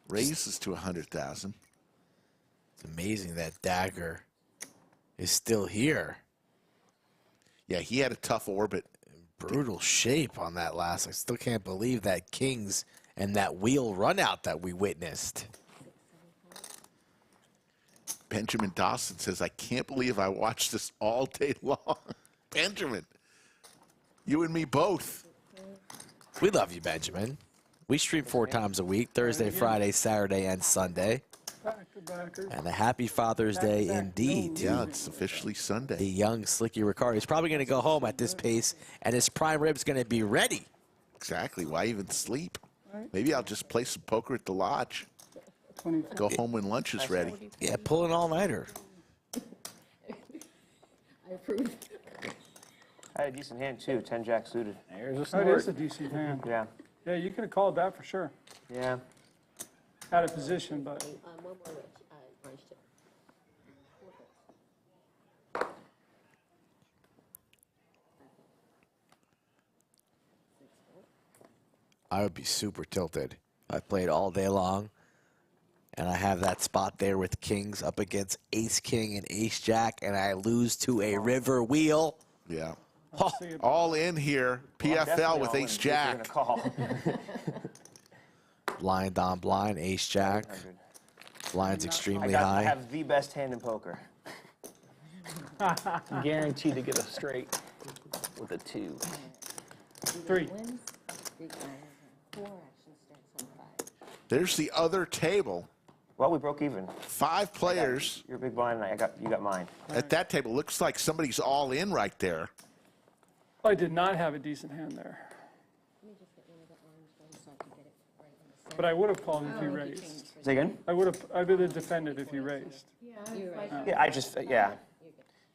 Raises to 100,000. It's amazing that Dagger is still here. Yeah, he had a tough orbit. Brutal shape on that last. I still can't believe that Kings and that wheel run out that we witnessed. Benjamin Dawson says, I can't believe I watched this all day long. Benjamin, you and me both. We love you, Benjamin. We stream 4 times a week, Thursday, Friday, Saturday, and Sunday. And a happy Father's Day indeed. Yeah, it's officially Sunday. The young Slicky Ricardo is probably going to go home at this pace, and his prime rib's going to be ready. Exactly. Why even sleep? Maybe I'll just play some poker at the lodge. Go home when lunch is ready. Yeah, pull an all-nighter. I approve. I had a decent hand too, 10 jack suited. It is a decent hand. Yeah. Yeah, you could have called that for sure. Yeah. Out of position, but. One more orange tip. I would be super tilted. I played all day long, And I have that spot there with kings up against ace king and ace jack, and I lose to a river wheel. Yeah. All in here. PFL with ace jack. Blind on blind, ace jack. Blind's extremely high. I have the best hand in poker. Guaranteed to get a straight with a 2. 3. There's the other table. Well, we broke even. 5 players. You're big blind, and you got mine. At that table, looks like somebody's all in right there. I did not have a decent hand there. But I would have called if you raised. Say again? I would have defended if you raised. Yeah,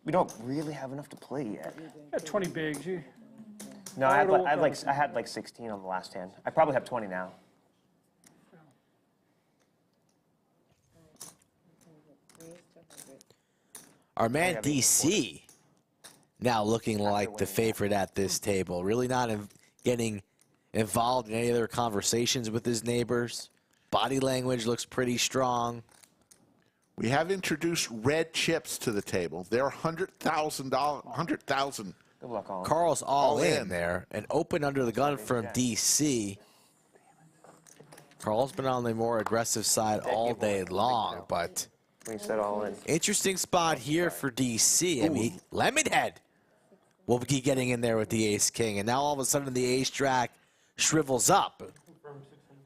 we don't really have enough to play yet. Yeah, 20 bigs. No, I had like 16 on the last hand. I probably have 20 now. Our man DC now looking like the favorite at this table. Really not getting involved in any other conversations with his neighbors. Body language looks pretty strong. We have introduced red chips to the table. They're $100,000. $100,000. Good luck, Colin. Carl's all in there and open under the gun from DC. Carl's been on the more aggressive side all day long, but we said all in. Interesting spot here for DC. I mean, Lemonhead will be getting in there with the ace king, and now all of a sudden the ace jack shrivels up.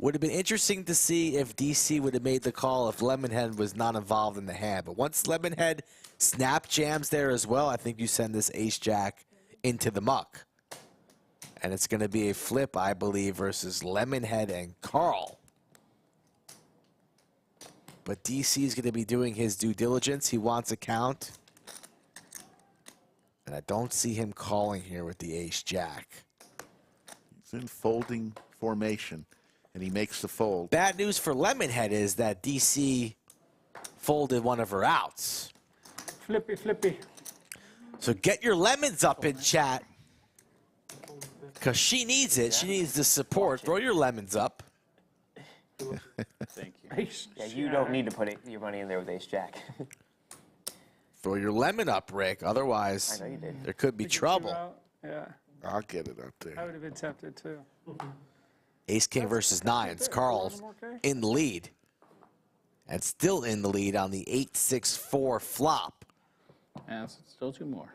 Would have been interesting to see if DC would have made the call if Lemonhead was not involved in the hand. But once Lemonhead snap jams there as well, I think you send this ace jack into the muck. And it's going to be a flip, I believe, versus Lemonhead and Carl. But DC is going to be doing his due diligence. He wants a count. And I don't see him calling here with the ace jack. He's in folding formation, and he makes the fold. Bad news for Lemonhead is that DC folded one of her outs. Flippy, flippy. So get your lemons up in chat, because she needs it. She needs the support. Throw your lemons up. Thank you. Yeah, you don't need to put your money in there with ace jack. Throw your lemon up, Rick. Otherwise, I know you did. there could be trouble. Yeah. I'll get it up there. I would have been tempted too. Ace king versus nines. Carl's in the lead. And still in the lead on the 8-6-4 flop. Yeah, still 2 more.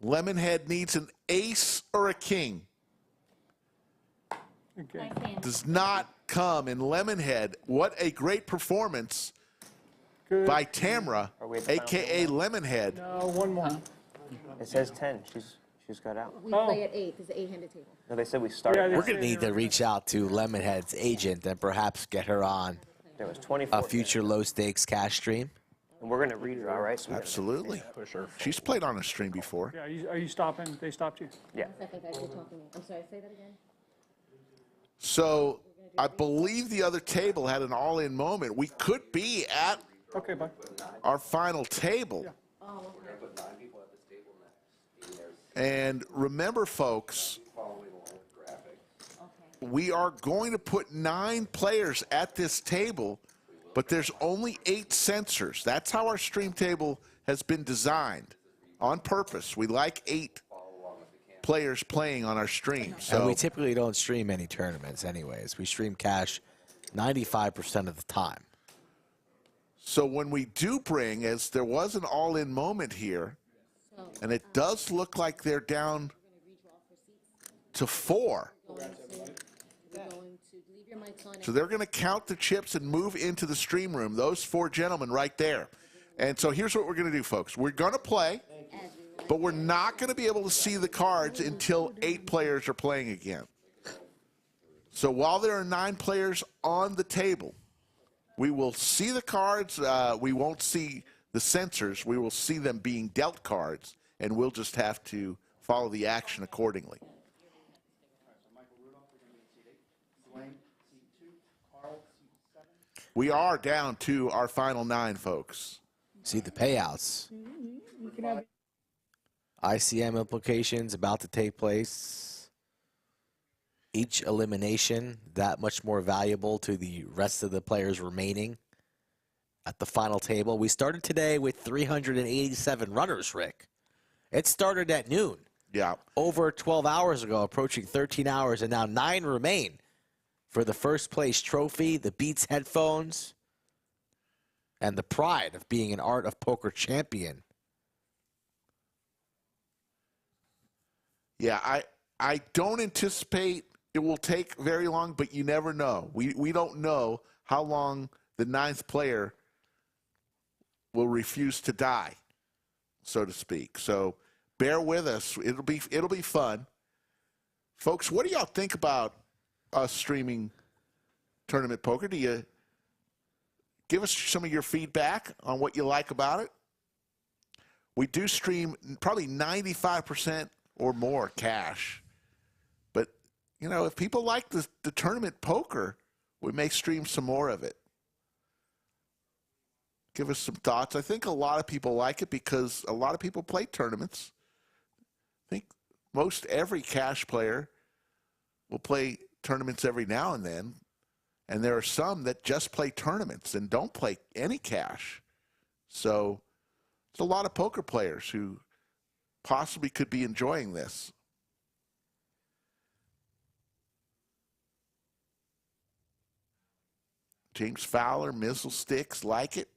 Lemonhead needs an ace or a king. Okay. Does not come in Lemonhead. What a great performance by Tamra, a.k.a. Lemonhead. No, 1 more. It says 10. She's got out. We play at 8. There's an 8-handed table. No, they said we started. We're going to need to reach out to Lemonhead's agent and perhaps get her on There was 24. a future low-stakes cash stream. And we're going to read her, all right? So Absolutely. She's played on a stream before. Yeah, are you stopping? They stopped you? Yeah. I think I should talk to me. I'm sorry, say that again. So I believe the other table had an all-in moment. We could be at our final table. And remember, folks, we are going to put 9 players at this table, but there's only 8 sensors. That's how our stream table has been designed on purpose. We like 8 players playing on our stream. So And we typically don't stream any tournaments anyways. We stream cash 95% of the time. So when we do bring, as there was an all-in moment here, and it does look like they're down to 4. So they're going to count the chips and move into the stream room, those 4 gentlemen right there. And so here's what we're going to do, folks. We're going to play, but we're not going to be able to see the cards until 8 players are playing again. So while there are 9 players on the table, we will see the cards. We won't see the sensors. We will see them being dealt cards, and we'll just have to follow the action accordingly. We are down to our final 9, folks. See the payouts. ICM implications about to take place. each elimination that much more valuable to the rest of the players remaining at the final table. We started today with 387 runners, Rick. It started at noon. Yeah. Over 12 hours ago, approaching 13 hours, and now 9 remain for the first place trophy, the Beats headphones, and the pride of being an Art of Poker champion. Yeah, I don't anticipate it will take very long, but you never know. We don't know how long the 9th player will refuse to die, so to speak. So bear with us. It'll be fun. Folks, what do y'all think about us streaming tournament poker? Do you give us some of your feedback on what you like about it? We do stream probably 95% or more cash. But, you know, if people like the tournament poker, we may stream some more of it. Give us some thoughts. I think a lot of people like it because a lot of people play tournaments. I think most every cash player will play tournaments every now and then. And there are some that just play tournaments and don't play any cash. So there's a lot of poker players who possibly could be enjoying this. James Fowler, Missile Sticks, like it.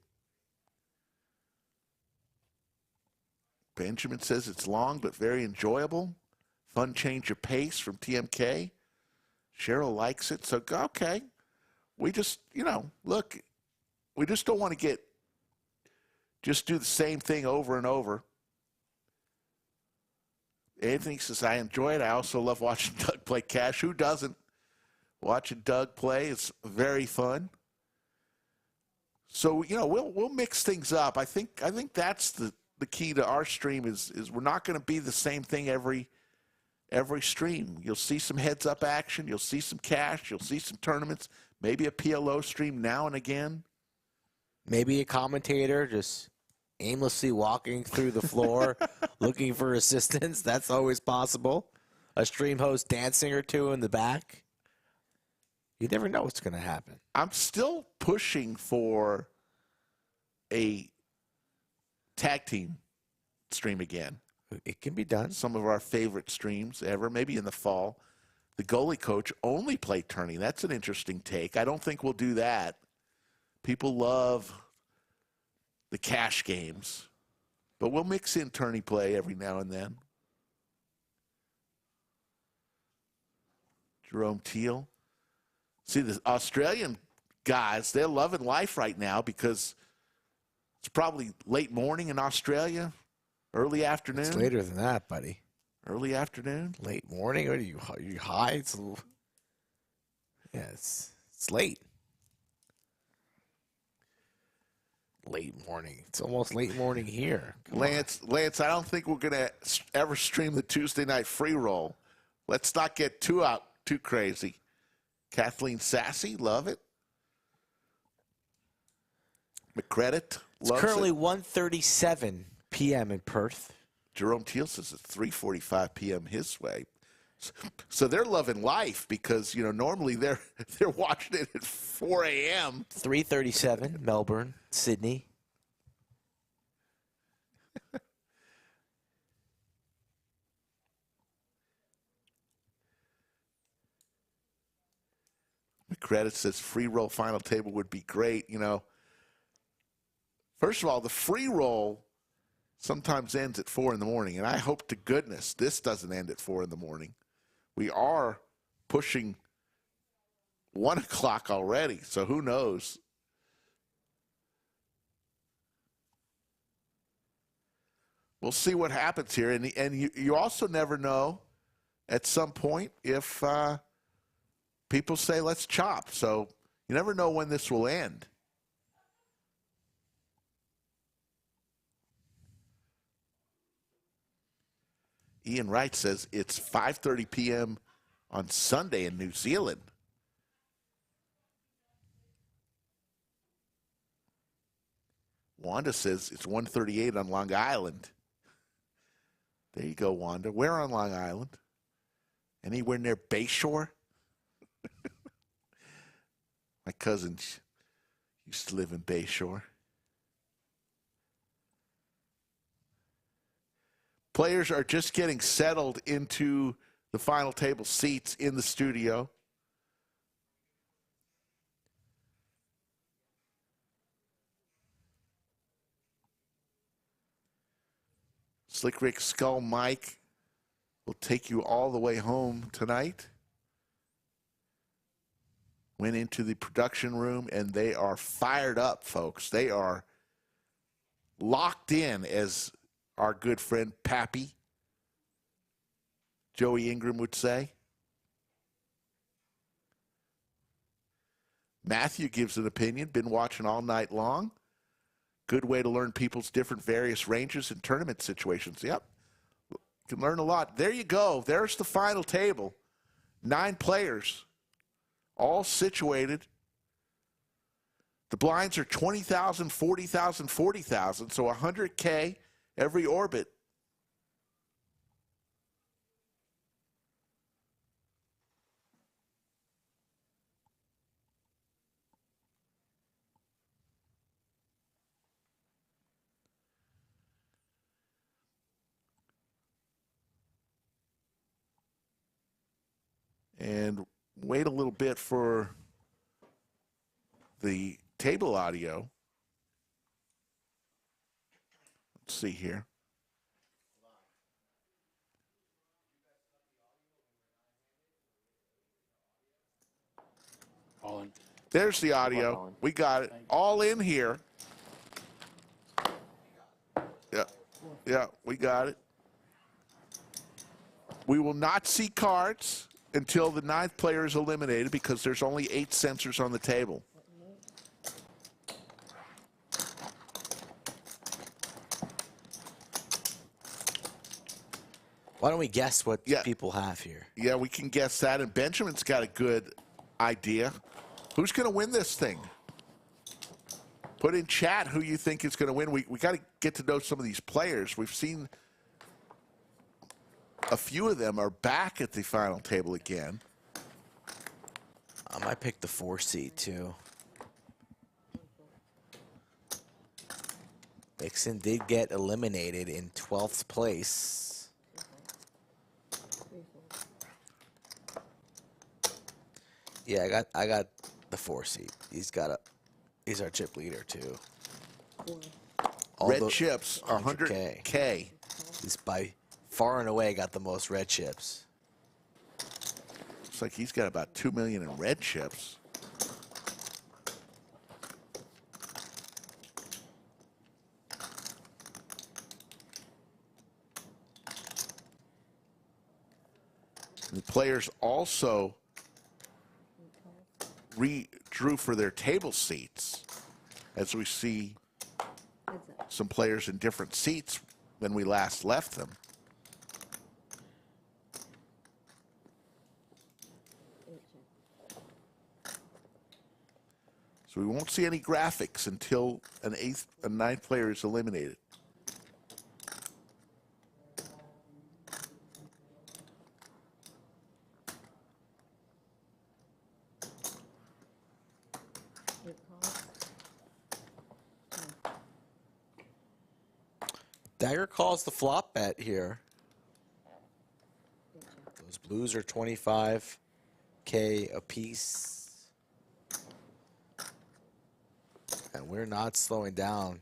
Benjamin says it's long but very enjoyable. Fun change of pace from TMK. Cheryl likes it. So, okay. We just, you know, look, we just don't want to just do the same thing over and over. Anthony says, I enjoy it. I also love watching Doug play cash. Who doesn't? Watching Doug play is very fun. So, you know, we'll mix things up. I think that's the key to our stream is we're not going to be the same thing every stream. You'll see some heads-up action. You'll see some cash. You'll see some tournaments. Maybe a PLO stream now and again. Maybe a commentator just aimlessly walking through the floor looking for assistance. That's always possible. A stream host dancing or two in the back. You never know what's going to happen. I'm still pushing for a tag team stream again. It can be done. Some of our favorite streams ever, maybe in the fall. The goalie coach only played tourney. That's an interesting take. I don't think we'll do that. People love the cash games, but we'll mix in tourney play every now and then. Jerome Teal. See, the Australian guys, they're loving life right now because it's probably late morning in Australia, early afternoon. It's later than that, buddy. Early afternoon? Late morning? What are you high? It's late. Late morning. It's almost late morning here. Lance, I don't think we're going to ever stream the Tuesday night free roll. Let's not get too crazy. Kathleen Sassy, love it. McCredit, it's currently 1:37 p.m. in Perth. Jerome Teal says it's 3:45 p.m. his way. So they're loving life because, you know, normally they're watching it at 4 a.m. 3:37, Melbourne, Sydney. McCredit says free roll final table would be great. You know, first of all, the free roll sometimes ends at 4 in the morning, and I hope to goodness this doesn't end at 4 in the morning. We are pushing 1 o'clock already, so who knows? We'll see what happens here, and you also never know at some point if people say let's chop, so you never know when this will end. Ian Wright says it's 5:30 p.m. on Sunday in New Zealand. Wanda says it's 1:38 on Long Island. There you go, Wanda. Where on Long Island? Anywhere near Bayshore? My cousin used to live in Bayshore. Players are just getting settled into the final table seats in the studio. Slick Rick Skull Mike will take you all the way home tonight. Went into the production room, and they are fired up, folks. They are locked in, as our good friend Pappy, Joey Ingram, would say. Matthew gives an opinion. Been watching all night long. Good way to learn people's different various ranges and tournament situations. Yep. You can learn a lot. There you go. There's the final table. 9 players, all situated. The blinds are 20,000, 40,000, 40,000, so 100K every orbit. And wait a little bit for the table audio. Let's see here. All in. There's the audio. We got it. All in here. Yeah, we got it. We will not see cards until the 9th player is eliminated because there's only 8 sensors on the table. Why don't we guess what people have here? Yeah, we can guess that, and Benjamin's got a good idea. Who's going to win this thing? Put in chat who you think is going to win. We got to get to know some of these players. We've seen a few of them are back at the final table again. I might pick the 4 seed too. Mixon did get eliminated in 12th place. Yeah, I got the 4 seed. He's our chip leader too. Red chips, 100K. He's by far and away got the most red chips. Looks like he's got about 2 million in red chips. The players also drew for their table seats, as we see some players in different seats when we last left them. So we won't see any graphics until a 9th player is eliminated. Dagger calls the flop bet here. Those blues are 25K a piece. And we're not slowing down.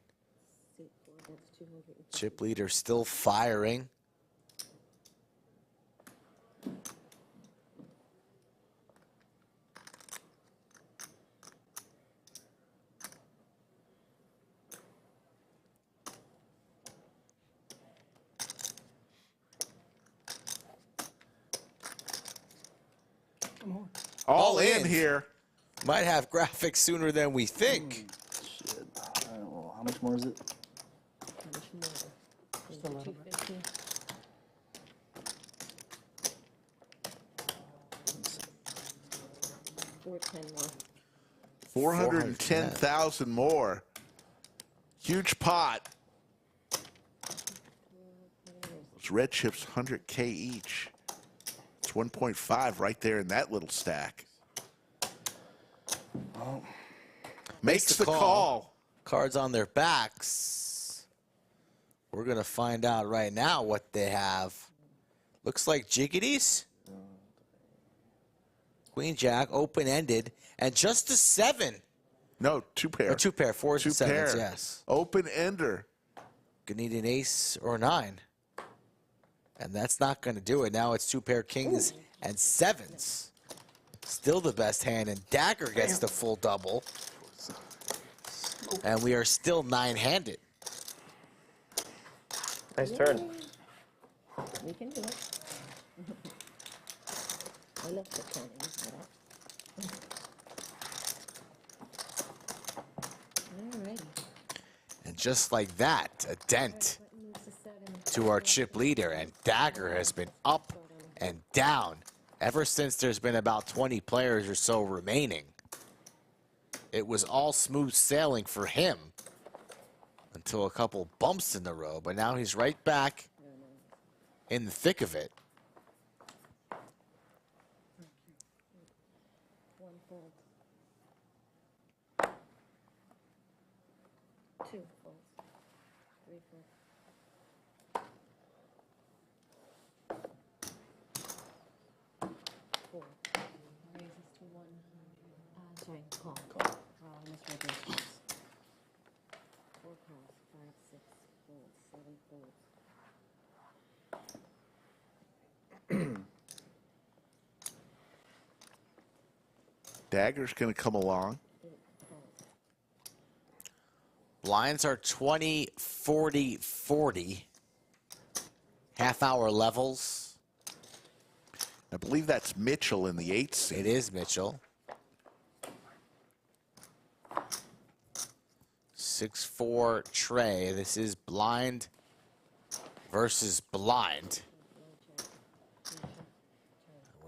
Chip leader still firing. All in here. Might have graphics sooner than we think. Shit. All right, well, how much more is it? Just a little bit. 410 more. 410,000 more. Huge pot. Those red chips, 100K each. It's 1.5 right there in that little stack. Makes the call. Cards on their backs. We're going to find out right now what they have. Looks like jiggities. Queen Jack, open-ended, and just a 7. No, 2 pair. Or 2 pair, 4s and 7s, yes. Open-ender. Gonna need an ace or 9. And that's not gonna do it. Now it's 2 pair kings and 7s. Still the best hand, and Dagger gets the full double. And we are still 9-handed. Nice turn. We can do it. I love the turning. Alrighty. And just like that, a dent to our chip leader, and Dagger has been up and down ever since there's been about 20 players or so remaining. It was all smooth sailing for him until a couple bumps in the road, but now he's right back in the thick of it. Sorry, call. Misread those calls. 4 calls, 5, 6 folds, 7 folds. Dagger's going to come along. Blinds are 20, 40, 40. Half-hour levels. I believe that's Mitchell in the 8th seat. It is Mitchell. 6-4 Trey. This is blind versus blind.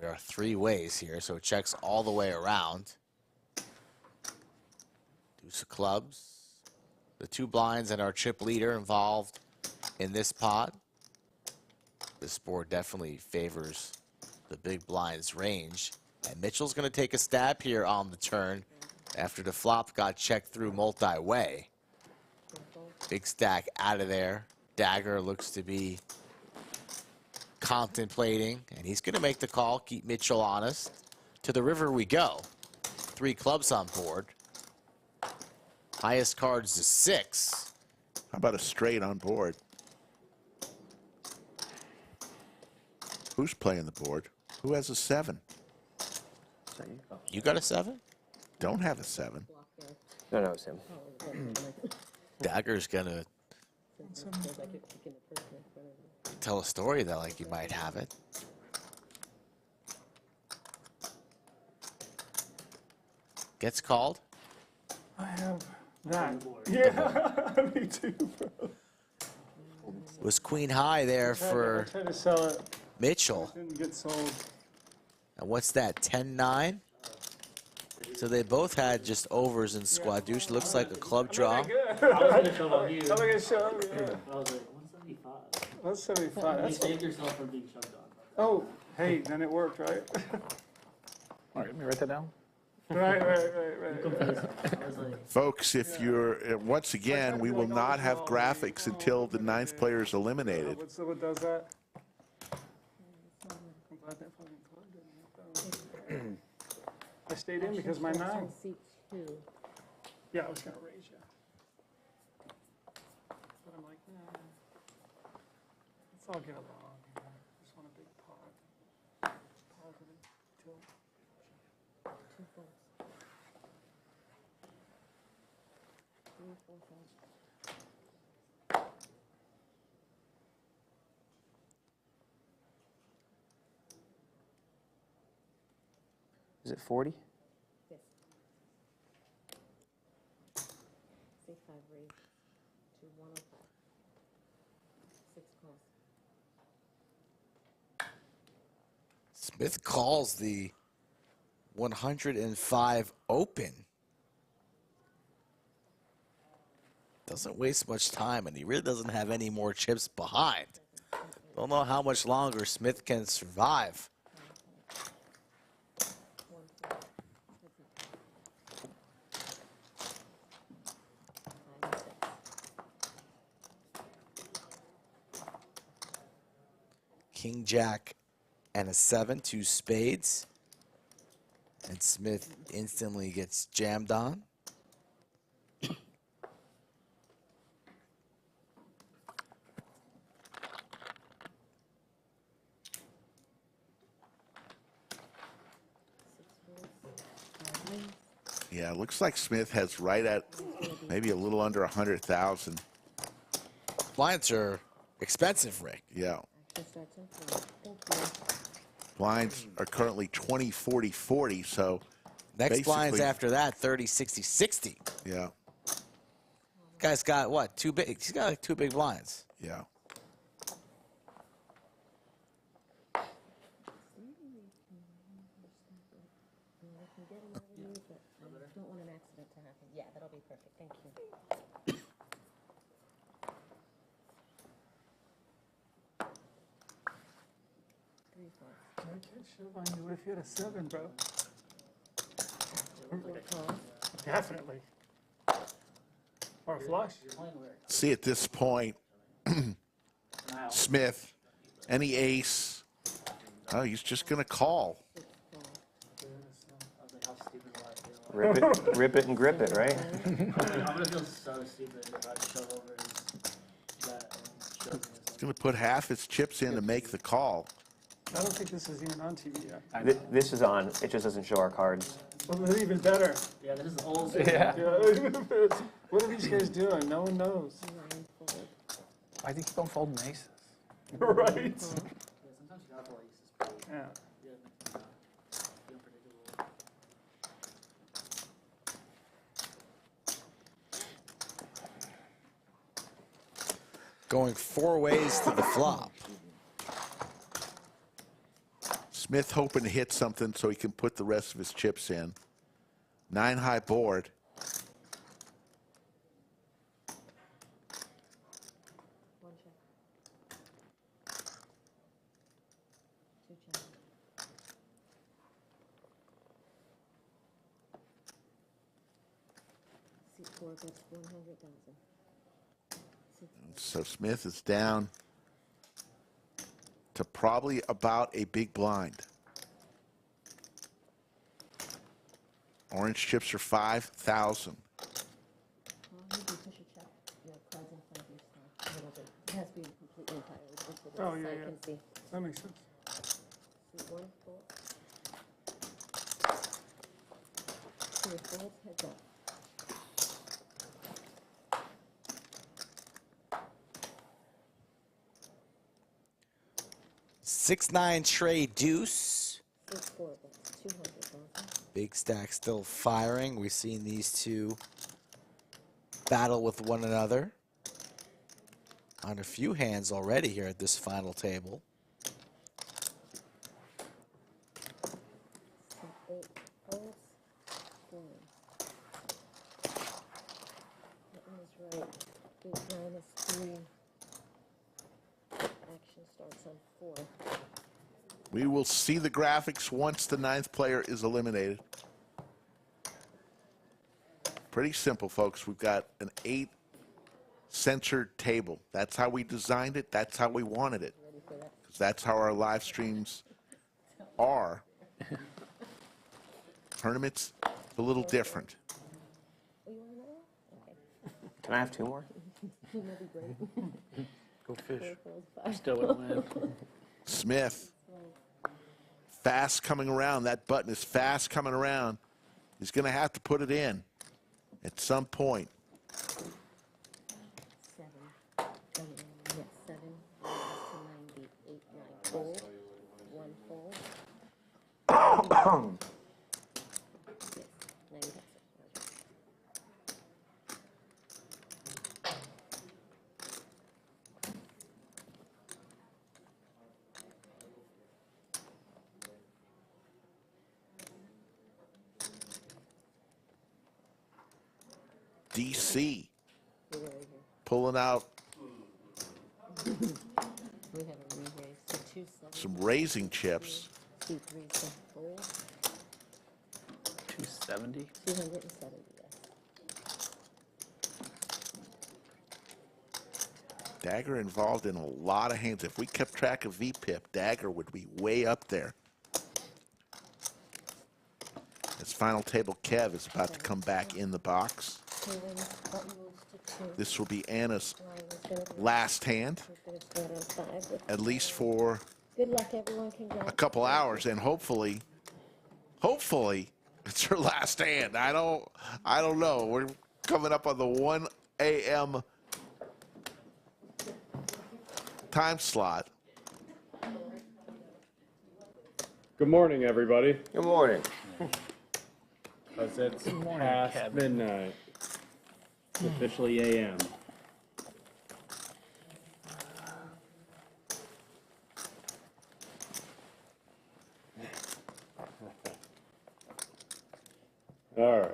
We are 3 ways here, so it checks all the way around. Deuce of clubs. The 2 blinds and our chip leader involved in this pot. This board definitely favors the big blind's range. And Mitchell's going to take a stab here on the turn after the flop got checked through multi-way. Big stack out of there. Dagger looks to be contemplating, and he's going to make the call, keep Mitchell honest. To the river we go. 3 clubs on board. Highest cards is 6. How about a straight on board? Who's playing the board? Who has a 7? You got a 7? Don't have a 7. No, it's him. Dagger's gonna tell a story that like you might have it. Gets called. I have that. Yeah, me too, bro. Was queen high there for I tried to sell it. Mitchell. Didn't get sold. And what's that, 10-9? So they both had just overs in squad douche. Looks like a club draw. I was going to show up you. I'm going to show up. I was like, 175. 175. You saved yourself from being shoved on. Oh, hey, then it worked, right? All right, let me write that down. Right. Folks, if you're, once again, we will not have graphics until the 9th player is eliminated. What does that? I stayed in because my 9. Yeah, I was going to raise you. But I'm like, nah. Let's all get along. Just want a big pot. Positive. Tilt. 2 folds. 3, 4 folds. Is it 40? Yes. 6, 5 raise to 105. 6 calls. Smith calls the 105 open. Doesn't waste much time, and he really doesn't have any more chips behind. Don't know how much longer Smith can survive. king, jack, and a 7, 2 spades. And Smith instantly gets jammed on. Yeah, it looks like Smith has right at maybe a little under 100,000. Blinds are expensive, Rick. Yeah. Blinds are currently 20, 40, 40, so Next blinds after that, 30, 60, 60. Yeah. Guy's got what? Two big. He's got like 2 big blinds. Yeah. Don't want an accident to happen. Yeah, that'll be perfect. Thank you. I can't shove on you. What if you had a 7, bro? Definitely. Or a flush. See, at this point, Smith, any ace, oh, he's just going to call. Rip it and grip it, right? I'm gonna feel so stupid if I shove over that and shove his. He's going to put half his chips in to make the call. I don't think this is even on TV yet. This is on. It just doesn't show our cards. Well, that's even better. Yeah, this is old. Yeah. What are these guys doing? No one knows. Why do you keep on folding aces? Right. Yeah, sometimes you gotta play aces. Yeah. Going 4 ways to the flop. Smith hoping to hit something so he can put the rest of his chips in. 9 high board. So Smith is down to probably about a big blind. Orange chips are 5,000. Oh, yeah, yeah. That makes sense. Six, 9 trade deuce. Big stack still firing. We've seen these two battle with one another on a few hands already here at this final table. We will see the graphics once the 9th player is eliminated. Pretty simple, folks. We've got an 8 censored table. That's how we designed it. That's how we wanted it. Because that's how our live streams are. Tournaments, a little different. Can I have 2 more? Go fish. Still would win. Smith. Fast coming around. That button is fast coming around. He's going to have to put it in at some point. 7. Yes, 7. 98, 9. Fold. 1 fold. Yes, 90. DC pulling out some raising chips. 270? 270, yes. Dagger involved in a lot of hands. If we kept track of VPIP, Dagger would be way up there. This final table, Kev is about to come back in the box. This will be Anna's last hand, at least for Good luck, everyone. a couple hours, and hopefully it's her last hand. I don't know. We're coming up on the 1 a.m. time slot. Good morning, everybody. Good morning. As it's past midnight. It's officially AM. All right.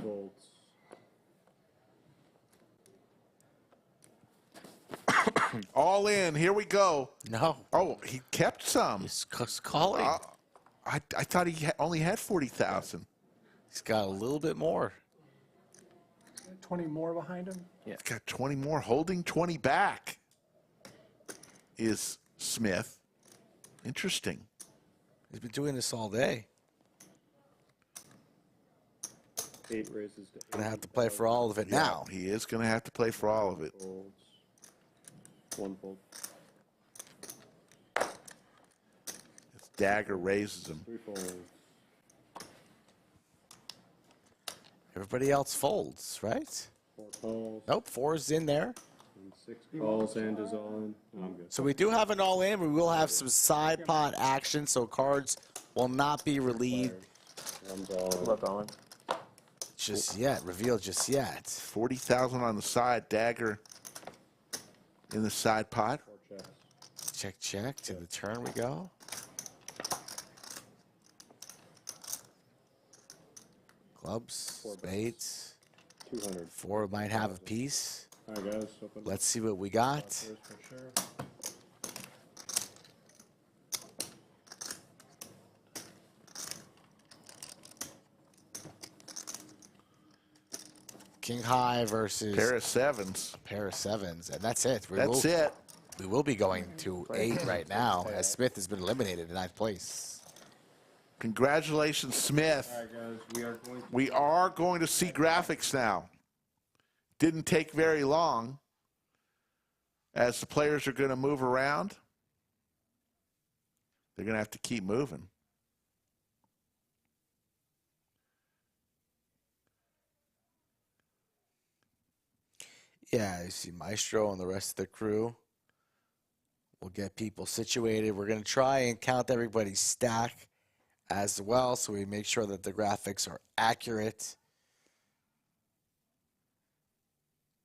Volts. All in. Here we go. No. Oh, he kept some. He's calling. I thought he only had 40,000. He's got a little bit more. 20 more behind him? Yeah. He's got 20 more. Holding 20 back is Smith. Interesting. He's been doing this all day. 8 raises to 8. Gonna have to play for all of it now. He is gonna have to play for all of it. Folds. 1 fold. As Dagger raises him. 3 folds. Everybody else folds, right? 4 calls. Nope, 4's in there. And 6 calls and is all in. I'm good. So we do have an all in. We will have some side pot action, so cards will not be relieved One's all in. Look on. just yet, revealed just yet. 40,000 on the side. Dagger in the side pot. 4 checks. Check, check. To the turn we go. Clubs, 4 spades. 200. 4 might have a piece. All right, guys. Open. Let's see what we got. First for sure. King high versus Pair of sevens. a pair of sevens, and that's it. That's it. We will be going to 8 right now, as Smith has been eliminated in 9th place. Congratulations, Smith. All right, guys. We are going to see graphics now. Didn't take very long, as the players are going to move around. They're going to have to keep moving. Yeah, you see Maestro and the rest of the crew. We'll get people situated. We're going to try and count everybody's stack as well, so we make sure that the graphics are accurate.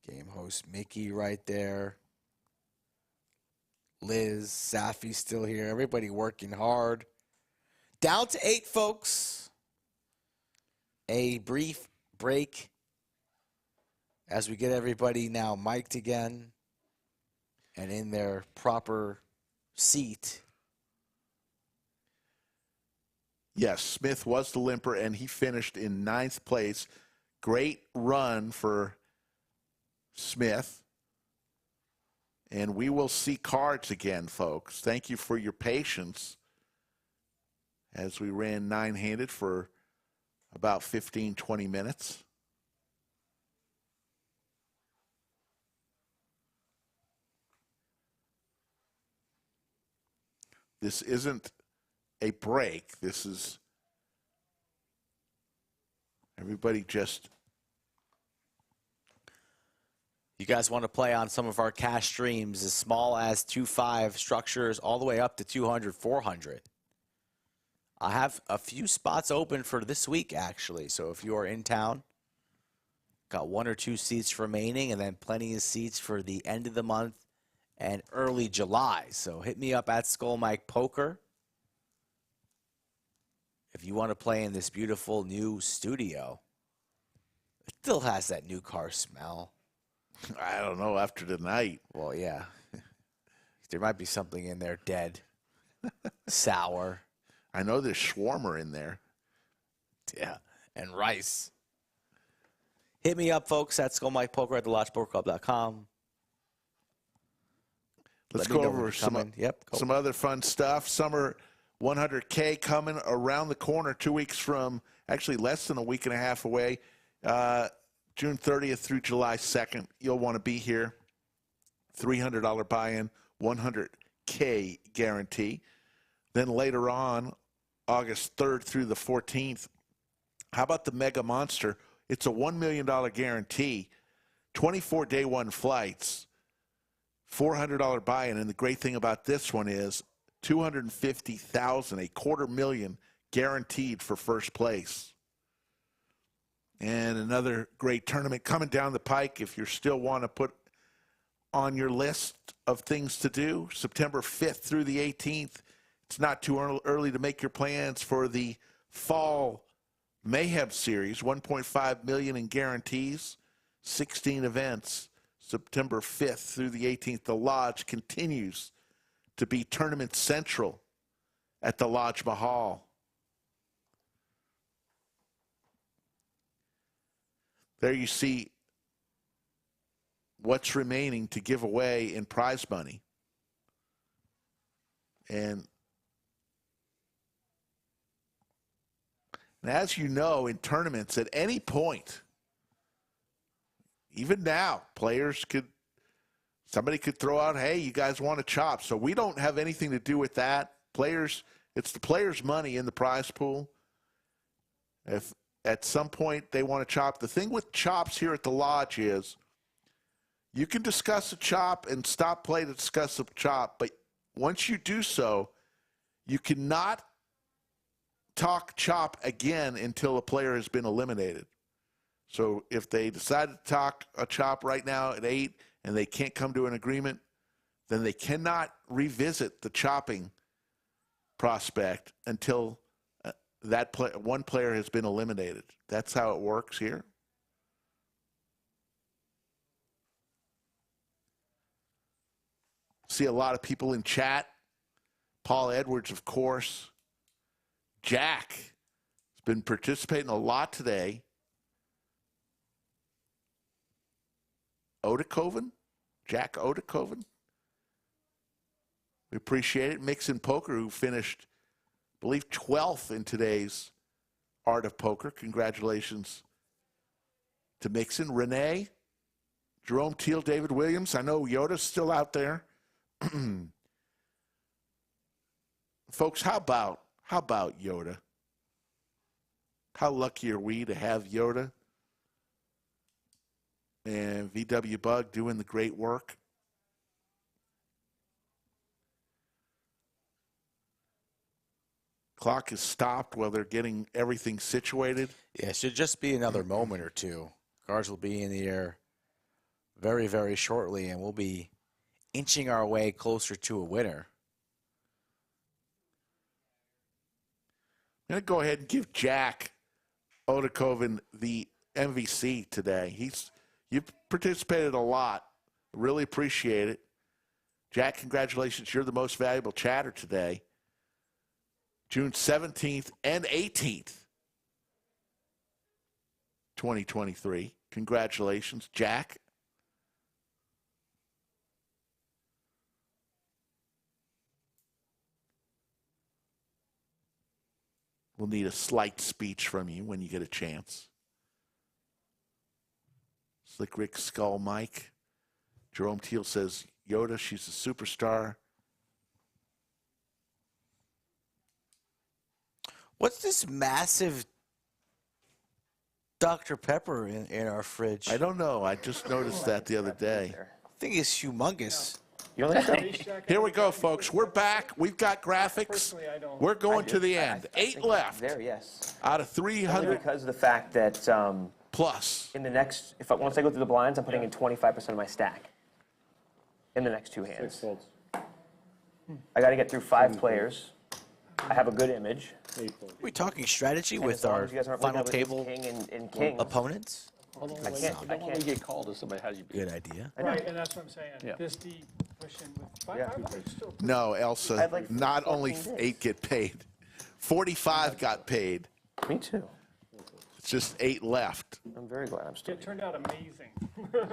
Game host Mickey right there. Liz, Safi still here. Everybody working hard. Down to 8, folks. A brief break as we get everybody now mic'd again and in their proper seat. Yes, Smith was the limper, and he finished in 9th place. Great run for Smith. And we will see cards again, folks. Thank you for your patience as we ran 9-handed for about 15, 20 minutes. This isn't a break. This is everybody just... You guys want to play on some of our cash streams as small as 2.5 structures all the way up to 200, 400. I have a few spots open for this week, actually. So if you are in town, got 1 or 2 seats remaining, and then plenty of seats for the end of the month and early July. So hit me up at Skull Mike Poker, if you want to play in this beautiful new studio, it still has that new car smell. I don't know after tonight. Well, yeah. There might be something in there dead, sour. I know there's shawarma in there. Yeah, and rice. Hit me up, folks, at SkullMikePoker at thelodgepokerclub.com. Let's go over some other fun stuff. Summer 100K coming around the corner 2 weeks from, actually less than a week and a half away, June 30th through July 2nd. You'll want to be here. $300 buy-in, 100K guarantee. Then later on, August 3rd through the 14th, how about the Mega Monster? It's a $1 million guarantee, 24 day one flights, $400 buy-in. And the great thing about this one is $250,000, $250,000 guaranteed for first place. And another great tournament coming down the pike if you still want to put on your list of things to do, September 5th through the 18th. It's not too early to make your plans for the Fall Mayhem Series, $1.5 million in guarantees, 16 events, September 5th through the 18th. The Lodge continues to be tournament central at the Lodge Mahal. There you see what's remaining to give away in prize money. And as you know, in tournaments, at any point, even now, somebody could throw out, hey, you guys want to chop. So we don't have anything to do with that. It's the players' money in the prize pool. If at some point they want to chop, the thing with chops here at the Lodge is you can discuss a chop and stop play to discuss a chop, but once you do so, you cannot talk chop again until a player has been eliminated. So if they decide to talk a chop right now at 8 and they can't come to an agreement, then they cannot revisit the chopping prospect until one player has been eliminated. That's how it works here. See a lot of people in chat. Paul Edwards, of course. Jack has been participating a lot today. Odekoven? Jack Odekoven? We appreciate it. Mixin Poker, who finished, I believe, 12th in today's Art of Poker. Congratulations to Mixin. Renee, Jerome Teal, David Williams. I know Yoda's still out there. Folks, how about Yoda? How lucky are we to have Yoda and VW Bug doing the great work? Clock is stopped while they're getting everything situated. Yeah, it should just be another moment or two. Cars will be in the air very, very shortly, and we'll be inching our way closer to a winner. I'm going to go ahead and give Jack Odekoven the MVC today. You've participated a lot. Really appreciate it. Jack, congratulations. You're the most valuable chatter today. June 17th and 18th, 2023. Congratulations, Jack. We'll need a slight speech from you when you get a chance. Slick Rick Skull Mike. Jerome Teal says, Yoda, she's a superstar. What's this massive Dr. Pepper in our fridge? I don't know. I just noticed that the other day. I think it's humongous. Here we go, folks. We're back. We've got graphics. We're going to the end. 8 left. There, yes. Out of 300. Because of the fact that plus in the next, once I go through the blinds, I'm putting in 25% of my stack in the next 2 hands. I got to get through 5 players. I have a good image. We're talking strategy And with as long our as you guys aren't final looking at table king and king. opponents. Hold on, I can't. I don't want to get called if somebody has you beat. Good idea. Right, and that's what I'm saying. Yeah. This deep pushing with Yeah. 500 still pretty No, Elsa, had like not 14 only days. 8 get paid. 45 got paid. Me too. It's just 8 left. I'm very glad I'm still It turned out amazing. we were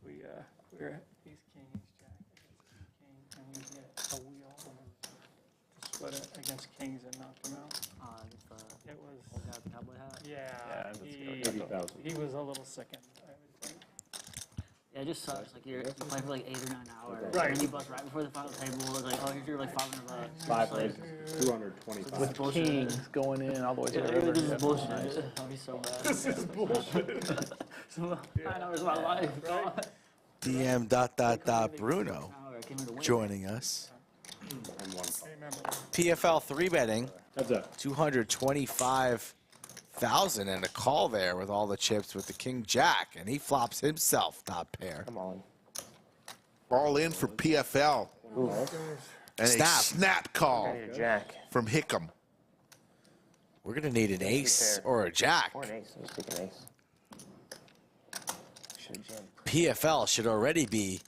ace king, ace jack, ace king, and we hit a wheel to split it against kings and knock them out. It was the cowboy hat. yeah. $80,000. He was a little sickened, I would think. Yeah, it just sucks. Like you play for like 8 or 9 hours, Right. and then you bust right before the final table. It's like, oh, here's your like $500. Five It's raises, 225. With bullshit. Kings going in all the way to the river. This is Yeah. bullshit. Nice. I'll be so mad. This is bullshit. So 9 hours of my life. God. DM ... Bruno joining us. PFL 3 betting. Heads up. 225,000 and a call there with all the chips with the king jack, and he flops himself top pair. Come on. All in for PFL. And Snap. a snap call I need a jack. from Hickam. We're gonna need an ace or a jack. Or an ace. Let's take an ace. Should have jammed. PFL should already be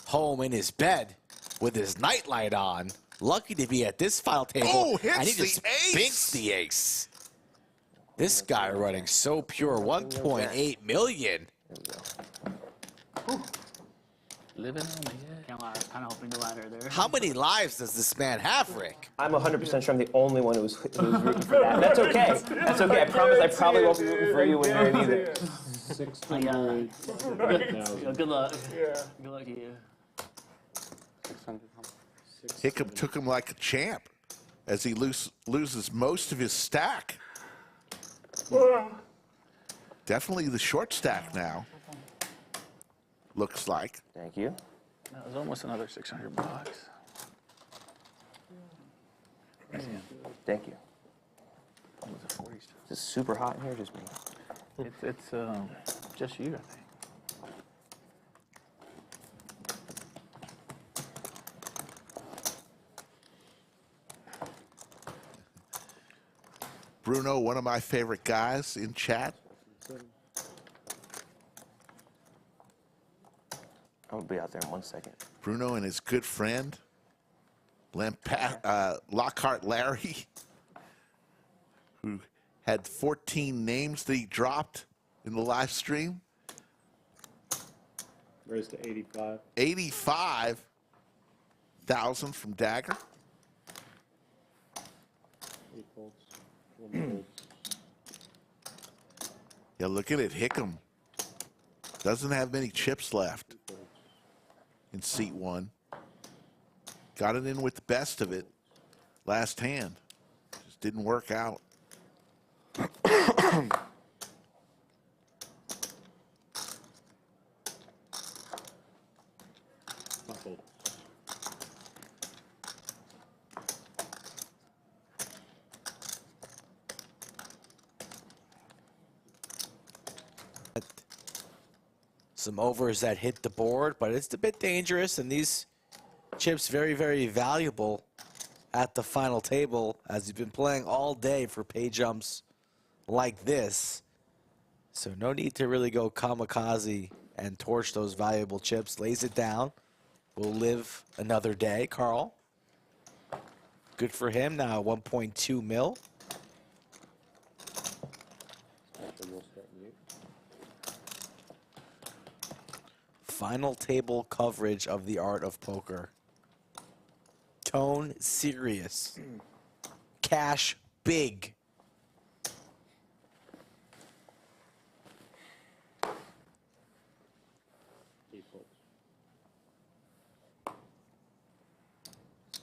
home in his bed with his nightlight on. Lucky to be at this final table. Oh, hits and he the just ace. binks the ace. This guy running so pure, 1.8 million. Living on the edge. Can't lie, I was kind of hoping to ladder there. How many lives does this man have, Rick? I'm 100% sure I'm the only one who's rooting for that. That's okay. That's okay. I promise I probably won't be rooting for you when you're in either. 600. Good luck. Yeah. Good luck to you. 600. Hickam took him like a champ as he loses most of his stack. Definitely the short stack now. Looks like. Thank you. That was almost another $600. Man, Thank you. that was a 40. Is this super hot in here? Just me. It's just you, I think. Bruno, one of my favorite guys in chat. I'll be out there in 1 second. Bruno and his good friend, Lockhart Larry, who had 14 names that he dropped in the live stream. Raised to 85. 85,000 from Dagger. 8 folds. 1 fold. Yeah, look at it, Hickam. Doesn't have many chips left in seat 1. Got it in with the best of it last hand. Just didn't work out. Not fold. Some overs that hit the board, but it's a bit dangerous, and these chips very, very valuable at the final table, as you've been playing all day for pay jumps like this. So no need to really go kamikaze and torch those valuable chips. Lays it down. Will live another day, Carl. Good for him now, 1.2 mil. Final table coverage of the art of poker. Tone serious. Cash big.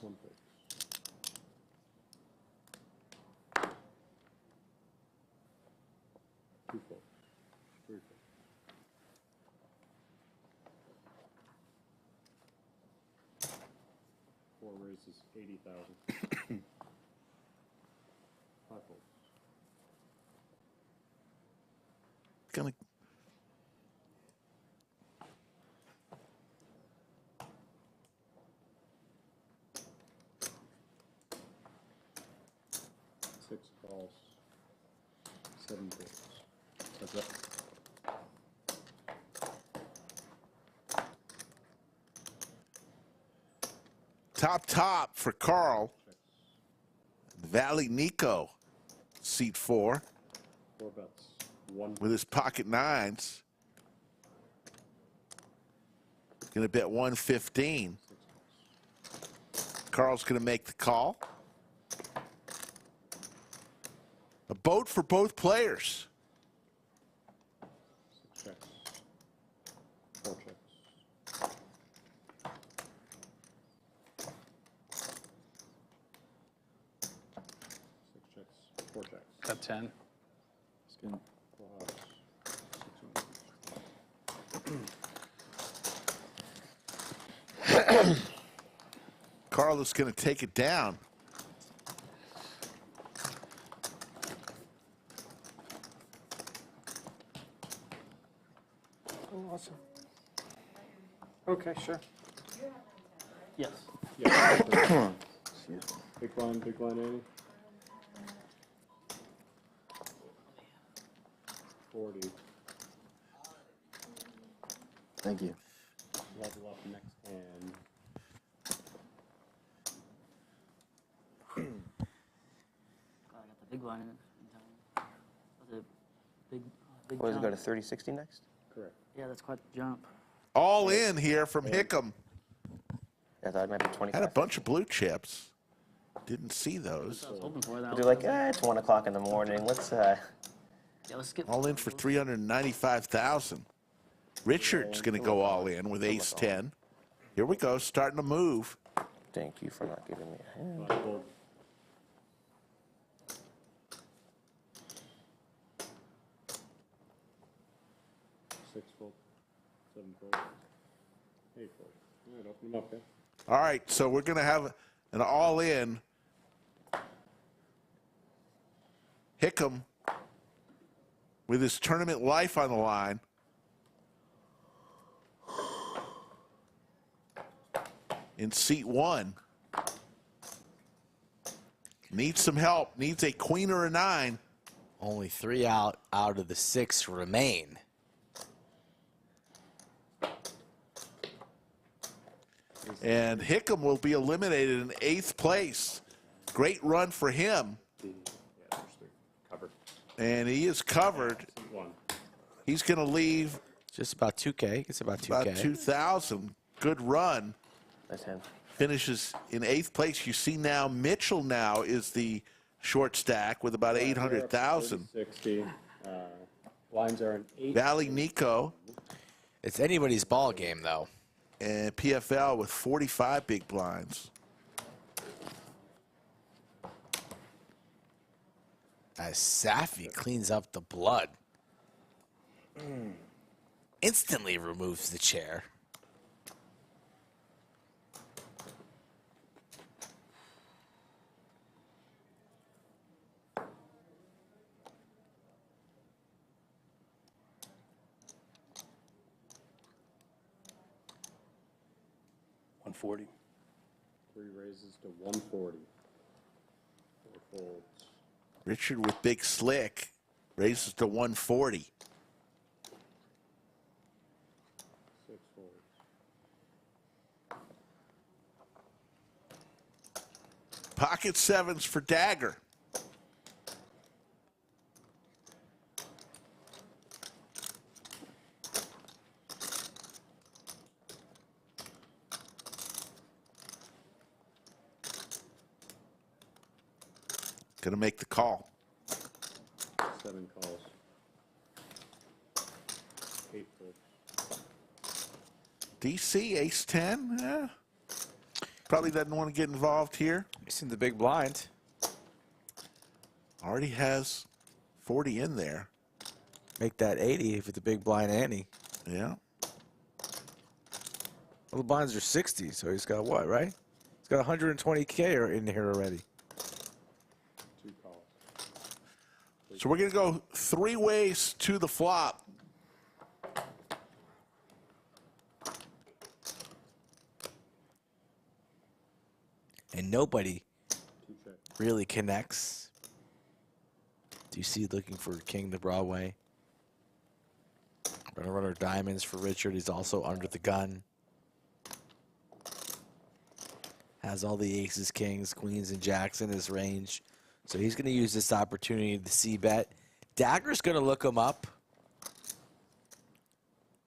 One fold. Two folds. 3 folds. Four raises 80,000. 5 folds. Gonna Top for Carl. Valley Nico, seat 4. 4 bets. 1 with his pocket nines. Going to bet 115. Carl's going to make the call. A boat for both players. 6 checks. 4 checks. 6 checks. 4 checks. Got 10. Skin. 4 hearts. 6 Carl is going to take it down. Oh, awesome. Okay, sure. Yes. Yeah. Big blind, Annie. 40. Thank you. Level up next hand. I got the big blind in time. Was it big? Big What does it jump. go to 30-60 next? Correct. Yeah, that's quite the jump. All in here from Hickam. I thought it might be 25. Had a bunch of blue chips. Didn't see those. I was hoping for that. They're like, it's 1 o'clock in the morning. Let's Yeah, let's skip. All in for 395,000. Richard's going to go all in with ace 10. Here we go, starting to move. Thank you for not giving me a hand. 5 fold. 6 fold. 7 fold. 8 fold. All right, open them up, okay? All right, so we're going to have an all in. Hickam with his tournament life on the line. In seat 1. Needs some help. Needs a queen or a 9. Only 3 out of the 6 remain. And Hickam will be eliminated in 8th place. Great run for him. Yeah, there's 3. Covered. And he is covered. 1. He's going to leave Just about 2K. It's about 2K. about 2,000. Good run. Nice hand. Finishes in 8th place. You see now Mitchell now is the short stack with about 800,000. 60. Blinds are an 8. Valley Nico. It's anybody's ball game, though. And PFL with 45 big blinds. As Safi cleans up the blood. Instantly removes the chair. $140. 3 raises to 140. 4 folds. Richard with big slick raises to 140. 6 folds. Pocket 7s for Dagger. Going to make the call. 7 calls. 8 folds. DC, ace 10. Probably doesn't want to get involved here. He's in the big blind. Already has 40 in there. Make that 80 if it's a big blind Annie. Yeah. Well, the blinds are 60, so he's got what, right? He's got 120K in here already. 2 calls. So we're going to go 3 ways to the flop. And nobody really connects. Do you see looking for King to Broadway? Runner diamonds for Richard. He's also under the gun. Has all the aces, kings, queens, and jacks in his range. So he's going to use this opportunity to c-bet. Dagger's going to look him up.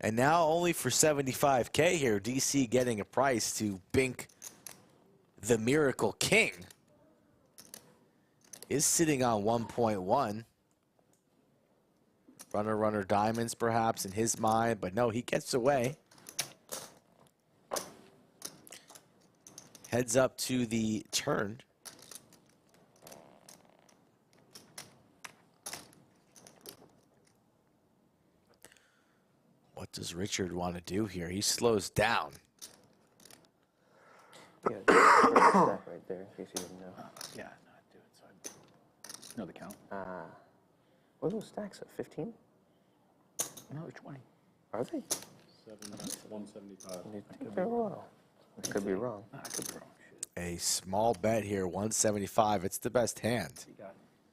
And now only for 75K here, DC getting a price to bink the Miracle King. Is sitting on 1.1. Runner diamonds perhaps in his mind, but no, he gets away. Heads up to the turn. What does Richard want to do here? He slows down. Yeah, stack right there, in case you didn't know. Yeah, no, I do it, so I know the count. What are those stacks at, 15? No, they're 20. Are they? 175. I think they're wrong. I could be wrong. I could be wrong. A small bet here, 175. It's the best hand.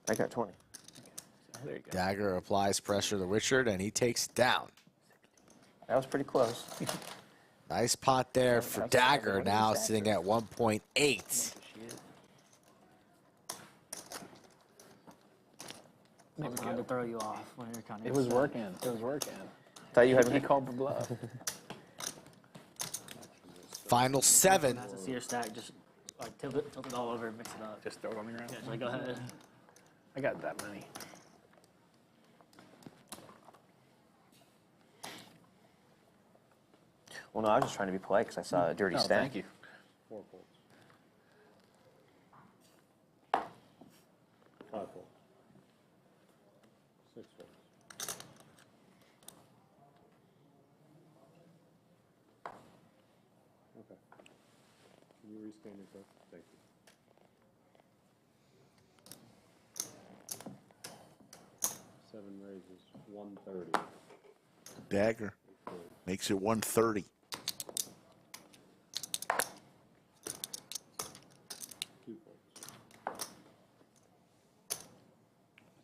I got 20. So there you go. Dagger applies pressure to Richard, and he takes down. That was pretty close. Nice pot there for Dagger, now sitting at 1.8. Maybe trying to throw you off when you're kind of. It was working. It was working. Thought you had He called the bluff. Final 7. Nice to see your stack. Just like tilt it all over, mix it up. Just throw it on the ground. Yeah, just like go ahead. I got that many. Well, no, I was just trying to be polite because I saw a dirty Oh, stack. thank you. 4 folds. 5 folds. 6 folds. Okay. Can you rescan your card? Thank you. 7 raises, 130. Dagger makes it 130. 2 folds.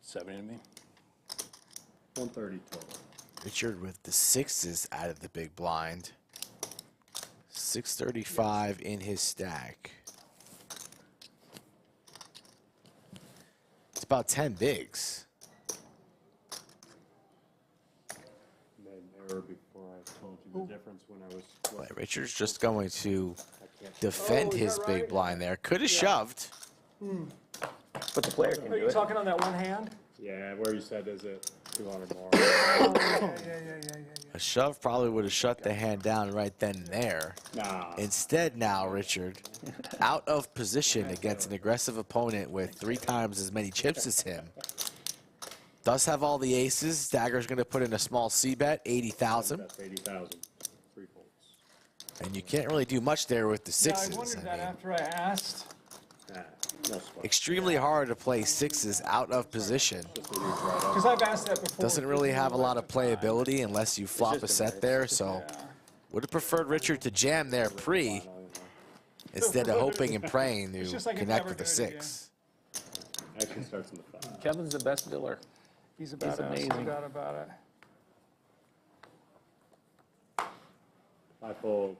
70 to me. 130 total. Richard with the 6s out of the big blind. 635 in his stack. It's about 10 bigs. Made an error before I told you the difference when I was. But Richard's just going to defend his big blind there. Could have shoved. But the player can Are do you it. talking on that one hand? Yeah, where you said is it 200 more. Yeah. A shove probably would have shut the hand down right then and there. Nah. Instead now, Richard, out of position against an aggressive opponent with 3 times as many chips as him. Does have all the aces. Dagger's going to put in a small C-bet, 80,000. That's 80,000. 3 folds. And you can't really do much there with the Yeah, I 6s. wondered that after I asked. Nah, no sweat. Extremely hard to play 6s out of position. Because I've asked that before. Doesn't really have a lot of playability unless you flop a set there, so would have preferred Richard to jam there pre instead of hoping and praying to connect with a 6. Action starts in the 5. Kevin's the best dealer. He's about He's amazing. No doubt about it. 5 folds.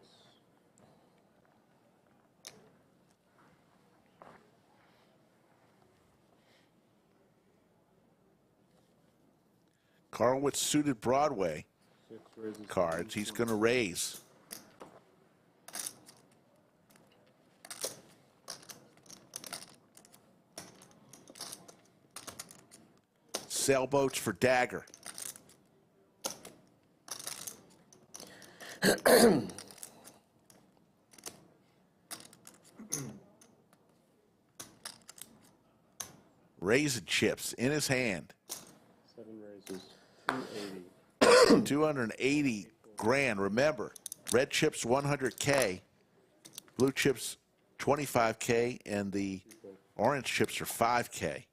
Carl with suited Broadway 6 raises. cards. He's going to raise. Sailboats for Dagger. Raisin chips in his hand. 7 raises, 280. 280 grand. Remember, red chips 100K, blue chips 25K, and the orange chips are 5K.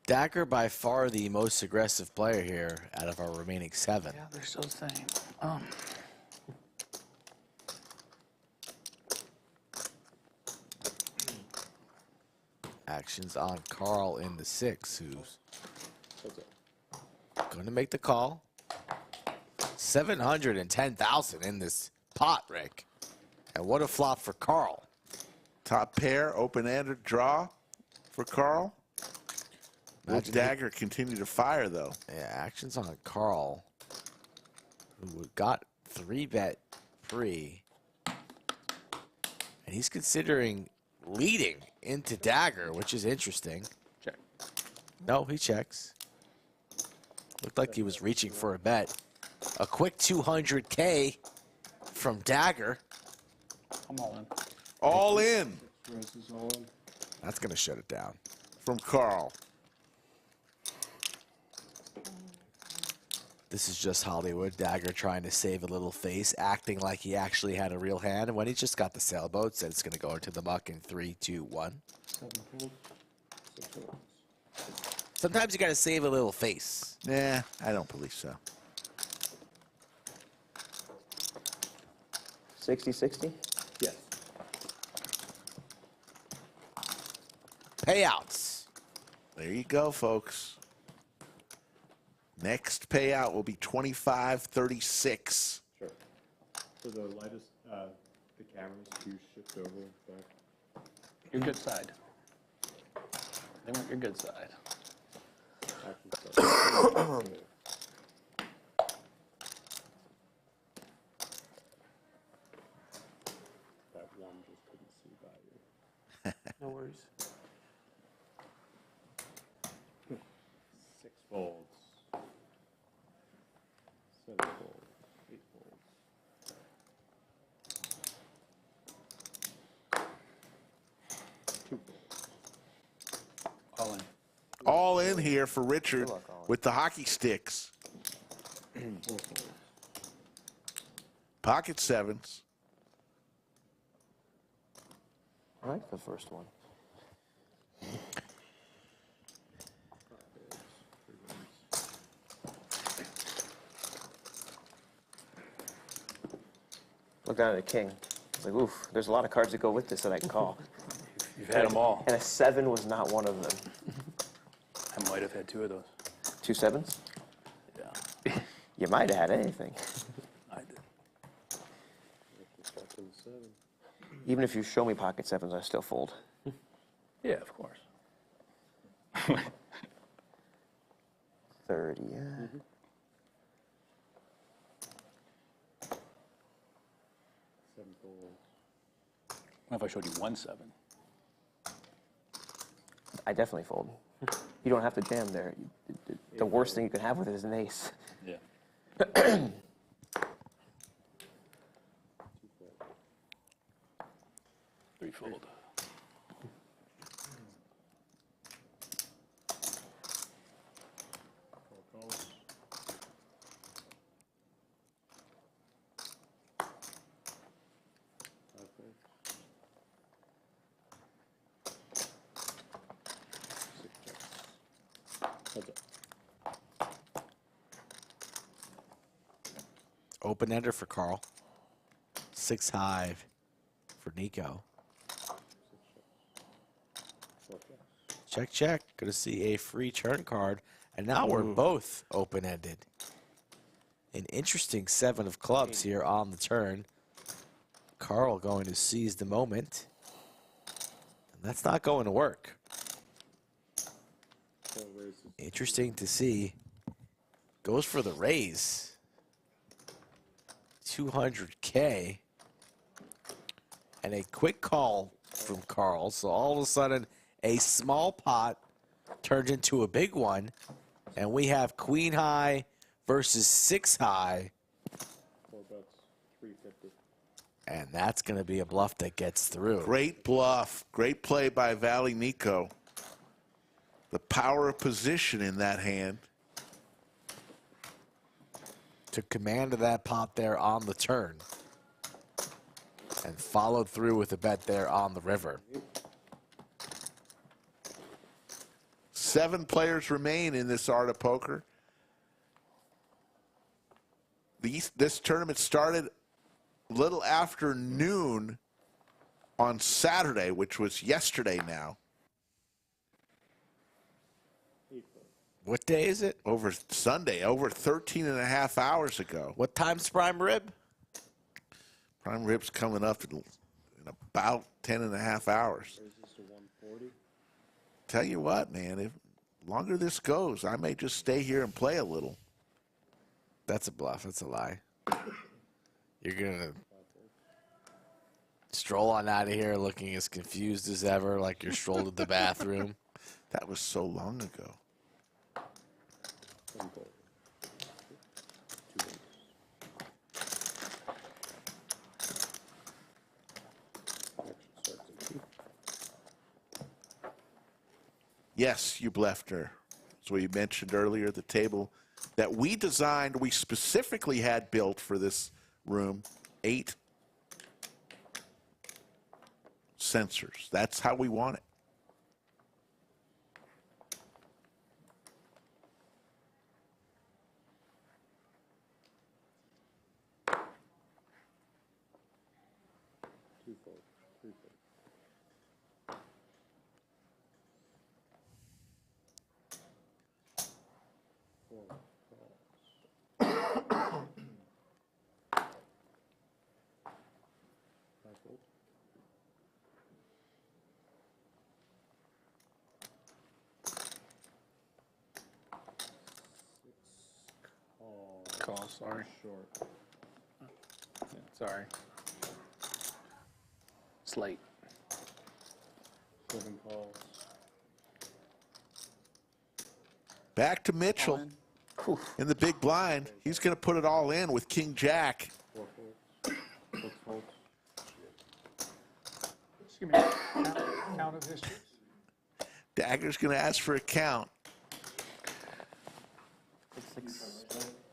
Dagger by far the most aggressive player here out of our remaining 7. Yeah, they're so the same. Actions on Carl in the 6, who's going to make the call. 710,000 in this pot, Rick. And what a flop for Carl. Top pair, open-ended draw for Carl. Will Dagger continue to fire, though? Yeah, action's on Carl, who got 3-bet pre. And he's considering leading into Dagger, which is interesting. Check. No, he checks. Looked like he was reaching for a bet. A quick 200K from Dagger. I'm all in. All in. That's going to shut it down. From Carl. This is just Hollywood. Dagger trying to save a little face, acting like he actually had a real hand. And when he just got the sailboat, said it's going to go into the muck in 3, 2, 1. Sometimes you got to save a little face. Nah, I don't believe so. 60-60? Yes. Payouts. There you go, folks. Next payout will be $25.36. Sure. For the lightest, the cameras do shift over back. Your good side. They want your good side. That one just couldn't see by you. No worries. 6 folds. 7 folds. 8 folds. All in. All in here for Richard with the hockey sticks. Pocket sevens. I like the first one. Look down at the king. It's like, oof, there's a lot of cards that go with this that I can call. You've had them all. And a 7 was not one of them. I might have had 2 of those. 2 7s? Yeah. You might have had anything. I did. Even if you show me pocket 7s, I still fold. Yeah, of course. 30, yeah. What if I showed you 1 7? I definitely fold. You don't have to jam there. The worst thing you can have with it is an ace. Yeah. 3 fold. Open-ender for Carl. 6 high for Nico. Check, check. Going to see a free turn card. And now we're both open-ended. An interesting 7 of clubs here on the turn. Carl going to seize the moment. And that's not going to work. Interesting to see. Goes for the raise. 200K. And a quick call from Carl. So all of a sudden, a small pot turns into a big one. And we have queen high versus 6 high. 4 bets, 350. And that's going to be a bluff that gets through. Great bluff. Great play by Valley Nico. The power of position in that hand. Took command of that pot there on the turn. And followed through with a bet there on the river. 7 players remain in this art of poker. This tournament started a little after noon on Saturday, which was yesterday now. What day is it? Over Sunday, over 13 and a half hours ago. What time's prime rib? Prime rib's coming up in about 10.5 hours. Tell you what, man, if longer this goes, I may just stay here and play a little. That's a bluff. That's a lie. You're going to stroll on out of here looking as confused as ever, like you're strolled to the bathroom. That was so long ago. Yes, you bleffed her. As we mentioned earlier, the table that we designed, we specifically had built for this room, 8 sensors. That's how we want it. Call, sorry. Short. Yeah, sorry. It's late. 7 calls. Back to Mitchell in the big blind. He's going to put it all in with King Jack. 4 folds. 6 folds. Just give me a count of history. Dagger's going to ask for a count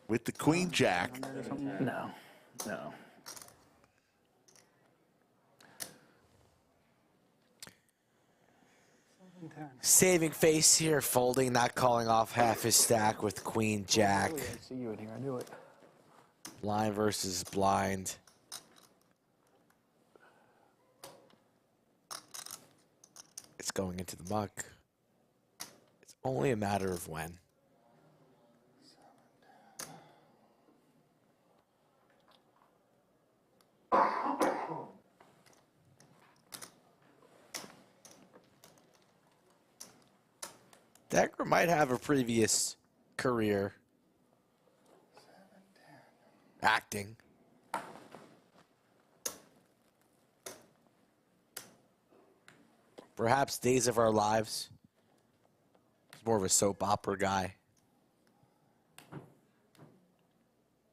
with the Queen Jack. No, no. Saving face here, folding, not calling off half his stack with Queen Jack. I see you in here. I knew it. Blind versus blind. It's going into the muck. It's only a matter of when. Dagger might have a previous career acting. Perhaps Days of Our Lives. He's more of a soap opera guy.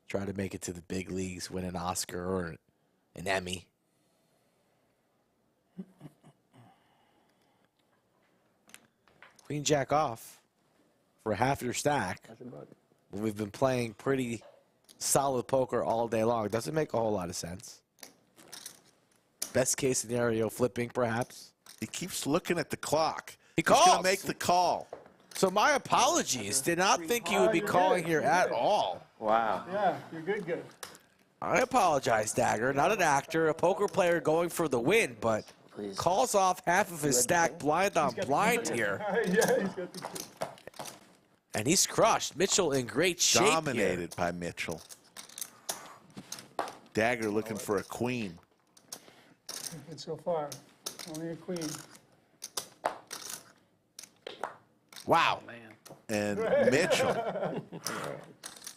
Try to make it to the big leagues, win an Oscar or an Emmy. Queen Jack off for half your stack. When we've been playing pretty solid poker all day long. Doesn't make a whole lot of sense. Best case scenario, flipping perhaps. He keeps looking at the clock. He calls. He's going to make the call. So my apologies. Did not think you would be calling here at all. Wow. Yeah, you're good. I apologize, Dagger. Not an actor, a poker player going for the win, but calls off half of his stack blind on blind here. Yeah, he's got the key. And he's crushed. Mitchell in great shape here. Dominated by Mitchell. Dagger looking for a queen. And so far, only a queen. Wow. Man. And Mitchell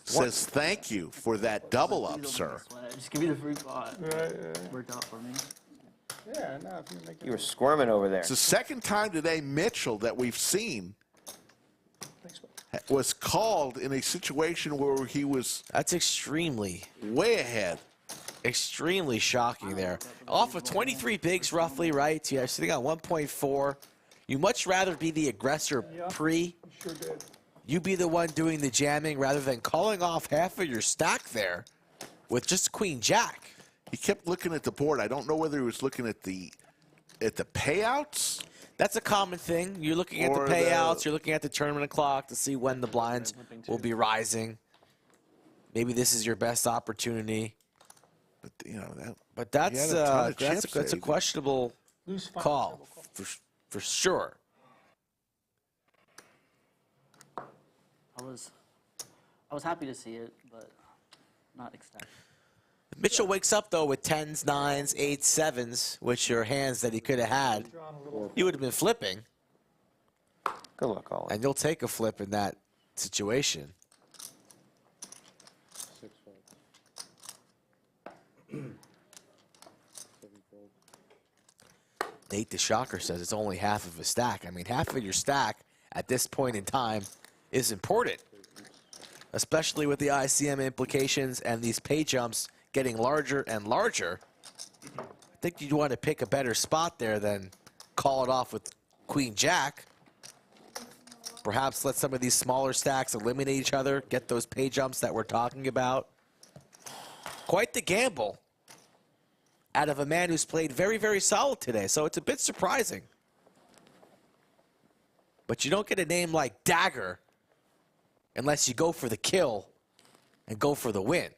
says thank you for that double up, sir. Just give me the free pot. Right. Worked out for me. Yeah, no, if you make it. You were squirming over there. It's the second time today Mitchell that we've seen was called in a situation where he was That's extremely way ahead. Extremely shocking there. Off of 23 bigs roughly, right? So you're sitting on 1.4. You much rather be the aggressor pre. Sure did. You be the one doing the jamming rather than calling off half of your stack there with just Queen Jack. He kept looking at the board. I don't know whether he was looking at the payouts. That's a common thing. You're looking at the payouts. You're looking at the tournament clock to see when the blinds will be rising. Maybe this is your best opportunity. But you know that. But that's a questionable call for sure. I was happy to see it, but not ecstatic. Mitchell wakes up, though, with 10s, 9s, 8s, 7s, which are hands that he could have had. He would have been flipping. Good luck, Colin. And you'll take a flip in that situation. 6 Nate the Shocker says it's only half of a stack. I mean, half of your stack at this point in time is important, especially with the ICM implications and these pay jumps getting larger and larger. I think you'd want to pick a better spot there than call it off with Queen Jack. Perhaps let some of these smaller stacks eliminate each other, get those pay jumps that we're talking about. Quite the gamble out of a man who's played very, very solid today, so it's a bit surprising. But you don't get a name like Dagger unless you go for the kill and go for the win.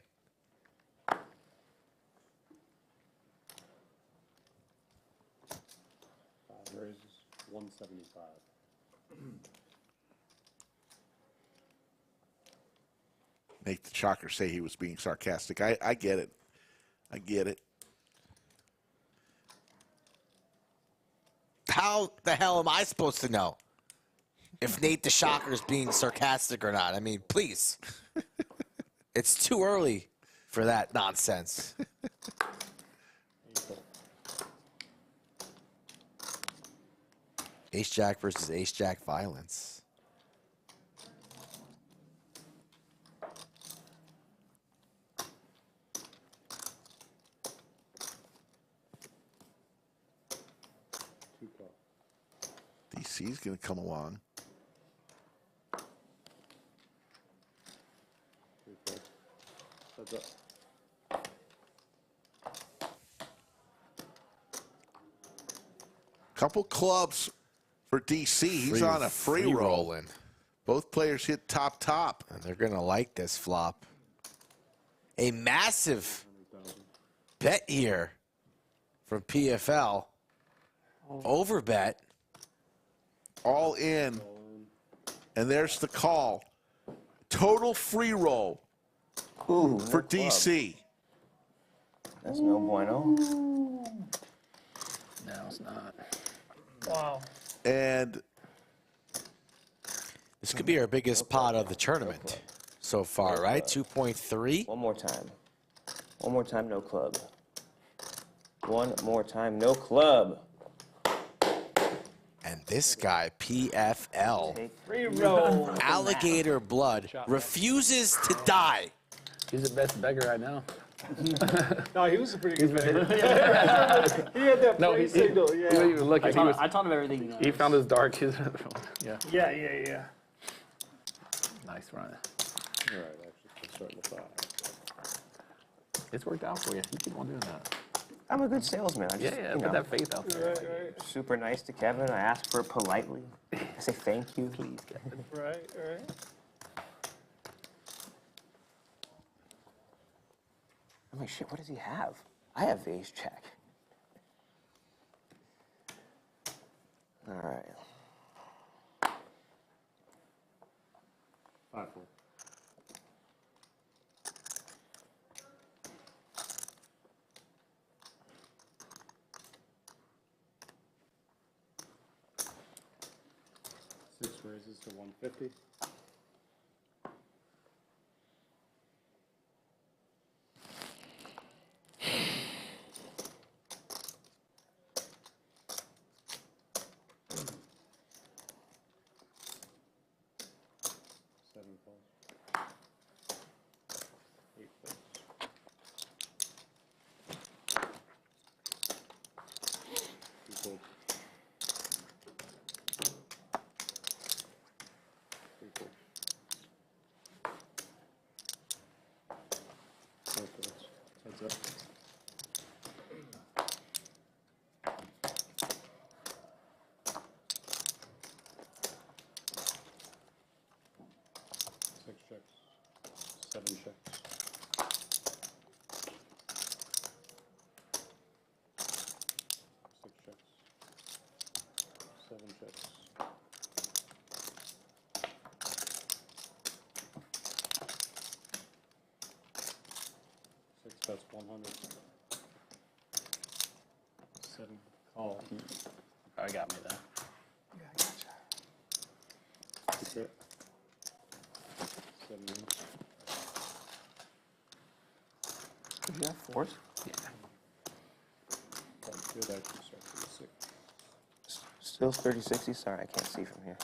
Raises 175. Make the Shocker say he was being sarcastic. I get it. I get it. How the hell am I supposed to know if Nate the Shocker is being sarcastic or not? I mean, please. It's too early for that nonsense. Ace-Jack versus Ace-Jack violence. DC's going to come along. Couple clubs for DC. He's on a free roll. rolling. Both players hit top. And they're going to like this flop. A massive bet here from PFL. Over bet. All in. And there's the call. Total free roll for DC. That's no bueno. No, it's not. Wow. And this could be our biggest pot of the tournament so far, right? 2.3. One more time. One more time, no club. One more time, no club. And this guy, PFL, Free roll. alligator blood, refuses to die. He's the best beggar right now. No, he was a pretty good player. He had that No, play he signal, yeah. wasn't even looking. I taught him everything he knows. He found his dark. Yeah. Yeah. Nice run. All right, actually, starting to 5. It's worked out for you. You keep on doing that. I'm a good salesman. I just, Yeah, you put know, that faith out there. Right. super nice to Kevin. I ask for it politely. I say thank you. Please, Kevin. Right. I'm like, shit, what does he have? I have the ace-jack. All right. 5-4. Six raises to 150. Heads up. Six checks. 7 checks. Six checks. 7 checks. Six That's 100. 7 call. I got me there. Yeah, I gotcha. That's it. 7 minutes. Did you have fours? Yeah. Probably should actually start with 6. Still 30-60? Sorry, I can't see from here.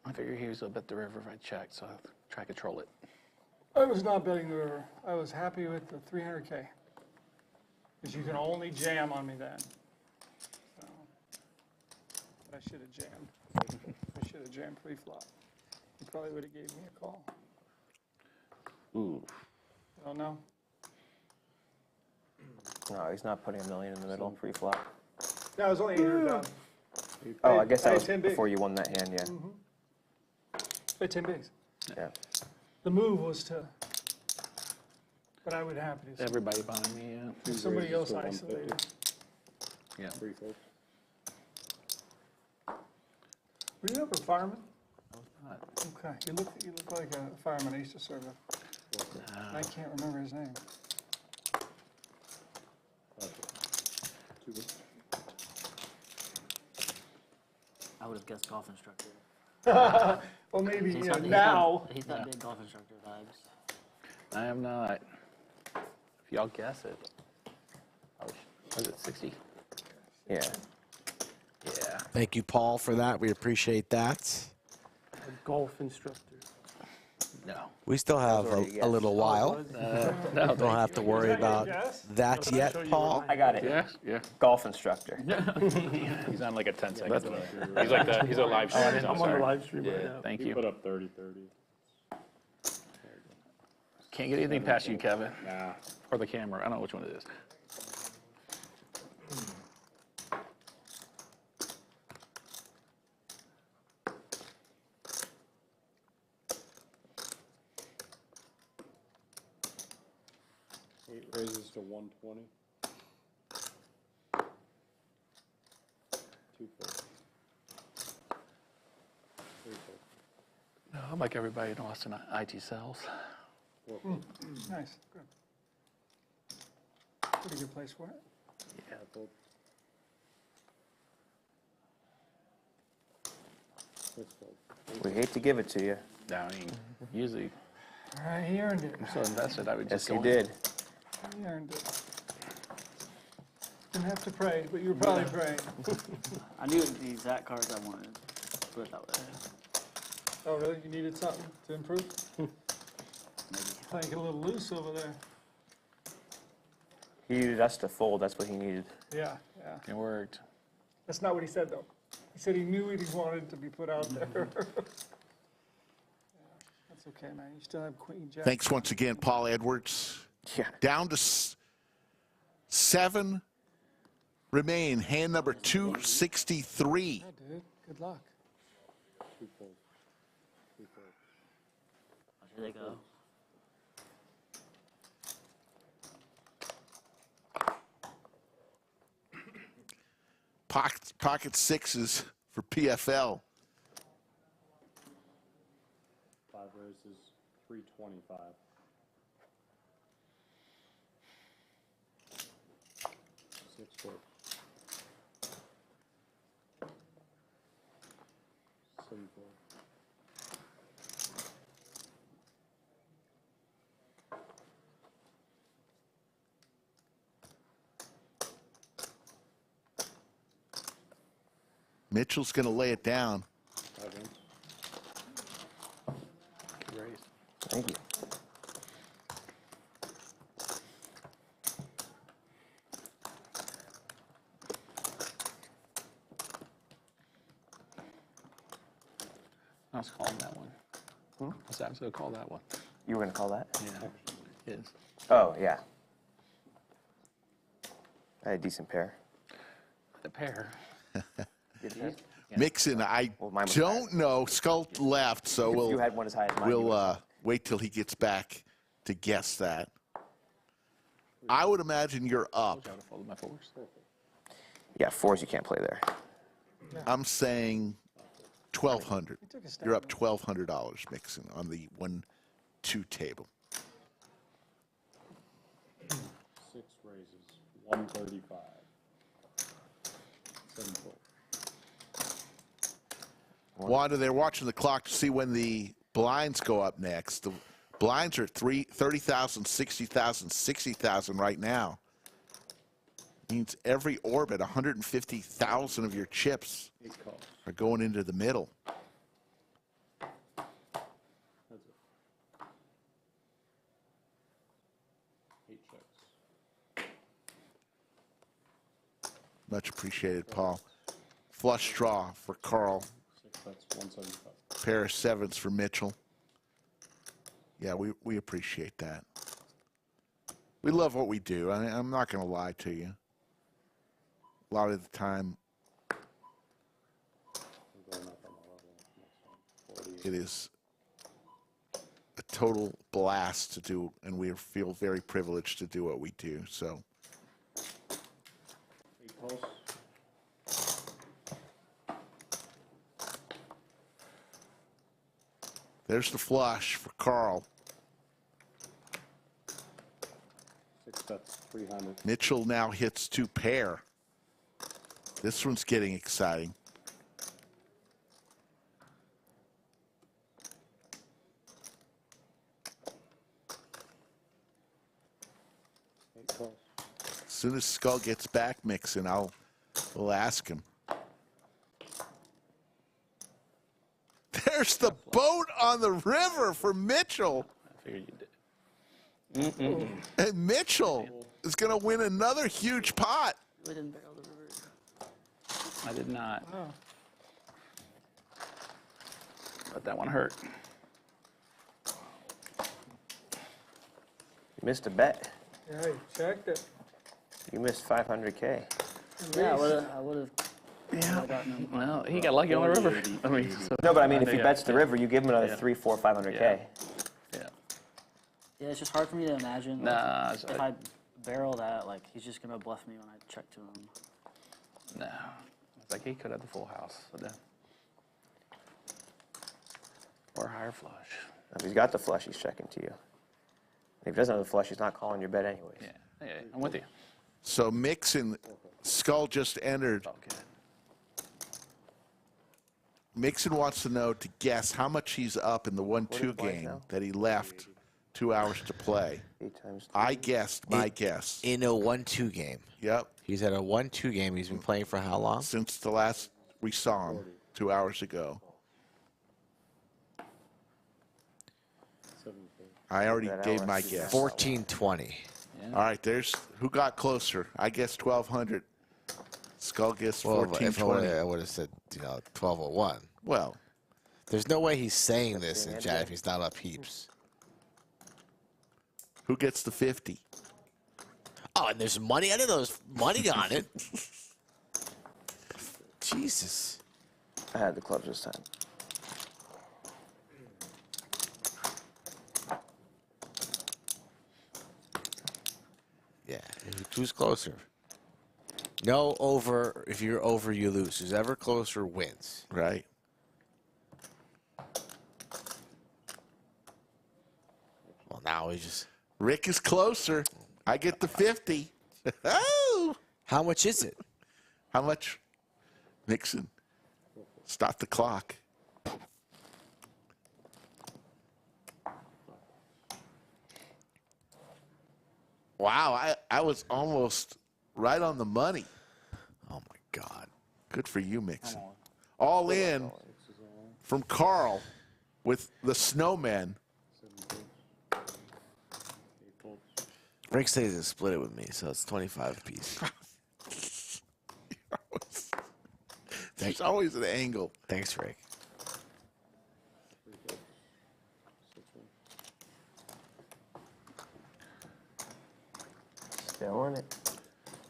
I figured he was a bet the river if I checked, so I'll try to control it. I was not betting the river. I was happy with the 300K. Because you can only jam on me then. So, but I should have jammed. I should have jammed pre-flop. He probably would have gave me a call. Ooh. I don't know. No, he's not putting $1 million in the middle pre-flop. No, it was only 800 down. Oh, I guess that was 10 big. before you won that hand, yeah. Played 10 bigs. Yeah. The move was to, but I would have to. Everybody behind me, yeah. If somebody else isolated. Yeah. 3 fold. Were you ever a fireman? I was not. Okay, you look like a fireman I used to serve with. I can't remember his name. 2 big. I would have guessed golf instructor. Well, maybe He's now. He's got big golf instructor vibes. I am not. If y'all guess it. Was it 60? Yeah. Yeah. Thank you, Paul, for that. We appreciate that. A golf instructor. No. We still have a little while. No, Don't have to worry about that yet, Paul. I got it. Yeah. Golf instructor. He's on like a 10 seconds. He's like the, he's a live stream. I'm on the live stream right now. Thank You you. put up 30-30. Can't get anything past you, Kevin. Nah. Or the camera. I don't know which one it is. Raises to 120. 2 fold. 3 fold. No, I'm like everybody in Austin. IT sells. 4 fold. Nice, good. Pretty good place for it. Yeah. Fold. 6 fold. We hate to give it to you. No, I mean, usually All right, he earned it. I'm so invested I would Yes, just he go in. did. He earned it. Didn't have to pray, but you were probably praying. I knew the exact cards I wanted. Put it that way. Oh, really? You needed something to improve? Playing a little loose over there. He needed us to fold. That's what he needed. Yeah. It worked. That's not what he said, though. He said he knew he wanted to be put out there. That's okay, man. You still have Queen Jack. Thanks once again, Paul Edwards. Yeah. Down to 7 remain. Hand number 263. Yeah, dude. Good luck. 2 fold. 3 fold. Here they go. Pocket sixes for PFL. 5 raises 325. 6 fold. 7 fold. Mitchell's going to lay it down. 5 ends. Good raise. Thank you. I was calling that one. I was actually going to call that one. You were going to call that? Yeah. His. Oh, yeah. I had a decent pair. The pair. Did you? Mixon, I don't know. Skull left, so we'll, You had one as high as mine. we'll wait till he gets back to guess that. I would imagine you're up. Yeah, fours you can't play there. I'm saying 1,200. You're up $1,200 mixing on the 1-2 table. 6 raises, 135. 7 fold. Wanda, they're watching the clock to see when the blinds go up next. The blinds are 30,000, 60,000, 60,000 right now. Means every orbit, 150,000 of your chips are going into the middle. That's it. 8 checks. Much appreciated, Paul. Flush draw for Carl. 6 bets, 175. Pair of 7s for Mitchell. Yeah, we appreciate that. We love what we do. I'm not going to lie to you. A lot of the time, it is a total blast to do, and we feel very privileged to do what we do. So, 8 pulse. there's the flush for Carl. 6 bets, 300. Mitchell now hits 2 pair. This one's getting exciting. As soon as Skull gets back mixing, we'll ask him. There's the boat on the river for Mitchell. I figured you did. And Mitchell is going to win another huge pot. We didn't barrel the river. I did not. But that one hurt. You missed a bet. Yeah, you checked it. You missed 500K. Yeah, I would have. Yeah. Well, he got lucky on the river. I mean, so No, but I mean, if he bets the river, you give him another 3, 4, 500K. Yeah. Yeah, it's just hard for me to imagine. Nah, Like, if I barrel that, like, he's just gonna bluff me when I check to him. No. It's like he could have the full house. But then. Or higher flush. If he's got the flush, he's checking to you. If he doesn't have the flush, he's not calling your bet anyways. Yeah, I'm with you. So mixing, Skull just entered. Mixon wants to know, to guess how much he's up in the 1-2 game that he left 2 hours to play. I guessed my guess. In a 1-2 game. Yep. He's at a 1-2 game. He's been playing for how long? Since the last we saw him 2 hours ago. I already gave my guess. 1420. All right, there's who got closer. I guessed 1,200. Skull guessed 1420. I would have said, 1201. Well, there's no way he's saying this in chat if he's not up heaps. Who gets the 50? Oh, and there's money. I didn't know there's money on it. Jesus. I had the clubs this time. Yeah, who's closer? No over. If you're over, you lose. Who's ever closer wins. Right. Well, now he just. Rick is closer. I get the 50. Oh! How much is it? How much? Nixon. Stop the clock. Wow, I was almost right on the money. Oh, my God. Good for you, Mixon. All in from Carl with the snowman. Rick says he split it with me, so it's 25 apiece. There's always an angle. Thanks, Rick. Still on it.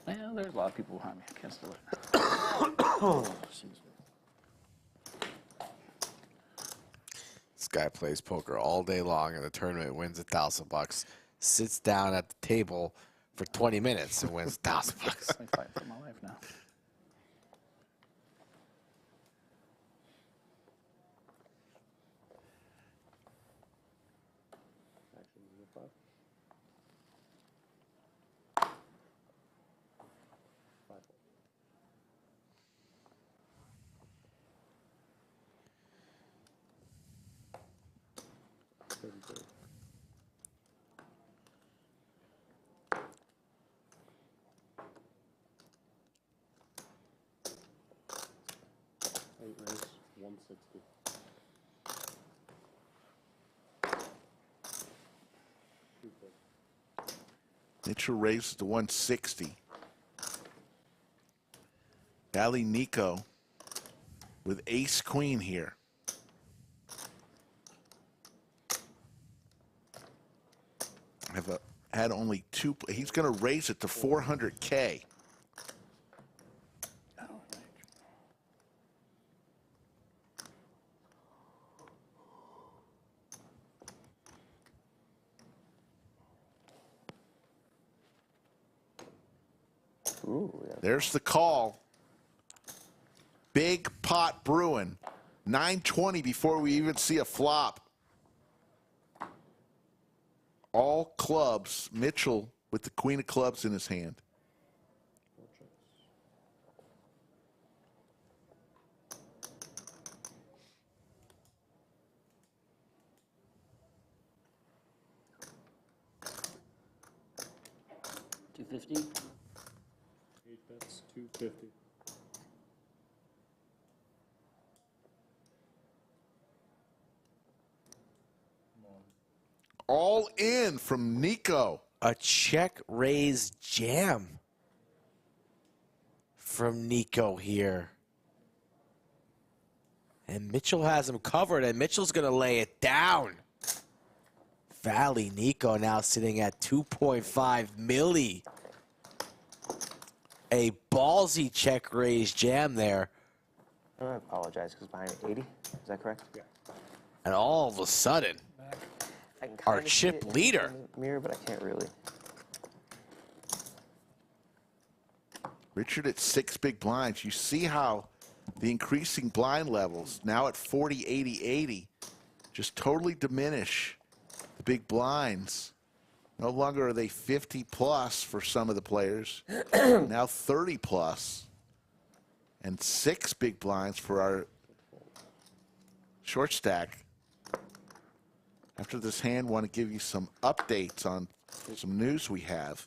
Well, there's a lot of people behind me. I can't still it. This guy plays poker all day long in the tournament, wins $1,000, sits down at the table for 20 minutes and wins $1,000. I'm fighting for my life now. Raise 160. Mitchell raises to 160. Valley Nico with ace queen here. Had only two. He's going to raise it to 400K. There's the call. Big pot brewing. 9:20 before we even see a flop. All clubs. Mitchell with the queen of clubs in his hand. $250. 8 bets, 250. All in from Nico. A check raise jam from Nico here. And Mitchell has him covered, and Mitchell's going to lay it down. Valley Nico now sitting at 2.5 milli. A ballsy check raise jam there. I apologize because behind 80. Is that correct? Yeah. And all of a sudden, our chip leader. Mirror, but I can't really. Richard at 6 big blinds. You see how the increasing blind levels, now at 40, 80, 80, just totally diminish the big blinds. No longer are they 50 plus for some of the players. Now 30 plus. And 6 big blinds for our short stack. After this hand, want to give you some updates on some news we have.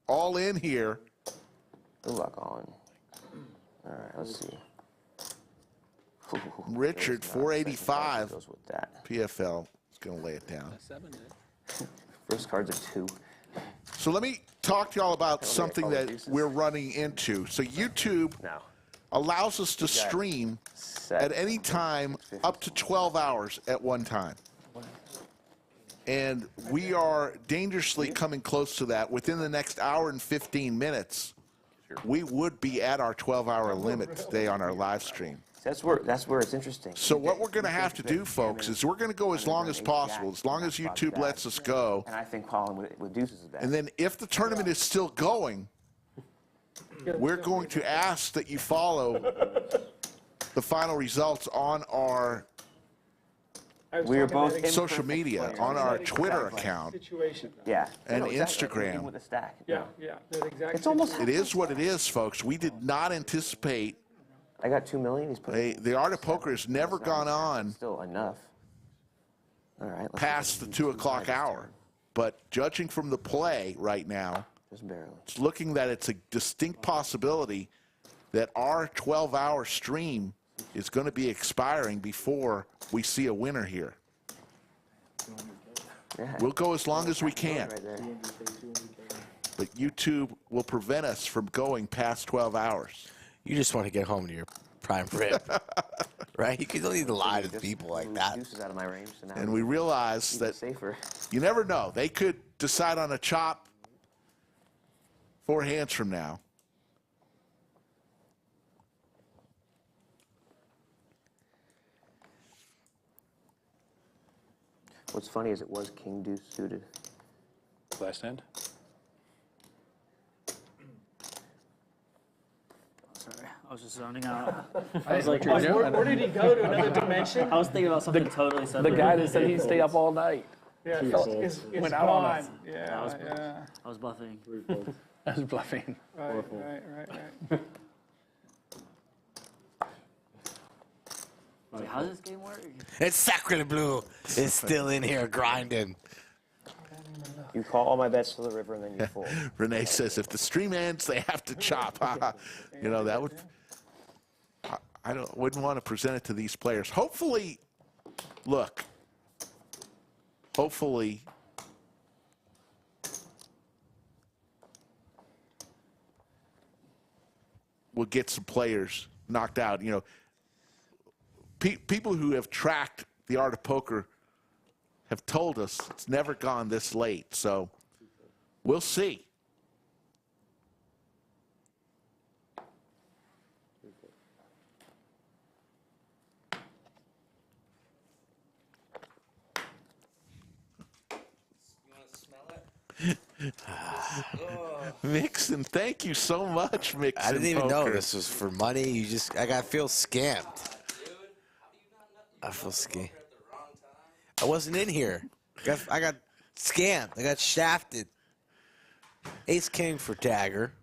All in here. Good luck, all in. All right, let's see. Richard, 485. Goes with that. PFL is going to lay it down. First card's a 2. So let me talk to y'all about something that we're running into. So YouTube allows us to stream at any time up to 12 hours at one time. And we are dangerously coming close to that. Within the next hour and 15 minutes, we would be at our 12-hour limit today on our live stream. That's where it's interesting. So what we're going to have to do, folks, is we're going to go as long as possible, as long as YouTube lets us go. And I think Colin reduces that. And then if the tournament is still going, we're going to ask that you follow the final results on our we are both social media, on our Twitter account, yeah, and Instagram. With a stack. Yeah. It's almost. It is what it is, folks. We did not anticipate. I got 2 million. He's putting. The Art of Poker has never gone on. Still enough. All right. Past the 2 o'clock hour, but judging from the play right now, just barely. It's looking that it's a distinct possibility that our 12-hour stream is going to be expiring before we see a winner here. Yeah. We'll go as long as we can. But YouTube will prevent us from going past 12 hours. You just want to get home to your prime rib, right? You don't need to lie to people like that. Out of my range, so now and we realize that safer. You never know. They could decide on a chop 4 hands from now. What's funny is it was king deuce suited. Last hand? Sorry, I was just zoning out. I was like, where did he go to another dimension? I was thinking about something totally separate. The guy that said he'd stay up all night. Yeah, it's Went out on us. gone. Yeah, yeah. I was bluffing. I was bluffing. Right. Wait, how does this game work? It's Sacred Blue. It's still in here grinding. You call all my bets to the river and then you fold. Renee says if the stream ends, they have to chop. You know, that would. I wouldn't want to present it to these players. Hopefully, look. Hopefully, we'll get some players knocked out. You know, people who have tracked the art of poker have told us it's never gone this late. So we'll see. Mixon, thank you so much, Mixon. I didn't even know Poker. this was for money. I feel scammed. I feel scammed. I wasn't in here. I got scammed. I got shafted. Ace King for Dagger.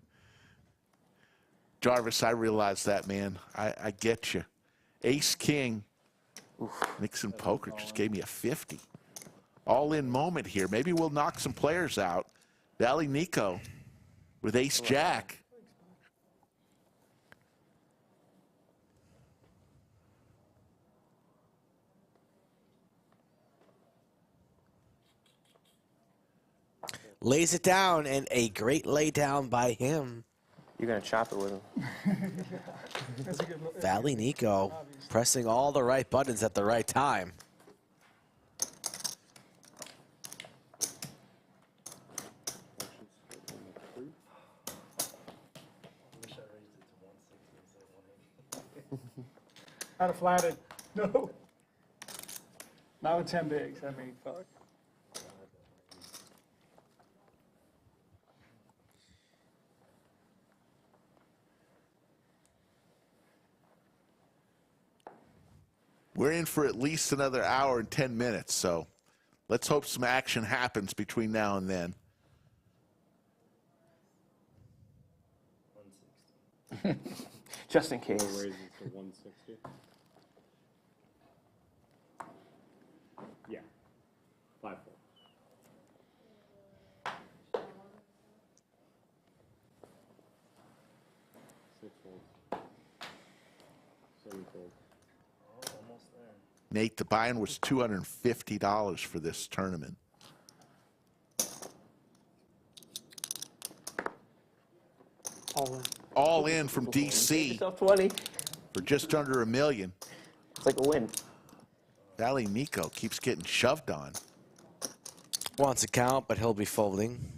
Jarvis, I realize that, man. I get you. Ace King. Mixon Poker just gave me a 50. All-in moment here. Maybe we'll knock some players out. Valley Nico with Ace Jack. Lays it down, and a great lay down by him. You're going to chop it with him. Valley Nico pressing all the right buttons at the right time. I'd have flatted. No. Not with 10 bigs. I mean, fuck. We're in for at least another hour and 10 minutes, so let's hope some action happens between now and then. Just in case. Raise it to 160. Yeah. 5-4. 6 folds. 7 folds. Almost there. Nate, the buy-in was $250 for this tournament. All in from DC for just under $1 million. It's like a win. Valley Nico keeps getting shoved on. Wants a count, but he'll be folding.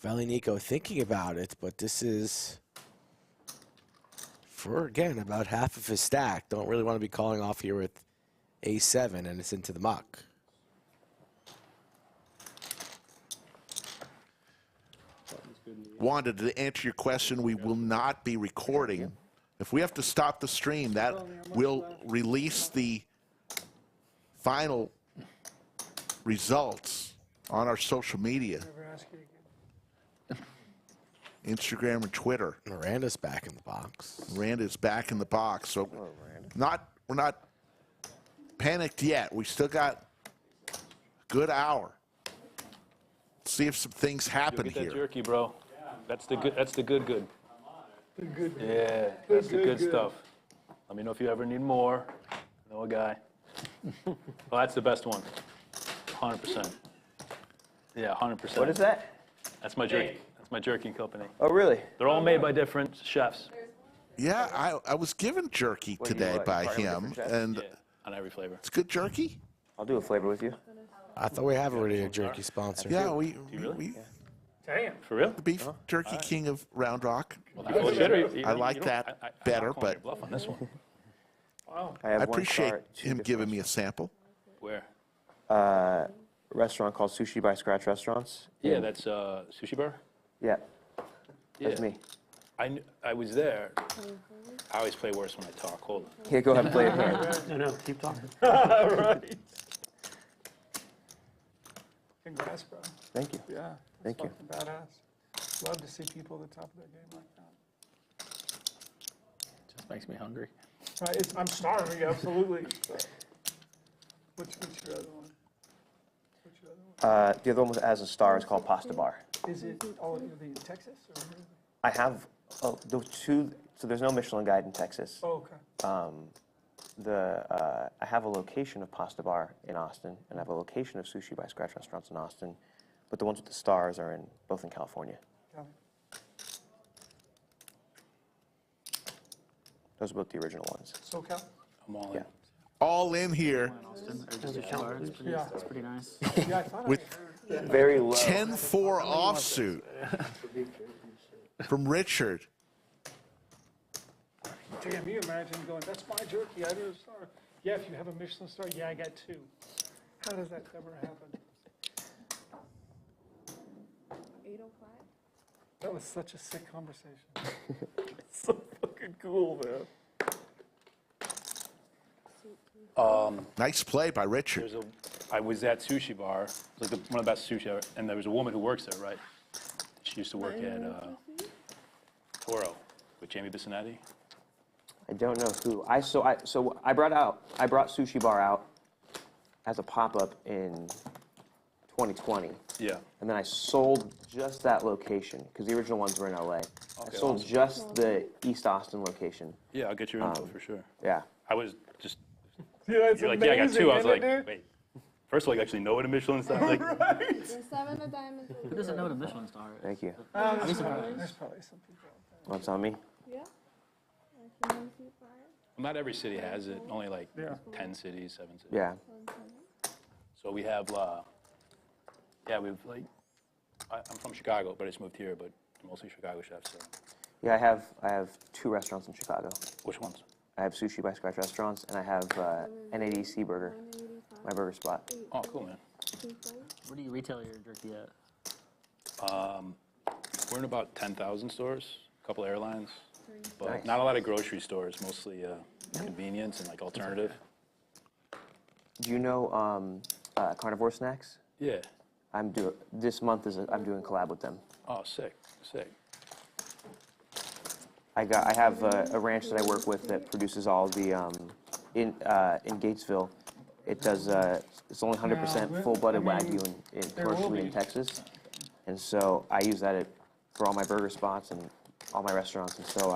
Valley Nico thinking about it, but this is for, again, about half of his stack. Don't really want to be calling off here with A7, and it's into the muck. Wanda, to answer your question, we will not be recording. If we have to stop the stream, that will release the final results on our social media. Instagram and Twitter. Miranda's back in the box. Miranda's back in the box. So we're not panicked yet. We still got a good hour. Let's see if some things happen Get that here. jerky, bro. That's the good. That's the good. The good. Yeah, that's the good stuff. Let me know if you ever need more. I know a guy. Well, that's the best one. 100%. Yeah, 100%. What is that? That's my jerky. That's my jerky company. Oh, really? They're all made by different chefs. Yeah, I was given jerky today by him, and On every flavor. it's good jerky. I'll do a flavor with you. I thought we have already a jerky sponsor. Yeah, we Damn. For real? the beef jerky king of Round Rock. I I like that better, but bluff on this one. Wow. I I have one appreciate car at two him different giving me a sample. Where? restaurant called Sushi by Scratch Restaurants. Yeah, that's Sushi Bar? Yeah. Yeah. That's me. I was there. I always play worse when I talk. Hold on. Yeah, go ahead and play it here. No, keep talking. Right. Congrats, bro. Thank you. Yeah. Thank you. Fucking badass. Love to see people at the top of their game like that. Just makes me hungry. Right, I'm starving, absolutely. What's your other one? What's your other one? The other one as a star is called Pasta Bar. Is it all of the Texas? Or I have those two. So there's no Michelin guide in Texas. Oh, okay. I have a location of Pasta Bar in Austin, and I have a location of Sushi by Scratch Restaurants in Austin, but the ones with the stars are both in California. Got Those are both the original ones. SoCal? I'm all in. Yeah. All in here Yeah, that's pretty nice. Yeah, I thought with very low 10-4 offsuit from Richard. Damn, you imagine going, that's my jerky, I did a star. Yeah, if you have a Michelin star, yeah, I got 2. How does that ever happen? 805? That was such a sick conversation. So fucking cool, man. Nice play by Richard. I was at Sushi Bar, like one of the best sushi ever, and there was a woman who works there, right? She used to work at Toro with Jamie Bissonati. I don't know who. I brought Sushi Bar out as a pop-up in 2020. Yeah. And then I sold just that location because the original ones were in LA. I sold awesome. just the East Austin location. Yeah, I'll get your info for sure. Yeah. I was just. Yeah, it's you're like, amazing, yeah, I got 2. I was isn't like, it, dude? wait. First of all, you actually know what a Michelin star is. Like, Right. The 7 of diamonds. Who doesn't know what a Michelin star is? Thank you. There's probably some people. What's on me? Yeah. not every city has it. Only like 10 cities, 7 cities. Yeah. So we have, we've like, I'm from Chicago, but I just moved here, but mostly Chicago chefs. So. Yeah, I have 2 restaurants in Chicago. Which ones? I have Sushi by Scratch Restaurants, and I have NADC Burger, my burger spot. Oh, cool, man. Where do you retail your jerky at? We're in about 10,000 stores, a couple airlines, but Nice. not a lot of grocery stores, mostly convenience and like alternative. Do you know Carnivore Snacks? Yeah. This month I'm doing a collab with them. Oh, sick, sick. I have a ranch that I work with that produces all the in Gatesville. It does it's only 100% full-blooded Wagyu commercially in Texas, and so I use that for all my burger spots and all my restaurants. And so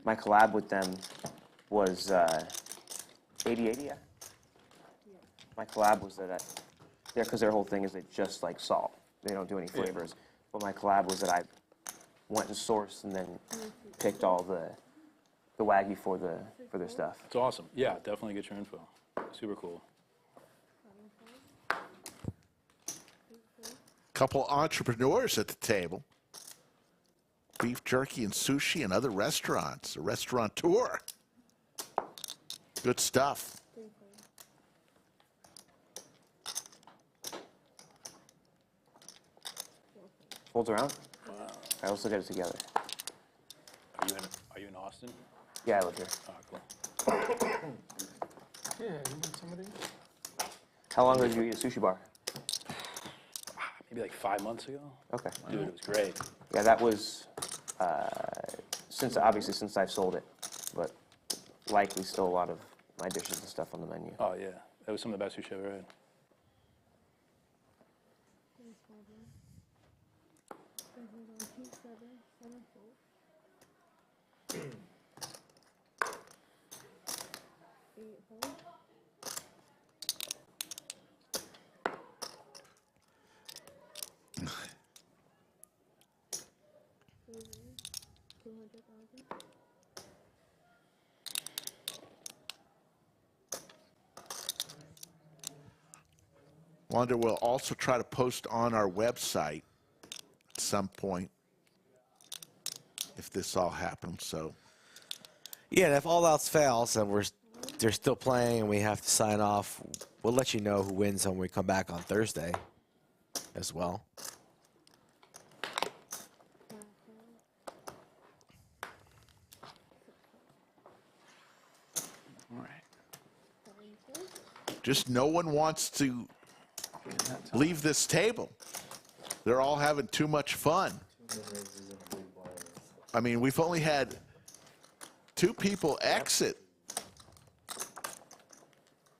my collab with them was 80/80. Yeah. My collab was that because their whole thing is they just like salt. They don't do any flavors. But my collab was that I went and sourced and then picked all the Wagyu for their stuff. It's awesome. Yeah, definitely get your info. Super cool. Couple entrepreneurs at the table. Beef jerky and sushi and other restaurants. A restaurateur. Good stuff. Folds around? Wow. I also get it together. Are you in Austin? Yeah, I live here. Oh, cool. Yeah, you need somebody? How long ago did you eat a sushi bar? Maybe like 5 months ago. Okay. Dude, it was great. Yeah, that was since I've sold it, but likely still a lot of my dishes and stuff on the menu. Oh yeah, that was some of the best sushi I ever had. 200,000. Wonder we'll also try to post on our website at some point if this all happens. So Yeah, and if all else fails and they're still playing and we have to sign off, we'll let you know who wins when we come back on Thursday as well. All right. just no one wants to leave this table. They're all having too much fun. I mean, we've only had 2 people exit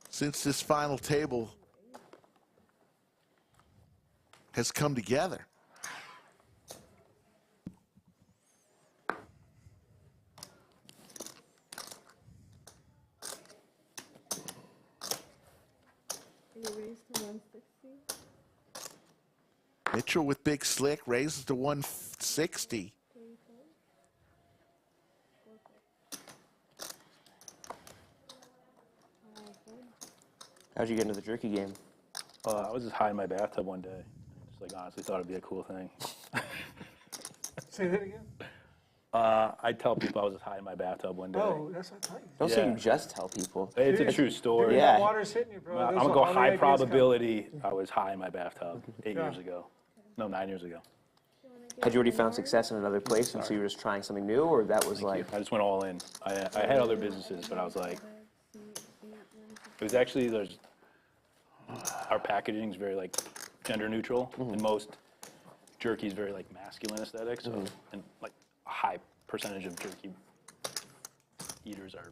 since this final table has come together. You raised to 160. Mitchell with Big Slick raises to 160. How'd you get into the jerky game? I was just high in my bathtub one day. Just like honestly thought it'd be a cool thing. Say that again? I tell people I was just high in my bathtub one day. Oh, that's what I thought you Don't say you just tell people. It's a true story. Dude, that water's hitting you, bro. I'm Those gonna are go all the high ideas probability. I was high in my bathtub 8 Yeah. years ago. No, 9 years ago. Had you already found success in another place, and so you were just trying something new, or that was like? I just went all in. I had other businesses, but I was like, it was actually our packaging is very like gender neutral, and most jerky is very like masculine aesthetic. So, and like a high percentage of jerky eaters are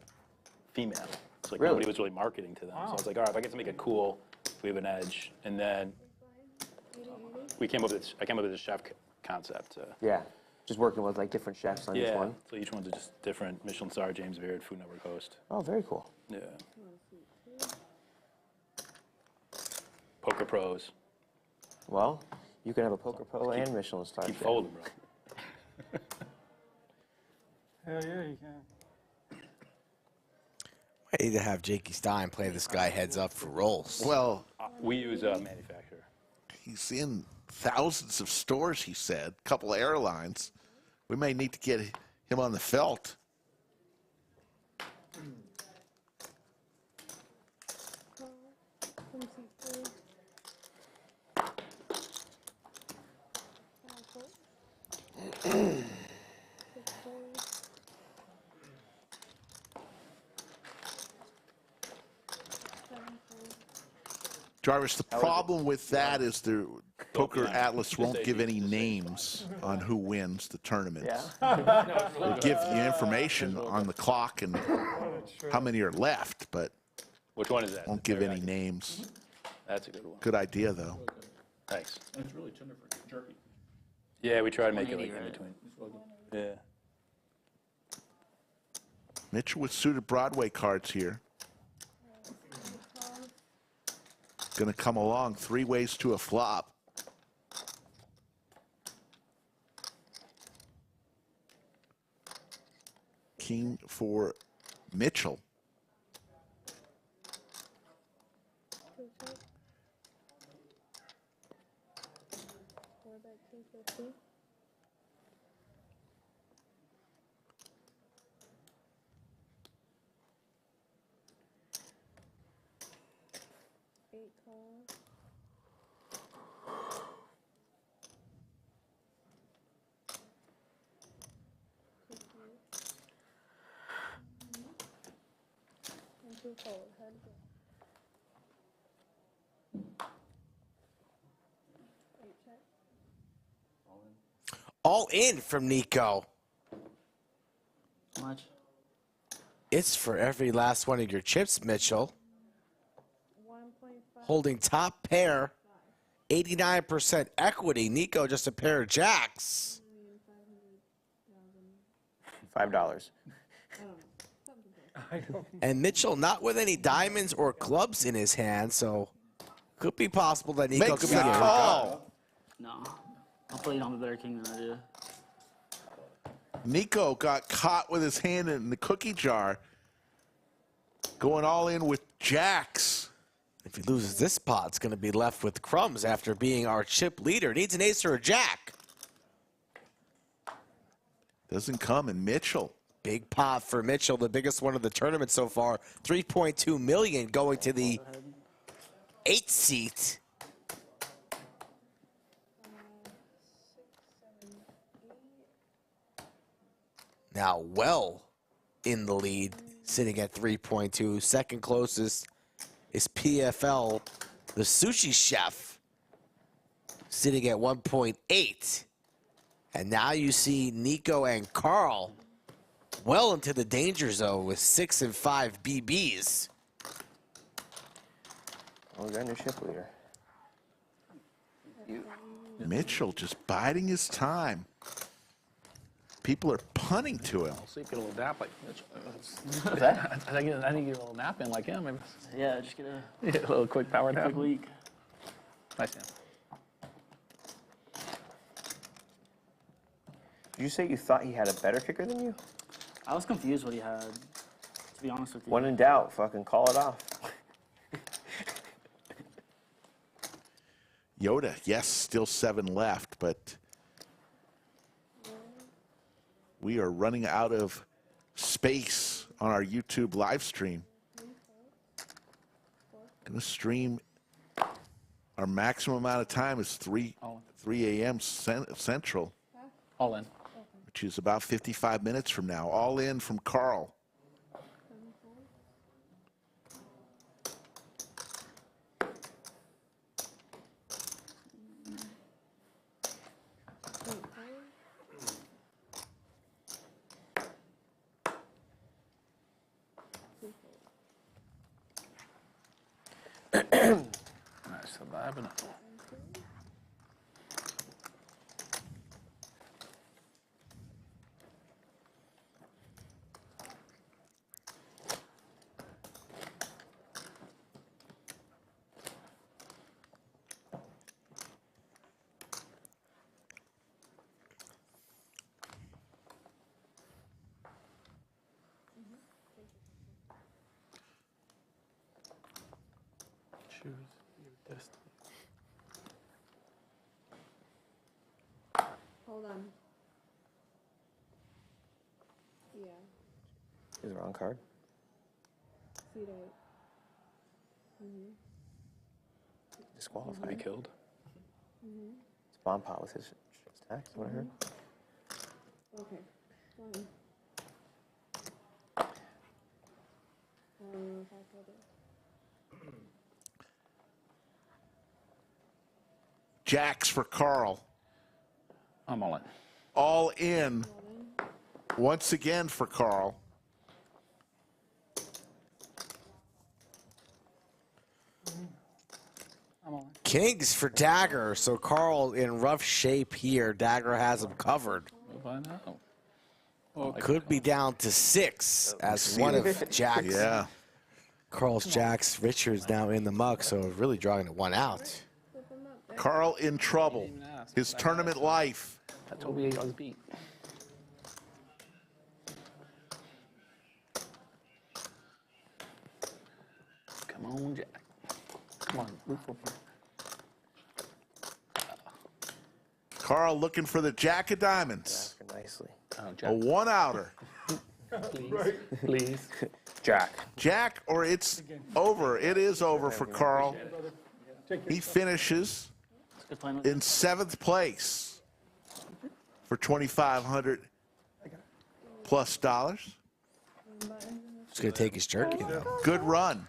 female. So like nobody was really marketing to them. So I was like, all right, if I get to make it cool, we have an edge. And then I came up with this chef concept. Yeah, just working with like different chefs on each one. So each one's just different. Michelin star, James Beard, Food Network host. Oh, very cool. Yeah. Poker pros. Well, you can have a poker pro and Michelin star. Keep chef. folding, bro. Hell yeah, you can. I need to have Jakey Stein play this guy heads up for rolls. Well, we use a manufacturer. He's in thousands of stores, he said, a couple of airlines. We may need to get him on the felt. Jarvis, the problem with that is the Poker Atlas won't give any names on who wins the tournaments. They'll give you information on the clock and how many are left, but which one is that? Won't give any names. That's a good one. Good idea, though. Thanks. It's really tender for jerky. Yeah, we try to make it like in between. Yeah. Mitchell with suited Broadway cards here. Going to come along 3 ways to a flop. King for Mitchell. All in from Nico. How much? It's for every last one of your chips, Mitchell. Holding top pair, 89% equity. Nico just a pair of jacks. $5. And Mitchell not with any diamonds or clubs in his hand, so could be possible that Nico Makes could be the getting call. No. Hopefully you don't have a better king than I do. Nico got caught with his hand in the cookie jar. Going all in with jacks. If he loses this pot, it's going to be left with crumbs after being our chip leader. Needs an ace or a jack. Doesn't come in Mitchell. Big pot for Mitchell, the biggest one of the tournament so far. 3.2 million going to the 8th seat. Now well in the lead, sitting at 3.2. Second closest is PFL, the sushi chef, sitting at 1.8. And now you see Nico and Carl well into the danger zone with 6 and 5 BBs. Oh, we got a new chip leader. Mitchell just biding his time. People are punting to him. So you get a little nap like Mitchell. What's that? I think you get a little nap in like him. Maybe. Yeah, just get a little quick power nap. quick week. Nice nap. Did you say you thought he had a better kicker than you? I was confused what he had, to be honest with you. When in doubt, fucking call it off. Yoda, yes, still 7 left, but we are running out of space on our YouTube live stream. Gonna stream. Our maximum amount of time is 3 a.m. Central. All in. Which is about 55 minutes from now. All in from Carl. Nice surviving. Choose your destiny. Hold on. Yeah. Is the wrong card? Seat 8. Disqualified. Be killed. It's bomb pot with his stacks, what I heard. Okay. Fine. I don't know if I killed it. Jacks for Carl. I'm all in. All in. Once again for Carl. Kings for Dagger. So Carl in rough shape here. Dagger has him covered. We'll find out. Could be down to 6 as one of Jack's. Yeah. Carl's Jacks. Richards now in the muck, so really drawing it 1 out. Carl in trouble. His tournament life. I told you I was beat. Come on, Jack. Come on, move forward. Carl looking for the Jack of Diamonds. Nicely. Oh, Jack. A 1-outer. Please. Please. Jack. Jack, or it's over. It is over for Carl. He finishes in 7th place for $2,500 plus dollars. He's going to take his jerky, though. Good run.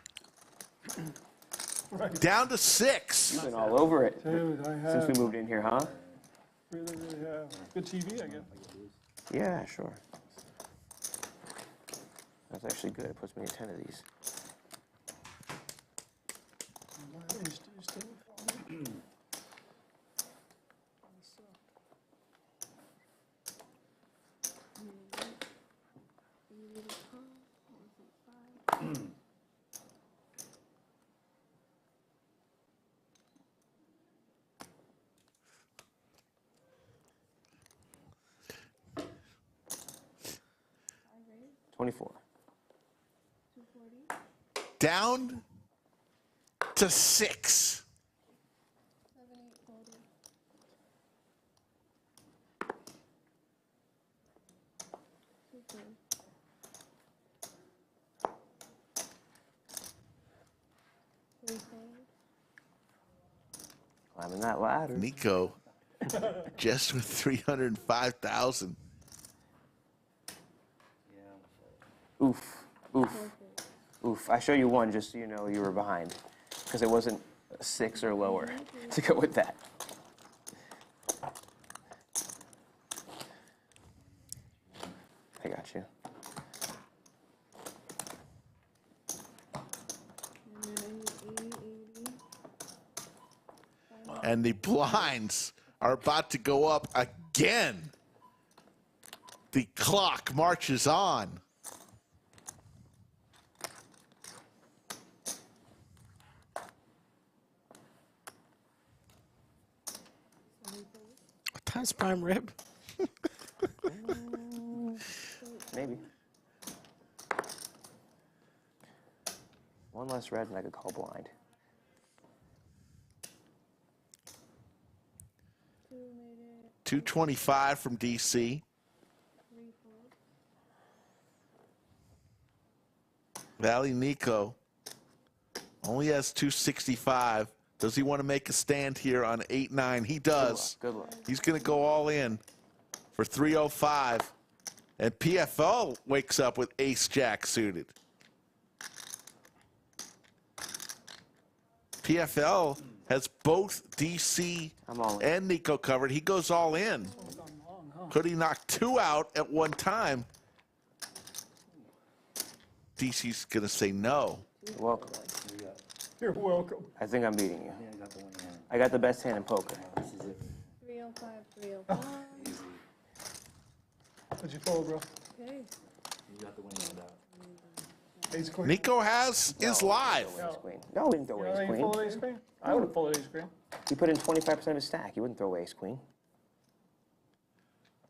Down to 6. You've been all over it Dude, I have. since we moved in here, huh? Really, really have. Good TV, I guess. Yeah, sure. That's actually good. It puts me in 10 of these. Down to 6. Climbing that ladder. Nico just with 305,000. Oof, oof, oof. I show you one just so you know you were behind, because it wasn't a 6 or lower to go with that. I got you. And the blinds are about to go up again. The clock marches on. What time's prime rib? Maybe. One less red and I could call blind. $225 from DC. Valley Nico only has $265. Does he want to make a stand here on 8-9? He does. Good luck. He's going to go all in for $305. And PFL wakes up with ace-jack suited. PFL has both DC and Nico covered. He goes all in. Could he knock 2 out at one time? DC's going to say no. You're welcome. You're welcome. I think I'm beating you. I got the best hand in poker. 305, 305. What'd you fold, bro? Okay. You got the winning hand out. Ace queen. Nico is live. No, he didn't throw away ace You queen. fold ace queen? I would have folded ace queen. He put in 25% of his stack. He wouldn't throw away ace queen.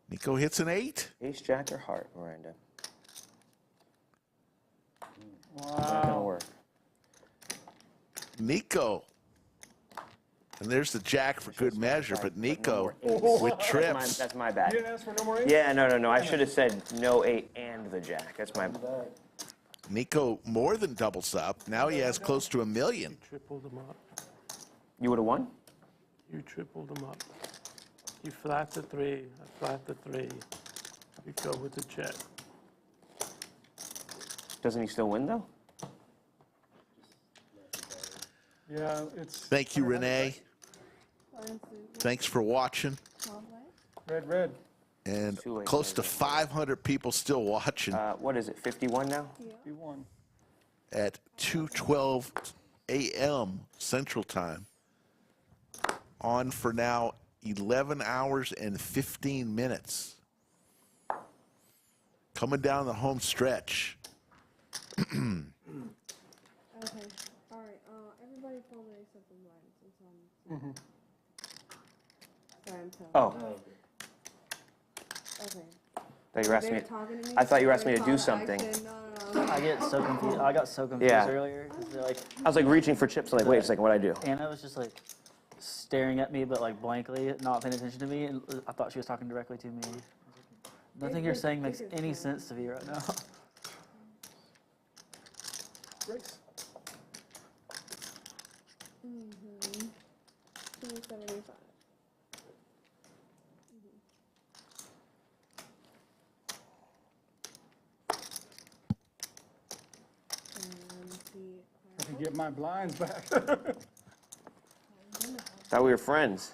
Nico hits an 8. Ace jack or heart, Miranda. Wow. Not gonna work. Nico. And there's the jack for good measure, but Nico with trips. That's my bad. You didn't ask for no more ace? Yeah, no. I should have said no 8 and the jack. That's my bad. Nico more than doubles up. Now he has close to $1 million. Tripled them up. You would have won? You tripled them up. You flat the 3. I flat the 3. You go with the check. Doesn't he still win, though? Yeah, it's... Thank you, Renee. Thanks for watching. Red. And close to 500 people still watching. What is it, 51 now? 51. At 2:12 a.m. Central Time. On for now 11 hours and 15 minutes. Coming down the home stretch. Okay. All right. Everybody folded except the blinds. It's on. Sorry, I'm telling. Oh. Okay. I thought you were asking me to do something. No. I get so confused. I got so confused earlier. 'Cause they're like, I was like reaching for chips. Like, wait a second, what'd I do? Anna was just like staring at me, but like blankly, not paying attention to me. And I thought she was talking directly to me. Nothing you're saying makes any sense to me right now. Race. 275. I can get my blinds back. Thought we were friends.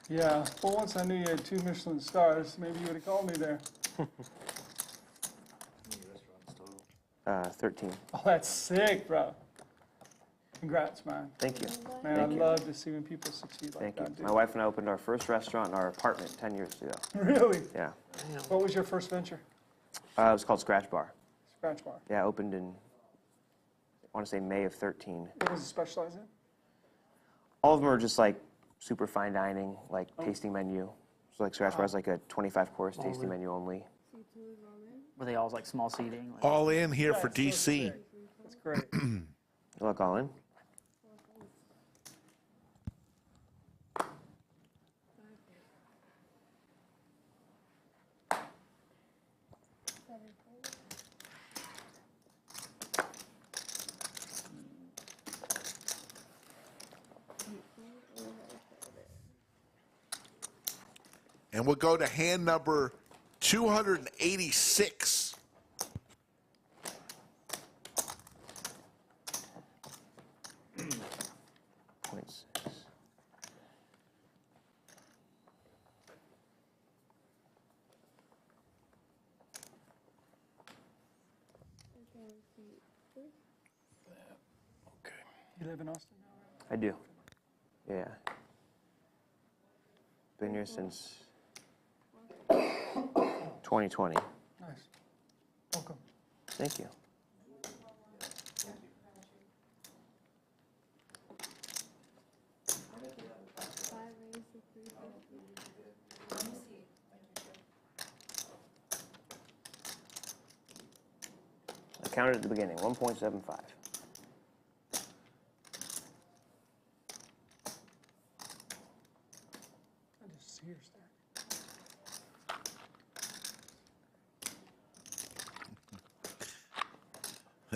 Yeah, well, once I knew you had 2 Michelin stars, maybe you would have called me there. 13. Oh, that's sick, bro. Congrats, man. Thank you. Man, Thank I you. love to see when people succeed like Thank you. that, dude. My wife and I opened our first restaurant in our apartment 10 years ago. Really? Yeah. What was your first venture? It was called Scratch Bar. Scratch bar. Yeah, opened in, I want to say May of 13. What does it specialize in? All of them are just like super fine dining, like tasting menu. So like Scratch Bar is like a 25-course tasting menu only. Were they all like small seating? Like, All in here for DC. That's great. Look, all in. And we'll go to hand number 286. You live in Austin now? I do. Yeah. Been here since 2020. Nice. Welcome. Thank you. I counted at the beginning, 1.75.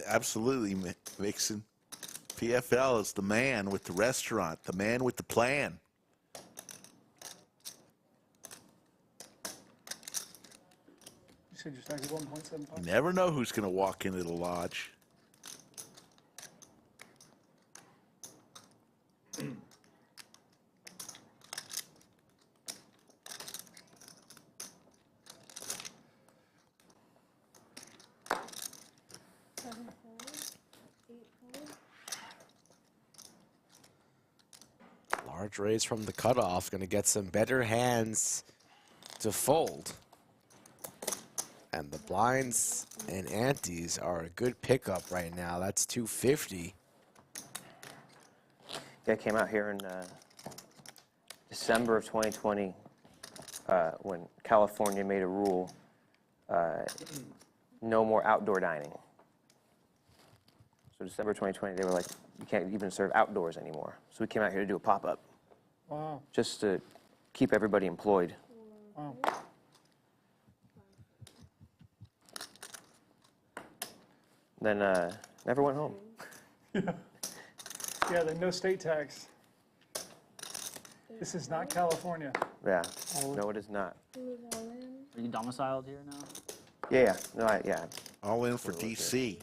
Absolutely, Vixen. PFL is the man with the restaurant, the man with the plan. You said you're stuck at 1.75? You never know who's going to walk into the lodge. Large raise from the cutoff. Going to get some better hands to fold. And the blinds and antes are a good pickup right now. That's 250. Yeah, I came out here in December of 2020 when California made a rule, no more outdoor dining. So December 2020, they were like, you can't even serve outdoors anymore. So we came out here to do a pop-up. Wow. Just to keep everybody employed. Wow. Then never went home. Yeah, the no state tax. This is not California. Yeah, no, it is not. Are you domiciled here now? Yeah, no, yeah. All in for DC.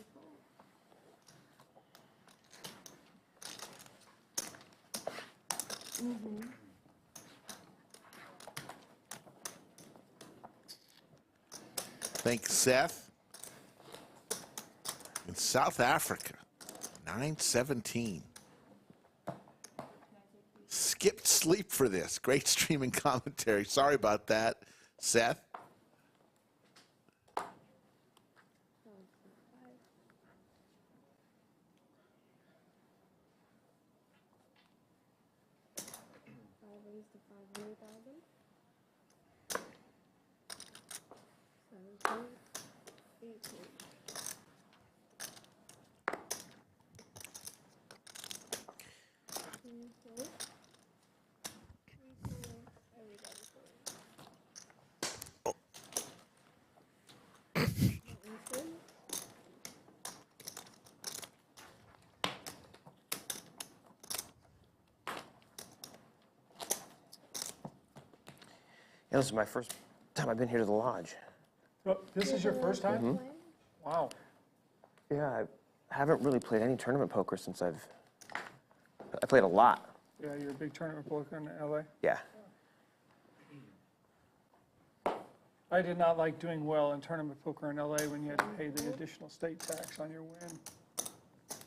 Thanks, Seth. In South Africa, 917. Skipped sleep for this. Great streaming commentary. Sorry about that, Seth. Yeah, this is my first time I've been here to the lodge. Oh, this is your first time? Wow. Yeah, I haven't really played any tournament poker since I played a lot. Yeah, you're a big tournament poker in LA? Yeah. I did not like doing well in tournament poker in LA when you had to pay the additional state tax on your win.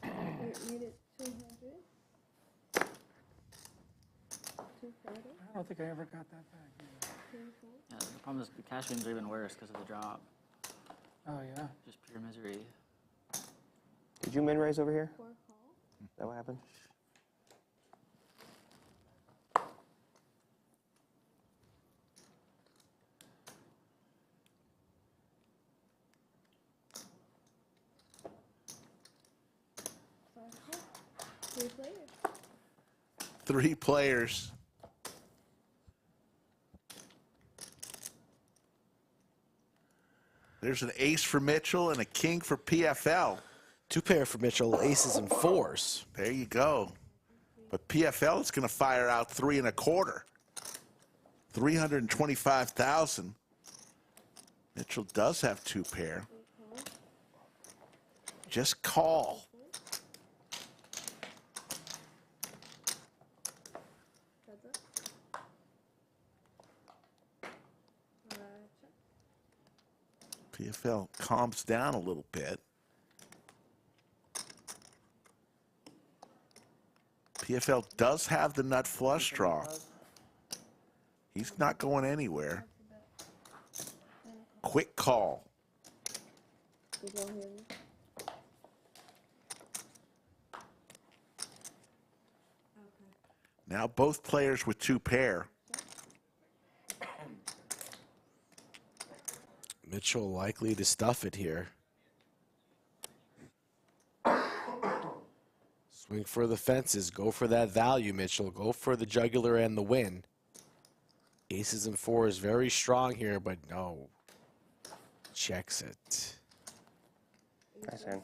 I don't think I ever got that back. Yeah, the problem is the cash games are even worse because of the drop. Oh, yeah. Just pure misery. Did you min raise over here? Is that what happened? 3 players. 3 players. There's an ace for Mitchell and a king for PFL. 2 pair for Mitchell, aces and 4s. There you go. But PFL is going to fire out 3 1/4. 325,000. Mitchell does have 2 pair. Just call. PFL calms down a little bit. PFL does have the nut flush draw. He's not going anywhere. Quick call. Now both players with 2 pair. Mitchell likely to stuff it here. Swing for the fences. Go for that value, Mitchell. Go for the jugular and the win. Aces and 4s very strong here, but no. Checks it. Nice hand.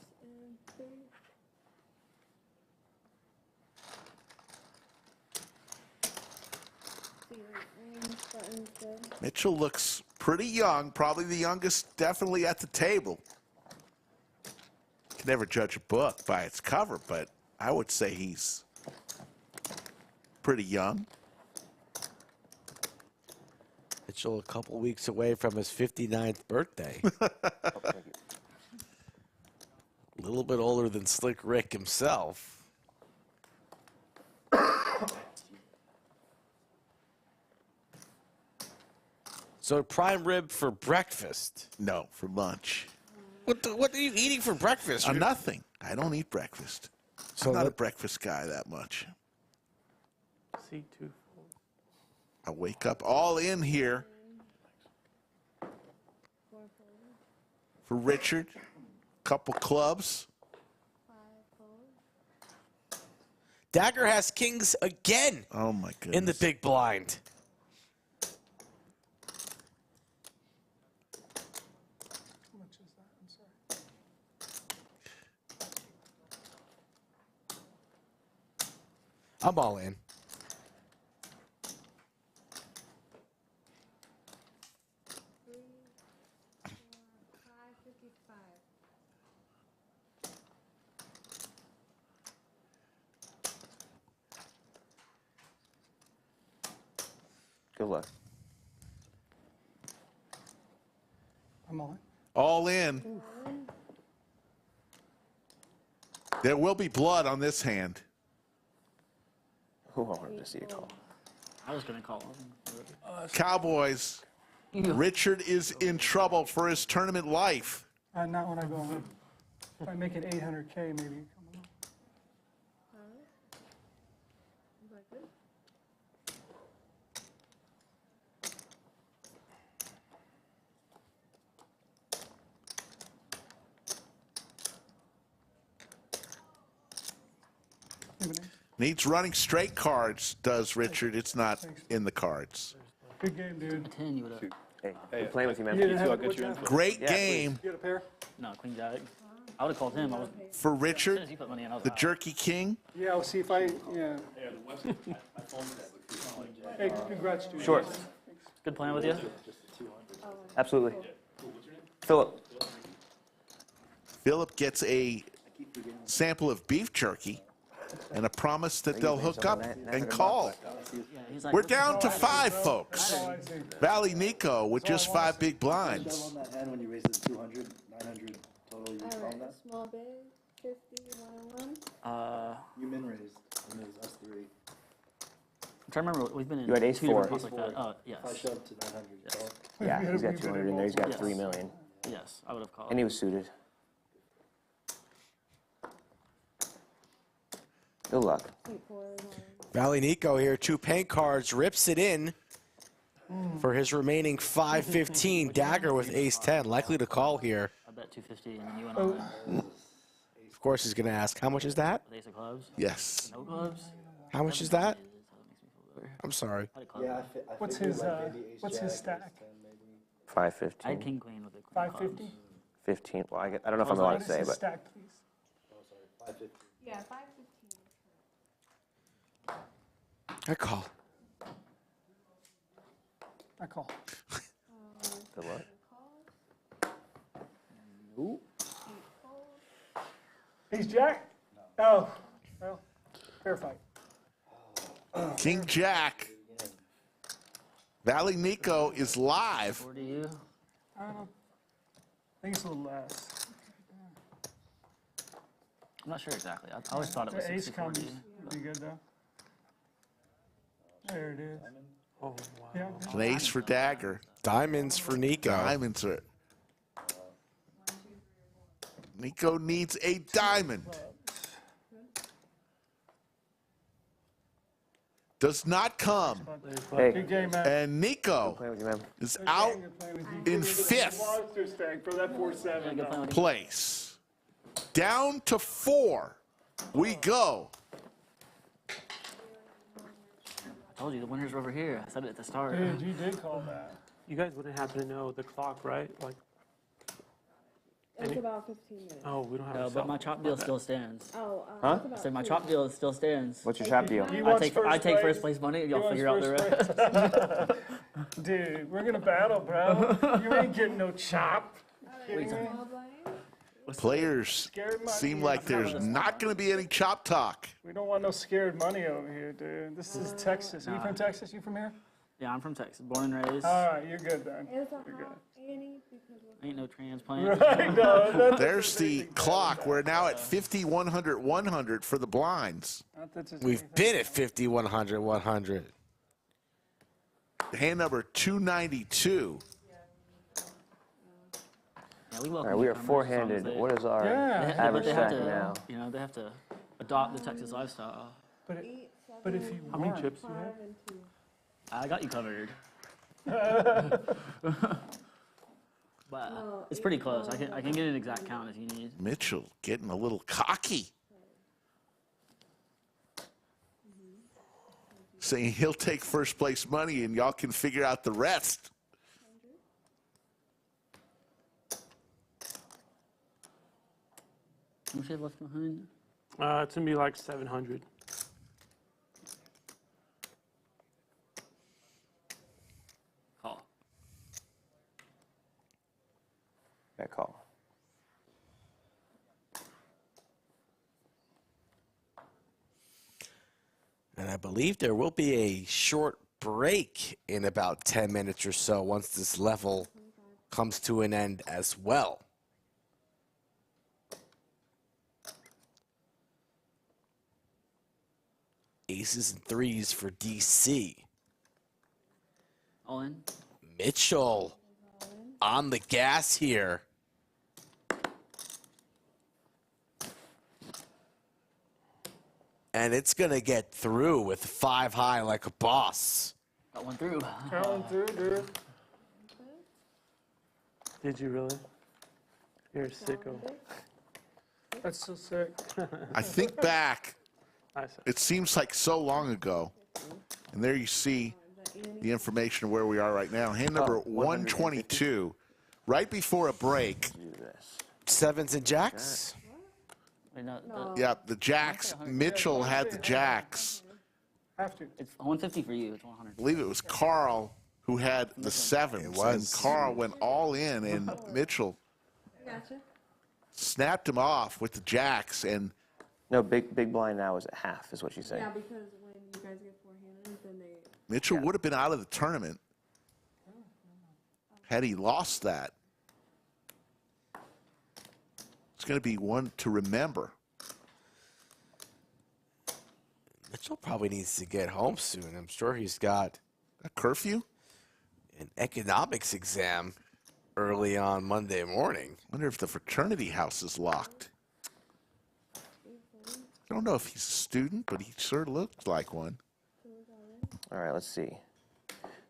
Mitchell looks pretty young, probably the youngest definitely at the table. Can never judge a book by its cover, but I would say he's pretty young. Mitchell a couple weeks away from his 59th birthday. A little bit older than Slick Rick himself. So prime rib for breakfast? No, for lunch. What are you eating for breakfast? Nothing. I don't eat breakfast. I'm not a breakfast guy that much. C2. I wake up all in here for Richard. Couple clubs. Dagger has kings again. Oh my goodness. In the big blind. How much is that? I'm sorry. I'm all in. Good luck. I'm on. All in. There will be blood on this hand. Who wanted to see a call? I was going to call him. Cowboys. Richard is in trouble for his tournament life. Not when I go home. If I make it 800K, maybe come on. Needs running straight cards, does Richard. It's not in the cards. Good game, dude. 10, you would have. Hey, good playing with you, man. You didn't have it, Great Yeah, game You got a pair? No, queen jack. I would have called him. I was, for as soon Richard, as he put money in, I was the out. Jerky King. Yeah, I'll see if I, yeah. Hey, congrats, dude. Sure. Good playing with you. Absolutely. Philip. Philip gets a sample of beef jerky and a promise that they'll hook up and call. We're down to 5, folks. Valley Nico with just 5 big blinds. On that hand when you raise it to 200, 900 total, you call that? Small big, 50, 101. You min raised, and it was us 3. I'm trying to remember. We've been in You had ace 2 4. different spots like that. Oh, yes. If I shoved to 900, you call? Yeah, he's got 200 in there. He's got Yes. 3 million. Yes, I would have called. And he was suited. Good luck. Valley Nico here, 2 paint cards, rips it in for his remaining 515. Dagger with ace 10, likely to call here. I bet 250, and then you went on there. course, he's going to ask, how much is that? Ace of clubs? Yes. No clubs? How much is that? I'm sorry. Yeah, What's figured his, like maybe ace what's his jack, stack? ace 10 maybe. 515. I had king queen with the queen 550? clubs. 15. Well, I don't know if I'm allowed to say, but Stack, please. Oh, sorry, 515. Yeah, 515. I call. I call. the what? Nope. Ace jack? Oh, well, fair fight. King Jack. Valley Nico is live. 40 you? I don't know. I think it's a little less. I'm not sure exactly. I always thought it was The ace 60 comes 40. pretty good though. There it is. Oh, wow. Yeah. An ace for Dagger. Diamonds for Nico. Diamonds are. Nico needs a diamond. Does not come. Hey. Good game, man. And Nico is out in fifth Monster stack for that 4-7. place. Down to 4 we go. I told you the winners are over here. I said it at the start. Dude, you did call that. You guys wouldn't happen to know the clock, right? Like, It's about 15 minutes. oh, we don't have. No, a but cell my phone. chop deal still stands. Oh, Huh? it's I about said my 2. chop deal still stands. What's your chop deal? He I wants take first place. place money, and He y'all wants figure out the first rest. Dude, we're gonna battle, bro. You ain't getting no chop. Wait, Small blind? Players Scared money. seem like there's not going to be any chop talk. We don't want no scared money over here, dude. This is Texas. Are you from Texas? You from here? Yeah, I'm from Texas, born and raised. All right, you're good then. It's a You're good. hot Annie because we're Ain't no transplants. Right, no, that's There's the clock. We're now at 50, 100, 100 for the blinds. not that just We've been at 50, 100, 100. Hand number 292. Yeah, we All welcome right, we are newcomers, four-handed. as long as What is our Yeah. average they have stack to, now? you know, they have to adopt the Texas lifestyle. But, 8, 7, but if you How many want, chips do you 5, have? and 2. I got you covered. But No, it's pretty 8, close. I 5, can get an exact count if you need. Mitchell getting a little cocky. Saying he'll take first place money and y'all can figure out the rest. How much you have left behind? It's gonna be like 700. Call. That call. And I believe there will be a short break in about 10 minutes or so once this level comes to an end as well. Aces and threes for DC. All in? Mitchell on the gas here. And it's going to get through with 5 high like a boss. Got one through. Got one through, dude. Did you really? You're a sicko. That's so sick. I think back, I said, it seems like so long ago. And there you see the information of where we are right now. Hand number 122, right before a break. Sevens and jacks. Wait, no, Yeah, the jacks. Mitchell had the jacks. Have to. It's 150 for you. It's 100. I believe it was Carl who had the sevens. It was. And Carl went all in, and Mitchell Gotcha. snapped him off with the jacks. And No, big blind now is at half, is what she's saying. Yeah, because when you guys get 4-handed, then they. Mitchell would have been out of the tournament had he lost that. It's going to be one to remember. Mitchell probably needs to get home soon. I'm sure he's got a curfew, an economics exam early on Monday morning. Wonder if the fraternity house is locked. I don't know if he's a student, but he sure looked like one. All right, let's see.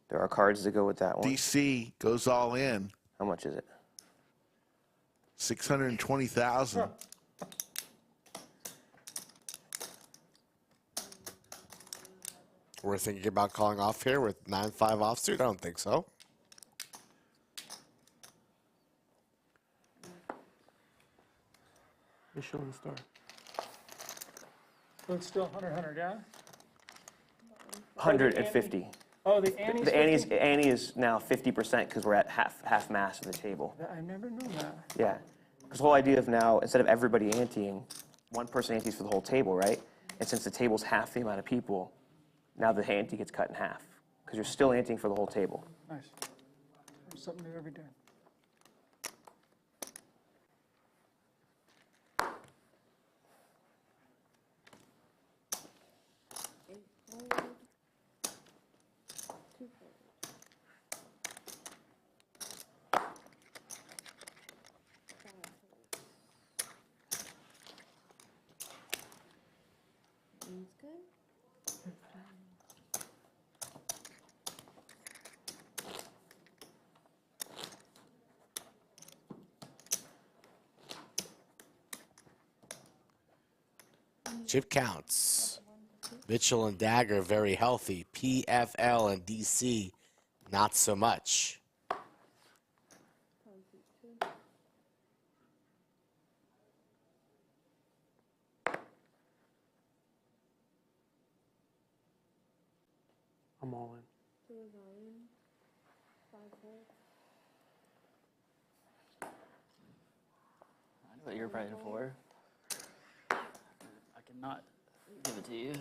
There are cards that go with that one. DC goes all in. How much is it? 620,000. We're thinking about calling off here with 9-5 offsuit? I don't think so. You're showing the star. So it's still 100, yeah? 150. Oh, the Annie's The 50? Annie is now 50% because we're at half mass of the table. I never knew that. Yeah. Because the whole idea of now, instead of everybody anteing, one person antes for the whole table, right? And since the table's half the amount of people, now the ante gets cut in half because you're still anteing for the whole table. Nice. There's something new every day. Chip counts. Mitchell and Dagger very healthy. PFL and DC not so much. I'm all in. I know what you're praying for. I cannot give it to you.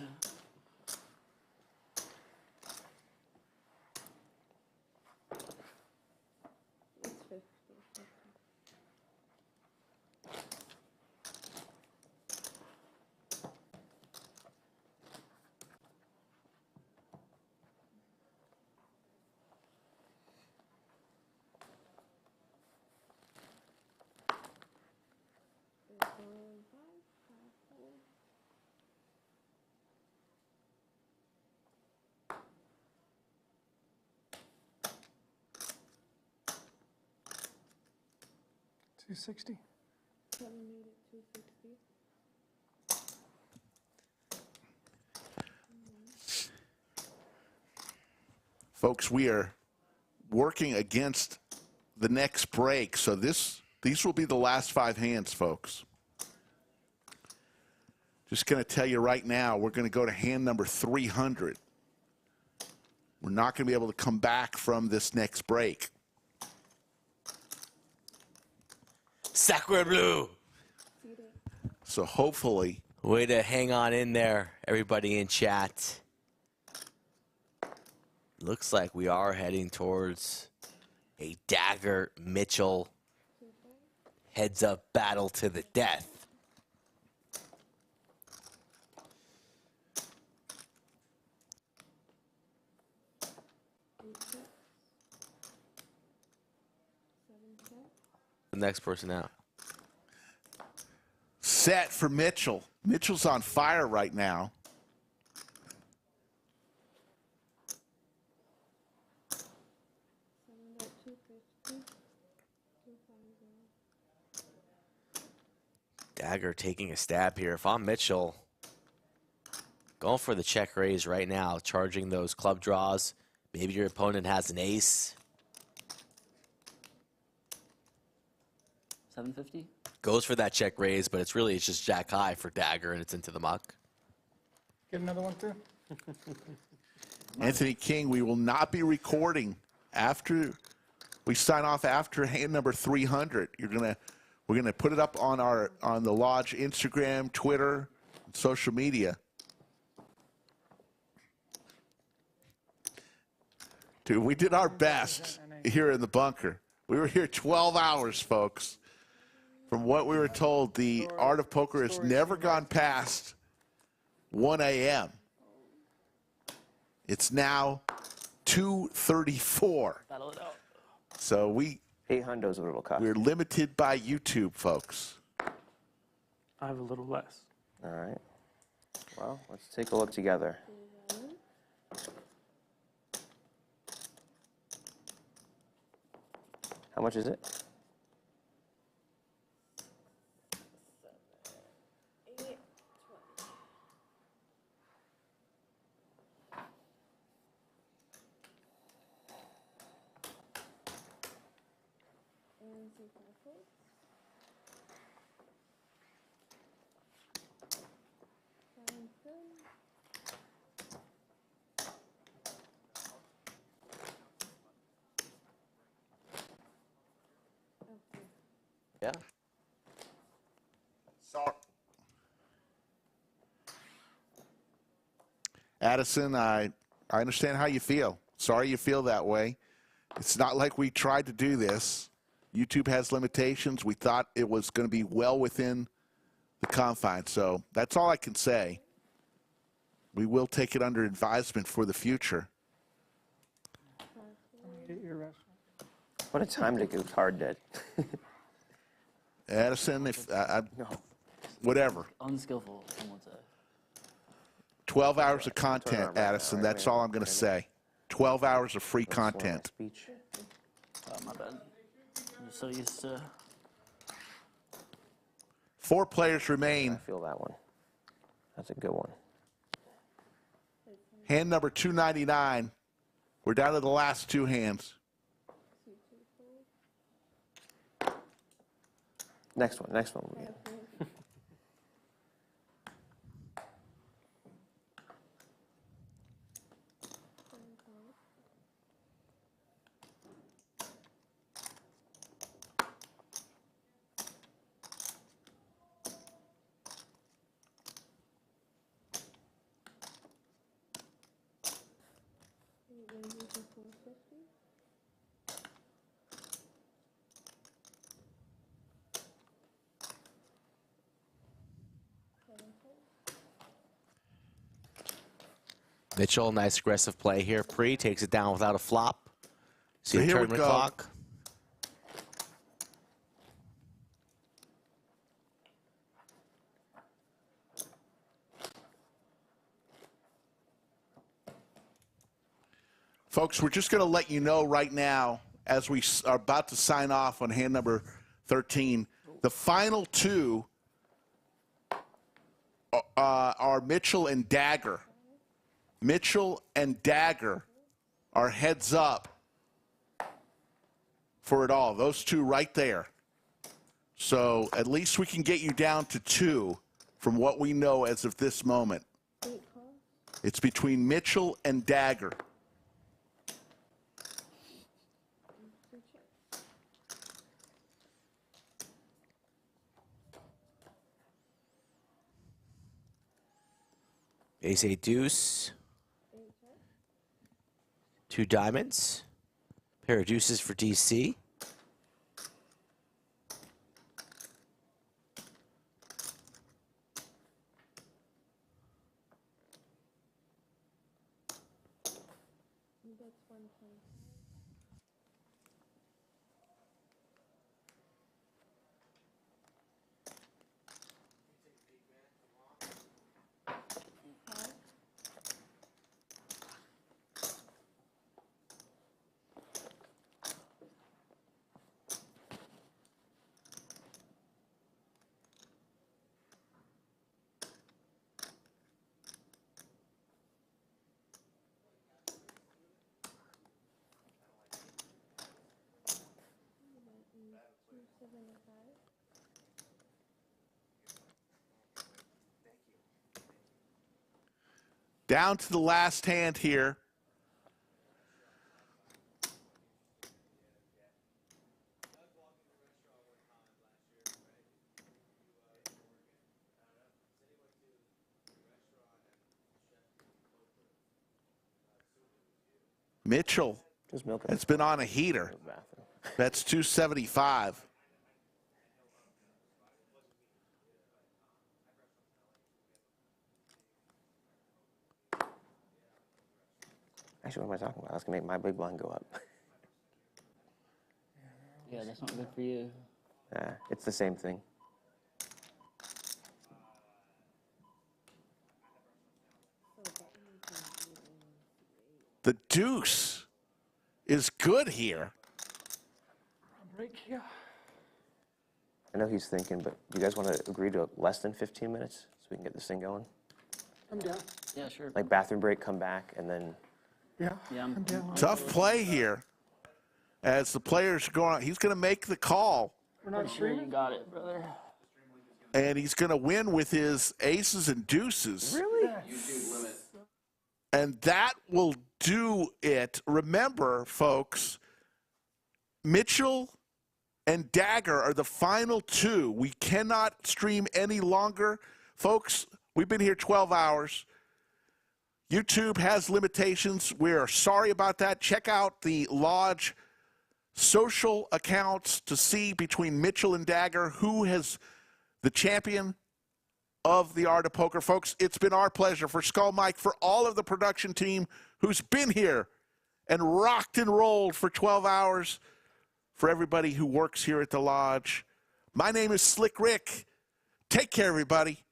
$260. Folks, we are working against the next break, so these will be the last 5 hands, folks. Just going to tell you right now, we're going to go to hand number 300. We're not going to be able to come back from this next break. Sacre bleu. So hopefully. Way to hang on in there, everybody in chat. Looks like we are heading towards a Dagger Mitchell heads up battle to the death. The next person out. Set for Mitchell. Mitchell's on fire right now. Dagger taking a stab here. If I'm Mitchell, going for the check raise right now, charging those club draws. Maybe your opponent has an ace. 750? Goes for that check raise, but it's just jack high for Dagger, and it's into the muck. Get another one, too? Anthony King, we will not be recording after we sign off after hand number 300. We're gonna put it up on the Lodge Instagram, Twitter, and social media. Dude, we did our best here in the bunker. We were here 12 hours, folks. From what we were told, the art of poker has never gone past 1 a.m. It's now 2:34. Battle it out. So 800's a little cost. we're limited by YouTube, folks. I have a little less. All right. Well, let's take a look together. How much is it? some careful. Sounds good. Okay. Yeah. Sorry. Addison, I understand how you feel. Sorry you feel that way. It's not like we tried to do this. YouTube has limitations. We thought it was going to be well within the confines. So that's all I can say. We will take it under advisement for the future. What a time to go hard dead. Addison, if whatever. Unskillful, someone said. 12 hours of content, Addison. That's all I'm going to say. 12 hours of free content. Oh, my bad. I'm so used to. 4 players remain. I feel that one. That's a good one. Hand number 299. We're down to the last 2 hands. Next one. Yeah. Mitchell, nice aggressive play here. Pre takes it down without a flop. See the here we tournament go. clock. Folks, we're just going to let you know right now, as we are about to sign off on hand number 13, the final 2 are Mitchell and Dagger. Mitchell and Dagger are heads up for it all. Those 2 right there. So at least we can get you down to 2 from what we know as of this moment. It's between Mitchell and Dagger. Ace 8 deuce. 2 diamonds. Pair of deuces for DC. Down to the last hand here. Mitchell has been on a heater. That's 275. Actually, what am I talking about? I was going to make my big blind go up. Yeah, that's not good for you. It's the same thing. The deuce is good here. Break here. I know he's thinking, but do you guys want to agree to less than 15 minutes so we can get this thing going? I'm down. Yeah, sure. Like bathroom break, come back, and then... Yeah, Yeah, I'm down. Tough play here. as the players are going on. He's going to make the call. We're not sure you got it, brother. And he's going to win with his aces and deuces. Really? And that will do it. Remember, folks, Mitchell and Dagger are the final two. We cannot stream any longer. Folks, we've been here 12 hours. YouTube has limitations. We're sorry about that. Check out the Lodge social accounts to see between Mitchell and Dagger who has the champion of the art of poker. Folks, it's been our pleasure for Skull Mike, for all of the production team who's been here and rocked and rolled for 12 hours, for everybody who works here at the Lodge. My name is Slick Rick. Take care, everybody.